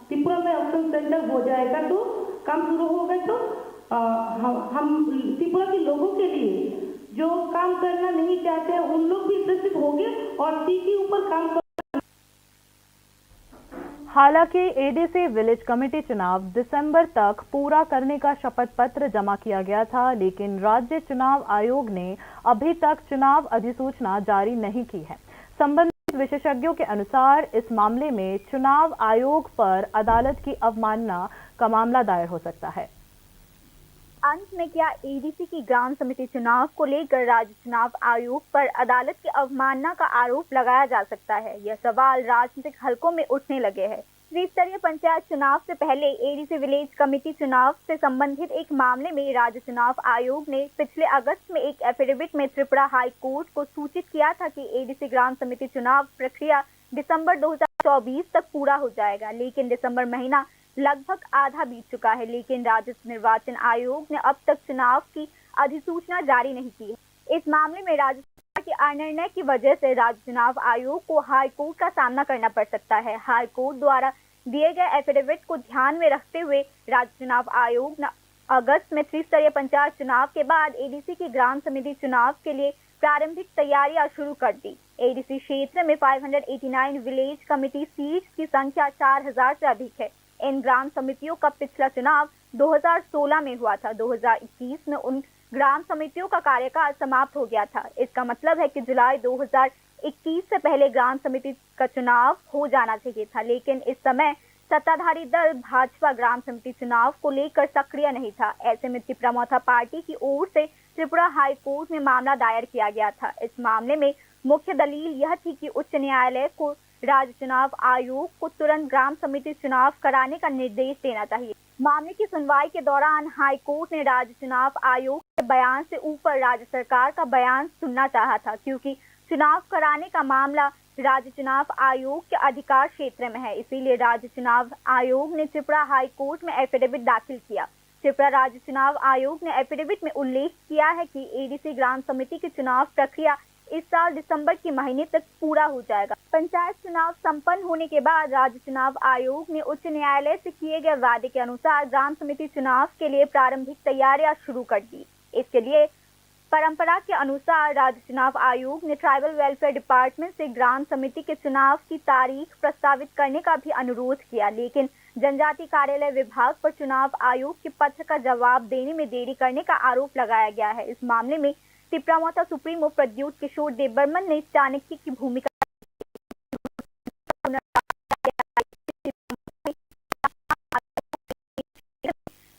त्रिपुरा में ऑक्शन सेंटर हो जाएगा तो काम शुरू होगा, तो हम त्रिपुरा के लोगों के लिए जो काम करना नहीं चाहते हैं उन लोग भी इंटरेस्टेड होंगे और टी के ऊपर काम कर। हालांकि एडीसी विलेज कमेटी चुनाव दिसंबर तक पूरा करने का शपथ पत्र जमा किया गया था, लेकिन राज्य चुनाव आयोग ने अभी तक चुनाव अधिसूचना जारी नहीं की है। संबंधित विशेषज्ञों के अनुसार इस मामले में चुनाव आयोग पर अदालत की अवमानना का मामला दायर हो सकता है। अंत में क्या एडीसी की ग्राम समिति चुनाव को लेकर राज्य चुनाव आयोग पर अदालत की अवमानना का आरोप लगाया जा सकता है? यह सवाल राजनीतिक हलकों में उठने लगे हैं। त्रिस्तरीय पंचायत चुनाव से पहले एडीसी विलेज कमेटी चुनाव से संबंधित एक मामले में राज्य चुनाव आयोग ने पिछले अगस्त में एक एफिडेविट में त्रिपुरा हाई कोर्ट को सूचित किया था कि एडीसी ग्राम समिति चुनाव प्रक्रिया दिसंबर 2024 तक पूरा हो जाएगा, लेकिन दिसंबर महीना लगभग आधा बीत चुका है, लेकिन राज्य निर्वाचन आयोग ने अब तक चुनाव की अधिसूचना जारी नहीं की है। इस मामले में राज्य सरकार के अनिर्णय की वजह से राज्य चुनाव आयोग को हाई कोर्ट का सामना करना पड़ सकता है। हाई कोर्ट द्वारा दिए गए एफिडेविट को ध्यान में रखते हुए राज्य चुनाव आयोग ने अगस्त में त्रिस्तरीय पंचायत चुनाव के बाद एडीसी की ग्राम समिति चुनाव के लिए प्रारंभिक तैयारियां शुरू कर दी। एडीसी क्षेत्र में 589 विलेज कमेटी सीट्स की संख्या 4000 से अधिक है। इन ग्राम समितियों का पिछला चुनाव 2016 में हुआ था। 2021 में उन ग्राम समितियों का कार्यकाल समाप्त हो गया था। इसका मतलब है कि जुलाई 2021 से पहले ग्राम समिति का चुनाव हो जाना चाहिए था, लेकिन इस समय सत्ताधारी दल भाजपा ग्राम समिति चुनाव को लेकर सक्रिय नहीं था। ऐसे में त्रिपुरा मोथा पार्टी की ओर से त्रिपुरा हाई कोर्ट में मामला दायर किया गया था। इस मामले में मुख्य दलील यह थी कि उच्च न्यायालय को राज्य चुनाव आयोग को तुरंत ग्राम समिति चुनाव कराने का निर्देश देना चाहिए। मामले की सुनवाई के दौरान हाई कोर्ट ने राज्य चुनाव आयोग के बयान से ऊपर राज्य सरकार का बयान सुनना चाहा था, क्योंकि चुनाव कराने का मामला राज्य चुनाव आयोग के अधिकार क्षेत्र में है। इसीलिए राज्य चुनाव आयोग ने त्रिपुरा हाई कोर्ट में एफिडेविट दाखिल किया। त्रिपुरा राज्य चुनाव आयोग ने एफिडेविट में उल्लेख किया है कि एडीसी ग्राम समिति की चुनाव प्रक्रिया इस साल दिसंबर के महीने तक पूरा हो जाएगा। पंचायत चुनाव संपन्न होने के बाद राज्य चुनाव आयोग ने उच्च न्यायालय से किए गए वादे के अनुसार ग्राम समिति चुनाव के लिए प्रारंभिक तैयारियां शुरू कर दी। इसके लिए परंपरा के अनुसार राज्य चुनाव आयोग ने ट्राइबल वेलफेयर डिपार्टमेंट से ग्राम समिति के चुनाव की तारीख प्रस्तावित करने का भी अनुरोध किया, लेकिन जनजाति कार्यालय विभाग पर चुनाव आयोग के पत्र का जवाब देने में देरी करने का आरोप लगाया गया है। इस मामले में त्रिपुरा मोथा सुप्रीमो प्रद्युत किशोर देवबर्मन ने चाणक्य की भूमिका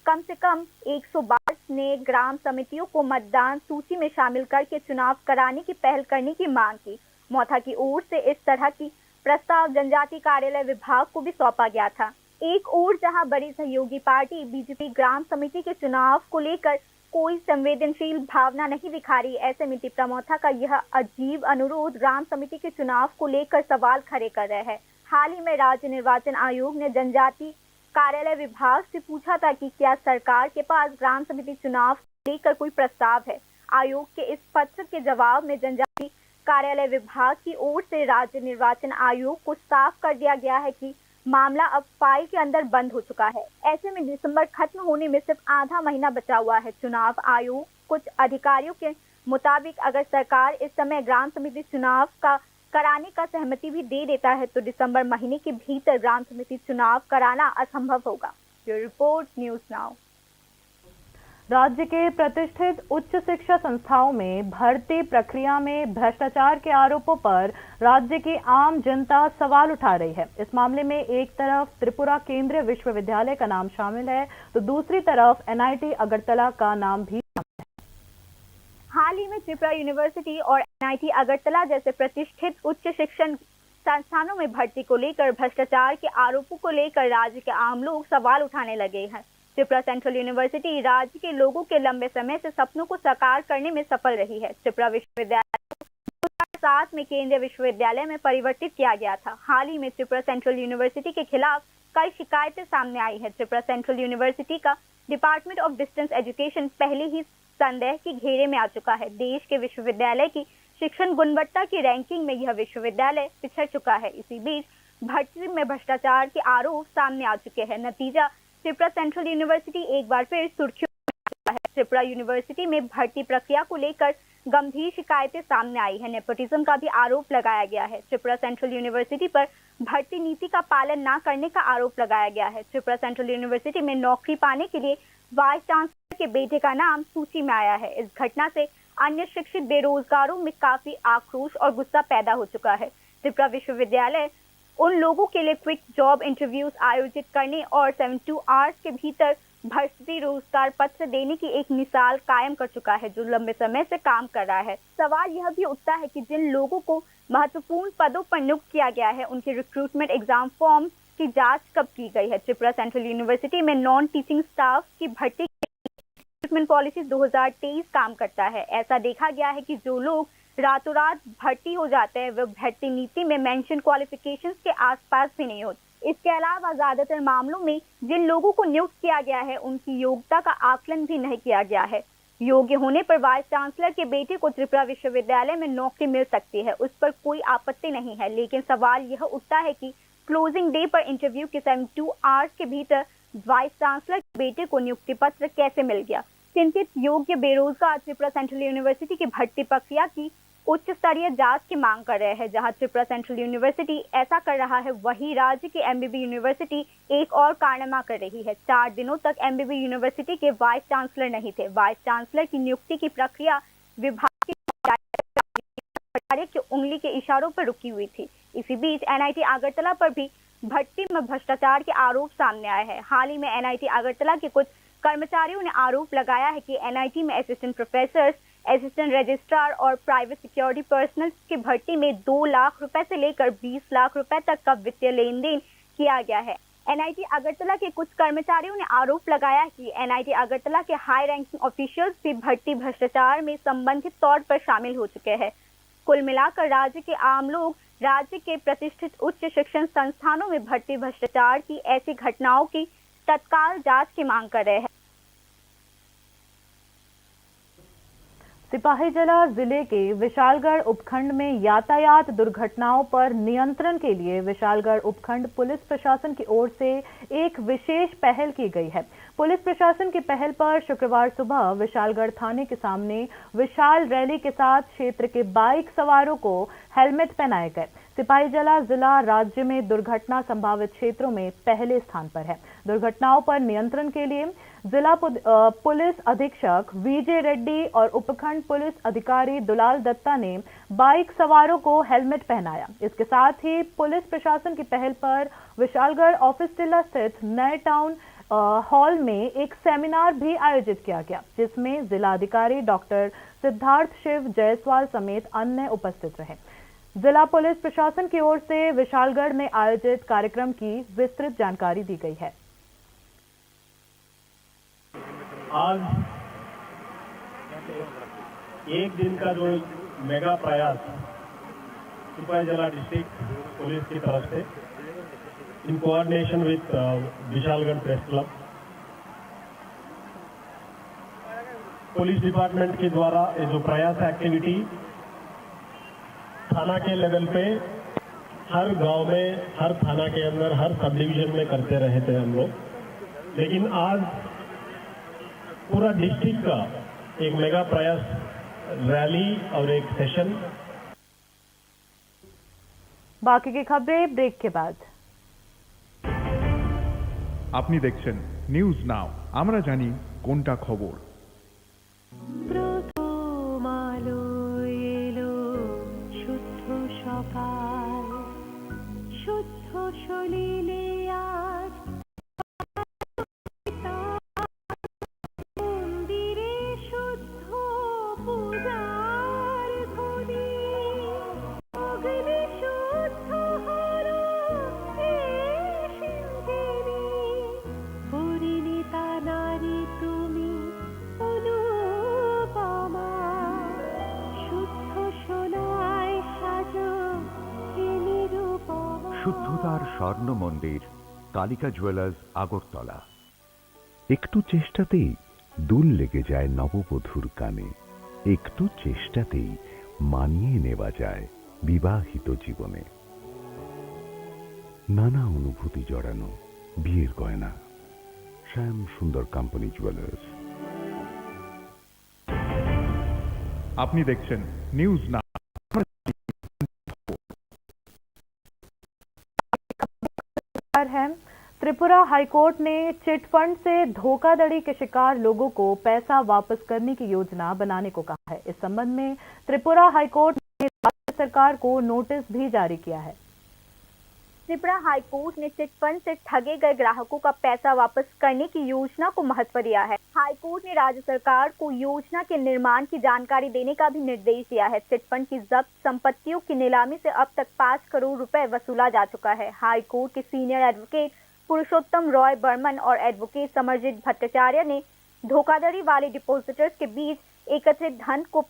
कम से कम 112 ने ग्राम समितियों को मतदान सूची में शामिल करके चुनाव कराने की पहल करने की मांग की। मोथा की ओर से इस तरह की प्रस्ताव जनजाति कार्यालय विभाग को भी सौंपा गया था। एक ओर जहां बड़ी सहयोगी पार्टी बीजेपी ग्राम समिति के चुनाव को लेकर कोई संवेदनशील भावना नहीं दिखा रही, ऐसे में त्रिपुरा मोथा का यह अजीब अनुरोध ग्राम समिति के चुनाव को लेकर सवाल खड़े कर रहे हैं। हाल ही में राज्य निर्वाचन आयोग ने जनजाति कार्यालय विभाग से पूछा था कि क्या सरकार के पास ग्राम समिति चुनाव को लेकर कोई प्रस्ताव है। आयोग के इस पत्र के जवाब में जनजाति कार्यालय विभाग की ओर से राज्य निर्वाचन आयोग को साफ कर दिया गया है कि मामला अब फाइल के अंदर बंद हो चुका है। ऐसे में दिसंबर खत्म होने में सिर्फ आधा महीना बचा हुआ है। चुनाव आयोग कुछ अधिकारियों के मुताबिक अगर सरकार इस समय ग्राम समिति चुनाव का कराने का सहमति भी दे देता है तो दिसंबर महीने के भीतर ग्राम समिति चुनाव कराना असंभव होगा। ये रिपोर्ट न्यूज़ नाउ। राज्य के प्रतिष्ठित उच्च शिक्षा संस्थाओं में भर्ती प्रक्रिया में भ्रष्टाचार के आरोपों पर राज्य की आम जनता सवाल उठा रही है। इस मामले में एक तरफ त्रिपुरा केंद्रीय विश्वविद्यालय का नाम शामिल है तो दूसरी तरफ एनआईटी अगरतला का नाम भी शामिल है। हाल ही में त्रिपुरा यूनिवर्सिटी और एनआईटी अगरतला जैसे प्रतिष्ठित उच्च शिक्षण संस्थानों में भर्ती को लेकर भ्रष्टाचार के आरोपों को लेकर राज्य के आम लोग सवाल उठाने लगे हैं। त्रिपुरा सेंट्रल यूनिवर्सिटी राज्य के लोगों के लंबे समय से सपनों को साकार करने में सफल रही है। त्रिपुरा विश्वविद्यालय 2007 में केंद्रीय विश्वविद्यालय में परिवर्तित किया गया था। हाल ही में त्रिपुरा सेंट्रल यूनिवर्सिटी के खिलाफ कई शिकायतें सामने आई है। त्रिपुरा सेंट्रल यूनिवर्सिटी का डिपार्टमेंट ऑफ डिस्टेंस एजुकेशन पहले ही संदेह के घेरे में आ चुका है। देश के विश्वविद्यालय की शिक्षण गुणवत्ता की रैंकिंग में यह विश्वविद्यालय पिछड़ चुका है। इसी बीच भर्ती में भ्रष्टाचार के आरोप सामने आ चुके हैं। नतीजा त्रिपुरा सेंट्रल यूनिवर्सिटी एक बार फिर सुर्खियों में आ चुका है। त्रिपुरा यूनिवर्सिटी में भर्ती प्रक्रिया को लेकर गंभीर शिकायतें सामने आई है। नेपोटिज्म का भी आरोप लगाया गया है। त्रिपुरा सेंट्रल यूनिवर्सिटी पर भर्ती नीति का पालन न करने का आरोप लगाया गया है। त्रिपुरा सेंट्रल यूनिवर्सिटी में नौकरी पाने के लिए वाइस चांसलर के बेटे का नाम सूची में आया है। इस घटना से अन्य शिक्षित बेरोजगारों में काफी आक्रोश और गुस्सा पैदा हो चुका है। त्रिपुरा विश्वविद्यालय उन लोगों के लिए क्विक जॉब इंटरव्यूज आयोजित करने और 72 आवर्स के भीतर भर्ती रोजगार पत्र देने की एक मिसाल कायम कर चुका है जो लंबे समय से काम कर रहा है। सवाल यह भी उठता है कि जिन लोगों को महत्वपूर्ण पदों पर नियुक्त किया गया है उनके रिक्रूटमेंट एग्जाम फॉर्म की जांच कब की गई है। त्रिपुरा सेंट्रल यूनिवर्सिटी में नॉन टीचिंग स्टाफ की भर्ती रिक्रूटमेंट पॉलिसी 2023 काम करता है। ऐसा देखा गया है कि जो लोग रातों रात भर्ती हो जाते हैं वह भर्ती नीति में मेंशन क्वालिफिकेशंस के आसपास भी नहीं होते। इसके अलावा ज्यादातर मामलों में जिन लोगों को नियुक्त किया गया है उनकी योग्यता का आकलन भी नहीं किया गया है। योग्य होने पर वाइस चांसलर के बेटे को त्रिपुरा विश्वविद्यालय में नौकरी मिल सकती है, उस पर कोई आपत्ति नहीं है। लेकिन सवाल यह उठता है कि क्लोजिंग डे पर इंटरव्यू के 72 आवर्स के भीतर वाइस चांसलर के बेटे को नियुक्ति पत्र कैसे मिल गया। चिंतित योग्य बेरोजगार त्रिपुरा सेंट्रल यूनिवर्सिटी की भर्ती प्रक्रिया की उच्च स्तरीय जांच की मांग कर रहे हैं। जहां त्रिपुरा सेंट्रल यूनिवर्सिटी ऐसा कर रहा है वहीं राज्य की एमबीबी यूनिवर्सिटी एक और कारनामा कर रही है। 4 दिनों तक एमबीबी यूनिवर्सिटी के वाइस चांसलर नहीं थे। वाइस चांसलर की नियुक्ति की प्रक्रिया विभाग की उंगली के इशारों पर रुकी हुई थी। इसी बीच एनआईटी अगरतला पर भी भर्ती में भ्रष्टाचार के आरोप सामने आए हैं। हाल ही में एनआईटी अगरतला के कुछ कर्मचारियों ने आरोप लगाया है कि एनआईटी में असिस्टेंट प्रोफेसर, असिस्टेंट रजिस्ट्रार और प्राइवेट सिक्योरिटी पर्सनल की भर्ती में 2 लाख रुपए से लेकर 20 लाख रुपए तक का वित्तीय लेन देन किया गया है। एनआईटी अगरतला के कुछ कर्मचारियों ने आरोप लगाया कि एनआईटी अगरतला के हाई रैंकिंग ऑफिशियल्स भी भर्ती भ्रष्टाचार में संबंधित तौर पर शामिल हो चुके हैं। कुल मिलाकर राज्य के आम लोग राज्य के प्रतिष्ठित उच्च शिक्षण संस्थानों में भर्ती भ्रष्टाचार की ऐसी घटनाओं की तत्काल जांच की मांग कर रहे हैं। सिपाहीजला जिले के विशालगढ़ उपखंड में यातायात दुर्घटनाओं पर नियंत्रण के लिए विशालगढ़ उपखंड पुलिस प्रशासन की ओर से एक विशेष पहल की गई है। पुलिस प्रशासन की पहल पर शुक्रवार सुबह विशालगढ़ थाने के सामने विशाल रैली के साथ क्षेत्र के बाइक सवारों को हेलमेट पहनाए गए। सिपाहीजला जिला राज्य में दुर्घटना संभावित क्षेत्रों में पहले स्थान पर है। दुर्घटनाओं पर नियंत्रण के लिए जिला पुलिस अधीक्षक वीजे रेड्डी और उपखंड पुलिस अधिकारी दुलाल दत्ता ने बाइक सवारों को हेलमेट पहनाया। इसके साथ ही पुलिस प्रशासन की पहल पर विशालगढ़ ऑफिस टिल्ला स्थित नए टाउन हॉल में एक सेमिनार भी आयोजित किया गया, जिसमें जिला अधिकारी डॉक्टर सिद्धार्थ शिव जायसवाल समेत अन्य उपस्थित रहे। जिला पुलिस प्रशासन की ओर से विशालगढ़ में आयोजित कार्यक्रम की विस्तृत जानकारी दी गई है। आज एक दिन का जो मेगा प्रयास सिपाहीजला डिस्ट्रिक्ट पुलिस की तरफ से in coordination with Vishalgarh press club, police department के द्वारा ये जो प्रयास एक्टिविटी थाना के लेवल पे हर गांव में, हर थाना के अंदर, हर सब डिवीजन में करते रहे थे हम लोग। लेकिन आज पूरा डिस्ट्रिक्ट का एक मेगा प्रयास रैली और एक सेशन। बाकी की खबरें ब्रेक के बाद। আপনি দেখছেন নিউজ নাও, আমরা জানি কোনটা খবর। প্রথম আলো এলো শুদ্ধ সকাল, শুদ্ধ সলিলে আজ মন্দিরে শুদ্ধ পূজার ধ্বনি, অগ্নি শুদ্ধ হলো পরিণীতা নারী তুমি অনুপমা, শুদ্ধ সোনায় সাজো হে নিরুপমা। শুদ্ধতার স্বর্ণ মন্দির কালিকা জুয়েলার্স আগরতলা। একটু চেষ্টাতেই দুল লেগে যায় নববধূর কানে, একটু চেষ্টাতেই মানিয়ে নেওয়া যায় বিবাহিত জীবনে। নানা অনুভূতি জড়ানো বিয়ের গয়না, শ্যাম সুন্দর কোম্পানি জুয়েলার্স। আপনি দেখছেন নিউজ নাও। है त्रिपुरा हाईकोर्ट ने चिटफंड से धोखाधड़ी के शिकार लोगों को पैसा वापस करने की योजना बनाने को कहा है। इस संबंध में त्रिपुरा हाईकोर्ट ने राज्य सरकार को नोटिस भी जारी किया है। त्रिपुरा हाईकोर्ट ने चिटफंड से ठगे गए ग्राहकों का पैसा वापस करने की योजना को महत्व दिया है। हाईकोर्ट ने राज्य सरकार को योजना के निर्माण की जानकारी देने का भी निर्देश दिया है। चिटफंड की जब्त संपत्तियों की नीलामी से अब तक 5 करोड़ रुपए वसूला जा चुका है। हाईकोर्ट के सीनियर एडवोकेट पुरुषोत्तम रॉय बर्मन और एडवोकेट समरजीत भट्टाचार्य ने धोखाधड़ी वाले डिपॉजिटर्स के बीच एकत्रित धन को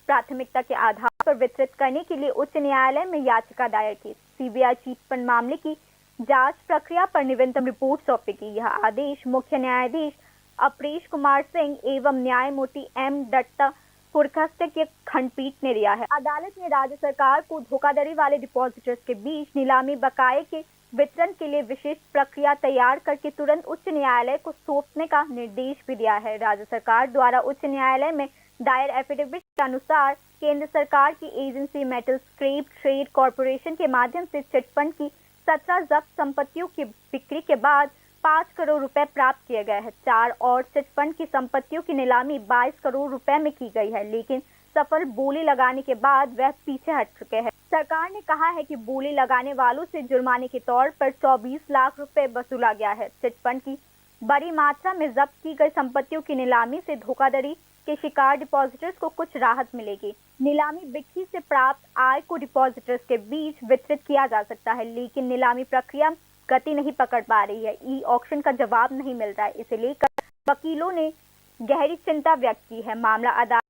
प्राथमिकता के आधार पर वितरित करने के लिए उच्च न्यायालय में याचिका दायर की। सीबीआई चिटफंड मामले की जांच प्रक्रिया पर नवीनतम रिपोर्ट सौंपेगी। यह आदेश मुख्य न्यायाधीश अपरेश कुमार सिंह एवं न्यायमूर्ति एम दत्ता पुरखस्ते की खंडपीठ ने दिया है। अदालत ने राज्य सरकार को धोखाधड़ी वाले डिपॉजिटर्स के बीच नीलामी बकाये के वितरण के लिए विशिष्ट प्रक्रिया तैयार करके तुरंत उच्च न्यायालय को सौंपने का निर्देश भी दिया है। राज्य सरकार द्वारा उच्च न्यायालय में दायर एफिडेविट के अनुसार केंद्र सरकार की agency metal scrap trade corporation के माध्यम से चिटफंड की 17 जब्त संपत्तियों की बिक्री के बाद 5 करोड़ रुपए प्राप्त किए गए हैं। 4 और चिटफंड की संपत्तियों की नीलामी 22 करोड़ रुपए में की गई है, लेकिन सफल बोली लगाने के बाद वह पीछे हट चुके हैं। सरकार ने कहा है कि बोली लगाने वालों से जुर्माने के तौर पर 24 लाख रुपए वसूला गया है। चिटफंड की बड़ी मात्रा में जब्त की गई संपत्तियों की नीलामी से धोखाधड़ी के शिकार डिपॉजिटर्स को कुछ राहत मिलेगी। नीलामी बिक्री से प्राप्त आय को डिपॉजिटर्स के बीच वितरित किया जा सकता है, लेकिन नीलामी प्रक्रिया गति नहीं पकड़ पा रही है। ई ऑक्शन का जवाब नहीं मिल रहा है। इसे लेकर वकीलों ने गहरी चिंता व्यक्त की है। मामला अदालत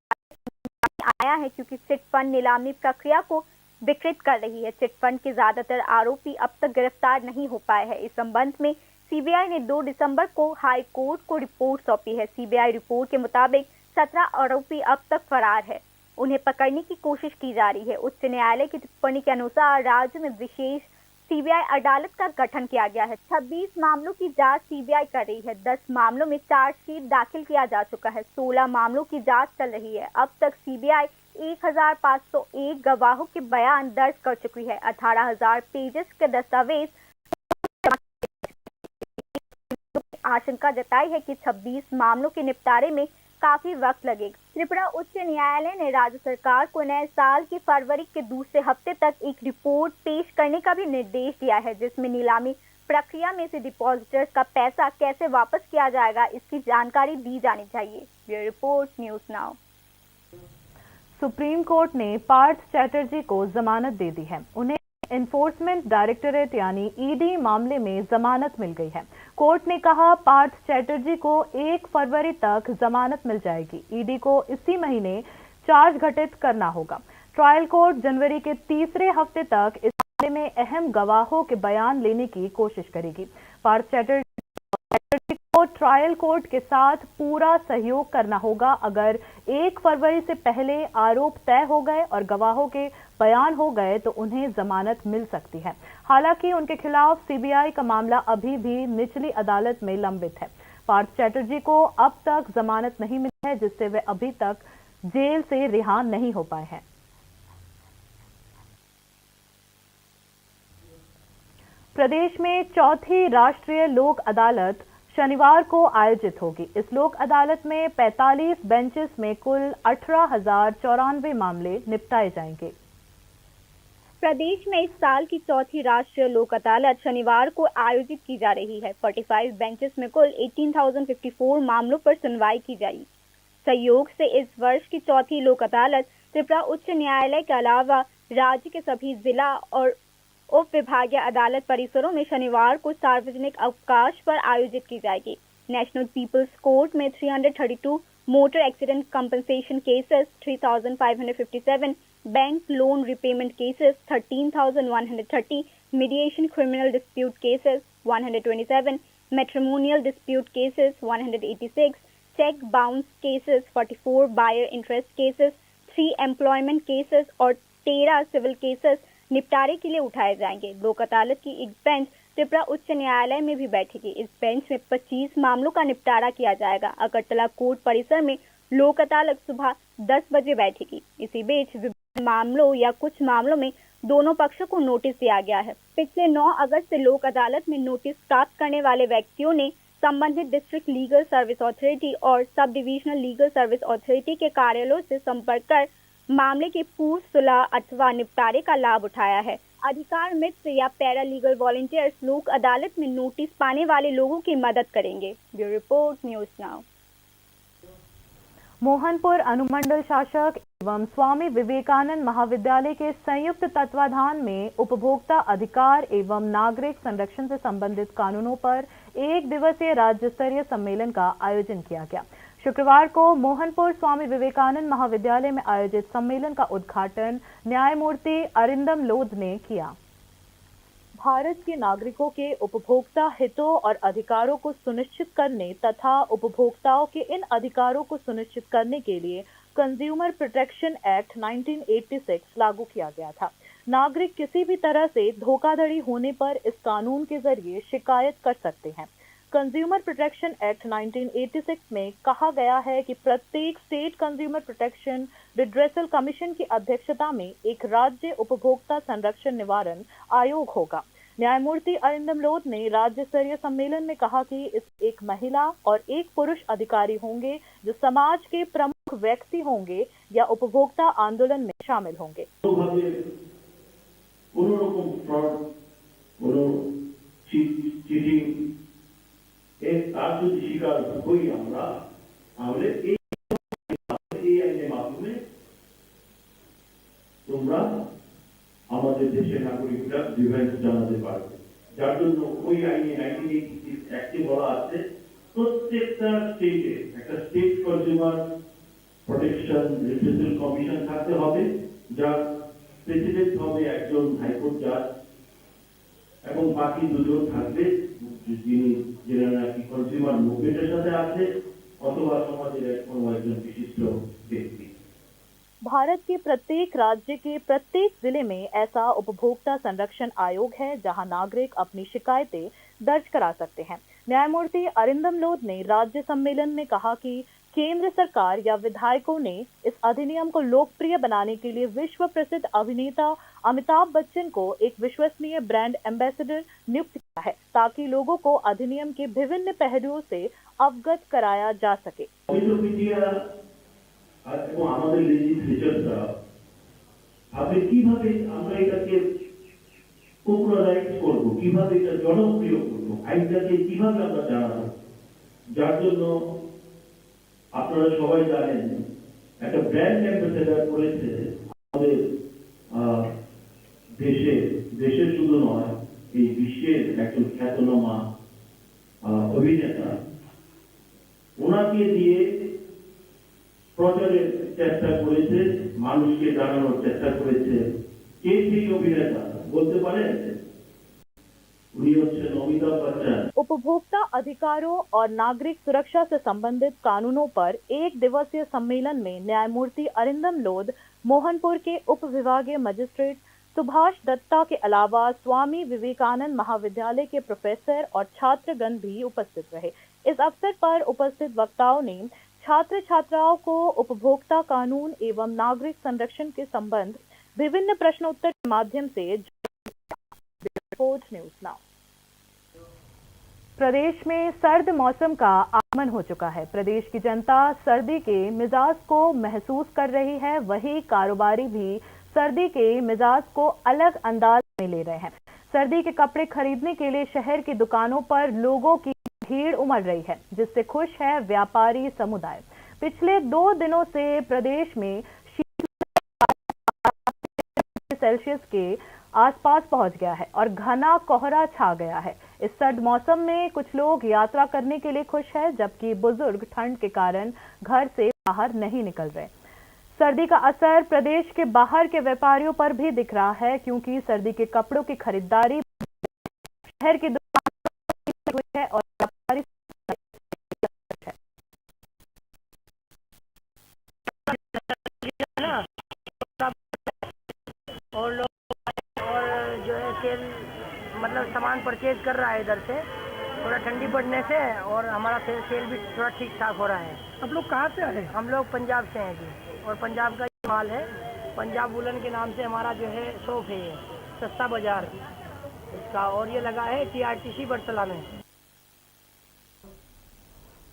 में आया है क्योंकि चिटफंड नीलामी प्रक्रिया को विकृत कर रही है। चिटफंड के ज्यादातर आरोपी अब तक गिरफ्तार नहीं हो पाए हैं। इस संबंध में सीबीआई ने 2 दिसंबर को हाई कोर्ट को रिपोर्ट सौंपी है। सीबीआई रिपोर्ट के मुताबिक 17 आरोपी अब तक फरार है। उन्हें पकड़ने की कोशिश की जा रही है। उच्च न्यायालय की टिप्पणी के अनुसार राज्य में विशेष सीबीआई अदालत का गठन किया गया है। 26 मामलों की जांच सीबीआई कर रही है। 10 मामलों में चार्जशीट दाखिल किया जा चुका है। 16 मामलों की जांच चल रही है। अब तक सीबीआई 1501 गवाहों के बयान दर्ज कर चुकी है। 18,000 पेजेस के दस्तावेज आशंका जताई है कि 26 मामलों के निपटारे में काफी वक्त लगेगा। त्रिपुरा उच्च न्यायालय ने राज्य सरकार को नए साल की फरवरी के दूसरे हफ्ते तक एक रिपोर्ट पेश करने का भी निर्देश दिया है, जिसमें नीलामी प्रक्रिया में से डिपॉजिटर्स का पैसा कैसे वापस किया जाएगा इसकी जानकारी दी जानी चाहिए। Bureau report, news now. Supreme court ने पार्थ चैटर्जी को जमानत दे दी है। उन्हें एनफोर्समेंट डायरेक्टोरेट यानी ईडी मामले में जमानत मिल गई है। कोर्ट ने कहा पार्थ चैटर्जी को 1 फरवरी तक जमानत मिल जाएगी। ईडी को इसी महीने चार्ज घटित करना होगा। ट्रायल कोर्ट जनवरी के तीसरे हफ्ते तक इस मामले में अहम गवाहों के बयान लेने की कोशिश करेगी। पार्थ चैटर्जी को ट्रायल कोर्ट के साथ पूरा सहयोग करना होगा। अगर 1 फरवरी से पहले आरोप तय हो गए और गवाहों के बयान हो गए तो उन्हें जमानत मिल सकती है। हालांकि उनके खिलाफ सीबीआई का मामला अभी भी निचली अदालत में लंबित है। पार्थ चैटर्जी को अब तक जमानत नहीं मिली है, जिससे वे अभी तक जेल से रिहा नहीं हो पाए हैं। प्रदेश में चौथी राष्ट्रीय लोक अदालत शनिवार को आयोजित होगी। इस लोक अदालत में 45 बेंचेस में कुल 18,094 मामले निपटाए जाएंगे। प्रदेश में इस साल की चौथी राष्ट्रीय लोक अदालत शनिवार को आयोजित की जा रही है। 45 बेंचेस में कुल 18,054 मामलों पर सुनवाई की जाएगी। सहयोग से इस वर्ष की चौथी लोक अदालत त्रिपुरा उच्च न्यायालय के अलावा राज्य के सभी जिला और उप विभागीय अदालत परिसरों में शनिवार को सार्वजनिक अवकाश पर आयोजित की जाएगी। नेशनल पीपल्स कोर्ट में 332 motor accident compensation cases 3,557, bank loan repayment cases 13,130, mediation criminal dispute cases 127, matrimonial dispute cases 186, cheque bounce cases 44, buyer interest cases 3, employment cases और 13 सिविल केसेस निपटारे के लिए उठाए जाएंगे। लोक अदालत की एक बेंच त्रिपुरा उच्च न्यायालय में भी बैठेगी। इस बेंच में 25 मामलों का निपटारा किया जाएगा। अगरतला कोर्ट परिसर में लोक अदालत सुबह 10 बजे बैठेगी। इसी बीच विभिन्न मामलों या कुछ मामलों में दोनों पक्षों को नोटिस दिया गया है। पिछले 9 अगस्त से लोक अदालत में नोटिस प्राप्त करने वाले व्यक्तियों ने संबंधित डिस्ट्रिक्ट लीगल सर्विस अथॉरिटी और sub divisional legal service authority के कार्यालयों से संपर्क कर मामले के पूर्व सुलह अथवा निपटारे का लाभ उठाया है। अधिकार मित्र या पैरा लीगल वॉलंटियर्स लोक अदालत में नोटिस पाने वाले लोगों की मदद करेंगे। Bureau report, news now. Mohanpur अनुमंडल शासक एवं स्वामी विवेकानंद महाविद्यालय के संयुक्त तत्वाधान में उपभोक्ता अधिकार एवं नागरिक संरक्षण से संबंधित कानूनों पर एक दिवसीय राज्य स्तरीय सम्मेलन का आयोजन किया गया। शुक्रवार को मोहनपुर स्वामी विवेकानंद महाविद्यालय में आयोजित सम्मेलन का उद्घाटन न्यायमूर्ति अरिंदम लोध ने किया। भारत के नागरिकों के उपभोक्ता हितों और अधिकारों को सुनिश्चित करने तथा उपभोक्ताओं के इन अधिकारों को सुनिश्चित करने के लिए कंज्यूमर प्रोटेक्शन एक्ट 1986 लागू किया गया था। नागरिक किसी भी तरह से धोखाधड़ी होने पर इस कानून के जरिए शिकायत कर सकते हैं। कंज्यूमर प्रोटेक्शन एक्ट 1986 में कहा गया है कि प्रत्येक state consumer protection redressal commission की अध्यक्षता में एक राज्य उपभोक्ता संरक्षण निवारण आयोग होगा। न्यायमूर्ति अरिंदम लोध ने राज्य स्तरीय सम्मेलन में कहा कि इस एक महिला और एक पुरुष अधिकारी होंगे जो समाज के प्रमुख व्यक्ति होंगे या उपभोक्ता आंदोलन में शामिल होंगे। তার যদি শিকার হই আমরা তাহলে এই আইনের মাধ্যমে তোমরা আমাদের দেশের নাগরিকরা ডিফেন্স জানাতে পারবে, যার জন্য ওই আইনে 1986 অ্যাক্টে বলা আছে প্রত্যেকটা স্টেটে একটা state consumer protection representative commission থাকতে হবে, যার প্রেসিডেন্ট হবে একজন হাইকোর্ট জাজ এবং বাকি দুজন থাকবে যিনি নাকি কনজিউমার মুভমেন্টের সাথে আছে অথবা সমাজের কোনো একজন বিশিষ্ট ব্যক্তি। भारत के प्रत्येक राज्य के प्रत्येक जिले में ऐसा उपभोक्ता संरक्षण आयोग है जहां नागरिक अपनी शिकायतें दर्ज करा सकते हैं। न्यायमूर्ति अरिंदम लोध ने राज्य सम्मेलन में कहा कि केंद्र सरकार या विधायकों ने इस अधिनियम को लोकप्रिय बनाने के लिए विश्व प्रसिद्ध अभिनेता अमिताभ बच्चन को एक विश्वसनीय ब्रांड एम्बेसडर नियुक्त किया है ताकि लोगों को अधिनियम के विभिन्न पहलुओं से अवगत कराया जा सके। আমাদের লেজিসলেচাররা ভাবে কিভাবে আমরা এটাকে পপুলারাইজ করব, কিভাবে এটা জনপ্রিয় করব, আইনটাকে কিভাবে আমরা জানাবো, যার জন্য আপনারা সবাই জানেন একটা ব্র্যান্ড অ্যাম্বাসেডর করেছে আমাদের দেশের শুধু নয় এই বিশ্বের একজন খ্যাতনামা অভিনেতা, ওনাকে দিয়ে প্রচারের চেষ্টা করেছে, মানুষকে জানানোর চেষ্টা করেছে। কে সেই অভিনেতা বলতে পারেন? উনি হচ্ছেন অমিতাভ বচ্চন। उपभोक्ता अधिकारों और नागरिक सुरक्षा से संबंधित कानूनों पर एक दिवसीय सम्मेलन में न्यायमूर्ति अरिंदम लोध, मोहनपुर के उप विभागीय मजिस्ट्रेट सुभाष दत्ता के अलावा स्वामी विवेकानंद महाविद्यालय के प्रोफेसर और छात्रगण भी उपस्थित रहे। इस अवसर पर उपस्थित वक्ताओं ने छात्र छात्राओं को उपभोक्ता कानून एवं नागरिक संरक्षण के संबंध विभिन्न प्रश्नोत्तर के माध्यम से न्यूज़ नाउ। प्रदेश में सर्द मौसम का आगमन हो चुका है। प्रदेश की जनता सर्दी के मिजाज को महसूस कर रही है, वहीं कारोबारी भी सर्दी के मिजाज को अलग अंदाज में ले रहे हैं। सर्दी के कपड़े खरीदने के लिए शहर की दुकानों पर लोगों की भीड़ उमड़ रही है, जिससे खुश है व्यापारी समुदाय। पिछले 2 दिनों से प्रदेश में सेल्सियस के आसपास पहुंच गया है और घना कोहरा छा गया है। इस सर्द मौसम में कुछ लोग यात्रा करने के लिए खुश है, जबकि बुजुर्ग ठंड के कारण घर से बाहर नहीं निकल रहे। सर्दी का असर प्रदेश के बाहर के व्यापारियों पर भी दिख रहा है, क्योंकि सर्दी के कपड़ों की खरीदारी शहर की दुकानों हुई है और व्यापारी और लोग और जो है सेल मतलब सामान परचेज कर रहा है इधर से, थोड़ा ठंडी पड़ने से, और हमारा सेल भी थोड़ा ठीक ठाक हो रहा है। आप लोग कहाँ से आए? हम लोग पंजाब से हैं जी, और पंजाब का माल है। पंजाब वुलन के नाम से हमारा जो है शॉप है, ये सस्ता बाजार इसका, और ये लगा है TRTC बरसला में।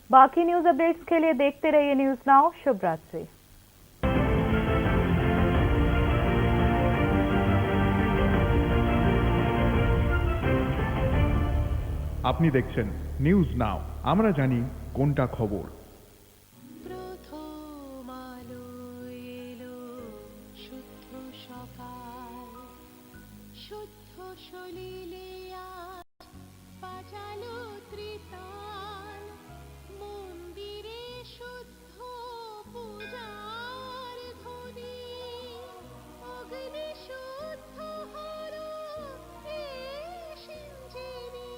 बाकी न्यूज अपडेट्स के लिए देखते रहिए न्यूज़ नाउ। शुभ रात्रि। আপনি দেখছেন নিউজ নাও, আমরা জানি কোনটা খবর। প্রথম আলো এলো শুদ্ধ সকাল, শুদ্ধ সলিলে আজ বাজালো ত্রিতাল, মন্দিরে শুদ্ধ পূজার ধ্বনি, অগ্নি শুদ্ধ হলো সিঞ্জিনি,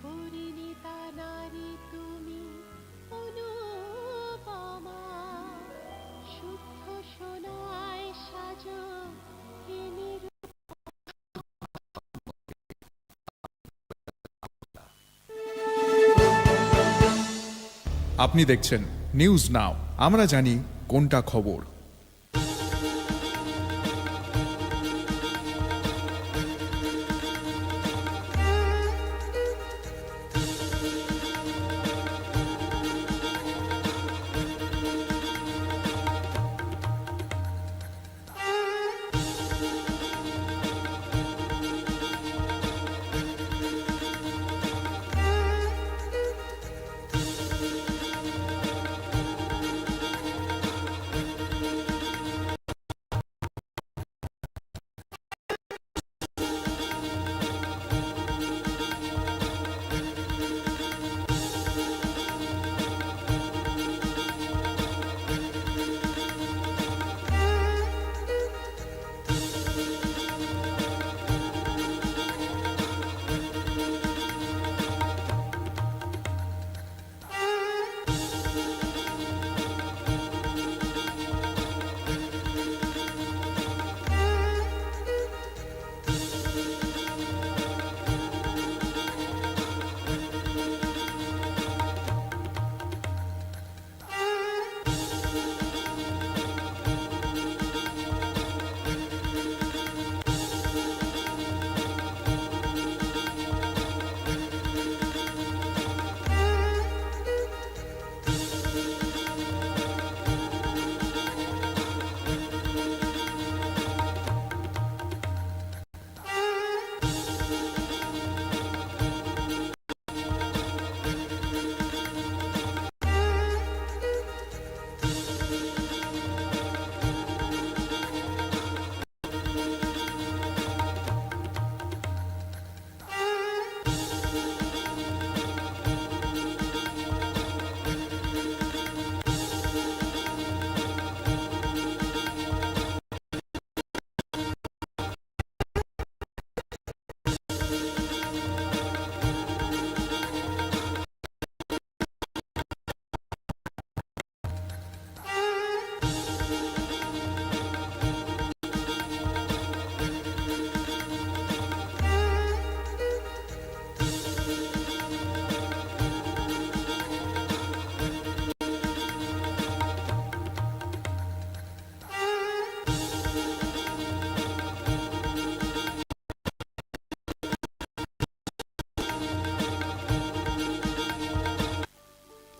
পরিণীতা নারী তুমি অনুপমা, শুদ্ধ সোনায় সাজো হে আপনি দেখছেন নিউজ নাও, আমরা জানি কোনটা খবর।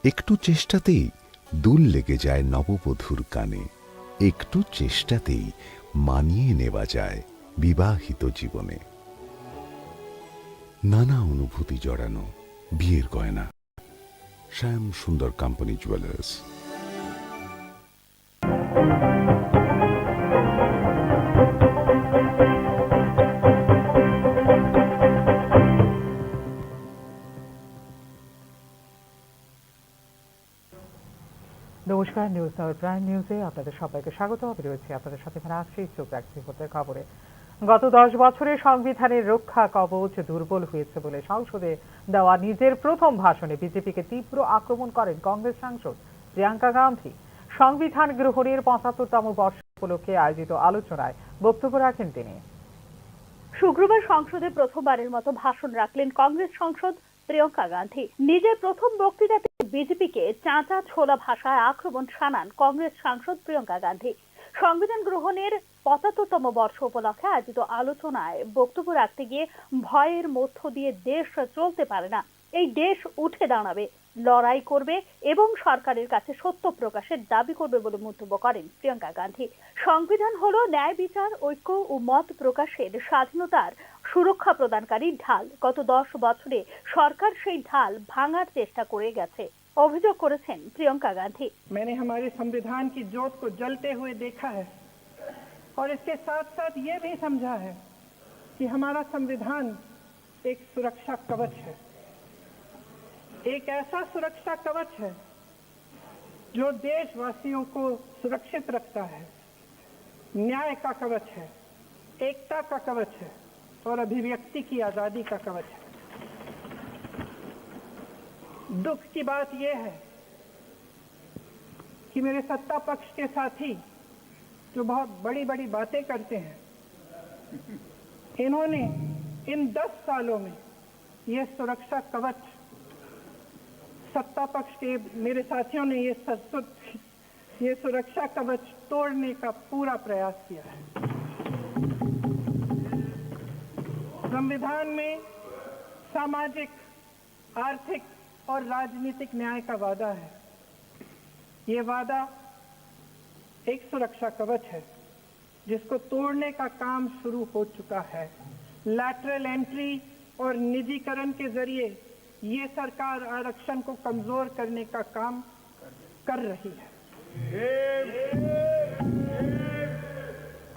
একটু চেষ্টাতেই দুল লেগে যায় নববধূর কানে, একটু চেষ্টাতেই মানিয়ে নেওয়া যায় বিবাহিত জীবনে। নানা অনুভূতি জড়ানো বিয়ের গয়না। শ্যাম সুন্দর কোম্পানি জুয়েলার্স। নমস্কার, নিউজ নাও প্রাইম নিউজে আপনাদের সবাইকে স্বাগত। আমি রয়েছি আপনাদের সাথে, এখানে আসছি চোখ রাখছি হতে খবরে। গত 10 বছরে সংবিধানের রক্ষা কবচ দুর্বল হয়েছে বলে সংসদে দেওয়া নিজের প্রথম ভাষণে বিজেপিকে তীব্র আক্রমণ করেন কংগ্রেস সাংসদ প্রিয়াঙ্কা গান্ধী। সংবিধান গ্রহণের 75তম বর্ষ উপলক্ষে আয়োজিত আলোচনায় বক্তব্য রাখেন তিনি। শুক্রবার সংসদে প্রথমবারের মতো ভাষণ রাখলেন কংগ্রেস সাংসদ প্রিয়াঙ্কা গান্ধী। নিজের প্রথম বক্তৃতাতে বিজেপিকে চাঁচা ছোলা ভাষায় আক্রমণ শানান কংগ্রেস সাংসদ প্রিয়াঙ্কা গান্ধী। সংবিধান গ্রহণের 75তম বর্ষ উপলক্ষে আয়োজিত আলোচনায় বক্তব্য রাখতে গিয়ে ভয়ের মধ্য দিয়ে দেশ চলতে পারে না, এই দেশ উঠে দাঁড়াবে, লড়াই করবে এবং সরকারের কাছে সত্য প্রকাশের দাবি করবে বলে মন্তব্য করেন প্রিয়াঙ্কা গান্ধী। সংবিধান হলো ন্যায় বিচার, ঐক্য ও মত প্রকাশের স্বাধীনতার সুরক্ষা প্রদানকারী ঢাল। গত 10 বছরে সরকার সেই ঢাল ভাঙার চেষ্টা করে গেছে অভিযোগ করেছেন প্রিয়ঙ্কা গান্ধী। मैंने हमारे संविधान की ज्योत को जलते हुए देखा है और इसके साथ साथ ये भी समझा है कि हमारा संविधान एक सुरक्षा कवच है, एक ऐसा सुरक्षा कवच है जो देशवासियों को सुरक्षित रखता है, न्याय का कवच है, एकता का कवच है और अभिव्यक्ति की आजादी का कवच है। दुख की बात यह है कि मेरे सत्ता पक्ष के साथी जो बहुत बड़ी बड़ी बातें करते हैं, इन्होंने इन 10 सालों में ये सुरक्षा कवच सत्ता पक्ष के मेरे साथियों ने ये सुरक्षा कवच तोड़ने का पूरा प्रयास किया है। संविधान में सामाजिक, आर्थिक और राजनीतिक न्याय का वादा है। ये वादा एक सुरक्षा कवच है जिसको तोड़ने का काम शुरू हो चुका है। लैटरल एंट्री और निजीकरण के जरिए ये सरकार आरक्षण को कमजोर करने का काम कर रही है।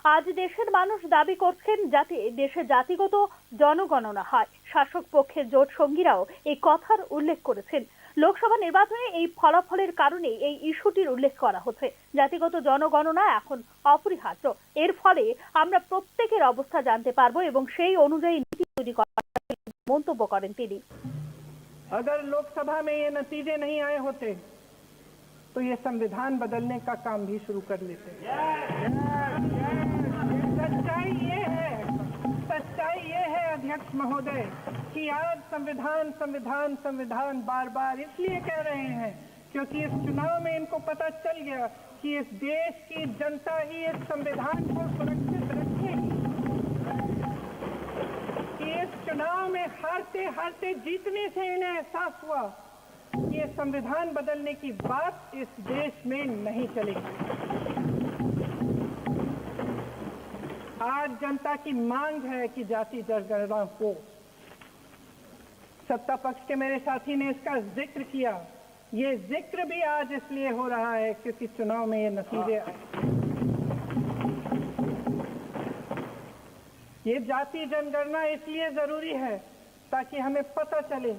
আজ দেশের মানুষ দাবি করছেন যাতে দেশে জাতিগত জনগণনা হয়। শাসক পক্ষের জোট সঙ্গীরাও এই কথার উল্লেখ করেছেন। লোকসভা নির্বাচনে এই ফলাফলের কারণে এই ইস্যুটির উল্লেখ করা হচ্ছে। জাতিগত জনগণনা এখন অপরিহার্য। এর ফলে আমরা প্রত্যেকের অবস্থা জানতে পারবো এবং সেই অনুযায়ী নীতি তৈরি করার মন্তব্য করেন তিনি। अगर लोकसभा में ये नतीजे नहीं आए होते तो ये संविधान बदलने का काम भी शुरू कर लेते। सच्चाई ये है अध्यक्ष महोदय कि आज संविधान बार बार इसलिए कह रहे हैं क्योंकि इस चुनाव में इनको पता चल गया कि इस देश की जनता ही इस संविधान को सुरक्षित रखेगी। इस चुनाव में हारते जीतने से इन्हें एहसास हुआ कि ये संविधान बदलने की बात इस देश में नहीं चलेगी। आज जनता की मांग है कि जाति जनगणना हो। सत्ता पक्ष के मेरे साथी ने इसका जिक्र किया। ये जिक्र भी आज इसलिए हो रहा है क्योंकि चुनाव में ये नतीजे आए। ये जाति जनगणना इसलिए जरूरी है ताकि हमें पता चले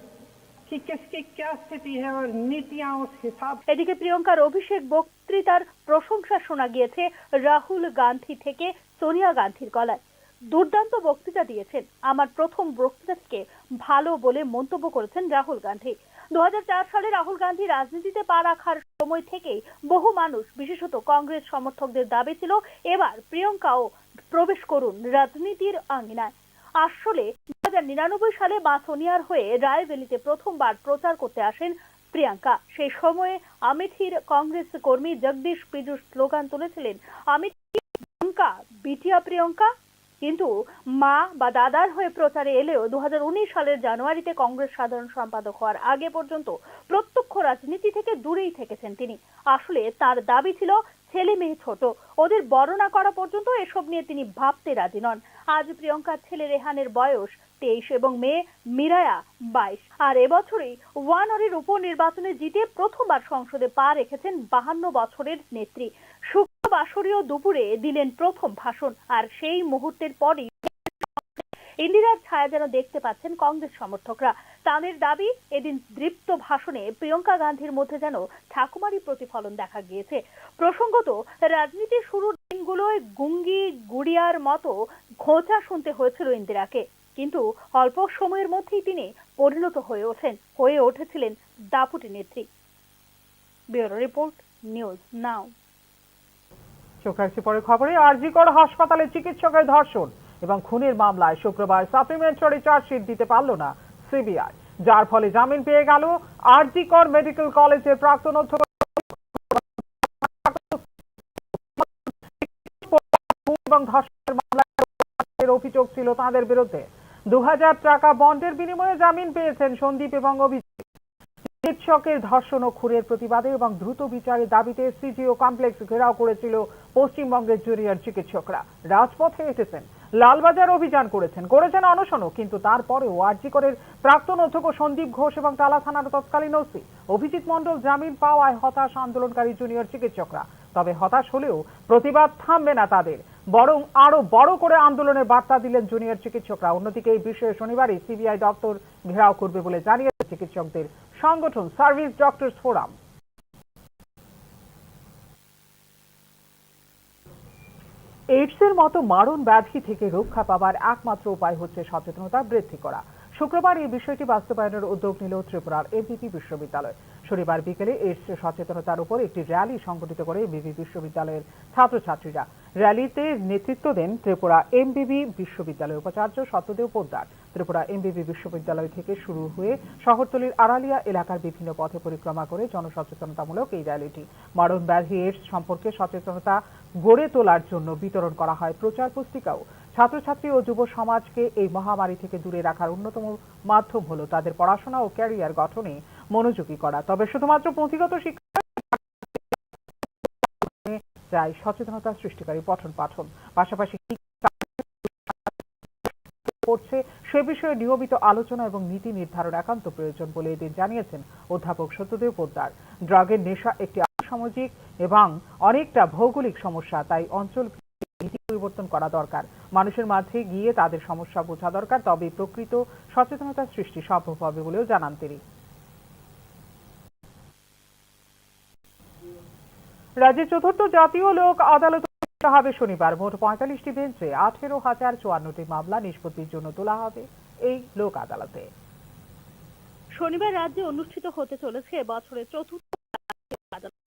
कि किसकी क्या स्थिति है और नीतियां उस हिसाब। এদিকে প্রিয়ঙ্কার অভিষেক বক্তৃতার প্রশংসা শোনা গিয়েছে রাহুল গান্ধী থেকে সোনিয়া গান্ধীর গলায়। দুর্দান্ত বক্তৃতা দিয়েছেন। আমার প্রথম বক্তৃতা থেকে ভালো বলে মন্তব্য করেছেন রাহুল গান্ধী। 2004 সালে রাহুল গান্ধী রাজনীতিতে পা রাখার সময় থেকেই বহু মানুষ, বিশেষত কংগ্রেস সমর্থকদের দাবি ছিল এবার প্রিয়ঙ্কাও প্রবেশ করুন রাজনীতির আঙ্গিনায়। আসলে 2099 সালে মা সোনিয়ার হয়ে রায়বেলিতে প্রথমবার প্রচার করতে আসেন প্রিয়াঙ্কা। সেই সময়ে আমেঠির কংগ্রেস কর্মী জগদীশ পীযুষ স্লোগান তুলেছিলেন, আমেঠি প্রিয়ঙ্কা, বিটিয়া প্রিয়ঙ্কা। কিন্তু মা বা দাদার হয়ে প্রচারে এলেও 2019 সালের জানুয়ারিতে কংগ্রেস সাধারণ সম্পাদক হওয়ার আগে পর্যন্ত প্রত্যক্ষ রাজনীতি থেকে দূরেই থেকেছেন তিনি। আসলে তার দাবি ছিল ছেলে মেয়ে ছোট, ওদের বড় না করা পর্যন্ত এসব নিয়ে তিনি ভাবতে রাজি নন। আজ প্রিয়ঙ্কার ছেলে রেহানের বয়স 23 এবং মেয়ে মিরায়া 22। আর এবছরই ওয়ানরের উপনির্বাচনে জিতে প্রথমবার সংসদে পা রেখেছেন 52 বছরের নেত্রী। শুক্রবাসরীয় দুপুরে দিলেন প্রথম ভাষণ। আর সেই মুহূর্তের পরই ইন্দিরার ছায়া যেন দেখতে পাচ্ছেন কংগ্রেস সমর্থকরা। তাদের দাবি, এদিন দৃপ্ত ভাষণে প্রিয়ঙ্কা গান্ধীর মধ্যে যেন ঠাকুমারই প্রতিফলন দেখা গিয়েছে। প্রসঙ্গত, রাজনীতি শুরুর দিনগুলোয় গুঙ্গি গুড়িয়ার মতো খোঁচা শুনতে হয়েছিল ইন্দিরাকে, কিন্তু অল্প সময়ের মধ্যেই তিনি পরিণত হয়ে উঠেছিলেন দাপুটে নেত্রী। ব্যুরো রিপোর্ট, নিউজ নাও। চোখ রাখছি পরের খবরে। আরজিকর হাসপাতালে চিকিৎসকের ধর্ষণ এবং খুনের মামলায় শুক্রবার সাপ্লিমেন্টারি চার্জশিট দিতে পারল না সিবিআই, যার ফলে জামিন পেয়ে গেল আরজিকর মেডিকেল কলেজের প্রাক্তন অধ্যক্ষ এবং ধর্ষণের মামলায় অভিযোগ ছিল তাদের বিরুদ্ধে। 2000 টাকা বন্ডের বিনিময়ে জামিন পেয়েছেন সন্দীপ এবং অভিজিৎ। চিকিৎসকের ধর্ষণ ও খুনের প্রতিবাদে এবং দ্রুত বিচারের দাবিতে সিজিও কমপ্লেক্স ঘেরাও করেছিল পশ্চিমবঙ্গের জুনিয়র চিকিৎসকরা। রাজপথে এসেছেন লালবাজার অভিযান করেছেন অনশনও, কিন্তু তারপরেও আরজি করের প্রাক্তন অধ্যক্ষ সন্দীপ ঘোষ এবং টালা থানার তৎকালীন ওসি অভিজিৎ মণ্ডল জামিন পাওয়ায় হতাশ আন্দোলনকারী জুনিয়র চিকিৎসকরা। তবে হতাশ হলেও প্রতিবাদ থামবে না তাদের, বরং আরো বড় করে আন্দোলনের বার্তা দিলেন জুনিয়র চিকিৎসকরা। অন্যদিকে এই বিষয়ে শনিবারই সিবিআই দপ্তর ঘেরাও করবে বলে জানিয়েছে চিকিৎসকদের সংগঠন সার্ভিস ডক্টরস ফোরাম। এইডসের মতো মারণ ব্যাধি থেকে রক্ষা পাবার একমাত্র উপায় হচ্ছে সচেতনতা বৃদ্ধি করা। শুক্রবার এই বিষয়টি বাস্তবায়নের উদ্যোগ নিল ত্রিপুরার এমবিবি বিশ্ববিদ্যালয়। শনিবার বিকেলে এইডস সচেতনতার উপর একটি র্যালি সংগঠিত করে এমবিবি বিশ্ববিদ্যালয়ের ছাত্রছাত্রীরা। র্যালিতে নেতৃত্ব দেন ত্রিপুরা এমবিবি বিশ্ববিদ্যালয়ের উপাচার্য সত্যদেব পোদ্দার। ত্রিপুরা এমবিবি বিশ্ববিদ্যালয় থেকে শুরু হয়ে শহরতলির আড়ালিয়া এলাকার বিভিন্ন পথে পরিক্রমা করে জনসচেতনতামূলক এই র্যালিটি। মারণ ব্যাধি এইডস সম্পর্কে সচেতনতা গড়ে তোলার জন্য বিতরণ করা হয় প্রচার পুস্তিকাও। ছাত্রছাত্রী ও যুব সমাজকে এই মহামারী থেকে দূরে রাখার অন্যতম মাধ্যম হলো তাদের পড়াশোনা ও ক্যারিয়ার গঠনে মনোযোগী করা। তবে শুধুমাত্র পুঁথিগত শিক্ষা চাই সচেতনতা সৃষ্টিকারী পঠন পাঠন, পাশাপাশি করছে সে বিষয়ে নিয়মিত আলোচনা এবং নীতি নির্ধারণ একান্ত প্রয়োজন বলে এদিন জানিয়েছেন অধ্যাপক সত্যদেব পোদ্দার। ড্রাগের নেশা একটি সামাজিক এবং অনেকটা ভৌগোলিক সমস্যা, তাই অঞ্চল নীতি পরিবর্তন করা দরকার। মানুষের মাঝে গিয়ে তাদের সমস্যা বোঝা দরকার, তবে প্রকৃত সচেতনতা সৃষ্টি সম্ভব হবে বলেও জানান তিনি। রাজ্যের চতুর্থ জাতীয় লোক আদালত হবে শনিবার। মোট 45টি বেঞ্চে 18,054টি মামলা নিষ্পত্তির জন্য তোলা হবে এই লোক আদালতে। শনিবার রাজ্যে অনুষ্ঠিত হতে চলেছে বছরের চতুর্থ আদালত।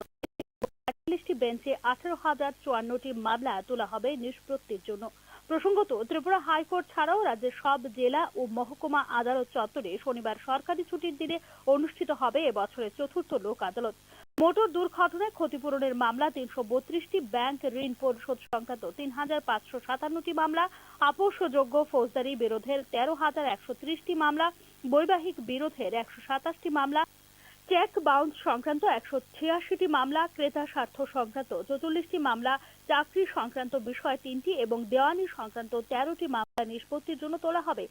45টি বেঞ্চে 18,054টি মামলা তোলা হবে নিষ্পত্তির জন্য। প্রসঙ্গত, ত্রিপুরা হাইকোর্ট ছাড়াও রাজ্যের সব জেলা ও মহকুমা আদালত চত্বরে শনিবার সরকারি ছুটির দিনে অনুষ্ঠিত হবে এবছরের চতুর্থ লোক আদালত। মোটর দুর্ঘটনায় ক্ষতিপূরণের মামলা 332টি, ব্যাংক ঋণ পরিশোধ সংক্রান্ত 3,557টি মামলা, আপোষযোগ্য ফৌজদারি বিরোধের 13,130টি মামলা, বৈবাহিক বিরোধের 127টি মামলা, চেক বাউন্স সংক্রান্ত 186টি মামলা, ক্রেতা স্বার্থ সংক্রান্ত 44টি মামলা, চাকরি সংক্রান্ত বিষয় 3টি এবং দেওয়ানি সংক্রান্ত 13টি মামলা নিষ্পত্তির জন্য তোলা হবে।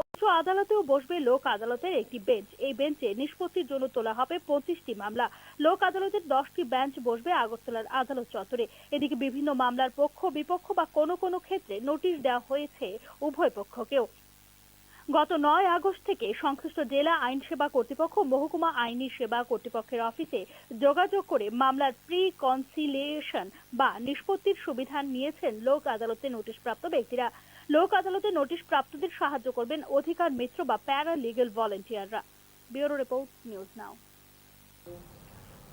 উচ্চ আদালতেও বসবে লোক আদালতের একটি বেঞ্চ। এই বেঞ্চে নিষ্পত্তির জন্য তোলা হবে 25টি মামলা। লোক আদালতের 10টি বেঞ্চ বসবে আগরতলার আদালত চত্বরে। এদিকে বিভিন্ন মামলার পক্ষ বিপক্ষ বা কোনো কোনো ক্ষেত্রে নোটিশ দেওয়া হয়েছে উভয় পক্ষকেও। গত 9 আগস্ট থেকে সংশ্লিষ্ট জেলা আইন সেবা কর্তৃপক্ষ মহকুমা আইনি সেবা কর্তৃপক্ষের অফিসে যোগাযোগ করে মামলার প্রি কনসিলিয়েশন বা নিষ্পত্তির সুবিধা নিয়েছেন লোক আদালতে নোটিশপ্রাপ্ত ব্যক্তিরা। লোক আদালতে নোটিশ প্রাপ্তদের সাহায্য করবেন অধিকার মিত্র বা প্যারা লিগ্যাল ভলান্টিয়াররা। Bureau report, news now.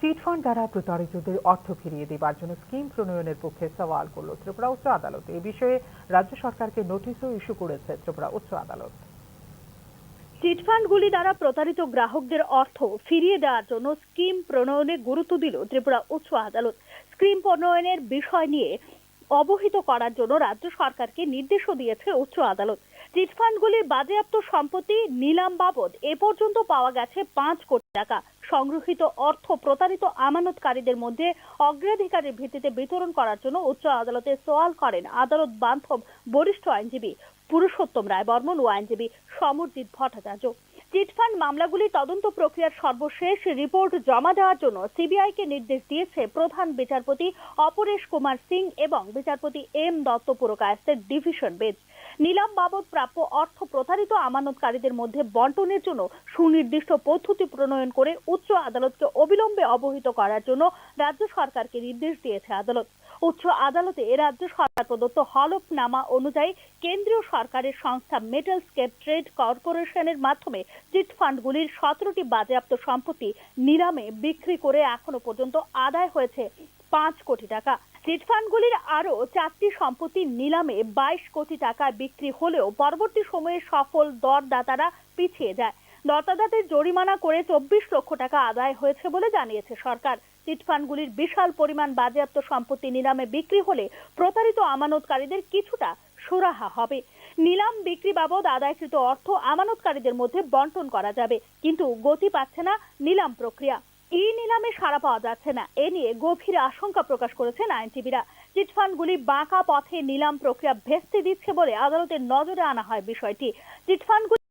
Chit fund দ্বারা প্রতারিতদের অর্থ ফিরিয়ে দেবার জন্য স্কিম প্রণয়নের পক্ষে সওয়াল করল ত্রিপুরা উচ্চ আদালত। এ বিষয়ে রাজ্য সরকারকে নোটিশও ইস্যু করেছে ত্রিপুরা উচ্চ আদালত। চিটফান্ডগুলি দ্বারা প্রতারিত গ্রাহকদের অর্থ ফিরিয়ে দেওয়ার জন্য স্কিম প্রণয়নে গুরুত্ব দিল ত্রিপুরা উচ্চ আদালত। স্কিম প্রণয়নের বিষয় নিয়ে অবহিত করার জন্য রাজ্য সরকারকে নির্দেশও দিয়েছে উচ্চ আদালত। চিটফান্ডগুলির বাজেয়াপ্ত সম্পত্তি নিলাম বাবদ এ পর্যন্ত পাওয়া গেছে 5 কোটি টাকা। সংগৃহীত অর্থ প্রতারিত আমানতকারীদের মধ্যে অগ্রাধিকারের ভিত্তিতে বিতরণ করার জন্য উচ্চ আদালতে সওয়াল করেন আদালত বান্ধব বরিষ্ঠ আইনজীবী পুরুষোত্তম রায় বর্মন ও আইনজীবী সমরজিৎ ভট্টাচার্য। চিটফান্ড মামলাগুলি তদন্ত প্রক্রিয়ার সর্বশেষ রিপোর্ট জমা দেওয়ার জন্য সিবিআইকে নির্দেশ দিয়েছে প্রধান বিচারপতি অপরেশ কুমার সিং এবং বিচারপতি এম দত্ত পুরকায়স্থের ডিভিশন বেঞ্চ। নিলাম বাবদ প্রাপ্য অর্থ প্রতারিত আমানতকারীদের মধ্যে বন্টনের জন্য সুনির্দিষ্ট পদ্ধতি প্রণয়ন করে উচ্চ আদালতকে অবিলম্বে অবহিত করার জন্য রাজ্য সরকারকে নির্দেশ দিয়েছে আদালত। উচ্চ আদালতে রাজ্য সরকার প্রদত্ত হলফনামা অনুযায়ী কেন্দ্রীয় সরকারের সংস্থা মেটাল স্কেপ ট্রেড কর্পোরেশনের মাধ্যমে চিটফান্ডগুলির 17টি বাজেয়াপ্ত সম্পত্তি নিলামে বিক্রি করে এখনো পর্যন্ত আদায় হয়েছে 5 কোটি টাকা। চিটফান্ডগুলির আরো 4টি সম্পত্তি নিলামে 22 কোটি টাকায় বিক্রি হলেও পরবর্তী সময়ে সফল দরদাতারা পিছিয়ে যায়। দরদাতাদের জরিমানা করে 24 লক্ষ টাকা আদায় হয়েছে বলে জানিয়েছে সরকার। চিটফান্ডগুলির বিশাল পরিমাণ বাজেয়াপ্ত সম্পত্তি নিলামে বিক্রি হলে প্রতারিত আমানতকারীদের কিছুটা সুরাহা হবে। নিলাম বিক্রি বাবদ আদায়কৃত অর্থ আমানতকারীদের মধ্যে বন্টন করা যাবে, কিন্তু গতি পাচ্ছে না নিলাম প্রক্রিয়া। এই নিলামে সাড়া পাওয়া যাচ্ছে না, এ নিয়ে গভীর আশঙ্কা প্রকাশ করেছেন আইনজীবীরা। চিটফান্ডগুলি বাঁকা পথে নিলাম প্রক্রিয়া ভেস্তে দিচ্ছে বলে আদালতের নজরে আনা হয় বিষয়টি। চিটফান্ডগুলি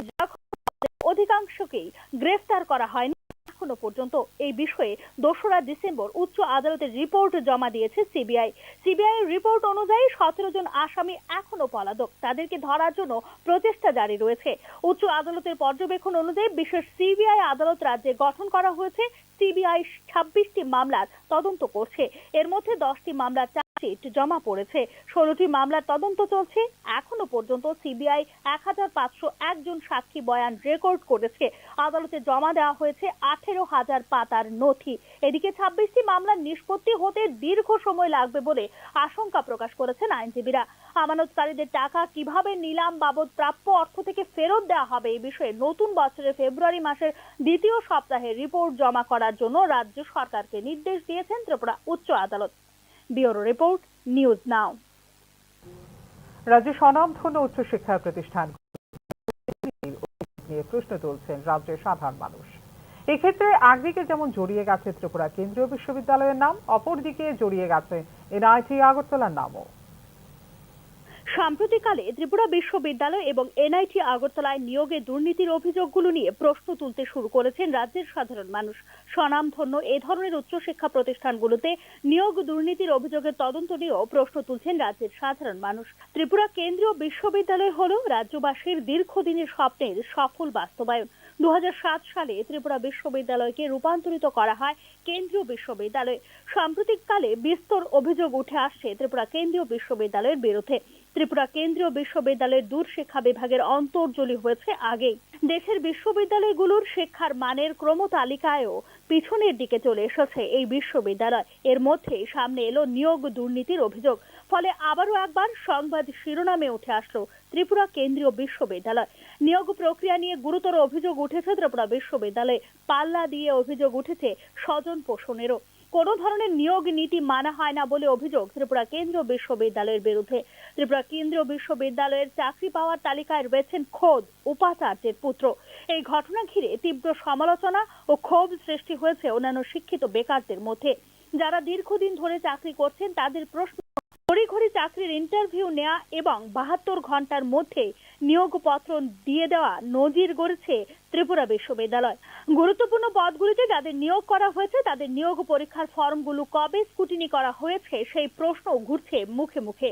অধিকাংশকেই গ্রেফতার করা হয়নি এখনো পর্যন্ত। এই বিষয়ে 2রা ডিসেম্বর উচ্চ আদালতের রিপোর্ট জমা দিয়েছে সিবিআই। সিবিআই এর রিপোর্ট অনুযায়ী 17 জন আসামি এখনো পলাতক, তাদেরকে ধরার জন্য প্রচেষ্টা জারি রয়েছে। উচ্চ আদালতের পর্যবেক্ষণ অনুযায়ী বিশেষ সিবিআই আদালত রাজ্যে গঠন করা হয়েছে। সিবিআই 26টি মামলার তদন্ত করছে, এর মধ্যে 10টি মামলার চার্জশিট জমা পড়েছে, 16টি মামলার তদন্ত চলছে। এখনো পর্যন্ত সিবিআই 1501 জন সাক্ষী বয়ান রেকর্ড করেছে। আদালতে জমা দেওয়া হয়েছে 18,000 পাতার নথি। এদিকে 26টি মামলার নিষ্পত্তি হতে দীর্ঘ সময় লাগবে বলে আশঙ্কা প্রকাশ করেছেন আইনজীবীরা। আমানতকারীদের টাকা কিভাবে নিলাম বাবদ প্রাপ্য অর্থ থেকে ফেরত দেওয়া হবে এই বিষয়ে নতুন বছরের ফেব্রুয়ারি মাসের 2য় সপ্তাহে রিপোর্ট জমা করার জন্য রাজ্য সরকারকে নির্দেশ দিয়েছেন ত্রিপুরা উচ্চ আদালত। ব্যুরো রিপোর্ট, নিউজ নাও। রাজ্যের স্বনামধন্য উচ্চশিক্ষা প্রতিষ্ঠান নিয়ে প্রশ্ন তুলছেন রাজ্যের সাধারণ মানুষ। এক্ষেত্রে একদিকে যেমন জড়িয়ে গেছে ত্রিপুরা কেন্দ্রীয় বিশ্ববিদ্যালয়ের নাম, অপরদিকে জড়িয়ে গেছে এনআইটি আগরতলার নামও। সাম্প্রতিককালে ত্রিপুরা বিশ্ববিদ্যালয় এবং এনআইটি আগরতলায় নিয়োগে দুর্নীতির অভিযোগগুলো নিয়ে প্রশ্ন তুলতে শুরু করেছেন রাজ্যের সাধারণ মানুষ। স্বনামধন্য এ ধরনের উচ্চশিক্ষা প্রতিষ্ঠানগুলোতে নিয়োগ দুর্নীতির অভিযোগের তদন্ত নিয়েও প্রশ্ন তুলছেন রাজ্যের সাধারণ মানুষ। ত্রিপুরা কেন্দ্রীয় বিশ্ববিদ্যালয় হল রাজ্যবাসীর দীর্ঘদিনের স্বপ্নের সফল বাস্তবায়ন। 2007 সালে ত্রিপুরা বিশ্ববিদ্যালয়কে রূপান্তরিত করা হয় কেন্দ্রীয় বিশ্ববিদ্যালয়। সাম্প্রতিককালে বিস্তর অভিযোগ উঠে আসছে ত্রিপুরা কেন্দ্রীয় বিশ্ববিদ্যালয়ের বিরুদ্ধে। ত্রিপুরা কেন্দ্রীয় বিশ্ববিদ্যালয়ের দূরশিক্ষা বিভাগের অন্তর্জলি হয়েছে আগেই। দেশের বিশ্ববিদ্যালয়গুলোর শিক্ষার মানের ক্রমতালিকায়ও পিছনের দিকে চলে এসেছে এই বিশ্ববিদ্যালয়। এর মধ্যে সামনে এলো নিয়োগ দুর্নীতির অভিযোগ। ফলে আবারও একবার সংবাদ শিরোনামে উঠে আসলো ত্রিপুরা কেন্দ্রীয় বিশ্ববিদ্যালয়। নিয়োগ প্রক্রিয়া নিয়ে গুরুতর অভিযোগ উঠেছে ত্রিপুরা বিশ্ববিদ্যালয়ে। পাল্লা দিয়ে অভিযোগ উঠেছে স্বজন পোষণেরও। কোন ধরনের নিয়োগ নীতি মানা হয় না বলে অভিযোগ ত্রিপুরা কেন্দ্রীয় বিশ্ববিদ্যালয়ের বিরুদ্ধে। ত্রিপুরা কেন্দ্রীয় বিশ্ববিদ্যালয়ের চাকরি পাওয়ার তালিকায় রয়েছেন খোদ উপাচার্যের পুত্র। এই ঘটনা ঘিরে তীব্র সমালোচনা ও ক্ষোভ সৃষ্টি হয়েছে অন্যান্য শিক্ষিত বেকারদের মধ্যে। যারা দীর্ঘদিন ধরে চাকরি করছেন তাদের প্রশ্ন, ঘড়ি চাকরির ইন্টারভিউ নেওয়া এবং 72 ঘন্টার মধ্যে নিয়োগপত্র দিয়ে দেওয়া নজির গড়েছে ত্রিপুরা বিশ্ববিদ্যালয়। গুরুত্বপূর্ণ পদগুলিতে যাদের নিয়োগ করা হয়েছে তাদের নিয়োগ পরীক্ষার ফর্মগুলো কবে স্ক্রুটিনি করা হয়েছে সেই প্রশ্ন ঘুরছে মুখে মুখে।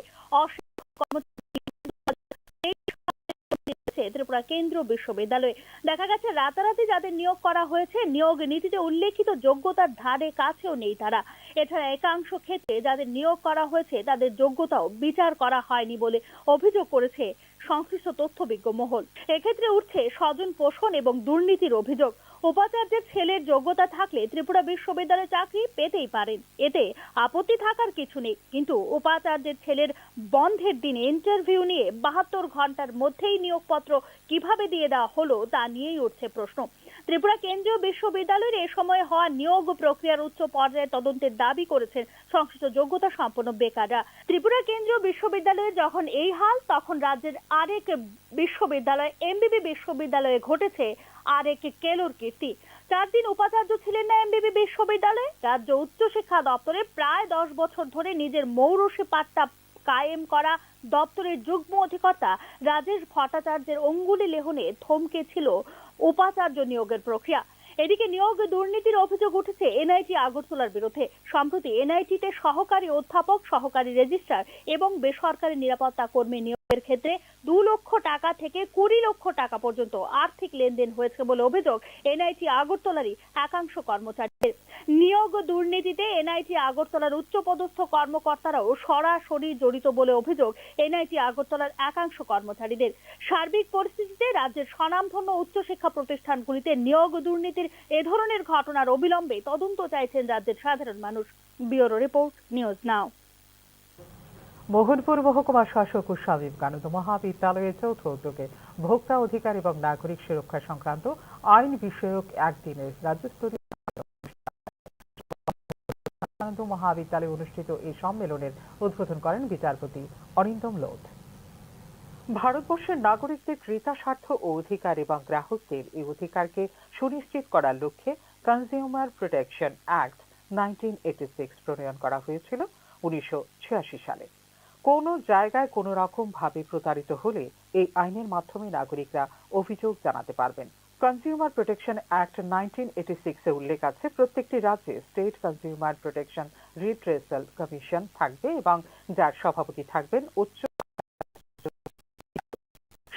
ত্রিপুরা কেন্দ্রীয় বিশ্ববিদ্যালয়ে দেখা গেছে রাতারাতি যাদের নিয়োগ করা হয়েছে নিয়োগ নীতিতে উল্লেখিত যোগ্যতার ধারে কাছেও নেই তারা। এছাড়া একাংশ ক্ষেত্রে যাদের নিয়োগ করা হয়েছে তাদের যোগ্যতাও বিচার করা হয়নি বলে অভিযোগ করেছে সংশ্লিষ্ট তথ্যবিজ্ঞ মহল। এক্ষেত্রে উঠছে স্বজন পোষণ এবং দুর্নীতির অভিযোগ। উপাচার্যের ছেলের যোগ্যতা থাকলে ত্রিপুরা বিশ্ববিদ্যালয়ে চাকরি পেতেই পারেন, এতে আপত্তি থাকার কিছু নেই। কিন্তু উপাচার্যের ছেলের বন্ধের দিনে ইন্টারভিউ নিয়ে 72 ঘন্টার মধ্যেই নিয়োগপত্র কিভাবে দিয়ে দেওয়া হলো তা নিয়েই উঠছে প্রশ্ন। ত্রিপুরা কেন্দ্রীয় বিশ্ববিদ্যালয়ের এ সময় হওয়া নিয়োগ প্রক্রিয়ার উচ্চ পর্যায়ে তদন্তের দাবি করেছেন সংশ্লিষ্ট যোগ্যতা সম্পন্ন বেকাররা। ত্রিপুরা কেন্দ্রীয় বিশ্ববিদ্যালয়ে যখন এই হাল, তখন রাজ্যের আরেক বিশ্ববিদ্যালয় এমবিবি বিশ্ববিদ্যালয়ে ঘটেছে আরেক কেলোর কীর্তি। 4 দিন উপাচার্য ছিলেন না এমবিবি বিশ্ববিদ্যালয়ে। রাজ্য উচ্চশিক্ষা দপ্তরে প্রায় 10 বছর ধরে নিজের মৌরসি পাট্টা কায়েম করা দপ্তরের যুগ্ম অধিকর্তা রাজেশ ভট্টাচার্যের অঙ্গুলি লেহনে থমকে ছিল উপাচার্য নিয়োগের প্রক্রিয়া। এদিকে নিয়োগ দুর্নীতির অভিযোগ উঠেছে এনআইটি আগরতলার বিরুদ্ধে। সম্প্রতি এনআইটিতে সহকারী অধ্যাপক, সহকারী রেজিস্ট্রার এবং বেসরকারি নিরাপত্তা কর্মী নিয়োগের ক্ষেত্রে 2 লক্ষ টাকা থেকে 20 লক্ষ টাকা পর্যন্ত আর্থিক লেনদেন হয়েছে বলে অভিযোগ এনআইটি আগরতলারই একাংশ কর্মচারীদের। নিয়োগ দুর্নীতিতে এনআইটি আগরতলার উচ্চপদস্থ কর্মকর্তারাও সরাসরি জড়িত বলে অভিযোগ এনআইটি আগরতলার একাংশ কর্মচারীদের। সার্বিক পরিস্থিতিতে রাজ্যের স্বনামধন্য উচ্চশিক্ষা প্রতিষ্ঠানগুলিতে নিয়োগ দুর্নীতির এ ধরনের ঘটনার অবিলম্বে তদন্ত চাইছেন রাজ্যের সাধারণ মানুষ। ব্যুরো রিপোর্ট, নিউজ নাও। মোহনপুর মহকুমা শাসক ও স্বামী বিবেকানন্দ মহাবিদ্যালয়ের যৌথ উদ্যোগে ভোক্তা অধিকার এবং নাগরিক সুরক্ষা সংক্রান্ত আইন বিষয়ক একদিনের রাজ্যস্তরীয় বিবেকানন্দ মহাবিদ্যালয়ে অনুষ্ঠিত এই সম্মেলনের উদ্বোধন করেন বিচারপতি অরিন্দম লোধ। ভারতবর্ষের নাগরিকদের কৃতাস্বার্থ ও অধিকার এবং গ্রাহকদের এই অধিকারকে সুনিশ্চিত করার লক্ষ্যে কনজিউমার প্রোটেকশন অ্যাক্ট 1986 প্রণয়ন করা হয়েছিল 1986 সালে। কোনো জায়গায় কোনো রকম ভাবে প্রতারিত হলে এই আইনের মাধ্যমে নাগরিকরা অভিযোগ জানাতে পারবেন। কনজিউমার প্রোটেকশন অ্যাক্ট 1986 এ উল্লেখ আছে প্রত্যেকটি রাজ্যে স্টেট কনজিউমার প্রোটেকশন রিট্রেসাল কমিশন থাকবে এবং যার সভাপতি থাকবেন উচ্চ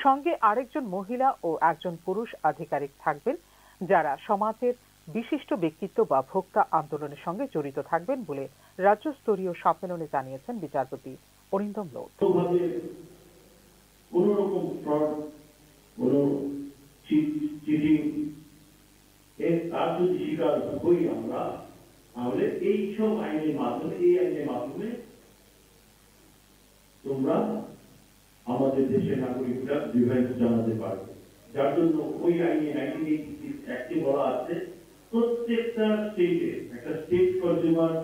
সঙ্গে আরেকজন মহিলা ও একজন পুরুষ আধিকারিক থাকবেন যারা সমাজের বিশিষ্ট ব্যক্তিত্ব বা ভোক্তা আন্দোলনের সঙ্গে জড়িত থাকবেন বলে রাজ্যস্তরীয় সম্মেলনে জানিয়েছেন বিচারপতি অরিন্দম লোধ। কোন রকম ফ্রড, কোন চিটিং এর আর যদি শিকার হই আমরা, তাহলে এই সব আইনের মাধ্যমে তোমরা আমাদের দেশের নাগরিকরা ডিভাইস জানাতে পারবে। যার জন্য ওই আইনে 1986 অ্যাক্টে বলা আছে প্রত্যেকটা স্টেটে একটা স্টেট কনজিউমার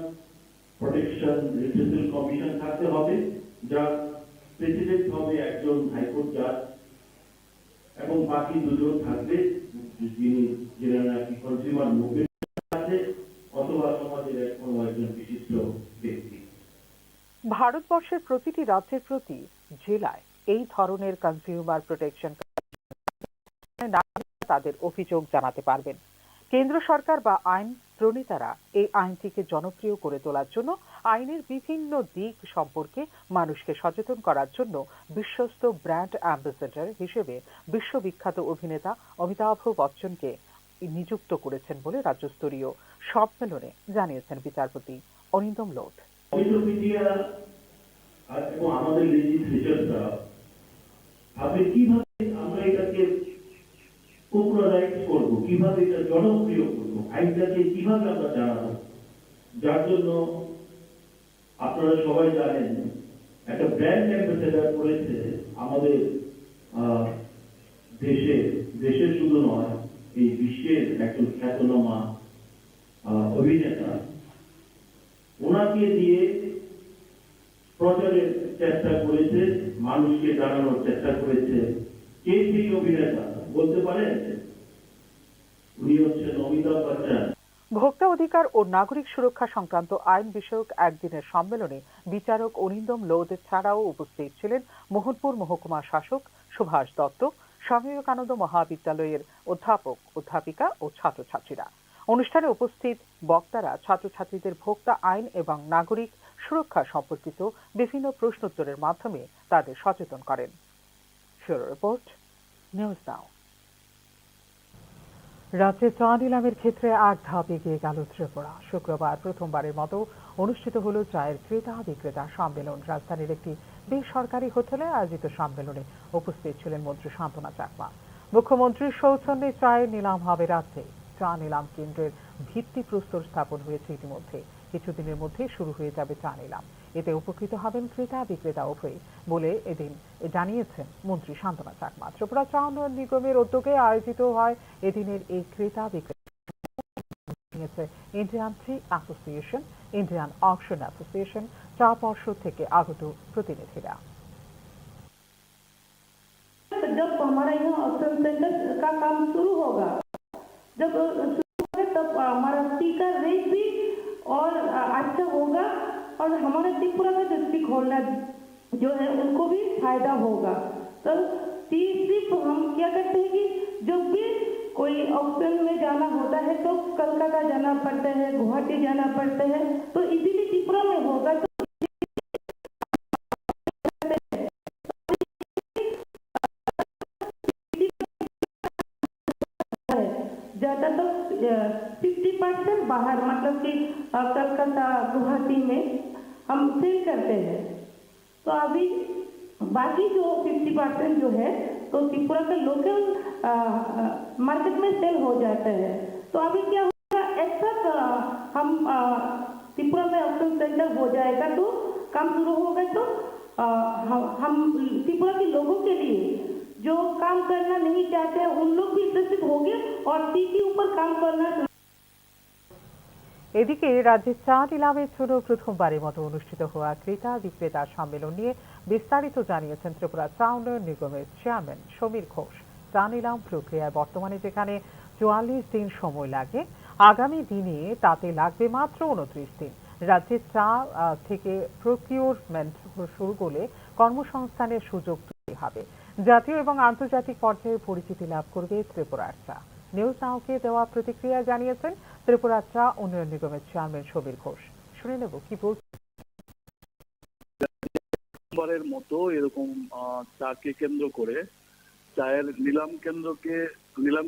প্রোটেকশন রিট্রেসাল কমিশন থাকতে হবে, যার প্রেসিডেন্ট হবে একজন হাইকোর্ট জাজ এবং বাকি দুজন থাকবে যারা নাকি কনজিউমার মুভমেন্ট আছে অথবা সমাজের কোনো একজন বিশিষ্ট ব্যক্তি। ভারতবর্ষের প্রতিটি রাজ্যের প্রতি জেলায় এই ধরনের কনজিউমার প্রোটেকশন তাদের অভিযোগ জানাতে পারবেন। কেন্দ্র সরকার বা আইন প্রণেতারা এই আইনটিকে জনপ্রিয় করে তোলার জন্য আইনের বিভিন্ন দিক সম্পর্কে মানুষকে সচেতন করার জন্য বিশ্বস্ত ব্র্যান্ড অ্যাম্বাসেডর হিসেবে বিশ্ববিখ্যাত অভিনেতা অমিতাভ বচ্চনকে নিযুক্ত করেছেন বলে রাজ্যস্তরীয় সম্মেলনে জানিয়েছেন বিচারপতি অরিন্দম লোধ। এবং আমাদের লেজিসলেচাররা ভাবে কিভাবে আমরা এটাকে পপুলারাইজ করবো, কিভাবে এটা জনপ্রিয় করবো, আইনটাকে কিভাবে আমরা জানাবো। যার জন্য আপনারা সবাই জানেন একটা ব্র্যান্ড অ্যাম্বাসেডর করেছে আমাদের দেশের শুধু নয় এই বিশ্বের একজন খ্যাতনামা অভিনেতা। ওনাকে দিয়ে প্রচারের চেষ্টা করেছে, মানুষকে জানানোর চেষ্টা করেছে। কে সেই অভিনেতা বলতে পারেন? উনি হচ্ছেন অমিতাভ বচ্চন। ভোক্তা অধিকার ও নাগরিক সুরক্ষা সংক্রান্ত আইন বিষয়ক একদিনের সম্মেলনে বিচারক অরিন্দম লোধ ছাড়াও উপস্থিত ছিলেন মোহনপুর মহকুমা শাসক সুভাষ দত্ত, স্বামী বিবেকানন্দ মহাবিদ্যালয়ের অধ্যাপক অধ্যাপিকা ও ছাত্রছাত্রীরা। অনুষ্ঠানে উপস্থিত বক্তারা ছাত্রছাত্রীদের ভোক্তা আইন এবং নাগরিক সুরক্ষা সম্পর্কিত বিভিন্ন প্রশ্নোত্তরের মাধ্যমে তাদের সচেতন করেন। ব্যুরো রিপোর্ট, নিউজ নাও। রাজ্যে চা নিলামের ক্ষেত্রে এক ধাপ এগিয়ে গেল ত্রিপুরা। শুক্রবার প্রথমবারের মতো অনুষ্ঠিত হল চায়ের ক্রেতা বিক্রেতা সম্মেলন। রাজধানীর একটি বেসরকারি হোটেলে আয়োজিত সম্মেলনে উপস্থিত ছিলেন মন্ত্রী শান্তনা চাকমা। মুখ্যমন্ত্রীর সৌজন্যে চায়ের নিলাম হবে রাজ্যে। চা নিলাম কেন্দ্রের ভিত্তিপ্রস্তর স্থাপন হয়েছে ইতিমধ্যে। কিছুদিনের মধ্যে শুরু হয়ে যাবে চা নিলাম। এতে উপকৃত হবেন ক্রেতা বিক্রেতা উভয়ই বলে এদিন জানিয়েছেন মন্ত্রী শান্তনা চাকমা। ত্রিপুরা চা উন্নয়ন নিগমের উদ্যোগে আয়োজিত হয় এদিনের এই ক্রেতা বিক্রেতা ইন্ডিয়ান টি অ্যাসোসিয়েশন, ইন্ডিয়ান অকশন অ্যাসোসিয়েশন, চা পর্ষদ থেকে আগত প্রতিনিধিরা। जब हमारा यहाँ ऑक्शन सेंटर का काम शुरू होगा, जब तब हमारा स्पीकर रेट भी और अच्छा होगा और हमारे त्रिपुरा का डिस्ट्रिक्ट होल्डर जो है उनको भी फायदा होगा। तो सिर्फ हम क्या करते हैं कि जब भी कोई ऑक्शन में जाना होता है तो कलकत्ता जाना पड़ता है, गुवाहाटी जाना पड़ता है, तो इजीली त्रिपुरा में होगा। तो ज्यादा तो 50% बाहर मतलब कि कलकत्ता गुवाहाटी में हम सेल करते हैं। तो अभी बाकी जो 50% जो है तो त्रिपुरा के लोकल मार्केट में सेल हो जाता है। तो अभी क्या होगा, एक साथ हम त्रिपुरा में ऑक्शन सेंटर हो जाएगा तो काम शुरू होगा। तो हम त्रिपुरा के लोगों के लिए जो काम करना नहीं चाहते हैं उन लोग भी इंटरेस्टेड होंगे और टी के ऊपर काम करना। এদিকে রাজ্যে চা নিলামের জন্য প্রথমবারের মতো অনুষ্ঠিত হওয়া ক্রেতা বিক্রেতা সম্মেলন নিয়ে বিস্তারিত জানিয়েছেন ত্রিপুরা চা উন্নয়ন নিগমের চেয়ারম্যান সমীর ঘোষ। চা নিলাম প্রক্রিয়ায় বর্তমানে যেখানে 44 দিন সময় লাগে, আগামী দিনে তাতে লাগবে মাত্র 29 দিন। রাজ্যে চা থেকে প্রকিউরমেন্ট শুরু করলে কর্মসংস্থানের সুযোগ তৈরি হবে। জাতীয় এবং আন্তর্জাতিক পর্যায়ে পরিচিতি লাভ করবে ত্রিপুরার চা। নিউজ নাওকে দেওয়া প্রতিক্রিয়া জানিয়েছেন ত্রিপুরা চা উন্নয়ন নিগমের চেয়ারম্যান সমীর ঘোষ। শুনে নেব কি বলছেন। বারের মতো এরকম চাকে কেন্দ্র করে চায়ের নিলাম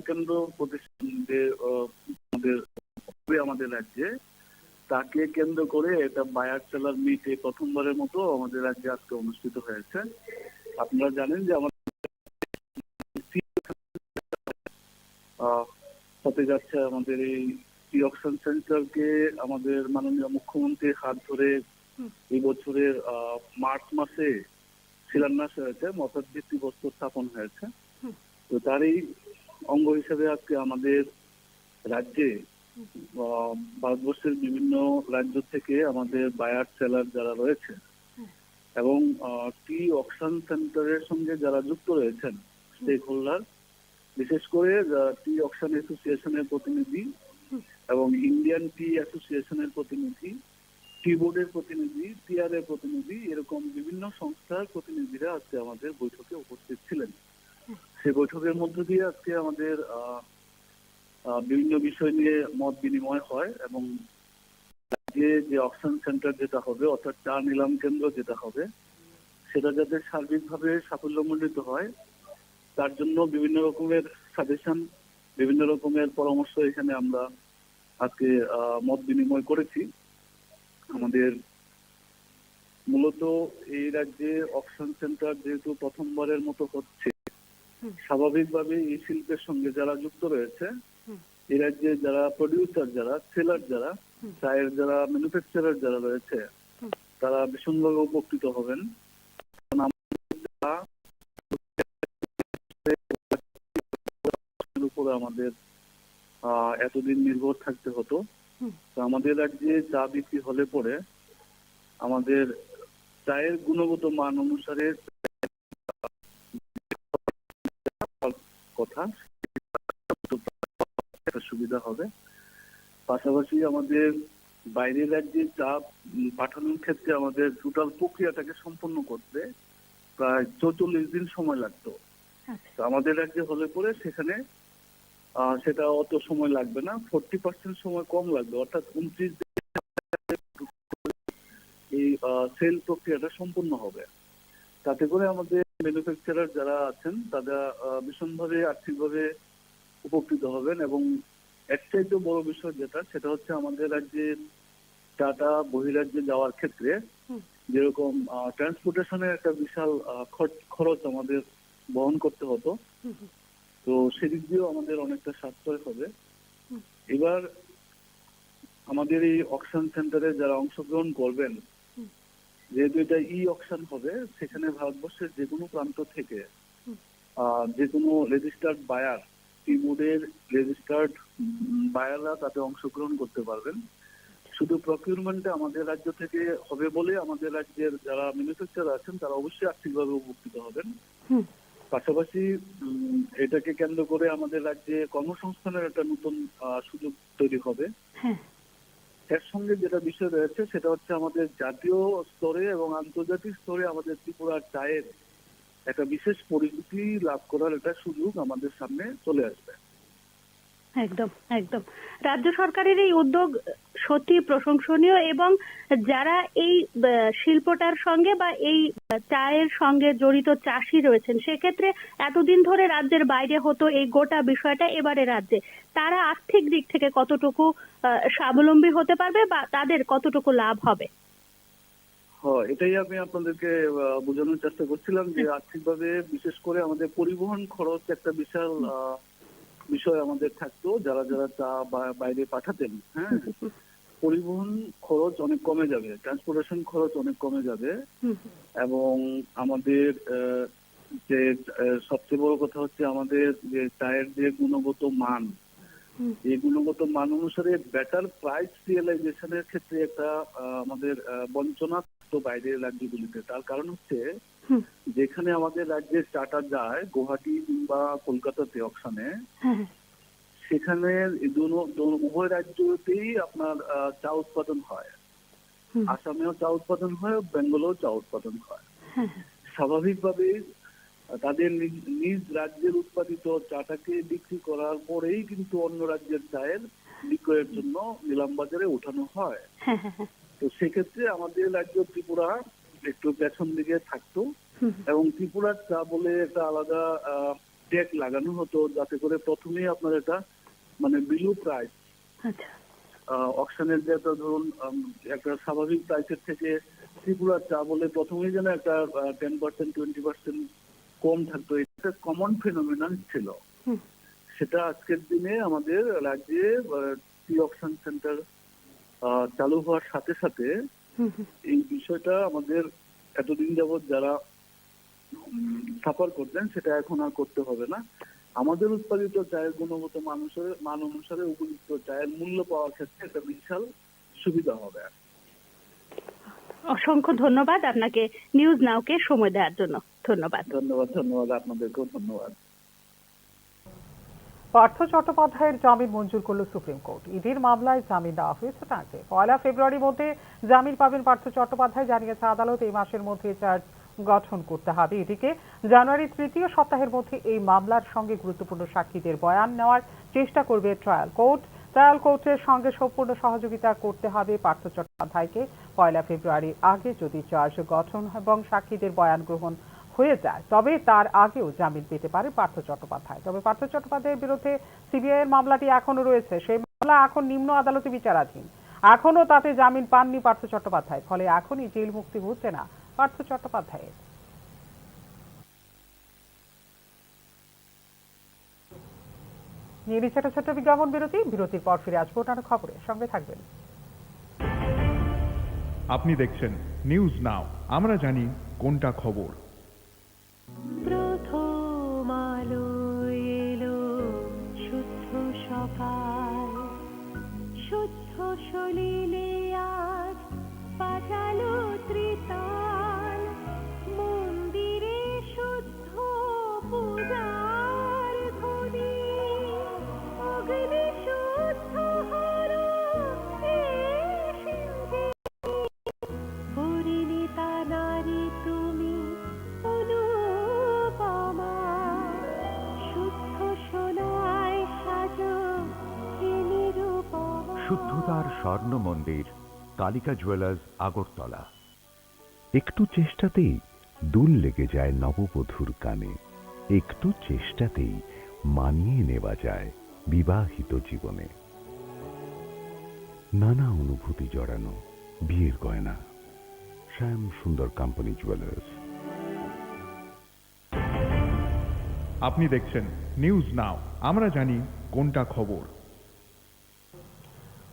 কেন্দ্র প্রতিষ্ঠান আমাদের রাজ্যে, তাকে কেন্দ্র করে এটা বায়ার সেলার মিট প্রথমবারের মতো আমাদের রাজ্যে আজকে অনুষ্ঠিত হয়েছে। আপনারা জানেন যে আমাদের হতে যাচ্ছে আমাদের এই টি অকশন সেন্টারকে আমাদের মাননীয় মুখ্যমন্ত্রীর হাত ধরে এই বছরের মার্চ মাসে শিলান্যাস হয়েছে, মতদ ভিত্তিপ্রস্তর স্থাপন হয়েছে। তো তারই অঙ্গ হিসেবে আজকে আমাদের রাজ্যে ভারতবর্ষের বিভিন্ন রাজ্য থেকে আমাদের বায়ার সেলার যারা রয়েছে এবং টি অকশন সেন্টারের সঙ্গে যারা যুক্ত রয়েছেন স্টেক হোল্ডার, বিশেষ করে টি অকশন অ্যাসোসিয়েশনের প্রতিনিধি এবং ইন্ডিয়ান টি অ্যাসোসিয়েশনের প্রতিনিধি, টি বোর্ডের প্রতিনিধি, টিআর এর প্রতিনিধি, এরকম বিভিন্ন সংস্থার প্রতিনিধিরা আজকে আমাদের বৈঠকে উপস্থিত ছিলেন। সেই বৈঠকের মধ্য দিয়ে আজকে আমাদের বিভিন্ন বিষয় নিয়ে মত বিনিময় হয় এবং যে অকশন সেন্টার যেটা হবে অর্থাৎ চা নিলাম কেন্দ্র যেটা হবে সেটা যাতে সার্বিকভাবে সাফল্যমণ্ডিত হয় তার জন্য বিভিন্ন রকমের সাজেশন, বিভিন্ন রকমের পরামর্শ এখানে আমরা আজকে মত বিনিময় করেছি। আমাদের মূলত এই রাজ্যে অকশন সেন্টার যেহেতু প্রথমবারের মতো হচ্ছে, স্বাভাবিকভাবে এই শিল্পের সঙ্গে যারা যুক্ত রয়েছে, এই রাজ্যে যারা প্রডিউসার, যারা সেলার, যারা চায়ের যারা ম্যানুফ্যাকচারার যারা রয়েছে তারা ভীষণভাবে উপকৃত হবেন। উপরে আমাদের এতদিন নির্ভর থাকতে হতো। তো আমাদের রাজ্যে চা বিক্রি হলে পরে আমাদের চায়ের গুণগত মান অনুসারে কথা সুবিধা হবে। পাশাপাশি আমাদের বাইরের রাজ্যে চা পাঠানোর ক্ষেত্রে আমাদের টোটাল প্রক্রিয়াটাকে সম্পন্ন করতে প্রায় 44 দিন সময় লাগতো। তো আমাদের রাজ্যে হলে পরে সেখানে সেটা অত সময় লাগবে না, 40% সময় কম লাগবে, অর্থাৎ 29 দিন এই সেল প্রক্রিয়াটা সম্পূর্ণ হবে। তাতে করে আমাদের ম্যানুফ্যাকচারার যারা আছেন তারা ভীষণভাবে আর্থিকভাবে উপকৃত হবেন এবং এর চাইতে বড় বিষয় যেটা সেটা হচ্ছে আমাদের রাজ্যে চাটা বহিরাজ্যে যাওয়ার ক্ষেত্রে যেরকম ট্রান্সপোর্টেশনের একটা বিশাল খরচ আমাদের বহন করতে হতো, তো সেদিক দিয়েও আমাদের অনেকটা সাশ্রয় হবে। এবার আমাদের এই অকশন সেন্টারে যারা অংশগ্রহণ করবেন, যেহেতু এটা অকশন হবে, সেখানে ভারতবর্ষের যে কোনো প্রান্ত থেকে যে কোনো রেজিস্টার্ড বায়ার, টি বোর্ডের রেজিস্টার্ড বায়াররা তাতে অংশগ্রহণ করতে পারবেন। শুধু প্রকিউরমেন্টে আমাদের রাজ্য থেকে হবে বলে আমাদের রাজ্যের যারা ম্যানুফ্যাকচারার আছেন তারা অবশ্যই আর্থিকভাবে উপকৃত হবেন। পাশাপাশি এটাকে কেন্দ্র করে আমাদের রাজ্যে কর্মসংস্থানের একটা নতুন সুযোগ তৈরি হবে। এর সঙ্গে যেটা বিষয় রয়েছে সেটা হচ্ছে আমাদের জাতীয় স্তরে এবং আন্তর্জাতিক স্তরে আমাদের ত্রিপুরার চায়ের একটা বিশেষ পরিচিতি লাভ করার একটা সুযোগ আমাদের সামনে চলে আসবে। একদম একদম। রাজ্য সরকারের এই উদ্যোগ সত্যি প্রশংসনীয় এবং যারা এই শিল্পটার সঙ্গে বা এই চায়ের সঙ্গে জড়িত চাষি রয়েছেন সেক্ষেত্রে এতদিন ধরে রাজ্যের বাইরে হতো এই গোটা বিষয়টা, এবারে রাজ্যে তারা আর্থিক দিক থেকে কতটুকু স্বাবলম্বী হতে পারবে বা তাদের কতটুকু লাভ হবে? এটাই আমি আপনাদেরকে বোঝানোর চেষ্টা করছিলাম যে আর্থিকভাবে বিশেষ করে আমাদের পরিবহন খরচ একটা বিশাল বিষয় আমাদের থাকতো। যারা যারা চা বাইরে পাঠাতেন, হ্যাঁ, পরিবহন খরচ অনেক কমে যাবে, ট্রান্সপোর্টেশন খরচ অনেক কমে যাবে এবং আমাদের যে সবচেয়ে বড় কথা হচ্ছে আমাদের যে চায়ের যে গুণগত মান, এই গুণগত মান অনুসারে বেটার প্রাইস রিয়েলাইজেশনের ক্ষেত্রে একটা আমাদের বঞ্চনা তো বাইরের রাজ্যগুলিতে। তার কারণ হচ্ছে যেখানে আমাদের রাজ্যের চাটা যায় গুয়াহাটি কিংবা কলকাতাতে অকশনে, সেখানে উভয় রাজ্যতেই আপনার চা উৎপাদন হয়। আসামেও চা উৎপাদন হয়, বেঙ্গলেও চা উৎপাদন হয়। স্বাভাবিকভাবে তাদের নিজ রাজ্যের উৎপাদিত চাটাকে বিক্রি করার পরেই কিন্তু অন্য রাজ্যের চায়ের বিক্রয়ের জন্য নিলাম বাজারে ওঠানো হয়। তো সেক্ষেত্রে আমাদের রাজ্য ত্রিপুরা একটু পেছন দিকে থাকতো এবং ত্রিপুরার চা বলে একটা আলাদা ট্যাগ লাগানো হতো, যাতে করে প্রথমেই আপনার এটা মানে বিলো প্রাইস, অকশনের যে একটা ধরুন একটা স্বাভাবিক প্রাইসের থেকে ত্রিপুরার চা বলে প্রথমেই যেন একটা 10% 20% কম থাকতো। এটা কমন ফেনোমেনন ছিল। সেটা আজকের দিনে আমাদের রাজ্যে টি অকশন সেন্টার চালু হওয়ার সাথে সাথে এই বিষয়টা আমাদের এতদিন যাবৎ যারা সাফার করতেন সেটা এখন আর করতে হবে না। আমাদের উৎপাদিত চায়ের গুণগত মান অনুসারে উপযুক্ত চায়ের মূল্য পাওয়ার ক্ষেত্রে একটা বিশাল সুবিধা হবে। অসংখ্য ধন্যবাদ আপনাকে নিউজ নাওকে সময় দেওয়ার জন্য। ধন্যবাদ। ধন্যবাদ আপনাদেরকেও ধন্যবাদ। পার্থ চট্টোপাধ্যায়ের জামিন মঞ্জুর করল সুপ্রিম কোর্ট। ইডির মামলায় জামিন দেওয়া হয়েছে তাঁকে। 1 ফেব্রুয়ারির মধ্যে জামিন পাবেন পার্থ চট্টোপাধ্যায়, জানিয়েছে আদালত। এই মাসের মধ্যে চার্জ গঠন করতে হবে এটিকে। জানুয়ারির তৃতীয় সপ্তাহের মধ্যে এই মামলার সঙ্গে গুরুত্বপূর্ণ সাক্ষীদের বয়ান নেওয়ার চেষ্টা করবে ট্রায়াল কোর্ট। ট্রায়াল কোর্টের সঙ্গে সম্পূর্ণ সহযোগিতা করতে হবে পার্থ চট্টোপাধ্যায়কে। 1 ফেব্রুয়ারির আগে যদি চার্জ গঠন এবং সাক্ষীদের বয়ান গ্রহণ হয়ে যায় তবে তার আগেও জামিন পেতে পারে পার্থ চট্টোপাধ্যায়। তবে পার্থ চট্টোপাধ্যায়ের বিরুদ্ধে সিবিআই এর মামলাটি এখনো রয়েছে। সেই মামলা এখন নিম্ন আদালতে বিচারাধীন। এখনো তাতে জামিন পাননি পার্থ চট্টোপাধ্যায়, ফলে এখনই জেল মুক্তি হচ্ছে না পার্থ চট্টোপাধ্যায়ের। নিয়ে নিচ্ছে একটা ছোট্ট বিজ্ঞাপন বিরতি। বিরতির পর ফিরে আসবো অন্যান্য খবরে, সঙ্গে থাকবেন। আপনি দেখছেন নিউজ নাও, আমরা জানি কোনটা খবর। প্রথম আলো এলো শুদ্ধ সকাল, শুদ্ধ সলিলে আজ বাজালো ত্রিতাল, মন্দিরে শুদ্ধ পূজার ধ্বনি, অগ্নি শুদ্ধ হলো পরিণীতা নারী তুমি অনুপমা, শুদ্ধ সোনায় সাজো হে নিরুপমা। শুদ্ধতার স্বর্ণ মন্দির, কালিকা জুয়েলার্স, আগরতলা। একটু চেষ্টাতেই দুল লেগে যায় নববধূর কানে। একটু চেষ্টাতেই মানিয়ে নেওয়া যায় বিবাহিত জীবনে। নানা অনুভূতি জড়ানো বিয়ের গয়না। শ্যাম সুন্দর কোম্পানি জুয়েলার্স। আপনি দেখছেন নিউজ নাও, আমরা জানি কোনটা খবর।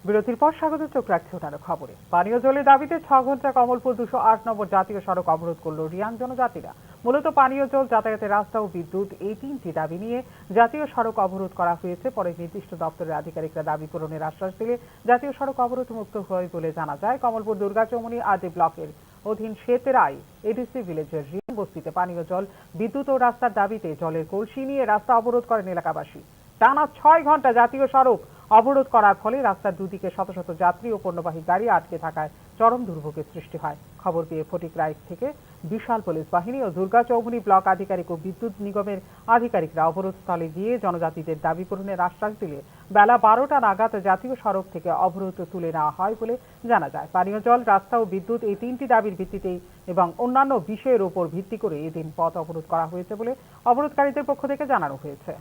বিরতির পর স্বাগত। চোখ রাখছে অন্যান্য খবরে। পানীয় জলের দাবিতে 6 ঘন্টা কমলপুর 208 নম্বর জাতীয় সড়ক অবরোধ করল রিয়াং জনজাতিরা। মূলত পানীয় জল, যাতায়াতের রাস্তা ও বিদ্যুৎ, এই 3টি দাবি নিয়ে জাতীয় সড়ক অবরোধ করা হয়েছে। পরে নির্দিষ্ট দপ্তরের আধিকারিকরা দাবি পূরণের আশ্বাস দিলে জাতীয় সড়ক অবরোধ মুক্ত হয় বলে জানা যায়। কমলপুর দুর্গাচৌমুনি আরডি ব্লকের অধীন শেতেরাই এডিসি ভিলেজের রিয়াং বস্তিতে পানীয় জল, বিদ্যুৎ ও রাস্তার দাবিতে জলের কলসি নিয়ে রাস্তা অবরোধ করেন এলাকাবাসী। টানা 6 ঘন্টা জাতীয় সড়ক অবরোধ করার ফলে রাস্তার দুদিকে শত শত যাত্রী ও পণ্যবাহী গাড়ি আটকে থাকায় চরম দুর্ভোগের সৃষ্টি হয়। খবর পেয়ে ফটিকরাই থেকে বিশাল পুলিশ বাহিনী ও দুর্গাচৌমুনি ব্লক আধিকারিক ও বিদ্যুৎ নিগমের আধিকারিকরা অবরোধস্থলে গিয়ে জনজাতিদের দাবি পূরণের আশ্বাস দিলে বেলা 12টা নাগাদ জাতীয় সড়ক থেকে অবরোধ তুলে নেওয়া হয় বলে জানা যায়। পানীয় জল, রাস্তা ও বিদ্যুৎ, এই 3টি দাবির ভিত্তিতেই এবং অন্যান্য বিষয়ের উপর ভিত্তি করে এদিন পথ অবরোধ করা হয়েছে বলে অবরোধকারীদের পক্ষ থেকে জানানো হয়েছে।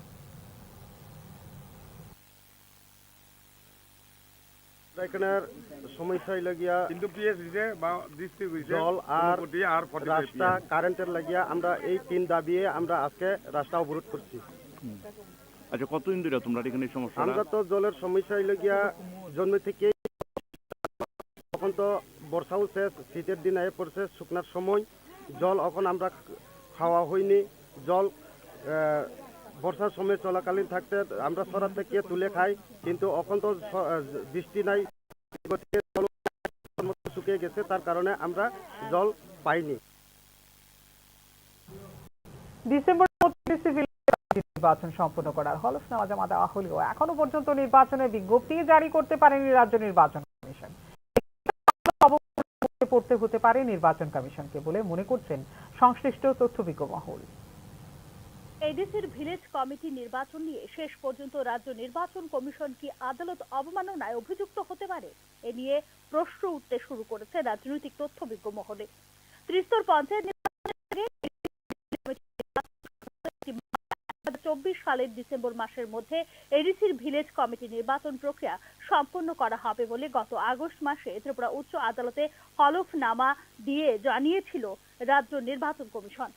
এখানের সমস্যা লাগিয়া জল আর রাস্তা, কারেন্টের লাগিয়া আমরা এই 3 দাবিয়ে আমরা আজকে রাস্তা অবরোধ করছি। আচ্ছা, কতদিন ধরে তোমরা এখানে সমস্যা? আমরা তো জলের সমস্যা লাগিয়া জন্ম থেকে, তখন তো বর্ষাও শেষ, শীতের দিন আয়ে পড়ছে, শুকনার সময় জল এখন আমরা খাওয়া হয়নি। জল বর্ষার সময় চলাকালীন থাকতে আমরা সরার থেকে তুলে খাই, কিন্তু এখন তো বৃষ্টি নাই, শুকিয়ে গেছে, তার কারণে আমরা জল পাইনি। ডিসেম্বর নির্বাচন সম্পন্ন করার হলফনামা জমা দেওয়া হলেও এখনো পর্যন্ত নির্বাচনের বিজ্ঞপ্তি জারি করতে পারেনি রাজ্য নির্বাচন কমিশন। পড়তে হতে পারে নির্বাচন কমিশনকে বলে মনে করছেন সংশ্লিষ্ট তথ্যবিজ্ঞ মহল। এডিসির ভিলেজ কমিটি নির্বাচন নিয়ে শেষ পর্যন্ত রাজ্য নির্বাচন কমিশন কি আদালত অবমাননায় অভিযুক্ত হতে পারে, এ নিয়ে প্রশ্ন উঠতে শুরু করেছে রাজনৈতিক তথ্যবিজ্ঞ মহলে। ত্রিস্তর পঞ্চায়েত নির্বাচনের আগে 2024 সালের ডিসেম্বর মাসের মধ্যে এডিসির ভিলেজ কমিটি নির্বাচন প্রক্রিয়া সম্পন্ন করা হবে বলে গত আগস্ট মাসে ত্রিপুরা উচ্চ আদালতে হলফনামা দিয়ে জানিয়েছিল রাজ্য নির্বাচন কমিশন।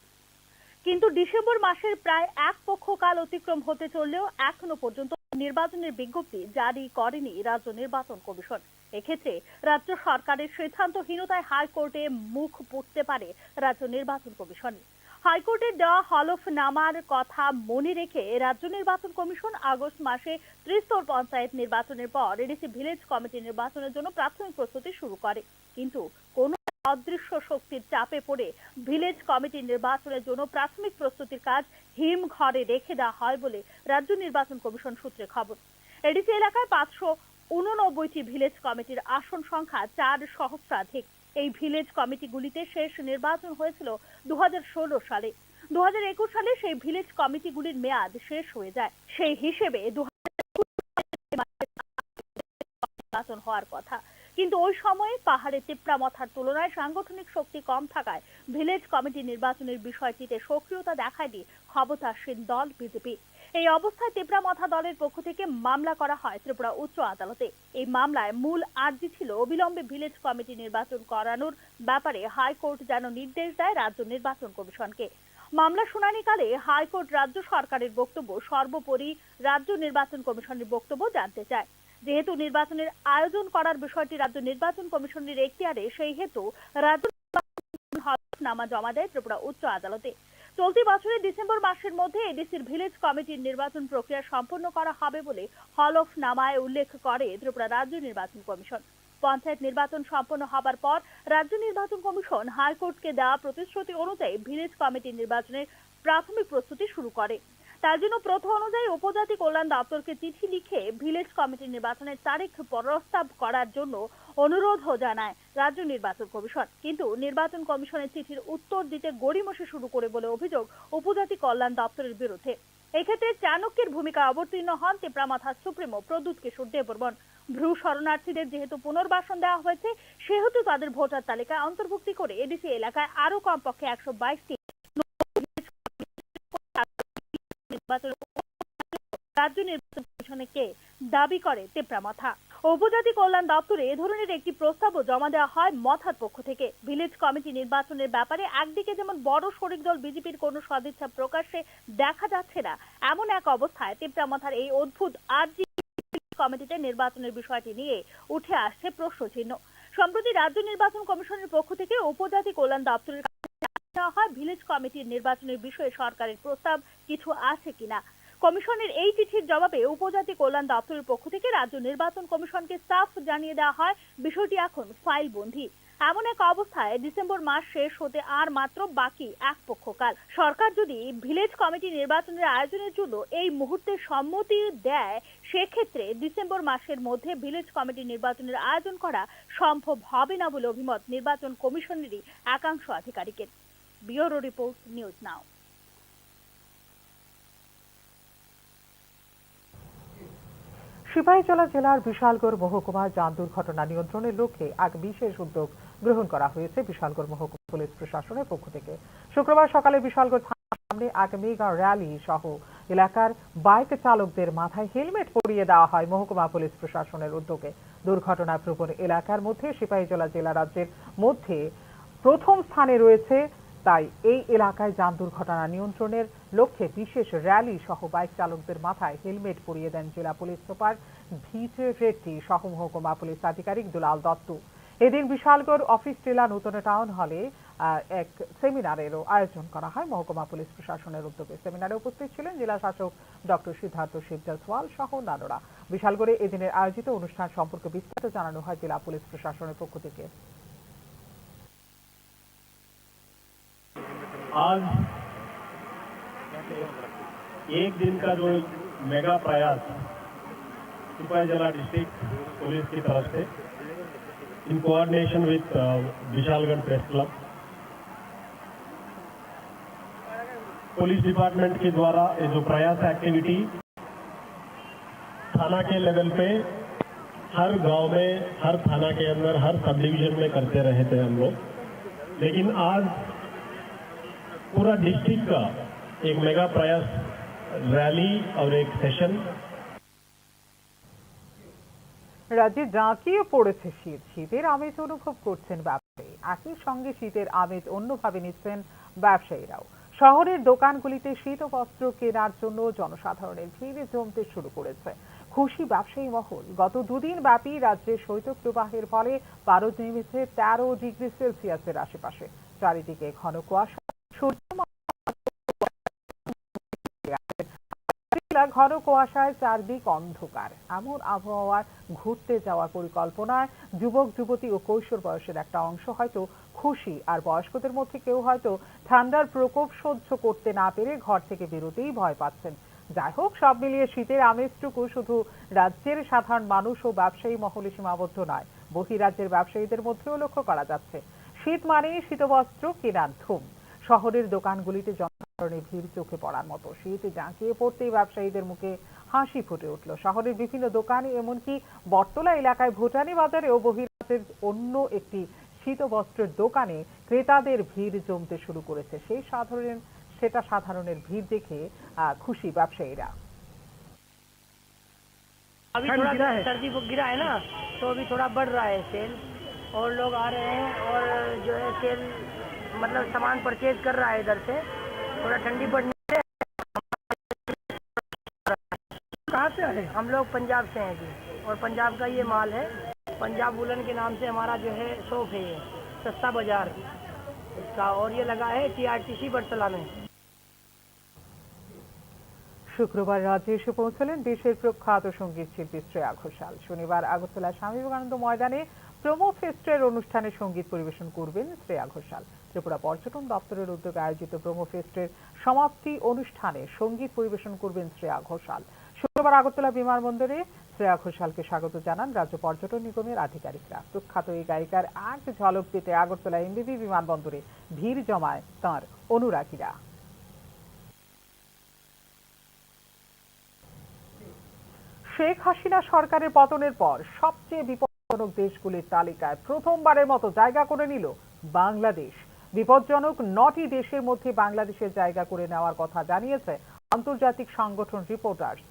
কিন্তু ডিসেম্বর মাসের প্রায় এক পক্ষকাল অতিক্রম হতে চললেও এখনো পর্যন্ত নির্বাচনের বিজ্ঞপ্তি জারি করেনি রাজ্য নির্বাচন কমিশন। এক্ষেত্রে রাজ্য সরকারের সিদ্ধান্তহীনতায় হাইকোর্টে মুখ পুড়তে পারে রাজ্য নির্বাচন কমিশন। হাইকোর্টের দেওয়া হলফনামার কথা মনে রেখে রাজ্য নির্বাচন কমিশন আগস্ট মাসে ত্রিস্তর পঞ্চায়েত নির্বাচনের পর এডিসি ভিলেজ কমিটি নির্বাচনের জন্য প্রাথমিক প্রস্তুতি শুরু করে। কিন্তু কোন অদৃশ্য শক্তির চাপে পড়ে ভিলেজ কমিটি নির্বাচনের জন্য প্রাথমিক প্রস্তুতির কাজ হিমঘরে রেখে দেওয়া হয় বলে রাজ্য নির্বাচন কমিশন সূত্রে খবর। এডিসি এলাকায় 589টি ভিলেজ কমিটির আসন সংখ্যা 4 সহস্রাধিক। এই ভিলেজ কমিটিগুলিতে শেষ নির্বাচন হয়েছিল 2016 সালে। 2021 সালে সেই ভিলেজ কমিটিগুলির মেয়াদ শেষ হয়ে যায়। সেই হিসেবে 2021 নির্বাচন হওয়ার কথা, কিন্তু ওই সময়ে পাহাড়ে তিপ্রামথার তুলনায় সাংগঠনিক শক্তি কম থাকায় ভিলেজ কমিটি নির্বাচনের বিষয়টিতে সক্রিয়তা দেখায়নি ক্ষমতাসীন দল বিজেপি। এই অবস্থায় তিপ্রামথা দলের পক্ষ থেকে মামলা করা হয় ত্রিপুরা উচ্চ আদালতে। এই মামলায় মূল আর্জি ছিল অবিলম্বে ভিলেজ কমিটি নির্বাচন করানোর ব্যাপারে হাইকোর্ট যেন নির্দেশ দেয় রাজ্য নির্বাচন কমিশনকে। মামলা শুনানিকালে হাইকোর্ট রাজ্য সরকারের বক্তব্য সর্বোপরি রাজ্য নির্বাচন কমিশনের বক্তব্য জানতে চায়। যেহেতু নির্বাচনের আয়োজন করার বিষয়টি রাজ্য নির্বাচন কমিশনের এখতিয়ারে, সেই হেতু রাজ্য হলফনামা জমা দেয় ত্রিপুরা উচ্চ আদালতে। চলতি বছরের ডিসেম্বর মাসের মধ্যে এডিসির ভিলেজ কমিটির নির্বাচন প্রক্রিয়া সম্পন্ন করা হবে বলে হলফনামায় উল্লেখ করে ত্রিপুরা রাজ্য নির্বাচন কমিশন। পঞ্চায়েত নির্বাচন সম্পন্ন হবার পর রাজ্য নির্বাচন কমিশন হাইকোর্টকে দেওয়া প্রতিশ্রুতি অনুযায়ী ভিলেজ কমিটির নির্বাচনের প্রাথমিক প্রস্তুতি শুরু করে। তার জন্য প্রথা অনুযায়ী উপজাতি কল্যাণ দপ্তরকে চিঠি লিখে ভিলেজ কমিটি নির্বাচনের তারিখ প্রস্তাব করার জন্য অনুরোধও জানায় রাজ্য নির্বাচন কমিশন। কিন্তু নির্বাচন কমিশনের চিঠির উত্তর দিতে গড়িমসি শুরু করে বলে অভিযোগ উপজাতি কল্যাণ দপ্তরের বিরুদ্ধে। এক্ষেত্রে চাণক্যের ভূমিকা অবতীর্ণ হন তিপ্রামথার সুপ্রিমো প্রদ্যুৎ কিশোর দেববর্মন। ভ্রু শরণার্থীদের যেহেতু পুনর্বাসন দেওয়া হয়েছে, সেহেতু তাদের ভোটার তালিকায় অন্তর্ভুক্তি করে এডিসি এলাকায় আরো কমপক্ষে 122টি রাজ্য নির্বাচন কমিশনকে দাবি করে তিপ্রামথা। উপজাতি কল্যাণ দপ্তরে এ ধরনের একটি প্রস্তাবও জমা দেওয়া হয় মথার পক্ষ থেকে। ভিলেজ কমিটি নির্বাচনের ব্যাপারে একদিকে যেমন বড় শরিক দল বিজেপির কোনো সদিচ্ছা প্রকাশ্যে দেখা যাচ্ছে না, এমন এক অবস্থায় তিপ্রামথার এই অদ্ভুত আর্জি কমিটিতে নির্বাচনের বিষয়টি নিয়ে উঠে আসছে প্রশ্নচিহ্ন। সম্প্রতি রাজ্য নির্বাচন কমিশনের পক্ষ থেকে উপজাতি কল্যাণ দপ্তরের দেওয়া হয় ভিলেজ কমিটির নির্বাচনের বিষয়ে সরকারের প্রস্তাব কিছু আছে কিনা। কমিশনের এই চিঠির জবাবে উপজাতি কল্যাণ দপ্তরের পক্ষ থেকে রাজ্য নির্বাচন কমিশনকে সাফ জানিয়ে দেওয়া হয় বিষয়টি এখন ফাইল বন্দী। এমন এক অবস্থায় ডিসেম্বর মাস শেষ হতে আর মাত্র বাকি এক পক্ষকাল। সরকার যদি ভিলেজ কমিটি নির্বাচনের আয়োজনের জন্য এই মুহূর্তে সম্মতি দেয়, সেক্ষেত্রে ডিসেম্বর মাসের মধ্যে ভিলেজ কমিটি নির্বাচনের আয়োজন করা সম্ভব হবে না বলে অভিমত নির্বাচন কমিশনেরই একাংশ আধিকারিকের। Bureau report, news now. Sipahijala জেলার বিশালগড় মহকুমার যান দুর্ঘটনা নিয়ন্ত্রণের লক্ষ্যে এক বিশেষ উদ্যোগ গ্রহণ করা হয়েছে বিশালগড় মহকুমা পুলিশ প্রশাসনের পক্ষ থেকে। শুক্রবার সকালে বিশালগড় থানার সামনে এক মেগা র্যালি সহ এলাকার বাইক চালকদের মাথায় হেলমেট পরিয়ে দেওয়া হয় মহকুমা পুলিশ প্রশাসনের উদ্যোগে। দুর্ঘটনা প্রবণ এলাকার মধ্যে সিপাহীজলা জেলা রাজ্যের মধ্যে প্রথম স্থানে রয়েছে। তাই এই এলাকায় যান দুর্ঘটনা নিয়ন্ত্রণের লক্ষ্যে বিশেষ র্যালি সহ বাইক চালকদের মাথায় হেলমেট পরিয়ে দেন জেলা পুলিশ সুপার ভিজে রেড্ডি সহ মহকুমা পুলিশ আধিকারিক দুলাল দত্ত। এদিন বিশালগড় অফিস টিলা নতুন টাউন হলে এক সেমিনারেরও আয়োজন করা হয় মহকুমা পুলিশ প্রশাসনের উদ্যোগে। সেমিনারে উপস্থিত ছিলেন জেলা শাসক ডক্টর সিদ্ধার্থ শিবজসওয়াল সহ অন্যান্যরা। বিশালগড়ে এদিনের আয়োজিত অনুষ্ঠান সম্পর্কে বিস্তারিত জানানো হয় জেলা পুলিশ প্রশাসনের পক্ষ থেকে। आज एक दिन का जो मेगा प्रयास सिपाहीजला डिस्ट्रिक्ट पुलिस की तरफ से in coordination with Vishalgarh Press Club, police department के द्वारा ये जो प्रयास एक्टिविटी थाना के लेवल पे हर गांव में, हर थाना के अंदर, हर सब डिवीजन में करते रहे थे हम लोग, लेकिन आज पूरा डिस्ट्रिक्ट का एक मेगा प्रयास रैली और एक सेशन। রাজ্যে জাঁকিয়ে পড়েছে শীত, শীতের আমেজ অনুভব করছেন ব্যবসায়ী, একই সঙ্গে শীতের আমেজ অন্যভাবে নিচ্ছেন ব্যবসায়ীরাও। শহরের দোকানগুলিতে শীত বস্ত্র কেনার জন্য জনসাধারণের ভিড় জমতে শুরু করেছে। খুশি ব্যবসায়ী মহল। গত দুদিন ব্যাপী রাজ্যে শৈত্যপ্রবাহের ফলে পারদ নেমেছে 13 ডিগ্রি সেলসিয়াসের আশেপাশে। চারিদিকে ঘন কুয়াশা, ঘন কুয়াশায় চারদিক অন্ধকার। এমন আবহাওয়ার ঘুরতে যাওয়ার পরিকল্পনায় যুবক যুবতী ও কৈশোর বয়সের একটা অংশ হয়তো খুশি, আর বয়স্কদের মধ্যে কেউ হয়তো ঠান্ডার প্রকোপ সহ্য করতে না পেরে ঘর থেকে বেরোতেই ভয় পাচ্ছেন। যাই হোক, সব মিলিয়ে শীতের আমেজটুকু শুধু রাজ্যের সাধারণ মানুষ ও ব্যবসায়ী মহলে সীমাবদ্ধ নয়, বহিরাজ্যের ব্যবসায়ীদের মধ্যেও লক্ষ্য করা যাচ্ছে। শীত মানেই শীতবস্ত্র কেনার ধুম। শহরের দোকানগুলিতে জনসাধারণের ভিড় চোখে পড়ার মতো। শীত জাঁকিয়ে পড়তেই ব্যবসায়ীদের মুখে হাসি ফুটে উঠল। শহরের বিভিন্ন দোকানে, এমনকি বটতলা এলাকায় ভুটানি বাজারে ও বহিরাজ্যের অন্য একটি শীতবস্ত্রের দোকানে ক্রেতাদের ভিড় জমতে শুরু করেছে। সেটা সাধারণের ভিড় দেখে খুশি ব্যবসায়ীরা। अभी थोड़ा सर्दी गिरा है ना, तो अभी थोड़ा बढ़ रहा है सेल, और लोग आ रहे हैं, और जो है सेल मतलब सामान परचेज कर रहा है इधर से। थोड़ा ठंडी पड़ने से। कहाँ से आए? हम लोग पंजाब से हैं जी, और पंजाब का ये माल है। पंजाब वुलन के नाम से हमारा जो है शॉप है, ये सस्ता बाजार इसका, और ये लगा है TRTC बटतला में। শুক্রবার রাজ্যে এসে পৌঁছলেন দেশের প্রখ্যাত সঙ্গীত শিল্পী শ্রেয়া ঘোষাল। শনিবার আগরতলা স্বামী বিবেকানন্দ ময়দানে প্রোমো ফেস্টের অনুষ্ঠানে সঙ্গীত পরিবেশন করবেন শ্রেয়া ঘোষাল। ত্রিপুরা পর্যটন দপ্তরের উদ্যোগে আয়োজিত প্রোমো ফেস্টের সমাপ্তি অনুষ্ঠানে সঙ্গীত পরিবেশন করবেন শ্রেয়া ঘোষাল। শুক্রবার আগরতলা বিমানবন্দরে শ্রেয়া ঘোষালকে স্বাগত জানান রাজ্য পর্যটন নিগমের আধিকারিকরা। প্রখ্যাত এই গায়িকার এক ঝলক পেতে আগরতলা এমবিবি বিমানবন্দরে ভিড় জমায় তাঁর অনুরাগীরা। শেখ হাসিনা সরকারের পতনের পর সবচেয়ে বিপজ্জনক দেশগুলির তালিকায় প্রথমবারের মতো জায়গা করে নিল বাংলাদেশ। বিপজ্জনক 9টি দেশের মধ্যে বাংলাদেশের জায়গা করে নেওয়ার কথা জানিয়েছে আন্তর্জাতিক সংগঠন reporters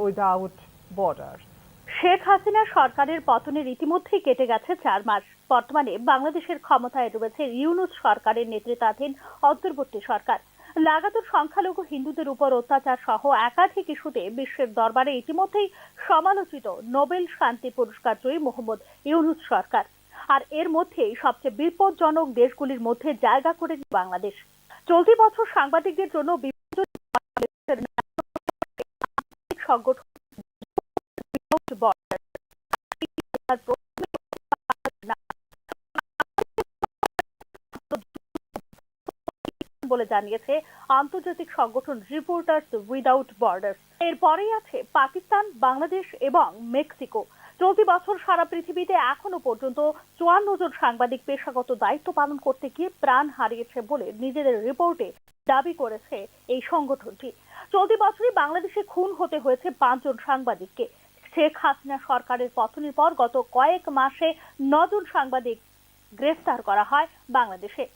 without borders. Sheikh Hasina সরকারের পতনের ইতিমধ্যেই কেটে গেছে 4 মাস। বর্তমানে বাংলাদেশের ক্ষমতায় রয়েছে ইউনূস সরকারের নেতৃত্বাধীন অন্তর্বর্তী সরকার। লাগাতার সংখ্যালঘু হিন্দুদের উপর অত্যাচার সহ একাধিক ইস্যুতে বিশ্বের দরবারে ইতিমধ্যেই সমালোচিত নোবেল শান্তি পুরস্কার জয়ী মোহাম্মদ ইউনূস সরকার। আর এর মধ্যেই সবচেয়ে বিপজ্জনক দেশগুলির মধ্যে জায়গা করে বাংলাদেশ। চলতি বছর সাংবাদিকদের জন্য সংগঠন বলে জানিয়েছে আন্তর্জাতিক সংগঠন রিপোর্টার্স উইদাউট বর্ডার্স। এরপরেই আছে পাকিস্তান, বাংলাদেশ এবং মেক্সিকো। চলতি বছর সারা পৃথিবীতে এখনো পর্যন্ত 54 জন সাংবাদিক পেশাগত দায়িত্ব পালন করতে গিয়ে প্রাণ হারিয়েছে বলে নিজেদের রিপোর্টে দাবি করেছে এই সংগঠনটি। চলতি বছরই বাংলাদেশে খুন হতে হয়েছে 5 জন সাংবাদিককে। শেখ হাসিনা সরকারের পতনের পর গত কয়েক মাসে 9 জন সাংবাদিক গ্রেফতার করা হয় বাংলাদেশে।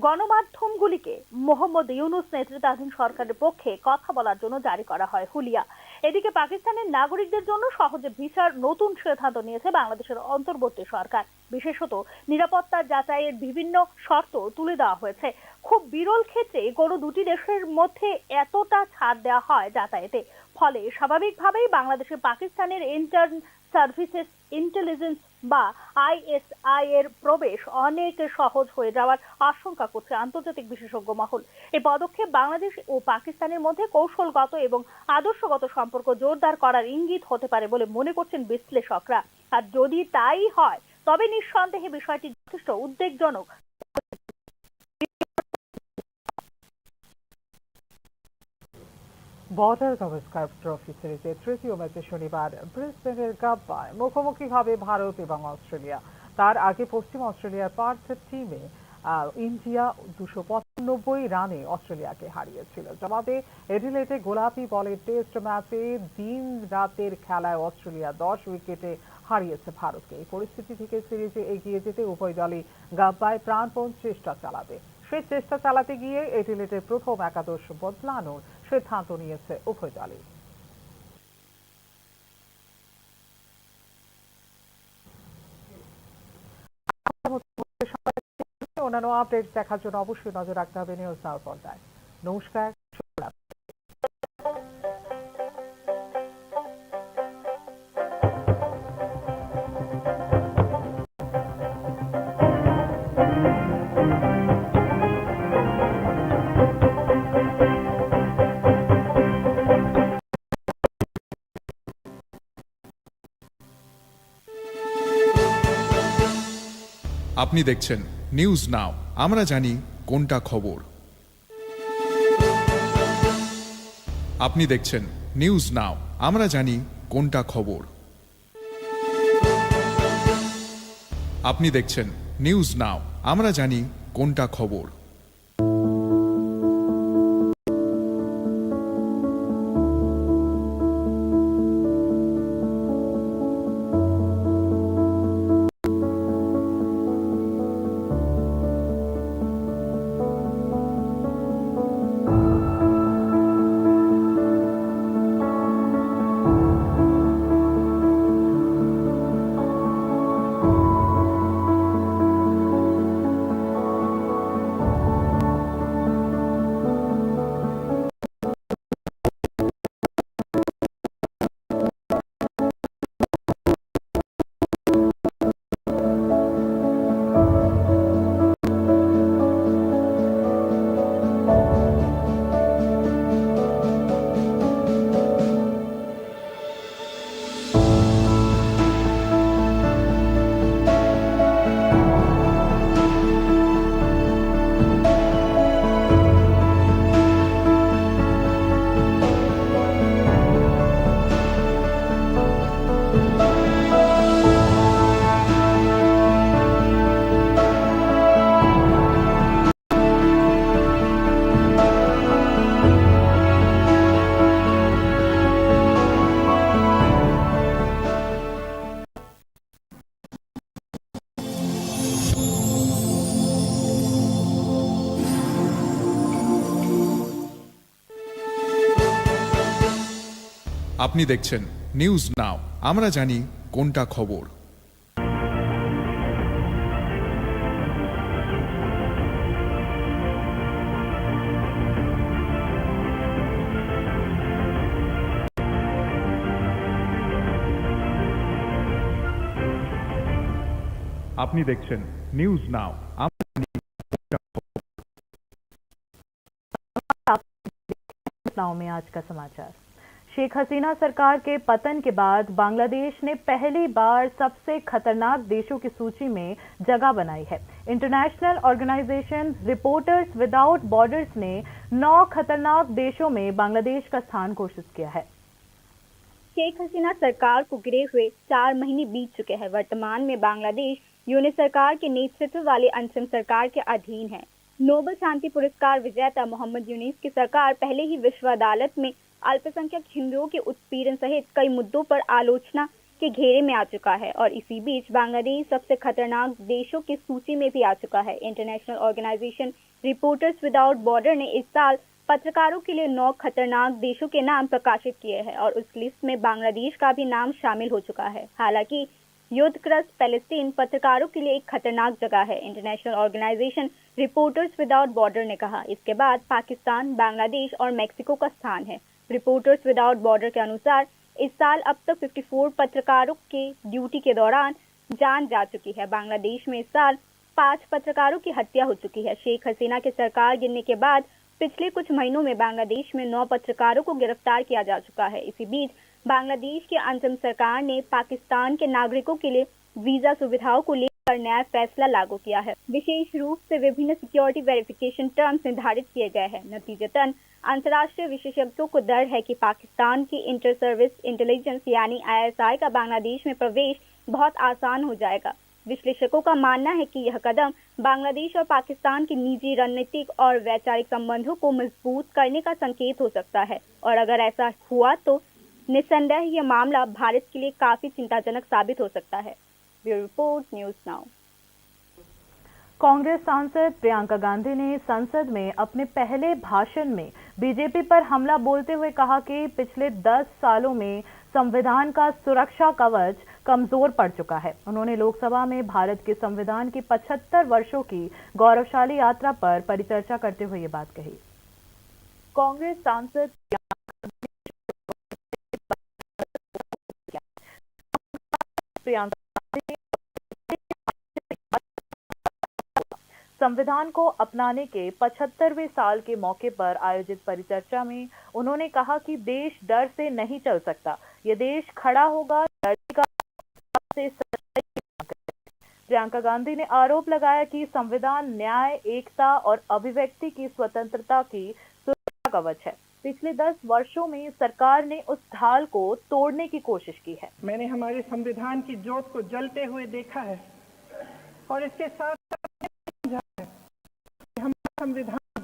গণমাধ্যমগুলিকে মোহাম্মদ ইউনূস নেতৃত্বাধীন সরকারের পক্ষে কথা বলার জন্য জারি করা হয় হুলিয়া। এদিকে পাকিস্তানের নাগরিকদের জন্য সহজে ভিসার নতুন সিদ্ধান্ত নিয়েছে বাংলাদেশের অন্তর্বর্তী সরকার। বিশেষত নিরাপত্তা যাচাইয়ের বিভিন্ন শর্ত তুলে দেওয়া হয়েছে। খুব বিরল ক্ষেত্রে কোনো দুটি দেশের মধ্যে এতটা ছাড় দেওয়া হয় যাতায়াতে। ফলে স্বাভাবিকভাবেই বাংলাদেশে পাকিস্তানের ইন্টার্ন সার্ভিসেস ইন্টেলিজেন্স বা ISI এর প্রবেশ অনেক সহজ হয়ে যাওয়ার আশঙ্কা করছে আন্তর্জাতিক বিশেষজ্ঞ মহল। এই পদক্ষেপ বাংলাদেশ ও পাকিস্তানের মধ্যে কৌশলগত এবং আদর্শগত সম্পর্ক জোরদার করার ইঙ্গিত হতে পারে বলে মনে করছেন বিশ্লেষকরা। আর যদি তাই হয় তবে নিঃসন্দেহে বিষয়টি যথেষ্ট উদ্বেগজনক। বর্ডার গাভাস্কার ট্রফি সিরিজের তৃতীয় ম্যাচে শনিবার ব্রিসবেনের গাব্বায় মুখোমুখি হবে ভারত এবং অস্ট্রেলিয়া। তার আগে পশ্চিম অস্ট্রেলিয়ার পার্থ টিমে ইন্ডিয়া 295 রানে অস্ট্রেলিয়াকে হারিয়েছিল। জবাবে এডিলেডে গোলাপি বলের টেস্ট ম্যাচে দিন রাতের খেলায় অস্ট্রেলিয়া 10 উইকেটে হারিয়েছে ভারতকে। এই পরিস্থিতি থেকে সিরিজে এগিয়ে যেতে উভয় দলই গাব্বায় প্রাণপণ চেষ্টা চালাবে। সেই চেষ্টা চালাতে গিয়ে এডিলেডের প্রথম একাদশ বদলানোর সিদ্ধান্ত নিয়েছে উভয় দলই। অন্যান্য আপডেট দেখার জন্য অবশ্যই নজর রাখতে হবে নিউজ নাও পর্দায়। নমস্কার। আপনি দেখছেন নিউজ নাও, আমরা জানি কোনটা খবর। আপনি দেখছেন নিউজ নাও, আমরা জানি কোনটা খবর। আপনি দেখছেন নিউজ নাও, আমরা জানি কোনটা খবর। আপনি দেখছেন নিউজ নাও, আমরা জানি কোনটা খবর। আপনি দেখছেন নিউজ নাও, আমরা জানি কোনটা খবর। नाव में आज का समाचार। शेख हसीना सरकार के पतन के बाद बांग्लादेश ने पहली बार सबसे खतरनाक देशों की सूची में जगह बनाई है। International organisation reporters without borders ने 9 खतरनाक देशों में बांग्लादेश का स्थान घोषित किया है। शेख हसीना सरकार को गिरे हुए 4 महीने बीत चुके हैं। वर्तमान में बांग्लादेश यूनिट सरकार के नेतृत्व वाली अंतरिम सरकार के अधीन है। नोबेल शांति पुरस्कार विजेता मोहम्मद यूनिस की सरकार पहले ही विश्व अदालत में अल्पसंख्यक हिंदुओं के उत्पीड़न सहित कई मुद्दों पर आलोचना के घेरे में आ चुका है और इसी बीच बांग्लादेश सबसे खतरनाक देशों की सूची में भी आ चुका है। International organisation reporters without border ने इस साल पत्रकारों के लिए 9 खतरनाक देशों के नाम प्रकाशित किए हैं और उस लिस्ट में बांग्लादेश का भी नाम शामिल हो चुका है। हालांकि युद्धग्रस्त पैलेस्टीन पत्रकारों के लिए एक खतरनाक जगह है, international organisation reporters without border ने कहा। इसके बाद पाकिस्तान, बांग्लादेश और मेक्सिको का स्थान है। रिपोर्टर्स विदाउट बॉर्डर के अनुसार इस साल अब तक 54 पत्रकारों के ड्यूटी के दौरान जान जा चुकी है। बांग्लादेश में इस साल 5 पत्रकारों की हत्या हो चुकी है। शेख हसीना की सरकार गिरने के बाद पिछले कुछ महीनों में बांग्लादेश में 9 पत्रकारों को गिरफ्तार किया जा चुका है। इसी बीच बांग्लादेश की अंतरिम सरकार ने पाकिस्तान के नागरिकों के लिए वीजा सुविधाओं को लेकर नया फैसला लागू किया है। विशेष रूप से विभिन्न सिक्योरिटी वेरिफिकेशन टर्म्स निर्धारित किए गए हैं। नतीजतन अंतर्राष्ट्रीय विशेषज्ञों को डर है कि पाकिस्तान की इंटर सर्विस इंटेलिजेंस यानी ISI का बांग्लादेश में प्रवेश बहुत आसान हो जाएगा। विश्लेषकों का मानना है कि यह कदम बांग्लादेश और पाकिस्तान के निजी रणनीतिक और वैचारिक संबंधों को मजबूत करने का संकेत हो सकता है और अगर ऐसा हुआ तो निस्संदेह यह मामला भारत के लिए काफी चिंताजनक साबित हो सकता है। Bureau report, news now. Congress सांसद प्रियंका गांधी ने संसद में अपने पहले भाषण में बीजेपी पर हमला बोलते हुए कहा कि पिछले 10 सालों में संविधान का सुरक्षा कवच कमजोर पड़ चुका है। उन्होंने लोकसभा में भारत के संविधान की 75 वर्षों की गौरवशाली यात्रा पर परिचर्चा करते हुए ये बात कही। कांग्रेस सांसद प्रियंका संविधान को अपनाने के 75वें साल के मौके पर आयोजित परिचर्चा में उन्होंने कहा कि देश डर से नहीं चल सकता, ये देश खड़ा होगा से। प्रियंका गांधी ने आरोप लगाया कि संविधान न्याय, एकता और अभिव्यक्ति की स्वतंत्रता की सुरक्षा कवच है। पिछले 10 वर्षों में सरकार ने उस ढाल को तोड़ने की कोशिश की है। मैंने हमारे संविधान की ज्योत को जलते हुए देखा है और इसके साथ संविधान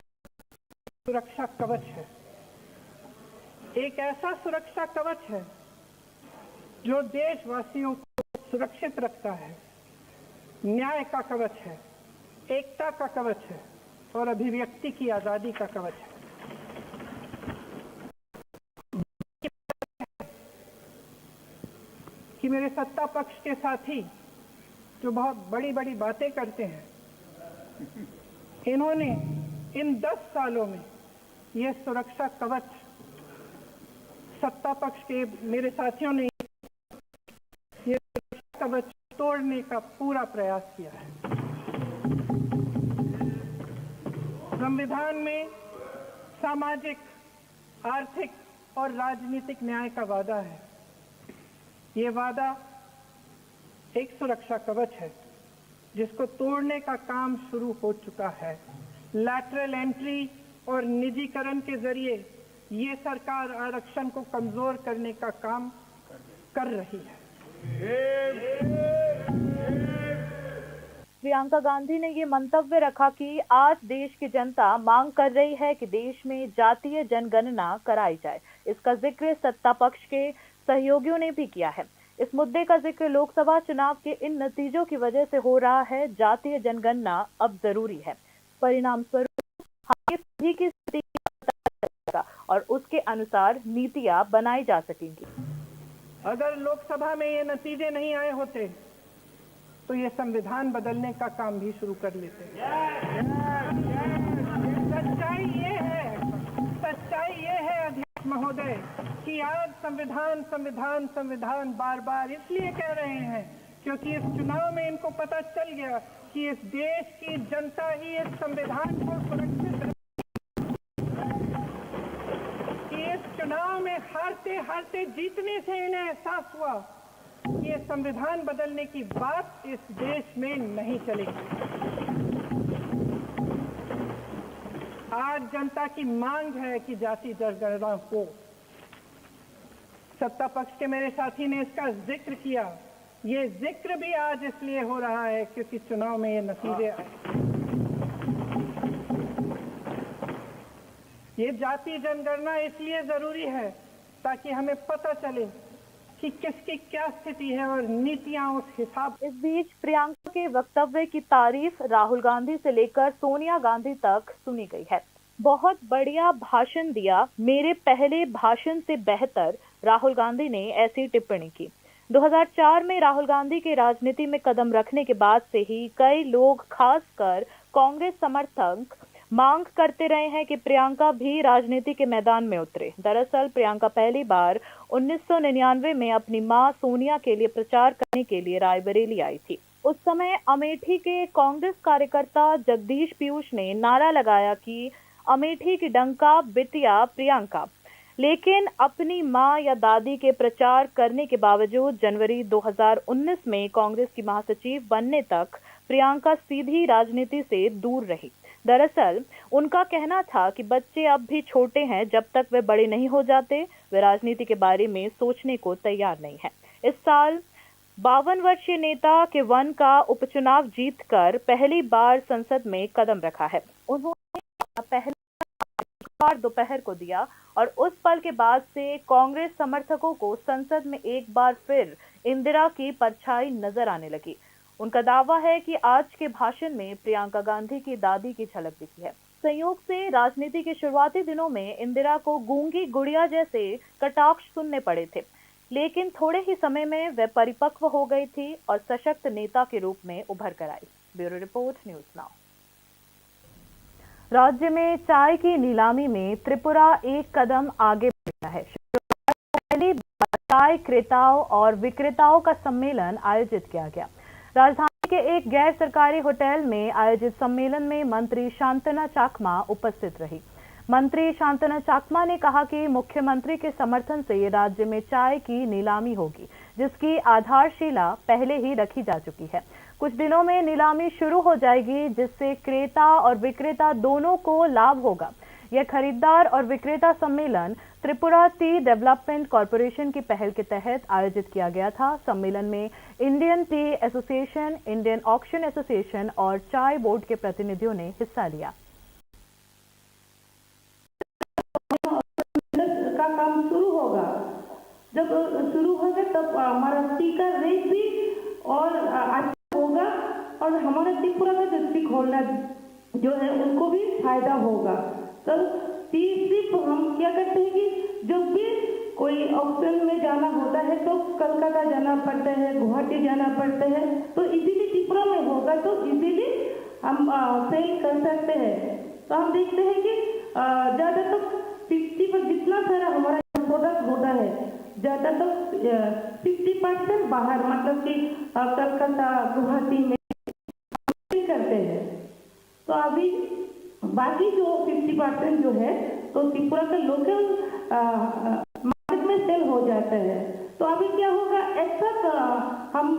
सुरक्षा कवच है, एक ऐसा सुरक्षा कवच है जो देशवासियों को सुरक्षित रखता है, न्याय का कवच है, एकता का कवच है और अभिव्यक्ति की आजादी का कवच है। कि मेरे सत्ता पक्ष के साथी जो बहुत बड़ी बड़ी बातें करते हैं, इन्होंने इन 10 सालों में यह सुरक्षा कवच सत्ता पक्ष के मेरे साथियों ने यह सुरक्षा कवच तोड़ने का पूरा प्रयास किया है। संविधान में सामाजिक, आर्थिक और राजनीतिक न्याय का वादा है। ये वादा एक सुरक्षा कवच है जिसको तोड़ने का काम शुरू हो चुका है। लैटरल एंट्री और निजीकरण के जरिए ये सरकार आरक्षण को कमजोर करने का काम कर रही है। प्रियंका गांधी ने ये मंतव्य रखा कि आज देश की जनता मांग कर रही है कि देश में जातीय जनगणना कराई जाए। इसका जिक्र सत्ता पक्ष के सहयोगियों ने भी किया है। इस मुद्दे का जिक्र लोकसभा चुनाव के इन नतीजों की वजह से हो रहा है। जातीय जनगणना अब जरूरी है, परिणाम स्वरूप हमें सभी की स्थिति और उसके अनुसार नीतियां बनाई जा सकेंगी। अगर लोकसभा में ये नतीजे नहीं आए होते तो ये संविधान बदलने का काम भी शुरू कर लेते। सच्चाई ये है अध्यक्ष महोदय कि आज संविधान बार बार इसलिए कह रहे हैं क्योंकि इस चुनाव में इनको पता चल गया कि इस देश की जनता ही इस संविधान को सुरक्षित कि इस चुनाव में हारते हारते जीतने से इन्हें एहसास हुआ कि ये संविधान बदलने की बात इस देश में नहीं चलेगी। आज जनता की मांग है कि जाति जनगणना हो। सत्ता पक्ष के मेरे साथी ने इसका जिक्र किया। ये जिक्र भी आज इसलिए हो रहा है क्योंकि चुनाव में ये नतीजे आए। ये जाति जनगणना इसलिए जरूरी है ताकि हमें पता चले कि किसकी क्या स्थिति है और नीतियां उस हिसाब। इस बीच प्रियंका के वक्तव्य की तारीफ राहुल गांधी से लेकर सोनिया गांधी तक सुनी गई है। बहुत बढ़िया भाषण दिया, मेरे पहले भाषण से बेहतर, राहुल गांधी ने ऐसी टिप्पणी की। 2004 में राहुल गांधी के राजनीति में कदम रखने के बाद से ही कई लोग, खासकर कांग्रेस समर्थक, मांग करते रहे हैं कि प्रियंका भी राजनीति के मैदान में उतरे। दरअसल प्रियंका पहली बार 1999 में अपनी मां सोनिया के लिए प्रचार करने के लिए रायबरेली आई थी। उस समय अमेठी के कांग्रेस कार्यकर्ता जगदीश पीयूष ने नारा लगाया कि अमेठी की डंका बिटिया प्रियंका। लेकिन अपनी मां या दादी के प्रचार करने के बावजूद जनवरी 2019 में कांग्रेस की महासचिव बनने तक प्रियंका सीधी राजनीति से दूर रही। दरअसल उनका कहना था कि बच्चे अब भी छोटे हैं, जब तक वे बड़े नहीं हो जाते वे राजनीति के बारे में सोचने को तैयार नहीं है। इस साल 52 वर्षीय नेता के वन का उपचुनाव जीतकर पहली बार संसद में कदम रखा है। उन्होंने पहली बार दोपहर को दिया और उस पल के बाद से कांग्रेस समर्थकों को संसद में एक बार फिर इंदिरा की परछाई नजर आने लगी। उनका दावा है कि आज के भाषण में प्रियंका गांधी की दादी की झलक दिखी है। संयोग से राजनीति के शुरुआती दिनों में इंदिरा को गूंगी गुड़िया जैसे कटाक्ष सुनने पड़े थे, लेकिन थोड़े ही समय में वह परिपक्व हो गई थी और सशक्त नेता के रूप में उभर कर आई। Bureau report, news now. राज्य में चाय की नीलामी में त्रिपुरा एक कदम आगे बढ़ा है। पहली बार चाय क्रेताओं और विक्रेताओं का सम्मेलन आयोजित किया गया। राजधानी के एक गैर सरकारी होटल में आयोजित सम्मेलन में मंत्री शांतना चाकमा उपस्थित रही। मंत्री शांतना चाकमा ने कहा कि मुख्यमंत्री के समर्थन से राज्य में चाय की नीलामी होगी, जिसकी आधारशिला पहले ही रखी जा चुकी है। कुछ दिनों में नीलामी शुरू हो जाएगी, जिससे क्रेता और विक्रेता दोनों को लाभ होगा। यह खरीदार और विक्रेता सम्मेलन त्रिपुरा टी डेवलपमेंट कॉरपोरेशन की पहल के तहत आयोजित किया गया था। सम्मेलन में Indian T association, Indian auction association और चाय बोर्ड के प्रतिनिधियों ने हिस्सा लिया। का काम शुरू होगा, जब शुरू होगा तब हमारा टी का रेट भी और अच्छा होगा और हमारा त्रिपुरा का जो स्टिक होल्डर जो है उनको भी फायदा होगा। तो सिर्फ हम क्या करते हैं कि जब भी कोई ऑक्शन में जाना होता है तो कलकत्ता जाना पड़ता है, गुवाहाटी जाना पड़ता है, तो इजीली त्रिपुरा में होगा तो इजीली हम सेल कर सकते हैं। तो हम देखते हैं कि ज़्यादा तो 50% जितना सारा हमारा प्रोडक्ट होता है, ज़्यादा तो 50% बाहर, मतलब कि कलकत्ता गुवाहाटी में करते हैं। तो अभी बाकी जो 50% जो है तो त्रिपुरा का लोकल मार्केट में सेल हो जाता है। तो अभी क्या होगा, एक साथ हम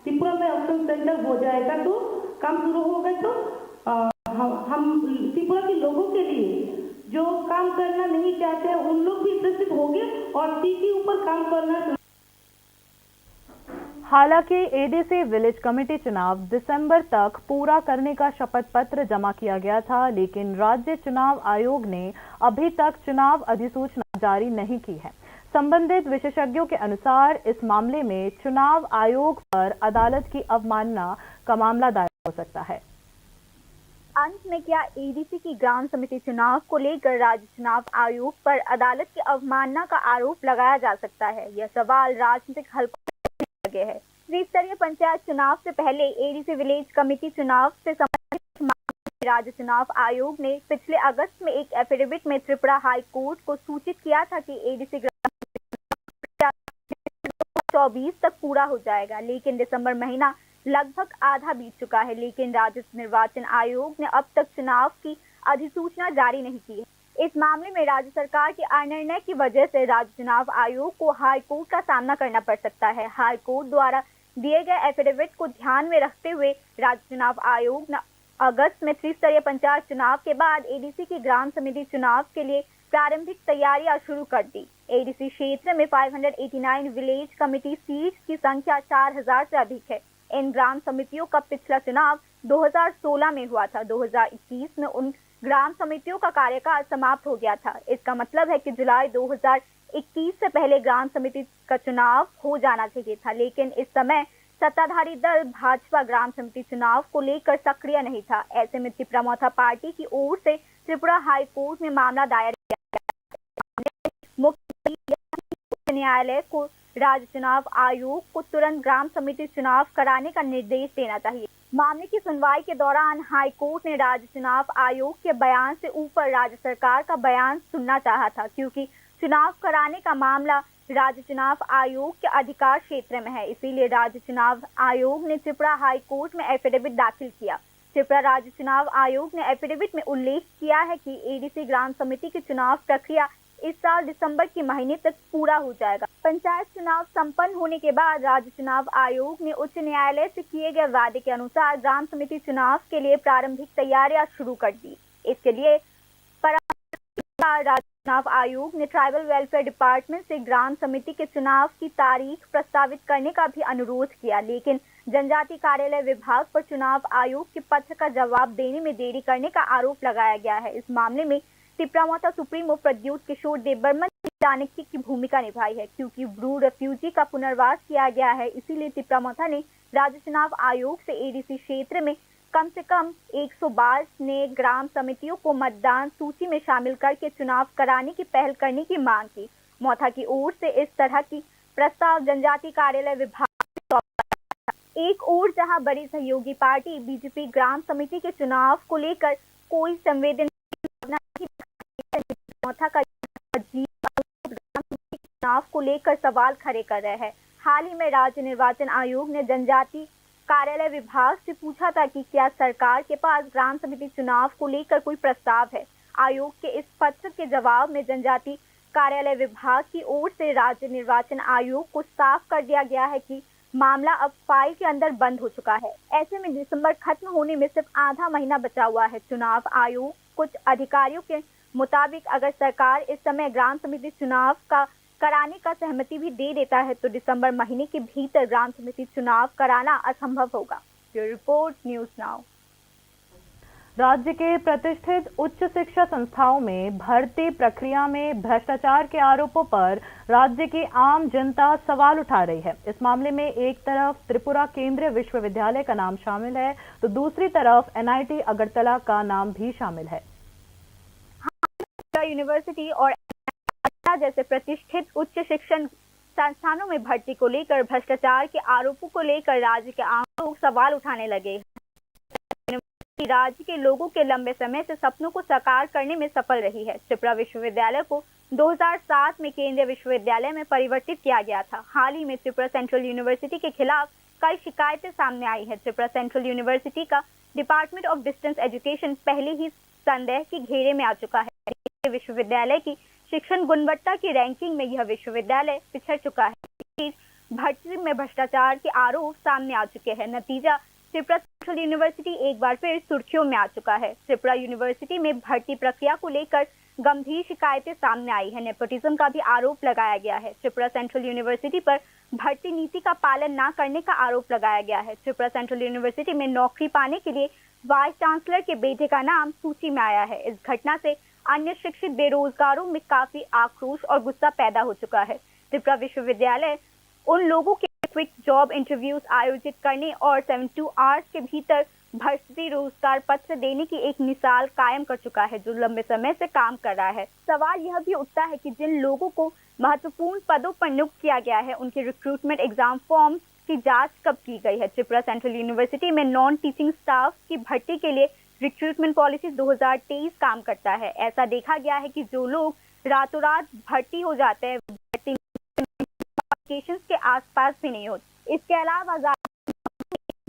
त्रिपुरा में ऑक्शन सेंटर हो जाएगा तो काम शुरू होगा तो हम त्रिपुरा के लोगों के लिए जो काम करना नहीं चाहते उन लोग भी इंटरेस्टेड होंगे और टी के ऊपर काम करना। हालांकि एडीसी विलेज कमेटी चुनाव दिसंबर तक पूरा करने का शपथ पत्र जमा किया गया था, लेकिन राज्य चुनाव आयोग ने अभी तक चुनाव अधिसूचना जारी नहीं की है। संबंधित विशेषज्ञों के अनुसार इस मामले में चुनाव आयोग पर अदालत की अवमानना का मामला दायर हो सकता है। अंत में क्या एडीसी की ग्राम समिति चुनाव को लेकर राज्य चुनाव आयोग पर अदालत की अवमानना का आरोप लगाया जा सकता है? यह सवाल राजनीतिक हलकों में लगे है। त्रिस्तरीय पंचायत चुनाव से पहले एडीसी विलेज कमेटी चुनाव से संबंधित राज्य चुनाव आयोग ने पिछले अगस्त में एक एफिडेविट में त्रिपुरा हाई कोर्ट को सूचित किया था कि एडीसी ग्राम 2024 तक पूरा हो जाएगा, लेकिन दिसंबर महीना लगभग आधा बीत चुका है। लेकिन राज्य निर्वाचन आयोग ने अब तक चुनाव की अधिसूचना जारी नहीं की है। इस मामले में राज्य सरकार के अनिर्णय की वजह से राज्य चुनाव आयोग को हाई कोर्ट का सामना करना पड़ सकता है। हाई कोर्ट द्वारा दिए गए एफिडेविट को ध्यान में रखते हुए राज्य चुनाव आयोग ने अगस्त में त्रिस्तरीय पंचायत चुनाव के बाद एडीसी की ग्राम समिति चुनाव के लिए प्रारंभिक तैयारियां शुरू कर दी। एडीसी क्षेत्र में 589 विलेज कमेटी सीट्स की संख्या 4000 से अधिक है। इन ग्राम समितियों का पिछला चुनाव 2016 में हुआ था। 2021 में उन ग्राम समितियों का कार्यकाल समाप्त हो गया था। इसका मतलब है कि जुलाई 2021 से पहले ग्राम समिति का चुनाव हो जाना चाहिए था, लेकिन इस समय सत्ताधारी दल भाजपा ग्राम समिति चुनाव को लेकर सक्रिय नहीं था। ऐसे में त्रिपुरा मोर्चा पार्टी की ओर से त्रिपुरा हाई कोर्ट में मामला दायर किया गया। मुख्य न्यायालय को राज्य चुनाव आयोग को तुरंत ग्राम समिति चुनाव कराने का निर्देश देना चाहिए। मामले की सुनवाई के दौरान हाई कोर्ट ने राज्य चुनाव आयोग के बयान से ऊपर राज्य सरकार का बयान सुनना चाहा था, क्योंकि चुनाव कराने का मामला राज्य चुनाव आयोग के अधिकार क्षेत्र में है। इसीलिए राज्य चुनाव आयोग ने त्रिपुरा हाई कोर्ट में एफिडेविट दाखिल किया। त्रिपुरा राज्य चुनाव आयोग ने एफिडेविट में उल्लेख किया है कि एडीसी ग्राम समिति की चुनाव प्रक्रिया इस साल दिसंबर के महीने तक पूरा हो जाएगा। पंचायत चुनाव संपन्न होने के बाद राज्य चुनाव आयोग ने उच्च न्यायालय से किए गए वादे के अनुसार ग्राम समिति चुनाव के लिए प्रारंभिक तैयारियां शुरू कर दी। इसके लिए राज्य चुनाव आयोग ने ट्राइबल वेलफेयर डिपार्टमेंट से ग्राम समिति के चुनाव की तारीख प्रस्तावित करने का भी अनुरोध किया, लेकिन जनजाति कार्यालय विभाग पर चुनाव आयोग के पत्र का जवाब देने में देरी करने का आरोप लगाया गया है। इस मामले में तिपरामोता सुप्रीमो प्रद्युत किशोर देबबर्मन ने चाणक्य की भूमिका निभाई है, क्योंकि ब्रू रेफ्यूजी का पुनर्वास किया गया है। इसीलिए तिपरामोता ने राज्य चुनाव आयोग से एडीसी क्षेत्र में कम से कम 122 नए ग्राम समितियों को मतदान सूची में शामिल करके चुनाव कराने की पहल करने की मांग की। मोथा की ओर से इस तरह की प्रस्ताव जनजाति कार्यालय विभाग को सौंपा था। एक ओर जहां बड़ी सहयोगी पार्टी बीजेपी ग्राम समिति के चुनाव को लेकर कोई संवेदनशील नहीं, मोथा का चुनाव को लेकर सवाल खड़े कर रहे हैं। हाल ही में राज्य निर्वाचन आयोग ने जनजाति कार्यालय विभाग से पूछा था कि क्या सरकार के पास ग्राम समिति चुनाव को लेकर कोई प्रस्ताव है। आयोग के इस पत्र के जवाब में जनजाति कार्यालय विभाग की ओर से राज्य निर्वाचन आयोग को साफ कर दिया गया है कि मामला अब फाइल के अंदर बंद हो चुका है। ऐसे में दिसंबर खत्म होने में सिर्फ आधा महीना बचा हुआ है। चुनाव आयोग कुछ अधिकारियों के मुताबिक अगर सरकार इस समय ग्राम समिति चुनाव का कराने का सहमति भी दे देता है तो दिसंबर महीने के भीतर ग्राम समिति चुनाव कराना असंभव होगा। Bureau report, news now. राज्य के प्रतिष्ठित उच्च शिक्षा संस्थाओं में भर्ती प्रक्रिया में भ्रष्टाचार के आरोपों पर राज्य की आम जनता सवाल उठा रही है। इस मामले में एक तरफ त्रिपुरा केंद्रीय विश्वविद्यालय का नाम शामिल है तो दूसरी तरफ एनआईटी अगरतला का नाम भी शामिल है। यूनिवर्सिटी और जैसे प्रतिष्ठित उच्च शिक्षण संस्थानों में भर्ती को लेकर भ्रष्टाचार के आरोपों को लेकर राज्य के आम लोग सवाल उठाने लगे। राज्य के लोगों के लंबे समय से सपनों को साकार करने में सफल रही है। त्रिपुरा विश्वविद्यालय को 2007 में केंद्रीय विश्वविद्यालय में परिवर्तित किया गया था। हाल ही में त्रिपुरा सेंट्रल यूनिवर्सिटी के खिलाफ कई शिकायतें सामने आई है। त्रिपुरा सेंट्रल यूनिवर्सिटी का डिपार्टमेंट ऑफ डिस्टेंस एजुकेशन पहले ही संदेह के घेरे में आ चुका है। विश्वविद्यालय की शिक्षण गुणवत्ता की रैंकिंग में यह विश्वविद्यालय पिछड़ चुका है। भर्ती में भ्रष्टाचार के आरोप सामने आ चुके हैं। नतीजा त्रिपुरा सेंट्रल यूनिवर्सिटी एक बार फिर सुर्खियों में आ चुका है। त्रिपुरा यूनिवर्सिटी में भर्ती प्रक्रिया को लेकर गंभीर शिकायतें सामने आई है। नेपोटिज्म का भी आरोप लगाया गया है। त्रिपुरा सेंट्रल यूनिवर्सिटी पर भर्ती नीति का पालन न करने का आरोप लगाया गया है। त्रिपुरा सेंट्रल यूनिवर्सिटी में नौकरी पाने के लिए वाइस चांसलर के बेटे का नाम सूची में आया है। इस घटना से अन्य शिक्षित बेरोजगारों में काफी आक्रोश और गुस्सा पैदा हो चुका है। त्रिपुरा विश्वविद्यालय उन लोगों के क्विक जॉब इंटरव्यूज आयोजित करने और 72 आवर्स के भीतर भर्ती रोजगार पत्र देने की एक मिसाल कायम कर चुका है, जो लंबे समय से काम कर रहा है। सवाल यह भी उठता है कि जिन लोगों को महत्वपूर्ण पदों पर नियुक्त किया गया है उनके रिक्रूटमेंट एग्जाम फॉर्म की जांच कब की गई है। त्रिपुरा सेंट्रल यूनिवर्सिटी में नॉन टीचिंग स्टाफ की भर्ती के लिए रिक्रूटमेंट पॉलिसी 2023 काम करता है। ऐसा देखा गया है कि जो लोग रातों रात भर्ती हो जाते हैं भर्ती के आसपास भी नहीं होते। इसके अलावा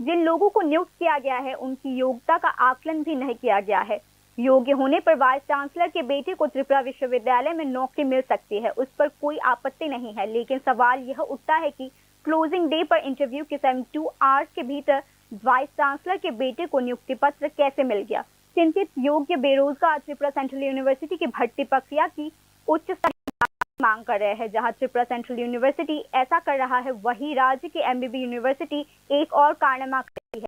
जिन लोगों को नियुक्त किया गया है उनकी योग्यता का आकलन भी नहीं किया गया है। योग्य होने पर वाइस चांसलर के बेटे को त्रिपुरा विश्वविद्यालय में नौकरी मिल सकती है, उस पर कोई आपत्ति नहीं है। लेकिन सवाल यह उठता है कि क्लोजिंग डे पर इंटरव्यू के 72 आवर्स के भीतर वाइस चांसलर के बेटे को नियुक्ति पत्र कैसे मिल गया। चिंतित योग्य बेरोजगार त्रिपुरा सेंट्रल यूनिवर्सिटी की भर्ती प्रक्रिया की उच्च मांग कर रहे हैं। जहां त्रिपुरा सेंट्रल यूनिवर्सिटी ऐसा कर रहा है, वही राज्य की एमबीबी यूनिवर्सिटी एक और कारनामा कर रही है।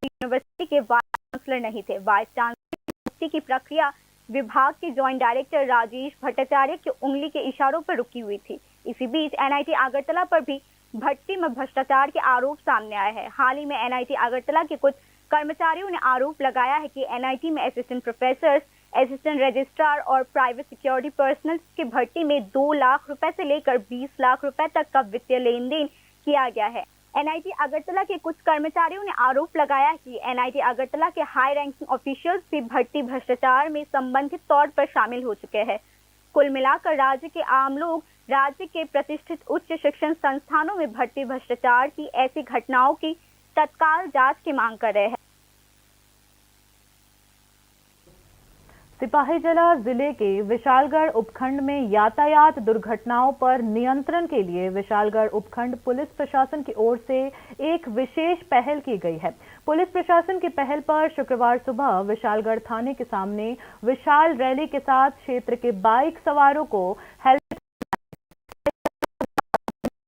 यूनिवर्सिटी के वाइस चांसलर नहीं थे। वाइस चांसलर की प्रक्रिया विभाग के जॉइंट डायरेक्टर राजेश भट्टाचार्य की उंगली के इशारों पर रुकी हुई थी। इसी बीच एनआईटी अगरतला पर भी भर्ती में भ्रष्टाचार के आरोप सामने आए हैं। हाल ही में एनआईटी अगरतला के कुछ कर्मचारियों ने आरोप लगाया है कि एनआईटी में असिस्टेंट प्रोफेसर, असिस्टेंट रजिस्ट्रार और प्राइवेट सिक्योरिटी पर्सनल की भर्ती में 2 लाख रुपए से लेकर 20 लाख रुपए तक का वित्तीय लेन देन किया गया है। एनआईटी अगरतला के कुछ कर्मचारियों ने आरोप लगाया कि एनआईटी अगरतला के हाई रैंकिंग ऑफिशियल्स भी भर्ती भ्रष्टाचार में संबंधित तौर पर शामिल हो चुके हैं। कुल मिलाकर राज्य के आम लोग राज्य के प्रतिष्ठित उच्च शिक्षण संस्थानों में भर्ती भ्रष्टाचार की ऐसी घटनाओं की तत्काल जांच की मांग कर रहे हैं। सिपाहीजला जिले के विशालगढ़ उपखंड में यातायात दुर्घटनाओं पर नियंत्रण के लिए विशालगढ़ उपखंड पुलिस प्रशासन की ओर से एक विशेष पहल की गई है। पुलिस प्रशासन की पहल पर शुक्रवार सुबह विशालगढ़ थाने के सामने विशाल रैली के साथ क्षेत्र के बाइक सवारों को हेलमेट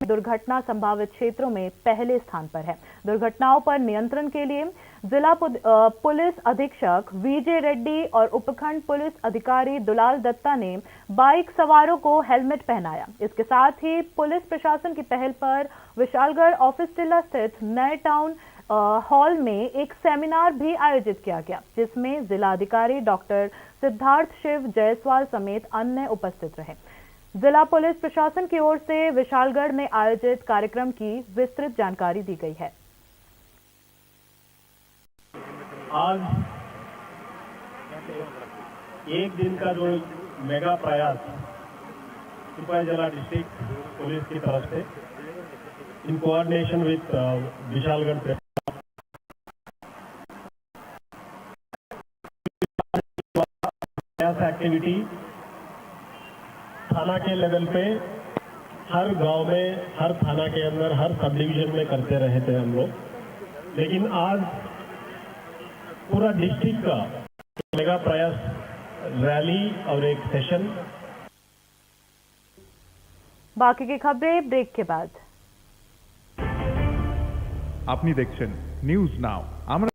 दुर्घटना संभावित क्षेत्रों में पहले स्थान पर है। दुर्घटनाओं पर नियंत्रण के लिए जिला पुलिस अधीक्षक वीजे रेड्डी और उपखंड पुलिस अधिकारी दुलाल दत्ता ने बाइक सवारों को हेलमेट पहनाया। इसके साथ ही पुलिस प्रशासन की पहल पर विशालगढ़ ऑफिस टिल्ला स्थित नए टाउन हॉल में एक सेमिनार भी आयोजित किया गया, जिसमें जिलाधिकारी डॉक्टर सिद्धार्थ शिव जायसवाल समेत अन्य उपस्थित रहे। जिला पुलिस प्रशासन की ओर से विशालगढ़ में आयोजित कार्यक्रम की विस्तृत जानकारी दी गई है। आज एक दिन का जो मेगा प्रयास सिपाहीजला डिस्ट्रिक्ट पुलिस की तरफ से in coordination with Vishalgarh activity थाना के लेवल पे हर गांव में, हर थाना के अंदर, हर सब डिवीजन में करते रहे थे हम लोग, लेकिन आज पूरा डिस्ट्रिक्ट का मेगा प्रयास रैली और एक सेशन। बाकी की खबरें ब्रेक के बाद। আপনি দেখছেন নিউজ নাও। আমরা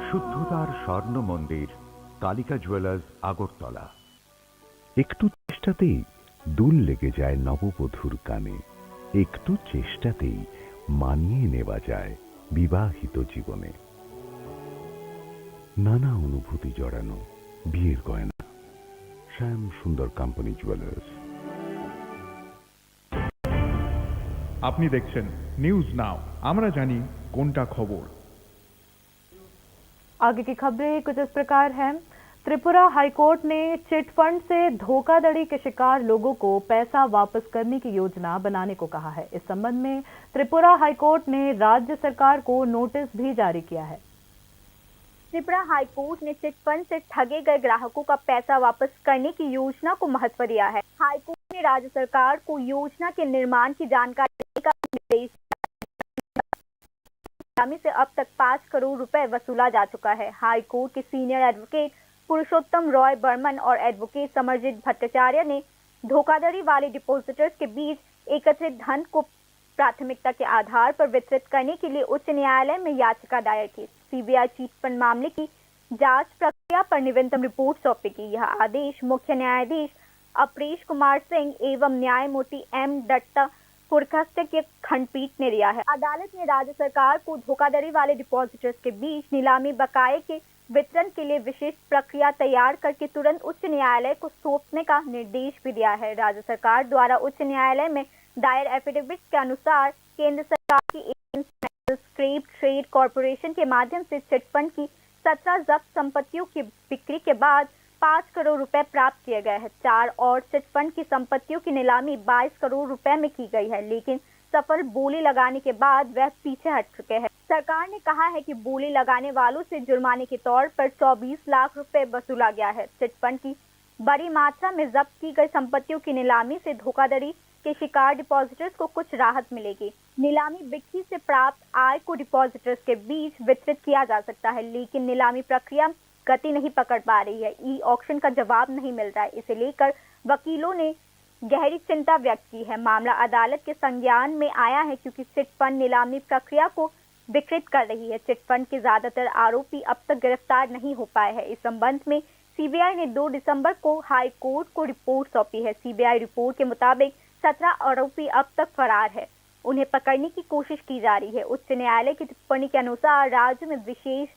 শুদ্ধতার স্বর্ণ মন্দির কালিকা জুয়েলার্স আগরতলা। একটু চেষ্টাতেই দুল লেগে যায় নববধূর কানে, একটু চেষ্টাতেই মানিয়ে নেওয়া যায় বিবাহিত জীবনে। নানা অনুভূতি জড়ানো বিয়ের গয়না, শ্যাম সুন্দর কোম্পানি জুয়েলার্স। আপনি দেখছেন নিউজ নাও। আমরা জানি কোনটা খবর। आगे की खबरें कुछ इस प्रकार हैं। त्रिपुरा हाईकोर्ट ने चिट फंड से धोखाधड़ी के शिकार लोगों को पैसा वापस करने की योजना बनाने को कहा है। इस संबंध में त्रिपुरा हाईकोर्ट ने राज्य सरकार को नोटिस भी जारी किया है। त्रिपुरा हाईकोर्ट ने चिट फंड से ठगे गए ग्राहकों का पैसा वापस करने की योजना को महत्व दिया है। हाईकोर्ट ने राज्य सरकार को योजना के निर्माण की जानकारी देने का निर्देश से अब तक 5 करोड़ रुपए वसूला जा चुका है। हाई कोर्ट के सीनियर एडवोकेट पुरुषोत्तम रॉय बर्मन और एडवोकेट समरजीत भट्टाचार्य ने धोखाधड़ी वाले डिपॉजिटर्स के बीच एकत्रित धन को प्राथमिकता के आधार पर वितरित करने के लिए उच्च न्यायालय में याचिका दायर की। सीबीआई चिट फंड मामले की जांच प्रक्रिया पर नवीनतम रिपोर्ट सौंपेगी। यह आदेश मुख्य न्यायाधीश अपरेश कुमार सिंह एवं न्यायमूर्ति एम दत्ता पुरखस्ते के खंडपीठ ने दिया है। अदालत ने राज्य सरकार को धोखाधड़ी वाले डिपॉजिटर्स के बीच नीलामी बकाये के वितरण के लिए विशेष प्रक्रिया तैयार करके तुरंत उच्च न्यायालय को सौंपने का निर्देश भी दिया है। राज्य सरकार द्वारा उच्च न्यायालय में दायर एफिडेविट के अनुसार केंद्र सरकार की नेशनल स्क्रैप ट्रेड कॉरपोरेशन के माध्यम से चिट फंड की 17 जब्त संपत्तियों की बिक्री के बाद 5 करोड़ रुपए प्राप्त किए गए हैं। 4 और चिट फंड की संपत्तियों की नीलामी 22 करोड़ रुपए में की गई है, लेकिन सफल बोली लगाने के बाद वह पीछे हट चुके हैं। सरकार ने कहा है कि बोली लगाने वालों से जुर्माने के तौर पर 24 लाख रुपए वसूला गया है। चिट फंड की बड़ी मात्रा में जब्त की गई संपत्तियों की नीलामी से धोखाधड़ी के शिकार डिपॉजिटर्स को कुछ राहत मिलेगी। नीलामी बिक्री से प्राप्त आय को डिपॉजिटर्स के बीच वितरित किया जा सकता है, लेकिन नीलामी प्रक्रिया गति नहीं पकड़ पा रही है। ई ऑक्शन का जवाब नहीं मिल रहा है। इसे लेकर वकीलों ने गहरी चिंता व्यक्त की है। मामला अदालत के संज्ञान में आया है क्योंकि चिट फंड नीलामी प्रक्रिया को विकृत कर रही है। चिट फंड के ज्यादातर आरोपी अब तक गिरफ्तार नहीं हो पाए हैं। इस संबंध में सीबीआई ने 2 दिसंबर को हाई कोर्ट को रिपोर्ट सौंपी है। सीबीआई रिपोर्ट के मुताबिक 17 आरोपी अब तक फरार है। उन्हें पकड़ने की कोशिश की जा रही है। उच्च न्यायालय की टिप्पणी के अनुसार राज्य में विशेष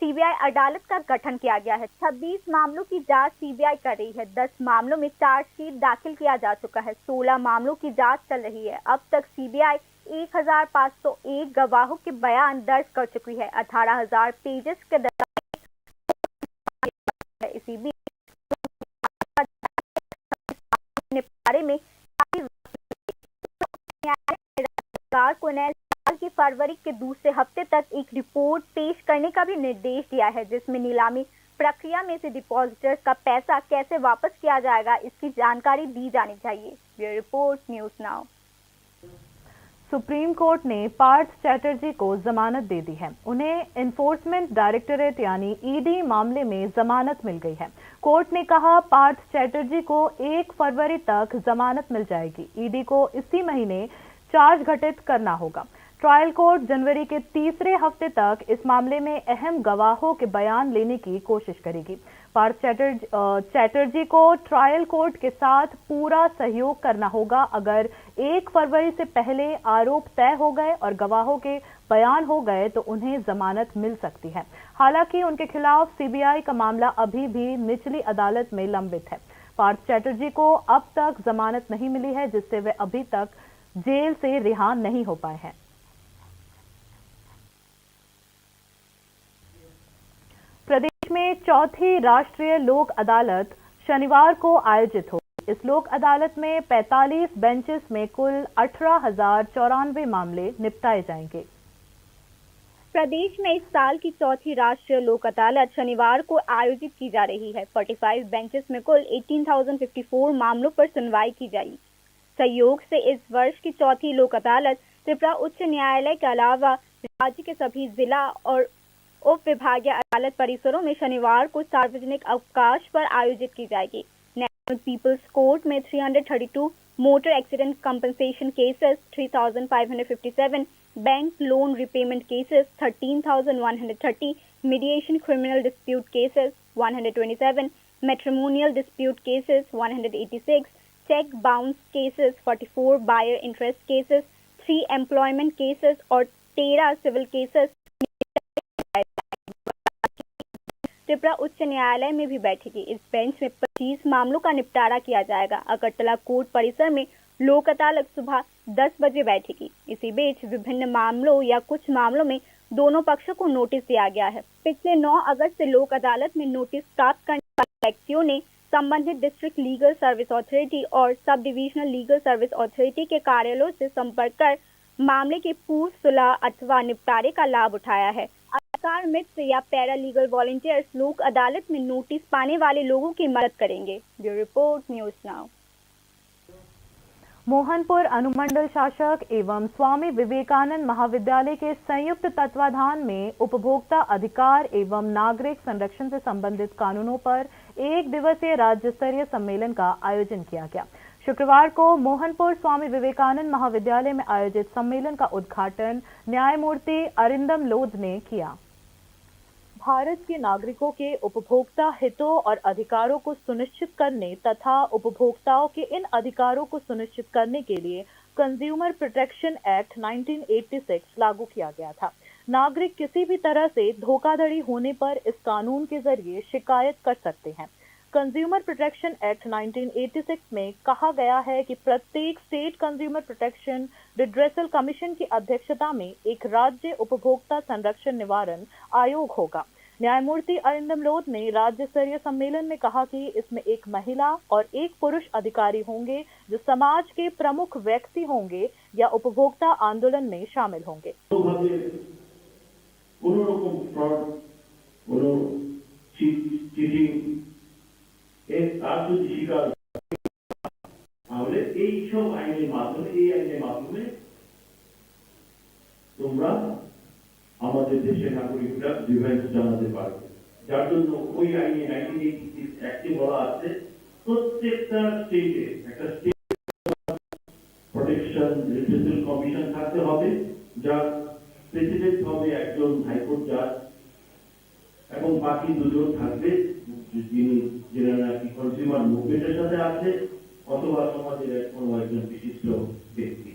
सीबीआई अदालत का गठन किया गया है। 26 मामलों की जांच सीबीआई कर रही है। 10 मामलों में चार्जशीट दाखिल किया जा चुका है। 16 मामलों की जांच चल रही है। अब तक सीबीआई 1501 गवाहों के बयान दर्ज कर चुकी है। 18,000 पेजेस के इसी बीच बारे में सरकार को नए साल की फरवरी के दूसरे हफ्ते तक एक रिपोर्ट पेश करने का भी निर्देश दिया है, जिसमें नीलामी प्रक्रिया में से डिपॉजिटर्स का पैसा कैसे वापस किया जाएगा इसकी जानकारी दी जानी चाहिए। Bureau report, news now. Supreme court ने पार्थ चैटर्जी को जमानत दे दी है। उन्हें एनफोर्समेंट डायरेक्टोरेट यानी ईडी मामले में जमानत मिल गई है। कोर्ट ने कहा पार्थ चैटर्जी को 1 फरवरी तक जमानत मिल जाएगी। ईडी को इसी महीने चार्ज घटित करना होगा। ट्रायल कोर्ट जनवरी के तीसरे हफ्ते तक इस मामले में अहम गवाहों के बयान लेने की कोशिश करेगी। पार्थ चैटर्जी को ट्रायल कोर्ट के साथ पूरा सहयोग करना होगा। अगर 1 फरवरी से पहले आरोप तय हो गए और गवाहों के बयान हो गए तो उन्हें जमानत मिल सकती है। हालांकि उनके खिलाफ सीबीआई का मामला अभी भी निचली अदालत में लंबित है। पार्थ चैटर्जी को अब तक जमानत नहीं मिली है, जिससे वे अभी तक जेल से रिहा नहीं हो पाए हैं। प्रदेश में चौथी राष्ट्रीय लोक अदालत शनिवार को आयोजित होगी। इस लोक अदालत में 45 बेंचेस में कुल 18,094 मामले निपटाए जाएंगे। प्रदेश में इस साल की चौथी राष्ट्रीय लोक अदालत शनिवार को आयोजित की जा रही है। 45 बेंचेस में कुल 18,054 मामलों पर सुनवाई की जाएगी। सहयोग से इस वर्ष की चौथी लोक अदालत त्रिपुरा उच्च न्यायालय के अलावा राज्य के सभी जिला और उप विभागीय अदालत परिसरों में शनिवार को सार्वजनिक अवकाश पर आयोजित की जाएगी। नेशनल पीपल्स कोर्ट में 332 motor accident compensation cases 3,557, bank loan repayment cases 13,130, mediation criminal dispute cases 127, matrimonial dispute cases 186, cheque bounce cases 44, buyer interest cases 3, employment cases और 13 सिविल केसेस त्रिपुरा उच्च न्यायालय में भी बैठेगी। इस बेंच में 25 मामलों का निपटारा किया जाएगा। अगरतला कोर्ट परिसर में लोक अदालत सुबह 10 बजे बैठेगी। इसी बीच विभिन्न मामलों या कुछ मामलों में दोनों पक्षों को नोटिस दिया गया है। पिछले 9 अगस्त से लोक अदालत में नोटिस प्राप्त करने वाले व्यक्तियों ने संबंधित डिस्ट्रिक्ट लीगल सर्विस अथॉरिटी और sub divisional legal service authority के कार्यालयों से संपर्क कर मामले के पूर्व सुलह अथवा निपटारे का लाभ उठाया है। अधिकार मित्र या पैरा लीगल वॉलंटियर्स लोक अदालत में नोटिस पाने वाले लोगों की मदद करेंगे। Bureau report, news now. Mohanpur अनुमंडल शासक एवं स्वामी विवेकानंद महाविद्यालय के संयुक्त तत्वाधान में उपभोक्ता अधिकार एवं नागरिक संरक्षण से संबंधित कानूनों पर 1 दिवसीय राज्य स्तरीय सम्मेलन का आयोजन किया गया। शुक्रवार को मोहनपुर स्वामी विवेकानंद महाविद्यालय में आयोजित सम्मेलन का उद्घाटन न्यायमूर्ति अरिंदम लोध ने किया। भारत के नागरिकों के उपभोक्ता हितों और अधिकारों को सुनिश्चित करने तथा उपभोक्ताओं के इन अधिकारों को सुनिश्चित करने के लिए कंज्यूमर प्रोटेक्शन एक्ट 1986 लागू किया गया था। नागरिक किसी भी तरह से धोखाधड़ी होने पर इस कानून के जरिए शिकायत कर सकते हैं। कंज्यूमर प्रोटेक्शन एक्ट 1986 में कहा गया है कि प्रत्येक state consumer protection redressal commission की अध्यक्षता में एक राज्य उपभोक्ता संरक्षण निवारण आयोग होगा। न्यायमूर्ति अरिंदम लोध ने राज्य स्तरीय सम्मेलन में कहा कि इसमें एक महिला और एक पुरुष अधिकारी होंगे जो समाज के प्रमुख व्यक्ति होंगे या उपभोक्ता आंदोलन में शामिल होंगे। তার যদি স্বীকার তাহলে এই সব আইনের মাধ্যমে তোমরা আমাদের দেশের নাগরিকরা ডিভাইস জানাতে পারবে। যার জন্য ওই আইনে 1986 অ্যাক্টে বলা আছে প্রত্যেকটা স্টেটে একটা স্টেট প্রোটেকশন রিড্রেসাল কমিশন থাকতে হবে, যার প্রেসিডেন্ট হবে একজন হাইকোর্ট জাজ এবং বাকি দুজন থাকবে যিনি নাকি কনজিউমার মুভমেন্টের সাথে আছে অথবা সমাজের কোনো একজন বিশিষ্ট ব্যক্তি।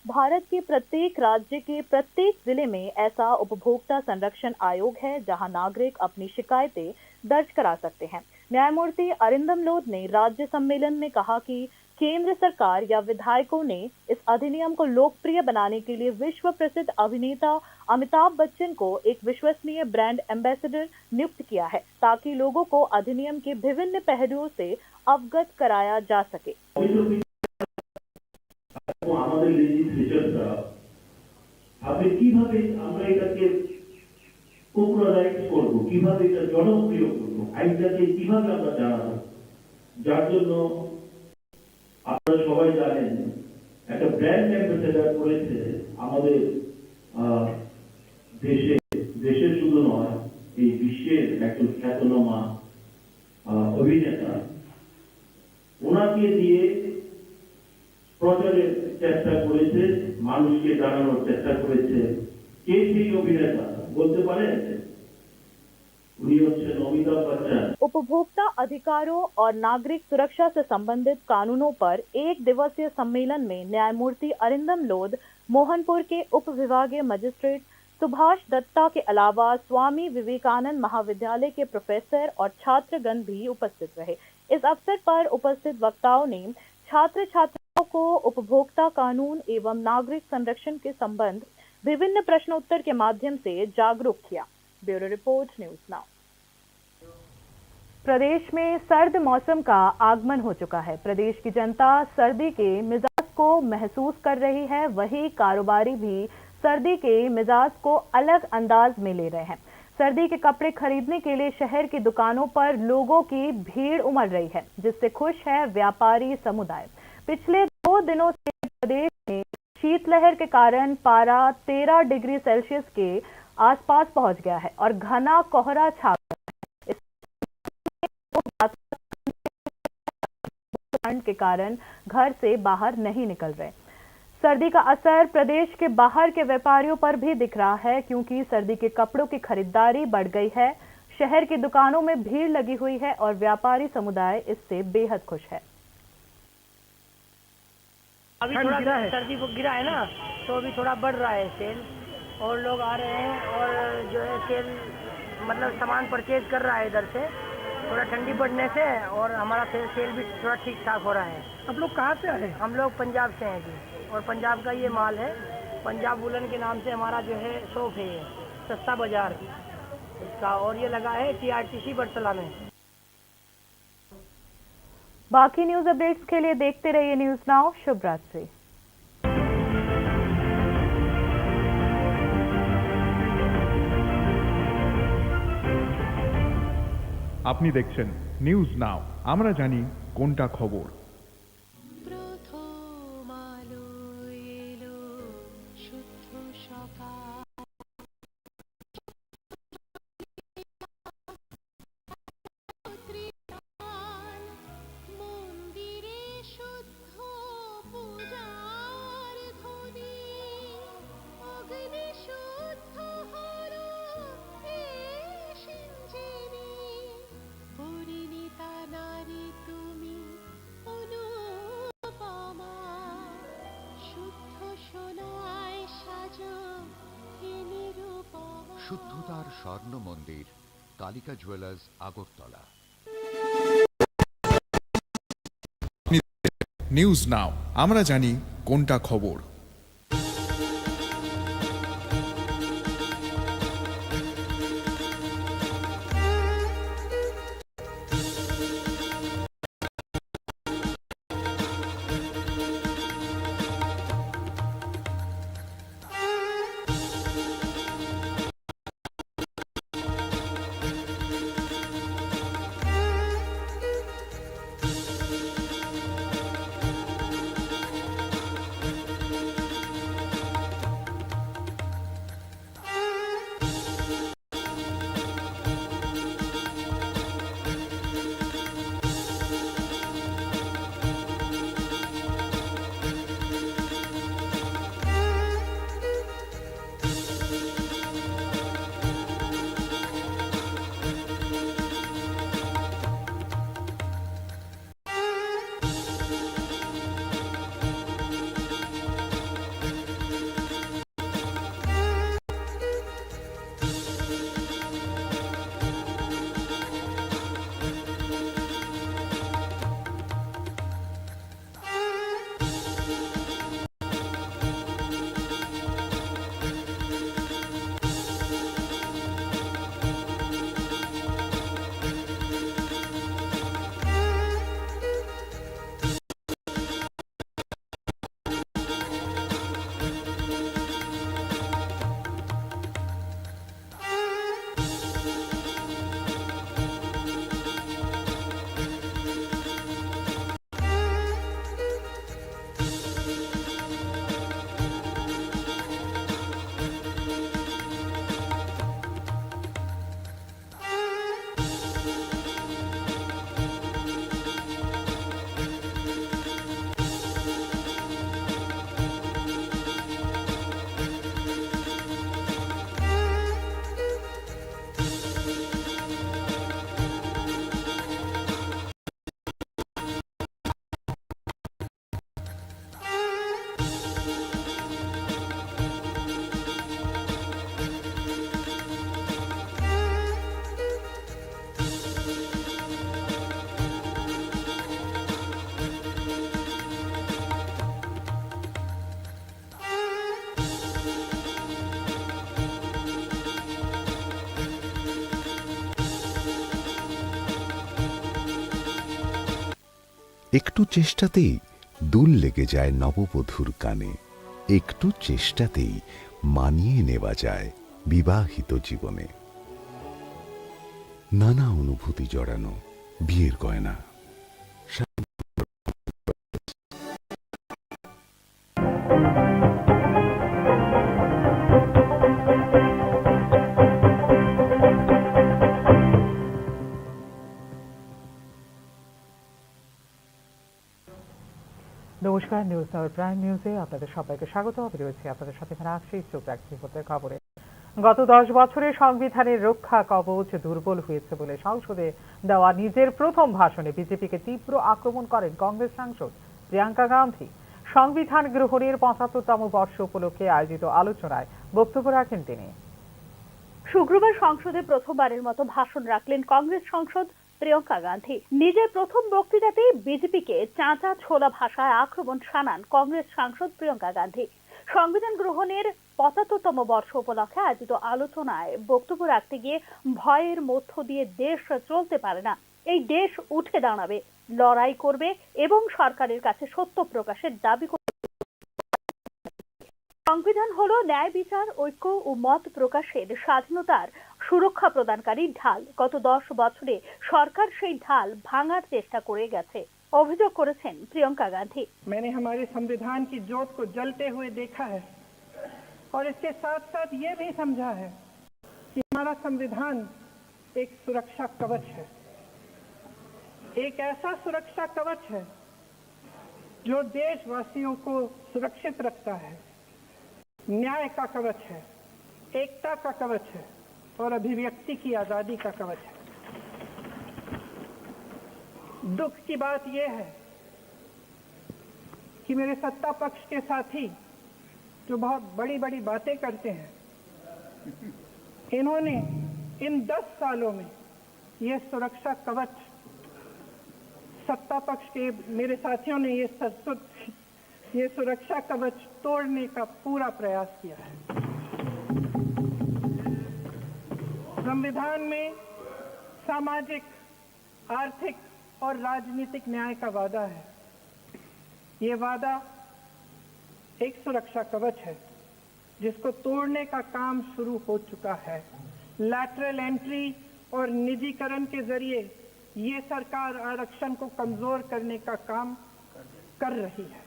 भारत के प्रत्येक राज्य के प्रत्येक जिले में ऐसा उपभोक्ता संरक्षण आयोग है जहां नागरिक अपनी शिकायतें दर्ज करा सकते हैं। न्यायमूर्ति अरिंदम लोध ने राज्य सम्मेलन में कहा कि केंद्र सरकार या विधायकों ने इस अधिनियम को लोकप्रिय बनाने के लिए विश्व प्रसिद्ध अभिनेता अमिताभ बच्चन को एक विश्वसनीय ब्रांड एम्बेसडर नियुक्त किया है ताकि लोगों को अधिनियम के विभिन्न पहलुओं से अवगत कराया जा सके। আমাদের লেজিসলেচাররা ভাবে কিভাবে আমরা এটাকে পপুলারাইজ করব, কিভাবে এটা জনপ্রিয় করব, আইনটাকে কিভাবে আমরা জানাবো, যার জন্য আপনারা সবাই জানেন একটা ব্র্যান্ড অ্যাম্বাসেডর করেছে আমাদের দেশের শুধু নয় এই বিশ্বের একজন খ্যাতনামা অভিনেতা, ওনাকে দিয়ে প্রচারের চেষ্টা করেছে, মানুষকে জানানোর চেষ্টা করেছে। কে সেই অভিনেতা বলতে পারেন? উনি হচ্ছেন অমিতাভ বচ্চন। उपभोक्ता अधिकारों और नागरिक सुरक्षा से संबंधित कानूनों पर एक दिवसीय सम्मेलन में न्यायमूर्ति अरिंदम लोध, मोहनपुर के उप विभागीय मजिस्ट्रेट सुभाष दत्ता के अलावा स्वामी विवेकानंद महाविद्यालय के प्रोफेसर और छात्रगण भी उपस्थित रहे। इस अवसर पर उपस्थित वक्ताओं ने छात्र छात्राओं को उपभोक्ता कानून एवं नागरिक संरक्षण के संबंध विभिन्न प्रश्नोत्तर के माध्यम से जागरूक किया। Bureau report, news now. प्रदेश में सर्द मौसम का आगमन हो चुका है। प्रदेश की जनता सर्दी के मिजाज को महसूस कर रही है, वहीं कारोबारी भी सर्दी के मिजाज को अलग अंदाज में ले रहे हैं। सर्दी के कपड़े खरीदने के लिए शहर की दुकानों पर लोगों की भीड़ उमड़ रही है, जिससे खुश है व्यापारी समुदाय। पिछले 2 दिनों से प्रदेश में शीतलहर के कारण पारा 13 डिग्री सेल्सियस के आसपास पहुंच गया है और घना कोहरा छा गया है। ठंड के कारण घर से बाहर नहीं निकल रहे। सर्दी का असर प्रदेश के बाहर के व्यापारियों पर भी दिख रहा है, क्योंकि सर्दी के कपड़ों की खरीदारी बढ़ गई है। शहर की दुकानों में भीड़ लगी हुई है और व्यापारी समुदाय इससे बेहद खुश है। अभी थोड़ा सर्दी गिरा है ना, तो अभी थोड़ा बढ़ रहा है सेल, और लोग आ रहे हैं और जो है सेल मतलब सामान परचेज कर रहा है इधर से, थोड़ा ठंडी पड़ने से, और हमारा सेल भी थोड़ा ठीक ठाक हो रहा है। आप लोग कहाँ से आए? हम लोग पंजाब से हैं जी, और पंजाब का ये माल है। पंजाब वुलन के नाम से हमारा जो है शॉप है, ये सस्ता बाजार इसका, और ये लगा है TRTC बरतला में। बाकी न्यूज अपडेट्स के लिए देखते रहिए न्यूज नाउ। शुभ रात्रि। আপনি দেখছেন নিউজ নাও, আমরা জানি কোনটা খবর। শুদ্ধতার স্বর্ণ মন্দির Kalika jewellers Agartala. News now, আমরা জানি কোনটা খবর। একটু চেষ্টাতেই দুল লেগে যায় নববধূর কানে, একটু চেষ্টাতেই মানিয়ে নেওয়া যায় বিবাহিত জীবনে। নানা অনুভূতি জড়ানো বিয়ের গয়না। নমস্কার, নিউজ নাও প্রাইম নিউজে আপনাদের সবাইকে স্বাগত। আমি রয়েছি আপনাদের সাথে আজকেই চোখ রাখছি খবরে। গত 10 বছরে সংবিধানের রক্ষা কবচ দুর্বল হয়েছে বলে সংসদে দেওয়া নিজের প্রথম ভাষণে বিজেপিকে তীব্র আক্রমণ করেন কংগ্রেস সাংসদ প্রিয়াঙ্কা গান্ধী। সংবিধান গ্রহণের 75তম বর্ষ উপলক্ষে আয়োজিত আলোচনায় বক্তব্য রাখেন তিনি। শুক্রবার সংসদে প্রথমবারের মতো ভাষণ রাখলেন কংগ্রেস সাংসদ প্রিয়াঙ্কা গান্ধী। নিজের প্রথম বক্তৃতাতেই বিজেপিকে চাঁচা ছোলা ভাষায় আক্রমণ শানান কংগ্রেস সাংসদ প্রিয়াঙ্কা গান্ধী। সংবিধান গ্রহণের 75তম বর্ষ উপলক্ষে আয়োজিত আলোচনায় বক্তব্য রাখতে গিয়ে ভয়ের মধ্য দিয়ে দেশ চলতে পারে না, এই দেশ উঠে দাঁড়াবে, লড়াই করবে এবং সরকারের কাছে সত্য প্রকাশের দাবি করবে। সংবিধান হলো ন্যায় বিচার, ঐক্য ও মত প্রকাশের স্বাধীনতার সুরক্ষা প্রদানকারী ঢাল। গত 10 বছরে সরকার সেই ঢাল ভাঙার চেষ্টা করে গেছে, অভিযোগ করেছেন প্রিয়াঙ্কা गांधी। मैंने हमारे संविधान की ज्योत को जलते हुए देखा है और इसके साथ साथ ये भी समझा है कि हमारा संविधान एक सुरक्षा कवच है, एक ऐसा सुरक्षा कवच है जो देशवासियों को सुरक्षित रखता है, न्याय का कवच है, एकता का कवच है और अभिव्यक्ति की आजादी का कवच है। दुख की बात यह है कि मेरे सत्ता पक्ष के साथी जो बहुत बड़ी बड़ी बातें करते हैं, इन्होंने इन 10 सालों में ये सुरक्षा कवच, सत्ता पक्ष के मेरे साथियों ने ये सुरक्षा कवच तोड़ने का पूरा प्रयास किया है। संविधान में सामाजिक, आर्थिक और राजनीतिक न्याय का वादा है। ये वादा एक सुरक्षा कवच है जिसको तोड़ने का काम शुरू हो चुका है। लैटरल एंट्री और निजीकरण के जरिए ये सरकार आरक्षण को कमजोर करने का काम कर रही है।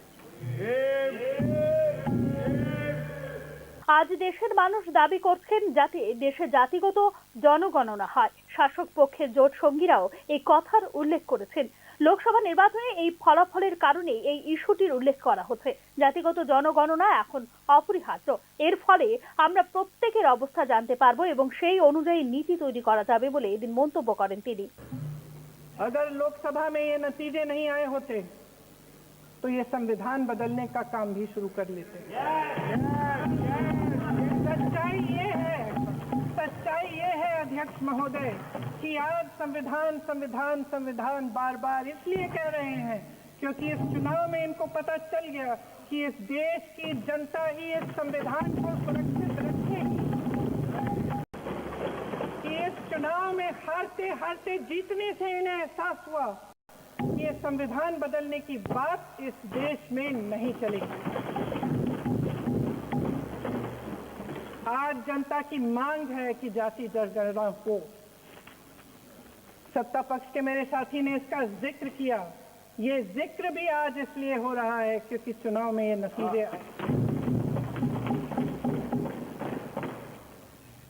আজ দেশের মানুষ দাবি করছেন যাতে দেশে জাতিগত জনগণনা হয়। শাসক পক্ষের জোট সঙ্গীরাও এই কথার উল্লেখ করেছেন। লোকসভা নির্বাচনে এই ফলাফলের কারণে এই ইস্যুটির উল্লেখ করা হচ্ছে। জাতিগত জনগণনা এখন অপরিহার্য। এর ফলে আমরা প্রত্যেকের অবস্থা জানতে পারবো এবং সেই অনুযায়ী নীতি তৈরি করা যাবে বলে এদিন মন্তব্য করেন তিনি। अगर लोकसभा में ये नतीजे नहीं आए होते तो ये संविधान बदलने का काम भी शुरू कर लेते। सच्चाई ये है अध्यक्ष महोदय कि आज संविधान बार बार इसलिए कह रहे हैं क्योंकि इस चुनाव में इनको पता चल गया कि इस देश की जनता ही इस संविधान को सुरक्षित रखेगी, कि इस चुनाव में हारते जीतने से इन्हें एहसास हुआ कि ये संविधान बदलने की बात इस देश में नहीं चलेगी। आज जनता की मांग है कि जाति जनगणना हो। सत्ता पक्ष के मेरे साथी ने इसका जिक्र किया। ये जिक्र भी आज इसलिए हो रहा है क्योंकि चुनाव में ये नतीजे आए।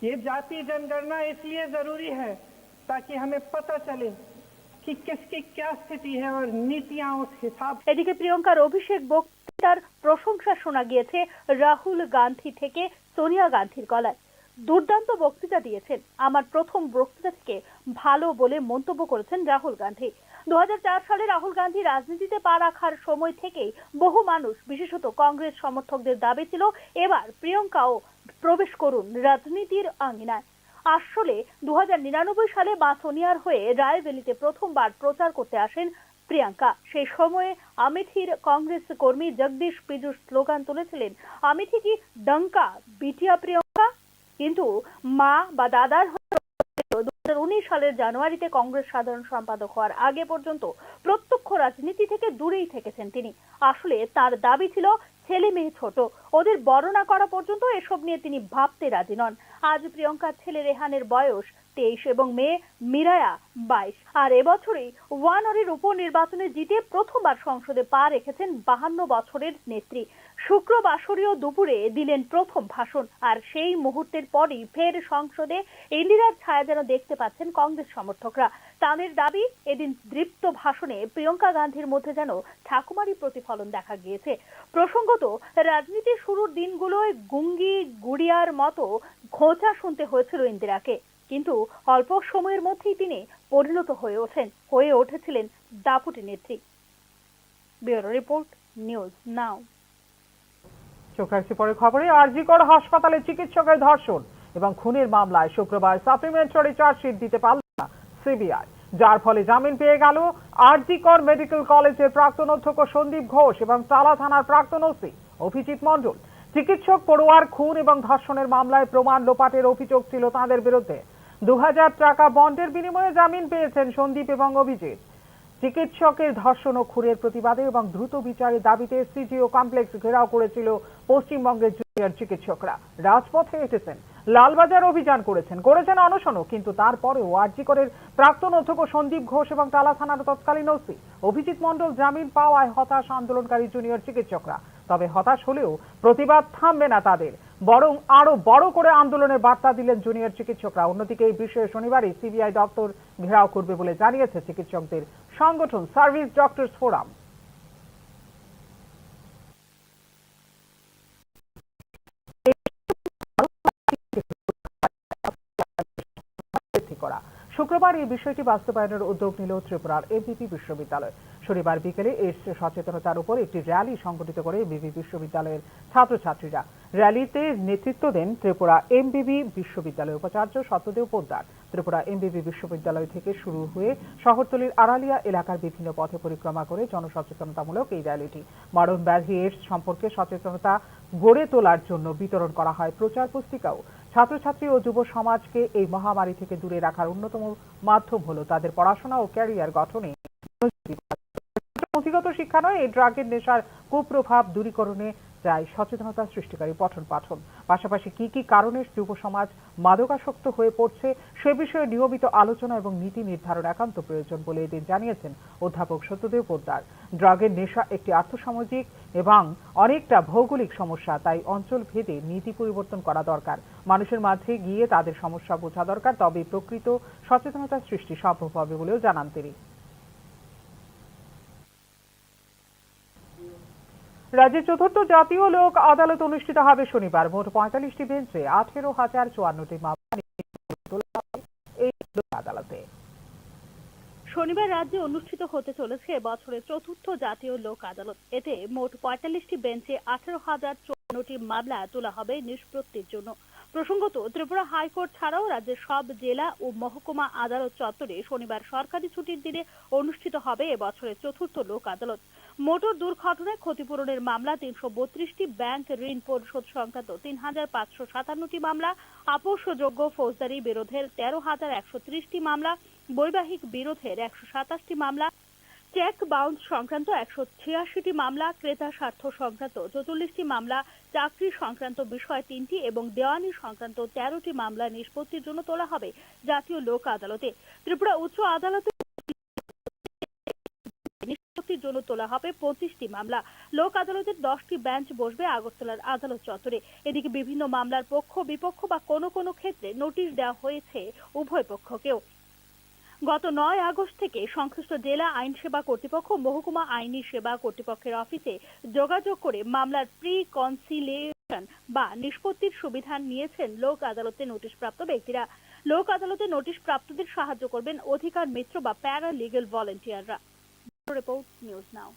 ये जाति जनगणना इसलिए जरूरी है ताकि हमें पता चले कि किसकी क्या स्थिति है और नीतियां उस हिसाब। এদিকে প্রিয়াঙ্কার অভিষেক বক্তৃতার প্রশংসা শোনা গিয়েছে রাহুল গান্ধী থেকে সোনিয়া গান্ধীর গলায়। দুর্দান্ত বক্তৃতা দিয়েছেন, আমার প্রথম বক্তৃতা থেকে ভালো বলে মন্তব্য করেছেন রাহুল গান্ধী। 2004 সালে রাহুল গান্ধী রাজনীতিতে পা রাখার সময় থেকেই বহু মানুষ, বিশেষত কংগ্রেস সমর্থকদের দাবি ছিল এবার প্রিয়াঙ্কাও প্রবেশ করুন রাজনীতির আঙিনায়। আসলে 2099 সালে মা সোনিয়ার হয়ে রায়বেলিতে প্রথমবার প্রচার করতে আসেন প্রিয়াঙ্কা। সেই সময়ে আমেঠির কংগ্রেস কর্মী জগদীশ পীযুষ স্লোগান তুলেছিলেন, আমেঠি কি ডঙ্কা বিটিয়া প্রিয়াঙ্কা। কিন্তু মা বা দাদার 2019 সালের জানুয়ারিতে কংগ্রেস সাধারণ সম্পাদক হওয়ার আগে পর্যন্ত প্রত্যক্ষ রাজনীতি থেকে দূরেই থেকেছেন তিনি। আসলে তার দাবি ছিল ছেলে মেয়ে ছোট, ওদের বড় না করা পর্যন্ত এসব নিয়ে তিনি ভাবতে রাজি নন। আজ প্রিয়ঙ্কার ছেলে রেহানের বয়স 23 এবং মেয়ে মিরায়া 22। আর এবছরই ওয়ানরের উপনির্বাচনে জিতে প্রথমবার সংসদে পা রেখেছেন 52 বছরের নেত্রী। শুক্রবাসরীয় দুপুরে দিলেন প্রথম ভাষণ, আর সেই মুহূর্তের পরই ফের সংসদে ইন্দিরার ছায়া যেন দেখতে পাচ্ছেন কংগ্রেস সমর্থকরা। তাদের দাবি, এদিন দৃপ্ত ভাষণে প্রিয়ঙ্কা গান্ধীর মধ্যে যেন ঠাকুমারই প্রতিফলন দেখা গিয়েছে। প্রসঙ্গত, রাজনীতি শুরুর দিনগুলোয় গুঙ্গি গুড়িয়ার মতো খোঁচা শুনতে হয়েছিল ইন্দিরাকে, কিন্তু অল্প সময়ের মধ্যেই তিনি পরিণত হয়ে উঠেছিলেন দাপুটে নেত্রী। ব্যুরো রিপোর্ট, নিউজ নাও। চোখ রাখছি পরের খবরে। আরজিকর হাসপাতালে চিকিৎসকের ধর্ষণ এবং খুনের মামলায় শুক্রবার সাপ্লিমেন্টারি চার্জশিট দিতে পারল না সিবিআই, যার ফলে জামিন পেয়ে গেল আরজিকর মেডিকেল কলেজের প্রাক্তন অধ্যক্ষ সন্দীপ ঘোষ এবং টালা থানার প্রাক্তন ওসি অভিজিৎ মণ্ডল। চিকিৎসক পড়ুয়ার খুন এবং ধর্ষণের মামলায় প্রমাণ লোপাটের অভিযোগ ছিল তাদের বিরুদ্ধে। 2000 টাকা বন্ডের বিনিময়ে জামিন পেয়েছেন সন্দীপ এবং অভিজিৎ। চিকিৎসকের ধর্ষণ ও খুনের প্রতিবাদে এবং দ্রুত বিচারের দাবিতে সিজিও কমপ্লেক্স ঘেরাও করেছিল পশ্চিমবঙ্গের জুনিয়র চিকিৎসকরা। রাজপথে এসেছেন, লালবাজার অভিযান করেছেন অনশনও, কিন্তু তারপরেও আরজিকরের প্রাক্তন অধ্যক্ষ সন্দীপ ঘোষ এবং টালা থানার তৎকালীন ওসি অভিজিৎ মণ্ডল জামিন পাওয়ায় হতাশ আন্দোলনকারী জুনিয়র চিকিৎসকরা। তবে হতাশ হলেও প্রতিবাদ থামবে না তাদের, বরং আরো বড় করে আন্দোলনের বার্তা দিলেন জুনিয়র চিকিৎসকরা। অন্যদিকে এই বিষয়ে শনিবারই সিবিআই দপ্তর ঘেরাও করবে বলে জানিয়েছে চিকিৎসকদের সংগঠন সার্ভিস ডক্টরস ফোরাম। শুক্রবার এই বিষয়টি বাস্তবায়নের উদ্যোগ নিল ত্রিপুরার এমবিবি বিশ্ববিদ্যালয়। শনিবার বিকেলে এর সচেতনতার উপর একটি র্যালি সংগঠিত করে এমবিবি বিশ্ববিদ্যালয়ের ছাত্রছাত্রীরা। র্যালিতে নেতৃত্ব দেন ত্রিপুরা এমবিবি বিশ্ববিদ্যালয়ের উপাচার্য সত্যদেব পোদ্দার। ত্রিপুরা এমবিবি বিশ্ববিদ্যালয় থেকে শুরু হয়ে শহরতলির আড়ালিয়া এলাকার বিভিন্ন পথে পরিক্রমা করে জনসচেতনতামূলক এই র্যালিটি। মারণ ব্যাধি এইডস সম্পর্কে সচেতনতা গড়ে তোলার জন্য বিতরণ করা হয় প্রচার পুস্তিকাও। ছাত্রছাত্রী ও যুব সমাজকে এই মহামারী থেকে দূরে রাখার অন্যতম মাধ্যম হলো তাদের পড়াশোনা ও ক্যারিয়ার গঠনে পুঁথিগত শিক্ষা নয়, এই ড্রাগের নেশার কুপ্রভাব দূরীকরণে চাই সচেতনতা সৃষ্টিকারী পঠন পাঠন। পাশাপাশি কি কি কারণে যুব সমাজ মাদকাসক্ত হয়ে পড়ছে সে বিষয়ে নিয়মিত আলোচনা এবং নীতি নির্ধারণ একান্ত প্রয়োজন বলে এদিন জানিয়েছেন অধ্যাপক সত্যদেব পোদ্দার। ড্রাগের নেশা একটি আর্থসামাজিক এবং অনেকটা ভৌগোলিক সমস্যা, তাই অঞ্চল ভেদে নীতি পরিবর্তন করা দরকার। মানুষের মাঝে গিয়ে তাদের সমস্যা বোঝা দরকার, তবে প্রকৃত সচেতনতা সৃষ্টি সম্ভব হবে বলেও জানান তিনি। রাজ্যে চতুর্থ জাতীয় লোক আদালত অনুষ্ঠিত হবে শনিবার। মোট 45টি বেঞ্চে 18,054টি মামলা এই লোক আদালতে। শনিবার রাজ্যে অনুষ্ঠিত হতে চলেছে বছরের চতুর্থ জাতীয় লোক আদালত। এতে মোট 45টি বেঞ্চে 18,054টি মামলা তোলা হবে নিষ্পত্তির জন্য। প্রসঙ্গত, ত্রিপুরা হাইকোর্ট ছাড়াও রাজ্যের সব জেলা ও মহকুমা আদালত চত্বরে শনিবার সরকারি ছুটির দিনে অনুষ্ঠিত হবে এবছরের চতুর্থ লোক আদালত। মোটর দুর্ঘটনায় ক্ষতিপূরণের মামলা 332টি, ব্যাংক ঋণ পরিশোধ সংক্রান্ত 3,557টি মামলা, আপোষযোগ্য ফৌজদারি বিরোধের 13,130টি মামলা, বৈবাহিক বিরোধের 127টি মামলা, চেক বাউন্স সংক্রান্ত 186টি মামলা, ক্রেতা স্বার্থ সংক্রান্ত 44টি মামলা, চাকরি সংক্রান্ত বিষয় 3টি এবং দেওয়ানি সংক্রান্ত 13টি মামলা নিষ্পত্তির জন্য তোলা হবে জাতীয় লোক আদালতে। ত্রিপুরা উচ্চ আদালতে নিষ্পত্তির জন্য তোলা হবে 25টি মামলা। লোক আদালতের 10টি বেঞ্চ বসবে আগরতলার আদালত চত্বরে। এদিকে বিভিন্ন মামলার পক্ষ বিপক্ষ বা কোনো কোনো ক্ষেত্রে নোটিশ দেওয়া হয়েছে উভয় পক্ষকেও। গত 9 আগস্ট থেকে সংশ্লিষ্ট জেলা আইন সেবা কর্তৃপক্ষ মহকুমা আইনি সেবা কর্তৃপক্ষের অফিসে যোগাযোগ করে মামলার প্রি কনসিলিয়েশন বা নিষ্পত্তির সুবিধা নিয়েছেন লোক আদালতে নোটিশপ্রাপ্ত ব্যক্তিরা। লোক আদালতে নোটিশ প্রাপ্তদের সাহায্য করবেন অধিকার মিত্র বা প্যারা লিগ্যাল ভলান্টিয়াররা। Report, news now.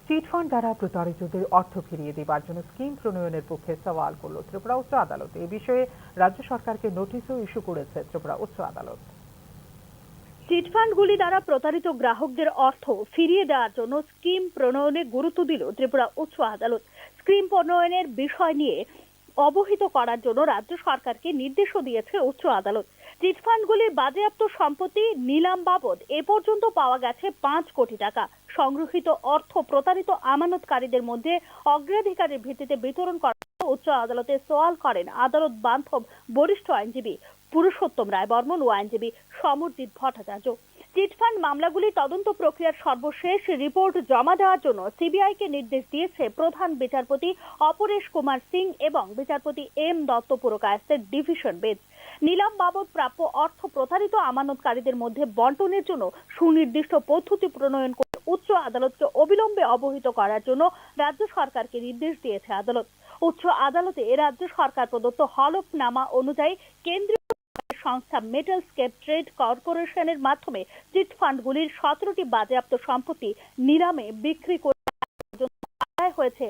চিটফান্ড দ্বারা প্রতারিতদের অর্থ ফিরিয়ে দেবার জন্য স্কিম প্রণয়নের পক্ষে সওয়াল করল ত্রিপুরা উচ্চ আদালত। এ বিষয়ে রাজ্য সরকারকে নোটিশও ইস্যু করেছে ত্রিপুরা উচ্চ আদালত। চিটফান্ডগুলি দ্বারা প্রতারিত গ্রাহকদের অর্থ ফিরিয়ে দেওয়ার জন্য স্কিম প্রণয়নে গুরুত্ব দিল ত্রিপুরা উচ্চ আদালত। স্কিম প্রণয়নের বিষয় নিয়ে অবহিত করার জন্য রাজ্য সরকারকে নির্দেশও দিয়েছে উচ্চ আদালত। চিটফান্ডগুলির বাজেয়াপ্ত সম্পত্তি নিলাম বাবদ এ পর্যন্ত পাওয়া গেছে 5 কোটি টাকা। সংগৃহীত অর্থ প্রতারিত আমানতকারীদের মধ্যে অগ্রাধিকারের ভিত্তিতে বিতরণ করা উচ্চ আদালতে সওয়াল করেন আদালত বান্ধব বরিষ্ঠ আইনজীবী পুরুষোত্তম রায় বর্মন ও আইনজীবী সমরজিৎ ভট্টাচার্য। চিটফান্ড মামলাগুলি তদন্ত প্রক্রিয়ার সর্বশেষ রিপোর্ট জমা দেওয়ার জন্য সিবিআইকে নির্দেশ দিয়েছে প্রধান বিচারপতি অপরেশ কুমার সিং এবং বিচারপতি এম দত্ত পুরকায়স্থের ডিভিশন বেঞ্চ। নিলাম বাবদ প্রাপ্য অর্থ প্রতারিত আমানতকারীদের মধ্যে বন্টনের জন্য সুনির্দিষ্ট পদ্ধতি প্রণয়ন করে উচ্চ আদালতকে অবিলম্বে অবহিত করার জন্য রাজ্য সরকারকে নির্দেশ দিয়েছে আদালত। উচ্চ আদালতে রাজ্য সরকার প্রদত্ত হলফনামা অনুযায়ী কেন্দ্রীয় সংস্থা মেটাল স্কেপ ট্রেড কর্পোরেশনের মাধ্যমে চিটফান্ডগুলির 17টি বাজেয়াপ্ত সম্পত্তি নিলামে বিক্রি করে আদায় হয়েছে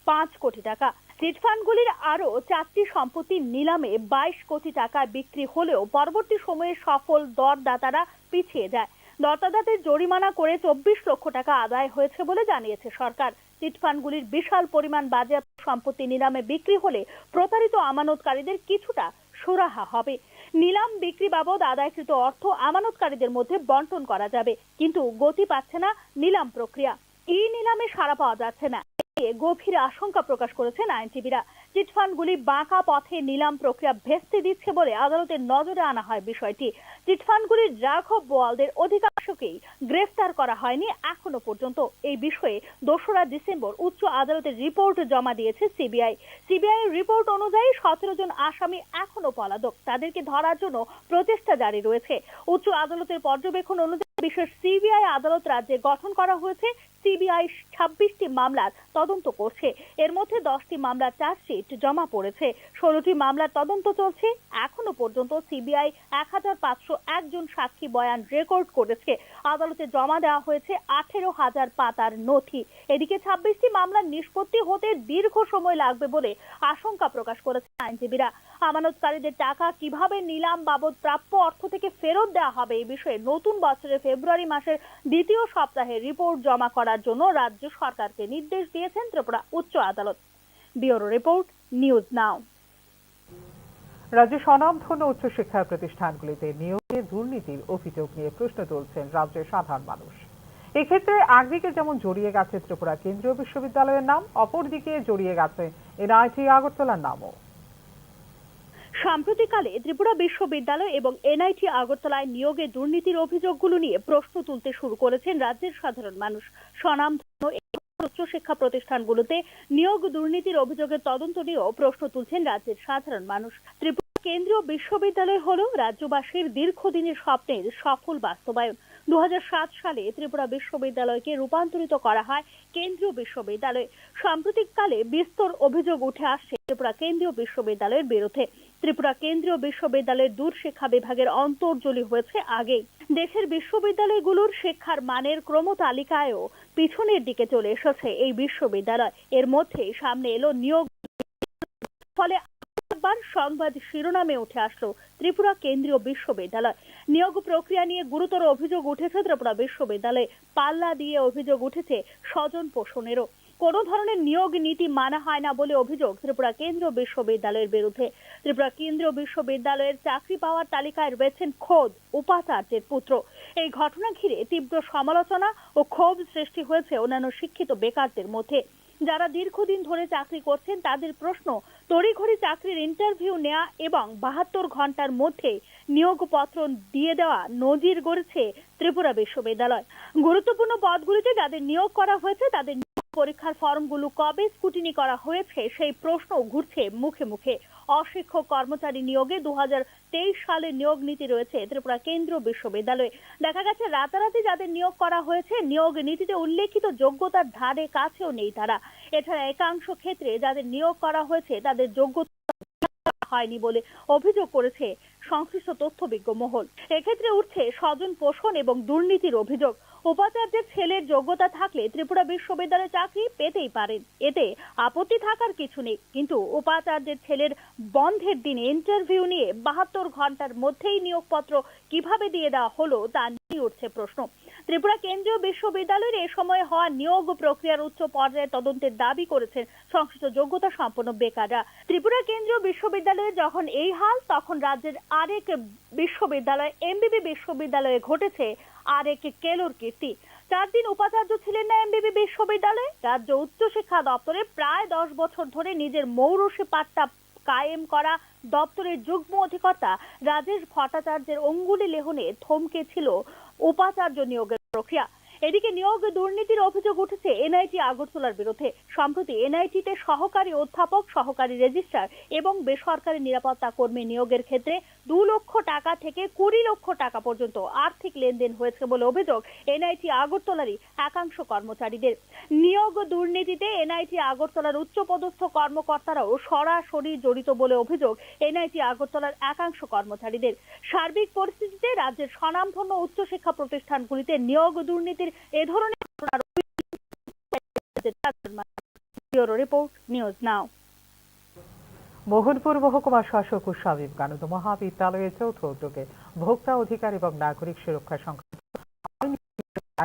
5 কোটি টাকা। চিটফান্ডগুলির আরো 4টি সম্পত্তি নিলামে 22 কোটি টাকায় বিক্রি হলেও পরবর্তী সময়ে সফল দরদাতারা পিছিয়ে যায়। দরদাতাদের জরিমানা করে 24 লক্ষ টাকা আদায় হয়েছে বলে জানিয়েছে সরকার। চিটফান্ডগুলির বিশাল পরিমাণ বাজেয়াপ্ত সম্পত্তি নিলামে বিক্রি হলে প্রতারিত আমানতকারীদের কিছুটা সুরাহা হবে। নিলাম বিক্রি বাবদ আদায়কৃত অর্থ আমানতকারীদের মধ্যে বন্টন করা যাবে, কিন্তু গতি পাচ্ছে না নিলাম প্রক্রিয়া। এই নিলামে সাড়া পাওয়া যাচ্ছে না, গভীর আশঙ্কা প্রকাশ করেছেন আইনজীবীরা। চিটফান্ডগুলি বাঁকা পথে নিলাম প্রক্রিয়া ভেস্তে দিচ্ছে বলে আদালতের নজরে আনা হয় বিষয়টি। চিটফান্ডগুলির রাঘব বোয়ালদের অধিকাংশকেই গ্রেফতার করা হয়নি এখনো পর্যন্ত। এই বিষয়ে 2রা ডিসেম্বর উচ্চ আদালতের রিপোর্ট জমা দিয়েছে সিবিআই। সিবিআই রিপোর্ট অনুযায়ী 17 জন আসামি এখনো পলাতক, তাদেরকে ধরার জন্য প্রচেষ্টা জারি রয়েছে। উচ্চ আদালতের পর্যবেক্ষণ অনুযায়ী বিশেষ সিবিআই আদালত রাজ্যে গঠন করা হয়েছে। সিবিআই 26টি মামলার তদন্ত করছে, এর মধ্যে 10টি মামলার চার্জশিট জমা পড়েছে, 16টি মামলার তদন্ত চলছে। এখনো পর্যন্ত সিবিআই 1501 জন সাক্ষী বয়ান রেকর্ড করেছে। আদালতে জমা দেওয়া হয়েছে 18,000 পাতার নথি। এদিকে 26টি মামলার নিষ্পত্তি হতে দীর্ঘ সময় লাগবে বলে আশঙ্কা প্রকাশ করেছে আইনজীবীরা। আমানতকারীদের টাকা কিভাবে নিলাম বাবদ প্রাপ্য অর্থ থেকে ফেরত দেওয়া হবে এই বিষয়ে নতুন বছরের ফেব্রুয়ারি মাসের 2য় সপ্তাহে রিপোর্ট জমা করার জন্য রাজ্য সরকারকে নির্দেশ দিয়েছেন ত্রিপুরা উচ্চ আদালত। ব্যুরো রিপোর্ট, নিউজ নাও। রাজ্যের স্বনামধন্য উচ্চশিক্ষা প্রতিষ্ঠানগুলিতে নিয়োগে দুর্নীতির অভিযোগ নিয়ে প্রশ্ন তুলছেন রাজ্যের সাধারণ মানুষ। এক্ষেত্রে একদিকে যেমন জড়িয়ে গেছে ত্রিপুরা কেন্দ্রীয় বিশ্ববিদ্যালয়ের নাম, অপরদিকে জড়িয়ে গেছে এনআইটি আগরতলার নামও। সাম্প্রতিককালে ত্রিপুরা বিশ্ববিদ্যালয় এবং এনআইটি আগরতলায় নিয়োগে দুর্নীতির অভিযোগগুলো নিয়ে প্রশ্ন তুলতে শুরু করেছেন রাজ্যের সাধারণ মানুষ। স্বনামধন্য উচ্চশিক্ষা প্রতিষ্ঠানগুলোতে নিয়োগ দুর্নীতির অভিযোগের তদন্ত নিয়েও প্রশ্ন তুলছেন রাজ্যের সাধারণ মানুষ। ত্রিপুরা কেন্দ্রীয় বিশ্ববিদ্যালয় হল রাজ্যবাসীর দীর্ঘদিনের স্বপ্নের সফল বাস্তবায়ন। 2007 সালে ত্রিপুরা বিশ্ববিদ্যালয়কে রূপান্তরিত করা হয় কেন্দ্রীয় বিশ্ববিদ্যালয়ে। সাম্প্রতিককালে বিস্তর অভিযোগ উঠে আসছে ত্রিপুরা কেন্দ্রীয় বিশ্ববিদ্যালয়ের বিরুদ্ধে। ত্রিপুরা কেন্দ্রীয় বিশ্ববিদ্যালয়ের দূরশিক্ষা বিভাগের অন্তর্জলি হয়েছে আগেই। দেশের বিশ্ববিদ্যালয়গুলোর শিক্ষার মানের ক্রমতালিকায়ও পিছনের দিকে চলে এসেছে এই বিশ্ববিদ্যালয়। এর মধ্যে সামনে এলো নিয়োগ, ফলে সংবাদ শিরোনামে উঠে আসলো ত্রিপুরা কেন্দ্রীয় বিশ্ববিদ্যালয়। নিয়োগ প্রক্রিয়া নিয়ে গুরুতর অভিযোগ উঠেছে ত্রিপুরা বিশ্ববিদ্যালয়ে। পাল্লা দিয়ে অভিযোগ উঠেছে স্বজন পোষণেরও। কোন ধরনের নিয়োগ নীতি মানা হয় না বলে অভিযোগ ত্রিপুরা কেন্দ্রীয় বিশ্ববিদ্যালয়ের বিরুদ্ধে। ত্রিপুরা কেন্দ্রীয় বিশ্ববিদ্যালয়ের চাকরি পাওয়ার তালিকায় রয়েছেন খোদ উপাচার্যের পুত্র। এই ঘটনা ঘিরে তীব্র সমালোচনা ও ক্ষোভ সৃষ্টি হয়েছে অন্যান্য শিক্ষিত বেকারদের মধ্যে। যারা দীর্ঘদিন ধরে চাকরি করছেন তাদের প্রশ্ন, তড়িঘড়ি চাকরির ইন্টারভিউ নেওয়া এবং 72 ঘন্টার মধ্যে নিয়োগপত্র দিয়ে দেওয়া নজির গড়েছে ত্রিপুরা বিশ্ববিদ্যালয়। গুরুত্বপূর্ণ পদগুলিতে যাদের নিয়োগ করা হয়েছে তাদের পরীক্ষার ফর্মগুলো কবে স্কুটিনি করা হয়েছে সেই প্রশ্ন ঘুরছে মুখে মুখে। অশিক্ষক কর্মচারী নিয়োগে 2023 সালে নিয়োগ নীতি রয়েছে ত্রিপুরা কেন্দ্রীয় বিশ্ববিদ্যালয়ে। দেখা গেছে রাতারাতি যাদের নিয়োগ করা হয়েছে নিয়োগ নীতিতে উল্লেখিত যোগ্যতার ধারে কাছেও নেই তারা। এছাড়া একাংশ ক্ষেত্রে যাদের নিয়োগ করা হয়েছে তাদের যোগ্যতা হয়নি বলে অভিযোগ করেছে সংশ্লিষ্ট তথ্যবিজ্ঞ মহল। এক্ষেত্রে উঠছে স্বজন পোষণ এবং দুর্নীতির অভিযোগ। উপাচার্যের ছেলের যোগ্যতা থাকলে ত্রিপুরা বিশ্ববিদ্যালয়ে চাকরি পেতেই পারেন, এতে আপত্তি থাকার কিছু নেই। কিন্তু উপাচার্যের ছেলের বন্ধের দিনে ইন্টারভিউ নিয়ে 72 ঘন্টার মধ্যেই নিয়োগপত্র কিভাবে দিয়ে দেওয়া হলো তা নিয়ে উঠছে প্রশ্ন। ত্রিপুরা কেন্দ্রীয় বিশ্ববিদ্যালয়ের এ সময় হওয়া নিয়োগ প্রক্রিয়ার উচ্চ পর্যায়ে তদন্তের দাবি করেছেন সংশ্লিষ্ট যোগ্যতা সম্পন্ন বেকাররা। ত্রিপুরা কেন্দ্রীয় বিশ্ববিদ্যালয়ে যখন এই হাল, তখন রাজ্যের আরেক বিশ্ববিদ্যালয় এমবিবি বিশ্ববিদ্যালয়ে ঘটেছে আরেক কেলোর কীর্তি। 4 দিন উপাচার্য ছিলেন না এমবিবি বিশ্ববিদ্যালয়ে। রাজ্য উচ্চশিক্ষা দপ্তরে প্রায় 10 বছর ধরে নিজের মৌরসি পাট্টা কায়েম করা দপ্তরের যুগ্ম অধিকর্তা রাজেশ ভট্টাচার্যের অঙ্গুলি লেহনে থমকে ছিল উপাচার্য নিয়োগের প্রক্রিয়া। এদিকে নিয়োগ দুর্নীতির অভিযোগ উঠেছে এনআইটি আগরতলার বিরুদ্ধে। সম্প্রতি এনআইটিতে সহকারী অধ্যাপক, সহকারী রেজিস্ট্রার এবং বেসরকারি নিরাপত্তা কর্মী নিয়োগের ক্ষেত্রে 2 লক্ষ টাকা থেকে 20 লক্ষ টাকা পর্যন্ত আর্থিক লেনদেন হয়েছে বলে অভিযোগ এনআইটি আগরতলারই একাংশ কর্মচারীদের। নিয়োগ দুর্নীতিতে এনআইটি আগরতলার উচ্চপদস্থ কর্মকর্তারাও সরাসরি জড়িত বলে অভিযোগ এনআইটি আগরতলার একাংশ কর্মচারীদের। সার্বিক পরিস্থিতিতে রাজ্যের স্বনামধন্য উচ্চশিক্ষা প্রতিষ্ঠানগুলিতে নিয়োগ দুর্নীতির এ ধরনের রিপোর্ট নিউজ নাও। মোহনপুর মহকুমা শাসক ও স্বামী বিবেকানন্দ মহাবিদ্যালয়ের যৌথ উদ্যোগে ভোক্তা অধিকার এবং নাগরিক সুরক্ষা সংক্রান্ত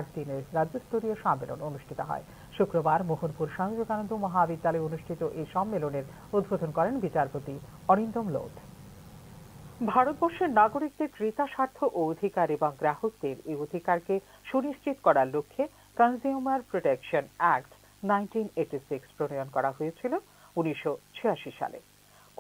একদিনের রাজ্যস্তরীয় সম্মেলন অনুষ্ঠিত হয়। শুক্রবার মোহনপুর স্বামী বিবেকানন্দ মহাবিদ্যালয়ে অনুষ্ঠিত এই সম্মেলনের উদ্বোধন করেন বিচারপতি অরিন্দম লোধ। ভারতবর্ষের নাগরিকদের ক্রেতা স্বার্থ ও অধিকার এবং গ্রাহকদের এই অধিকারকে সুনিশ্চিত করার লক্ষ্যে কনজিউমার প্রোটেকশন অ্যাক্ট 1986 প্রণয়ন করা হয়েছিল 1986 সালে।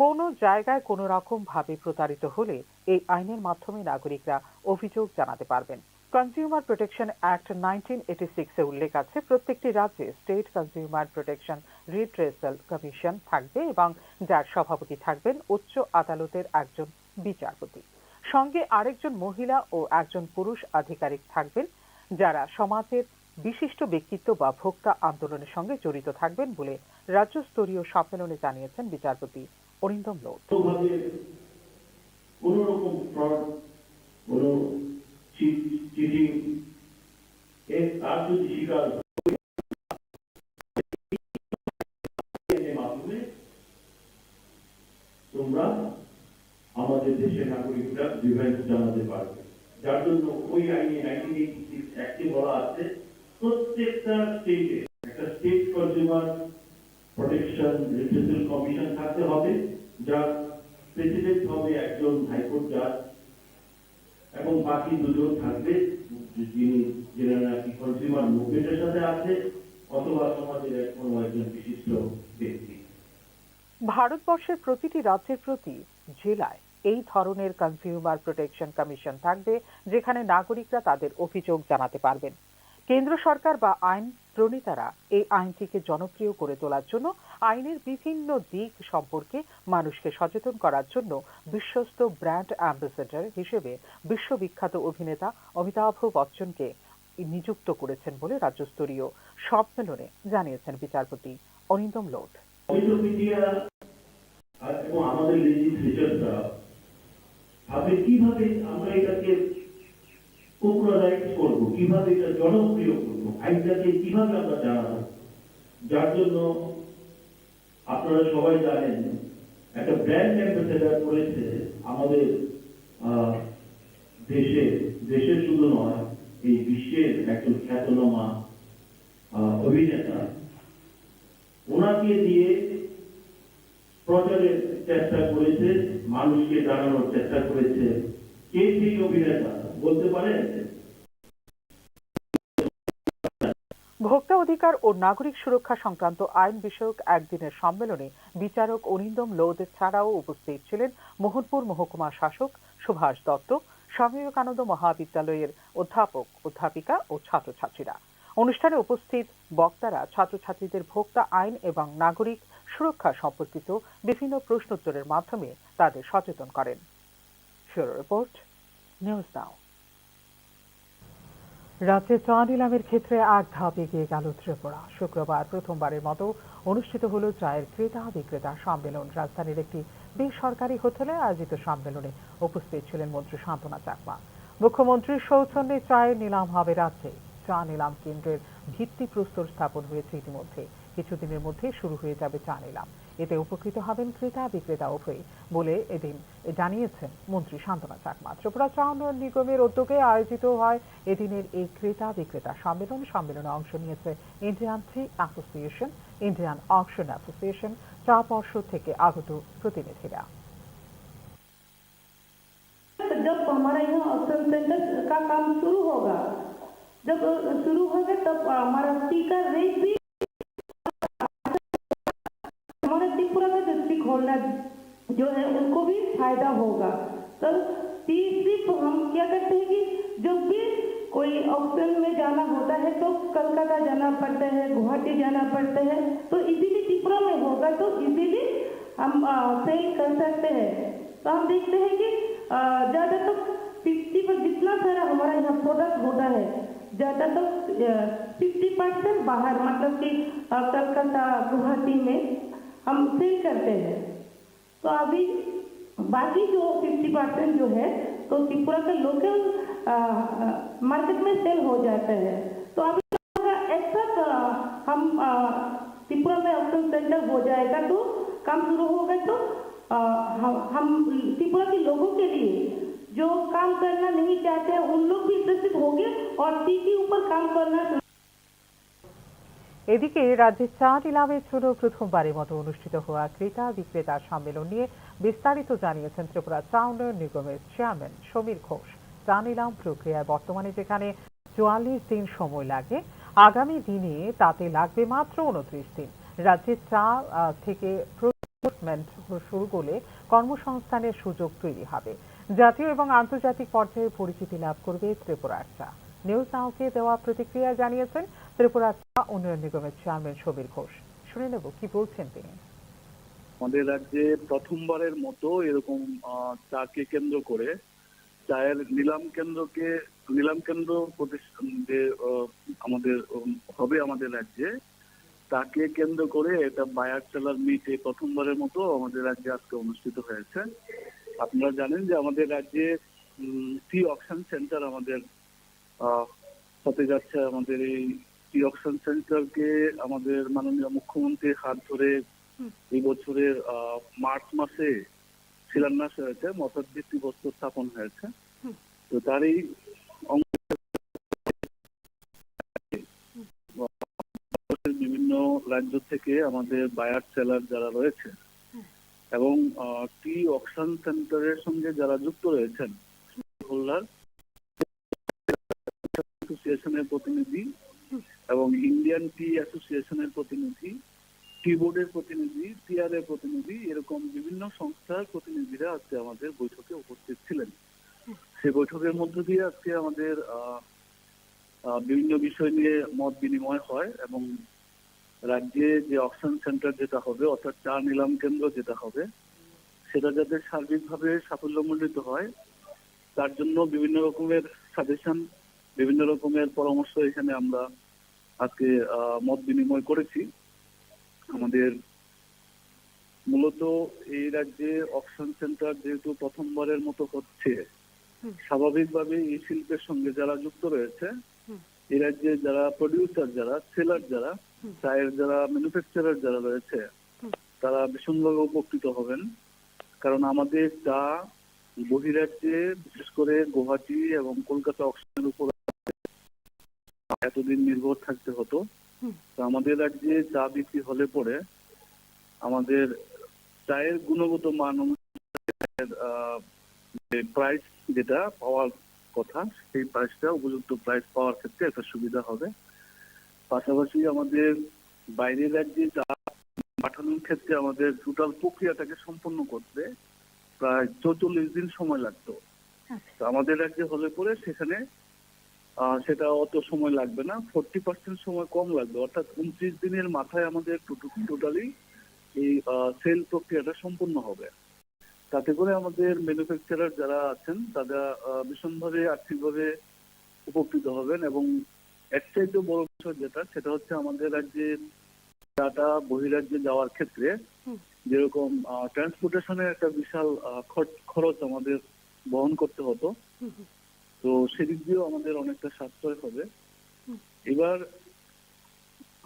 কোনো জায়গায় কোনো রকম ভাবে প্রতারিত হলে এই আইনের মাধ্যমে নাগরিকরা অভিযোগ জানাতে পারবেন। কনজিউমার প্রোটেকশন অ্যাক্ট 1986 এ উল্লেখ আছে প্রত্যেকটি রাজ্যে state consumer protection redressal commission থাকবে এবং যার সভাপতি থাকবেন উচ্চ আদালতের একজন বিচারপতি। সঙ্গে আরেকজন মহিলা ও একজন পুরুষ আধিকারিক থাকবেন যারা সমাজের বিশিষ্ট ব্যক্তিত্ব বা ভোক্তা আন্দোলনের সঙ্গে জড়িত থাকবেন বলে রাজ্যস্তরীয় সম্মেলনে জানিয়েছেন বিচারপতি অরিন্দম লোধ। কোন রকম ফ্রড, কোন চিটিং এর আর যদি শিকার মাধ্যমে তোমরা আমাদের দেশের নাগরিকরা ডিভাইস জানাতে পারবে। যার জন্য ওই আইনে 1986 অ্যাক্টে বলা আছে প্রত্যেকটা স্টেটে একটা state consumer protection redressal commission থাকতে হবে, যার প্রেসিডেন্ট হবে একজন হাইকোর্ট জাজ এবং বাকি দুজন থাকবে যিনি নাকি কনজিউমার মুভমেন্টের সাথে আছে অথবা সমাজের কোনো একজন বিশিষ্ট ব্যক্তি। ভারতবর্ষের প্রতিটি রাজ্যের প্রতি জেলায় এই ধরনের কনজিউমার প্রোটেকশন কমিশন থাকবে যেখানে নাগরিকরা তাদের অভিযোগ জানাতে পারবেন। কেন্দ্র সরকার বা আইন প্রণেতারা এই আইনটিকে জনপ্রিয় করে তোলার জন্য আইনের বিভিন্ন দিক সম্পর্কে মানুষকে সচেতন করার জন্য বিশ্বস্ত ব্র্যান্ড অ্যাম্বাসেডর হিসেবে বিশ্ববিখ্যাত অভিনেতা অমিতাভ বচ্চনকে নিযুক্ত করেছেন বলে রাজ্যস্তরীয় সম্মেলনে জানিয়েছেন বিচারপতি অরিন্দম লোধ। এবং আমাদের লেজিসলেচাররা ভাবে কিভাবে আমরা এটাকে পপুলারাইজ করব, কিভাবে এটা জনপ্রিয় করব, আইনটাকে কিভাবে আমরা জানাবো। যার জন্য আপনারা সবাই জানেন একটা ব্র্যান্ড অ্যাম্বাসেডর করেছে আমাদের দেশের শুধু নয় এই বিশ্বের একজন খ্যাতনামা অভিনেতা। ওনাকে দিয়ে প্রচারের চেষ্টা করেছে, মানুষকে জানানোর চেষ্টা করেছে। কে সেই অভিনেতা বলতে পারেন? ভোক্তা অধিকার ও নাগরিক সুরক্ষা সংক্রান্ত আইন বিষয়ক একদিনের সম্মেলনে বিচারক অরিন্দম লোধ ছাড়াও উপস্থিত ছিলেন মোহনপুর মহকুমা শাসক সুভাষ দত্ত, স্বামী বিবেকানন্দ মহাবিদ্যালয়ের অধ্যাপক, অধ্যাপিকা ও ছাত্রছাত্রীরা। অনুষ্ঠানে উপস্থিত বক্তারা ছাত্রছাত্রীদের ভোক্তা আইন এবং নাগরিক সুরক্ষা সম্পর্কিত বিভিন্ন প্রশ্নোত্তরের মাধ্যমে তাদের সচেতন করেন। ব্যুরো রিপোর্ট, নিউজ নাও। রাজ্যে চা নিলামের ক্ষেত্রে এক ধাপ এগিয়ে গেল ত্রিপুরা। শুক্রবার প্রথমবারের মতো অনুষ্ঠিত হল চায়ের ক্রেতা বিক্রেতা সম্মেলন। রাজধানীর একটি বেসরকারি হোটেলে আয়োজিত সম্মেলনে উপস্থিত ছিলেন মন্ত্রী শান্তনা চাকমা। মুখ্যমন্ত্রীর সৌজন্যে চায়ের নিলাম হবে রাজ্যে। চা নিলাম কেন্দ্রের ভিত্তিপ্রস্তর স্থাপন হয়েছে ইতিমধ্যে। কিছুদিনের মধ্যে শুরু হয়ে যাবে চা নিলাম। এতে উপকৃত হবেন ক্রেতা বিক্রেতা উভয়ই বলে এদিন জানিয়েছেন মন্ত্রী শান্তনা চাকমা। ত্রিপুরা চা উন্নয়ন নিগমের উদ্যোগে আয়োজিত হয় এদিনের এই ক্রেতা বিক্রেতা সম্মেলনে অংশ নিয়েছে ইন্ডিয়ান টি অ্যাসোসিয়েশন, ইন্ডিয়ান অকশন অ্যাসোসিয়েশন, চা পর্ষদ থেকে আগত প্রতিনিধিরা। जब हमारा यहाँ ऑक्शन सेंटर का काम शुरू होगा, जब शुरू होगा तब हमारा टी का रेट भी हमारे त्रिपुरा का जो स्टिक होल्डर जो है उनको भी फायदा होगा। तो सिर्फ हम क्या करते हैं कि जब भी कोई ऑक्शन में जाना होता है तो कलकत्ता जाना पड़ता है, गुवाहाटी जाना पड़ता है, तो इसीलिए त्रिपुरा में होगा तो इसीलिए हम सेल कर सकते हैं। तो हम देखते हैं कि ज़्यादा तो 50 पर जितना सारा हमारा यहाँ प्रोडक्ट होता है ज़्यादा तो 50% बाहर मतलब कि कलकत्ता गुवाहाटी में हम सेल करते हैं। तो अभी बाकी जो 50% जो है तो त्रिपुरा का लोकल मार्केट में सेल हो जाता है। तो अभी एक साथ हम त्रिपुरा में ऑक्शन सेंटर हो जाएगा तो काम शुरू होगा तो हम त्रिपुरा के लोगों के लिए जो काम करना नहीं चाहते हैं उन लोग भी इंटरेस्टेड होंगे और टी के ऊपर काम करना। এদিকে রাজ্যে চা নিলামের জন্য প্রথমবারের মতো অনুষ্ঠিত হওয়া ক্রেতা বিক্রেতা সম্মেলন নিয়ে বিস্তারিত জানিয়েছেন ত্রিপুরা চা উন্নয়ন নিগমের চেয়ারম্যান সমীর ঘোষ। চা নিলাম প্রক্রিয়ায় বর্তমানে যেখানে 44 দিন সময় লাগে, আগামী দিনে তাতে লাগবে মাত্র 29 দিন। রাজ্যে চা থেকে প্রসেসমেন্ট শুরু করলে কর্মসংস্থানের সুযোগ তৈরি হবে। জাতীয় এবং আন্তর্জাতিক পর্যায়ে পরিচিতি লাভ করবে ত্রিপুরার চা। নিউজ নাওকে দেওয়া প্রতিক্রিয়া জানিয়েছেন ত্রিপুরা চা উন্নয়ন নিগমের চেয়ারম্যান সমীর ঘোষ। শুনে নেব কি বলছেন তিনি। আমাদের রাজ্যে প্রথমবারের মতো এরকম চাকে কেন্দ্র করে চায়ের নিলাম কেন্দ্র প্রতিষ্ঠান যে আমাদের হবে আমাদের রাজ্যে, তাকে কেন্দ্র করে এটা বায়ার সেলার মিট প্রথমবারের মতো আমাদের রাজ্যে আজকে অনুষ্ঠিত হয়েছে। আপনারা জানেন যে আমাদের রাজ্যে টি অকশন সেন্টার আমাদের হতে যাচ্ছে। আমাদের এই টি অকশন সেন্টারকে আমাদের মাননীয় মুখ্যমন্ত্রীর হাত ধরে এই বছরের মার্চ মাসে শিলান্যাস হয়েছে, মতদ ভিত্তিপ্রস্তর স্থাপন হয়েছে। তো তারই বিভিন্ন রাজ্য থেকে আমাদের বায়ার সেলার যারা রয়েছে এবং টি অকশন সেন্টারের সঙ্গে যারা যুক্ত রয়েছেন, হোল্ডার অ্যাসোসিয়েশনের প্রতিনিধি এবং ইন্ডিয়ান টি অ্যাসোসিয়েশনের প্রতিনিধি, টি বোর্ডের প্রতিনিধি, টিআর এর প্রতিনিধি, এরকম বিভিন্ন সংস্থার প্রতিনিধিরা আজকে আমাদের বৈঠকে উপস্থিত ছিলেন। সেই বৈঠকের মধ্য দিয়ে আজকে আমাদের বিভিন্ন বিষয় নিয়ে মত বিনিময় হয় এবং রাজ্যে যে অকশন সেন্টার যেটা হবে অর্থাৎ চা নিলাম কেন্দ্র যেটা হবে সেটা যাতে সার্বিকভাবে সাফল্যমণ্ডিত হয় তার জন্য বিভিন্ন রকমের সাজেশন, বিভিন্ন রকমের পরামর্শ এখানে আমরা আজকে মত বিনিময় করেছি। আমাদের মূলত এই রাজ্যে অকশন সেন্টার যেহেতু প্রথমবারের মতো হচ্ছে, স্বাভাবিকভাবে এই শিল্পের সঙ্গে যারা যুক্ত রয়েছে, এই রাজ্যে যারা প্রডিউসার, যারা সেলার, যারা চায়ের যারা ম্যানুফ্যাকচারার যারা রয়েছে তারা ভীষণভাবে উপকৃত হবেন। কারণ আমাদের চা বহিরাজ্যে বিশেষ করে গুয়াহাটি এবং কলকাতা অকশনের উপর এতদিন নির্ভর থাকতে হতো। তো আমাদের রাজ্যে চা বিক্রি হলে পরে আমাদের চায়ের গুণগত মান অনুযায়ী প্রাইস যেটা পাওয়ার কথা সেই প্রাইসটা উপযুক্ত প্রাইস পাওয়ার ক্ষেত্রে একটা সুবিধা হবে। পাশাপাশি আমাদের বাইরের রাজ্যে চা পাঠানোর ক্ষেত্রে আমাদের টোটাল প্রক্রিয়াটাকে সম্পন্ন করতে প্রায় 44 দিন সময় লাগতো। তো আমাদের রাজ্যে হলে পরে সেখানে সেটা অত সময় লাগবে না, 40% সময় কম লাগবে, অর্থাৎ 29 দিনের মাথায় আমাদের টোটালি এই সেল প্রক্রিয়াটা সম্পূর্ণ হবে। তাতে করে আমাদের ম্যানুফ্যাকচারার যারা আছেন তারা ভীষণভাবে আর্থিকভাবে উপকৃত হবেন এবং এর চাইতে বড় বিষয় যেটা সেটা হচ্ছে আমাদের রাজ্যে চাটা বহিরাজ্যে যাওয়ার ক্ষেত্রে যেরকম ট্রান্সপোর্টেশনের একটা বিশাল খরচ আমাদের বহন করতে হতো, তো সেদিক দিয়েও আমাদের অনেকটা সাশ্রয় হবে। এবার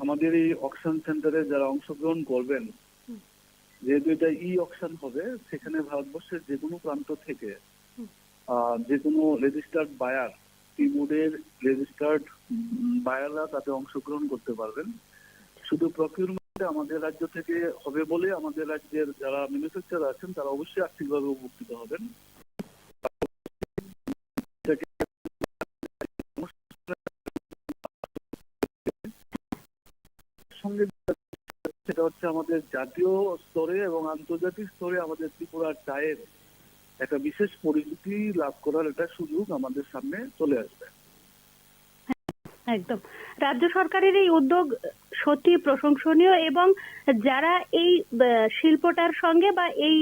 আমাদের এই অকশন সেন্টারে যারা অংশগ্রহণ করবেন, যেহেতু এটা অকশন হবে, সেখানে ভারতবর্ষের যে কোনো প্রান্ত থেকে যে কোনো রেজিস্টার্ড বায়ার, টিবোর্ডের রেজিস্টার্ড বায়াররা তাতে অংশগ্রহণ করতে পারবেন। শুধু প্রকিউরমেন্টে আমাদের রাজ্য থেকে হবে বলে আমাদের রাজ্যের যারা ম্যানুফ্যাকচারার আছেন তারা অবশ্যই আর্থিকভাবে উপকৃত হবেন। সঙ্গে সেটা হচ্ছে আমাদের জাতীয় স্তরে এবং আন্তর্জাতিক স্তরে আমাদের ত্রিপুরার চায়ের একটা বিশেষ পরিচিতি লাভ করার একটা সুযোগ আমাদের সামনে চলে আসবে। একদম, রাজ্য সরকারের এই উদ্যোগ সত্যি প্রশংসনীয় এবং যারা এই শিল্পটার সঙ্গে বা এই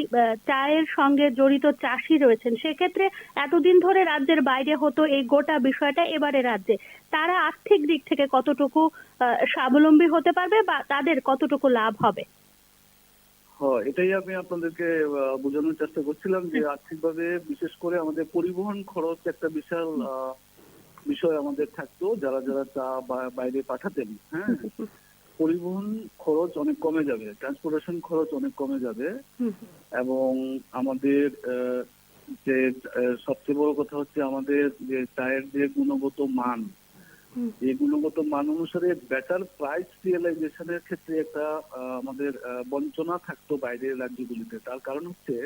চায়ের সঙ্গে জড়িত চাষি রয়েছেন, সেক্ষেত্রে এতদিন ধরে রাজ্যের বাইরে হতো এই গোটা বিষয়টা, এবারে রাজ্যে তারা আর্থিক দিক থেকে কতটুকু স্বাবলম্বী হতে পারবে বা তাদের কতটুকু লাভ হবে? হ্যাঁ, এটাই আমি আপনাদেরকে বোঝানোর চেষ্টা করছিলাম যে আর্থিকভাবে বিশেষ করে আমাদের পরিবহন খরচ একটা বিশাল বিষয় আমাদের থাকতো। যারা যারা চা বাইরে পাঠাতেন, হ্যাঁ, পরিবহন খরচ অনেক কমে যাবে, ট্রান্সপোর্টেশন খরচ অনেক কমে যাবে। এবং আমাদের যে সবচেয়ে বড় কথা হচ্ছে আমাদের যে চায়ের যে গুণগত মান, এই গুণগত মান অনুসারে বেটার প্রাইস রিয়েলাইজেশনের ক্ষেত্রে একটা আমাদের বঞ্চনা থাকতো বাইরের রাজ্যগুলিতে। তার কারণ হচ্ছে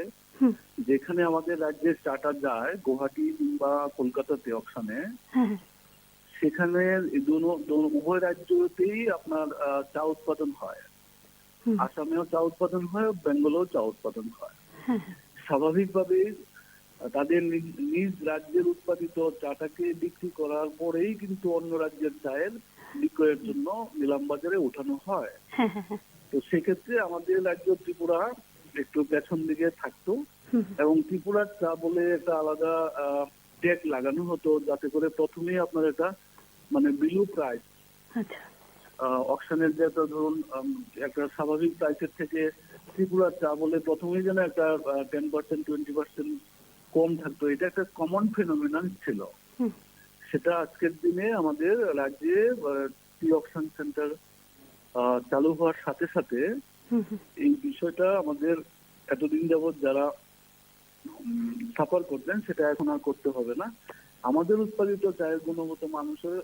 যেখানে আমাদের রাজ্যের চাটা যায় গুয়াহাটি কিংবা কলকাতাতে অকশনে, সেখানে উভয় রাজ্যতেই আপনার চা উৎপাদন হয়। আসামেও চা উৎপাদন হয়, বেঙ্গলেও চা উৎপাদন হয়। স্বাভাবিকভাবেই তাদের নিজ রাজ্যের উৎপাদিত চাটাকে বিক্রি করার পরেই কিন্তু অন্য রাজ্যের চায়ের বিক্রয়ের জন্য নিলাম বাজারে ওঠানো হয়। তো সেক্ষেত্রে আমাদের রাজ্য ত্রিপুরা একটু পেছন দিকে থাকতো এবং ত্রিপুরার চা বলে একটা আলাদা ট্যাগ লাগানো হতো, যাতে করে প্রথমেই আপনার এটা মানে বিলো প্রাইস, অকশনের যে ধরুন একটা স্বাভাবিক প্রাইসের থেকে ত্রিপুরার চা বলে প্রথমেই যেন একটা 10% 20% কম থাকতো। এটা একটা কমন ফেনোমেনন ছিল। সেটা আজকের দিনে আমাদের রাজ্যে টি অকশন সেন্টার চালু হওয়ার সাথে সাথে এই বিষয়টা আমাদের এতদিন যাবৎ যারা সাফার করতেন সেটা এখন আর করতে হবে না। আমাদের উৎপাদিত চায়ের গুণগত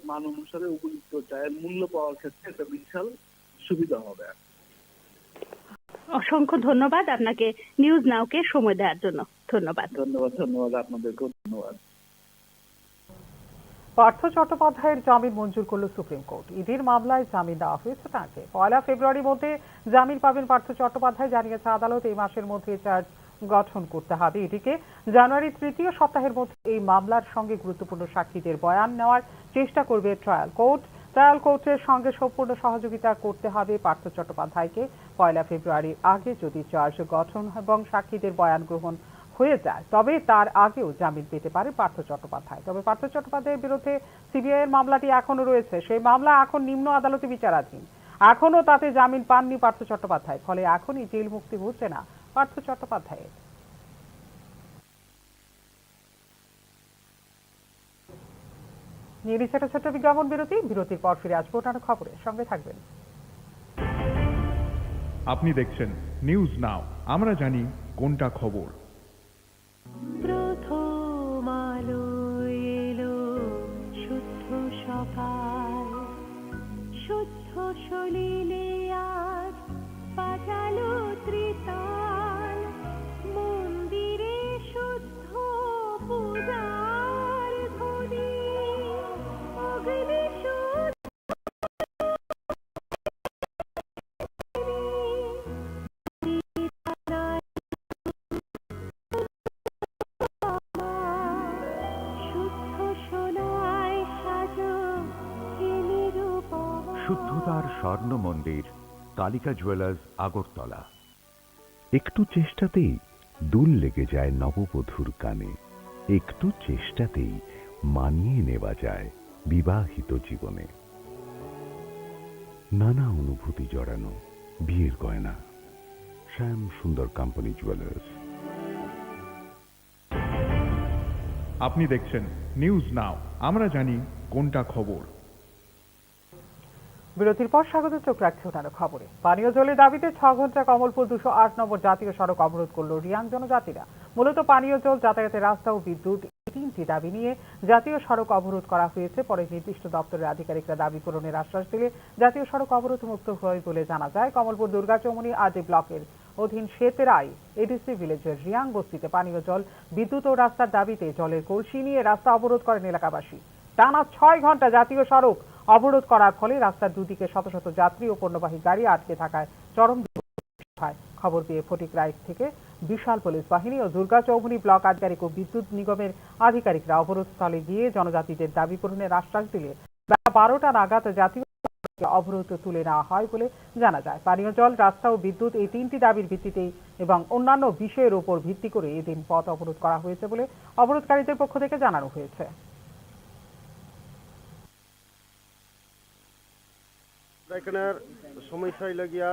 মান অনুসারে উপযুক্ত চায়ের মূল্য পাওয়ার ক্ষেত্রে একটা বিশাল সুবিধা হবে। অসংখ্য ধন্যবাদ আপনাকে নিউজ নাওকে সময় দেওয়ার জন্য। ধন্যবাদ। ধন্যবাদ আপনাদেরকেও ধন্যবাদ। পার্থ চট্টোপাধ্যায়ের জামিন মঞ্জুর করল সুপ্রিম কোর্ট। ইডির মামলায় জামিন দেওয়া হয়েছে তাঁকে। 1 ফেব্রুয়ারির মধ্যে জামিন পাবেন পার্থ চট্টোপাধ্যায়, জানিয়েছে আদালত। এই মাসের মধ্যে চার্জ গঠন করতে হবে ইডিকে। জানুয়ারির তৃতীয় সপ্তাহের মধ্যে এই মামলার সঙ্গে গুরুত্বপূর্ণ সাক্ষীদের বয়ান নেওয়ার চেষ্টা করবে ট্রায়াল কোর্ট। ট্রায়াল কোর্টের সঙ্গে সম্পূর্ণ সহযোগিতা করতে হবে পার্থ চট্টোপাধ্যায়কে। 1 ফেব্রুয়ারির আগে যদি চার্জ গঠন এবং সাক্ষীদের বয়ান গ্রহণ হয়ে যায় তবে তার আগেও জামিন পেতে পারে পার্থ চট্টোপাধ্যায়। তবে পার্থ চট্টোপাধ্যায়ের বিরুদ্ধে সিবিআই এর মামলাটি এখনো রয়েছে। সেই মামলা এখন নিম্ন আদালতে বিচারাধীন। এখনো তাতে জামিন পাননি পার্থ চট্টোপাধ্যায়, ফলে এখনই জেল মুক্তি হচ্ছে না পার্থ চট্টোপাধ্যায়ের। নিয়ে নিচ্ছে একটা ছোট্ট বিজ্ঞাপন বিরতি। বিরতির পর ফিরে আসবো অন্যান্য খবরের সঙ্গে থাকবেন। আপনি দেখছেন নিউজ নাও, আমরা জানি কোনটা খবর। প্রথম আলো এলো শুদ্ধ সকাল, শুদ্ধ সলিলে আজ বাজালো ত্রিতাল, মন্দিরে শুদ্ধ পূজার ধ্বনি, অগ্নি শুদ্ধতার স্বর্ণ মন্দির, কালিকা জুয়েলার্স, আগরতলা। একটু চেষ্টাতেই দুল লেগে যায় নববধূর কানে। একটু চেষ্টাতেই মানিয়ে নেওয়া যায় বিবাহিত জীবনে। নানা অনুভূতি জড়ানো বিয়ের গয়না। শ্যাম সুন্দর কোম্পানি জুয়েলার্স। আপনি দেখছেন নিউজ নাও, আমরা জানি কোনটা খবর। বিরতির পর স্বাগত, চোখ রাখছে অন্যান্য খবরে। পানীয় জলের দাবিতে 6 ঘন্টা কমলপুর 208 নম্বর জাতীয় সড়ক অবরোধ করল রিয়াং জনজাতিরা। মূলত পানীয় জল, যাতায়াতের রাস্তা ও বিদ্যুৎ, এই 3টি দাবি নিয়ে জাতীয় সড়ক অবরোধ করা হয়েছে। পরে নির্দিষ্ট দপ্তরের আধিকারিকরা দাবি পূরণের আশ্বাস দিলে জাতীয় সড়ক অবরোধ মুক্ত হয় বলে জানা যায়। কমলপুর দুর্গাচৌমুহনী আরডি ব্লকের অধীন শেতেরাই এডিসি ভিলেজের রিয়াং বস্তিতে পানীয় জল, বিদ্যুৎ ও রাস্তার দাবিতে জলের কলসি নিয়ে রাস্তা অবরোধ করেন এলাকাবাসী। টানা 6 ঘন্টা জাতীয় সড়ক অবরোধ করার ফলে রাস্তার দুদিকে শত শত যাত্রী ও পণ্যবাহী গাড়ি আটকে থাকায় চরম হয়। খবর পেয়ে ফটিক রাইড থেকে বিশাল পুলিশ বাহিনী ও দুর্গাচৌমুহনী ব্লক আধিকারিক ও বিদ্যুৎ নিগমের আধিকারিকরা অবরোধস্থলে গিয়ে জনজাতিদের দাবি পূরণের আশ্বাস দিলে বেলা 12টা নাগাদ জাতীয় অবরোধ তুলে নেওয়া হয় বলে জানা যায়। পানীয় জল, রাস্তা ও বিদ্যুৎ, এই 3টি দাবির ভিত্তিতেই এবং অন্যান্য বিষয়ের উপর ভিত্তি করে এদিন পথ অবরোধ করা হয়েছে বলে অবরোধকারীদের পক্ষ থেকে জানানো হয়েছে। এখানের সমস্যা লাগিয়া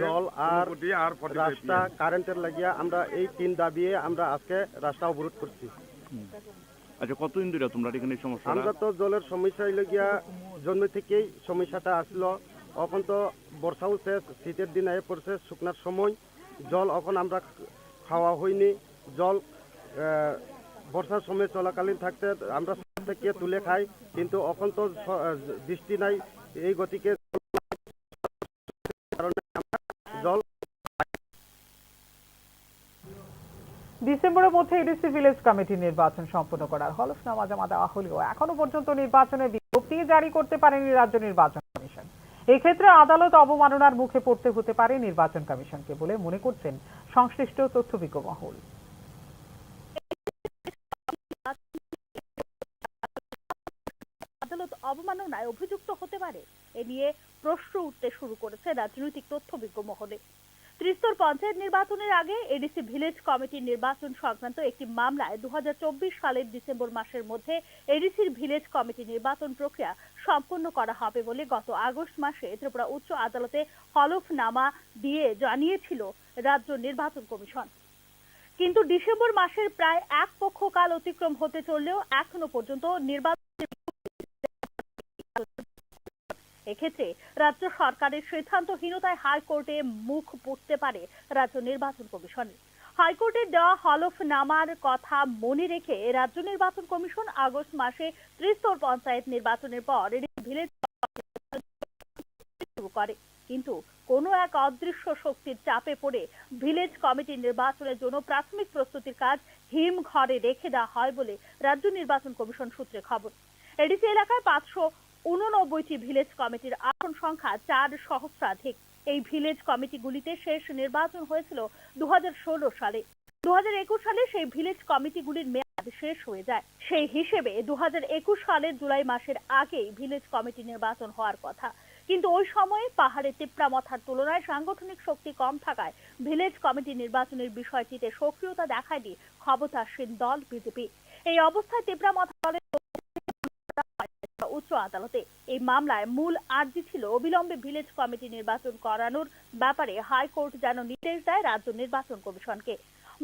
জল আর রাস্তা, কারেন্টের লাগিয়া আমরা এই 3 দাবি আমরা আজকে রাস্তা অবরোধ করছি। আচ্ছা, কতদিন ধরে তোমরা এখানে সমস্যা? আমরা তো জলের সমস্যা লাগিয়া জন্ম থেকেই সমস্যাটা আসলো। এখন তো বর্ষাও শেষ, শীতের দিন এসে পড়ছে, শুকনার সময় জল এখন আমরা খাওয়া হয়নি। জল বর্ষার সময় চলাকালীন থাকতে আমরা থেকে তুলে খাই, কিন্তু এখন তো বৃষ্টি নাই, এই গতিকে জল। ডিসেম্বরের মধ্যে এডিসি ভিলেজ কমিটি নির্বাচন সম্পন্ন করার হলফনামা জমা দেওয়া হলেও এখনো পর্যন্ত নির্বাচনের বিজ্ঞপ্তি জারি করতে পারেনি রাজ্য নির্বাচন কমিশন। এক্ষেত্রে আদালত অবমাননার মুখে পড়তে হতে পারে নির্বাচন কমিশনকে বলে মনে করছেন সংশ্লিষ্ট তথ্যবিজ্ঞ মহল। আদালত অবমাননায় অভিযুক্ত হতে পারে, এ নিয়ে প্রশ্ন উঠতে শুরু করেছে রাজনৈতিক তথ্যবিজ্ঞ মহলে। ত্রিস্তর পঞ্চায়েত নির্বাচনের আগে এডিসি ভিলেজ কমিটির নির্বাচন সংক্রান্ত একটি মামলায় 2024 সালের ডিসেম্বর মাসের মধ্যে এডিসির ভিলেজ কমিটি নির্বাচন প্রক্রিয়া সম্পন্ন করা হবে বলে গত আগস্ট মাসে ত্রিপুরা উচ্চ আদালতে হলফনামা দিয়ে জানিয়েছিল রাজ্য নির্বাচন কমিশন। কিন্তু ডিসেম্বর মাসের প্রায় এক পক্ষকাল অতিক্রম হতে চললেও এখনো পর্যন্ত নির্বাচন, এক্ষেত্রে রাজ্য সরকারের সিদ্ধান্তহীনতায় হাইকোর্টে মুখ পড়তে পারে রাজ্য নির্বাচন কমিশনের। হাইকোর্টের দেওয়া হলফনামার কথা মনে রেখে রাজ্য নির্বাচন কমিশন আগস্ট মাসে ত্রিস্তর পঞ্চায়েত নির্বাচনের পর ভিলেজ শুরু করে, কিন্তু কোনো এক অদৃশ্য শক্তির চাপে পড়ে ভিলেজ কমিটি নির্বাচনের জন্য প্রাথমিক প্রস্তুতির কাজ হিমঘরে রেখে দেওয়া হয় বলে রাজ্য নির্বাচন কমিশন সূত্রে খবর। এডিসি এলাকায় 589টি ভিলেজ কমিটির আসন সংখ্যা 4 সহস্রাধিক। এই ভিলেজ কমিটিগুলিতে শেষ নির্বাচন হয়েছিল 2016 সালে। 2021 সালে সেই ভিলেজ কমিটিগুলির মেয়াদ শেষ হয়ে যায়। সেই হিসেবে 2021 সালের জুলাই মাসের আগেই ভিলেজ কমিটি নির্বাচন হওয়ার কথা, কিন্তু ওই সময়ে পাহাড়ে তিপ্রামথার তুলনায় সাংগঠনিক শক্তি কম থাকায় ভিলেজ কমিটি নির্বাচনের বিষয়টিতে সক্রিয়তা দেখায়নি ক্ষমতাসীন দল বিজেপি। এই অবস্থায় তিপ্রামথা দলের উচ্চ আদালতে এই মামলায় মূল আর্জি ছিল অবিলম্বে ভিলেজ কমিটি নির্বাচন করানোর ব্যাপারে হাইকোর্ট যেন নির্দেশ দেয় রাজ্য নির্বাচন কমিশনকে।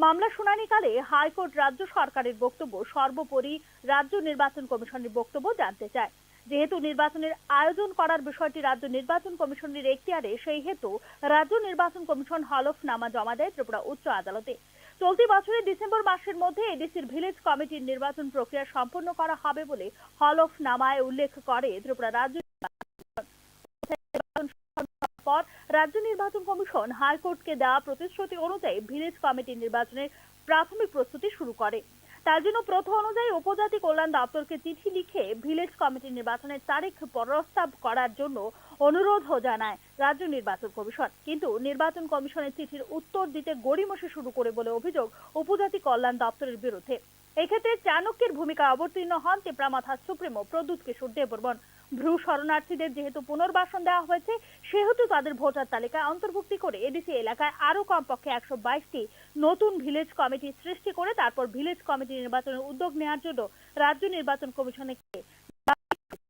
মামলা শুনানিকালে হাইকোর্ট রাজ্য সরকারের বক্তব্য, সর্বোপরি রাজ্য নির্বাচন কমিশনের বক্তব্য জানতে চায়। যেহেতু নির্বাচনের আয়োজন করার বিষয়টি রাজ্য নির্বাচন কমিশনের এখতিয়ারে, সেই হেতু রাজ্য নির্বাচন কমিশন হলফনামা জমা দেয় ত্রিপুরা উচ্চ আদালতে। চলতি বছরের ডিসেম্বর মাসের মধ্যে এডিসির ভিলেজ কমিটির নির্বাচন প্রক্রিয়া সম্পন্ন করা হবে বলে হলফনামায় উল্লেখ করে ত্রিপুরা রাজ্য পর রাজ্য নির্বাচন কমিশন হাইকোর্টকে দেওয়া প্রতিশ্রুতি অনুযায়ী ভিলেজ কমিটি নির্বাচনের প্রাথমিক প্রস্তুতি শুরু করে। তার জন্য প্রথা অনুযায়ী উপজাতি কল্যাণ দপ্তরকে চিঠি লিখে ভিলেজ কমিটি নির্বাচনের তারিখ প্রস্তাব করার জন্য অনুরোধও জানায় রাজ্য নির্বাচন কমিশন। কিন্তু নির্বাচন কমিশনের চিঠির উত্তর দিতে গড়িমসি শুরু করে বলে অভিযোগ উপজাতি কল্যাণ দপ্তরের বিরুদ্ধে। এক্ষেত্রে চাণক্যের ভূমিকায় অবতীর্ণ হন তিপ্রামথার সুপ্রিমো প্রদ্যুৎ কিশোর দেববর্মন। ভ্রু শরণার্থীদের যেহেতু পুনর্বাসন দেওয়া হয়েছে, সেহেতু তাদের ভোটার তালিকায় অন্তর্ভুক্তি করে এডিসি এলাকায় আরো কমপক্ষে 122টি নতুন ভিলেজ কমিটি সৃষ্টি করে তারপর ভিলেজ কমিটি নির্বাচনের উদ্যোগ নেওয়ার জন্য রাজ্য নির্বাচন কমিশনকে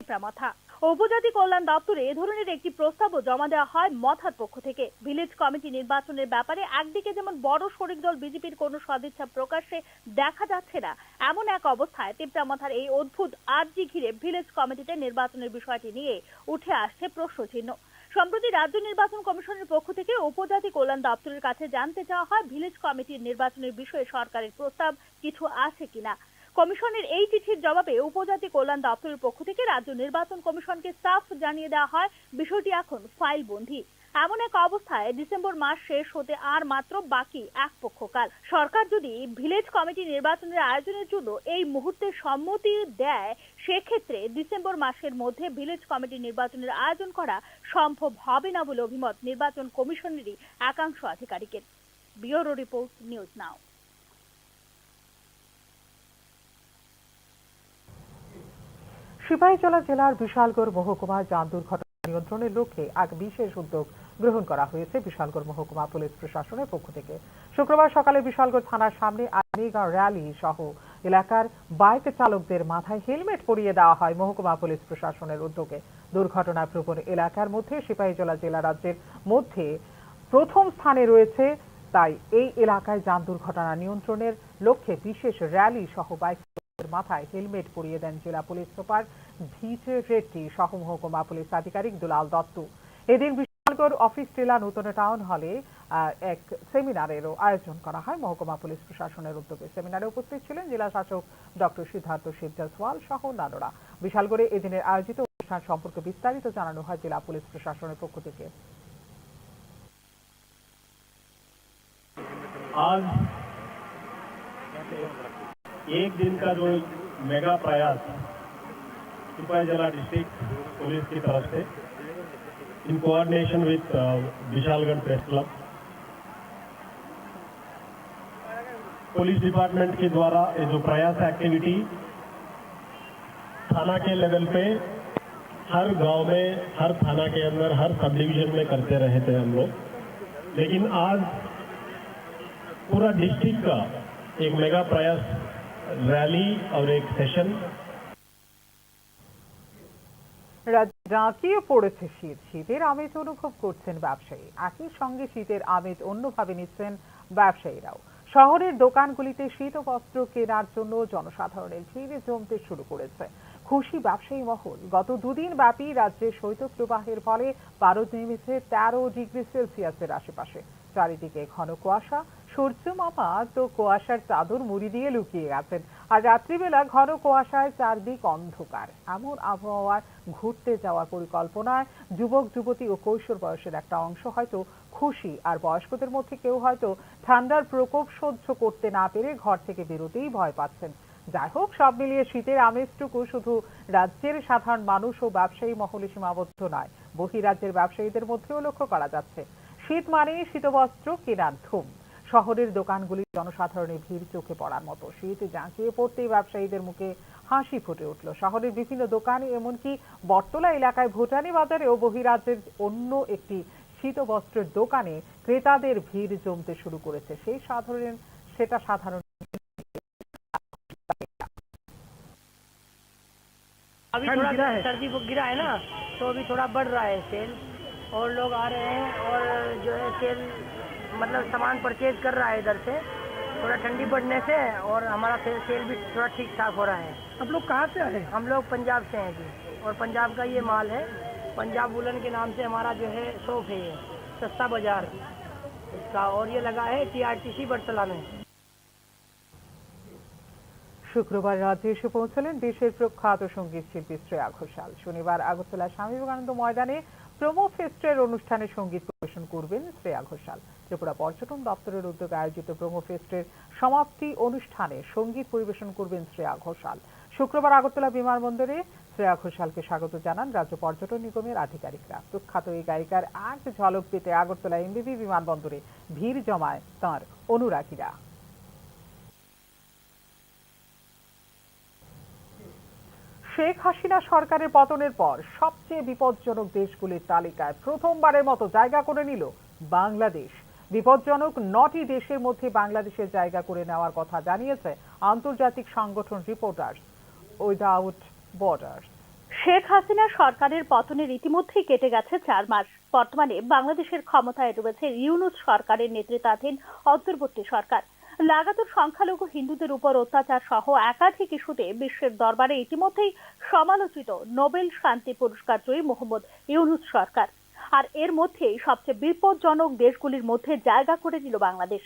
তেপড়ামাথা। উপজাতি কল্যাণ দপ্তরে এ ধরনের একটি প্রস্তাবও জমা দেওয়া হয় মথার পক্ষ থেকে। ভিলেজ কমিটি নির্বাচনের ব্যাপারে একদিকে যেমন বড় শরিক দল বিজেপির কোনো সদিচ্ছা প্রকাশ্যে দেখা যাচ্ছে না, এমন এক অবস্থায় তেপড়ামাথার এই অদ্ভুত আর্জি ঘিরে ভিলেজ কমিটিতে নির্বাচনের বিষয়টি নিয়ে উঠে আসছে প্রশ্নচিহ্ন। সম্প্রতি রাজ্য নির্বাচন কমিশনের পক্ষ থেকে উপজাতি কল্যাণ দপ্তরের কাছে জানতে চাওয়া হয় ভিলেজ কমিটির নির্বাচনের বিষয়ে সরকারের প্রস্তাব কিছু আছে কিনা। কমিশনের এই চিঠির জবাবে উপজাতি কল্যাণ দপ্তরের পক্ষ থেকে রাজ্য নির্বাচন কমিশনকে সাফ জানিয়ে দেওয়া হয় বিষয়টি এখন ফাইলবন্দী। এমন এক অবস্থায় ডিসেম্বর মাস শেষ হতে আর মাত্র বাকি এক পক্ষকাল। সরকার যদি ভিলেজ কমিটি নির্বাচনের আয়োজনের জন্য এই মুহূর্তে সম্মতি দেয়, সেক্ষেত্রে ডিসেম্বর মাসের মধ্যে ভিলেজ কমিটি নির্বাচনের আয়োজন করা সম্ভব হবে না বলে অভিমত নির্বাচন কমিশনেরই একাংশ আধিকারিকের। Bureau report, news now. Sipahijala জেলার বিশালগড় মহকুমায় যান দুর্ঘটনা নিয়ন্ত্রণের লক্ষ্যে এক বিশেষ উদ্যোগ গ্রহণ করা হয়েছে বিশালগড় মহকুমা পুলিশ প্রশাসনের পক্ষ থেকে। শুক্রবার সকালে বিশালগড় থানার সামনে মেগা র্যালি সহ এলাকার বাইক চালকদের মাথায় হেলমেট পরিয়ে দেওয়া হয় মহকুমা পুলিশ প্রশাসনের উদ্যোগে। দুর্ঘটনায় প্রবণ এলাকার মধ্যে সিপাহীজলা জেলা রাজ্যের মধ্যে প্রথম স্থানে রয়েছে। তাই এই এলাকায় যান দুর্ঘটনা নিয়ন্ত্রণের লক্ষ্যে বিশেষ র্যালি সহ বাইক মাথায় হেলমেট পরিয়ে দেন জেলা পুলিশ সুপার ভিজে রেড্ডি সহ মহকুমা পুলিশ আধিকারিক দুলাল দত্ত। এদিন বিশালগড় অফিস টিলা নতুন টাউন হলে এক সেমিনারেরও আয়োজন করা হয় মহকুমা পুলিশ প্রশাসনের উদ্যোগে। সেমিনারে উপস্থিত ছিলেন জেলা শাসক ডক্টর সিদ্ধার্থ সিদ্ধাসওয়াল সহ অন্যান্যরা। বিশালগড়ে এদিনের আয়োজিত অনুষ্ঠান সম্পর্কে বিস্তারিত জানানো হয় জেলা পুলিশ প্রশাসনের পক্ষ থেকে। आज एक दिन का जो मेगा प्रयास सिपाहीजला डिस्ट्रिक्ट पुलिस की तरफ से in coordination with Vishalgarh press club police department के द्वारा ये जो प्रयास एक्टिविटी थाना के लेवल पे हर गांव में, हर थाना के अंदर, हर सब डिवीजन में करते रहे थे हम लोग, लेकिन आज पूरा डिस्ट्रिक्ट का एक मेगा प्रयास रैली और एक सेशन। জাঁকিয়ে পড়েছে শীত, শীতের আমেজ অনুভব করছেন ব্যবসায়ী। একই সঙ্গে শীতের আমেজ অন্যভাবে নিচ্ছেন ব্যবসায়ীরাও। শহরের দোকানগুলিতে শীত বস্ত্র কেনার জন্য জনসাধারণের ভিড় জমতে শুরু করেছে। খুশি ব্যবসায়ী মহল। গত দুদিন ব্যাপী রাজ্যে শৈত্যপ্রবাহের ফলে পারদ নেমেছে 13 ডিগ্রি সেলসিয়াসের আশেপাশে। চারিদিকে ঘন কুয়াশা, সূর্য মামা তো কুয়াশার চাদর মুড়ি দিয়ে লুকিয়ে গেছেন। আর রাত্রিবেলা ঘন কুয়াশায় চারদিক অন্ধকার। এমন আবহাওয়ায় ঘুরতে যাওয়ার পরিকল্পনায় যুবক যুবতী ও কৈশোর বয়সের একটা অংশ হয়তো খুশি, আর বয়স্কদের মধ্যে কেউ হয়তো ঠান্ডার প্রকোপ সহ্য করতে না পেরে ঘর থেকে বেরোতেই ভয় পাচ্ছেন। যাই হোক, সব মিলিয়ে শীতের আমেজটুকু শুধু রাজ্যের সাধারণ মানুষ ও ব্যবসায়ী মহলে সীমাবদ্ধ নয়, বহিরাজ্যের ব্যবসায়ীদের মধ্যেও লক্ষ্য করা যাচ্ছে। শীত মানে শীতবস্ত্র কেনার ধুম। শহরের দোকানগুলি জনসাধারণের ভিড় চোখে পড়ার মতো। শীত জাঁকিয়ে পড়তেই ব্যবসায়ীদের মুখে হাসি ফুটে উঠল। শহরের বিভিন্ন দোকানে, এমনকি বটতলা এলাকায় ভুটানি বাজারে ও বহিরাজ্যের অন্য একটি শীতবস্ত্রের দোকানে ক্রেতাদের ভিড় জমতে শুরু করেছে। সেটা সাধারণ। अभी थोड़ा सर्दी गिरा है ना, तो अभी थोड़ा बढ़ रहा है सेल, और लोग आ रहे हैं और जो है सेल मतलब सामान परचेज कर रहा है इधर से। थोड़ा ठंडी पड़ने से और हमारा सेल भी थोड़ा ठीक ठाक हो रहा है। आप लोग कहाँ से आए? हम लोग पंजाब से हैं जी, और पंजाब का ये माल है। पंजाब वुलन के नाम से हमारा जो है शॉप है, ये सस्ता बाजार इसका, और ये लगा है TRTC बटतला में। শুক্রবার রাজ্যে এসে পৌঁছলেন দেশের প্রখ্যাত সঙ্গীত শিল্পী শ্রেয়া ঘোষাল। শনিবার আগরতলা স্বামী বিবেকানন্দ ময়দানে প্রোমো ফেস্টের অনুষ্ঠানে সঙ্গীত পরিবেশন করবেন শ্রেয়া ঘোষাল। ত্রিপুরা পর্যটন দপ্তরের উদ্যোগে আয়োজিত প্রোমো ফেস্টের সমাপ্তি অনুষ্ঠানে সঙ্গীত পরিবেশন করবেন শ্রেয়া ঘোষাল। শুক্রবার আগরতলা বিমানবন্দরে শ্রেয়া ঘোষালকে স্বাগত জানান রাজ্য পর্যটন নিগমের আধিকারিকরা। প্রখ্যাত এই গায়িকার এক ঝলক পেতে আগরতলা MBB বিমানবন্দরে ভিড় জমায় তাঁর অনুরাগীরা। শেখ হাসিনা সরকারের পতনের পর সবচেয়ে বিপজ্জনক দেশগুলির তালিকায় প্রথমবারের মতো জায়গা করে নিল বাংলাদেশ। বিপজ্জনক 9টি দেশের মধ্যে বাংলাদেশের জায়গা করে নেওয়ার কথা জানিয়েছে আন্তর্জাতিক সংগঠন reporters without borders. Sheikh Hasina সরকারের পতনের ইতিমধ্যেই কেটে গেছে 4 মাস। বর্তমানে বাংলাদেশের ক্ষমতায় রয়েছে ইউনূস সরকারের নেতৃত্বাধীন অন্তর্বর্তী সরকার। লাগাতার সংখ্যালঘু হিন্দুদের উপর অত্যাচার সহ একাধিক ইস্যুতে বিশ্বের দরবারে ইতিমধ্যেই সমালোচিত নোবেল শান্তি পুরস্কার জয়ী মোহাম্মদ ইউনূস সরকার। আর এর মধ্যেই সবচেয়ে বিপজ্জনক দেশগুলির মধ্যে জায়গা করে নিল বাংলাদেশ।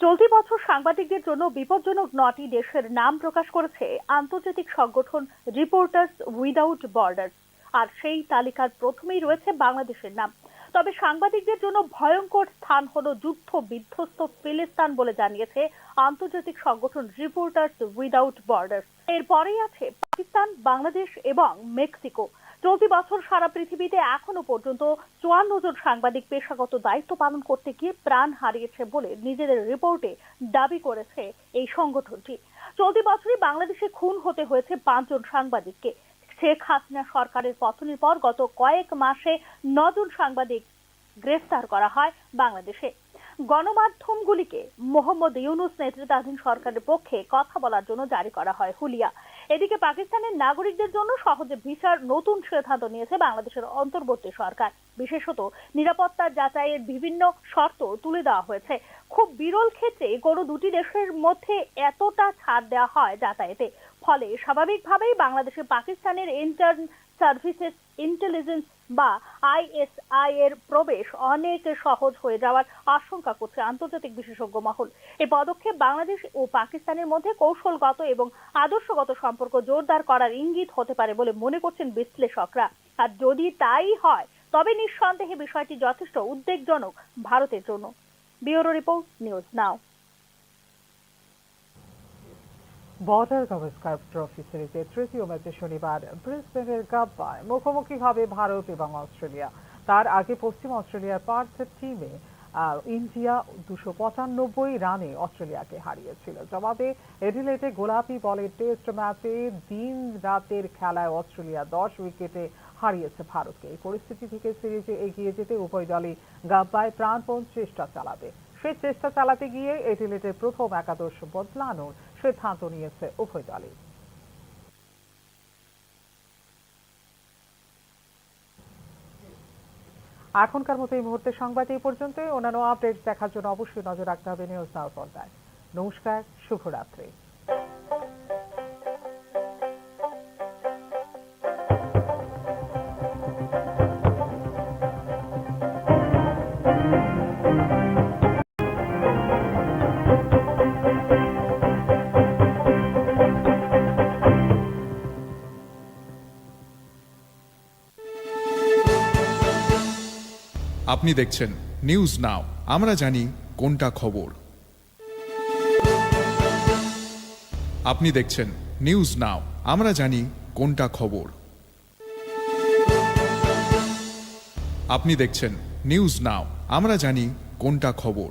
চলতি বছর সাংবাদিকদের জন্য বিপজ্জনক 9টি দেশের নাম প্রকাশ করেছে আন্তর্জাতিক সংগঠন রিপোর্টার্স উইদাউট বর্ডার্স। আর সেই তালিকার প্রথমেই রয়েছে বাংলাদেশের নাম। তবে সাংবাদিকদের জন্য ভয়ঙ্কর স্থান হলো যুদ্ধ বিধ্বস্ত ফিলিস্তিন বলে জানিয়েছে আন্তর্জাতিক সংগঠন রিপোর্টার্স উইদাউট বর্ডার্স। এরপরেই আছে পাকিস্তান, বাংলাদেশ এবং মেক্সিকো। চলতি বছর সারা পৃথিবীতে এখনো পর্যন্ত 54 জন সাংবাদিক পেশাগত দায়িত্ব পালন করতে গিয়ে প্রাণ হারিয়েছে বলে নিজেদের রিপোর্টে দাবি করেছে এই সংগঠনটি। চলতি বছরই বাংলাদেশে খুন হতে হয়েছে 5 জন সাংবাদিককে। শেখ হাসিনা সরকারের পতনের পর গত কয়েক মাসে 9 জন সাংবাদিক গ্রেফতার করা হয় বাংলাদেশে। গণমাধ্যমগুলিকে মোহাম্মদ ইউনূস নেতৃত্বাধীন সরকারের পক্ষে কথা বলার জন্য জারি করা হয় হুলিয়া। এদিকে পাকিস্তানের নাগরিকদের জন্য সহজে ভিসার নতুন সিদ্ধান্ত নিয়েছে বাংলাদেশের অন্তর্বর্তী সরকার। বিশেষত নিরাপত্তা যাচাইয়ের বিভিন্ন শর্ত তুলে দেওয়া হয়েছে। খুব বিরল ক্ষেত্রে কোনো দুটি দেশের মধ্যে এতটা ছাড় দেওয়া হয় যাতায়াতে। ফলে স্বাভাবিকভাবেই বাংলাদেশে পাকিস্তানের ইন্টার্ন সার্ভিসেস ইন্টেলিজেন্স বা ISI এর প্রবেশ অনেক সহজ হয়ে যাওয়ার আশঙ্কা করছে আন্তর্জাতিক বিশেষজ্ঞ মহল। এই পদক্ষেপ বাংলাদেশ ও পাকিস্তানের মধ্যে কৌশলগত এবং আদর্শগত সম্পর্ক জোরদার করার ইঙ্গিত হতে পারে বলে মনে করছেন বিশ্লেষকরা। আর যদি তাই হয় তবে নিঃসন্দেহে বিষয়টি যথেষ্ট উদ্বেগজনক ভারতের জন্য। ব্যুরো রিপোর্ট, নিউজ নাও। বর্ডার গাভাস্কার ট্রফি সিরিজের তৃতীয় ম্যাচে শনিবার ব্রিসবেনের গাব্বায় মুখোমুখি হবে ভারত এবং অস্ট্রেলিয়া। তার আগে পশ্চিম অস্ট্রেলিয়ার পার্থের টিমে ইন্ডিয়া 295 রানে অস্ট্রেলিয়াকে হারিয়েছিল। জবাবে এডিলেডে গোলাপি বলের টেস্ট ম্যাচে দিন রাতের খেলায় অস্ট্রেলিয়া 10 উইকেটে হারিয়েছে ভারতকে। এই পরিস্থিতি থেকে সিরিজে এগিয়ে যেতে উভয় দলই গাব্বায় প্রাণপণ চেষ্টা চালাবে। সেই চেষ্টা চালাতে গিয়ে এডিলেডের প্রথম একাদশ বদলানোর সিদ্ধান্ত নিয়েছে উভয় দলই। এখনকার মতো এই মুহূর্তে সংবাদ এই পর্যন্ত। অন্যান্য আপডেট দেখার জন্য অবশ্যই নজর রাখতে হবে নিউজ নাও পর্দায়। নমস্কার, শুভরাত্রি। আপনি দেখছেন নিউজ নাও, আমরা জানি কোনটা খবর। আপনি দেখছেন নিউজ নাও, আমরা জানি কোনটা খবর। আপনি দেখছেন নিউজ নাও, আমরা জানি কোনটা খবর।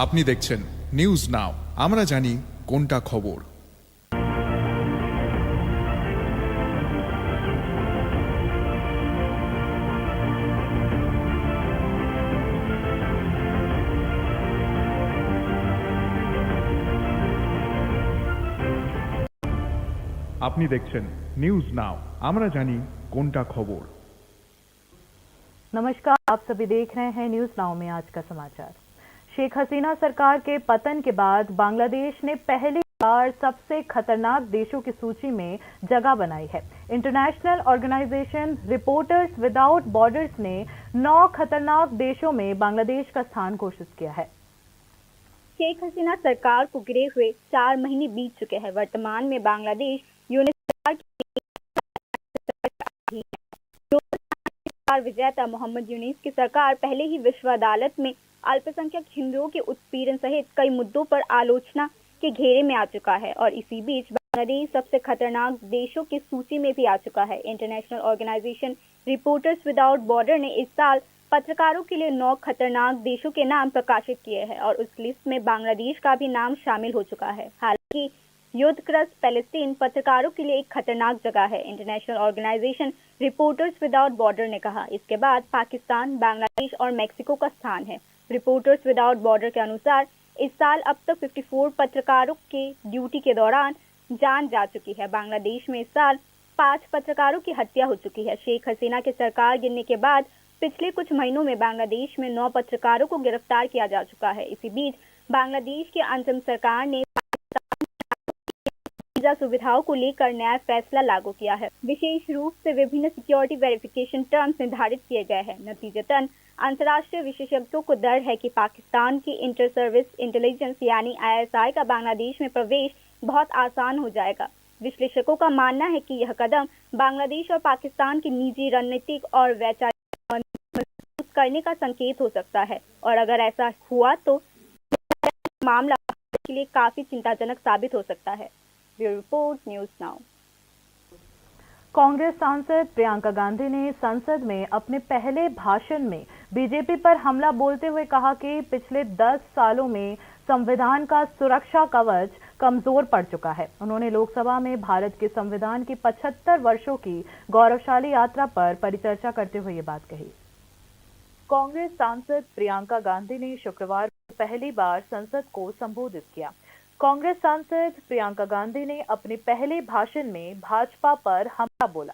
আপনি দেখছেন নিউজ নাও, আমরা জানি কোনটা খবর। আপনি দেখছেন নিউজ নাও, আমরা জানি কোনটা খবর। नमस्कार, आप सभी देख रहे हैं न्यूज नाउ में आज का समाचार। शेख हसीना सरकार के पतन के बाद बांग्लादेश ने पहली बार सबसे खतरनाक देशों की सूची में जगह बनाई है। International organisation reporters without borders ने 9 खतरनाक देशों में बांग्लादेश का स्थान घोषित किया है। शेख हसीना सरकार को गिरे हुए 4 महीने बीत चुके हैं। वर्तमान में बांग्लादेश यूनिसरकार विजेता मोहम्मद यूनिस की सरकार पहले ही विश्व अदालत में अल्पसंख्यक हिंदुओं के उत्पीड़न सहित कई मुद्दों पर आलोचना के घेरे में आ चुका है और इसी बीच बांग्लादेश सबसे खतरनाक देशों की सूची में भी आ चुका है। International organisation reporters without border ने इस साल पत्रकारों के लिए 9 खतरनाक देशों के नाम प्रकाशित किए हैं और उस लिस्ट में बांग्लादेश का भी नाम शामिल हो चुका है। हालांकि युद्धग्रस्त पैलेस्टीन पत्रकारों के लिए एक खतरनाक जगह है, international organisation reporters without border ने कहा। इसके बाद पाकिस्तान, बांग्लादेश और मेक्सिको का स्थान है। रिपोर्टर्स विदाउट बॉर्डर के अनुसार इस साल अब तक 54 पत्रकारों के ड्यूटी के दौरान जान जा चुकी है। बांग्लादेश में इस साल 5 पत्रकारों की हत्या हो चुकी है। शेख हसीना की सरकार गिरने के बाद पिछले कुछ महीनों में बांग्लादेश में 9 पत्रकारों को गिरफ्तार किया जा चुका है। इसी बीच बांग्लादेश की अंतरिम सरकार ने वीजा सुविधाओं को लेकर नया फैसला लागू किया है। विशेष रूप से विभिन्न सिक्योरिटी वेरिफिकेशन टर्म्स निर्धारित किए गए हैं। नतीजतन अंतर्राष्ट्रीय विशेषज्ञों को डर है कि पाकिस्तान की इंटर सर्विस इंटेलिजेंस यानी ISI का बांग्लादेश में प्रवेश बहुत आसान हो जाएगा। विश्लेषकों का मानना है कि यह कदम बांग्लादेश और पाकिस्तान की निजी रणनीतिक और वैचारिक मजबूत करने का संकेत हो सकता है और अगर ऐसा हुआ तो मामला के लिए काफी चिंताजनक साबित हो सकता है। Bureau report, news now. Congress सांसद प्रियंका गांधी ने संसद में अपने पहले भाषण में बीजेपी पर हमला बोलते हुए कहा कि पिछले 10 सालों में संविधान का सुरक्षा कवच कमजोर पड़ चुका है। उन्होंने लोकसभा में भारत के संविधान की 75 वर्षों की गौरवशाली यात्रा पर परिचर्चा करते हुए ये बात कही। कांग्रेस सांसद प्रियंका गांधी ने शुक्रवार को पहली बार संसद को संबोधित किया। कांग्रेस सांसद प्रियंका गांधी ने अपने पहले भाषण में भाजपा पर हमला बोला।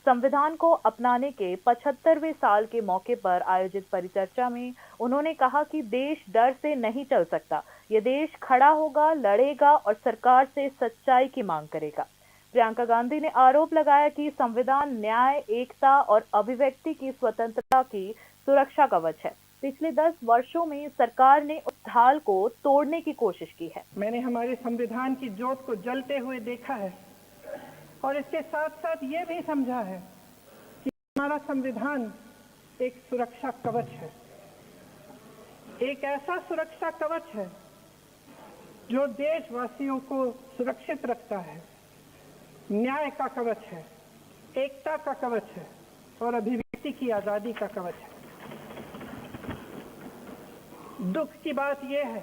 संविधान को अपनाने के 75वें साल के मौके पर आयोजित परिचर्चा में उन्होंने कहा कि देश डर से नहीं चल सकता। ये देश खड़ा होगा, लड़ेगा और सरकार से सच्चाई की मांग करेगा। प्रियंका गांधी ने आरोप लगाया कि संविधान न्याय, एकता और अभिव्यक्ति की स्वतंत्रता की सुरक्षा कवच है। पिछले 10 वर्षों में सरकार ने उस ढाल को तोड़ने की कोशिश की है। मैंने हमारे संविधान की ज्योत को जलते हुए देखा है और इसके साथ साथ ये भी समझा है कि हमारा संविधान एक सुरक्षा कवच है, एक ऐसा सुरक्षा कवच है जो देशवासियों को सुरक्षित रखता है, न्याय का कवच है, एकता का कवच है और अभिव्यक्ति की आजादी का कवच है। दुख की बात यह है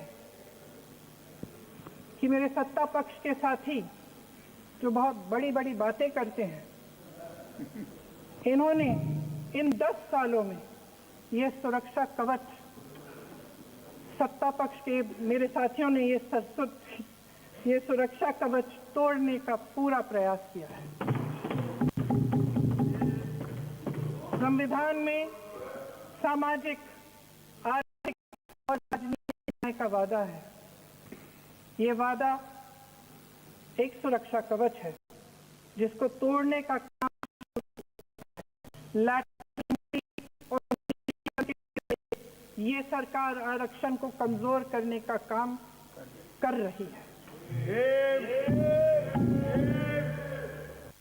कि मेरे सत्ता पक्ष के साथी जो बहुत बड़ी बड़ी बातें करते हैं, इन्होंने इन 10 सालों में यह सुरक्षा कवच, सत्ता पक्ष के मेरे साथियों ने ये सुरक्षा कवच तोड़ने का पूरा प्रयास किया है। संविधान में सामाजिक, आर्थिक और राजनीतिक न्याय का वादा है। ये वादा एक सुरक्षा कवच है जिसको तोड़ने का काम ये सरकार आरक्षण को कमजोर करने का काम कर रही है।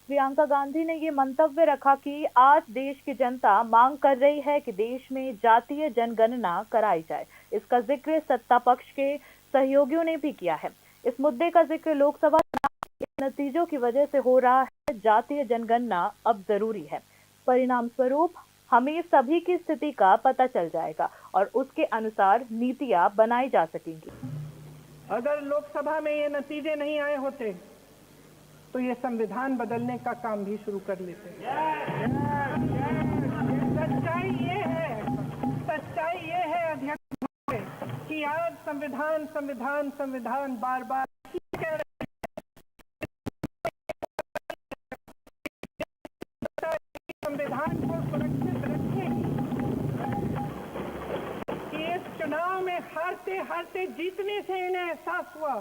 प्रियंका गांधी ने ये मंतव्य रखा कि आज देश की जनता मांग कर रही है कि देश में जातीय जनगणना कराई जाए। इसका जिक्र सत्ता पक्ष के सहयोगियों ने भी किया है। इस मुद्दे का जिक्र लोकसभा चुनाव के नतीजों की वजह से हो रहा है। जातीय जनगणना अब जरूरी है। परिणाम स्वरूप हमें सभी की स्थिति का पता चल जाएगा और उसके अनुसार नीतियां बनाई जा सकेंगी। अगर लोकसभा में ये नतीजे नहीं आए होते तो ये संविधान बदलने का काम भी शुरू कर लेते। सच्चाई ये है अध्यक्ष कि आज संविधान बार बार कह रहे संविधान को सुरक्षित रखेगी कि इस चुनाव में हारते जीतने से इन्हें एहसास हुआ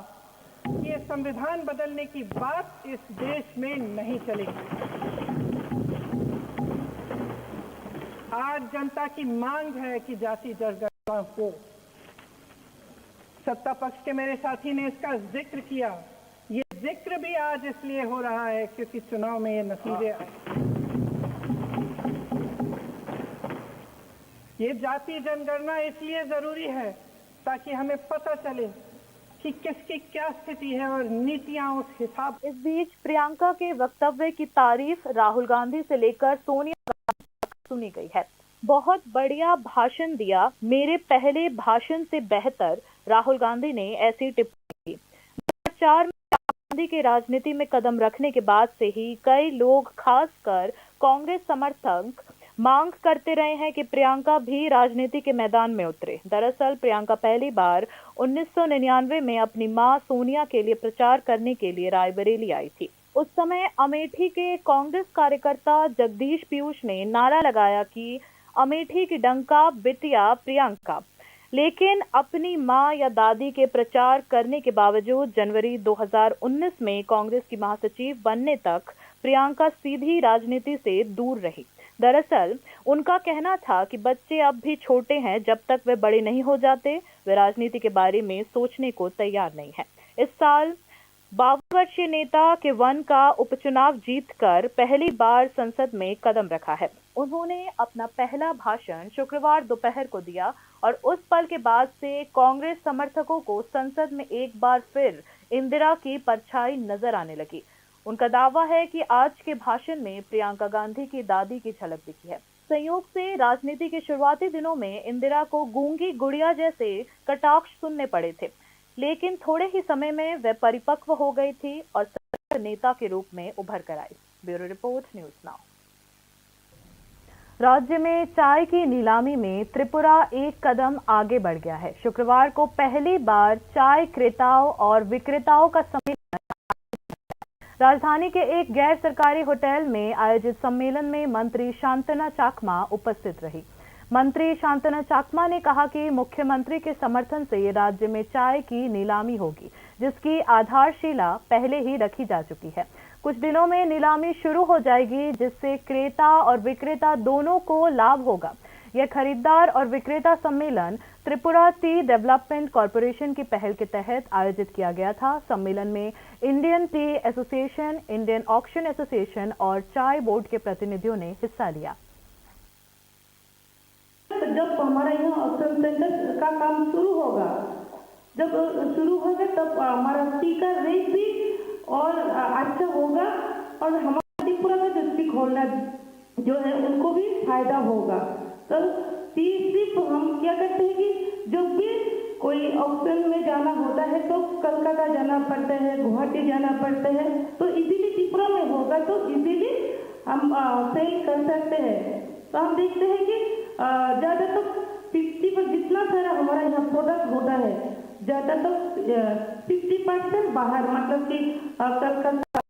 कि ये संविधान बदलने की बात इस देश में नहीं चलेगी। आज जनता की मांग है कि जाति जनगणना हो। सत्ता पक्ष के मेरे साथी ने इसका जिक्र किया। ये जिक्र भी आज इसलिए हो रहा है क्योंकि चुनाव में ये नतीजे आए। ये जाति जनगणना इसलिए जरूरी है ताकि हमें पता चले कि किसकी क्या स्थिति है और नीतियां उस हिसाब। इस बीच प्रियंका के वक्तव्य की तारीफ राहुल गांधी से लेकर सोनिया गांधी तक सुनी गई है। बहुत बढ़िया भाषण दिया, मेरे पहले भाषण से बेहतर, राहुल गांधी ने ऐसी टिप्पणी की। 2004 में गांधी के राजनीति में कदम रखने के बाद से ही कई लोग, खासकर कांग्रेस समर्थक, मांग करते रहे हैं कि प्रियंका भी राजनीति के मैदान में उतरे। दरअसल प्रियंका पहली बार 1999 में अपनी मां सोनिया के लिए प्रचार करने के लिए रायबरेली आई थी। उस समय अमेठी के कांग्रेस कार्यकर्ता जगदीश पीयूष ने नारा लगाया कि अमेठी की डंका बिटिया प्रियंका। लेकिन अपनी मां या दादी के प्रचार करने के बावजूद जनवरी 2019 में कांग्रेस की महासचिव बनने तक प्रियंका सीधी राजनीति से दूर रही। दरअसल उनका कहना था कि बच्चे अब भी छोटे हैं, जब तक वे बड़े नहीं हो जाते वे राजनीति के बारे में सोचने को तैयार नहीं है। इस साल 52 वर्षीय नेता के वन का उपचुनाव जीतकर पहली बार संसद में कदम रखा है। उन्होंने अपना पहला भाषण शुक्रवार दोपहर को दिया और उस पल के बाद से कांग्रेस समर्थकों को संसद में एक बार फिर इंदिरा की परछाई नजर आने लगी। उनका दावा है कि आज के भाषण में प्रियंका गांधी की दादी की झलक दिखी है। संयोग से राजनीति के शुरुआती दिनों में इंदिरा को गूंगी गुड़िया जैसे कटाक्ष सुनने पड़े थे, लेकिन थोड़े ही समय में वे परिपक्व हो गई थी और सशक्त नेता के रूप में उभर कर आई। Bureau report, news now. राज्य में चाय की नीलामी में त्रिपुरा एक कदम आगे बढ़ गया है। शुक्रवार को पहली बार चाय क्रेताओं और विक्रेताओं का सम्मेलन राजधानी के एक गैर सरकारी होटल में आयोजित सम्मेलन में मंत्री शांतना चाकमा उपस्थित रही। मंत्री शांतना चाकमा ने कहा कि मुख्यमंत्री के समर्थन से राज्य में चाय की नीलामी होगी, जिसकी आधारशिला पहले ही रखी जा चुकी है। कुछ दिनों में नीलामी शुरू हो जाएगी, जिससे क्रेता और विक्रेता दोनों को लाभ होगा। यह खरीदार और विक्रेता सम्मेलन त्रिपुरा टी डेवलपमेंट कॉरपोरेशन की पहल के तहत आयोजित किया गया था। सम्मेलन में Indian T association, Indian auction association और चाय बोर्ड के प्रतिनिधियों ने हिस्सा लिया। जब हमारा यहाँ ऑक्शन सेंटर का काम शुरू होगा, जब शुरू होगा तब हमारा टी का रेट भी और अच्छा होगा और हमारा त्रिपुरा का जो स्टिक होल्डर जो है उनको भी फायदा होगा। तो सिर्फ हम क्या करते हैं कि जब भी कोई ऑक्शन में जाना होता है तो कलकत्ता जाना पड़ता है, गुवाहाटी जाना पड़ता है, तो इजीली त्रिपुरा में होगा तो इजीली हम सेल कर सकते हैं। तो हम देखते हैं कि ज़्यादा तो 50% जितना सारा हमारा यहाँ प्रोडक्ट होता है, ज़्यादा तो 50% बाहर, मतलब कि कलकत्ता,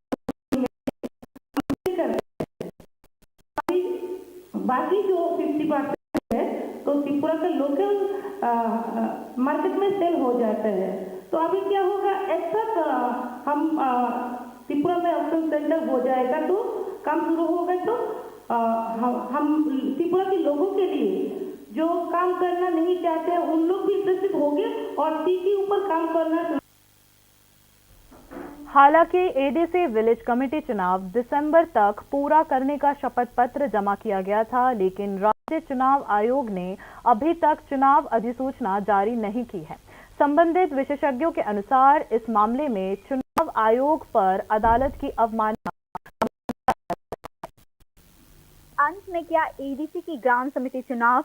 बाकी जो 50% है तो त्रिपुरा का लोकल मार्केट में सेल हो जाता है। तो अभी क्या होगा, एक साथ हम त्रिपुरा में ऑक्शन सेंटर हो जाएगा तो काम शुरू होगा तो हम त्रिपुरा के लोगों के लिए जो काम करना नहीं चाहते उन लोग भी इंटरेस्टेड होंगे और टी के ऊपर काम करना। हालांकि एडीसी विलेज कमेटी चुनाव दिसंबर तक पूरा करने का शपथ पत्र जमा किया गया था, लेकिन राज्य चुनाव आयोग ने अभी तक चुनाव अधिसूचना जारी नहीं की है। संबंधित विशेषज्ञों के अनुसार इस मामले में चुनाव आयोग पर अदालत की अवमानना। अंत में क्या एडीसी की ग्राम समिति चुनाव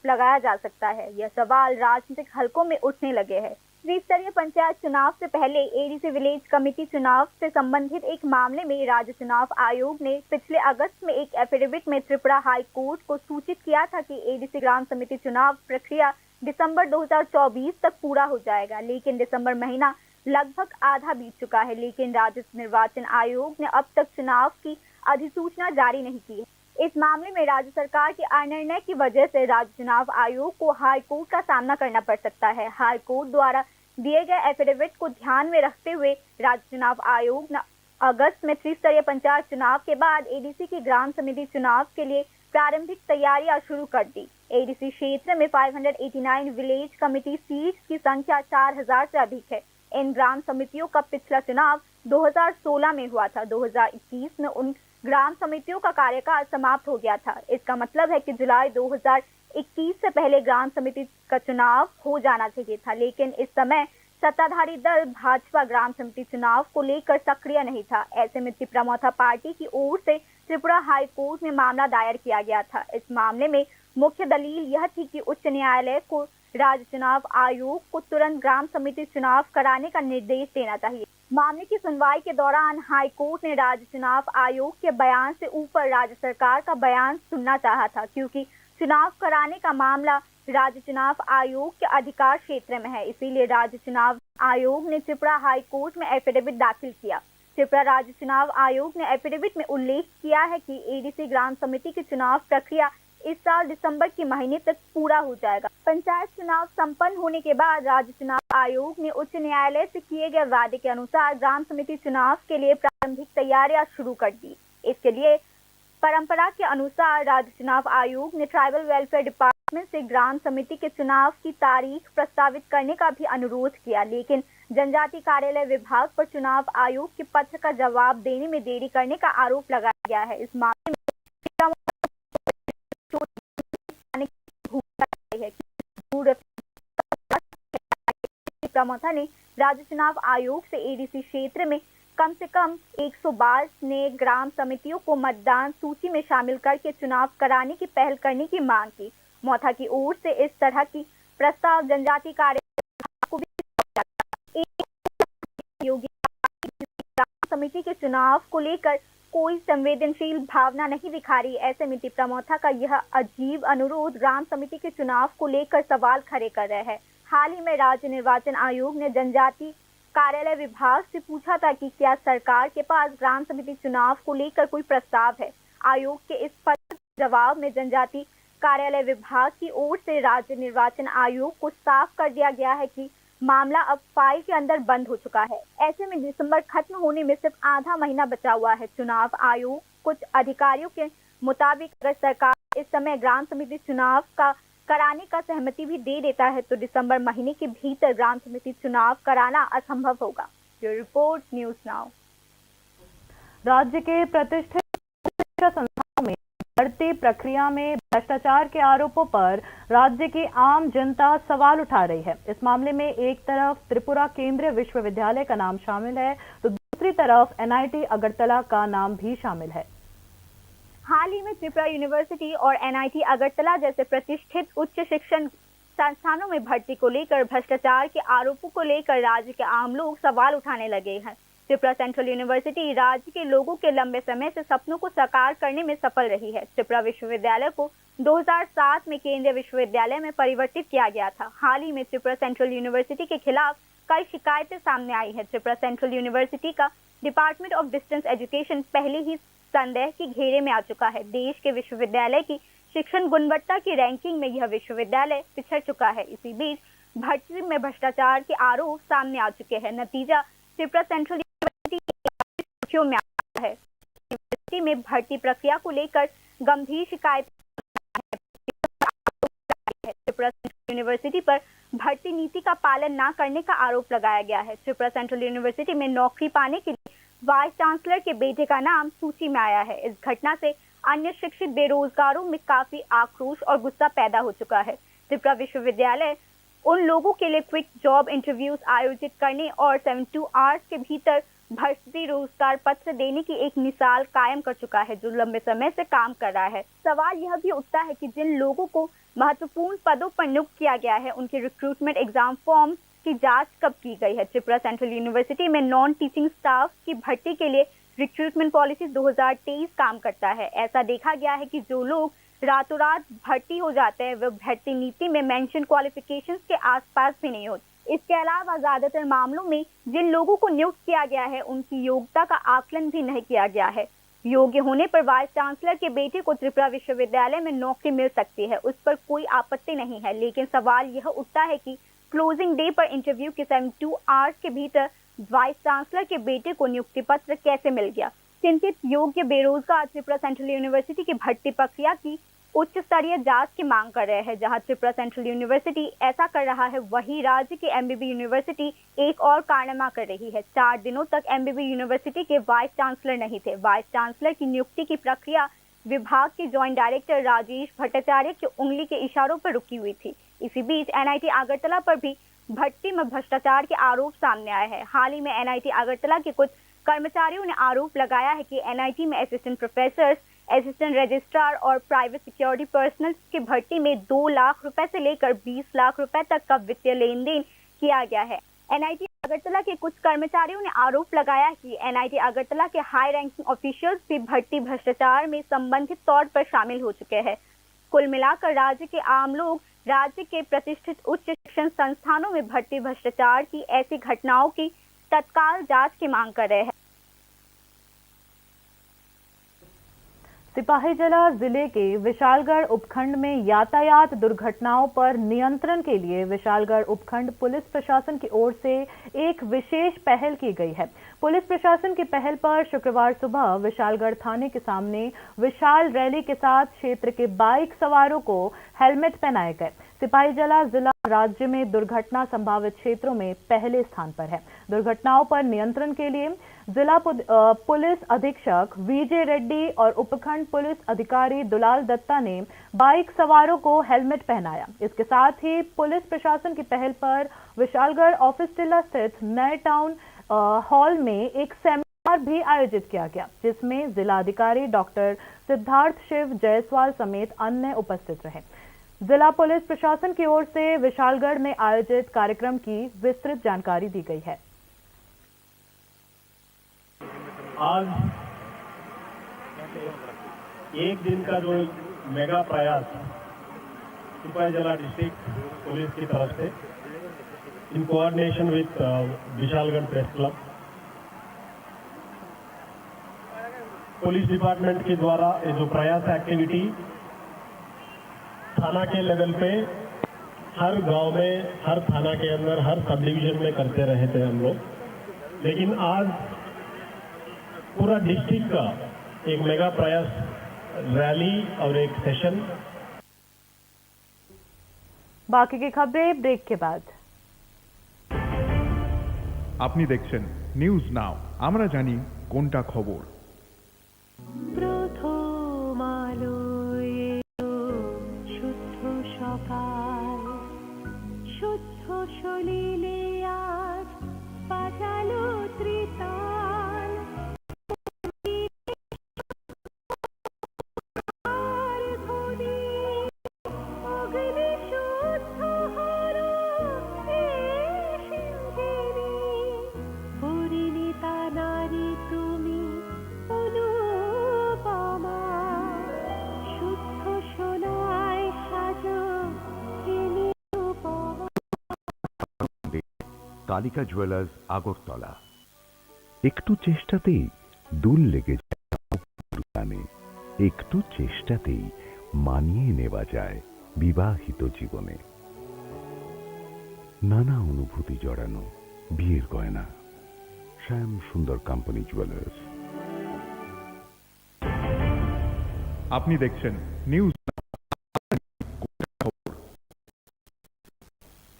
लगाया जा सकता है? यह सवाल राजनीतिक हलकों में उठने लगे हैं। त्रिस्तरीय पंचायत चुनाव से पहले एडीसी विलेज कमेटी चुनाव से संबंधित एक मामले में राज्य चुनाव आयोग ने पिछले अगस्त में एक एफिडेविट में त्रिपुरा हाई कोर्ट को सूचित किया था कि एडीसी ग्राम समिति चुनाव प्रक्रिया दिसंबर 2024 तक पूरा हो जाएगा, लेकिन दिसंबर महीना लगभग आधा बीत चुका है, लेकिन राज्य निर्वाचन आयोग ने अब तक चुनाव की अधिसूचना जारी नहीं की है। इस मामले में राज्य सरकार के अनिर्णय की वजह से राज्य चुनाव आयोग को हाई कोर्ट का सामना करना पड़ सकता है। हाई कोर्ट द्वारा दिए गए एफिडेविट को ध्यान में रखते हुए राज्य चुनाव आयोग ने अगस्त में त्रिस्तरीय पंचायत चुनाव के बाद एडीसी की ग्राम समिति चुनाव के लिए प्रारंभिक तैयारियां शुरू कर दी। एडीसी क्षेत्र में 589 विलेज कमेटी सीट्स की संख्या 4000 से अधिक है। इन ग्राम समितियों का पिछला चुनाव 2016 में हुआ था। 2021 में उन ग्राम समितियों का कार्यकाल समाप्त हो गया था। इसका मतलब है कि जुलाई 2021 से पहले ग्राम समिति का चुनाव हो जाना चाहिए था, लेकिन इस समय सत्ताधारी दल भाजपा ग्राम समिति चुनाव को लेकर सक्रिय नहीं था। ऐसे में त्रिपुरा मोथा पार्टी की ओर से त्रिपुरा हाई कोर्ट में मामला दायर किया गया था। इस मामले में मुख्य दलील यह थी कि उच्च न्यायालय को राज्य चुनाव आयोग को तुरंत ग्राम समिति चुनाव कराने का निर्देश देना चाहिए। मामले की सुनवाई के दौरान हाई कोर्ट ने राज्य चुनाव आयोग के बयान से ऊपर राज्य सरकार का बयान सुनना चाहा था, क्योंकि चुनाव कराने का मामला राज्य चुनाव आयोग के अधिकार क्षेत्र में है। इसीलिए राज्य चुनाव आयोग ने त्रिपुरा हाई कोर्ट में एफिडेविट दाखिल किया। त्रिपुरा राज्य चुनाव आयोग ने एफिडेविट में उल्लेख किया है कि एडीसी ग्राम समिति की चुनाव प्रक्रिया इस साल दिसंबर के महीने तक पूरा हो जाएगा। पंचायत चुनाव संपन्न होने के बाद राज्य चुनाव आयोग ने उच्च न्यायालय से किए गए वादे के अनुसार ग्राम समिति चुनाव के लिए प्रारंभिक तैयारियां शुरू कर दी। इसके लिए परंपरा के अनुसार राज्य चुनाव आयोग ने ट्राइबल वेलफेयर डिपार्टमेंट से ग्राम समिति के चुनाव की तारीख प्रस्तावित करने का भी अनुरोध किया, लेकिन जनजाति कार्यालय विभाग पर चुनाव आयोग के पत्र का जवाब देने में देरी करने का आरोप लगाया गया है। इस मामले में मोथा ने राज्य चुनाव आयोग से एडीसी क्षेत्र में कम से कम 112 नए ग्राम समितियों को मतदान सूची में शामिल करके चुनाव कराने की पहल करने की मांग की। मोथा की ओर से इस तरह की प्रस्ताव जनजाति कार्यालय को भी योगी ग्राम समिति के चुनाव को लेकर कोई संवेदनशील भावना नहीं दिखा रही। ऐसे में त्रिपुरा मोथा का यह अजीब अनुरोध ग्राम समिति के चुनाव को लेकर सवाल खड़े कर रहे हैं। हाल ही में राज्य निर्वाचन आयोग ने जनजाति कार्यालय विभाग से पूछा था कि क्या सरकार के पास ग्राम समिति चुनाव को लेकर कोई प्रस्ताव है। आयोग के इस पत्र के जवाब में जनजाति कार्यालय विभाग की ओर से राज्य निर्वाचन आयोग को साफ कर दिया गया है कि मामला अब फाइल के अंदर बंद हो चुका है। ऐसे में दिसंबर खत्म होने में सिर्फ आधा महीना बचा हुआ है। चुनाव आयोग कुछ अधिकारियों के मुताबिक अगर सरकार इस समय ग्राम समिति चुनाव का कराने का सहमति भी दे देता है तो दिसंबर महीने के भीतर ग्राम समिति चुनाव कराना असंभव होगा। ये रिपोर्ट न्यूज़ नाउ। राज्य के प्रतिष्ठित शिक्षा संस्थानों में भर्ती प्रक्रिया में भ्रष्टाचार के आरोपों पर राज्य की आम जनता सवाल उठा रही है। इस मामले में एक तरफ त्रिपुरा केंद्रीय विश्वविद्यालय का नाम शामिल है तो दूसरी तरफ एनआईटी अगरतला का नाम भी शामिल है। हाल ही में त्रिपुरा यूनिवर्सिटी और एनआईटी अगरतला जैसे प्रतिष्ठित उच्च शिक्षण संस्थानों में भर्ती को लेकर भ्रष्टाचार के आरोपों को लेकर राज्य के आम लोग सवाल उठाने लगे हैं। त्रिपुरा सेंट्रल यूनिवर्सिटी राज्य के लोगों के लंबे समय से सपनों को साकार करने में सफल रही है। त्रिपुरा विश्वविद्यालय को 2007 में केंद्रीय विश्वविद्यालय में परिवर्तित किया गया था। हाल ही में त्रिपुरा सेंट्रल यूनिवर्सिटी के खिलाफ कई शिकायतें सामने आई है। त्रिपुरा सेंट्रल यूनिवर्सिटी का डिपार्टमेंट ऑफ डिस्टेंस एजुकेशन पहले ही संदेह के घेरे में आ चुका है। देश के विश्वविद्यालय की शिक्षण गुणवत्ता की रैंकिंग में यह विश्वविद्यालय पिछड़ चुका है। इसी बीच भर्ती में भ्रष्टाचार के आरोप सामने आ चुके हैं। नतीजा त्रिपुरा सेंट्रल यूनिवर्सिटी की सुर्खियों में आया है। यूनिवर्सिटी में भर्ती प्रक्रिया को लेकर गंभीर शिकायत त्रिपुरा सेंट्रल यूनिवर्सिटी पर भर्ती नीति का पालन न करने का आरोप लगाया गया है। त्रिपुरा सेंट्रल यूनिवर्सिटी में नौकरी पाने के लिए वाइस चांसलर के बेटे का नाम सूची में आया है। इस घटना से अन्य शिक्षित बेरोजगारों में काफी आक्रोश और गुस्सा पैदा हो चुका है। त्रिपुरा विश्वविद्यालय उन लोगों के लिए क्विक जॉब इंटरव्यूज आयोजित करने और 72 आवर्स के भीतर भर्ती रोजगार पत्र देने की एक मिसाल कायम कर चुका है जो लंबे समय से काम कर रहा है। सवाल यह भी उठता है कि जिन लोगों को महत्वपूर्ण पदों पर नियुक्त किया गया है उनके रिक्रूटमेंट एग्जाम फॉर्म की जांच कब की गई है। त्रिपुरा सेंट्रल यूनिवर्सिटी में नॉन टीचिंग स्टाफ की भर्ती के लिए रिक्रूटमेंट पॉलिसी 2023 काम करता है। ऐसा देखा गया है कि जो लोग रातों रात भर्ती हो जाते हैं वह भर्ती नीति में मेंशन क्वालिफिकेशंस के आसपास भी नहीं होते। इसके अलावा ज्यादातर मामलों में जिन लोगों को नियुक्त किया गया है उनकी योग्यता का आकलन भी नहीं किया गया है। योग्य होने पर वाइस चांसलर के बेटे को त्रिपुरा विश्वविद्यालय में नौकरी मिल सकती है, उस पर कोई आपत्ति नहीं है। लेकिन सवाल यह उठता है कि क्लोजिंग डे पर इंटरव्यू के 72 आवर्स के भीतर वाइस चांसलर के बेटे को नियुक्ति पत्र कैसे मिल गया। चिंतित योग्य बेरोजगार त्रिपुरा सेंट्रल यूनिवर्सिटी की भर्ती प्रक्रिया की उच्च स्तरीय जांच की मांग कर रहे हैं। जहां त्रिपुरा सेंट्रल यूनिवर्सिटी ऐसा कर रहा है वहीं राज्य की एमबीबी यूनिवर्सिटी एक और कारनामा कर रही है। 4 दिनों तक एमबीबी यूनिवर्सिटी के वाइस चांसलर नहीं थे। वाइस चांसलर की नियुक्ति की प्रक्रिया विभाग के जॉइंट डायरेक्टर राजेश भट्टाचार्य की उंगली के इशारों पर रुकी हुई थी। इसी बीच एनआईटी अगरतला पर भी भर्ती में भ्रष्टाचार के आरोप सामने आए हैं। हाल ही में एनआईटी अगरतला के कुछ कर्मचारियों ने आरोप लगाया है कि एनआईटी में असिस्टेंट प्रोफेसर, असिस्टेंट रजिस्ट्रार और प्राइवेट सिक्योरिटी पर्सनल की भर्ती में 2 लाख रुपए से लेकर 20 लाख रुपए तक का वित्तीय लेन देन किया गया है। एनआईटी अगरतला के कुछ कर्मचारियों ने आरोप लगाया कि एनआईटी अगरतला के हाई रैंकिंग ऑफिशियल्स भी भर्ती भ्रष्टाचार में संबंधित तौर पर शामिल हो चुके हैं। कुल मिलाकर राज्य के आम लोग राज्य के प्रतिष्ठित उच्च शिक्षण संस्थानों में भर्ती भ्रष्टाचार की ऐसी घटनाओं की तत्काल जांच की मांग कर रहे हैं। सिपाहीजला जिले के विशालगढ़ उपखंड में यातायात दुर्घटनाओं पर नियंत्रण के लिए विशालगढ़ उपखंड पुलिस प्रशासन की ओर से एक विशेष पहल की गई है। पुलिस प्रशासन की पहल पर शुक्रवार सुबह विशालगढ़ थाने के सामने विशाल रैली के साथ क्षेत्र के बाइक सवारों को हेलमेट पहनाए गए। सिपाहीजला जिला राज्य में दुर्घटना संभावित क्षेत्रों में पहले स्थान पर है। दुर्घटनाओं पर नियंत्रण के लिए जिला पुलिस अधीक्षक वीजे रेड्डी और उपखंड पुलिस अधिकारी दुलाल दत्ता ने बाइक सवारों को हेलमेट पहनाया। इसके साथ ही पुलिस प्रशासन की पहल पर विशालगढ़ ऑफिस टिल्ला स्थित नए टाउन हॉल में एक सेमिनार भी आयोजित किया गया, जिसमें जिलाधिकारी डॉक्टर सिद्धार्थ शिव जायसवाल समेत अन्य उपस्थित रहे। जिला पुलिस प्रशासन की ओर से विशालगढ़ में आयोजित कार्यक्रम की विस्तृत जानकारी दी गई है। आज एक दिन का जो मेगा प्रयास सिपाहीजला डिस्ट्रिक्ट पुलिस की तरफ से in coordination with Vishalgarh press club, police department के द्वारा ये जो प्रयास एक्टिविटी थाना के लेवल पे हर गांव में, हर थाना के अंदर, हर सब डिवीजन में करते रहे थे हम लोग। लेकिन आज पूरा डिस्ट्रिक्ट का एक मेगा प्रयास रैली और एक सेशन। बाकी की खबरें ब्रेक के बाद। আপনি দেখছেন নিউজ নাও, আমরা জানি কোনটা খবর। প্রথম আলো এলো শুদ্ধ সকাল, শুদ্ধ সলিলে আজ বাজালো ত্রিতাল। অগ্নি শুদ্ধ হলো পরিণীতা নারী তুমি অনুপমা, শুদ্ধ সোনায় সাজো নিরুপমা। কালিকা জুয়েলার্স আগরতলা। একটু চেষ্টাতেই দুল লেগে যায় নববধূর কানে, একটু চেষ্টাতেই মানিয়ে নেওয়া যায় বিবাহিত জীবনে। নানা অনুভূতি জড়ানো বিয়ের গয়না, শ্যাম সুন্দর কোম্পানি জুয়েলার্স। আপনি দেখছেন নিউজ।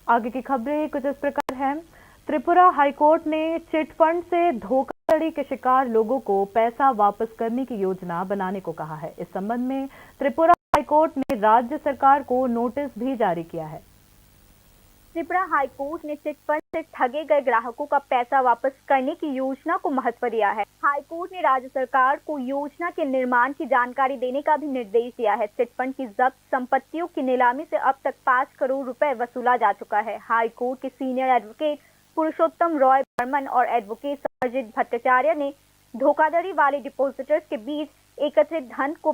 आगे की खबरें कुछ इस प्रकार हैं। त्रिपुरा हाईकोर्ट ने चिटफंड से धोखाधड़ी के शिकार लोगों को पैसा वापस करने की योजना बनाने को कहा है। इस संबंध में त्रिपुरा हाईकोर्ट ने राज्य सरकार को नोटिस भी जारी किया है। त्रिपुरा हाईकोर्ट ने चिटफंड से ठगे गए ग्राहकों का पैसा वापस करने की योजना को महत्व दिया है। हाईकोर्ट ने राज्य सरकार को योजना के निर्माण की जानकारी देने का भी निर्देश दिया है। चिटफंड की जब्त संपत्तियों की नीलामी से अब तक 5 करोड़ रुपए वसूला जा चुका है। हाईकोर्ट के सीनियर एडवोकेट पुरुषोत्तम रॉय बर्मन और एडवोकेट समरजीत भट्टाचार्य ने धोखाधड़ी वाले डिपॉजिटर्स के बीच एकत्रित धन को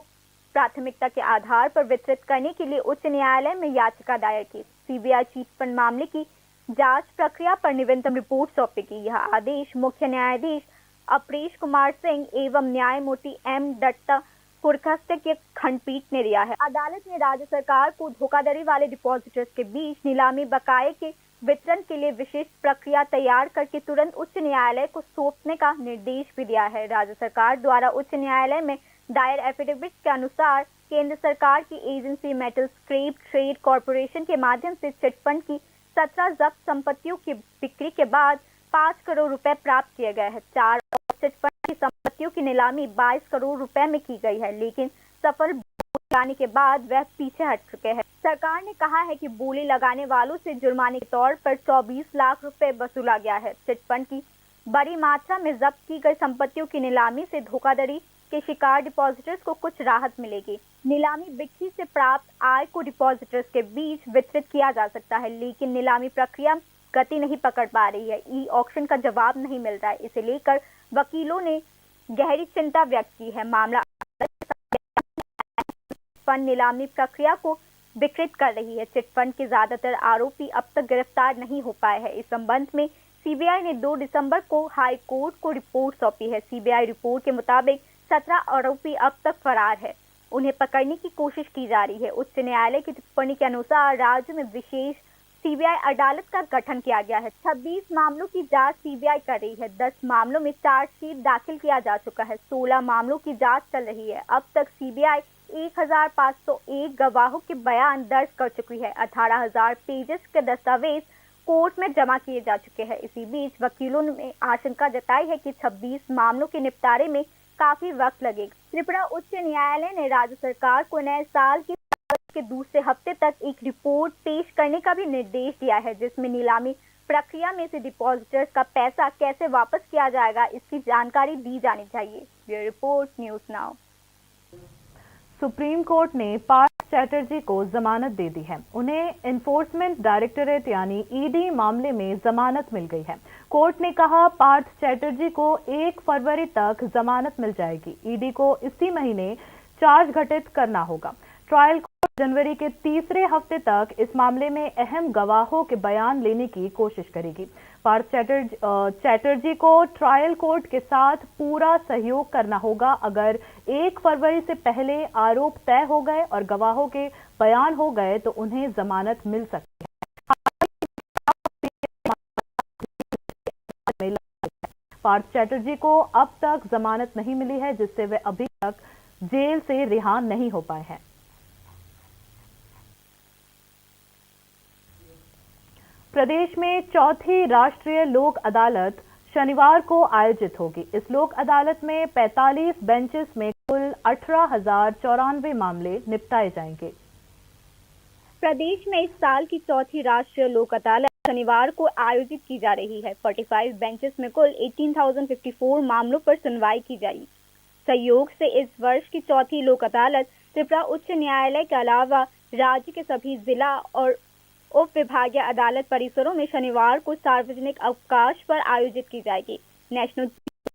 प्राथमिकता के आधार पर वितरित करने के लिए उच्च न्यायालय में याचिका दायर की। सीबीआई चिटफंड मामले की जांच प्रक्रिया पर नवीनतम रिपोर्ट सौंपेगी। यह आदेश मुख्य न्यायाधीश अपरेश कुमार सिंह एवं न्यायमूर्ति एम दत्ता पुरखस्ते की खंडपीठ ने दिया है। अदालत ने राज्य सरकार को धोखाधड़ी वाले डिपॉजिटर्स के बीच नीलामी बकाये के वितरण के लिए विशेष प्रक्रिया तैयार करके तुरंत उच्च न्यायालय को सौंपने का निर्देश भी दिया है। राज्य सरकार द्वारा उच्च न्यायालय में दायर एफिडेविट के अनुसार केंद्र सरकार की agency metal scrap trade corporation के माध्यम से चिटफंड की 17 जब्त संपत्तियों की बिक्री के बाद 5 करोड़ रुपए प्राप्त किए गए हैं। 4 और चिटफंड की संपत्तियों की नीलामी 22 करोड़ रुपए में की गई है, लेकिन सफल लगाने के बाद वह पीछे हट चुके हैं। सरकार ने कहा है कि बोली लगाने वालों से जुर्माने के तौर पर 24 लाख रुपए वसूला गया है। चिटफंड की बड़ी मात्रा में जब्त की गई संपत्तियों की नीलामी से धोखाधड़ी के शिकार डिपॉजिटर्स को कुछ राहत मिलेगी। नीलामी बिक्री से प्राप्त आय को डिपॉजिटर्स के बीच वितरित किया जा सकता है, लेकिन नीलामी प्रक्रिया गति नहीं पकड़ पा रही है। ई ऑक्शन का जवाब नहीं मिल रहा है। इसे लेकर वकीलों ने गहरी चिंता व्यक्त की है। मामला फंड नीलामी प्रक्रिया को विकृत कर रही है। चिटफंड के ज्यादातर आरोपी अब तक गिरफ्तार नहीं हो पाए हैं। इस संबंध में सीबीआई ने 2 दिसंबर को हाई कोर्ट को रिपोर्ट सौंपी है। सीबीआई रिपोर्ट के मुताबिक 17 आरोपी अब तक फरार है। उन्हें पकड़ने की कोशिश की जा रही है। उच्च न्यायालय की टिप्पणी के अनुसार राज्य में विशेष सीबीआई अदालत का गठन किया गया है। 26 मामलों की जांच सीबीआई कर रही है। 10 मामलों में चार्जशीट दाखिल किया जा चुका है। 16 मामलों की जांच चल रही है। अब तक सीबीआई 1501 गवाहों के बयान दर्ज कर चुकी है। 18,000 पेजेस के दस्तावेज कोर्ट में जमा किए जा चुके हैं। इसी बीच वकीलों ने आशंका जताई है कि 26 मामलों के निपटारे में काफी वक्त लगेगा। त्रिपुरा उच्च न्यायालय ने राज्य सरकार को नए साल के दूसरे हफ्ते तक एक रिपोर्ट पेश करने का भी निर्देश दिया है, जिसमें नीलामी प्रक्रिया में से डिपॉजिटर्स का पैसा कैसे वापस किया जाएगा इसकी जानकारी दी जानी चाहिए। Bureau report, news now. Supreme court ने पार्थ चैटर्जी को जमानत दे दी है। उन्हें एनफोर्समेंट डायरेक्टोरेट यानी ईडी मामले में जमानत मिल गई है। कोर्ट ने कहा पार्थ चैटर्जी को 1 फरवरी तक जमानत मिल जाएगी। ईडी को इसी महीने चार्ज घटित करना होगा। ट्रायल कोर्ट जनवरी के तीसरे हफ्ते तक इस मामले में अहम गवाहों के बयान लेने की कोशिश करेगी। पार्थ चैटर्जी को ट्रायल कोर्ट के साथ पूरा सहयोग करना होगा। अगर 1 फरवरी से पहले आरोप तय हो गए और गवाहों के बयान हो गए तो उन्हें जमानत मिल सकती है। पार्थ चैटर्जी को अब तक जमानत नहीं मिली है, जिससे वे अभी तक जेल से रिहा नहीं हो पाए हैं। प्रदेश में चौथी राष्ट्रीय लोक अदालत शनिवार को आयोजित होगी। इस लोक अदालत में 45 बेंचेस में कुल 18,094 मामले निपटाए जाएंगे। प्रदेश में इस साल की चौथी राष्ट्रीय लोक अदालत शनिवार को आयोजित की जा रही है। 45 बेंचेस में कुल 18,054 मामलों पर सुनवाई की जाएगी। सहयोग से इस वर्ष की चौथी लोक अदालत त्रिपुरा उच्च न्यायालय के अलावा राज्य के सभी जिला और उप विभागीय अदालत परिसरों में शनिवार को सार्वजनिक अवकाश पर आयोजित की जाएगी। नेशनल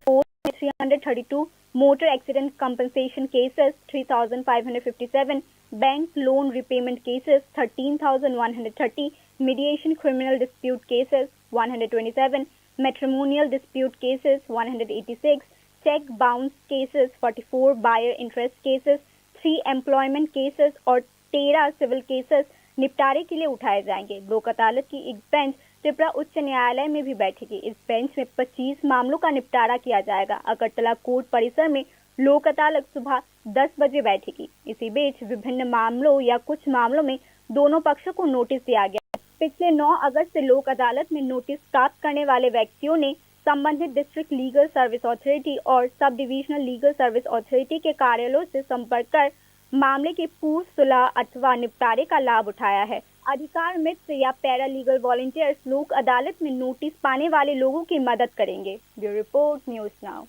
कोर्ट में 332 motor accident compensation cases 3,557, bank loan repayment cases 13,130, mediation criminal dispute cases 127, matrimonial dispute cases 186, cheque bounce cases 44, buyer interest cases 3, employment cases और 13 सिविल केसेस निपटारे के लिए उठाए जाएंगे। लोक अदालत की एक बेंच त्रिपुरा उच्च न्यायालय में भी बैठेगी। इस बेंच में 25 मामलों का निपटारा किया जाएगा। अगरतला कोर्ट परिसर में लोक अदालत सुबह 10 बजे बैठेगी। इसी बीच विभिन्न मामलों या कुछ मामलों में दोनों पक्षों को नोटिस दिया गया। पिछले 9 अगस्त से लोक अदालत में नोटिस प्राप्त करने वाले व्यक्तियों ने संबंधित डिस्ट्रिक्ट लीगल सर्विस अथॉरिटी और sub divisional legal service authority के कार्यालयों से संपर्क कर मामले की पूर्व सुलह अथवा निपटारे का लाभ उठाया है। अधिकार मित्र या पैरालीगल वॉलंटियर्स लोक अदालत में नोटिस पाने वाले लोगों की मदद करेंगे। Bureau report, news now.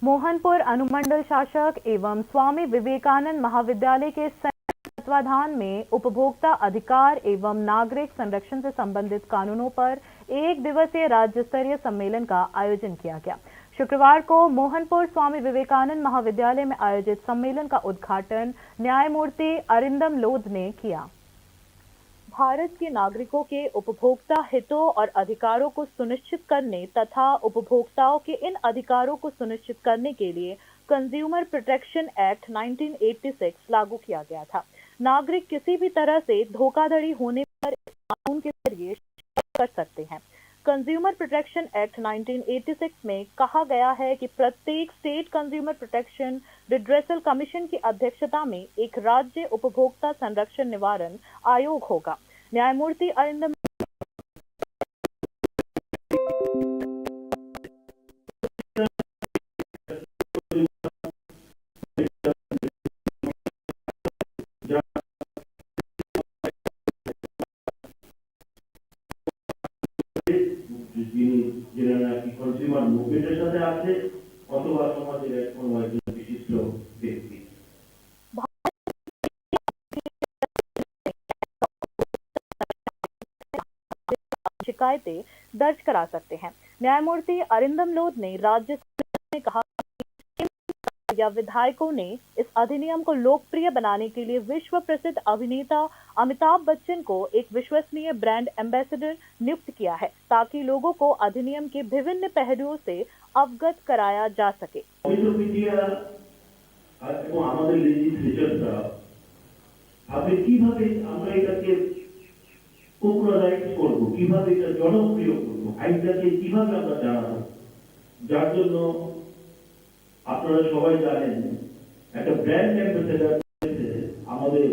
Mohanpur अनुमंडल शासक एवं स्वामी विवेकानंद महाविद्यालय के तत्वाधान में उपभोक्ता अधिकार एवं नागरिक संरक्षण से संबंधित कानूनों पर एक दिवसीय राज्य स्तरीय सम्मेलन का आयोजन किया गया। शुक्रवार को मोहनपुर स्वामी विवेकानंद महाविद्यालय में आयोजित सम्मेलन का उद्घाटन न्यायमूर्ति अरिंदम लोध ने किया। भारत के नागरिकों के उपभोक्ता हितों और अधिकारों को सुनिश्चित करने तथा उपभोक्ताओं के इन अधिकारों को सुनिश्चित करने के लिए कंज्यूमर प्रोटेक्शन एक्ट 1986 लागू किया गया था। नागरिक किसी भी तरह से धोखाधड़ी होने पर इस कानून के जरिए शिकायत कर सकते हैं। कंज्यूमर प्रोटेक्शन एक्ट 1986 में कहा गया है कि प्रत्येक state consumer protection redressal commission की अध्यक्षता में एक राज्य उपभोक्ता संरक्षण निवारण आयोग होगा। न्यायमूर्ति अरिंदम কনজিউমার মুভমেন্টের সাথে আছে অথবা সমাজের কোনো একজন বিশিষ্ট ব্যক্তি। शिकायतें दर्ज करा सकते हैं। न्यायमूर्ति अरिंदम लोध ने राज्य में कहा या विधायकों ने इस अधिनियम को लोकप्रिय बनाने के लिए विश्व प्रसिद्ध अभिनेता अमिताभ बच्चन को एक विश्वसनीय ब्रांड एम्बेसडर नियुक्त किया है ताकि लोगों को अधिनियम के विभिन्न पहलुओं से अवगत कराया जा सके। আপনারা সবাই জানেন একটা ব্র্যান্ড অ্যাম্বাসেডর আমাদের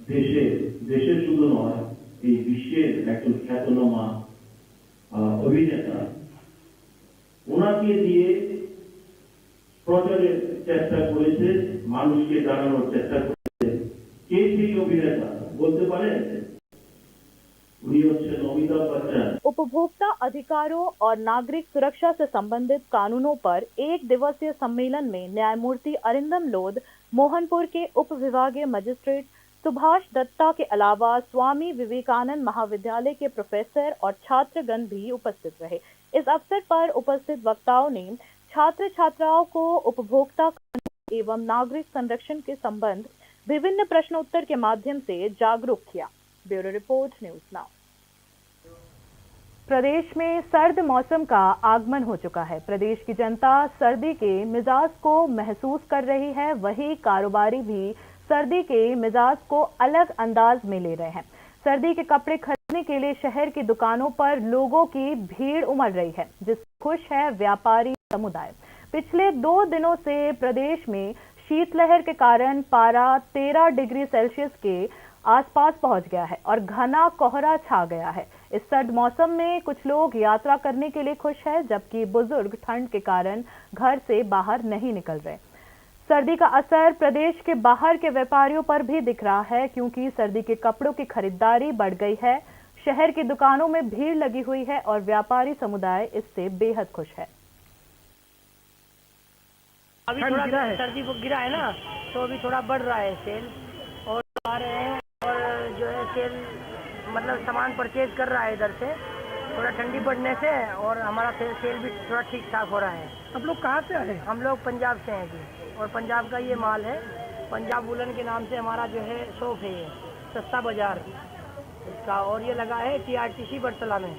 দেশের শুধু নয় এই বিশ্বের একজন খ্যাতনামা অভিনেতা, ওনাকে দিয়ে প্রচারের চেষ্টা করেছে, মানুষকে জানানোর চেষ্টা করেছে। কে সেই অভিনেতা বলতে পারেন? उपभोक्ता अधिकारों और नागरिक सुरक्षा से संबंधित कानूनों पर एक दिवसीय सम्मेलन में न्यायमूर्ति अरिंदम लोध, मोहनपुर के उप विभागीय मजिस्ट्रेट सुभाष दत्ता के अलावा स्वामी विवेकानंद महाविद्यालय के प्रोफेसर और छात्रगण भी उपस्थित रहे। इस अवसर पर उपस्थित वक्ताओं ने छात्र छात्राओं को उपभोक्ता कानून एवं नागरिक संरक्षण के संबंध विभिन्न प्रश्नोत्तर के माध्यम से जागरूक किया। Bureau report, news now. प्रदेश में सर्द मौसम का आगमन हो चुका है। प्रदेश की जनता सर्दी के मिजाज को महसूस कर रही है, वहीं कारोबारी भी सर्दी के मिजाज को अलग अंदाज में ले रहे हैं। सर्दी के कपड़े खरीदने के लिए शहर की दुकानों पर लोगों की भीड़ उमड़ रही है, जिससे खुश है व्यापारी समुदाय। पिछले 2 दिनों से प्रदेश में शीतलहर के कारण पारा 13 डिग्री सेल्सियस के आसपास पहुंच गया है और घना कोहरा छा गया है। इस सर्द मौसम में कुछ लोग यात्रा करने के लिए खुश है, जबकि बुजुर्ग ठंड के कारण घर से बाहर नहीं निकल रहे। सर्दी का असर प्रदेश के बाहर के व्यापारियों पर भी दिख रहा है, क्योंकि सर्दी के कपड़ों की खरीदारी बढ़ गई है। शहर की दुकानों में भीड़ लगी हुई है और व्यापारी समुदाय इससे बेहद खुश है। अभी थोड़ा सर्दी को गिरा है ना, तो अभी थोड़ा बढ़ रहा है सेल, और आ रहे हैं और जो है सेल मतलब सामान परचेज कर रहा है इधर से, थोड़ा ठंडी पड़ने से, और हमारा सेल भी थोड़ा ठीक ठाक हो रहा है। आप लोग कहाँ से आए? हम लोग पंजाब से हैं जी, और पंजाब का ये माल है। पंजाब वुलन के नाम से हमारा जो है शॉप है, ये सस्ता बाजार इसका, और ये लगा है TRTC बरतला में।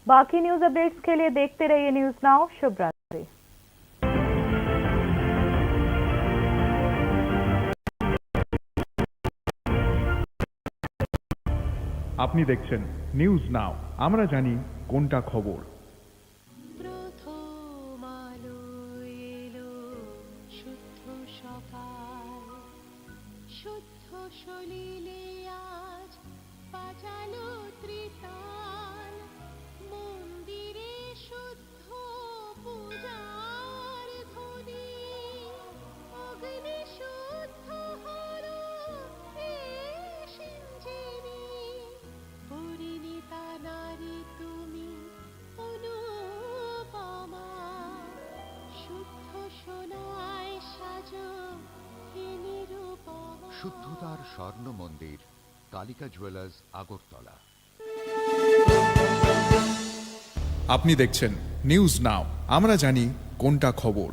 बाकी न्यूज अपडेट्स के लिए देखते रहिए न्यूज़ नाउ। शुभ रात्रि। আপনি দেখছেন নিউজ নাও, আমরা জানি কোনটা খবর। পূজার ধ্বনি অগ্নি শুদ্ধতার স্বর্ণ মন্দির কালিকা জুয়েলার্স আগরতলা। আপনি দেখছেন নিউজ নাও, আমরা জানি কোনটা খবর।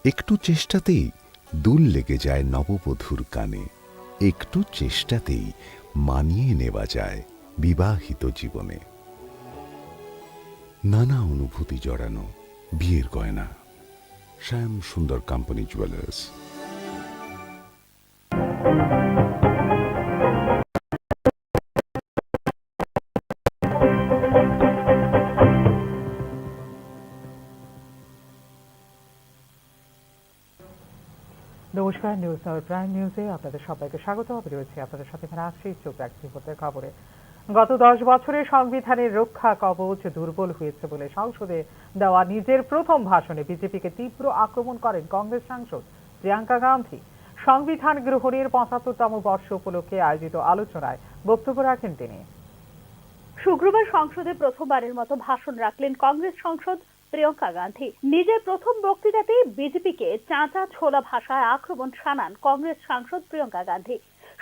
একটু চেষ্টাতেই দুল লেগে যায় নববধূর কানে, একটু চেষ্টাতেই মানিয়ে নেওয়া যায় বিবাহিত জীবনে। নানা অনুভূতি জড়ানো বিয়ের গয়না। শ্যাম সুন্দর কোম্পানি জুয়েলার্স। নমস্কার, নিউজ নাও প্রাইম নিউজে আপনাদের সবাইকে স্বাগত। আমি রয়েছে আপনাদের সাথে আজকেই চোখ রাখছি হতে খবরে। গত 10 বছরে সংবিধানের রক্ষা কবচ দুর্বল হয়েছে বলে সংসদে দেওয়া নিজের প্রথম ভাষণে বিজেপিকে তীব্র আক্রমণ করেন কংগ্রেস সাংসদ প্রিয়াঙ্কা গান্ধী। সংবিধান গ্রহণের 75তম বর্ষ উপলক্ষে আয়োজিত আলোচনায় বক্তব্য রাখেন তিনি। শুক্রবার সংসদে প্রথমবারের মতো ভাষণ রাখলেন কংগ্রেস সাংসদ প্রিয়াঙ্কা গান্ধী। নিজের প্রথম বক্তৃতাতেই বিজেপিকে চাঁচা ছোলা ভাষায় আক্রমণ শানান কংগ্রেস সাংসদ প্রিয়াঙ্কা গান্ধী।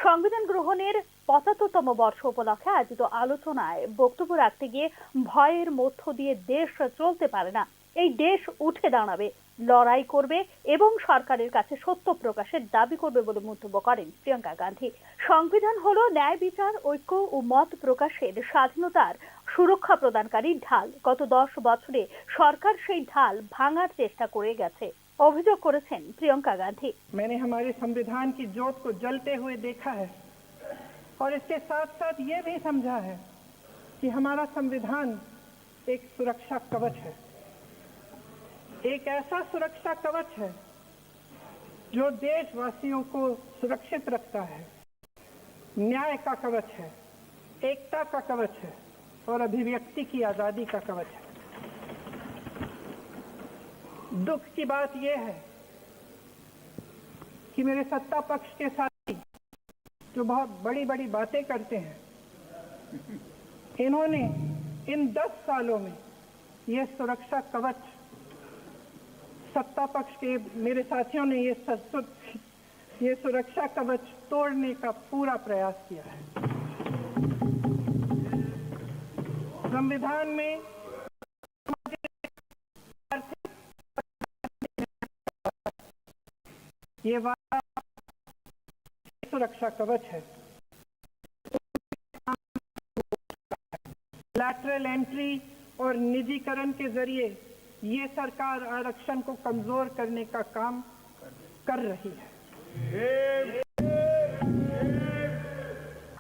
সংবিধান গ্রহণের 75তম বর্ষ উপলক্ষে আয়োজিত আলোচনায় বক্তব্য রাখতে গিয়ে ভয়ের মধ্য দিয়ে দেশ চলতে পারে না, এই দেশ উঠে দাঁড়াবে, লড়াই করবে এবং সরকারের কাছে সত্য প্রকাশের দাবি করবে বলে মন্তব্য করেন প্রিয়াঙ্কা গান্ধী। সংবিধান হলো ন্যায় বিচার, ঐক্য ও মত প্রকাশের স্বাধীনতার সুরক্ষা প্রদানকারী ঢাল। গত 10 বছরে সরকার সেই ঢাল ভাঙার চেষ্টা করে গেছে, অভিযোগ করেছেন প্রিয়াঙ্কা গান্ধী। मैंने हमारे संविधान की ज्योत को जलते हुए देखा है और इसके साथ साथ ये भी समझा है कि हमारा संविधान एक सुरक्षा कवच है, एक ऐसा सुरक्षा कवच है जो देशवासियों को सुरक्षित रखता है, न्याय का कवच है, एकता का कवच है और अभिव्यक्ति की आजादी का कवच है। दुख की बात यह है कि मेरे सत्ता पक्ष के साथी जो बहुत बड़ी बड़ी बातें करते हैं, इन्होंने इन 10 सालों में ये सुरक्षा कवच, सत्ता पक्ष के मेरे साथियों ने ये सुरक्षा कवच तोड़ने का पूरा प्रयास किया है। संविधान में ये वादा सुरक्षा कवच है। लैटरल एंट्री और निजीकरण के जरिए ये सरकार आरक्षण को कमजोर करने का काम कर रही है।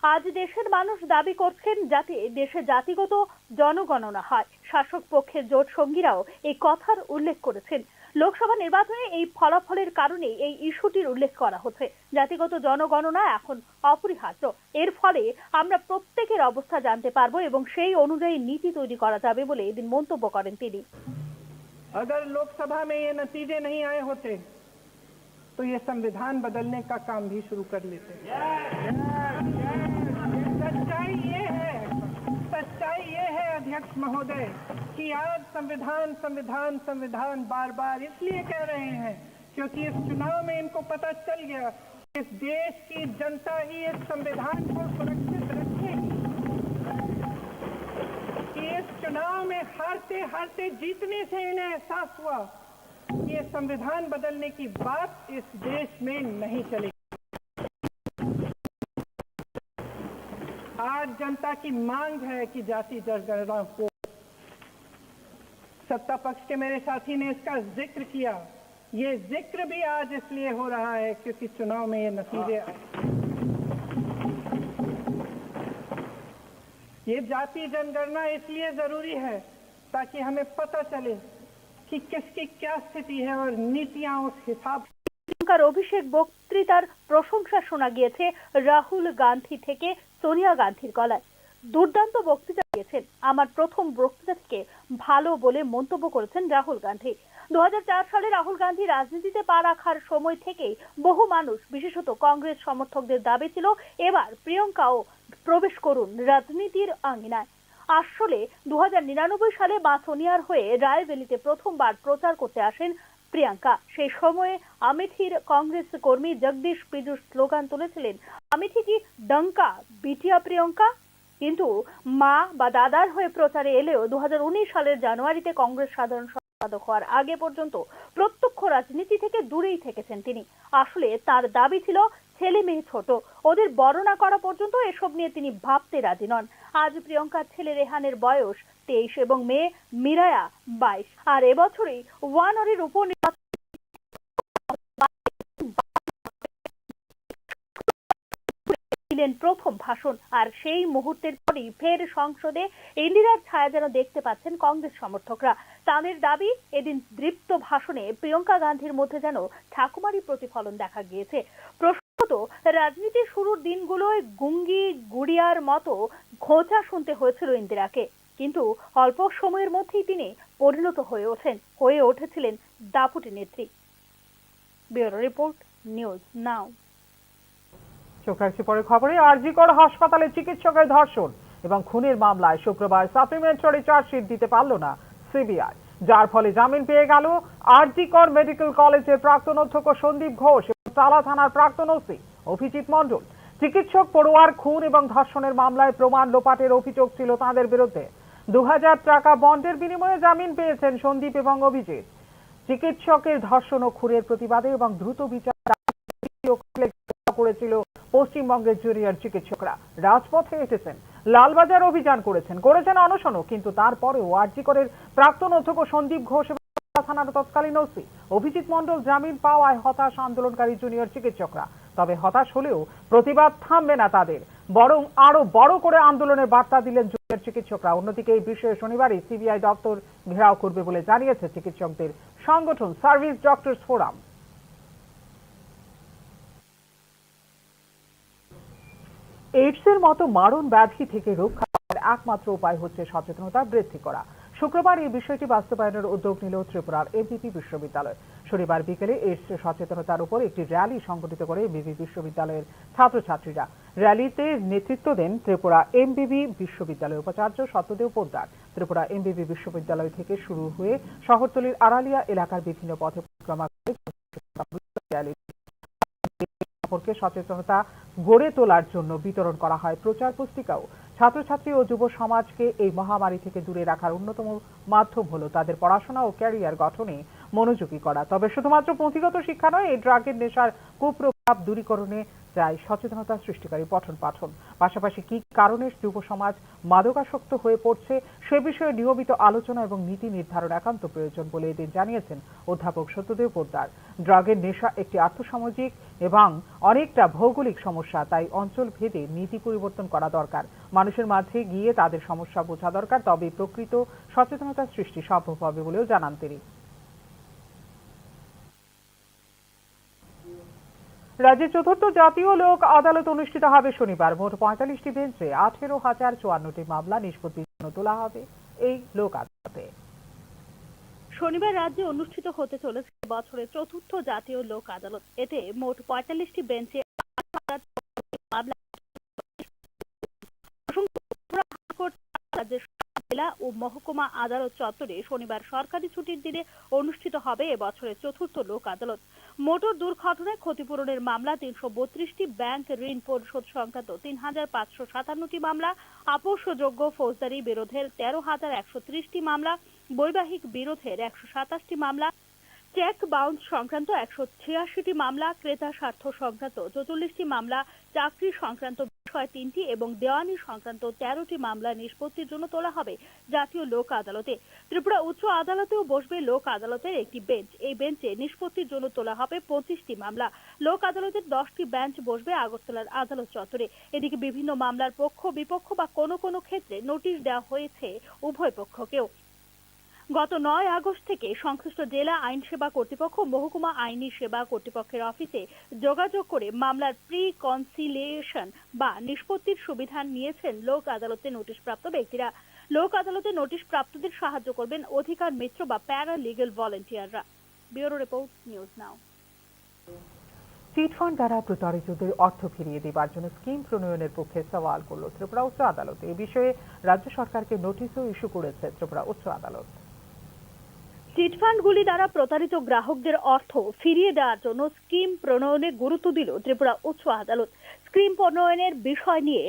আজ দেশের মানুষ দাবি করছেন যাতে দেশে জাতিগত জনগণনা হয়। শাসক পক্ষের জোট সঙ্গীরাও এই কথার উল্লেখ করেছেন। লোকসভা নির্বাচনে এই ফলাফলের কারণে এই ইস্যুটির উল্লেখ করা হচ্ছে। জাতিগত জনগণনা এখন অপরিহার্য। এর ফলে আমরা প্রত্যেকের অবস্থা জানতে পারবো এবং সেই অনুযায়ী নীতি তৈরি করা যাবে বলে এদিন মন্তব্য করেন তিনি। अगर लोकसभा में ये नतीजे नहीं आए होते तो ये संविधान बदलने का काम भी शुरू कर लेते। सच्चाई ये है अध्यक्ष महोदय कि आज संविधान बार बार इसलिए कह रहे हैं क्योंकि इस चुनाव में इनको पता चल गया इस देश की जनता ही इस संविधान को सुरक्षित रखेगी। कि इस चुनाव में हारते जीतने से इन्हें एहसास हुआ कि ये संविधान बदलने की बात इस देश में नहीं चलेगी। आज जनता की मांग है कि जाति जनगणना को। सत्ता पक्ष के मेरे साथी ने इसका जिक्र किया। ये जिक्र भी आज इसलिए हो रहा है क्योंकि चुनाव में ये नतीजे आए। ये जाति जनगणना इसलिए जरूरी है ताकि हमें पता चले कि किसकी क्या स्थिति है और नीतियां उस हिसाब से। অভিষেক বক্তৃতার প্রশংসা শোনা গিয়েছে রাহুল গান্ধী থেকে সোনিয়া গান্ধীর গলায়। দুর্দান্ত বক্তৃতা দিয়েছেন। আমার প্রথম বক্তৃতা থেকে ভালো বলে মন্তব্য করেছেন রাহুল গান্ধী। 2004 সালে রাহুল গান্ধী রাজনীতিতে পা রাখার সময় থেকেই বহু মানুষ বিশেষত কংগ্রেস সমর্থকদের দাবি ছিল এবার প্রিয়ঙ্কাও প্রবেশ করুন রাজনীতির আঙ্গিনায়। আসলে 2099 সালে মা সোনিয়ার হয়ে রায়বেলিতে প্রথমবার প্রচার করতে আসেন প্রিয়াঙ্কা। সেই সময়ে আমেঠির কংগ্রেস কর্মী জগদীশ পীযুষ স্লোগান তুলেছিলেন, আমেঠি কি ডঙ্কা বিটিয়া প্রিয়ঙ্কা। কিন্তু মা বা দাদার হয়ে প্রচারে এলেও 2019 সালের জানুয়ারিতে কংগ্রেস সাধারণ সম্পাদক হওয়ার আগে পর্যন্ত প্রত্যক্ষ রাজনীতি থেকে দূরেই থেকেছেন তিনি। আসলে তার দাবি ছিল ছেলে মেয়ে ছোট, ওদের বড় না করা পর্যন্ত এসব নিয়ে তিনি ভাবতে রাজি নন। আজ প্রিয়ঙ্কার ছেলে রেহানের বয়স 23 এবং মেয়ে মিরায়া 22। আর এবছরই ওয়ানরের উপনির্বাচন প্রথম ভাষণ। আর সেই মুহূর্তের পরেই ফের সংসদে ইন্দিরার ছায়া যেন দেখতে পাচ্ছেন কংগ্রেস সমর্থকরা। তাদের দাবি এদিন দৃপ্ত ভাষণে প্রিয়ঙ্কা গান্ধীর মধ্যে যেন ঠাকুমারি প্রতিফলন দেখা গিয়েছে। প্রসঙ্গত রাজনীতি শুরুর দিনগুলোয় গুঙ্গি গুড়িয়ার মতো খোঁচা শুনতে হয়েছিল ইন্দিরাকে, কিন্তু অল্প সময়ের মধ্যেই তিনি পরিণত হয়ে উঠেছিলেন দাপুটে নেত্রী। ব্যুরো রিপোর্ট, নিউজ নাও। চোখ রাখছি পরের খবরে। আরজিকর হাসপাতালে চিকিৎসকের ধর্ষণ এবং খুনের মামলায় শুক্রবার সাপ্লিমেন্টারি চার্জশিট দিতে পারল না সিবিআই, যার ফলে জামিন পেয়ে গেল আরজিকর মেডিকেল কলেজের প্রাক্তন অধ্যক্ষ সন্দীপ ঘোষ এবং টালা থানার প্রাক্তন ওসি অভিজিৎ মণ্ডল। চিকিৎসক পড়ুয়ার খুন এবং ধর্ষণের মামলায় প্রমাণ লোপাটের অভিযোগ ছিল তাদের বিরুদ্ধে। 2000 টাকা বন্ডের বিনিময়ে জামিন পেয়েছেন সন্দীপ এবং অভিজিৎ। চিকিৎসকের ধর্ষণ ও খুনের প্রতিবাদে এবং দ্রুত বিচার করেছিল পশ্চিমবঙ্গের জুনিয়র চিকিৎসকরা। রাজপথে এসেছেন, লালবাজার অভিযান করেছেন অনশনও, কিন্তু তারপরেও আরজিকরের প্রাক্তন অধ্যক্ষ সন্দীপ ঘোষ এবং থানার তৎকালীন ওসি অভিজিৎ মণ্ডল জামিন পাওয়ায় হতাশ আন্দোলনকারী জুনিয়র চিকিৎসকরা। তবে হতাশ হলেও প্রতিবাদ থামবে না তাদের, বরং আরো বড় করে আন্দোলনের বার্তা দিলেন জুনিয়র চিকিৎসকরা। অন্যদিকে এই বিষয়ে শনিবারই সিবিআই দপ্তর ঘেরাও করবে বলে জানিয়েছে চিকিৎসকদের সংগঠন সার্ভিস ডক্টরস ফোরাম। এইডসের মতো মারণ ব্যাধি থেকে রক্ষা পাওয়ার একমাত্র উপায় হচ্ছে সচেতনতা বৃদ্ধি করা। শুক্রবার এই বিষয়টি বাস্তবায়নের উদ্যোগ নিল ত্রিপুরার এমবিপি বিশ্ববিদ্যালয়। শনিবার বিকেলে এইডস সচেতনতার উপর একটি র্যালি সংগঠিত করে এমবিপি বিশ্ববিদ্যালয়ের ছাত্রছাত্রীরা। র্যালিতে নেতৃত্ব দেন ত্রিপুরা এমবিবি বিশ্ববিদ্যালয়ের উপাচার্য সত্যদেব পোদ্দার। ত্রিপুরা এমবিবি বিশ্ববিদ্যালয় থেকে শুরু হয়ে শহরতলির আড়ালিয়া এলাকার বিভিন্ন পথে পরিক্রমা করে সম্পর্কে সচেতনতা গড়ে তোলার জন্য বিতরণ করা হয় প্রচার পুস্তিকাও। ছাত্রছাত্রী ও যুব সমাজকে এই মহামারী থেকে দূরে রাখার অন্যতম মাধ্যম হলো তাদের পড়াশোনা ও ক্যারিয়ার গঠনে মনোযোগী করা। তবে শুধুমাত্র পুঁথিগত শিক্ষা নয়, এই ড্রাগের নেশার কুপ্রভাব দূরীকরণে চাই সচেতনতা সৃষ্টিকারী পঠন পাঠন। পাশাপাশি কি কারণে যুব সমাজ মাদকাসক্ত হয়ে পড়ছে সে বিষয়ে নিয়মিত আলোচনা এবং নীতি নির্ধারণ একান্ত প্রয়োজন বলে এদিন জানিয়েছেন অধ্যাপক সত্যদেব পোদ্দার। ড্রাগের নেশা একটি আর্থসামাজিক এবং অনেকটা ভৌগোলিক সমস্যা, তাই অঞ্চল ভেদে নীতি পরিবর্তন করা দরকার। মানুষের মাঝে গিয়ে তাদের সমস্যা বোঝা দরকার, তবে প্রকৃত সচেতনতা সৃষ্টি সম্ভব হবে বলেও জানান তিনি। রাজ্যের চতুর্থ জাতীয় লোক আদালত অনুষ্ঠিত হবে শনিবার। মোট 45টি বেঞ্চে 18,054টি মামলা নিষ্পত্তির জন্য তোলা হবে এই লোক আদালতে। শনিবার রাজ্যে অনুষ্ঠিত হতে চলেছে বছরের চতুর্থ জাতীয় লোক আদালত। এতে মোট 45টি বেঞ্চে মামলা রাজ্যের জেলা ও মহকুমা আদালত চত্বরে শনিবার সরকারি ছুটির দিনে অনুষ্ঠিত হবে এবছরের চতুর্থ লোক আদালত। মোটর দুর্ঘটনায় ক্ষতিপূরণের মামলা 332টি, ব্যাংক ঋণ পরিশোধ সংক্রান্ত 3,557টি মামলা, আপোষযোগ্য ফৌজদারি বিরোধের 13,130টি মামলা, বৈবাহিক বিরোধের 127টি মামলা, চেক বাউন্স সংক্রান্ত 186টি মামলা, ক্রেতা স্বার্থ সংক্রান্ত 44টি মামলা, চাকরি সংক্রান্ত বিষয় 3টি এবং দেওয়ানি সংক্রান্ত 13টি মামলা নিষ্পত্তির জন্য তোলা হবে জাতীয় লোক আদালতে। ত্রিপুরা উচ্চ আদালতেও বসবে লোক আদালতের একটি বেঞ্চ। এই বেঞ্চে নিষ্পত্তির জন্য তোলা হবে 25টি মামলা। লোক আদালতের 10টি বেঞ্চ বসবে আগরতলার আদালত চত্বরে। এদিকে বিভিন্ন মামলার পক্ষ বিপক্ষ বা কোনো কোনো ক্ষেত্রে নোটিশ দেওয়া হয়েছে উভয় পক্ষকেও। গত 9 আগস্ট থেকে সংশ্লিষ্ট জেলা আইন সেবা কর্তৃপক্ষ মহকুমা আইনি সেবা কর্তৃপক্ষের অফিসে যোগাযোগ করে মামলার প্রি কনসিলিয়েশন বা নিষ্পত্তির সুবিধা নিয়েছেন লোক আদালতে নোটিশপ্রাপ্ত ব্যক্তিরা। লোক আদালতে নোটিশ প্রাপ্তদের সাহায্য করবেন অধিকার মিত্র বা প্যারা লিগ্যাল ভলান্টিয়াররা। Bureau report, news now. Chit fund দ্বারা প্রতারিতদের অর্থ ফিরিয়ে দেবার জন্য স্কিম প্রণয়নের পক্ষে সওয়াল করল ত্রিপুরা উচ্চ আদালত। এ বিষয়ে রাজ্য সরকারকে নোটিশও ইস্যু করেছে ত্রিপুরা উচ্চ আদালত। চিটফান্ডগুলি দ্বারা প্রতারিত গ্রাহকদের অর্থ ফিরিয়ে দেওয়ার জন্য স্কিম প্রণয়নে গুরুত্ব দিল ত্রিপুরা উচ্চ আদালত। স্কিম প্রণয়নের বিষয় নিয়ে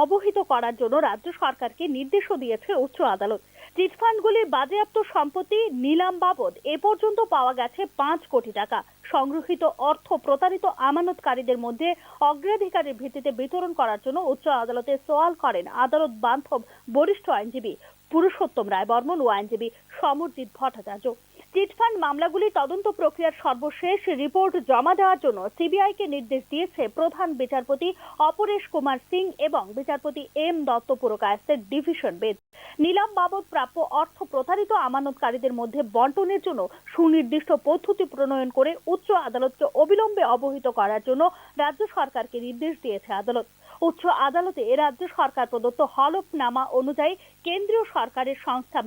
অবহিত করার জন্য রাজ্য সরকারকে নির্দেশও দিয়েছে উচ্চ আদালত। চিটফান্ডগুলির বাজেয়াপ্ত সম্পত্তি নিলাম বাবদ এ পর্যন্ত পাওয়া গেছে 5 কোটি টাকা। সংগৃহীত অর্থ প্রতারিত আমানতকারীদের মধ্যে অগ্রাধিকারের ভিত্তিতে বিতরণ করার জন্য উচ্চ আদালতে সওয়াল করেন আদালত বান্ধব বরিষ্ঠ আইনজীবী পুরুষোত্তম রায় বর্মন ও আইনজীবী সমরজিৎ ভট্টাচার্য। চিটফান্ড মামলাগুলি তদন্ত প্রক্রিয়ার সর্বশেষ রিপোর্ট জমা দেওয়ার জন্য সিবিআইকে নির্দেশ দিয়েছে প্রধান বিচারপতি অপরেশ কুমার সিং এবং বিচারপতি এম দত্ত পুরকায়স্থের ডিভিশন বেঞ্চ। নিলাম বাবদ প্রাপ্য অর্থ প্রতারিত আমানতকারীদের মধ্যে বন্টনের জন্য সুনির্দিষ্ট পদ্ধতি প্রণয়ন করে উচ্চ আদালতকে অবিলম্বে অবহিত করার জন্য রাজ্য সরকারকে নির্দেশ দিয়েছে আদালত। উচ্চ আদালতে রাজ্য সরকার প্রদত্ত হলফনামা অনুযায়ী কেন্দ্রীয় সরকারের সংস্থা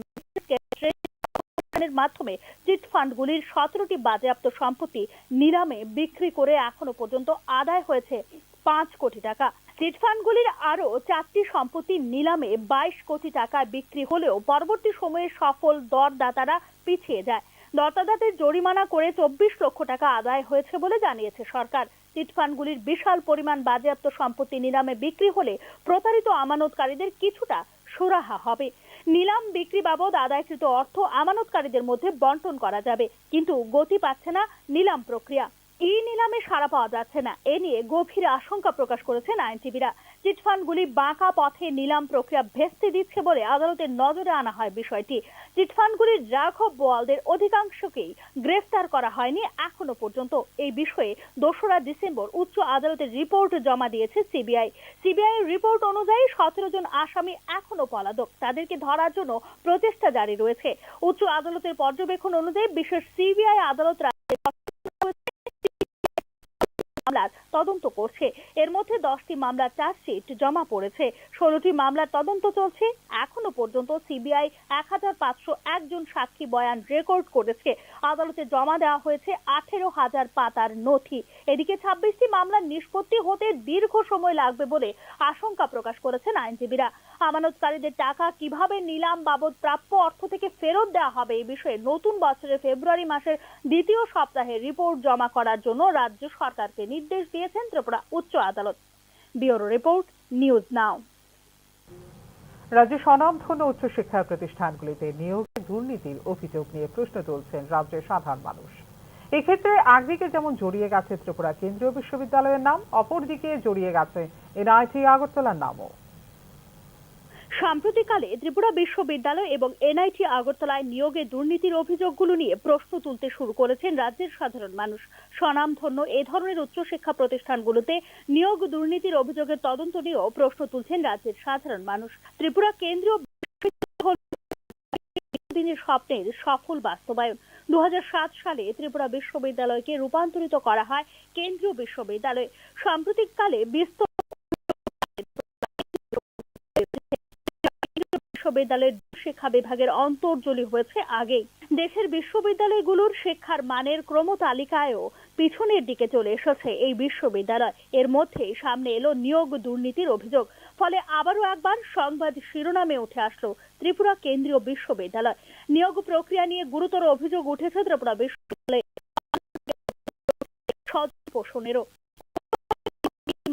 মাধ্যমে চিটফান্ডগুলির 17টি বাজেয়াপ্ত সম্পত্তি নিলামে বিক্রি করে এখনো পর্যন্ত আদায় হয়েছে 5 কোটি টাকা। চিটফান্ডগুলির আরো 4টি সম্পত্তি নিলামে 22 কোটি টাকা বিক্রি হলেও পরবর্তী সময়ে সফল দরদাতারা পিছিয়ে যায়। দরদাতাদের জরিমানা করে 24 লক্ষ টাকা আদায় হয়েছে বলে জানিয়েছে সরকার। চিটফান্ডগুলির বিশাল পরিমাণ বাজেয়াপ্ত সম্পত্তি নিলামে বিক্রি হলে প্রতারিত আমানতকারীদের কিছুটা সুরাহা হবে। নিলাম বিক্রি বাবদ আদায়কৃত অর্থ আমানতকারীদের মধ্যে বন্টন করা যাবে, কিন্তু গতি পাচ্ছে না নিলাম প্রক্রিয়া। ই নিলামে সাড়া পাওয়া যাচ্ছে না, এ নিয়ে গভীর আশঙ্কা প্রকাশ করেছেন আইনজীবীরা। চিটফান্ডগুলি বাঁকা পথে নিলাম প্রক্রিয়া ভেস্তে দিচ্ছে বলে আদালতের নজরে আনা হয় বিষয়টি। চিটফান্ডগুলির রাঘব বোয়ালদের অধিকাংশকেই গ্রেফতার করা হয়নি এখনো পর্যন্ত। এই বিষয়ে 2রা ডিসেম্বর উচ্চ আদালতের রিপোর্ট জমা দিয়েছে সিবিআই। সিবিআই রিপোর্ট অনুযায়ী 17 জন আসামি এখনো পলাতক, তাদেরকে ধরার জন্য প্রচেষ্টা জারি রয়েছে। উচ্চ আদালতের পর্যবেক্ষণ অনুযায়ী বিশেষ সিবিআই আদালত মামলার তদন্ত করছে। এর মধ্যে 10টি মামলার চার্জশিট জমা পড়েছে, 16টি মামলার তদন্ত চলছে। এখনো পর্যন্ত সিবিআই 1501 জন সাক্ষী বয়ান রেকর্ড করেছে। আদালতে জমা দেওয়া হয়েছে 18,000 পাতার নথি। এদিকে 26টি মামলার নিষ্পত্তি হতে দীর্ঘ সময় লাগবে বলে আশঙ্কা প্রকাশ করেছেন আইনজীবীরা। আমানতকারীদের টাকা কিভাবে নিলাম বাবদ প্রাপ্য অর্থ থেকে ফেরত দেওয়া হবে এই বিষয়ে নতুন বছরের ফেব্রুয়ারি মাসের দ্বিতীয় সপ্তাহে রিপোর্ট জমা করার জন্য রাজ্য সরকারকে নির্দেশ দিয়েছেন ত্রিপুরা উচ্চ আদালত। ব্যুরো রিপোর্ট, নিউজ নাও। রাজ্যের স্বনামধন্য উচ্চশিক্ষা প্রতিষ্ঠানগুলিতে নিয়োগে দুর্নীতির অভিযোগ নিয়ে প্রশ্ন তুলছেন রাজ্যের সাধারণ মানুষ। এক্ষেত্রে একদিকে যেমন জড়িয়ে গেছে ত্রিপুরা কেন্দ্রীয় বিশ্ববিদ্যালয়ের নাম, অপরদিকে জড়িয়ে গেছে এনআইটি আগরতলার নামও। সাম্প্রতিককালে ত্রিপুরা বিশ্ববিদ্যালয় এবং এনআইটি আগরতলায় নিয়োগে দুর্নীতির অভিযোগগুলো নিয়ে প্রশ্ন তুলতে শুরু করেছেন রাজ্যের সাধারণ মানুষ। স্বনামধন্য এ ধরনের উচ্চশিক্ষা প্রতিষ্ঠানগুলোতে নিয়োগ দুর্নীতির অভিযোগের তদন্ত নিয়েও প্রশ্ন তুলছেন রাজ্যের সাধারণ মানুষ। ত্রিপুরা কেন্দ্রীয় দিনের স্বপ্নের সফল বাস্তবায়ন। 2007 সালে ত্রিপুরা বিশ্ববিদ্যালয়কে রূপান্তরিত করা হয় কেন্দ্রীয় বিশ্ববিদ্যালয়ে। সাম্প্রতিককালে বিশ্ববিদ্যালয়ের শিক্ষা বিভাগের অন্তর্জলি হয়েছে আগেই। দেশের বিশ্ববিদ্যালয়গুলোর শিক্ষার মানের ক্রমতালিকায়ও পিছনের দিকে চলে এসেছে এই বিশ্ববিদ্যালয়। এর মধ্যে সামনে এলো নিয়োগ দুর্নীতির অভিযোগ। ফলে আবারও একবার সংবাদ শিরোনামে উঠে আসলো ত্রিপুরা কেন্দ্রীয় বিশ্ববিদ্যালয়। নিয়োগ প্রক্রিয়া নিয়ে গুরুতর অভিযোগ উঠেছে ত্রিপুরা বিশ্ববিদ্যালয়ে পোষণেরও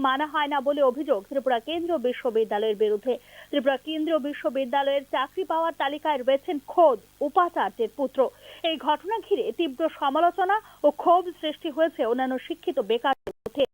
মানা হয় না বলে অভিযোগ ত্রিপুরা কেন্দ্রীয় বিশ্ববিদ্যালয়ের বিরুদ্ধে। ত্রিপুরা কেন্দ্রীয় বিশ্ববিদ্যালয়ের চাকরি পাওয়ার তালিকায় রয়েছেন খোদ উপাচার্যের পুত্র। এই ঘটনা ঘিরে তীব্র সমালোচনা ও ক্ষোভ সৃষ্টি হয়েছে অন্যান্য শিক্ষিত বেকারদের মধ্যে।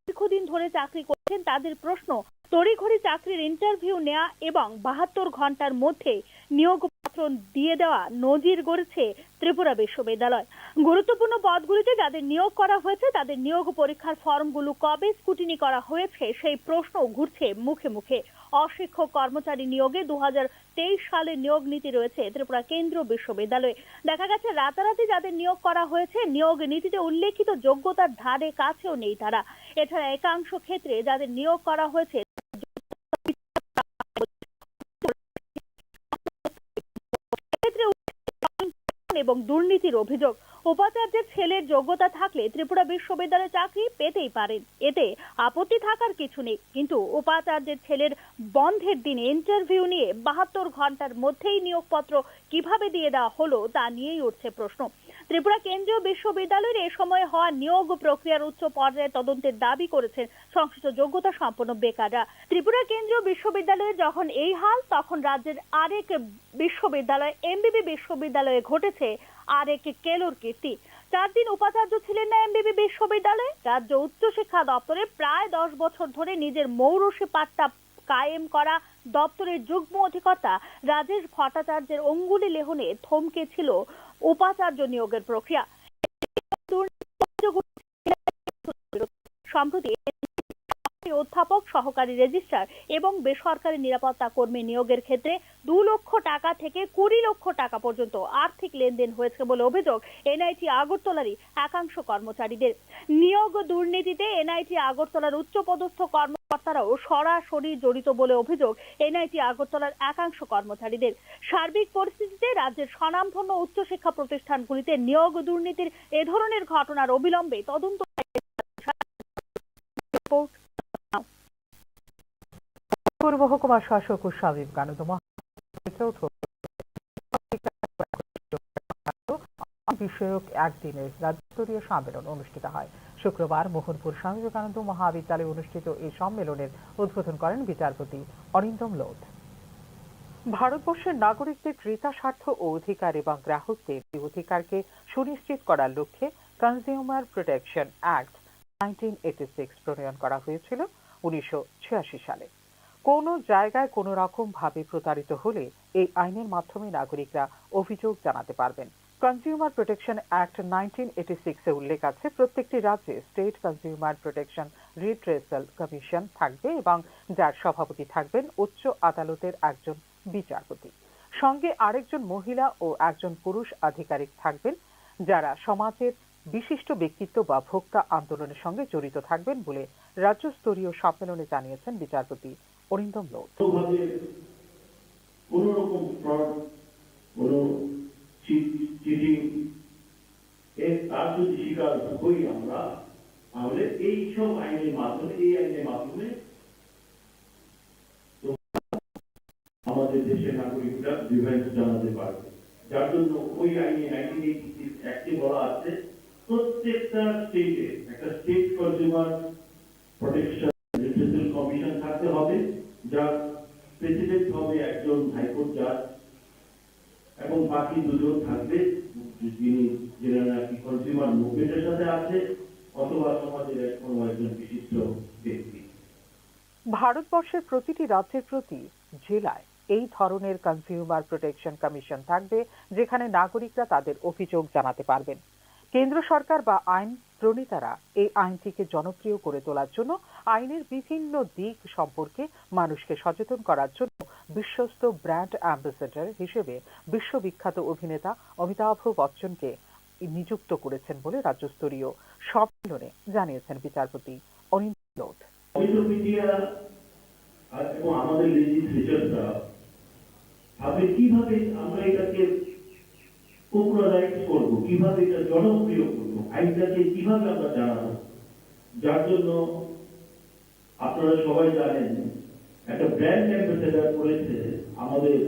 দীর্ঘদিন ধরে চাকরি করছেন তাদের প্রশ্ন, তড়িঘড়ি চাকরির ইন্টারভিউ নেওয়া এবং 72 ঘন্টার মধ্যে নিয়োগপত্র দিয়ে দেওয়া নজির গড়েছে ত্রিপুরা বিশ্ববিদ্যালয়। গুরুত্বপূর্ণ পদগুলিতে যাদের নিয়োগ করা হয়েছে তাদের নিয়োগ পরীক্ষার ফর্মগুলো কবে স্ক্রুটিনি করা হয়েছে সেই প্রশ্ন ঘুরছে মুখে মুখে। অশিক্ষক কর্মচারী নিয়োগে 2023 সালে নিয়োগ নীতি রয়েছে ত্রিপুরা কেন্দ্রীয় বিশ্ববিদ্যালয়ে। দেখা গেছে রাতারাতি যাদের নিয়োগ করা হয়েছে নিয়োগ নীতিতে উল্লেখিত যোগ্যতার ধারে কাছেও নেই তারা। এছাড়া একাংশ ক্ষেত্রে যাদের নিয়োগ করা হয়েছে এবং দুর্নীতির অভিযোগ। উপাচার্যের ছেলের যোগ্যতা থাকলে ত্রিপুরা বিশ্ববিদ্যালয়ে চাকরি পেতেই পারেন, এতে আপত্তি থাকার কিছু নেই। কিন্তু উপাচার্যের ছেলের বন্ধের দিনে ইন্টারভিউ নিয়ে 72 ঘন্টার মধ্যেই নিয়োগপত্র কিভাবে দিয়ে দেওয়া হলো তা নিয়েই উঠছে প্রশ্ন। ত্রিপুরা কেন্দ্রীয় বিশ্ববিদ্যালয়ের এ সময় হওয়া নিয়োগ প্রক্রিয়ার উচ্চ পর্যায়ে তদন্তের দাবি করেছেন সংশ্লিষ্ট যোগ্যতা সম্পন্ন বেকাররা। ত্রিপুরা কেন্দ্রীয় বিশ্ববিদ্যালয়ে যখন এই হাল, তখন রাজ্যের আরেক বিশ্ববিদ্যালয় এমবিবি বিশ্ববিদ্যালয়ে ঘটেছে আরেক কেলোর কীর্তি। 4 দিন উপাচার্য ছিলেন না এমবিবি বিশ্ববিদ্যালয়ে। রাজ্য উচ্চশিক্ষা দপ্তরে প্রায় 10 বছর ধরে নিজের মৌরসি পাট্টা কায়েম করা দপ্তরের যুগ্ম অধিকর্তা রাজেশ ভট্টাচার্যের অঙ্গুলি লেহনে থমকে ছিল উপাচার্য নিয়োগের প্রক্রিয়া। সম্প্রতি অধ্যাপক, সহকারী রেজিস্ট্রার এবং বেসরকারি নিরাপত্তা কর্মী নিয়োগের ক্ষেত্রে 2 লক্ষ টাকা থেকে 20 লক্ষ টাকা পর্যন্ত আর্থিক লেনদেন হয়েছে বলে অভিযোগ এনআইটি আগরতলারই একাংশ কর্মচারীদের। নিয়োগ দুর্নীতিতে এনআইটি আগরতলার উচ্চপদস্থ কর্মকর্তারাও সরাসরি জড়িত বলে অভিযোগ এনআইটি আগরতলার একাংশ কর্মচারীদের। সার্বিক পরিস্থিতিতে রাজ্যের স্বনামধন্য উচ্চশিক্ষা প্রতিষ্ঠানগুলিতে নিয়োগ দুর্নীতির এ ধরনের ঘটনার অবিলম্বে তদন্ত পূর্ব হুকুমা শাসক ও স্বামী বিবেকানন্দ বিষয়ক একদিনের রাজ্যস্তরীয় সম্মেলন অনুষ্ঠিত হয়। শুক্রবার মোহনপুর স্বামী বিবেকানন্দ মহাবিদ্যালয়ে অনুষ্ঠিত এই সম্মেলনের উদ্বোধন করেন বিচারপতি অরিন্দম লোধ। ভারতবর্ষের নাগরিকদের ক্রেতা স্বার্থ ও অধিকার এবং গ্রাহকদের অধিকারকে সুনিশ্চিত করার লক্ষ্যে কনজিউমার প্রোটেকশন অ্যাক্ট 1986 প্রণয়ন করা হয়েছিল 1986 সালে। কোন জায়গায় কোন রকম ভাবে প্রতারিত হলে এই আইনের মাধ্যমে নাগরিকরা অভিযোগ জানাতে পারবেন। কনজিউমার প্রোটেকশন অ্যাক্ট 1986 এ উল্লেখ আছে প্রত্যেকটি রাজ্যে স্টেট কনজিউমার প্রোটেকশন রিট্রেসাল কমিশন থাকবে এবং যার সভাপতি থাকবেন উচ্চ আদালতের একজন বিচারপতি। সঙ্গে আরেকজন মহিলা ও একজন পুরুষ আধিকারিক থাকবেন যারা সমাজের বিশিষ্ট ব্যক্তিত্ব বা ভোক্তা আন্দোলনের সঙ্গে জড়িত থাকবেন বলে রাজ্যস্তরীয় সম্মেলনে জানিয়েছেন বিচারপতি অরিন্দম লোধ। কোন রকম ফ্রড, কোন চিটিং তার যদি শিকার হই আমরা, তাহলে এই আইনের মাধ্যমে আমাদের দেশের নাগরিকরা ডিফেন্স জানাতে পারবে। যার জন্য ওই আইনে 1986 অ্যাক্টে বলা আছে প্রত্যেকটা স্টেটে একটা state consumer protection registration commission থাকতে হবে, যার প্রেসিডেন্ট হবে একজন হাইকোর্ট জাজ এবং বাকি দুজন থাকবে যারা নাকি কনজিউমার মুভমেন্টের সাথে আছে অথবা সমাজের কোনো একজন বিশিষ্ট ব্যক্তি। ভারতবর্ষের প্রতিটি রাজ্যের প্রতি জেলায় এই ধরনের কনজিউমার প্রোটেকশন কমিশন থাকবে, যেখানে নাগরিকরা তাদের অভিযোগ জানাতে পারবেন। কেন্দ্র সরকার বা আইন প্রণেতারা এই আইনটিকে জনপ্রিয় করে তোলার জন্য আইনের বিভিন্ন দিক সম্পর্কে মানুষকে সচেতন করার জন্য বিশ্বস্ত ব্র্যান্ড অ্যাম্বাসেডর হিসেবে বিশ্ববিখ্যাত অভিনেতা অমিতাভ বচ্চনকে নিযুক্ত করেছেন বলে রাজ্যস্তরীয় সম্মেলনে জানিয়েছেন বিচারপতি অরিন্দম লোধ। এবং আমাদের লেজিসলেচাররা ভাবে কিভাবে আমরা এটাকে পপুলারাইজ করবো, কিভাবে এটা জনপ্রিয় করবো, আইনটাকে কিভাবে আমরা জানাবো। যার জন্য আপনারা সবাই জানেন একটা ব্র্যান্ড অ্যাম্বাসেডর করেছে আমাদের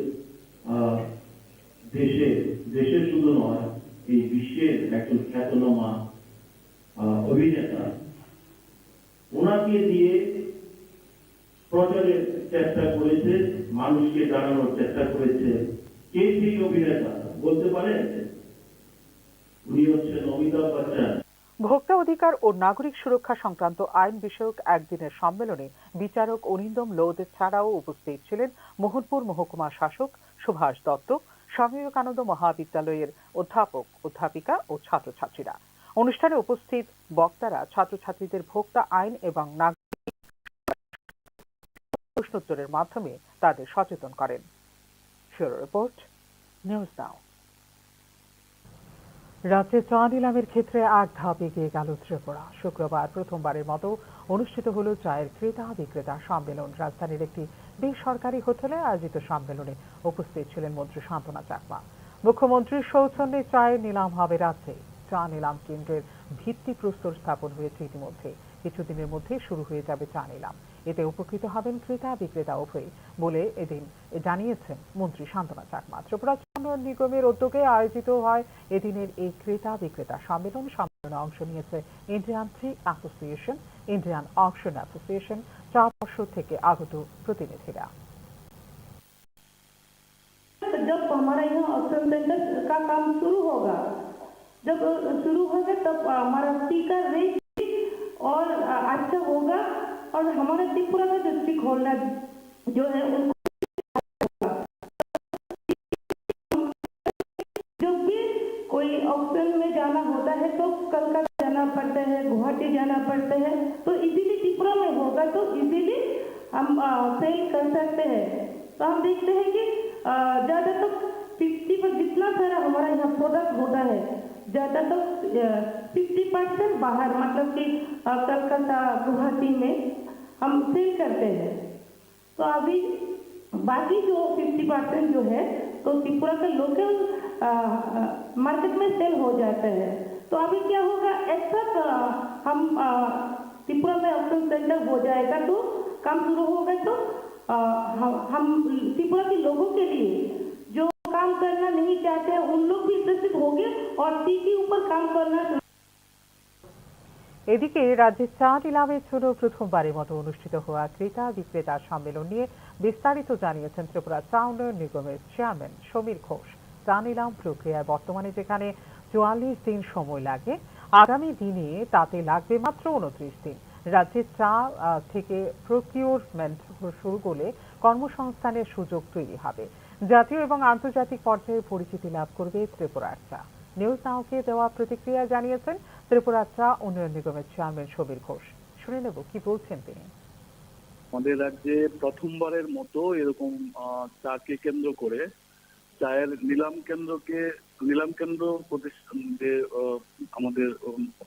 দেশের শুধু নয়, এই বিশ্বের একজন খ্যাতনামা অভিনেতা। ওনাকে দিয়ে প্রচারের চেষ্টা করেছে, মানুষকে জানানোর চেষ্টা করেছে। কে সেই অভিনেতা বলতে পারেন? উনি হচ্ছেন অমিতাভ বচ্চন। ভোক্তা অধিকার ও নাগরিক সুরক্ষা সংক্রান্ত আইন বিষয়ক একদিনের সম্মেলনে বিচারক অরিন্দম লোধ ছাড়াও উপস্থিত ছিলেন মোহনপুর মহকুমা শাসক সুভাষ দত্ত, স্বামী বিবেকানন্দ মহাবিদ্যালয়ের অধ্যাপক অধ্যাপিকা ও ছাত্রছাত্রীরা। অনুষ্ঠানে উপস্থিত বক্তারা ছাত্রছাত্রীদের ভোক্তা আইন এবং নাগরিক প্রশ্নোত্তরের মাধ্যমে তাদের সচেতন করেন। ব্যুরো রিপোর্ট, নিউজ নাও। রাজ্যে চা নিলামের ক্ষেত্রে এক ধাপ এগিয়ে গেল ত্রিপুরা। শুক্রবার প্রথমবারের মতো অনুষ্ঠিত হল চায়ের ক্রেতা বিক্রেতা সম্মেলন। রাজধানীর একটি বেসরকারি হোটেলে আয়োজিত সম্মেলনে উপস্থিত ছিলেন মন্ত্রী শান্তনা চাকমা। মুখ্যমন্ত্রীর সৌজন্যে চায়ের নিলাম হবে রাজ্যে। চা নিলাম কেন্দ্রের ভিত্তিপ্রস্তর স্থাপন হয়েছে ইতিমধ্যে। কিছুদিনের মধ্যে শুরু হয়ে যাবে চা নিলাম। এতে উপকৃত হবেন ক্রেতা বিক্রেতা উভয়ই বলে এদিন জানিয়েছেন মন্ত্রী শান্তনা চাকমা। ত্রিপুরা চা উন্নয়ন নিগমের উদ্যোগে আয়োজিত হয় এদিনের এই ক্রেতা বিক্রেতা সম্মেলন। সম্মেলনে অংশ নিয়েছে ইন্ডিয়ান টি অ্যাসোসিয়েশন, ইন্ডিয়ান অকশন অ্যাসোসিয়েশন, চা পর্ষদ থেকে আগত প্রতিনিধিরা। जब हमारा यहाँ ऑक्शन सेंटर का काम शुरू होगा, जब शुरू होगा तब हमारा स्पीकर रेट और अच्छा होगा और हमारे त्रिपुरा का डिस्ट्रिक्ट होल्डर जो है उनको जब भी कोई ऑक्शन में जाना होता है तो कलकत्ता जाना पड़ता है, गुवाहाटी जाना पड़ता है, तो इजीली त्रिपुरा में होगा तो इजीली हम सेल कर सकते हैं। तो हम देखते हैं कि ज़्यादा तो 50 पर जितना सारा हमारा यहाँ प्रोडक्ट होता है ज़्यादा तो 50% बाहर मतलब कि कलकत्ता गुवाहाटी में हम सेल करते हैं। तो अभी बाकी जो 50% जो है तो त्रिपुरा का लोकल मार्केट में सेल हो जाता है। तो अभी क्या होगा, एक साथ हम त्रिपुरा में ऑक्शन सेंटर हो जाएगा तो काम शुरू होगा तो हम त्रिपुरा के लोगों के लिए जो काम करना नहीं चाहते हैं उन लोग भी इंटरेस्टेड होंगे और टी के ऊपर काम करना। এদিকে রাজ্যে চা নিলামের জন্য প্রথমবারের মতো অনুষ্ঠিত হওয়া ক্রেতা বিক্রেতা সম্মেলন নিয়ে বিস্তারিত জানিয়েছেন ত্রিপুরা চা উন্নয়ন নিগমের চেয়ারম্যান সমীর ঘোষ। চা নিলাম প্রক্রিয়ায় বর্তমানে যেখানে 44 দিন সময় লাগে, আগামী দিনে তাতে লাগবে মাত্র 29 দিন। রাজ্যে চা থেকে প্রকিউরমেন্ট শুরু করলে কর্মসংস্থানের সুযোগ তৈরি হবে। জাতীয় এবং আন্তর্জাতিক পর্যায়ে পরিচিতি লাভ করবে ত্রিপুরার চা। নিউজ নাওকে দেওয়া প্রতিক্রিয়া জানিয়েছেন ত্রিপুরা চা উন্নয়ন নিগমের চেয়ারম্যান সমীর ঘোষ। শুনে নেব কি বলছেন তিনি। আমাদের রাজ্যে প্রথমবারের মতো এরকম চাকে কেন্দ্র করে চায়ের নিলাম কেন্দ্র প্রতিষ্ঠান যে আমাদের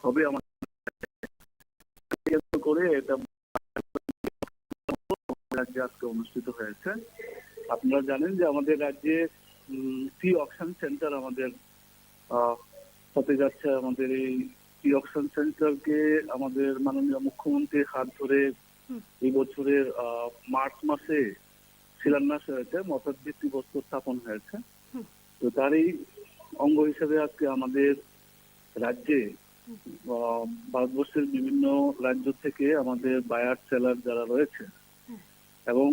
হবে আমাদের করে এটা রাজ্যে আজকে অনুষ্ঠিত হয়েছে। আপনারা জানেন যে আমাদের রাজ্যে টি অকশন সেন্টার আমাদের হতে যাচ্ছে। আমাদের এই টি অকশন সেন্টারকে আমাদের মাননীয় মুখ্যমন্ত্রীর হাত ধরে এই বছরের মার্চ মাসে শিলান্যাস হয়েছে, মতদ ভিত্তিপ্রস্তর স্থাপন হয়েছে। তো তারই অঙ্গ হিসেবে আজকে আমাদের রাজ্যে ভারতবর্ষের বিভিন্ন রাজ্য থেকে আমাদের বায়ার সেলার যারা রয়েছে এবং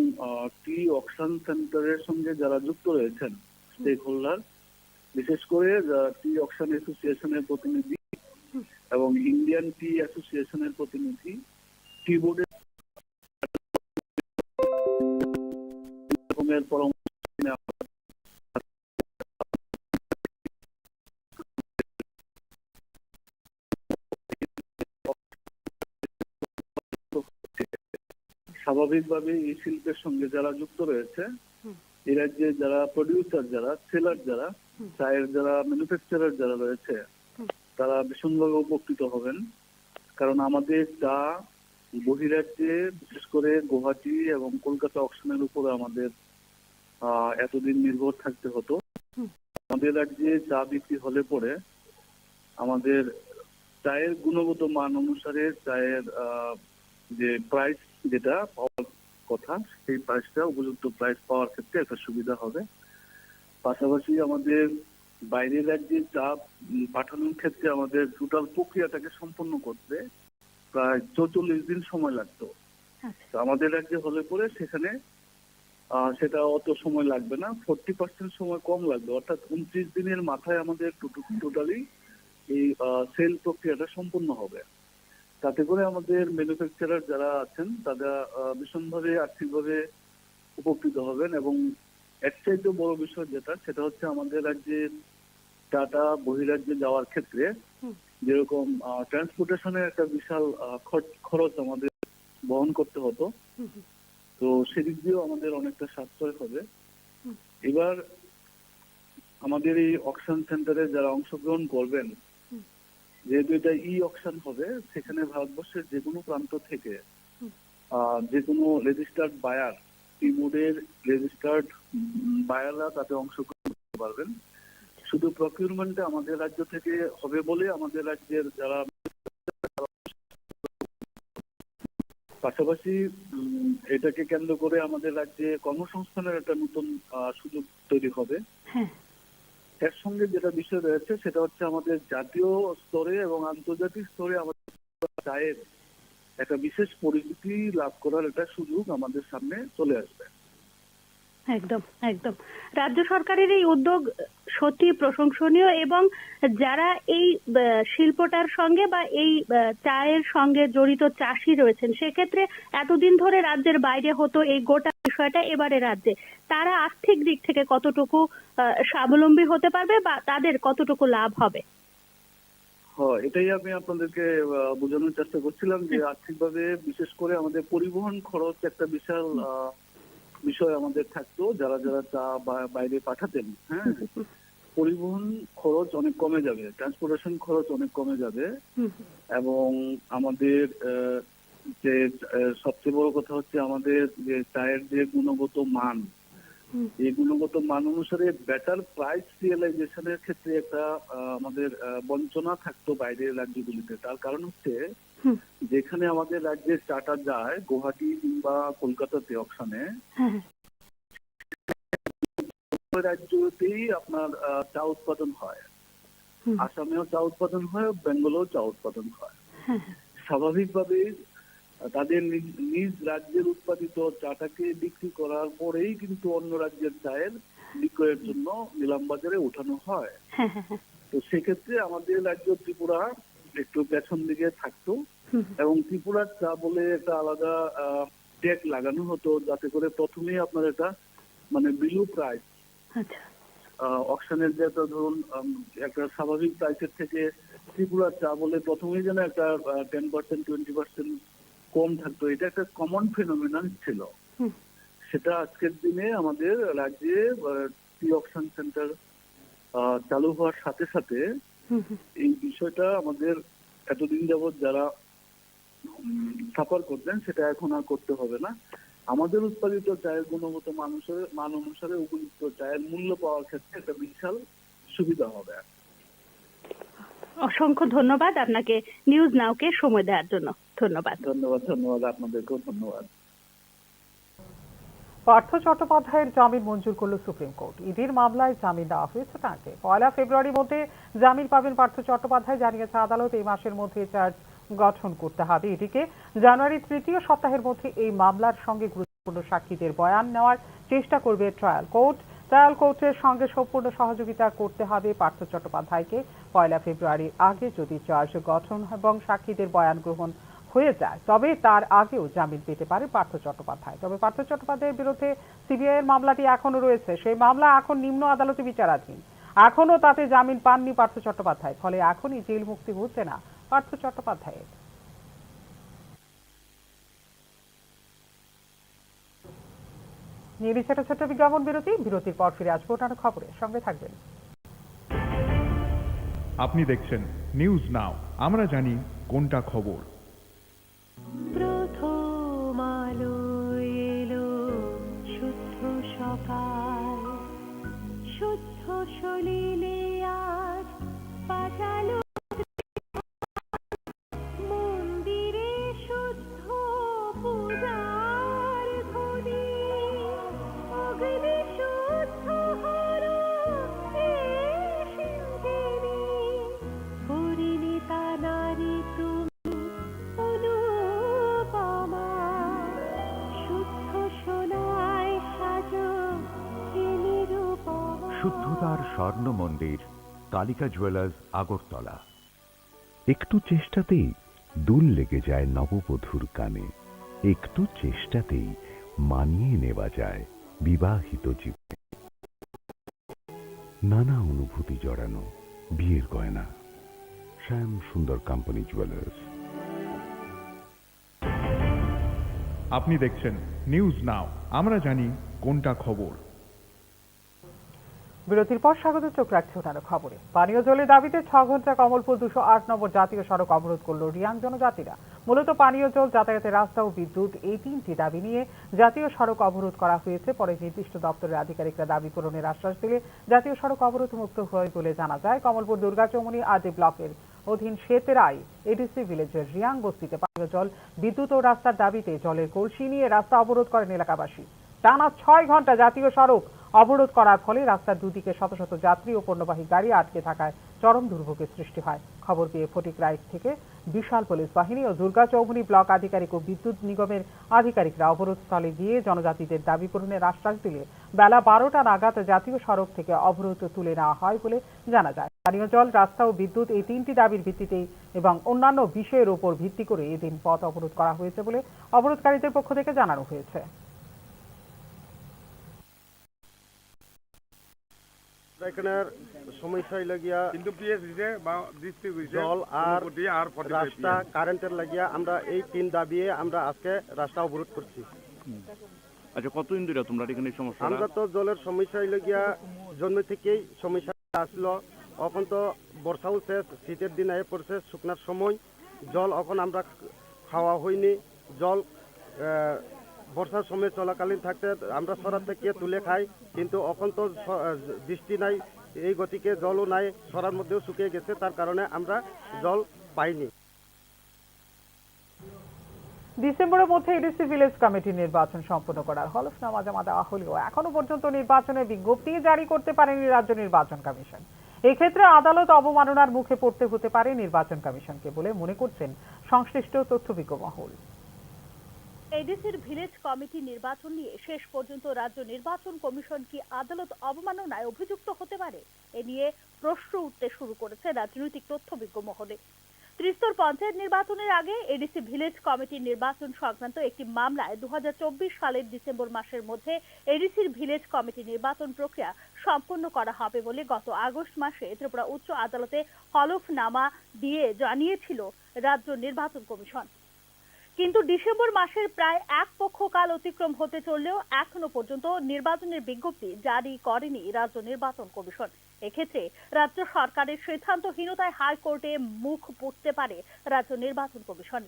টি অকশন সেন্টারের সঙ্গে যারা যুক্ত রয়েছেন স্টেক হোল্ডার, বিশেষ করে টি অকশন অ্যাসোসিয়েশনের প্রতিনিধি এবং ইন্ডিয়ান টি অ্যাসোসিয়েশনের প্রতিনিধি, টি বোর্ডের পরামর্শ স্বাভাবিকভাবে এই শিল্পের সঙ্গে যারা যুক্ত রয়েছে, এই রাজ্যে যারা প্রডিউসার, যারা সেলার, যারা চায়ের যারা ম্যানুফ্যাকচারার যারা রয়েছে, তারা ভীষণভাবে উপকৃত হবেন। কারণ আমাদের চা বহিরাজ্যে বিশেষ করে গুয়াহাটি এবং কলকাতা অকশনের উপরে আমাদের এতদিন নির্ভর থাকতে হতো। আমাদের রাজ্যে চা বিক্রি হলে পরে আমাদের চায়ের গুণগত মান অনুসারে চায়ের যে প্রাইস যেটা পাওয়ার কথা, সেই প্রাইসটা উপযুক্ত প্রাইস পাওয়ার ক্ষেত্রে একটা সুবিধা হবে। পাশাপাশি আমাদের বাইরের রাজ্যে চা পাঠানোর ক্ষেত্রে আমাদের টোটাল প্রক্রিয়াটাকে সম্পন্ন করতে প্রায় 44 দিন সময় লাগতো। তো আমাদের রাজ্যে হলে পরে সেখানে সেটা অত সময় লাগবে না, 40% সময় কম লাগবে। অর্থাৎ 29 দিনের মাথায় আমাদের টোটালি এই সেল প্রক্রিয়াটা সম্পূর্ণ হবে। তাতে করে আমাদের ম্যানুফ্যাকচারার যারা আছেন তারা ভীষণভাবে আর্থিকভাবে উপকৃত হবেন। এবং এর চাইতে বড় বিষয় যেটা, সেটা হচ্ছে আমাদের রাজ্যে টাটা বহিরাজ্যে যাওয়ার ক্ষেত্রে যেরকম ট্রান্সপোর্টেশনের একটা বিশাল খরচ আমাদের বহন করতে হতো, তো সেদিক দিয়েও আমাদের অনেকটা সাশ্রয় হবে। এবার আমাদের এই অকশন সেন্টারে যারা অংশগ্রহণ করবেন, যেহেতু এটা ই অকশন হবে, সেখানে ভারতবর্ষের যে কোনো প্রান্ত থেকে যে কোনো রেজিস্টার্ড বায়ার, টি বোর্ডের রেজিস্টার্ড বায়াররা তাতে অংশগ্রহণ করতে পারবেন। শুধু প্রকিউরমেন্টে আমাদের রাজ্য থেকে হবে বলে আমাদের রাজ্যের যারা, পাশাপাশি এটাকে কেন্দ্র করে আমাদের রাজ্যে কর্মসংস্থানের একটা নতুন সুযোগ তৈরি হবে। এর সঙ্গে যেটা বিষয় রয়েছে সেটা হচ্ছে আমাদের জাতীয় স্তরে এবং আন্তর্জাতিক স্তরে আমাদের চায়ের একটা বিশেষ পরিচিতি লাভ করার একটা সুযোগ আমাদের সামনে চলে আসবে। একদম একদম। রাজ্য সরকারের এই উদ্যোগ সত্যি প্রশংসনীয় এবং যারা এই শিল্পটার সঙ্গে বা এই চায়ের সঙ্গে জড়িত চাষি রয়েছেন, সেক্ষেত্রে এতদিন ধরে রাজ্যের বাইরে হতো এই গোটা বিষয়টা, এবারে রাজ্যে তারা আর্থিক দিক থেকে কতটুকু স্বাবলম্বী হতে পারবে বা তাদের কতটুকু লাভ হবে? হ্যাঁ, এটাই আমি আপনাদেরকে বোঝানোর চেষ্টা করছিলাম যে আর্থিকভাবে বিশেষ করে আমাদের পরিবহন খরচ একটা বিশাল বিষয় আমাদের থাকতো। যারা যারা চা বাইরে পাঠাতেন, হ্যাঁ, পরিবহন খরচ অনেক কমে যাবে, ট্রান্সপোর্টেশন খরচ অনেক কমে যাবে। এবং আমাদের যে সবচেয়ে বড় কথা হচ্ছে আমাদের যে চায়ের যে গুণগত মান, এই গুণগত মান অনুসারে বেটার প্রাইস রিয়েলাইজেশনের ক্ষেত্রে একটা আমাদের বঞ্চনা থাকতো বাইরের রাজ্যগুলিতে। তার কারণ হচ্ছে যেখানে আমাদের রাজ্যের চাটা যায় গুয়াহাটি কিংবা কলকাতাতে অকশনে, রাজ্যতেই আপনার চা উৎপাদন হয়, আসামেও চা উৎপাদন হয়, বেঙ্গলেও চা উৎপাদন হয়। স্বাভাবিকভাবেই তাদের নিজ রাজ্যের উৎপাদিত চাটাকে বিক্রি করার পরেই কিন্তু অন্য রাজ্যের চায়ের বিক্রয়ের জন্য নিলাম বাজারে ওঠানো হয়। তো সেক্ষেত্রে আমাদের রাজ্য ত্রিপুরা একটু পেছন দিকে থাকতো এবং ত্রিপুরার চা বলে একটা আলাদা ট্যাগ লাগানো হতো, যাতে করে প্রথমেই আপনার এটা মানে বিলো প্রাইস অকশনের যে ধরুন একটা স্বাভাবিক প্রাইসের থেকে ত্রিপুরার চা বলে প্রথমেই যেন একটা 10% 20% কম থাকতো। এটা একটা কমন ফেনোমেনন ছিল। সেটা আজকের দিনে আমাদের রাজ্যে টি অকশন সেন্টার চালু হওয়ার সাথে সাথে এই বিষয়টা আমাদের এতদিন যাবৎ যারা সাফার করতেন সেটা এখন আর করতে হবে না। আমাদের উৎপাদিত চায়ের গুণগত মান অনুসারে উপযুক্ত চায়ের মূল্য পাওয়ার ক্ষেত্রে একটা বিশাল সুবিধা হবে। অসংখ্য ধন্যবাদ আপনাকে নিউজ নাওকে সময় দেওয়ার জন্য। ধন্যবাদ। ধন্যবাদ আপনাদেরকেও ধন্যবাদ। পার্থ চট্টোপাধ্যায়ের জামিন মঞ্জুর করল সুপ্রিম কোর্ট। ইডির মামলায় জামিন দেওয়া হয়েছে তাঁকে। 1 ফেব্রুয়ারির মধ্যে জামিন পাবেন পার্থ চট্টোপাধ্যায়, জানিয়েছে আদালত। এই মাসের মধ্যে চার্জ গঠন করতে হবে ইডিকে। জানুয়ারির তৃতীয় সপ্তাহের মধ্যে এই মামলার সঙ্গে গুরুত্বপূর্ণ সাক্ষীদের বয়ান নেওয়ার চেষ্টা করবে ট্রায়াল কোর্ট। ট্রায়াল কোর্টের সঙ্গে সম্পূর্ণ সহযোগিতা করতে হবে পার্থ চট্টোপাধ্যায়কে। 1 ফেব্রুয়ারির আগে যদি চার্জ গঠন এবং সাক্ষীদের বয়ান গ্রহণ হয়ে যায় তবে তার আগেও জামিন পেতে পারে পার্থ চট্টোপাধ্যায়। তবে পার্থ চট্টোপাধ্যায়ের বিরুদ্ধে সিবিআই এর মামলাটি এখনো রয়েছে। সেই মামলা এখন নিম্ন আদালতে বিচারাধীন। এখনো তাতে জামিন পাননি পার্থ চট্টোপাধ্যায়, ফলে এখনই জেল মুক্তি হচ্ছে না পার্থ চট্টোপাধ্যায়ের। নিয়ে ছোট ছোট বিজ্ঞাপন বিরতির পর ফিরে আসবো অন্যান্য খবরে। সঙ্গে থাকবেন। আপনি দেখছেন নিউজ নাও, আমরা জানি কোনটা খবর। প্রথম আলো এলো শুদ্ধ সকাল, শুদ্ধ সলিলে আজ বাজালো মন্দিরে শুদ্ধ পূজার ধ্বনি, অগ্নি শুদ্ধ হলো সিন্ধুনি, পরিণীতা নারী তুমি অনুপমা, শুদ্ধ সোনায় সাজো হে নিরুপমা। শুদ্ধতার স্বর্ণ মন্দির কালিকা জুয়েলার্স আগরতলা। একটু চেষ্টাতেই দুল লেগে যায় নববধূর কানে, একটু চেষ্টাতেই মানিয়ে নেওয়া যায় বিবাহিত জীবনে। নানা অনুভূতি জড়ানো বিয়ের গয়না, শ্যাম সুন্দর কোম্পানি জুয়েলার্স। আপনি দেখছেন নিউজ নাও, আমরা জানি কোনটা খবর। বিরতির পর স্বাগত। চোখ রাখছে অন্যান্য খবরে। পানীয় জলের দাবিতে 6 ঘন্টা কমলপুর 208 নম্বর জাতীয় সড়ক অবরোধ করল রিয়াং জনজাতিরা। মূলত পানীয় জল, যাতায়াতের রাস্তা ও বিদ্যুৎ, এই 3টি দাবি নিয়ে জাতীয় সড়ক অবরোধ করা হয়েছে। পরে নির্দিষ্ট দপ্তরের আধিকারিকরা দাবি পূরণের আশ্বাস দিলে জাতীয় সড়ক অবরোধ মুক্ত হয় বলে জানা যায়। কমলপুর দুর্গাচৌমুহনী আদি ব্লকের অধীন শেতেরাই এডিসি ভিলেজের রিয়াং বস্তিতে পানীয় জল, বিদ্যুৎ ও রাস্তার দাবিতে জলের কলসি নিয়ে রাস্তা অবরোধ করেন এলাকাবাসী। টানা 6 ঘন্টা জাতীয় সড়ক অবরোধ করার ফলে রাস্তার দুদিকে শত শত যাত্রী ও পণ্যবাহী গাড়ি আটকে থাকায় চরম দুর্ভোগের সৃষ্টি হয়। খবর পেয়ে ফটিকরাই থেকে বিশাল পুলিশ বাহিনী ও দুর্গাচৌমুহনী ব্লক আধিকারিক ও বিদ্যুৎ নিগমের আধিকারিকরা অবরোধস্থলে গিয়ে জনজাতিদের দাবি পূরণের আশ্বাস দিলে বেলা 12টা নাগাদ জাতীয় সড়ক থেকে অবরোধ তুলে নেওয়া হয় বলে জানা যায়। পানীয় জল, রাস্তা ও বিদ্যুৎ, এই 3টি দাবির ভিত্তিতেই এবং অন্যান্য বিষয়ের উপর ভিত্তি করে এদিন পথ অবরোধ করা হয়েছে বলে অবরোধকারীদের পক্ষ থেকে জানানো হয়েছে। এখানের সমস্যা লাগিয়া জল আর রাস্তা, কারেন্টের লাগিয়া আমরা এই 3 দাবিয়ে আমরা আজকে রাস্তা অবরোধ করছি। আচ্ছা, কতদিন ধরে তোমরা এখানে সমস্যা? আমরা তো জলের সমস্যা লাগিয়া জন্ম থেকেই সমস্যা আসলো। এখন তো বর্ষাও শেষ, শীতের দিন আয়ে পড়ছে, শুকনার সময় জল এখন আমরা খাওয়া হয়নি। জল বর্ষার সময় চলাকালীন থাকতে আমরা সরার থেকে তুলে খাই, কিন্তু এখন তো বৃষ্টি নাই, এই গতিকে জলও নাই, সরার মধ্যেও শুকিয়ে গেছে, তার কারণে আমরা জল পাইনি। ডিসেম্বরের মধ্যে এডিসি ভিলেজ কমিটির নির্বাচন সম্পন্ন করার হলফনামা জমা দেওয়া হলেও এখনো পর্যন্ত নির্বাচনের বিজ্ঞপ্তি জারি করতে পারেনি রাজ্য নির্বাচন কমিশন। এক্ষেত্রে আদালত অবমাননার মুখে পড়তে হতে পারে নির্বাচন কমিশনকে বলে মনে করছেন সংশ্লিষ্ট তথ্যবিজ্ঞ মহল। এডিসির ভিলেজ কমিটি নির্বাচন নিয়ে শেষ পর্যন্ত রাজ্য নির্বাচন কমিশন কি আদালত অবমাননায় অভিযুক্ত হতে পারে, এ নিয়ে প্রশ্ন উঠতে শুরু করেছে রাজনৈতিক তথ্যবিজ্ঞ মহলে। ত্রিস্তর পঞ্চায়েত নির্বাচনের আগে এডিসি ভিলেজ কমিটির নির্বাচন সংক্রান্ত একটি মামলায় 2024 সালের ডিসেম্বর মাসের মধ্যে এডিসির ভিলেজ কমিটি নির্বাচন প্রক্রিয়া সম্পন্ন করা হবে বলে গত আগস্ট মাসে ত্রিপুরা উচ্চ আদালতে হলফনামা দিয়ে জানিয়েছিল রাজ্য নির্বাচন কমিশন। কিন্তু ডিসেম্বর মাসের প্রায় এক পক্ষকাল অতিক্রম হতে চললেও এখনো পর্যন্ত নির্বাচনের বিজ্ঞপ্তি জারি করেনি রাজ্য নির্বাচন কমিশন। এক্ষেত্রে রাজ্য সরকারের সিদ্ধান্তহীনতায় হাইকোর্টে মুখ পুড়তে পারে রাজ্য নির্বাচন কমিশন।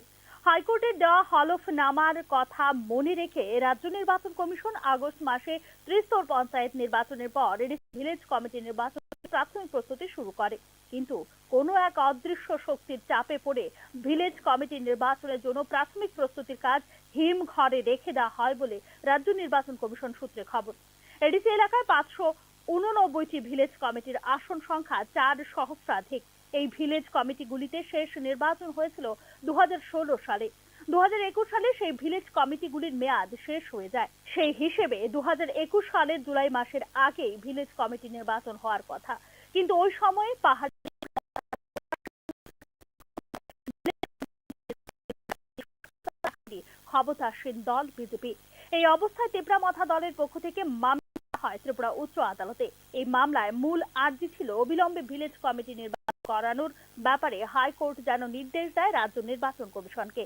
হাইকোর্টের দেওয়া হলফনামার কথা মনে রেখে রাজ্য নির্বাচন কমিশন আগস্ট মাসে ত্রিস্তর পঞ্চায়েত নির্বাচনের পর ভিলেজ কমিটি নির্বাচনের প্রাথমিক প্রস্তুতি শুরু করে। কিন্তু কোনো এক অদৃশ্য শক্তির চাপে পড়ে ভিলেজ কমিটি নির্বাচনের জন্য প্রাথমিক প্রস্তুতির কাজ হিমঘরে রেখে দেওয়া হয় বলে রাজ্য নির্বাচন কমিশন সূত্রে খবর। এডিসি এলাকায় 589টি ভিলেজ কমিটির আসন সংখ্যা 4 সহস্রাধিক। এই ভিলেজ কমিটিগুলিতে শেষ নির্বাচন হয়েছিল 2016 সালে। 2021 সালে সেই ভিলেজ কমিটিগুলির মেয়াদ শেষ হয়ে যায়। সেই হিসেবে 2021 সালের জুলাই মাসের আগেই ভিলেজ কমিটি নির্বাচন হওয়ার কথা, কিন্তু ওই সময়ে পাহাড় ক্ষমতাসীন দল বিজেপি। এই অবস্থায় তেপরামাথা দলের পক্ষ থেকে মামলা হয় ত্রিপুরা উচ্চ আদালতে। এই মামলায় মূল আর্জি ছিল অবিলম্বে ভিলেজ কমিটি নির্বাচন করানোর ব্যাপারে হাইকোর্ট যেন নির্দেশ দেয় রাজ্য নির্বাচন কমিশনকে।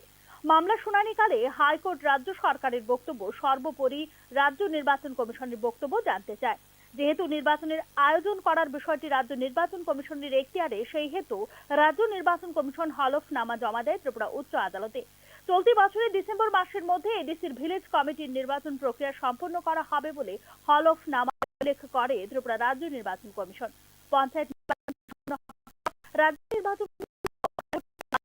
মামলা শুনানিকালে হাইকোর্ট রাজ্য সরকারের বক্তব্য, সর্বোপরি রাজ্য নির্বাচন কমিশনের বক্তব্য জানতে চায়। যেহেতু নির্বাচনের আয়োজন করার বিষয়টি রাজ্য নির্বাচন কমিশনের এখতিয়ারে, সেই হেতু রাজ্য নির্বাচন কমিশন হলফনামা জমা দেয় ত্রিপুরা উচ্চ আদালতে। চলতি বছরের ডিসেম্বর মাসের মধ্যে এডিসির ভিলেজ কমিটির নির্বাচন প্রক্রিয়া সম্পন্ন করা হবে বলে হলফনামা উল্লেখ করে ত্রিপুরা রাজ্য নির্বাচন কমিশন। পঞ্চায়েত রাজ্য নির্বাচন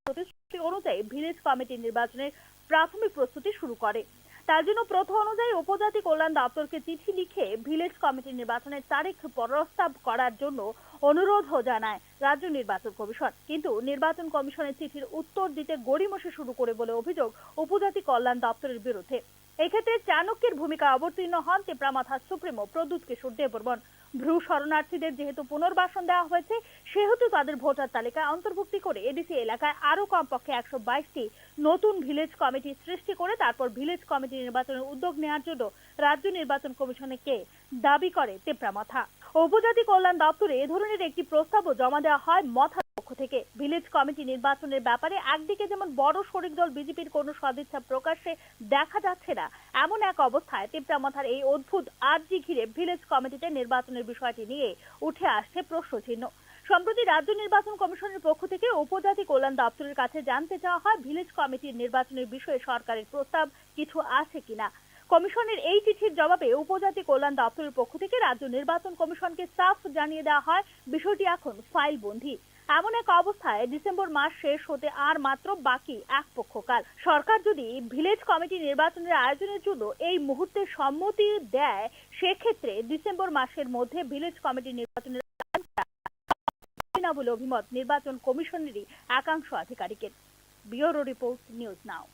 প্রতিশ্রুতি অনুযায়ী ভিলেজ কমিটির নির্বাচনের প্রাথমিক প্রস্তুতি শুরু করে। তার জন্য প্রথা অনুযায়ী উপজাতি কল্যাণ দপ্তরকে চিঠি লিখে ভিলেজ কমিটি নির্বাচনের তারিখ প্রস্তাব করার জন্য অনুরোধও জানায় রাজ্য নির্বাচন কমিশন। কিন্তু নির্বাচন কমিশনের চিঠির উত্তর দিতে গড়িমসি শুরু করে বলে অভিযোগ উপজাতি কল্যাণ দপ্তরের বিরুদ্ধে। এক্ষেত্রে চাণক্যের ভূমিকা অবতীর্ণ হন তেপরামাথা সুপ্রিমো প্রদ্যুৎ কিশোর দেববর্মন। ভ্রু শরণার্থীদের যেহেতু পুনর্বাসন দেওয়া হয়েছে, সেহেতু তাদের ভোটার তালিকায় অন্তর্ভুক্তি করে এডিসি এলাকায় আরো কমপক্ষে 122টি নতুন ভিলেজ কমিটি সৃষ্টি করে তারপর ভিলেজ কমিটি নির্বাচনের উদ্যোগ নেওয়ার জন্য রাজ্য নির্বাচন কমিশনকে দাবি করে তেপরামাথা। উপজাতি কল্যাণ দপ্তরে এ ধরনের একটি প্রস্তাবও জমা দেওয়া হয় মথার পক্ষ থেকে। ভিলেজ কমিটি নির্বাচনের ব্যাপারে একদিকে যেমন বড় শরিক দল বিজেপির কোনো সদিচ্ছা প্রকাশ্যে দেখা যাচ্ছে না, এমন এক অবস্থায় তেপরামাথার এই অদ্ভুত আর্জি ঘিরে ভিলেজ কমিটিতে নির্বাচনের বিষয়টি নিয়ে উঠে আসছে প্রশ্নচিহ্ন। সম্প্রতি রাজ্য নির্বাচন কমিশনের পক্ষ থেকে উপজাতি কল্যাণ দপ্তরের কাছে জানতে চাওয়া হয় ভিলেজ কমিটির নির্বাচনের বিষয়ে সরকারের প্রস্তাব কিছু আছে কিনা। কমিশনের এই চিঠির জবাবে উপজাতি কল্যাণ দপ্তরের পক্ষ থেকে রাজ্য নির্বাচন কমিশনকে সাফ জানিয়ে দেওয়া হয় বিষয়টি এখন ফাইল বন্দী। এমন এক অবস্থায় ডিসেম্বর মাস শেষ হতে আর মাত্র বাকি এক পক্ষকাল। সরকার যদি ভিলেজ কমিটি নির্বাচনের আয়োজনের জন্য এই মুহূর্তে সম্মতি দেয়, সেক্ষেত্রে ডিসেম্বর মাসের মধ্যে ভিলেজ কমিটি নির্বাচনের না বলে অভিমত নির্বাচন কমিশনেরই একাংশ আধিকারিকের। ব্যুরো রিপোর্ট, নিউজ নাও।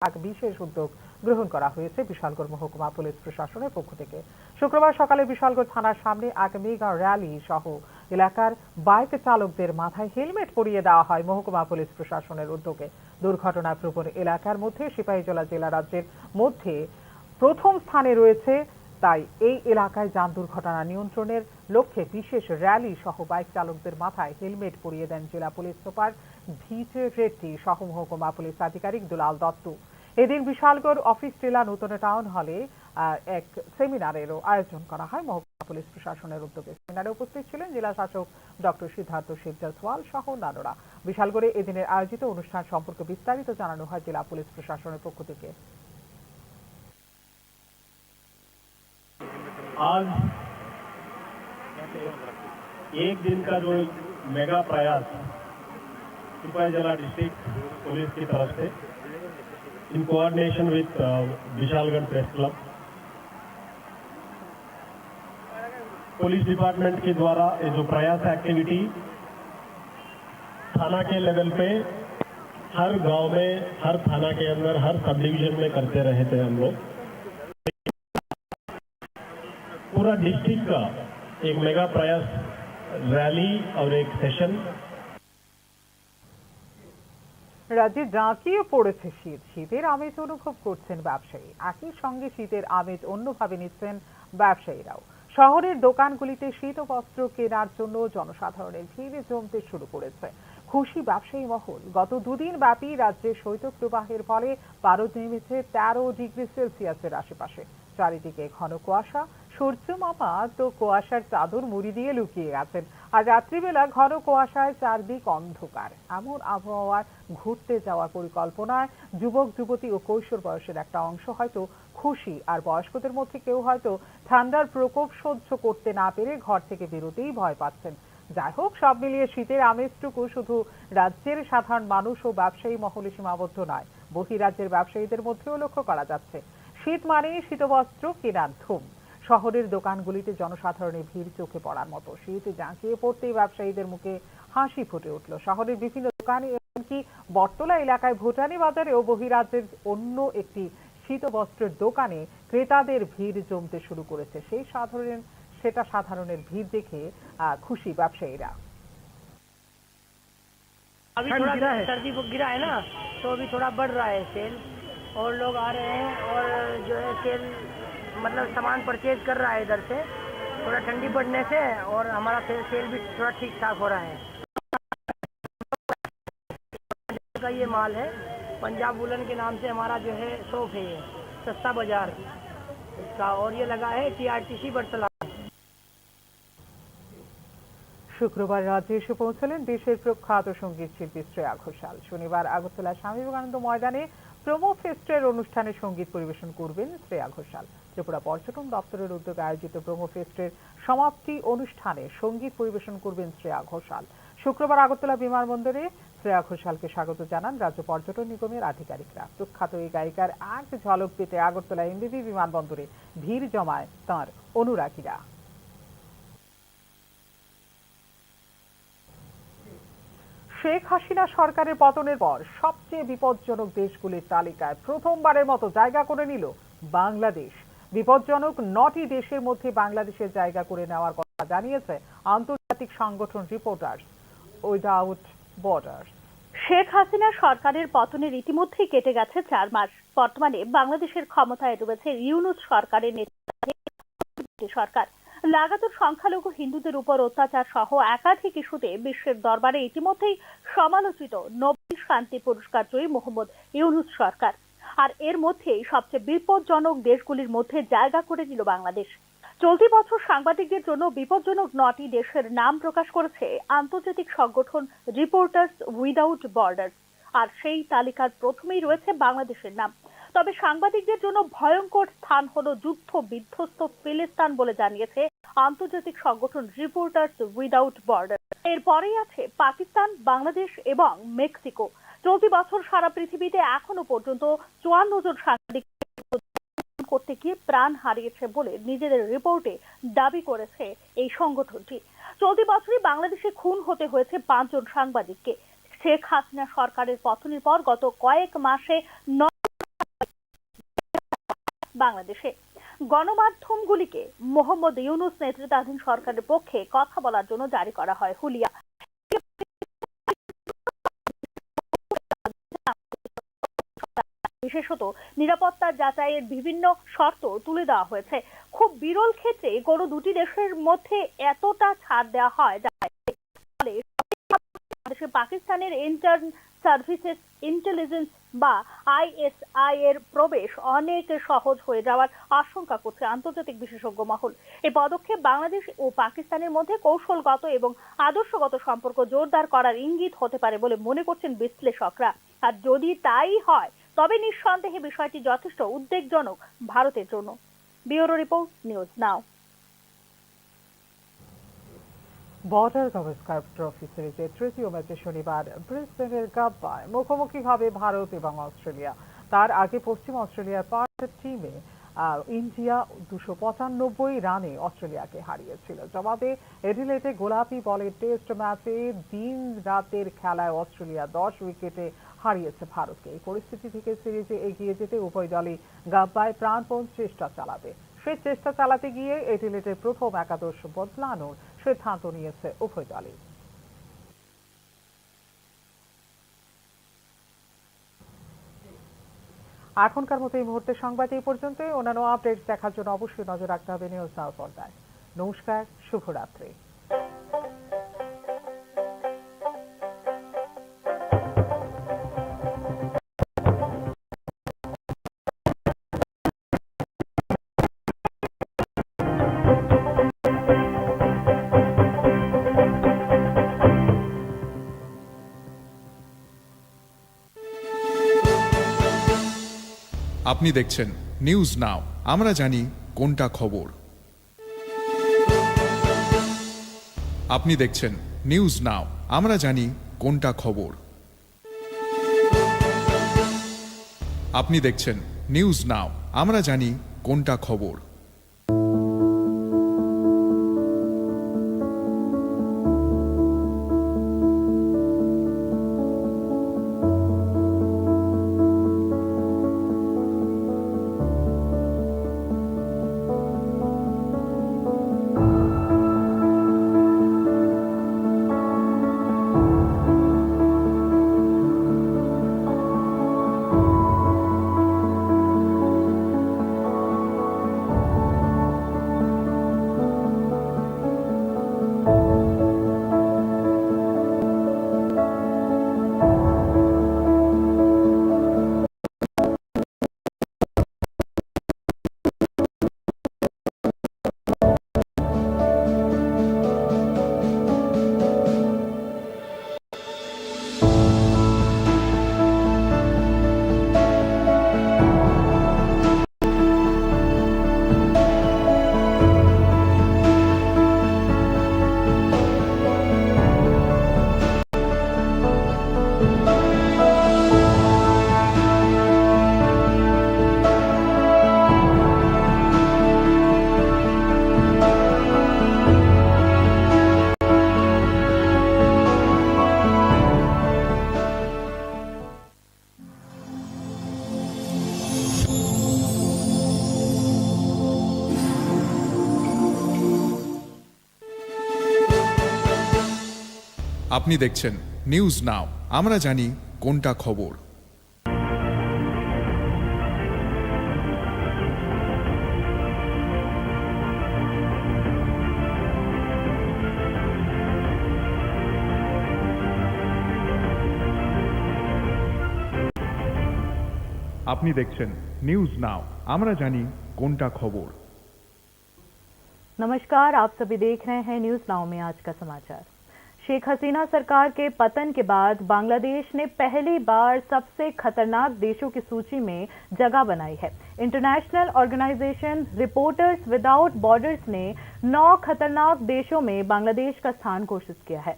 এক বিশেষ উদ্যোগ গ্রহণ করা হয়েছে বিশালগড় মহকুমা পুলিশ প্রশাসনের পক্ষ থেকে। শুক্রবার সকালে বিশালগড় থানার সামনে এক মেগা র্যালি সহ এলাকার বাইক চালকদের মাথায় হেলমেট পরিয়ে দেওয়া হয় মহকুমা পুলিশ প্রশাসনের উদ্যোগে। দুর্ঘটনা প্রবণ এলাকার মধ্যে সিপাহীজলা জেলা রাজ্যের মধ্যে প্রথম স্থানে রয়েছে। তাই এই এলাকায় যান দুর্ঘটনা নিয়ন্ত্রণের লক্ষ্যে বিশেষ র্যালি সহ বাইক চালকদের মাথায় হেলমেট পরিয়ে দেন জেলা পুলিশ সুপার ভিজে রেড্ডি সহ মহকুমা পুলিশ আধিকারিক দুলাল দত্ত। এদিন বিশালগড় অফিস টিলা নতুন টাউন হলে এক সেমিনারেরও আয়োজন করা হয় মহকুমা পুলিশ প্রশাসনের উদ্যোগে। সেমিনারে উপস্থিত ছিলেন জেলা শাসক ডক্টর সিদ্ধার্থ শিবজসওয়াল সহ অন্যান্যরা। বিশালগড়ে এদিনের আয়োজিত অনুষ্ঠান সম্পর্কে বিস্তারিত জানানো হয় জেলা পুলিশ প্রশাসনের পক্ষ থেকে। आज एक दिन का जो मेगा प्रयास सिपाहीजला डिस्ट्रिक्ट पुलिस की तरफ से in coordination with Vishalgarh press club, police department के द्वारा ये जो प्रयास एक्टिविटी थाना के लेवल पे हर गांव में, हर थाना के अंदर, हर सब डिवीजन में करते रहे थे हम लोग। पूरा डिस्ट्रिक्ट का एक मेगा प्रयास रैली और एक सेशन। রাজ্যে জাঁকিয়ে পড়েছে শীত। শীতের আমেজ অনুভব করছেন ব্যবসায়ী, একই সঙ্গে শীতের আমেজ অন্যভাবে নিচ্ছেন ব্যবসায়ীরাও। শহরের দোকানগুলিতে শীত বস্ত্র কেনার জন্য জনসাধারণের ভিড় জমতে শুরু করেছে। খুশি ব্যবসায়ী মহল। গত দুদিন ব্যাপী রাজ্যে শৈত্যপ্রবাহের ফলে পারদ নেমেছে 13 ডিগ্রি সেলসিয়াসের আশেপাশে। চারিদিকে ঘন কুয়াশা, সূর্য মামা তো কুয়াশার চাদর মুড়ি দিয়ে লুকিয়ে আছেন। আর রাত্রিবেলা ঘন কুয়াশায় চারদিক অন্ধকার। এমন আবহাওয়ার ঘুরতে যাওয়ার পরিকল্পনায় যুবক যুবতী ও কৈশোর বয়সের একটা অংশ হয়তো খুশি, আর বয়স্কদের মধ্যে কেউ হয়তো ঠান্ডার প্রকোপ সহ্য করতে না পেরে ঘর থেকে বেরোতেই ভয় পাচ্ছেন। যাই হোক, সব মিলিয়ে শীতের আমেজটুকু শুধু রাজ্যের সাধারণ মানুষ ও ব্যবসায়ী মহলে সীমাবদ্ধ নয়, বহিরাজ্যের ব্যবসায়ীদের মধ্যেও লক্ষ্য করা যাচ্ছে। শীত মানেই শীতবস্ত্র কেনার ধুম। শহরের দোকানগুলিতে জনসাধারণের ভিড় চোখে পড়ার মতো। শীত জাঁকিয়ে পড়তেই ব্যবসায়ীদের মুখে হাসি ফুটে উঠল। শহরের বিভিন্ন দোকানে, এমনকি বটতলা এলাকায় ভুটানি বাজারে ও বহিরাজ্যের অন্য একটি শীতবস্ত্রের দোকানে ক্রেতাদের ভিড় জমতে শুরু করেছে। সেটা সাধারণের ভিড় দেখে খুশি ব্যবসায়ীরা। अभी थोड़ा सर्दी गिरा है ना, तो अभी थोड़ा बढ़ रहा है सेल, और लोग आ रहे हैं और जो है सेल मतलब सामान परचेज कर रहा है इधर से, थोड़ा ठंडी पड़ने से, और हमारा सेल भी थोड़ा ठीक ठाक हो रहा है। का ये माल है, पंजाब वुलन के नाम से हमारा जो है शॉप है, ये सस्ता बाजार इसका, और ये लगा है TRTC बटतला। শুক্রবার রাজ্যে এসে পৌঁছলেন দেশের প্রখ্যাত সঙ্গীত শিল্পী শ্রেয়া ঘোষাল। শনিবার আগরতলা স্বামী বিবেকানন্দ ময়দানে প্রোমো ফেস্টের অনুষ্ঠানে সঙ্গীত পরিবেশন করবেন শ্রেয়া ঘোষাল। ত্রিপুরা পর্যটন দপ্তরের উদ্যোগে আয়োজিত প্রোমো ফেস্টের সমাপ্তি অনুষ্ঠানে সঙ্গীত পরিবেশন করবেন শ্রেয়া ঘোষাল। শুক্রবার আগরতলা বিমানবন্দরে শ্রেয়া ঘোষালকে স্বাগত জানান রাজ্য পর্যটন নিগমের আধিকারিকরা। প্রখ্যাত এই গায়িকার এক ঝলক পেতে আগরতলা MBB বিমানবন্দরে ভিড় জমায় তাঁর অনুরাগীরা। শেখ হাসিনা সরকারের পতনের পর সবচেয়ে বিপজ্জনক দেশগুলির তালিকায় প্রথমবারের মতো জায়গা করে নিল বাংলাদেশ। বিপজ্জনক 9টি দেশের মধ্যে বাংলাদেশের জায়গা করে নেওয়ার কথা জানিয়েছে আন্তর্জাতিক সংগঠন reporters without borders. Sheikh Hasina সরকারের পতনের ইতিমধ্যেই কেটে গেছে 4 মাস। বর্তমানে বাংলাদেশের ক্ষমতায় রয়েছে ইউনূস সরকারের নেতৃত্বাধীন সরকার। লাগাতার সংখ্যালঘু হিন্দুদের উপর অত্যাচার সহ একাধিক ইস্যুতে বিশ্বের দরবারে ইতিমধ্যেই সমালোচিত নোবেল শান্তি পুরস্কার জয়ী মোহাম্মদ ইউনূস সরকার। আর এর মধ্যেই সবচেয়ে বিপজ্জনক দেশগুলির মধ্যে জায়গা করে নিল বাংলাদেশ। চলতি বছর সাংবাদিকদের জন্য বিপজ্জনক 9টি দেশের নাম প্রকাশ করেছে আন্তর্জাতিক সংগঠন রিপোর্টার্স উইদাউট বর্ডার্স। আর সেই তালিকার প্রথমেই রয়েছে বাংলাদেশের নাম। তবে সাংবাদিকদের জন্য ভয়ঙ্কর স্থান হলো যুদ্ধ বিধ্বস্ত ফিলিস্তিন বলে জানিয়েছে আন্তর্জাতিক সংগঠন রিপোর্টার্স উইদাউট বর্ডার। এরপরেই আছে পাকিস্তান, বাংলাদেশ এবং মেক্সিকো। চলতি বছর সারা পৃথিবীতে এখনো পর্যন্ত 54 জন সাংবাদিক করতে গিয়ে প্রাণ হারিয়েছে বলে নিজেদের রিপোর্টে দাবি করেছে এই সংগঠনটি। চলতি বছরই বাংলাদেশে খুন হতে হয়েছে 5 জন সাংবাদিককে। শেখ হাসিনা সরকারের পতনের পর গত কয়েক মাসে বাংলাদেশে গণমাধ্যমগুলিকে মোহাম্মদ ইউনূস নেতৃত্বাধীন সরকারের পক্ষে কথা বলার জন্য জারি করা হয় হুলিয়া। বিশেষত নিরাপত্তা যাচাইয়ের বিভিন্ন শর্ত তুলে দেওয়া হয়েছে। খুব বিরল ক্ষেত্রে কোনো দুটি দেশের মধ্যে এতটা ছাড় দেওয়া হয় যাতে পাকিস্তানের ইন্টার্ন সার্ভিসেস ইন্টেলিজেন্স বা ISI এর প্রবেশ অনেক সহজ হয়ে যাওয়ার আশঙ্কা করছে আন্তর্জাতিক বিশেষজ্ঞ মহল। এই পদক্ষেপ বাংলাদেশ ও পাকিস্তানের মধ্যে কৌশলগত এবং আদর্শগত সম্পর্ক জোরদার করার ইঙ্গিত হতে পারে বলে মনে করছেন বিশ্লেষকরা। আর যদি তাই হয় তবে নিঃসন্দেহে বিষয়টি যথেষ্ট উদ্বেগজনক ভারতের জন্য। ব্যুরো রিপোর্ট, নিউজ নাও। বর্ডার গাভাস্কার ট্রফি সিরিজের তৃতীয় ম্যাচে শনিবার ব্রিসবেনের গাব্বায় মুখোমুখি হবে ভারত এবং অস্ট্রেলিয়া। তার আগে পশ্চিম অস্ট্রেলিয়ার পার্ট টিমে ইন্ডিয়া 295 রানে অস্ট্রেলিয়াকে হারিয়েছিল। জবাবে এডিলেডে গোলাপি বলের টেস্ট ম্যাচে দিন রাতের খেলায় অস্ট্রেলিয়া 10 উইকেটে হারিয়েছে ভারতকে। এই পরিস্থিতি থেকে সিরিজে এগিয়ে যেতে উভয় দলই গাব্বায় প্রাণপণ চেষ্টা চালাবে। সেই চেষ্টা চালাতে গিয়ে এডিলেডের প্রথম একাদশ বদলানোর সিদ্ধান্ত নিয়েছে উভয় দলই। এখনকার মতো এই মুহূর্তে সংবাদ এই পর্যন্ত। অন্যান্য আপডেট দেখার জন্য অবশ্যই নজর রাখতে হবে নিউজ নাও পর্দায়। नमस्कार, शुभरात्रि। আপনি দেখছেন নিউজ নাও, আমরা জানি কোনটা খবর। আপনি দেখছেন নিউজ নাও, আমরা জানি কোনটা খবর। আপনি দেখছেন নিউজ নাও, আমরা জানি কোনটা খবর। আপনি দেখছেন নিউজ নাও, আমরা জানি কোনটা খবর। আপনি দেখছেন নিউজ নাও, আমরা জানি কোনটা খবর। नमस्कार, आप सभी देख रहे हैं न्यूज नाउ में आज का समाचार। शेख हसीना सरकार के पतन के बाद बांग्लादेश ने पहली बार सबसे खतरनाक देशों की सूची में जगह बनाई है। International organisation reporters without borders ने 9 खतरनाक देशों में बांग्लादेश का स्थान घोषित किया है।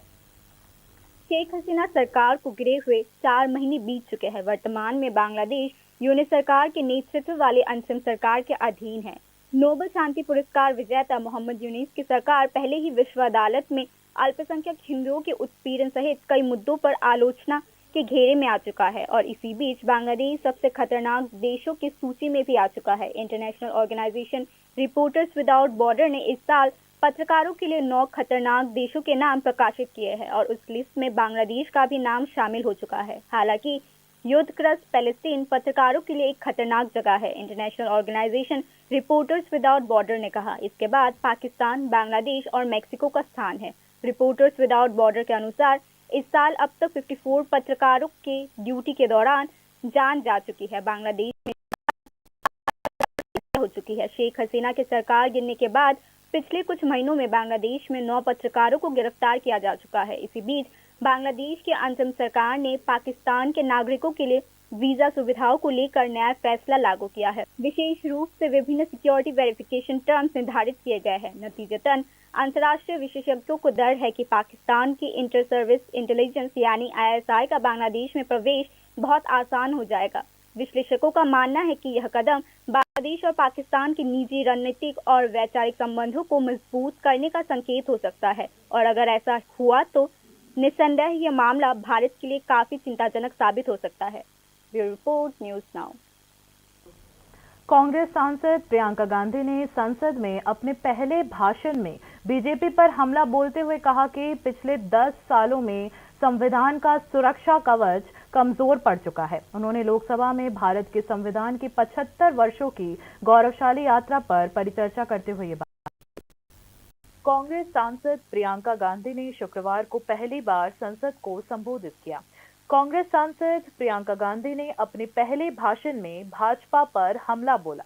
शेख हसीना सरकार को गिरे हुए 4 महीने बीत चुके हैं। वर्तमान में बांग्लादेश यूनिट सरकार के नेतृत्व वाली अंतरिम सरकार के अधीन है। नोबेल शांति पुरस्कार विजेता मोहम्मद यूनिस की सरकार पहले ही विश्व अदालत में अल्पसंख्यक हिंदुओं के उत्पीड़न सहित कई मुद्दों पर आलोचना के घेरे में आ चुका है और इसी बीच बांग्लादेश सबसे खतरनाक देशों की सूची में भी आ चुका है। International organisation reporters without border ने इस साल पत्रकारों के लिए 9 खतरनाक देशों के नाम प्रकाशित किए हैं और उस लिस्ट में बांग्लादेश का भी नाम शामिल हो चुका है। हालांकि युद्धग्रस्त पैलेस्टीन पत्रकारों के लिए एक खतरनाक जगह है, international organisation reporters without border ने कहा। इसके बाद पाकिस्तान, बांग्लादेश और मेक्सिको का स्थान है। रिपोर्टर्स विदाउट बॉर्डर के अनुसार इस साल अब तक 54 पत्रकारों के ड्यूटी के दौरान जान जा चुकी है। बांग्लादेश में हो चुकी है। शेख हसीना की सरकार गिरने के बाद पिछले कुछ महीनों में बांग्लादेश में 9 पत्रकारों को गिरफ्तार किया जा चुका है। इसी बीच बांग्लादेश की अंतरिम सरकार ने पाकिस्तान के नागरिकों के लिए वीजा सुविधाओं को लेकर नया फैसला लागू किया है। विशेष रूप से विभिन्न सिक्योरिटी वेरिफिकेशन टर्म्स निर्धारित किए गए हैं। नतीजतन अंतर्राष्ट्रीय विशेषज्ञों को डर है कि पाकिस्तान की इंटर सर्विस इंटेलिजेंस यानी ISI का बांग्लादेश में प्रवेश बहुत आसान हो जाएगा। विश्लेषकों का मानना है कि यह कदम बांग्लादेश और पाकिस्तान के निजी रणनीतिक और वैचारिक संबंधों को मजबूत करने का संकेत हो सकता है और अगर ऐसा हुआ तो निस्संदेह यह मामला भारत के लिए काफी चिंताजनक साबित हो सकता है। Bureau report, news now. Congress सांसद प्रियंका गांधी ने संसद में अपने पहले भाषण में बीजेपी पर हमला बोलते हुए कहा कि पिछले 10 सालों में संविधान का सुरक्षा कवच कमजोर पड़ चुका है। उन्होंने लोकसभा में भारत के संविधान की 75 वर्षों की गौरवशाली यात्रा पर परिचर्चा करते हुए ये बात। कांग्रेस सांसद प्रियंका गांधी ने शुक्रवार को पहली बार संसद को संबोधित किया। कांग्रेस सांसद प्रियंका गांधी ने अपने पहले भाषण में भाजपा पर हमला बोला।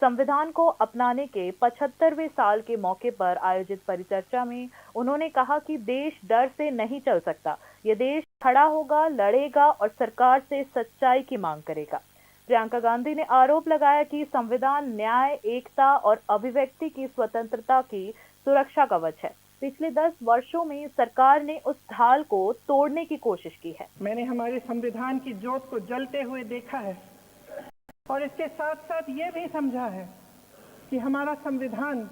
संविधान को अपनाने के 75वें साल के मौके पर आयोजित परिचर्चा में उन्होंने कहा कि देश डर से नहीं चल सकता। ये देश खड़ा होगा, लड़ेगा और सरकार से सच्चाई की मांग करेगा। प्रियंका गांधी ने आरोप लगाया कि संविधान न्याय, एकता और अभिव्यक्ति की स्वतंत्रता की सुरक्षा कवच है। पिछले 10 वर्षों में सरकार ने उस ढाल को तोड़ने की कोशिश की है। मैंने हमारे संविधान की ज्योत को जलते हुए देखा है और इसके साथ साथ ये भी समझा है कि हमारा संविधान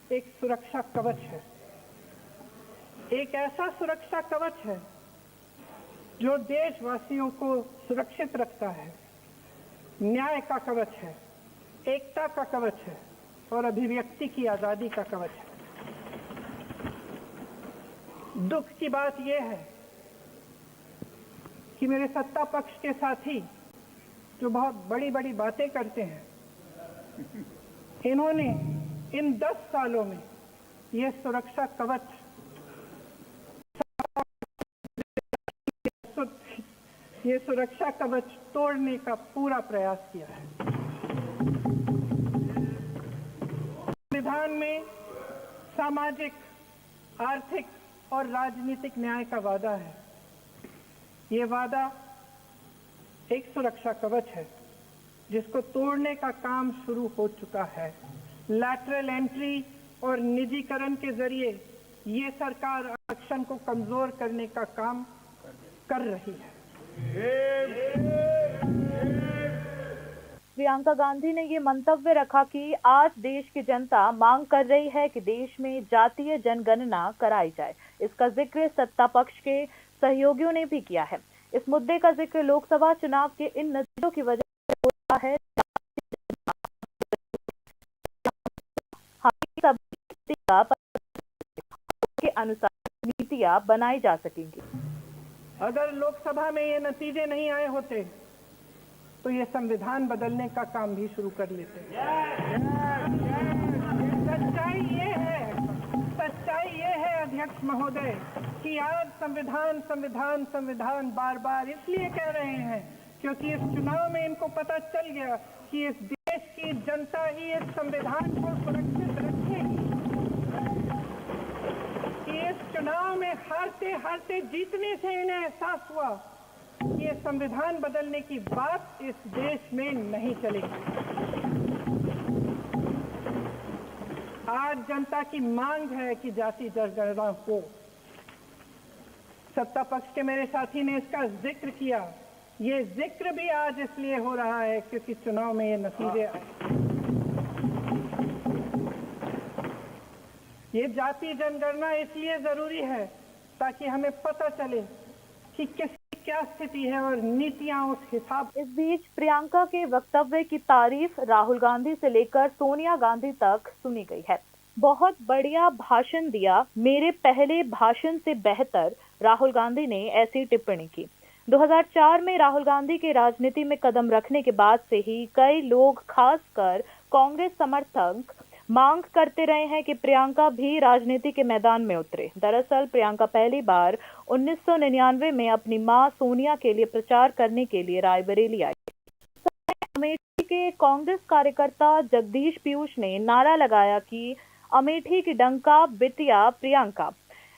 एक सुरक्षा कवच है, एक ऐसा सुरक्षा कवच है जो देशवासियों को सुरक्षित रखता है, न्याय का कवच है, एकता का कवच है और अभिव्यक्ति की आजादी का कवच है। दुख की बात यह है कि मेरे सत्ता पक्ष के साथी जो बहुत बड़ी बड़ी बातें करते हैं, इन्होंने इन 10 सालों में यह सुरक्षा कवच ये सुरक्षा कवच तोड़ने का पूरा प्रयास किया है। संविधान में सामाजिक, आर्थिक और राजनीतिक न्याय का वादा है। ये वादा एक सुरक्षा कवच है जिसको तोड़ने का काम शुरू हो चुका है। लैटरल एंट्री और निजीकरण के जरिए ये सरकार आरक्षण को कमजोर करने का काम कर रही है। प्रियंका गांधी ने ये मंतव्य रखा कि आज देश की जनता मांग कर रही है कि देश में जातीय जनगणना कराई जाए। इसका जिक्र सत्ता पक्ष के सहयोगियों ने भी किया है। इस मुद्दे का जिक्र लोकसभा चुनाव के इन नतीजों की वजह से होता है। के अनुसार नीतियां बनाई जा सकेंगी। अगर लोकसभा में ये नतीजे नहीं आए होते तो ये संविधान बदलने का काम भी शुरू कर लेते। सच्चाई ये है अध्यक्ष महोदय कि आज संविधान बार बार इसलिए कह रहे हैं क्योंकि इस चुनाव में इनको पता चल गया कि इस देश की जनता ही इस संविधान को सुरक्षित रखेगी। कि इस चुनाव में हारते हारते जीतने से इन्हें एहसास हुआ कि ये संविधान बदलने की बात इस देश में नहीं चलेगी। आज जनता की मांग है कि जाति जनगणना हो। सत्ता पक्ष के मेरे साथी ने इसका जिक्र किया। ये जिक्र भी आज इसलिए हो रहा है क्योंकि चुनाव में ये नतीजे आए। ये जाति जनगणना इसलिए जरूरी है ताकि हमें पता चले कि किसकी क्या स्थिति है और नीतियां उस हिसाब। इस बीच प्रियंका के वक्तव्य की तारीफ राहुल गांधी से लेकर सोनिया गांधी तक सुनी गई है। बहुत बढ़िया भाषण दिया, मेरे पहले भाषण से बेहतर, राहुल गांधी ने ऐसी टिप्पणी की। 2004 में राहुल गांधी के राजनीति में कदम रखने के बाद से ही कई लोग, खासकर कांग्रेस समर्थक, मांग करते रहे हैं कि प्रियंका भी राजनीति के मैदान में उतरे। दरअसल प्रियंका पहली बार 1999 में अपनी मां सोनिया के लिए प्रचार करने के लिए रायबरेली आई। अमेठी के कांग्रेस कार्यकर्ता जगदीश पीयूष ने नारा लगाया कि अमेठी की डंका बिटिया प्रियंका,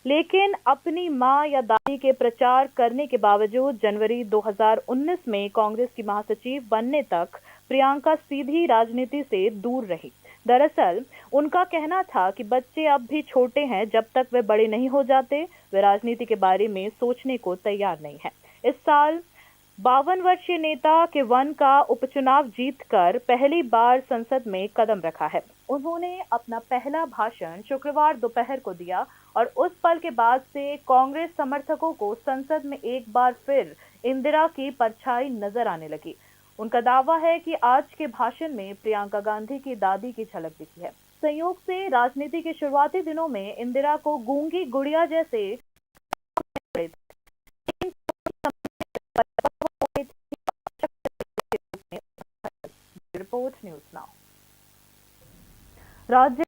लेकिन अपनी मां या दादी के प्रचार करने के बावजूद जनवरी 2019 में कांग्रेस की महासचिव बनने तक प्रियंका सीधी राजनीति से दूर रही। दरअसल उनका कहना था कि बच्चे अब भी छोटे हैं, जब तक वे बड़े नहीं हो जाते वे राजनीति के बारे में सोचने को तैयार नहीं है। इस साल 52 वर्षीय नेता के वन का उपचुनाव जीतकर पहली बार संसद में कदम रखा है। उन्होंने अपना पहला भाषण शुक्रवार दोपहर को दिया और उस पल के बाद से कांग्रेस समर्थकों को संसद में एक बार फिर इंदिरा की परछाई नजर आने लगी। उनका दावा है कि आज के भाषण में प्रियंका गांधी की दादी की झलक दिखी है। संयोग से राजनीति के शुरुआती दिनों में इंदिरा को गूंगी गुड़िया जैसे रिपोर्ट न्यूज़ नाउ। राज्य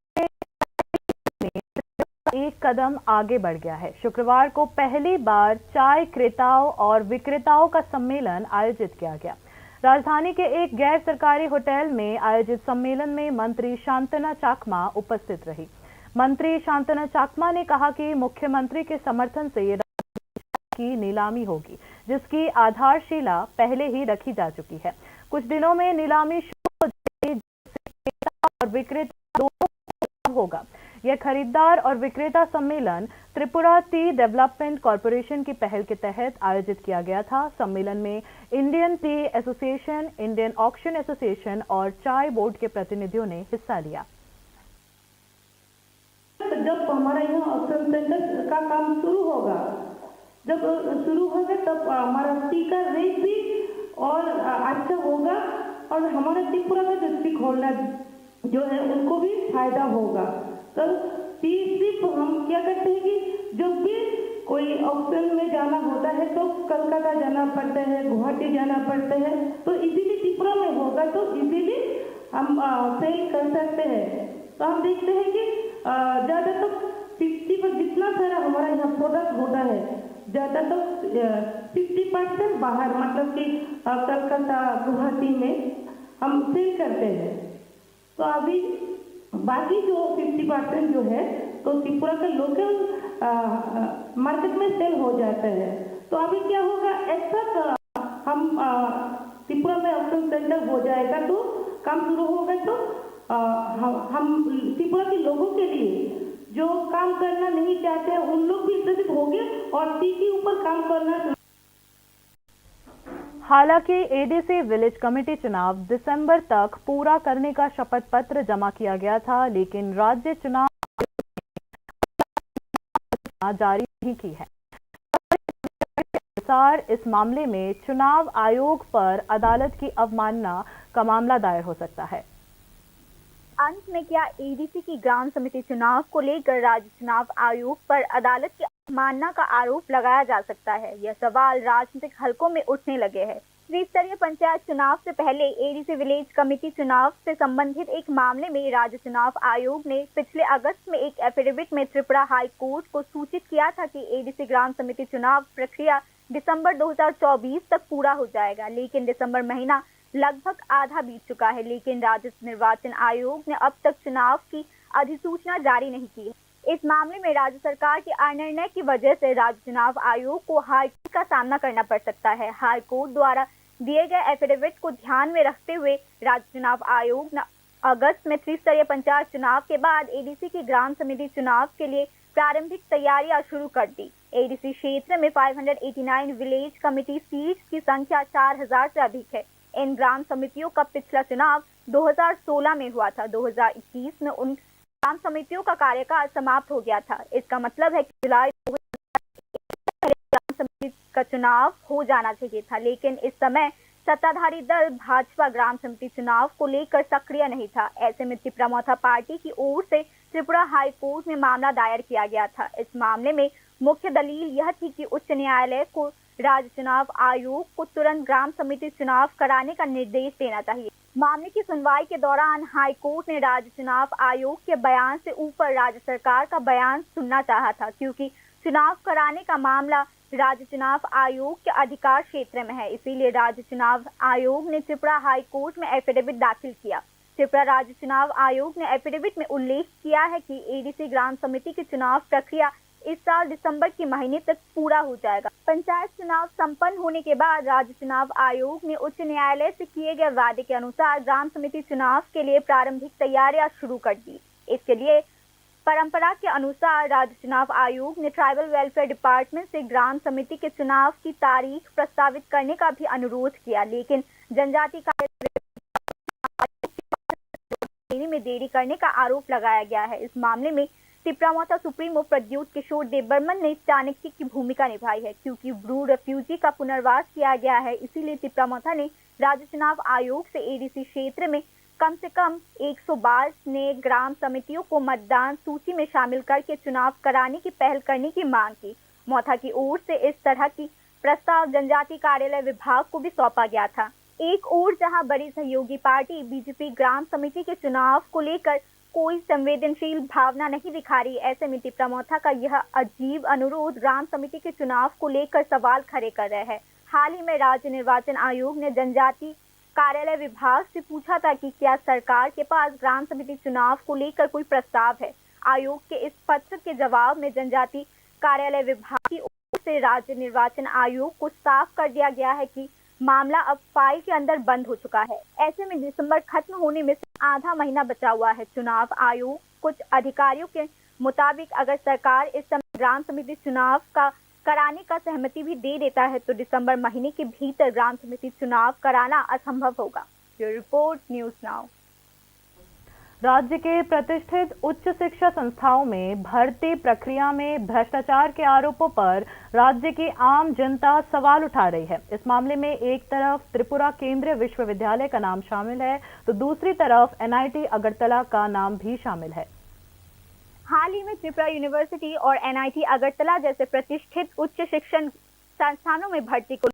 कदम आगे बढ़ गया है। शुक्रवार को पहली बार चाय क्रेताओं और विक्रेताओं का सम्मेलन आयोजित किया गया। राजधानी के एक गैर सरकारी होटल में आयोजित सम्मेलन में मंत्री शांतना चाकमा उपस्थित रही। मंत्री शांतना चाकमा ने कहा कि मुख्यमंत्री के समर्थन से की नीलामी होगी, जिसकी आधारशिला पहले ही रखी जा चुकी है। कुछ दिनों में नीलामी शुरू हो जाएगी, जिससे क्रेता और विक्रेता दोनों को होगा। यह खरीदार और विक्रेता सम्मेलन त्रिपुरा टी डेवलपमेंट कॉरपोरेशन की पहल के तहत आयोजित किया गया था। सम्मेलन में Indian T association, Indian auction association और चाय बोर्ड के प्रतिनिधियों ने हिस्सा लिया। जब हमारा यहाँ ऑक्शन सेंटर का काम शुरू होगा, जब शुरू होगा तब हमारा टी का रेट भी और अच्छा होगा और हमारा त्रिपुरा का जो स्टिक होल्डर जो है उनको भी फायदा होगा। तो सिर्फ हम क्या करते हैं कि जब भी कोई ऑक्शन में जाना होता है तो कलकत्ता जाना पड़ता है, गुवाहाटी जाना पड़ता है, तो इजीली त्रिपुरा में होगा तो इजीली हम सेल कर सकते हैं। तो हम देखते हैं कि ज़्यादा तो 50% जितना सारा हमारा यहाँ प्रोडक्ट होता है, ज़्यादा तो 60% बाहर, मतलब कि कलकत्ता गुवाहाटी में हम सेल करते हैं। तो अभी बाकी जो 50% जो है तो त्रिपुरा का लोकल मार्केट में सेल हो जाता है। तो अभी क्या होगा, एक साथ हम त्रिपुरा में ऑक्शन सेंटर हो जाएगा तो काम शुरू होगा तो हम त्रिपुरा के लोगों के लिए जो काम करना नहीं चाहते हैं उन लोग भी विकसित होंगे और टी के ऊपर काम करना। हालांकि एडीसी विलेज कमेटी चुनाव दिसंबर तक पूरा करने का शपथ पत्र जमा किया गया था, लेकिन राज्य चुनाव जारी नहीं की है। अनुसार इस मामले में चुनाव आयोग पर अदालत की अवमानना का मामला दायर हो सकता है। अंत में क्या एडीसी की ग्राम समिति चुनाव को लेकर राज्य चुनाव आयोग पर अदालत की अवमानना का आरोप लगाया जा सकता है? यह सवाल राजनीतिक हलकों में उठने लगे हैं। त्रिस्तरीय पंचायत चुनाव से पहले एडीसी विलेज कमेटी चुनाव से संबंधित एक मामले में राज्य चुनाव आयोग ने पिछले अगस्त में एक एफिडेविट में त्रिपुरा हाई कोर्ट को सूचित किया था कि एडीसी ग्राम समिति चुनाव प्रक्रिया दिसंबर 2024 तक पूरा हो जाएगा, लेकिन दिसंबर महीना लगभग आधा बीत चुका है, लेकिन राज्य निर्वाचन आयोग ने अब तक चुनाव की अधिसूचना जारी नहीं की है। इस मामले में राज्य सरकार के अनिर्णय की वजह से राज्य चुनाव आयोग को हाईकोर्ट का सामना करना पड़ सकता है। हाईकोर्ट द्वारा दिए गए एफिडेविट को ध्यान में रखते हुए राज्य चुनाव आयोग ने अगस्त में त्रिस्तरीय पंचायत चुनाव के बाद एडीसी की ग्राम समिति चुनाव के लिए प्रारंभिक तैयारियां शुरू कर दी। एडीसी क्षेत्र में 589 विलेज कमेटी सीट्स की संख्या 4000 से अधिक है। इन ग्राम समितियों का पिछला चुनाव 2016 में हुआ था। 2021 में उन ग्राम समितियों का कार्यकाल समाप्त हो गया था। इसका मतलब है कि जुलाई 2021 ग्राम समिति का चुनाव हो जाना चाहिए था, लेकिन इस समय सत्ताधारी दल भाजपा ग्राम समिति चुनाव को लेकर सक्रिय नहीं था। ऐसे में त्रिपुरा मोथा पार्टी की ओर से त्रिपुरा हाई कोर्ट में मामला दायर किया गया था। इस मामले में मुख्य दलील यह थी कि उच्च न्यायालय को राज्य चुनाव आयोग को तुरंत ग्राम समिति चुनाव कराने का निर्देश देना चाहिए। मामले की सुनवाई के दौरान हाई कोर्ट ने राज्य चुनाव आयोग के बयान से ऊपर राज्य सरकार का बयान सुनना चाहा था, क्योंकि चुनाव कराने का मामला राज्य चुनाव आयोग के अधिकार क्षेत्र में है। इसीलिए राज्य चुनाव आयोग ने त्रिपुरा हाई कोर्ट में एफिडेविट दाखिल किया। त्रिपुरा राज्य चुनाव आयोग ने एफिडेविट में उल्लेख किया है कि एडीसी ग्राम समिति की चुनाव प्रक्रिया इस साल दिसंबर के महीने तक पूरा हो जाएगा। पंचायत चुनाव संपन्न होने के बाद राज्य चुनाव आयोग ने उच्च न्यायालय से किए गए वादे के अनुसार ग्राम समिति चुनाव के लिए प्रारंभिक तैयारियां शुरू कर दी। इसके लिए परंपरा के अनुसार राज्य चुनाव आयोग ने ट्राइबल वेलफेयर डिपार्टमेंट से ग्राम समिति के चुनाव की तारीख प्रस्तावित करने का भी अनुरोध किया, लेकिन जनजाति कार्य में देरी करने का आरोप लगाया गया है। इस मामले में त्रिपुरा मोथा सुप्रीमो प्रद्युत किशोर देबबर्मन ने चाणक्य की भूमिका निभाई है। क्योंकि ब्रू रेफ्यूजी का पुनर्वास किया गया है, इसीलिए त्रिपुरा मोथा ने राज्य चुनाव आयोग से एडीसी क्षेत्र में कम से कम 112 नए ग्राम समितियों को मतदान सूची में शामिल करके चुनाव कराने की पहल करने की मांग की। मोथा की ओर से इस तरह की प्रस्ताव जनजाति कार्यालय विभाग को भी सौंपा गया था। एक ओर जहां बड़ी सहयोगी पार्टी बीजेपी ग्राम समिति के चुनाव को लेकर कोई संवेदनशील भावना नहीं दिखा रही। ऐसे में टिपरा मौथा का यह अजीब अनुरोध ग्राम समिति के चुनाव को लेकर सवाल खड़े कर रहे हैं। हाल ही में राज्य निर्वाचन आयोग ने जनजाति कार्यालय विभाग से पूछा था कि क्या सरकार के पास ग्राम समिति चुनाव को लेकर कोई प्रस्ताव है। आयोग के इस पत्र के जवाब में जनजाति कार्यालय विभाग की ओर से राज्य निर्वाचन आयोग को साफ कर दिया गया है कि मामला अब फाइल के अंदर बंद हो चुका है। ऐसे में दिसंबर खत्म होने में आधा महीना बचा हुआ है। चुनाव आयोग कुछ अधिकारियों के मुताबिक अगर सरकार इस समय ग्राम समिति चुनाव का कराने का सहमति भी दे देता है तो दिसंबर महीने के भीतर ग्राम समिति चुनाव कराना असंभव होगा। Bureau report, news now. राज्य के प्रतिष्ठित उच्च शिक्षा संस्थाओं में भर्ती प्रक्रिया में भ्रष्टाचार के आरोपों पर राज्य की आम जनता सवाल उठा रही है। इस मामले में एक तरफ त्रिपुरा केंद्रीय विश्वविद्यालय का नाम शामिल है तो दूसरी तरफ NIT अगरतला का नाम भी शामिल है। हाल ही में त्रिपुरा यूनिवर्सिटी और NIT अगरतला जैसे प्रतिष्ठित उच्च शिक्षण संस्थानों में भर्ती को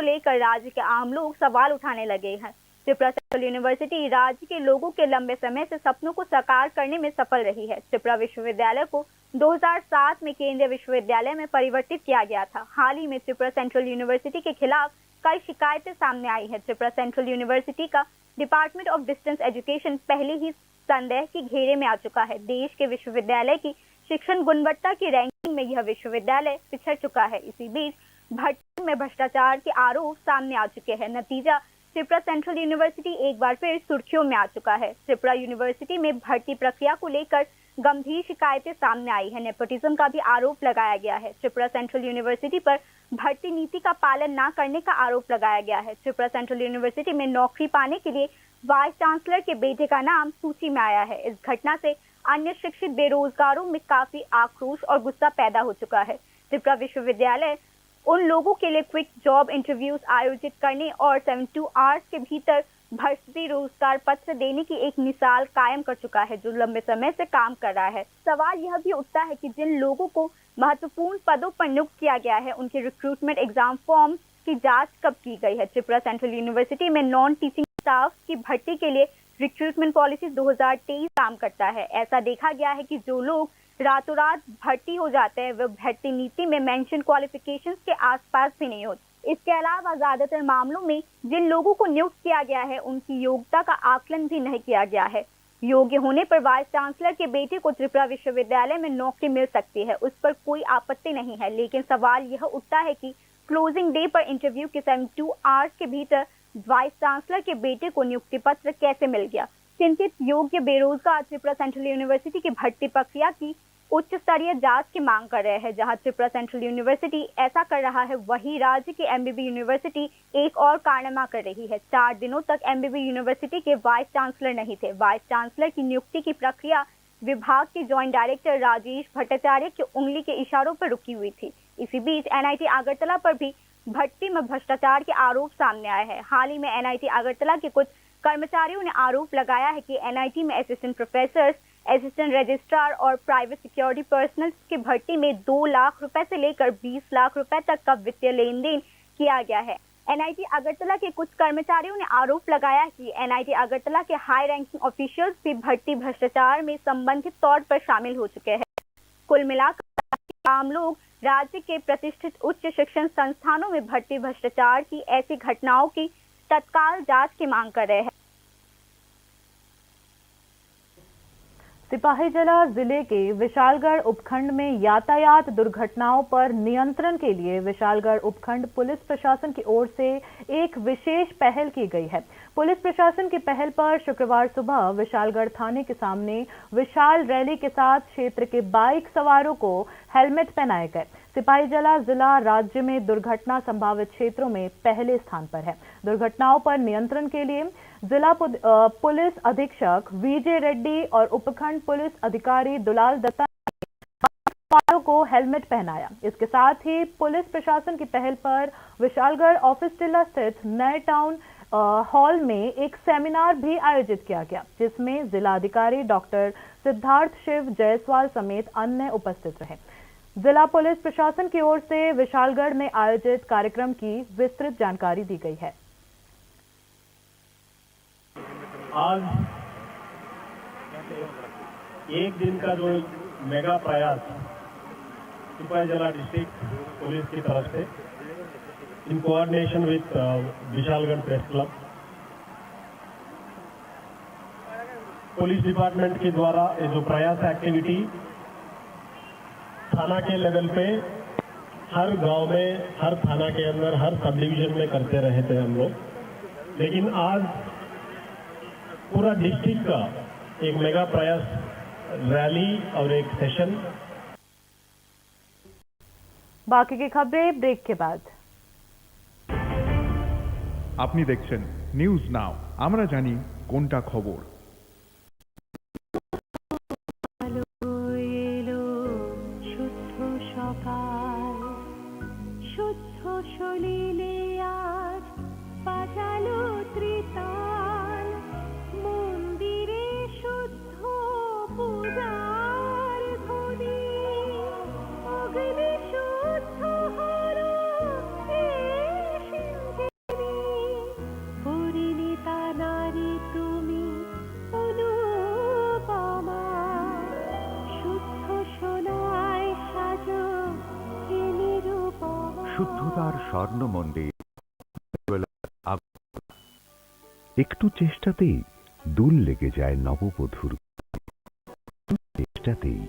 लेकर राज्य के आम लोग सवाल उठाने लगे हैं। त्रिपुरा सेंट्रल यूनिवर्सिटी राज्य के लोगों के लंबे समय से सपनों को साकार करने में सफल रही है। त्रिपुरा विश्वविद्यालय को 2007 में केंद्रीय विश्वविद्यालय में परिवर्तित किया गया था। हाल ही में त्रिपुरा सेंट्रल यूनिवर्सिटी के खिलाफ कई शिकायतें सामने आई है। त्रिपुरा सेंट्रल यूनिवर्सिटी का डिपार्टमेंट ऑफ डिस्टेंस एजुकेशन पहले ही संदेह के घेरे में आ चुका है। देश के विश्वविद्यालय की शिक्षण गुणवत्ता की रैंकिंग में यह विश्वविद्यालय पिछड़ चुका है। इसी बीच भर्ती में भ्रष्टाचार के आरोप सामने आ चुके हैं। नतीजा त्रिपुरा सेंट्रल यूनिवर्सिटी एक बार फिर सुर्खियों में आ चुका है। त्रिपुरा यूनिवर्सिटी में भर्ती प्रक्रिया को लेकर गंभीर शिकायतें सामने आई है। नेपोटिज्म का भी आरोप लगाया गया है। त्रिपुरा सेंट्रल यूनिवर्सिटी पर भर्ती नीति का पालन न करने का आरोप लगाया गया है। त्रिपुरा सेंट्रल यूनिवर्सिटी में नौकरी पाने के लिए वाइस चांसलर के बेटे का नाम सूची में आया है। इस घटना से अन्य शिक्षित बेरोजगारों में काफी आक्रोश और गुस्सा पैदा हो चुका है। त्रिपुरा विश्वविद्यालय उन लोगों के लिए क्विक जॉब इंटरव्यूज आयोजित करने और 72 आवर्स के भीतर भर्ती रोजगार पत्र देने की एक मिसाल कायम कर चुका है जो लंबे समय से काम कर रहा है। सवाल यह भी उठता है कि जिन लोगों को महत्वपूर्ण पदों पर नियुक्त किया गया है उनके रिक्रूटमेंट एग्जाम फॉर्म की जांच कब की गई है। त्रिपुरा सेंट्रल यूनिवर्सिटी में नॉन टीचिंग स्टाफ की भर्ती के लिए रिक्रूटमेंट पॉलिसी 2023 काम करता है। ऐसा देखा गया है कि जो लोग रातों रात भर्ती हो जाते हैं वह भर्ती नीति में मेंशन क्वालिफिकेशंस के आसपास भी नहीं होते। इसके अलावा ज्यादातर मामलों में जिन लोगों को नियुक्त किया गया है उनकी योग्यता का आकलन भी नहीं किया गया है। योग्य होने पर वाइस चांसलर के बेटे को त्रिपुरा विश्वविद्यालय में नौकरी मिल सकती है, उस पर कोई आपत्ति नहीं है। लेकिन सवाल यह उठता है कि क्लोजिंग डे पर इंटरव्यू के 72 आवर्स के भीतर वाइस चांसलर के बेटे को नियुक्ति पत्र कैसे मिल गया। चिंतित योग्य बेरोजगार त्रिपुरा सेंट्रल यूनिवर्सिटी की भर्ती प्रक्रिया की उच्च स्तरीय जांच की मांग कर रहे हैं। जहां त्रिपुरा सेंट्रल यूनिवर्सिटी ऐसा कर रहा है वहीं राज्य की MBB यूनिवर्सिटी एक और कारनामा कर रही है। 4 दिनों तक MBB यूनिवर्सिटी के वाइस चांसलर नहीं थे। वाइस चांसलर की नियुक्ति की प्रक्रिया विभाग के जॉइंट डायरेक्टर राजेश भट्टाचार्य की उंगली के इशारों पर रुकी हुई थी। इसी बीच NIT अगरतला पर भी भर्ती में भ्रष्टाचार के आरोप सामने आए हैं। हाल ही में NIT अगरतला के कुछ कर्मचारियों ने आरोप लगाया है कि NIT में असिस्टेंट प्रोफेसर, असिस्टेंट रजिस्ट्रार और प्राइवेट सिक्योरिटी पर्सनल की भर्ती में 2 लाख रुपए से लेकर 20 लाख रुपए तक का वित्तीय लेन देन किया गया है। NIT अगरतला के कुछ कर्मचारियों ने आरोप लगाया कि NIT अगरतला के हाई रैंकिंग ऑफिशियल्स भी भर्ती भ्रष्टाचार में संबंधित तौर पर शामिल हो चुके हैं। कुल मिलाकर आम लोग राज्य के प्रतिष्ठित उच्च शिक्षण संस्थानों में भर्ती भ्रष्टाचार की ऐसी घटनाओं की तत्काल जांच की मांग कर रहे हैं। सिपाहीजला जिले के विशालगढ़ उपखंड में यातायात दुर्घटनाओं पर नियंत्रण के लिए विशालगढ़ उपखंड पुलिस प्रशासन की ओर से एक विशेष पहल की गई है। पुलिस प्रशासन की पहल पर शुक्रवार सुबह विशालगढ़ थाने के सामने विशाल रैली के साथ क्षेत्र के बाइक सवारों को हेलमेट पहनाए गए। सिपाहीजला जिला राज्य में दुर्घटना संभावित क्षेत्रों में पहले स्थान पर है। दुर्घटनाओं पर नियंत्रण के लिए जिला पुलिस अधीक्षक VJ रेड्डी और उपखंड पुलिस अधिकारी दुलाल दत्ता ने को हेलमेट पहनाया। इसके साथ ही पुलिस प्रशासन की पहल पर विशालगढ़ ऑफिस टिल्ला स्थित नए टाउन हॉल में एक सेमिनार भी आयोजित किया गया, जिसमें जिलाधिकारी डॉक्टर सिद्धार्थ शिव जायसवाल समेत अन्य उपस्थित रहे। जिला पुलिस प्रशासन की ओर से विशालगढ़ में आयोजित कार्यक्रम की विस्तृत जानकारी दी गई है। आज एक दिन का जो मेगा प्रयास सिपाहीजला डिस्ट्रिक्ट पुलिस की तरफ से in coordination with Vishalgarh press club, police department के द्वारा ये जो प्रयास एक्टिविटी थाना के लेवल पे हर गांव में, हर थाना के अंदर, हर सब डिवीजन में करते रहे थे हम लोग, लेकिन आज पूरा डिस्ट्रिक्ट का एक मेगा प्रयास रैली और एक सेशन। बाकी की खबरें ब्रेक के बाद। আপনি দেখছেন নিউজ নাও, আমরা জানি কোনটা খবর। এলো শুদ্ধ সকাল, শুদ্ধ সলিলে আজ বাজালো ত্রিতাল, মন্দিরে শুদ্ধ পূজার ধ্বনি, অগ্নি শুদ্ধ হলো পরিণীতা নারী তুমি অনুপমা, শুদ্ধ সোনায় সাজো হে নিরুপমা। শুদ্ধতার স্বর্ণ মন্দির একটু চেষ্টাতেই দুল লেগে যায় নববধূর, চেষ্টাতেই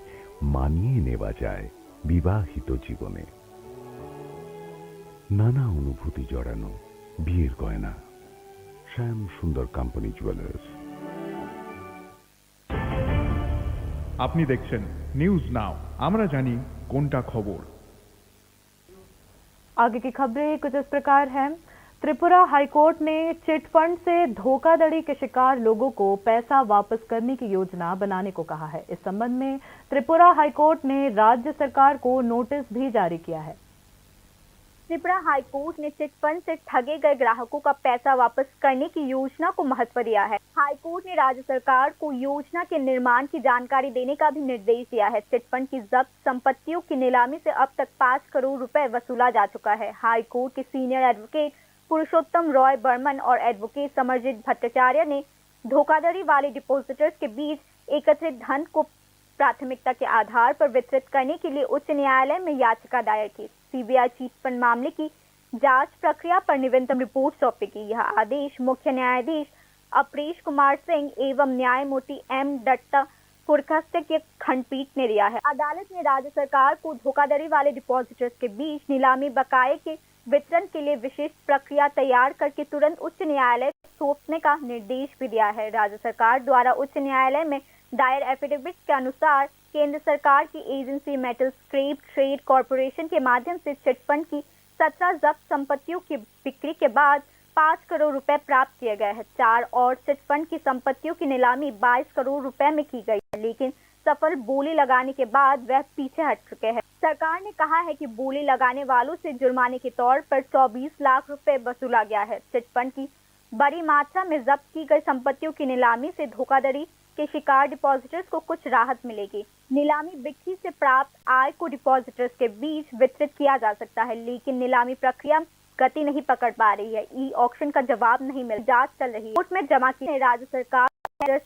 মানিয়ে নেওয়া যায় বিবাহিত জীবনে। নানা অনুভূতি জড়ানো বিয়ের গয়না, শ্যাম সুন্দর কোম্পানি জুয়েলার্স। আপনি দেখছেন নিউজ নাও, আমরা জানি কোনটা খবর। आगे की खबरें कुछ इस प्रकार हैं। त्रिपुरा हाईकोर्ट ने चिटफंड से धोखाधड़ी के शिकार लोगों को पैसा वापस करने की योजना बनाने को कहा है। इस संबंध में त्रिपुरा हाईकोर्ट ने राज्य सरकार को नोटिस भी जारी किया है। त्रिपुरा हाईकोर्ट ने चिटफंड से ठगे गए ग्राहकों का पैसा वापस करने की योजना को महत्व दिया है। हाईकोर्ट ने राज्य सरकार को योजना के निर्माण की जानकारी देने का भी निर्देश दिया है। चिटफंड की जब्त संपत्तियों की नीलामी से अब तक 5 करोड़ रुपए वसूला जा चुका है। हाईकोर्ट के सीनियर एडवोकेट पुरुषोत्तम रॉय बर्मन और एडवोकेट समरजीत भट्टाचार्य ने धोखाधड़ी वाले डिपॉजिटर्स के बीच एकत्रित धन को प्राथमिकता के आधार पर वितरित करने के लिए उच्च न्यायालय में याचिका दायर की। सीबीआई चिटफंड मामले की जांच प्रक्रिया पर नवीनतम रिपोर्ट सौंपेगी। यह आदेश मुख्य न्यायाधीश अपरेश कुमार सिंह एवं न्यायमूर्ति एम दत्ता पुरखस्ते की खंडपीठ ने दिया है। अदालत ने राज्य सरकार को धोखाधड़ी वाले डिपॉजिटर्स के बीच नीलामी बकाये के वितरण के लिए विशेष प्रक्रिया तैयार करके तुरंत उच्च न्यायालय को सौंपने का निर्देश भी दिया है। राज्य सरकार द्वारा उच्च न्यायालय में दायर एफिडेविट के अनुसार केंद्र सरकार की agency metal scrap trade corporation के माध्यम से चिटफंड की 17 जब्त संपत्तियों की बिक्री के बाद 5 करोड़ रुपए प्राप्त किए गए हैं। 4 और चिटफंड की संपत्तियों की नीलामी 22 करोड़ रुपए में की गई है, लेकिन सफल बोली लगाने के बाद वह पीछे हट चुके हैं। सरकार ने कहा है कि बोली लगाने वालों से जुर्माने के तौर पर 24 लाख रुपए वसूला गया है। चिटफंड की बड़ी मात्रा में जब्त की गई संपत्तियों की नीलामी से धोखाधड़ी के शिकार डिपॉजिटर्स को कुछ राहत मिलेगी। नीलामी बिक्री से प्राप्त आय को डिपॉजिटर्स के बीच वितरित किया जा सकता है, लेकिन नीलामी प्रक्रिया गति नहीं पकड़ पा रही है। ई ऑक्शन का जवाब नहीं मिल, जांच चल रही है। कोर्ट में जमा की राज्य सरकार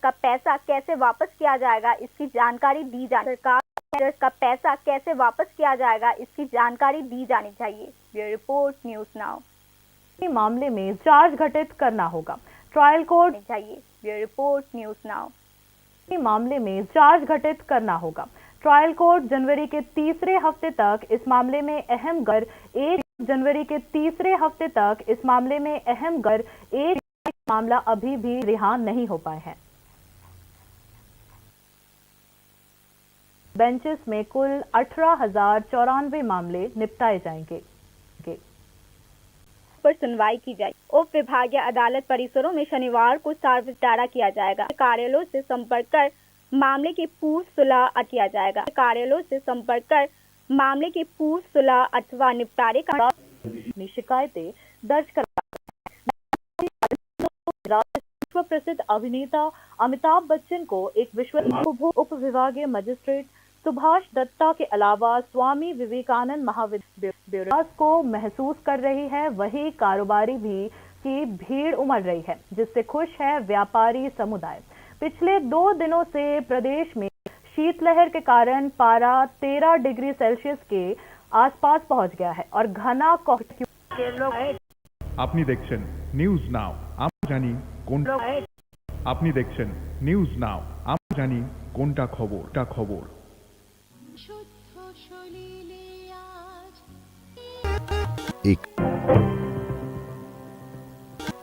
का पैसा कैसे वापस किया जाएगा इसकी जानकारी दी जाए। सरकार का पैसा कैसे वापस किया जाएगा इसकी जानकारी दी जानी चाहिए। Bureau report news now. मामले में चार्ज घटित करना होगा। ट्रायल कोर्ट चाहिए। Bureau report news now. मामले में चार्ज घटित करना होगा। ट्रायल कोर्ट जनवरी के तीसरे हफ्ते तक इस मामले में अहम एक मामला अभी भी रिहा नहीं हो पाए हैं। बेंचेस में कुल 18,094 मामले निपटाए जाएंगे। पर सुनवाई की जाए। उप विभागीय अदालत परिसरों में शनिवार को सार्वजनिक किया जाएगा। कार्यालयों से संपर्क कर मामले की पूर्व सुलह किया जाएगा। कार्यालयों से संपर्क कर मामले की पूर्व सुलह अथवा निपटारे का शिकायतें दर्ज विश्व प्रसिद्ध अभिनेता अमिताभ बच्चन को एक विश्व उप विभागीय मजिस्ट्रेट सुभाष दत्ता के अलावा स्वामी विवेकानंद महाविद्यालय को महसूस कर रही है, वही कारोबारी भी की भीड़ उमड़ रही है, जिससे खुश है व्यापारी समुदाय। पिछले 2 दिनों से प्रदेश में शीतलहर के कारण पारा 13 डिग्री सेल्सियस के आसपास पहुंच गया है और घना আপনি দেখছেন নিউজ নাও আমরা জানি কোনটা আপনি দেখছেন নিউজ নাও আমরা জানি কোনটা খবর एक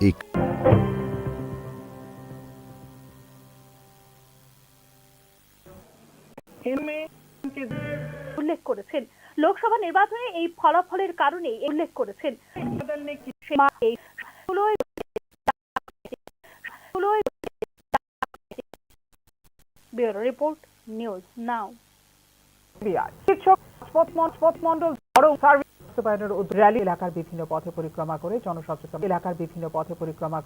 एक উল্লেখ করেছেন লোকসভা নির্বাচনে এই ফলাফলের কারণে উল্লেখ করেছেন ব্যুরো রিপোর্ট নিউজ নাও। মন্ডল র্যালি এলাকার বিভিন্ন পথে পরিক্রমা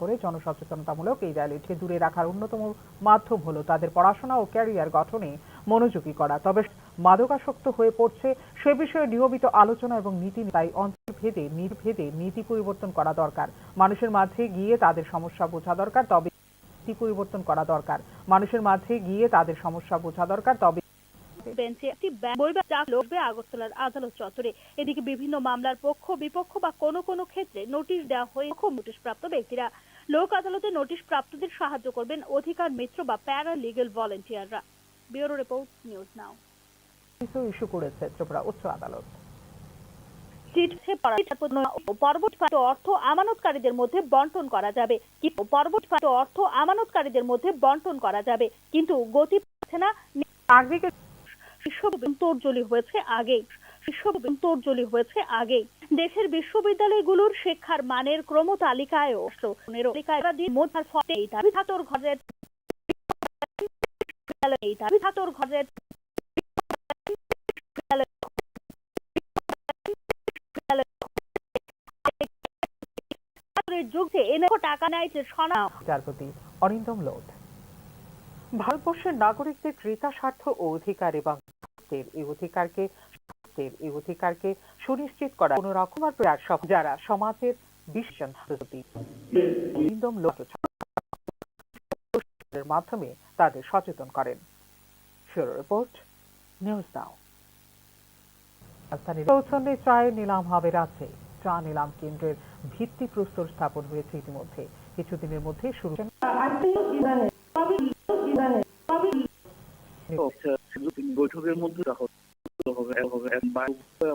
করে জনসচেতনতামূলক এই র্যালিকে দূরে রাখার অন্যতম মাধ্যম হলো তাদের পড়াশোনা ও ক্যারিয়ার গঠনে মনোযোগী করা। তবে মাদকাসক্ত হয়ে পড়ছে সে বিষয়ে নিয়মিত আলোচনা এবং নীতি তাই অঞ্চলভেদে নির্ভেদে নীতি পরিবর্তন করা দরকার। মানুষের মাঝে গিয়ে তাদের সমস্যা বোঝা দরকার, তবে নীতি পরিবর্তন করা দরকার। মানুষের মাঝে গিয়ে তাদের সমস্যা বোঝা দরকার, তবে বেঞ্চে একটি বৈবাহিক চাপ লড়বে আগরতলার আদালত চত্বরে। এদিকে বিভিন্ন মামলার পক্ষ বিপক্ষ বা কোনো কোনো ক্ষেত্রে নোটিশ দেওয়া হয়ে নোটিশ প্রাপ্ত ব্যক্তিরা লোক আদালতে নোটিশ প্রাপ্তদের সাহায্য করবেন অধিকার মিত্র বা প্যারা লিগ্যাল ভলান্টিয়াররা। Bureau report news now. Issue করেছে ত্রিপুরা উচ্চ আদালত। পরবর্তী অর্থ আমানতকারীদের মধ্যে বন্টন করা যাবে কিন্তু গতি পাচ্ছে না। তোড়জোড়ি হয়েছে আগেই দেশের বিশ্ববিদ্যালয়গুলোর শিক্ষার মানের ক্রম তালিকায় টাকা নেয় বিচারপতি অরিন্দম লোধ। ভারতবর্ষের নাগরিকদের ক্রেতা স্বার্থ ও অধিকার এবং এই অধিকারকে সুনিশ্চিত করা কোন রকম প্রয়াস যারা সমাজের মাধ্যমে তাদের সচেতন করেন। রিপোর্ট নিউজ নাও। রাজধানীর চৌচন্ডী চায়ের নিলাম হবে রাজ্যে। চা নিলাম কেন্দ্রের ভিত্তিপ্রস্তর স্থাপন হয়েছে ইতিমধ্যে। কিছুদিনের মধ্যে শুরু বৈঠকের মধ্যে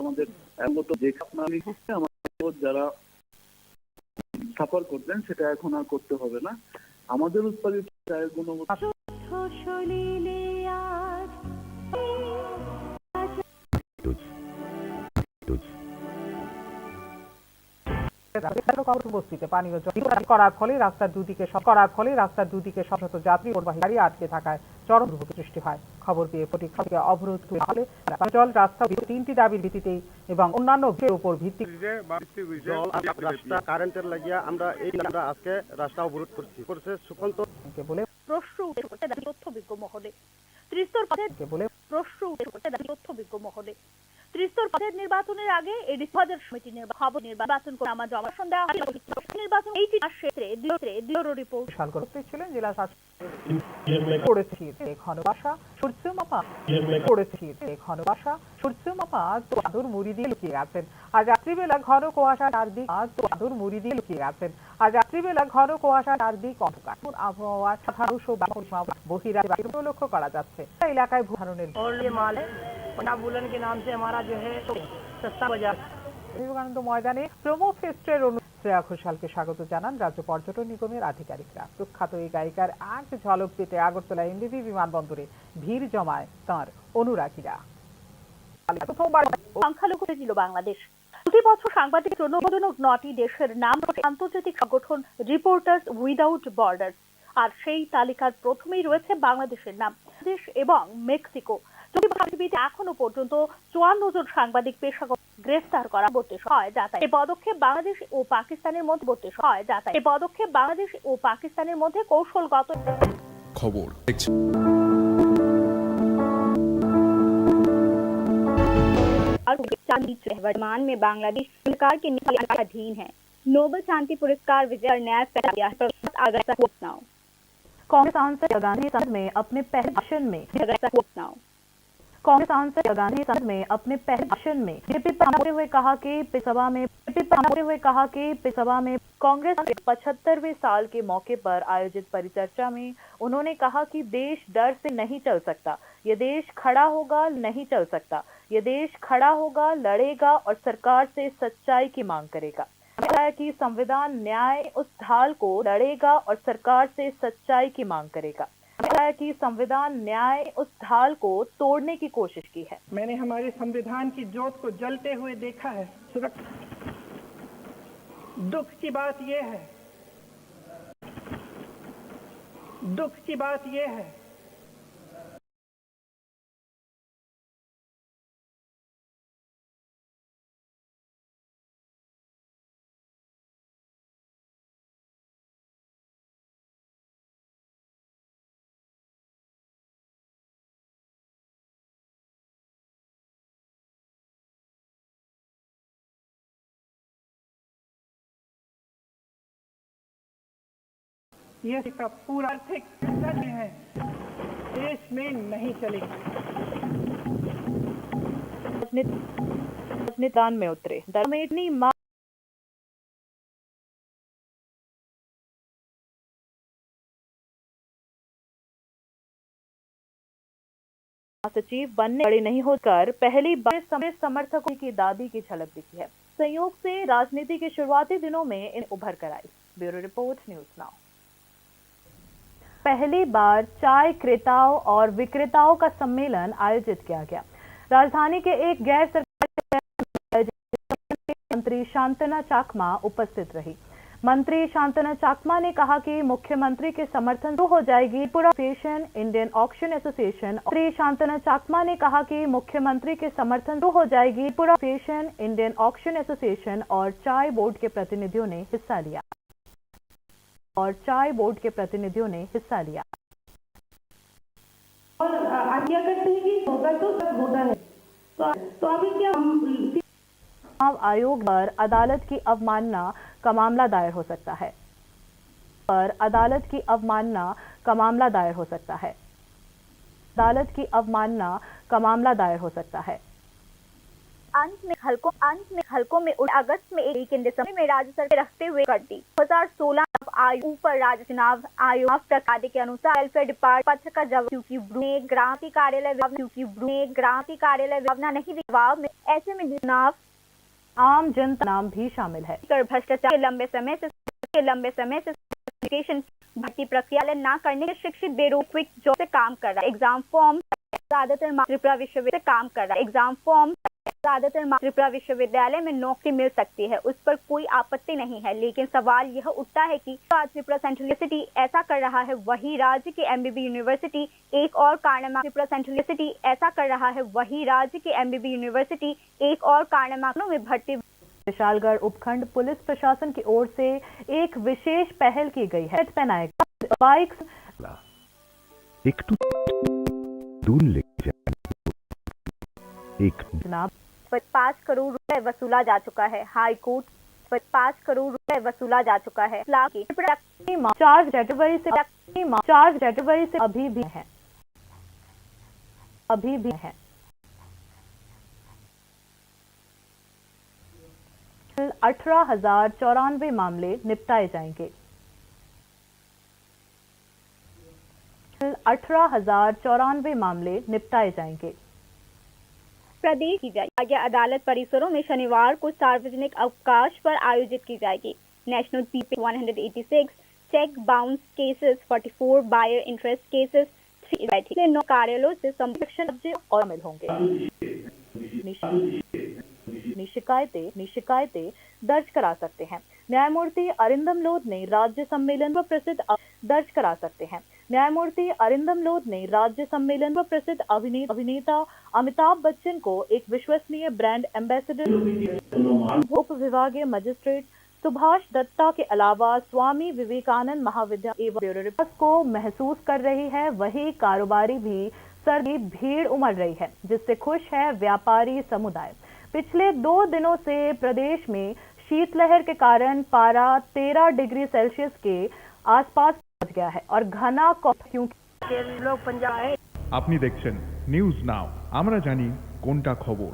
আমাদের যারা সাফার করতেন সেটা এখন আর করতে হবে না। আমাদের উৎপাদিত চায়ের গুণগত বস্তিতে পানীয় জল করার ফলে রাস্তার দুদিকে শত শত যাত্রী পরিবাহী গাড়ি আটকে থাকায় চরম দুর্ভোগ সৃষ্টি হয়। খবর পেয়ে প্রতীক্ষা অবরোধ হলে জল রাস্তা 3টি দাবির ভিত্তিতে এবং অন্যান্য উপর ভিত্তি কারেন্টের লাগিয়া আমরা আজকে রাস্তা অবরোধ করছে সুকান্ত বলে প্রশ্ন উঠে তথ্যবিজ্ঞ মহলে ত্রিস্তর পদের নির্বাচনের আগে এডিসি সমিতি নির্বাচন করে আমার জমা দেওয়া নির্বাচন এই ক্ষেত্রে ব্যুরো রিপোর্ট ছিলেন জেলা শাসক আদর মুড়ি দিয়ে লুকিয়ে আছেন। আজ রাত্রিবেলা ঘন কুয়াশা চারদিক অন্ধকার আবহাওয়া লক্ষ্য করা যাচ্ছে। এলাকায় ভূধারণের বিবেকানন্দ ময়দানে প্রোমো ফেস্টের শ্রেয়া ঘোষালকে স্বাগত জানান রাজ্য পর্যটন নিগমের আধিকারিকরা। প্রখ্যাত এই গায়িকার এক ঝলক পেতে আগরতলা এমবিবি বিমানবন্দরে ভিড় জমায় তাঁর অনুরাগীরা। প্রথমবার সংখ্যালঘু ছিল বাংলাদেশ। প্রতি বছর সাংবাদিক জনবদনক 9টি দেশের নাম আন্তর্জাতিক সংগঠন রিপোর্টার্স উইদাউট বর্ডার, আর সেই তালিকার প্রথমেই রয়েছে বাংলাদেশের নাম। দেশ এবং মেক্সিকো পৃথিবীতে এখনো পর্যন্ত 54 জন সাংবাদিক পেশাগত গ্রেফতার করা হয় যাতায়াত। এই পদক্ষেপ বাংলাদেশ ও পাকিস্তানের মধ্যে কৌশলগত খবর। वर्तमान में बांग्लादेश सरकार के अधीन है। नोबेल शांति पुरस्कार विजय न्याय कांग्रेस सांसद गांधी संसद में अपने पहले भाषण में कांग्रेस सांसद गांधी संसद में अपने पहले भाषण में बीजेपी पर हमले हुए कहा कि सभा में कांग्रेस के 75वें साल के मौके पर आयोजित परिचर्चा में उन्होंने कहा कि देश डर से नहीं चल सकता, ये देश खड़ा होगा नहीं चल सकता, ये देश खड़ा होगा, लड़ेगा और सरकार से सच्चाई की मांग करेगा। बताया कि संविधान न्याय उस ढाल को लड़ेगा और सरकार से सच्चाई की मांग करेगा। बताया कि संविधान न्याय उस ढाल को तोड़ने की कोशिश की है। मैंने हमारे संविधान की ज्योत को जलते हुए देखा है। दुख की बात यह है ये का पूरा आर्थिक है, देश में नहीं चलेगी। राजनीतिदान में उतरे दरमेटनी सचिव बनने बड़े नहीं होकर पहली बार समर्थकों की दादी की झलक दिखी है। संयोग से राजनीति के शुरुआती दिनों में इन्हें उभर कर आई। Bureau report, news now. पहली बार चाय क्रेताओं और विक्रेताओं का सम्मेलन आयोजित किया गया। राजधानी के एक गैर सरकारी मंत्री शांतना चाकमा उपस्थित रही। मंत्री शांतना चाकमा ने कहा कि मुख्यमंत्री के समर्थन शुरू हो जाएगी Tripura association, Indian auction association. मंत्री शांतना चाकमा ने कहा कि मुख्यमंत्री के समर्थन शुरू हो जाएगी Tripura association, Indian auction association और चाय बोर्ड के प्रतिनिधियों ने हिस्सा लिया। और क्या करते हैं कि होगा तो सब होता है, तो अभी क्या चुनाव आयोग पर अदालत की अवमानना का मामला दायर हो सकता है। अदालत की अवमानना का मामला दायर हो सकता है। अंत में हलकों में अगस्त में एक दिसंबर में राज्य सरकार रखते हुए कर दी। 2016 आयु पर राज्य चुनाव आयोग तक के अनुसार वेलफेयर डिपार्टमेंट पत्र का जवाब क्योंकि ग्रांति कार्यालय भावना नहीं दबाव में ऐसे में चुनाव आम जनता नाम भी शामिल है। भ्रष्टाचार के लंबे समय से भर्ती प्रक्रिया न करने के शिक्षित बेरोजगार जो से काम कर रहा है। एग्जाम फॉर्म ज्यादातर त्रिपुरा विश्वविद्यालय में नौकरी मिल सकती है, उस पर कोई आपत्ति नहीं है। लेकिन सवाल यह उठता है कि आज त्रिपुरा सेंट्रल यूनिवर्सिटी ऐसा कर रहा है, वही राज्य के एमबीबी यूनिवर्सिटी एक और कारनामा में भर्ती। विशालगढ़ उपखंड पुलिस प्रशासन की ओर से एक विशेष पहल की गई है। बाइक एक दूर लेके एक जनाब 5 करोड़ रुपए वसूला जा चुका है। हाई कोर्ट 5 करोड़ रुपए वसूला जा चुका है। 4 जनवरी से अभी भी है। 18,094 मामले निपटाए जाएंगे। 18,094 मामले निपटाए जाएंगे। प्रदेश की जाएगी अदालत परिसरों में शनिवार को सार्वजनिक अवकाश पर आयोजित की जाएगी। National PP 186 cheque bounce cases, 44 buyer interest cases, 9 कार्यालयों से संरक्षण और शामिल होंगे। शिकायतें दर्ज करा सकते हैं। न्यायमूर्ति अरिंदम लोध ने राज्य सम्मेलन व प्रसिद्ध दर्ज करा सकते हैं। न्यायमूर्ति अरिंदम लोध ने राज्य सम्मेलन व प्रसिद्ध अभिनेता अमिताभ बच्चन को एक विश्वसनीय ब्रांड एम्बेसडर, उप विभागीय मजिस्ट्रेट सुभाष दत्ता के अलावा स्वामी विवेकानंद महाविद्यालय एवं ब्यूरो रिपोर्ट को महसूस कर रही है। वही कारोबारी भी सर्दी भीड़ उमड़ रही है, जिससे खुश है व्यापारी समुदाय। पिछले 2 दिनों से प्रदेश में शीतलहर के कारण पारा 13 डिग्री सेल्सियस के आसपास गया है और घना क्योंकि लोग पंजाब आए। আপনি দেখছেন নিউজ নাও, আমরা জানি কোনটা খবর।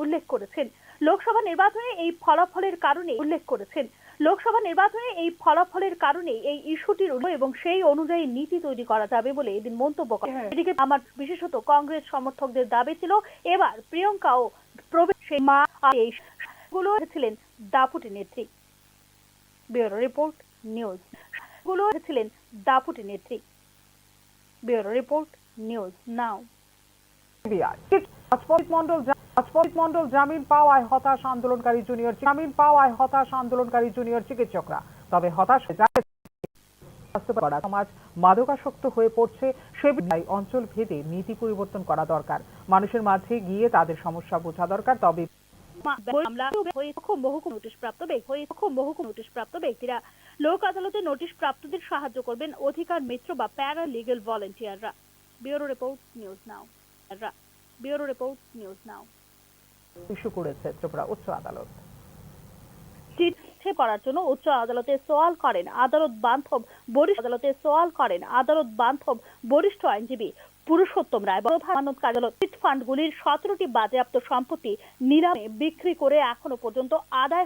উল্লেখ করেছেন লোকসভা নির্বাচনে এই ফলাফলের কারণে এই ইস্যুটির এবং সেই অনুযায়ী নীতি তৈরি করা যাবে বলে এদিন মন্তব্য করেন। এদিকে আমার বিশেষত কংগ্রেস সমর্থকদের দাবি ছিল এবার প্রিয়ঙ্কাও প্রবেশ মা গুলো ছিলেন দাপুটে নেত্রী। Bureau report news news now. রাজপথ মন্ডল জামিন পাওয়ায় হতাশ আন্দোলনকারী জুনিয়র চিকিৎসকরা। তবে হতাশ সমাজ মাদকাসক্ত হয়ে পড়ছে, সে অঞ্চল ভেদে নীতি পরিবর্তন করা দরকার। মানুষের মাঝে গিয়ে তাদের সমস্যা বোঝা দরকার। তবে নোটিশপ্রাপ্ত ব্যক্তিরা লোক আদালতে নোটিশ প্রাপ্তদের সাহায্য করবেন অধিকার মিত্র বা প্যারা লিগ্যাল ভলেন্টিয়াররা। Bureau report news now. Issue করেছে ত্রিপুরা উচ্চ আদালত। চিঠি পড়ার জন্য উচ্চ আদালতে সওয়াল করেন আদালত বান্ধব বরিষ্ঠ আইনজীবী পুরুষোত্তম রায়। আদালত চিট ফান্ডগুলির 17টি বাজেয়াপ্ত সম্পত্তি নিলামে বিক্রি করে এখনো পর্যন্ত আদায়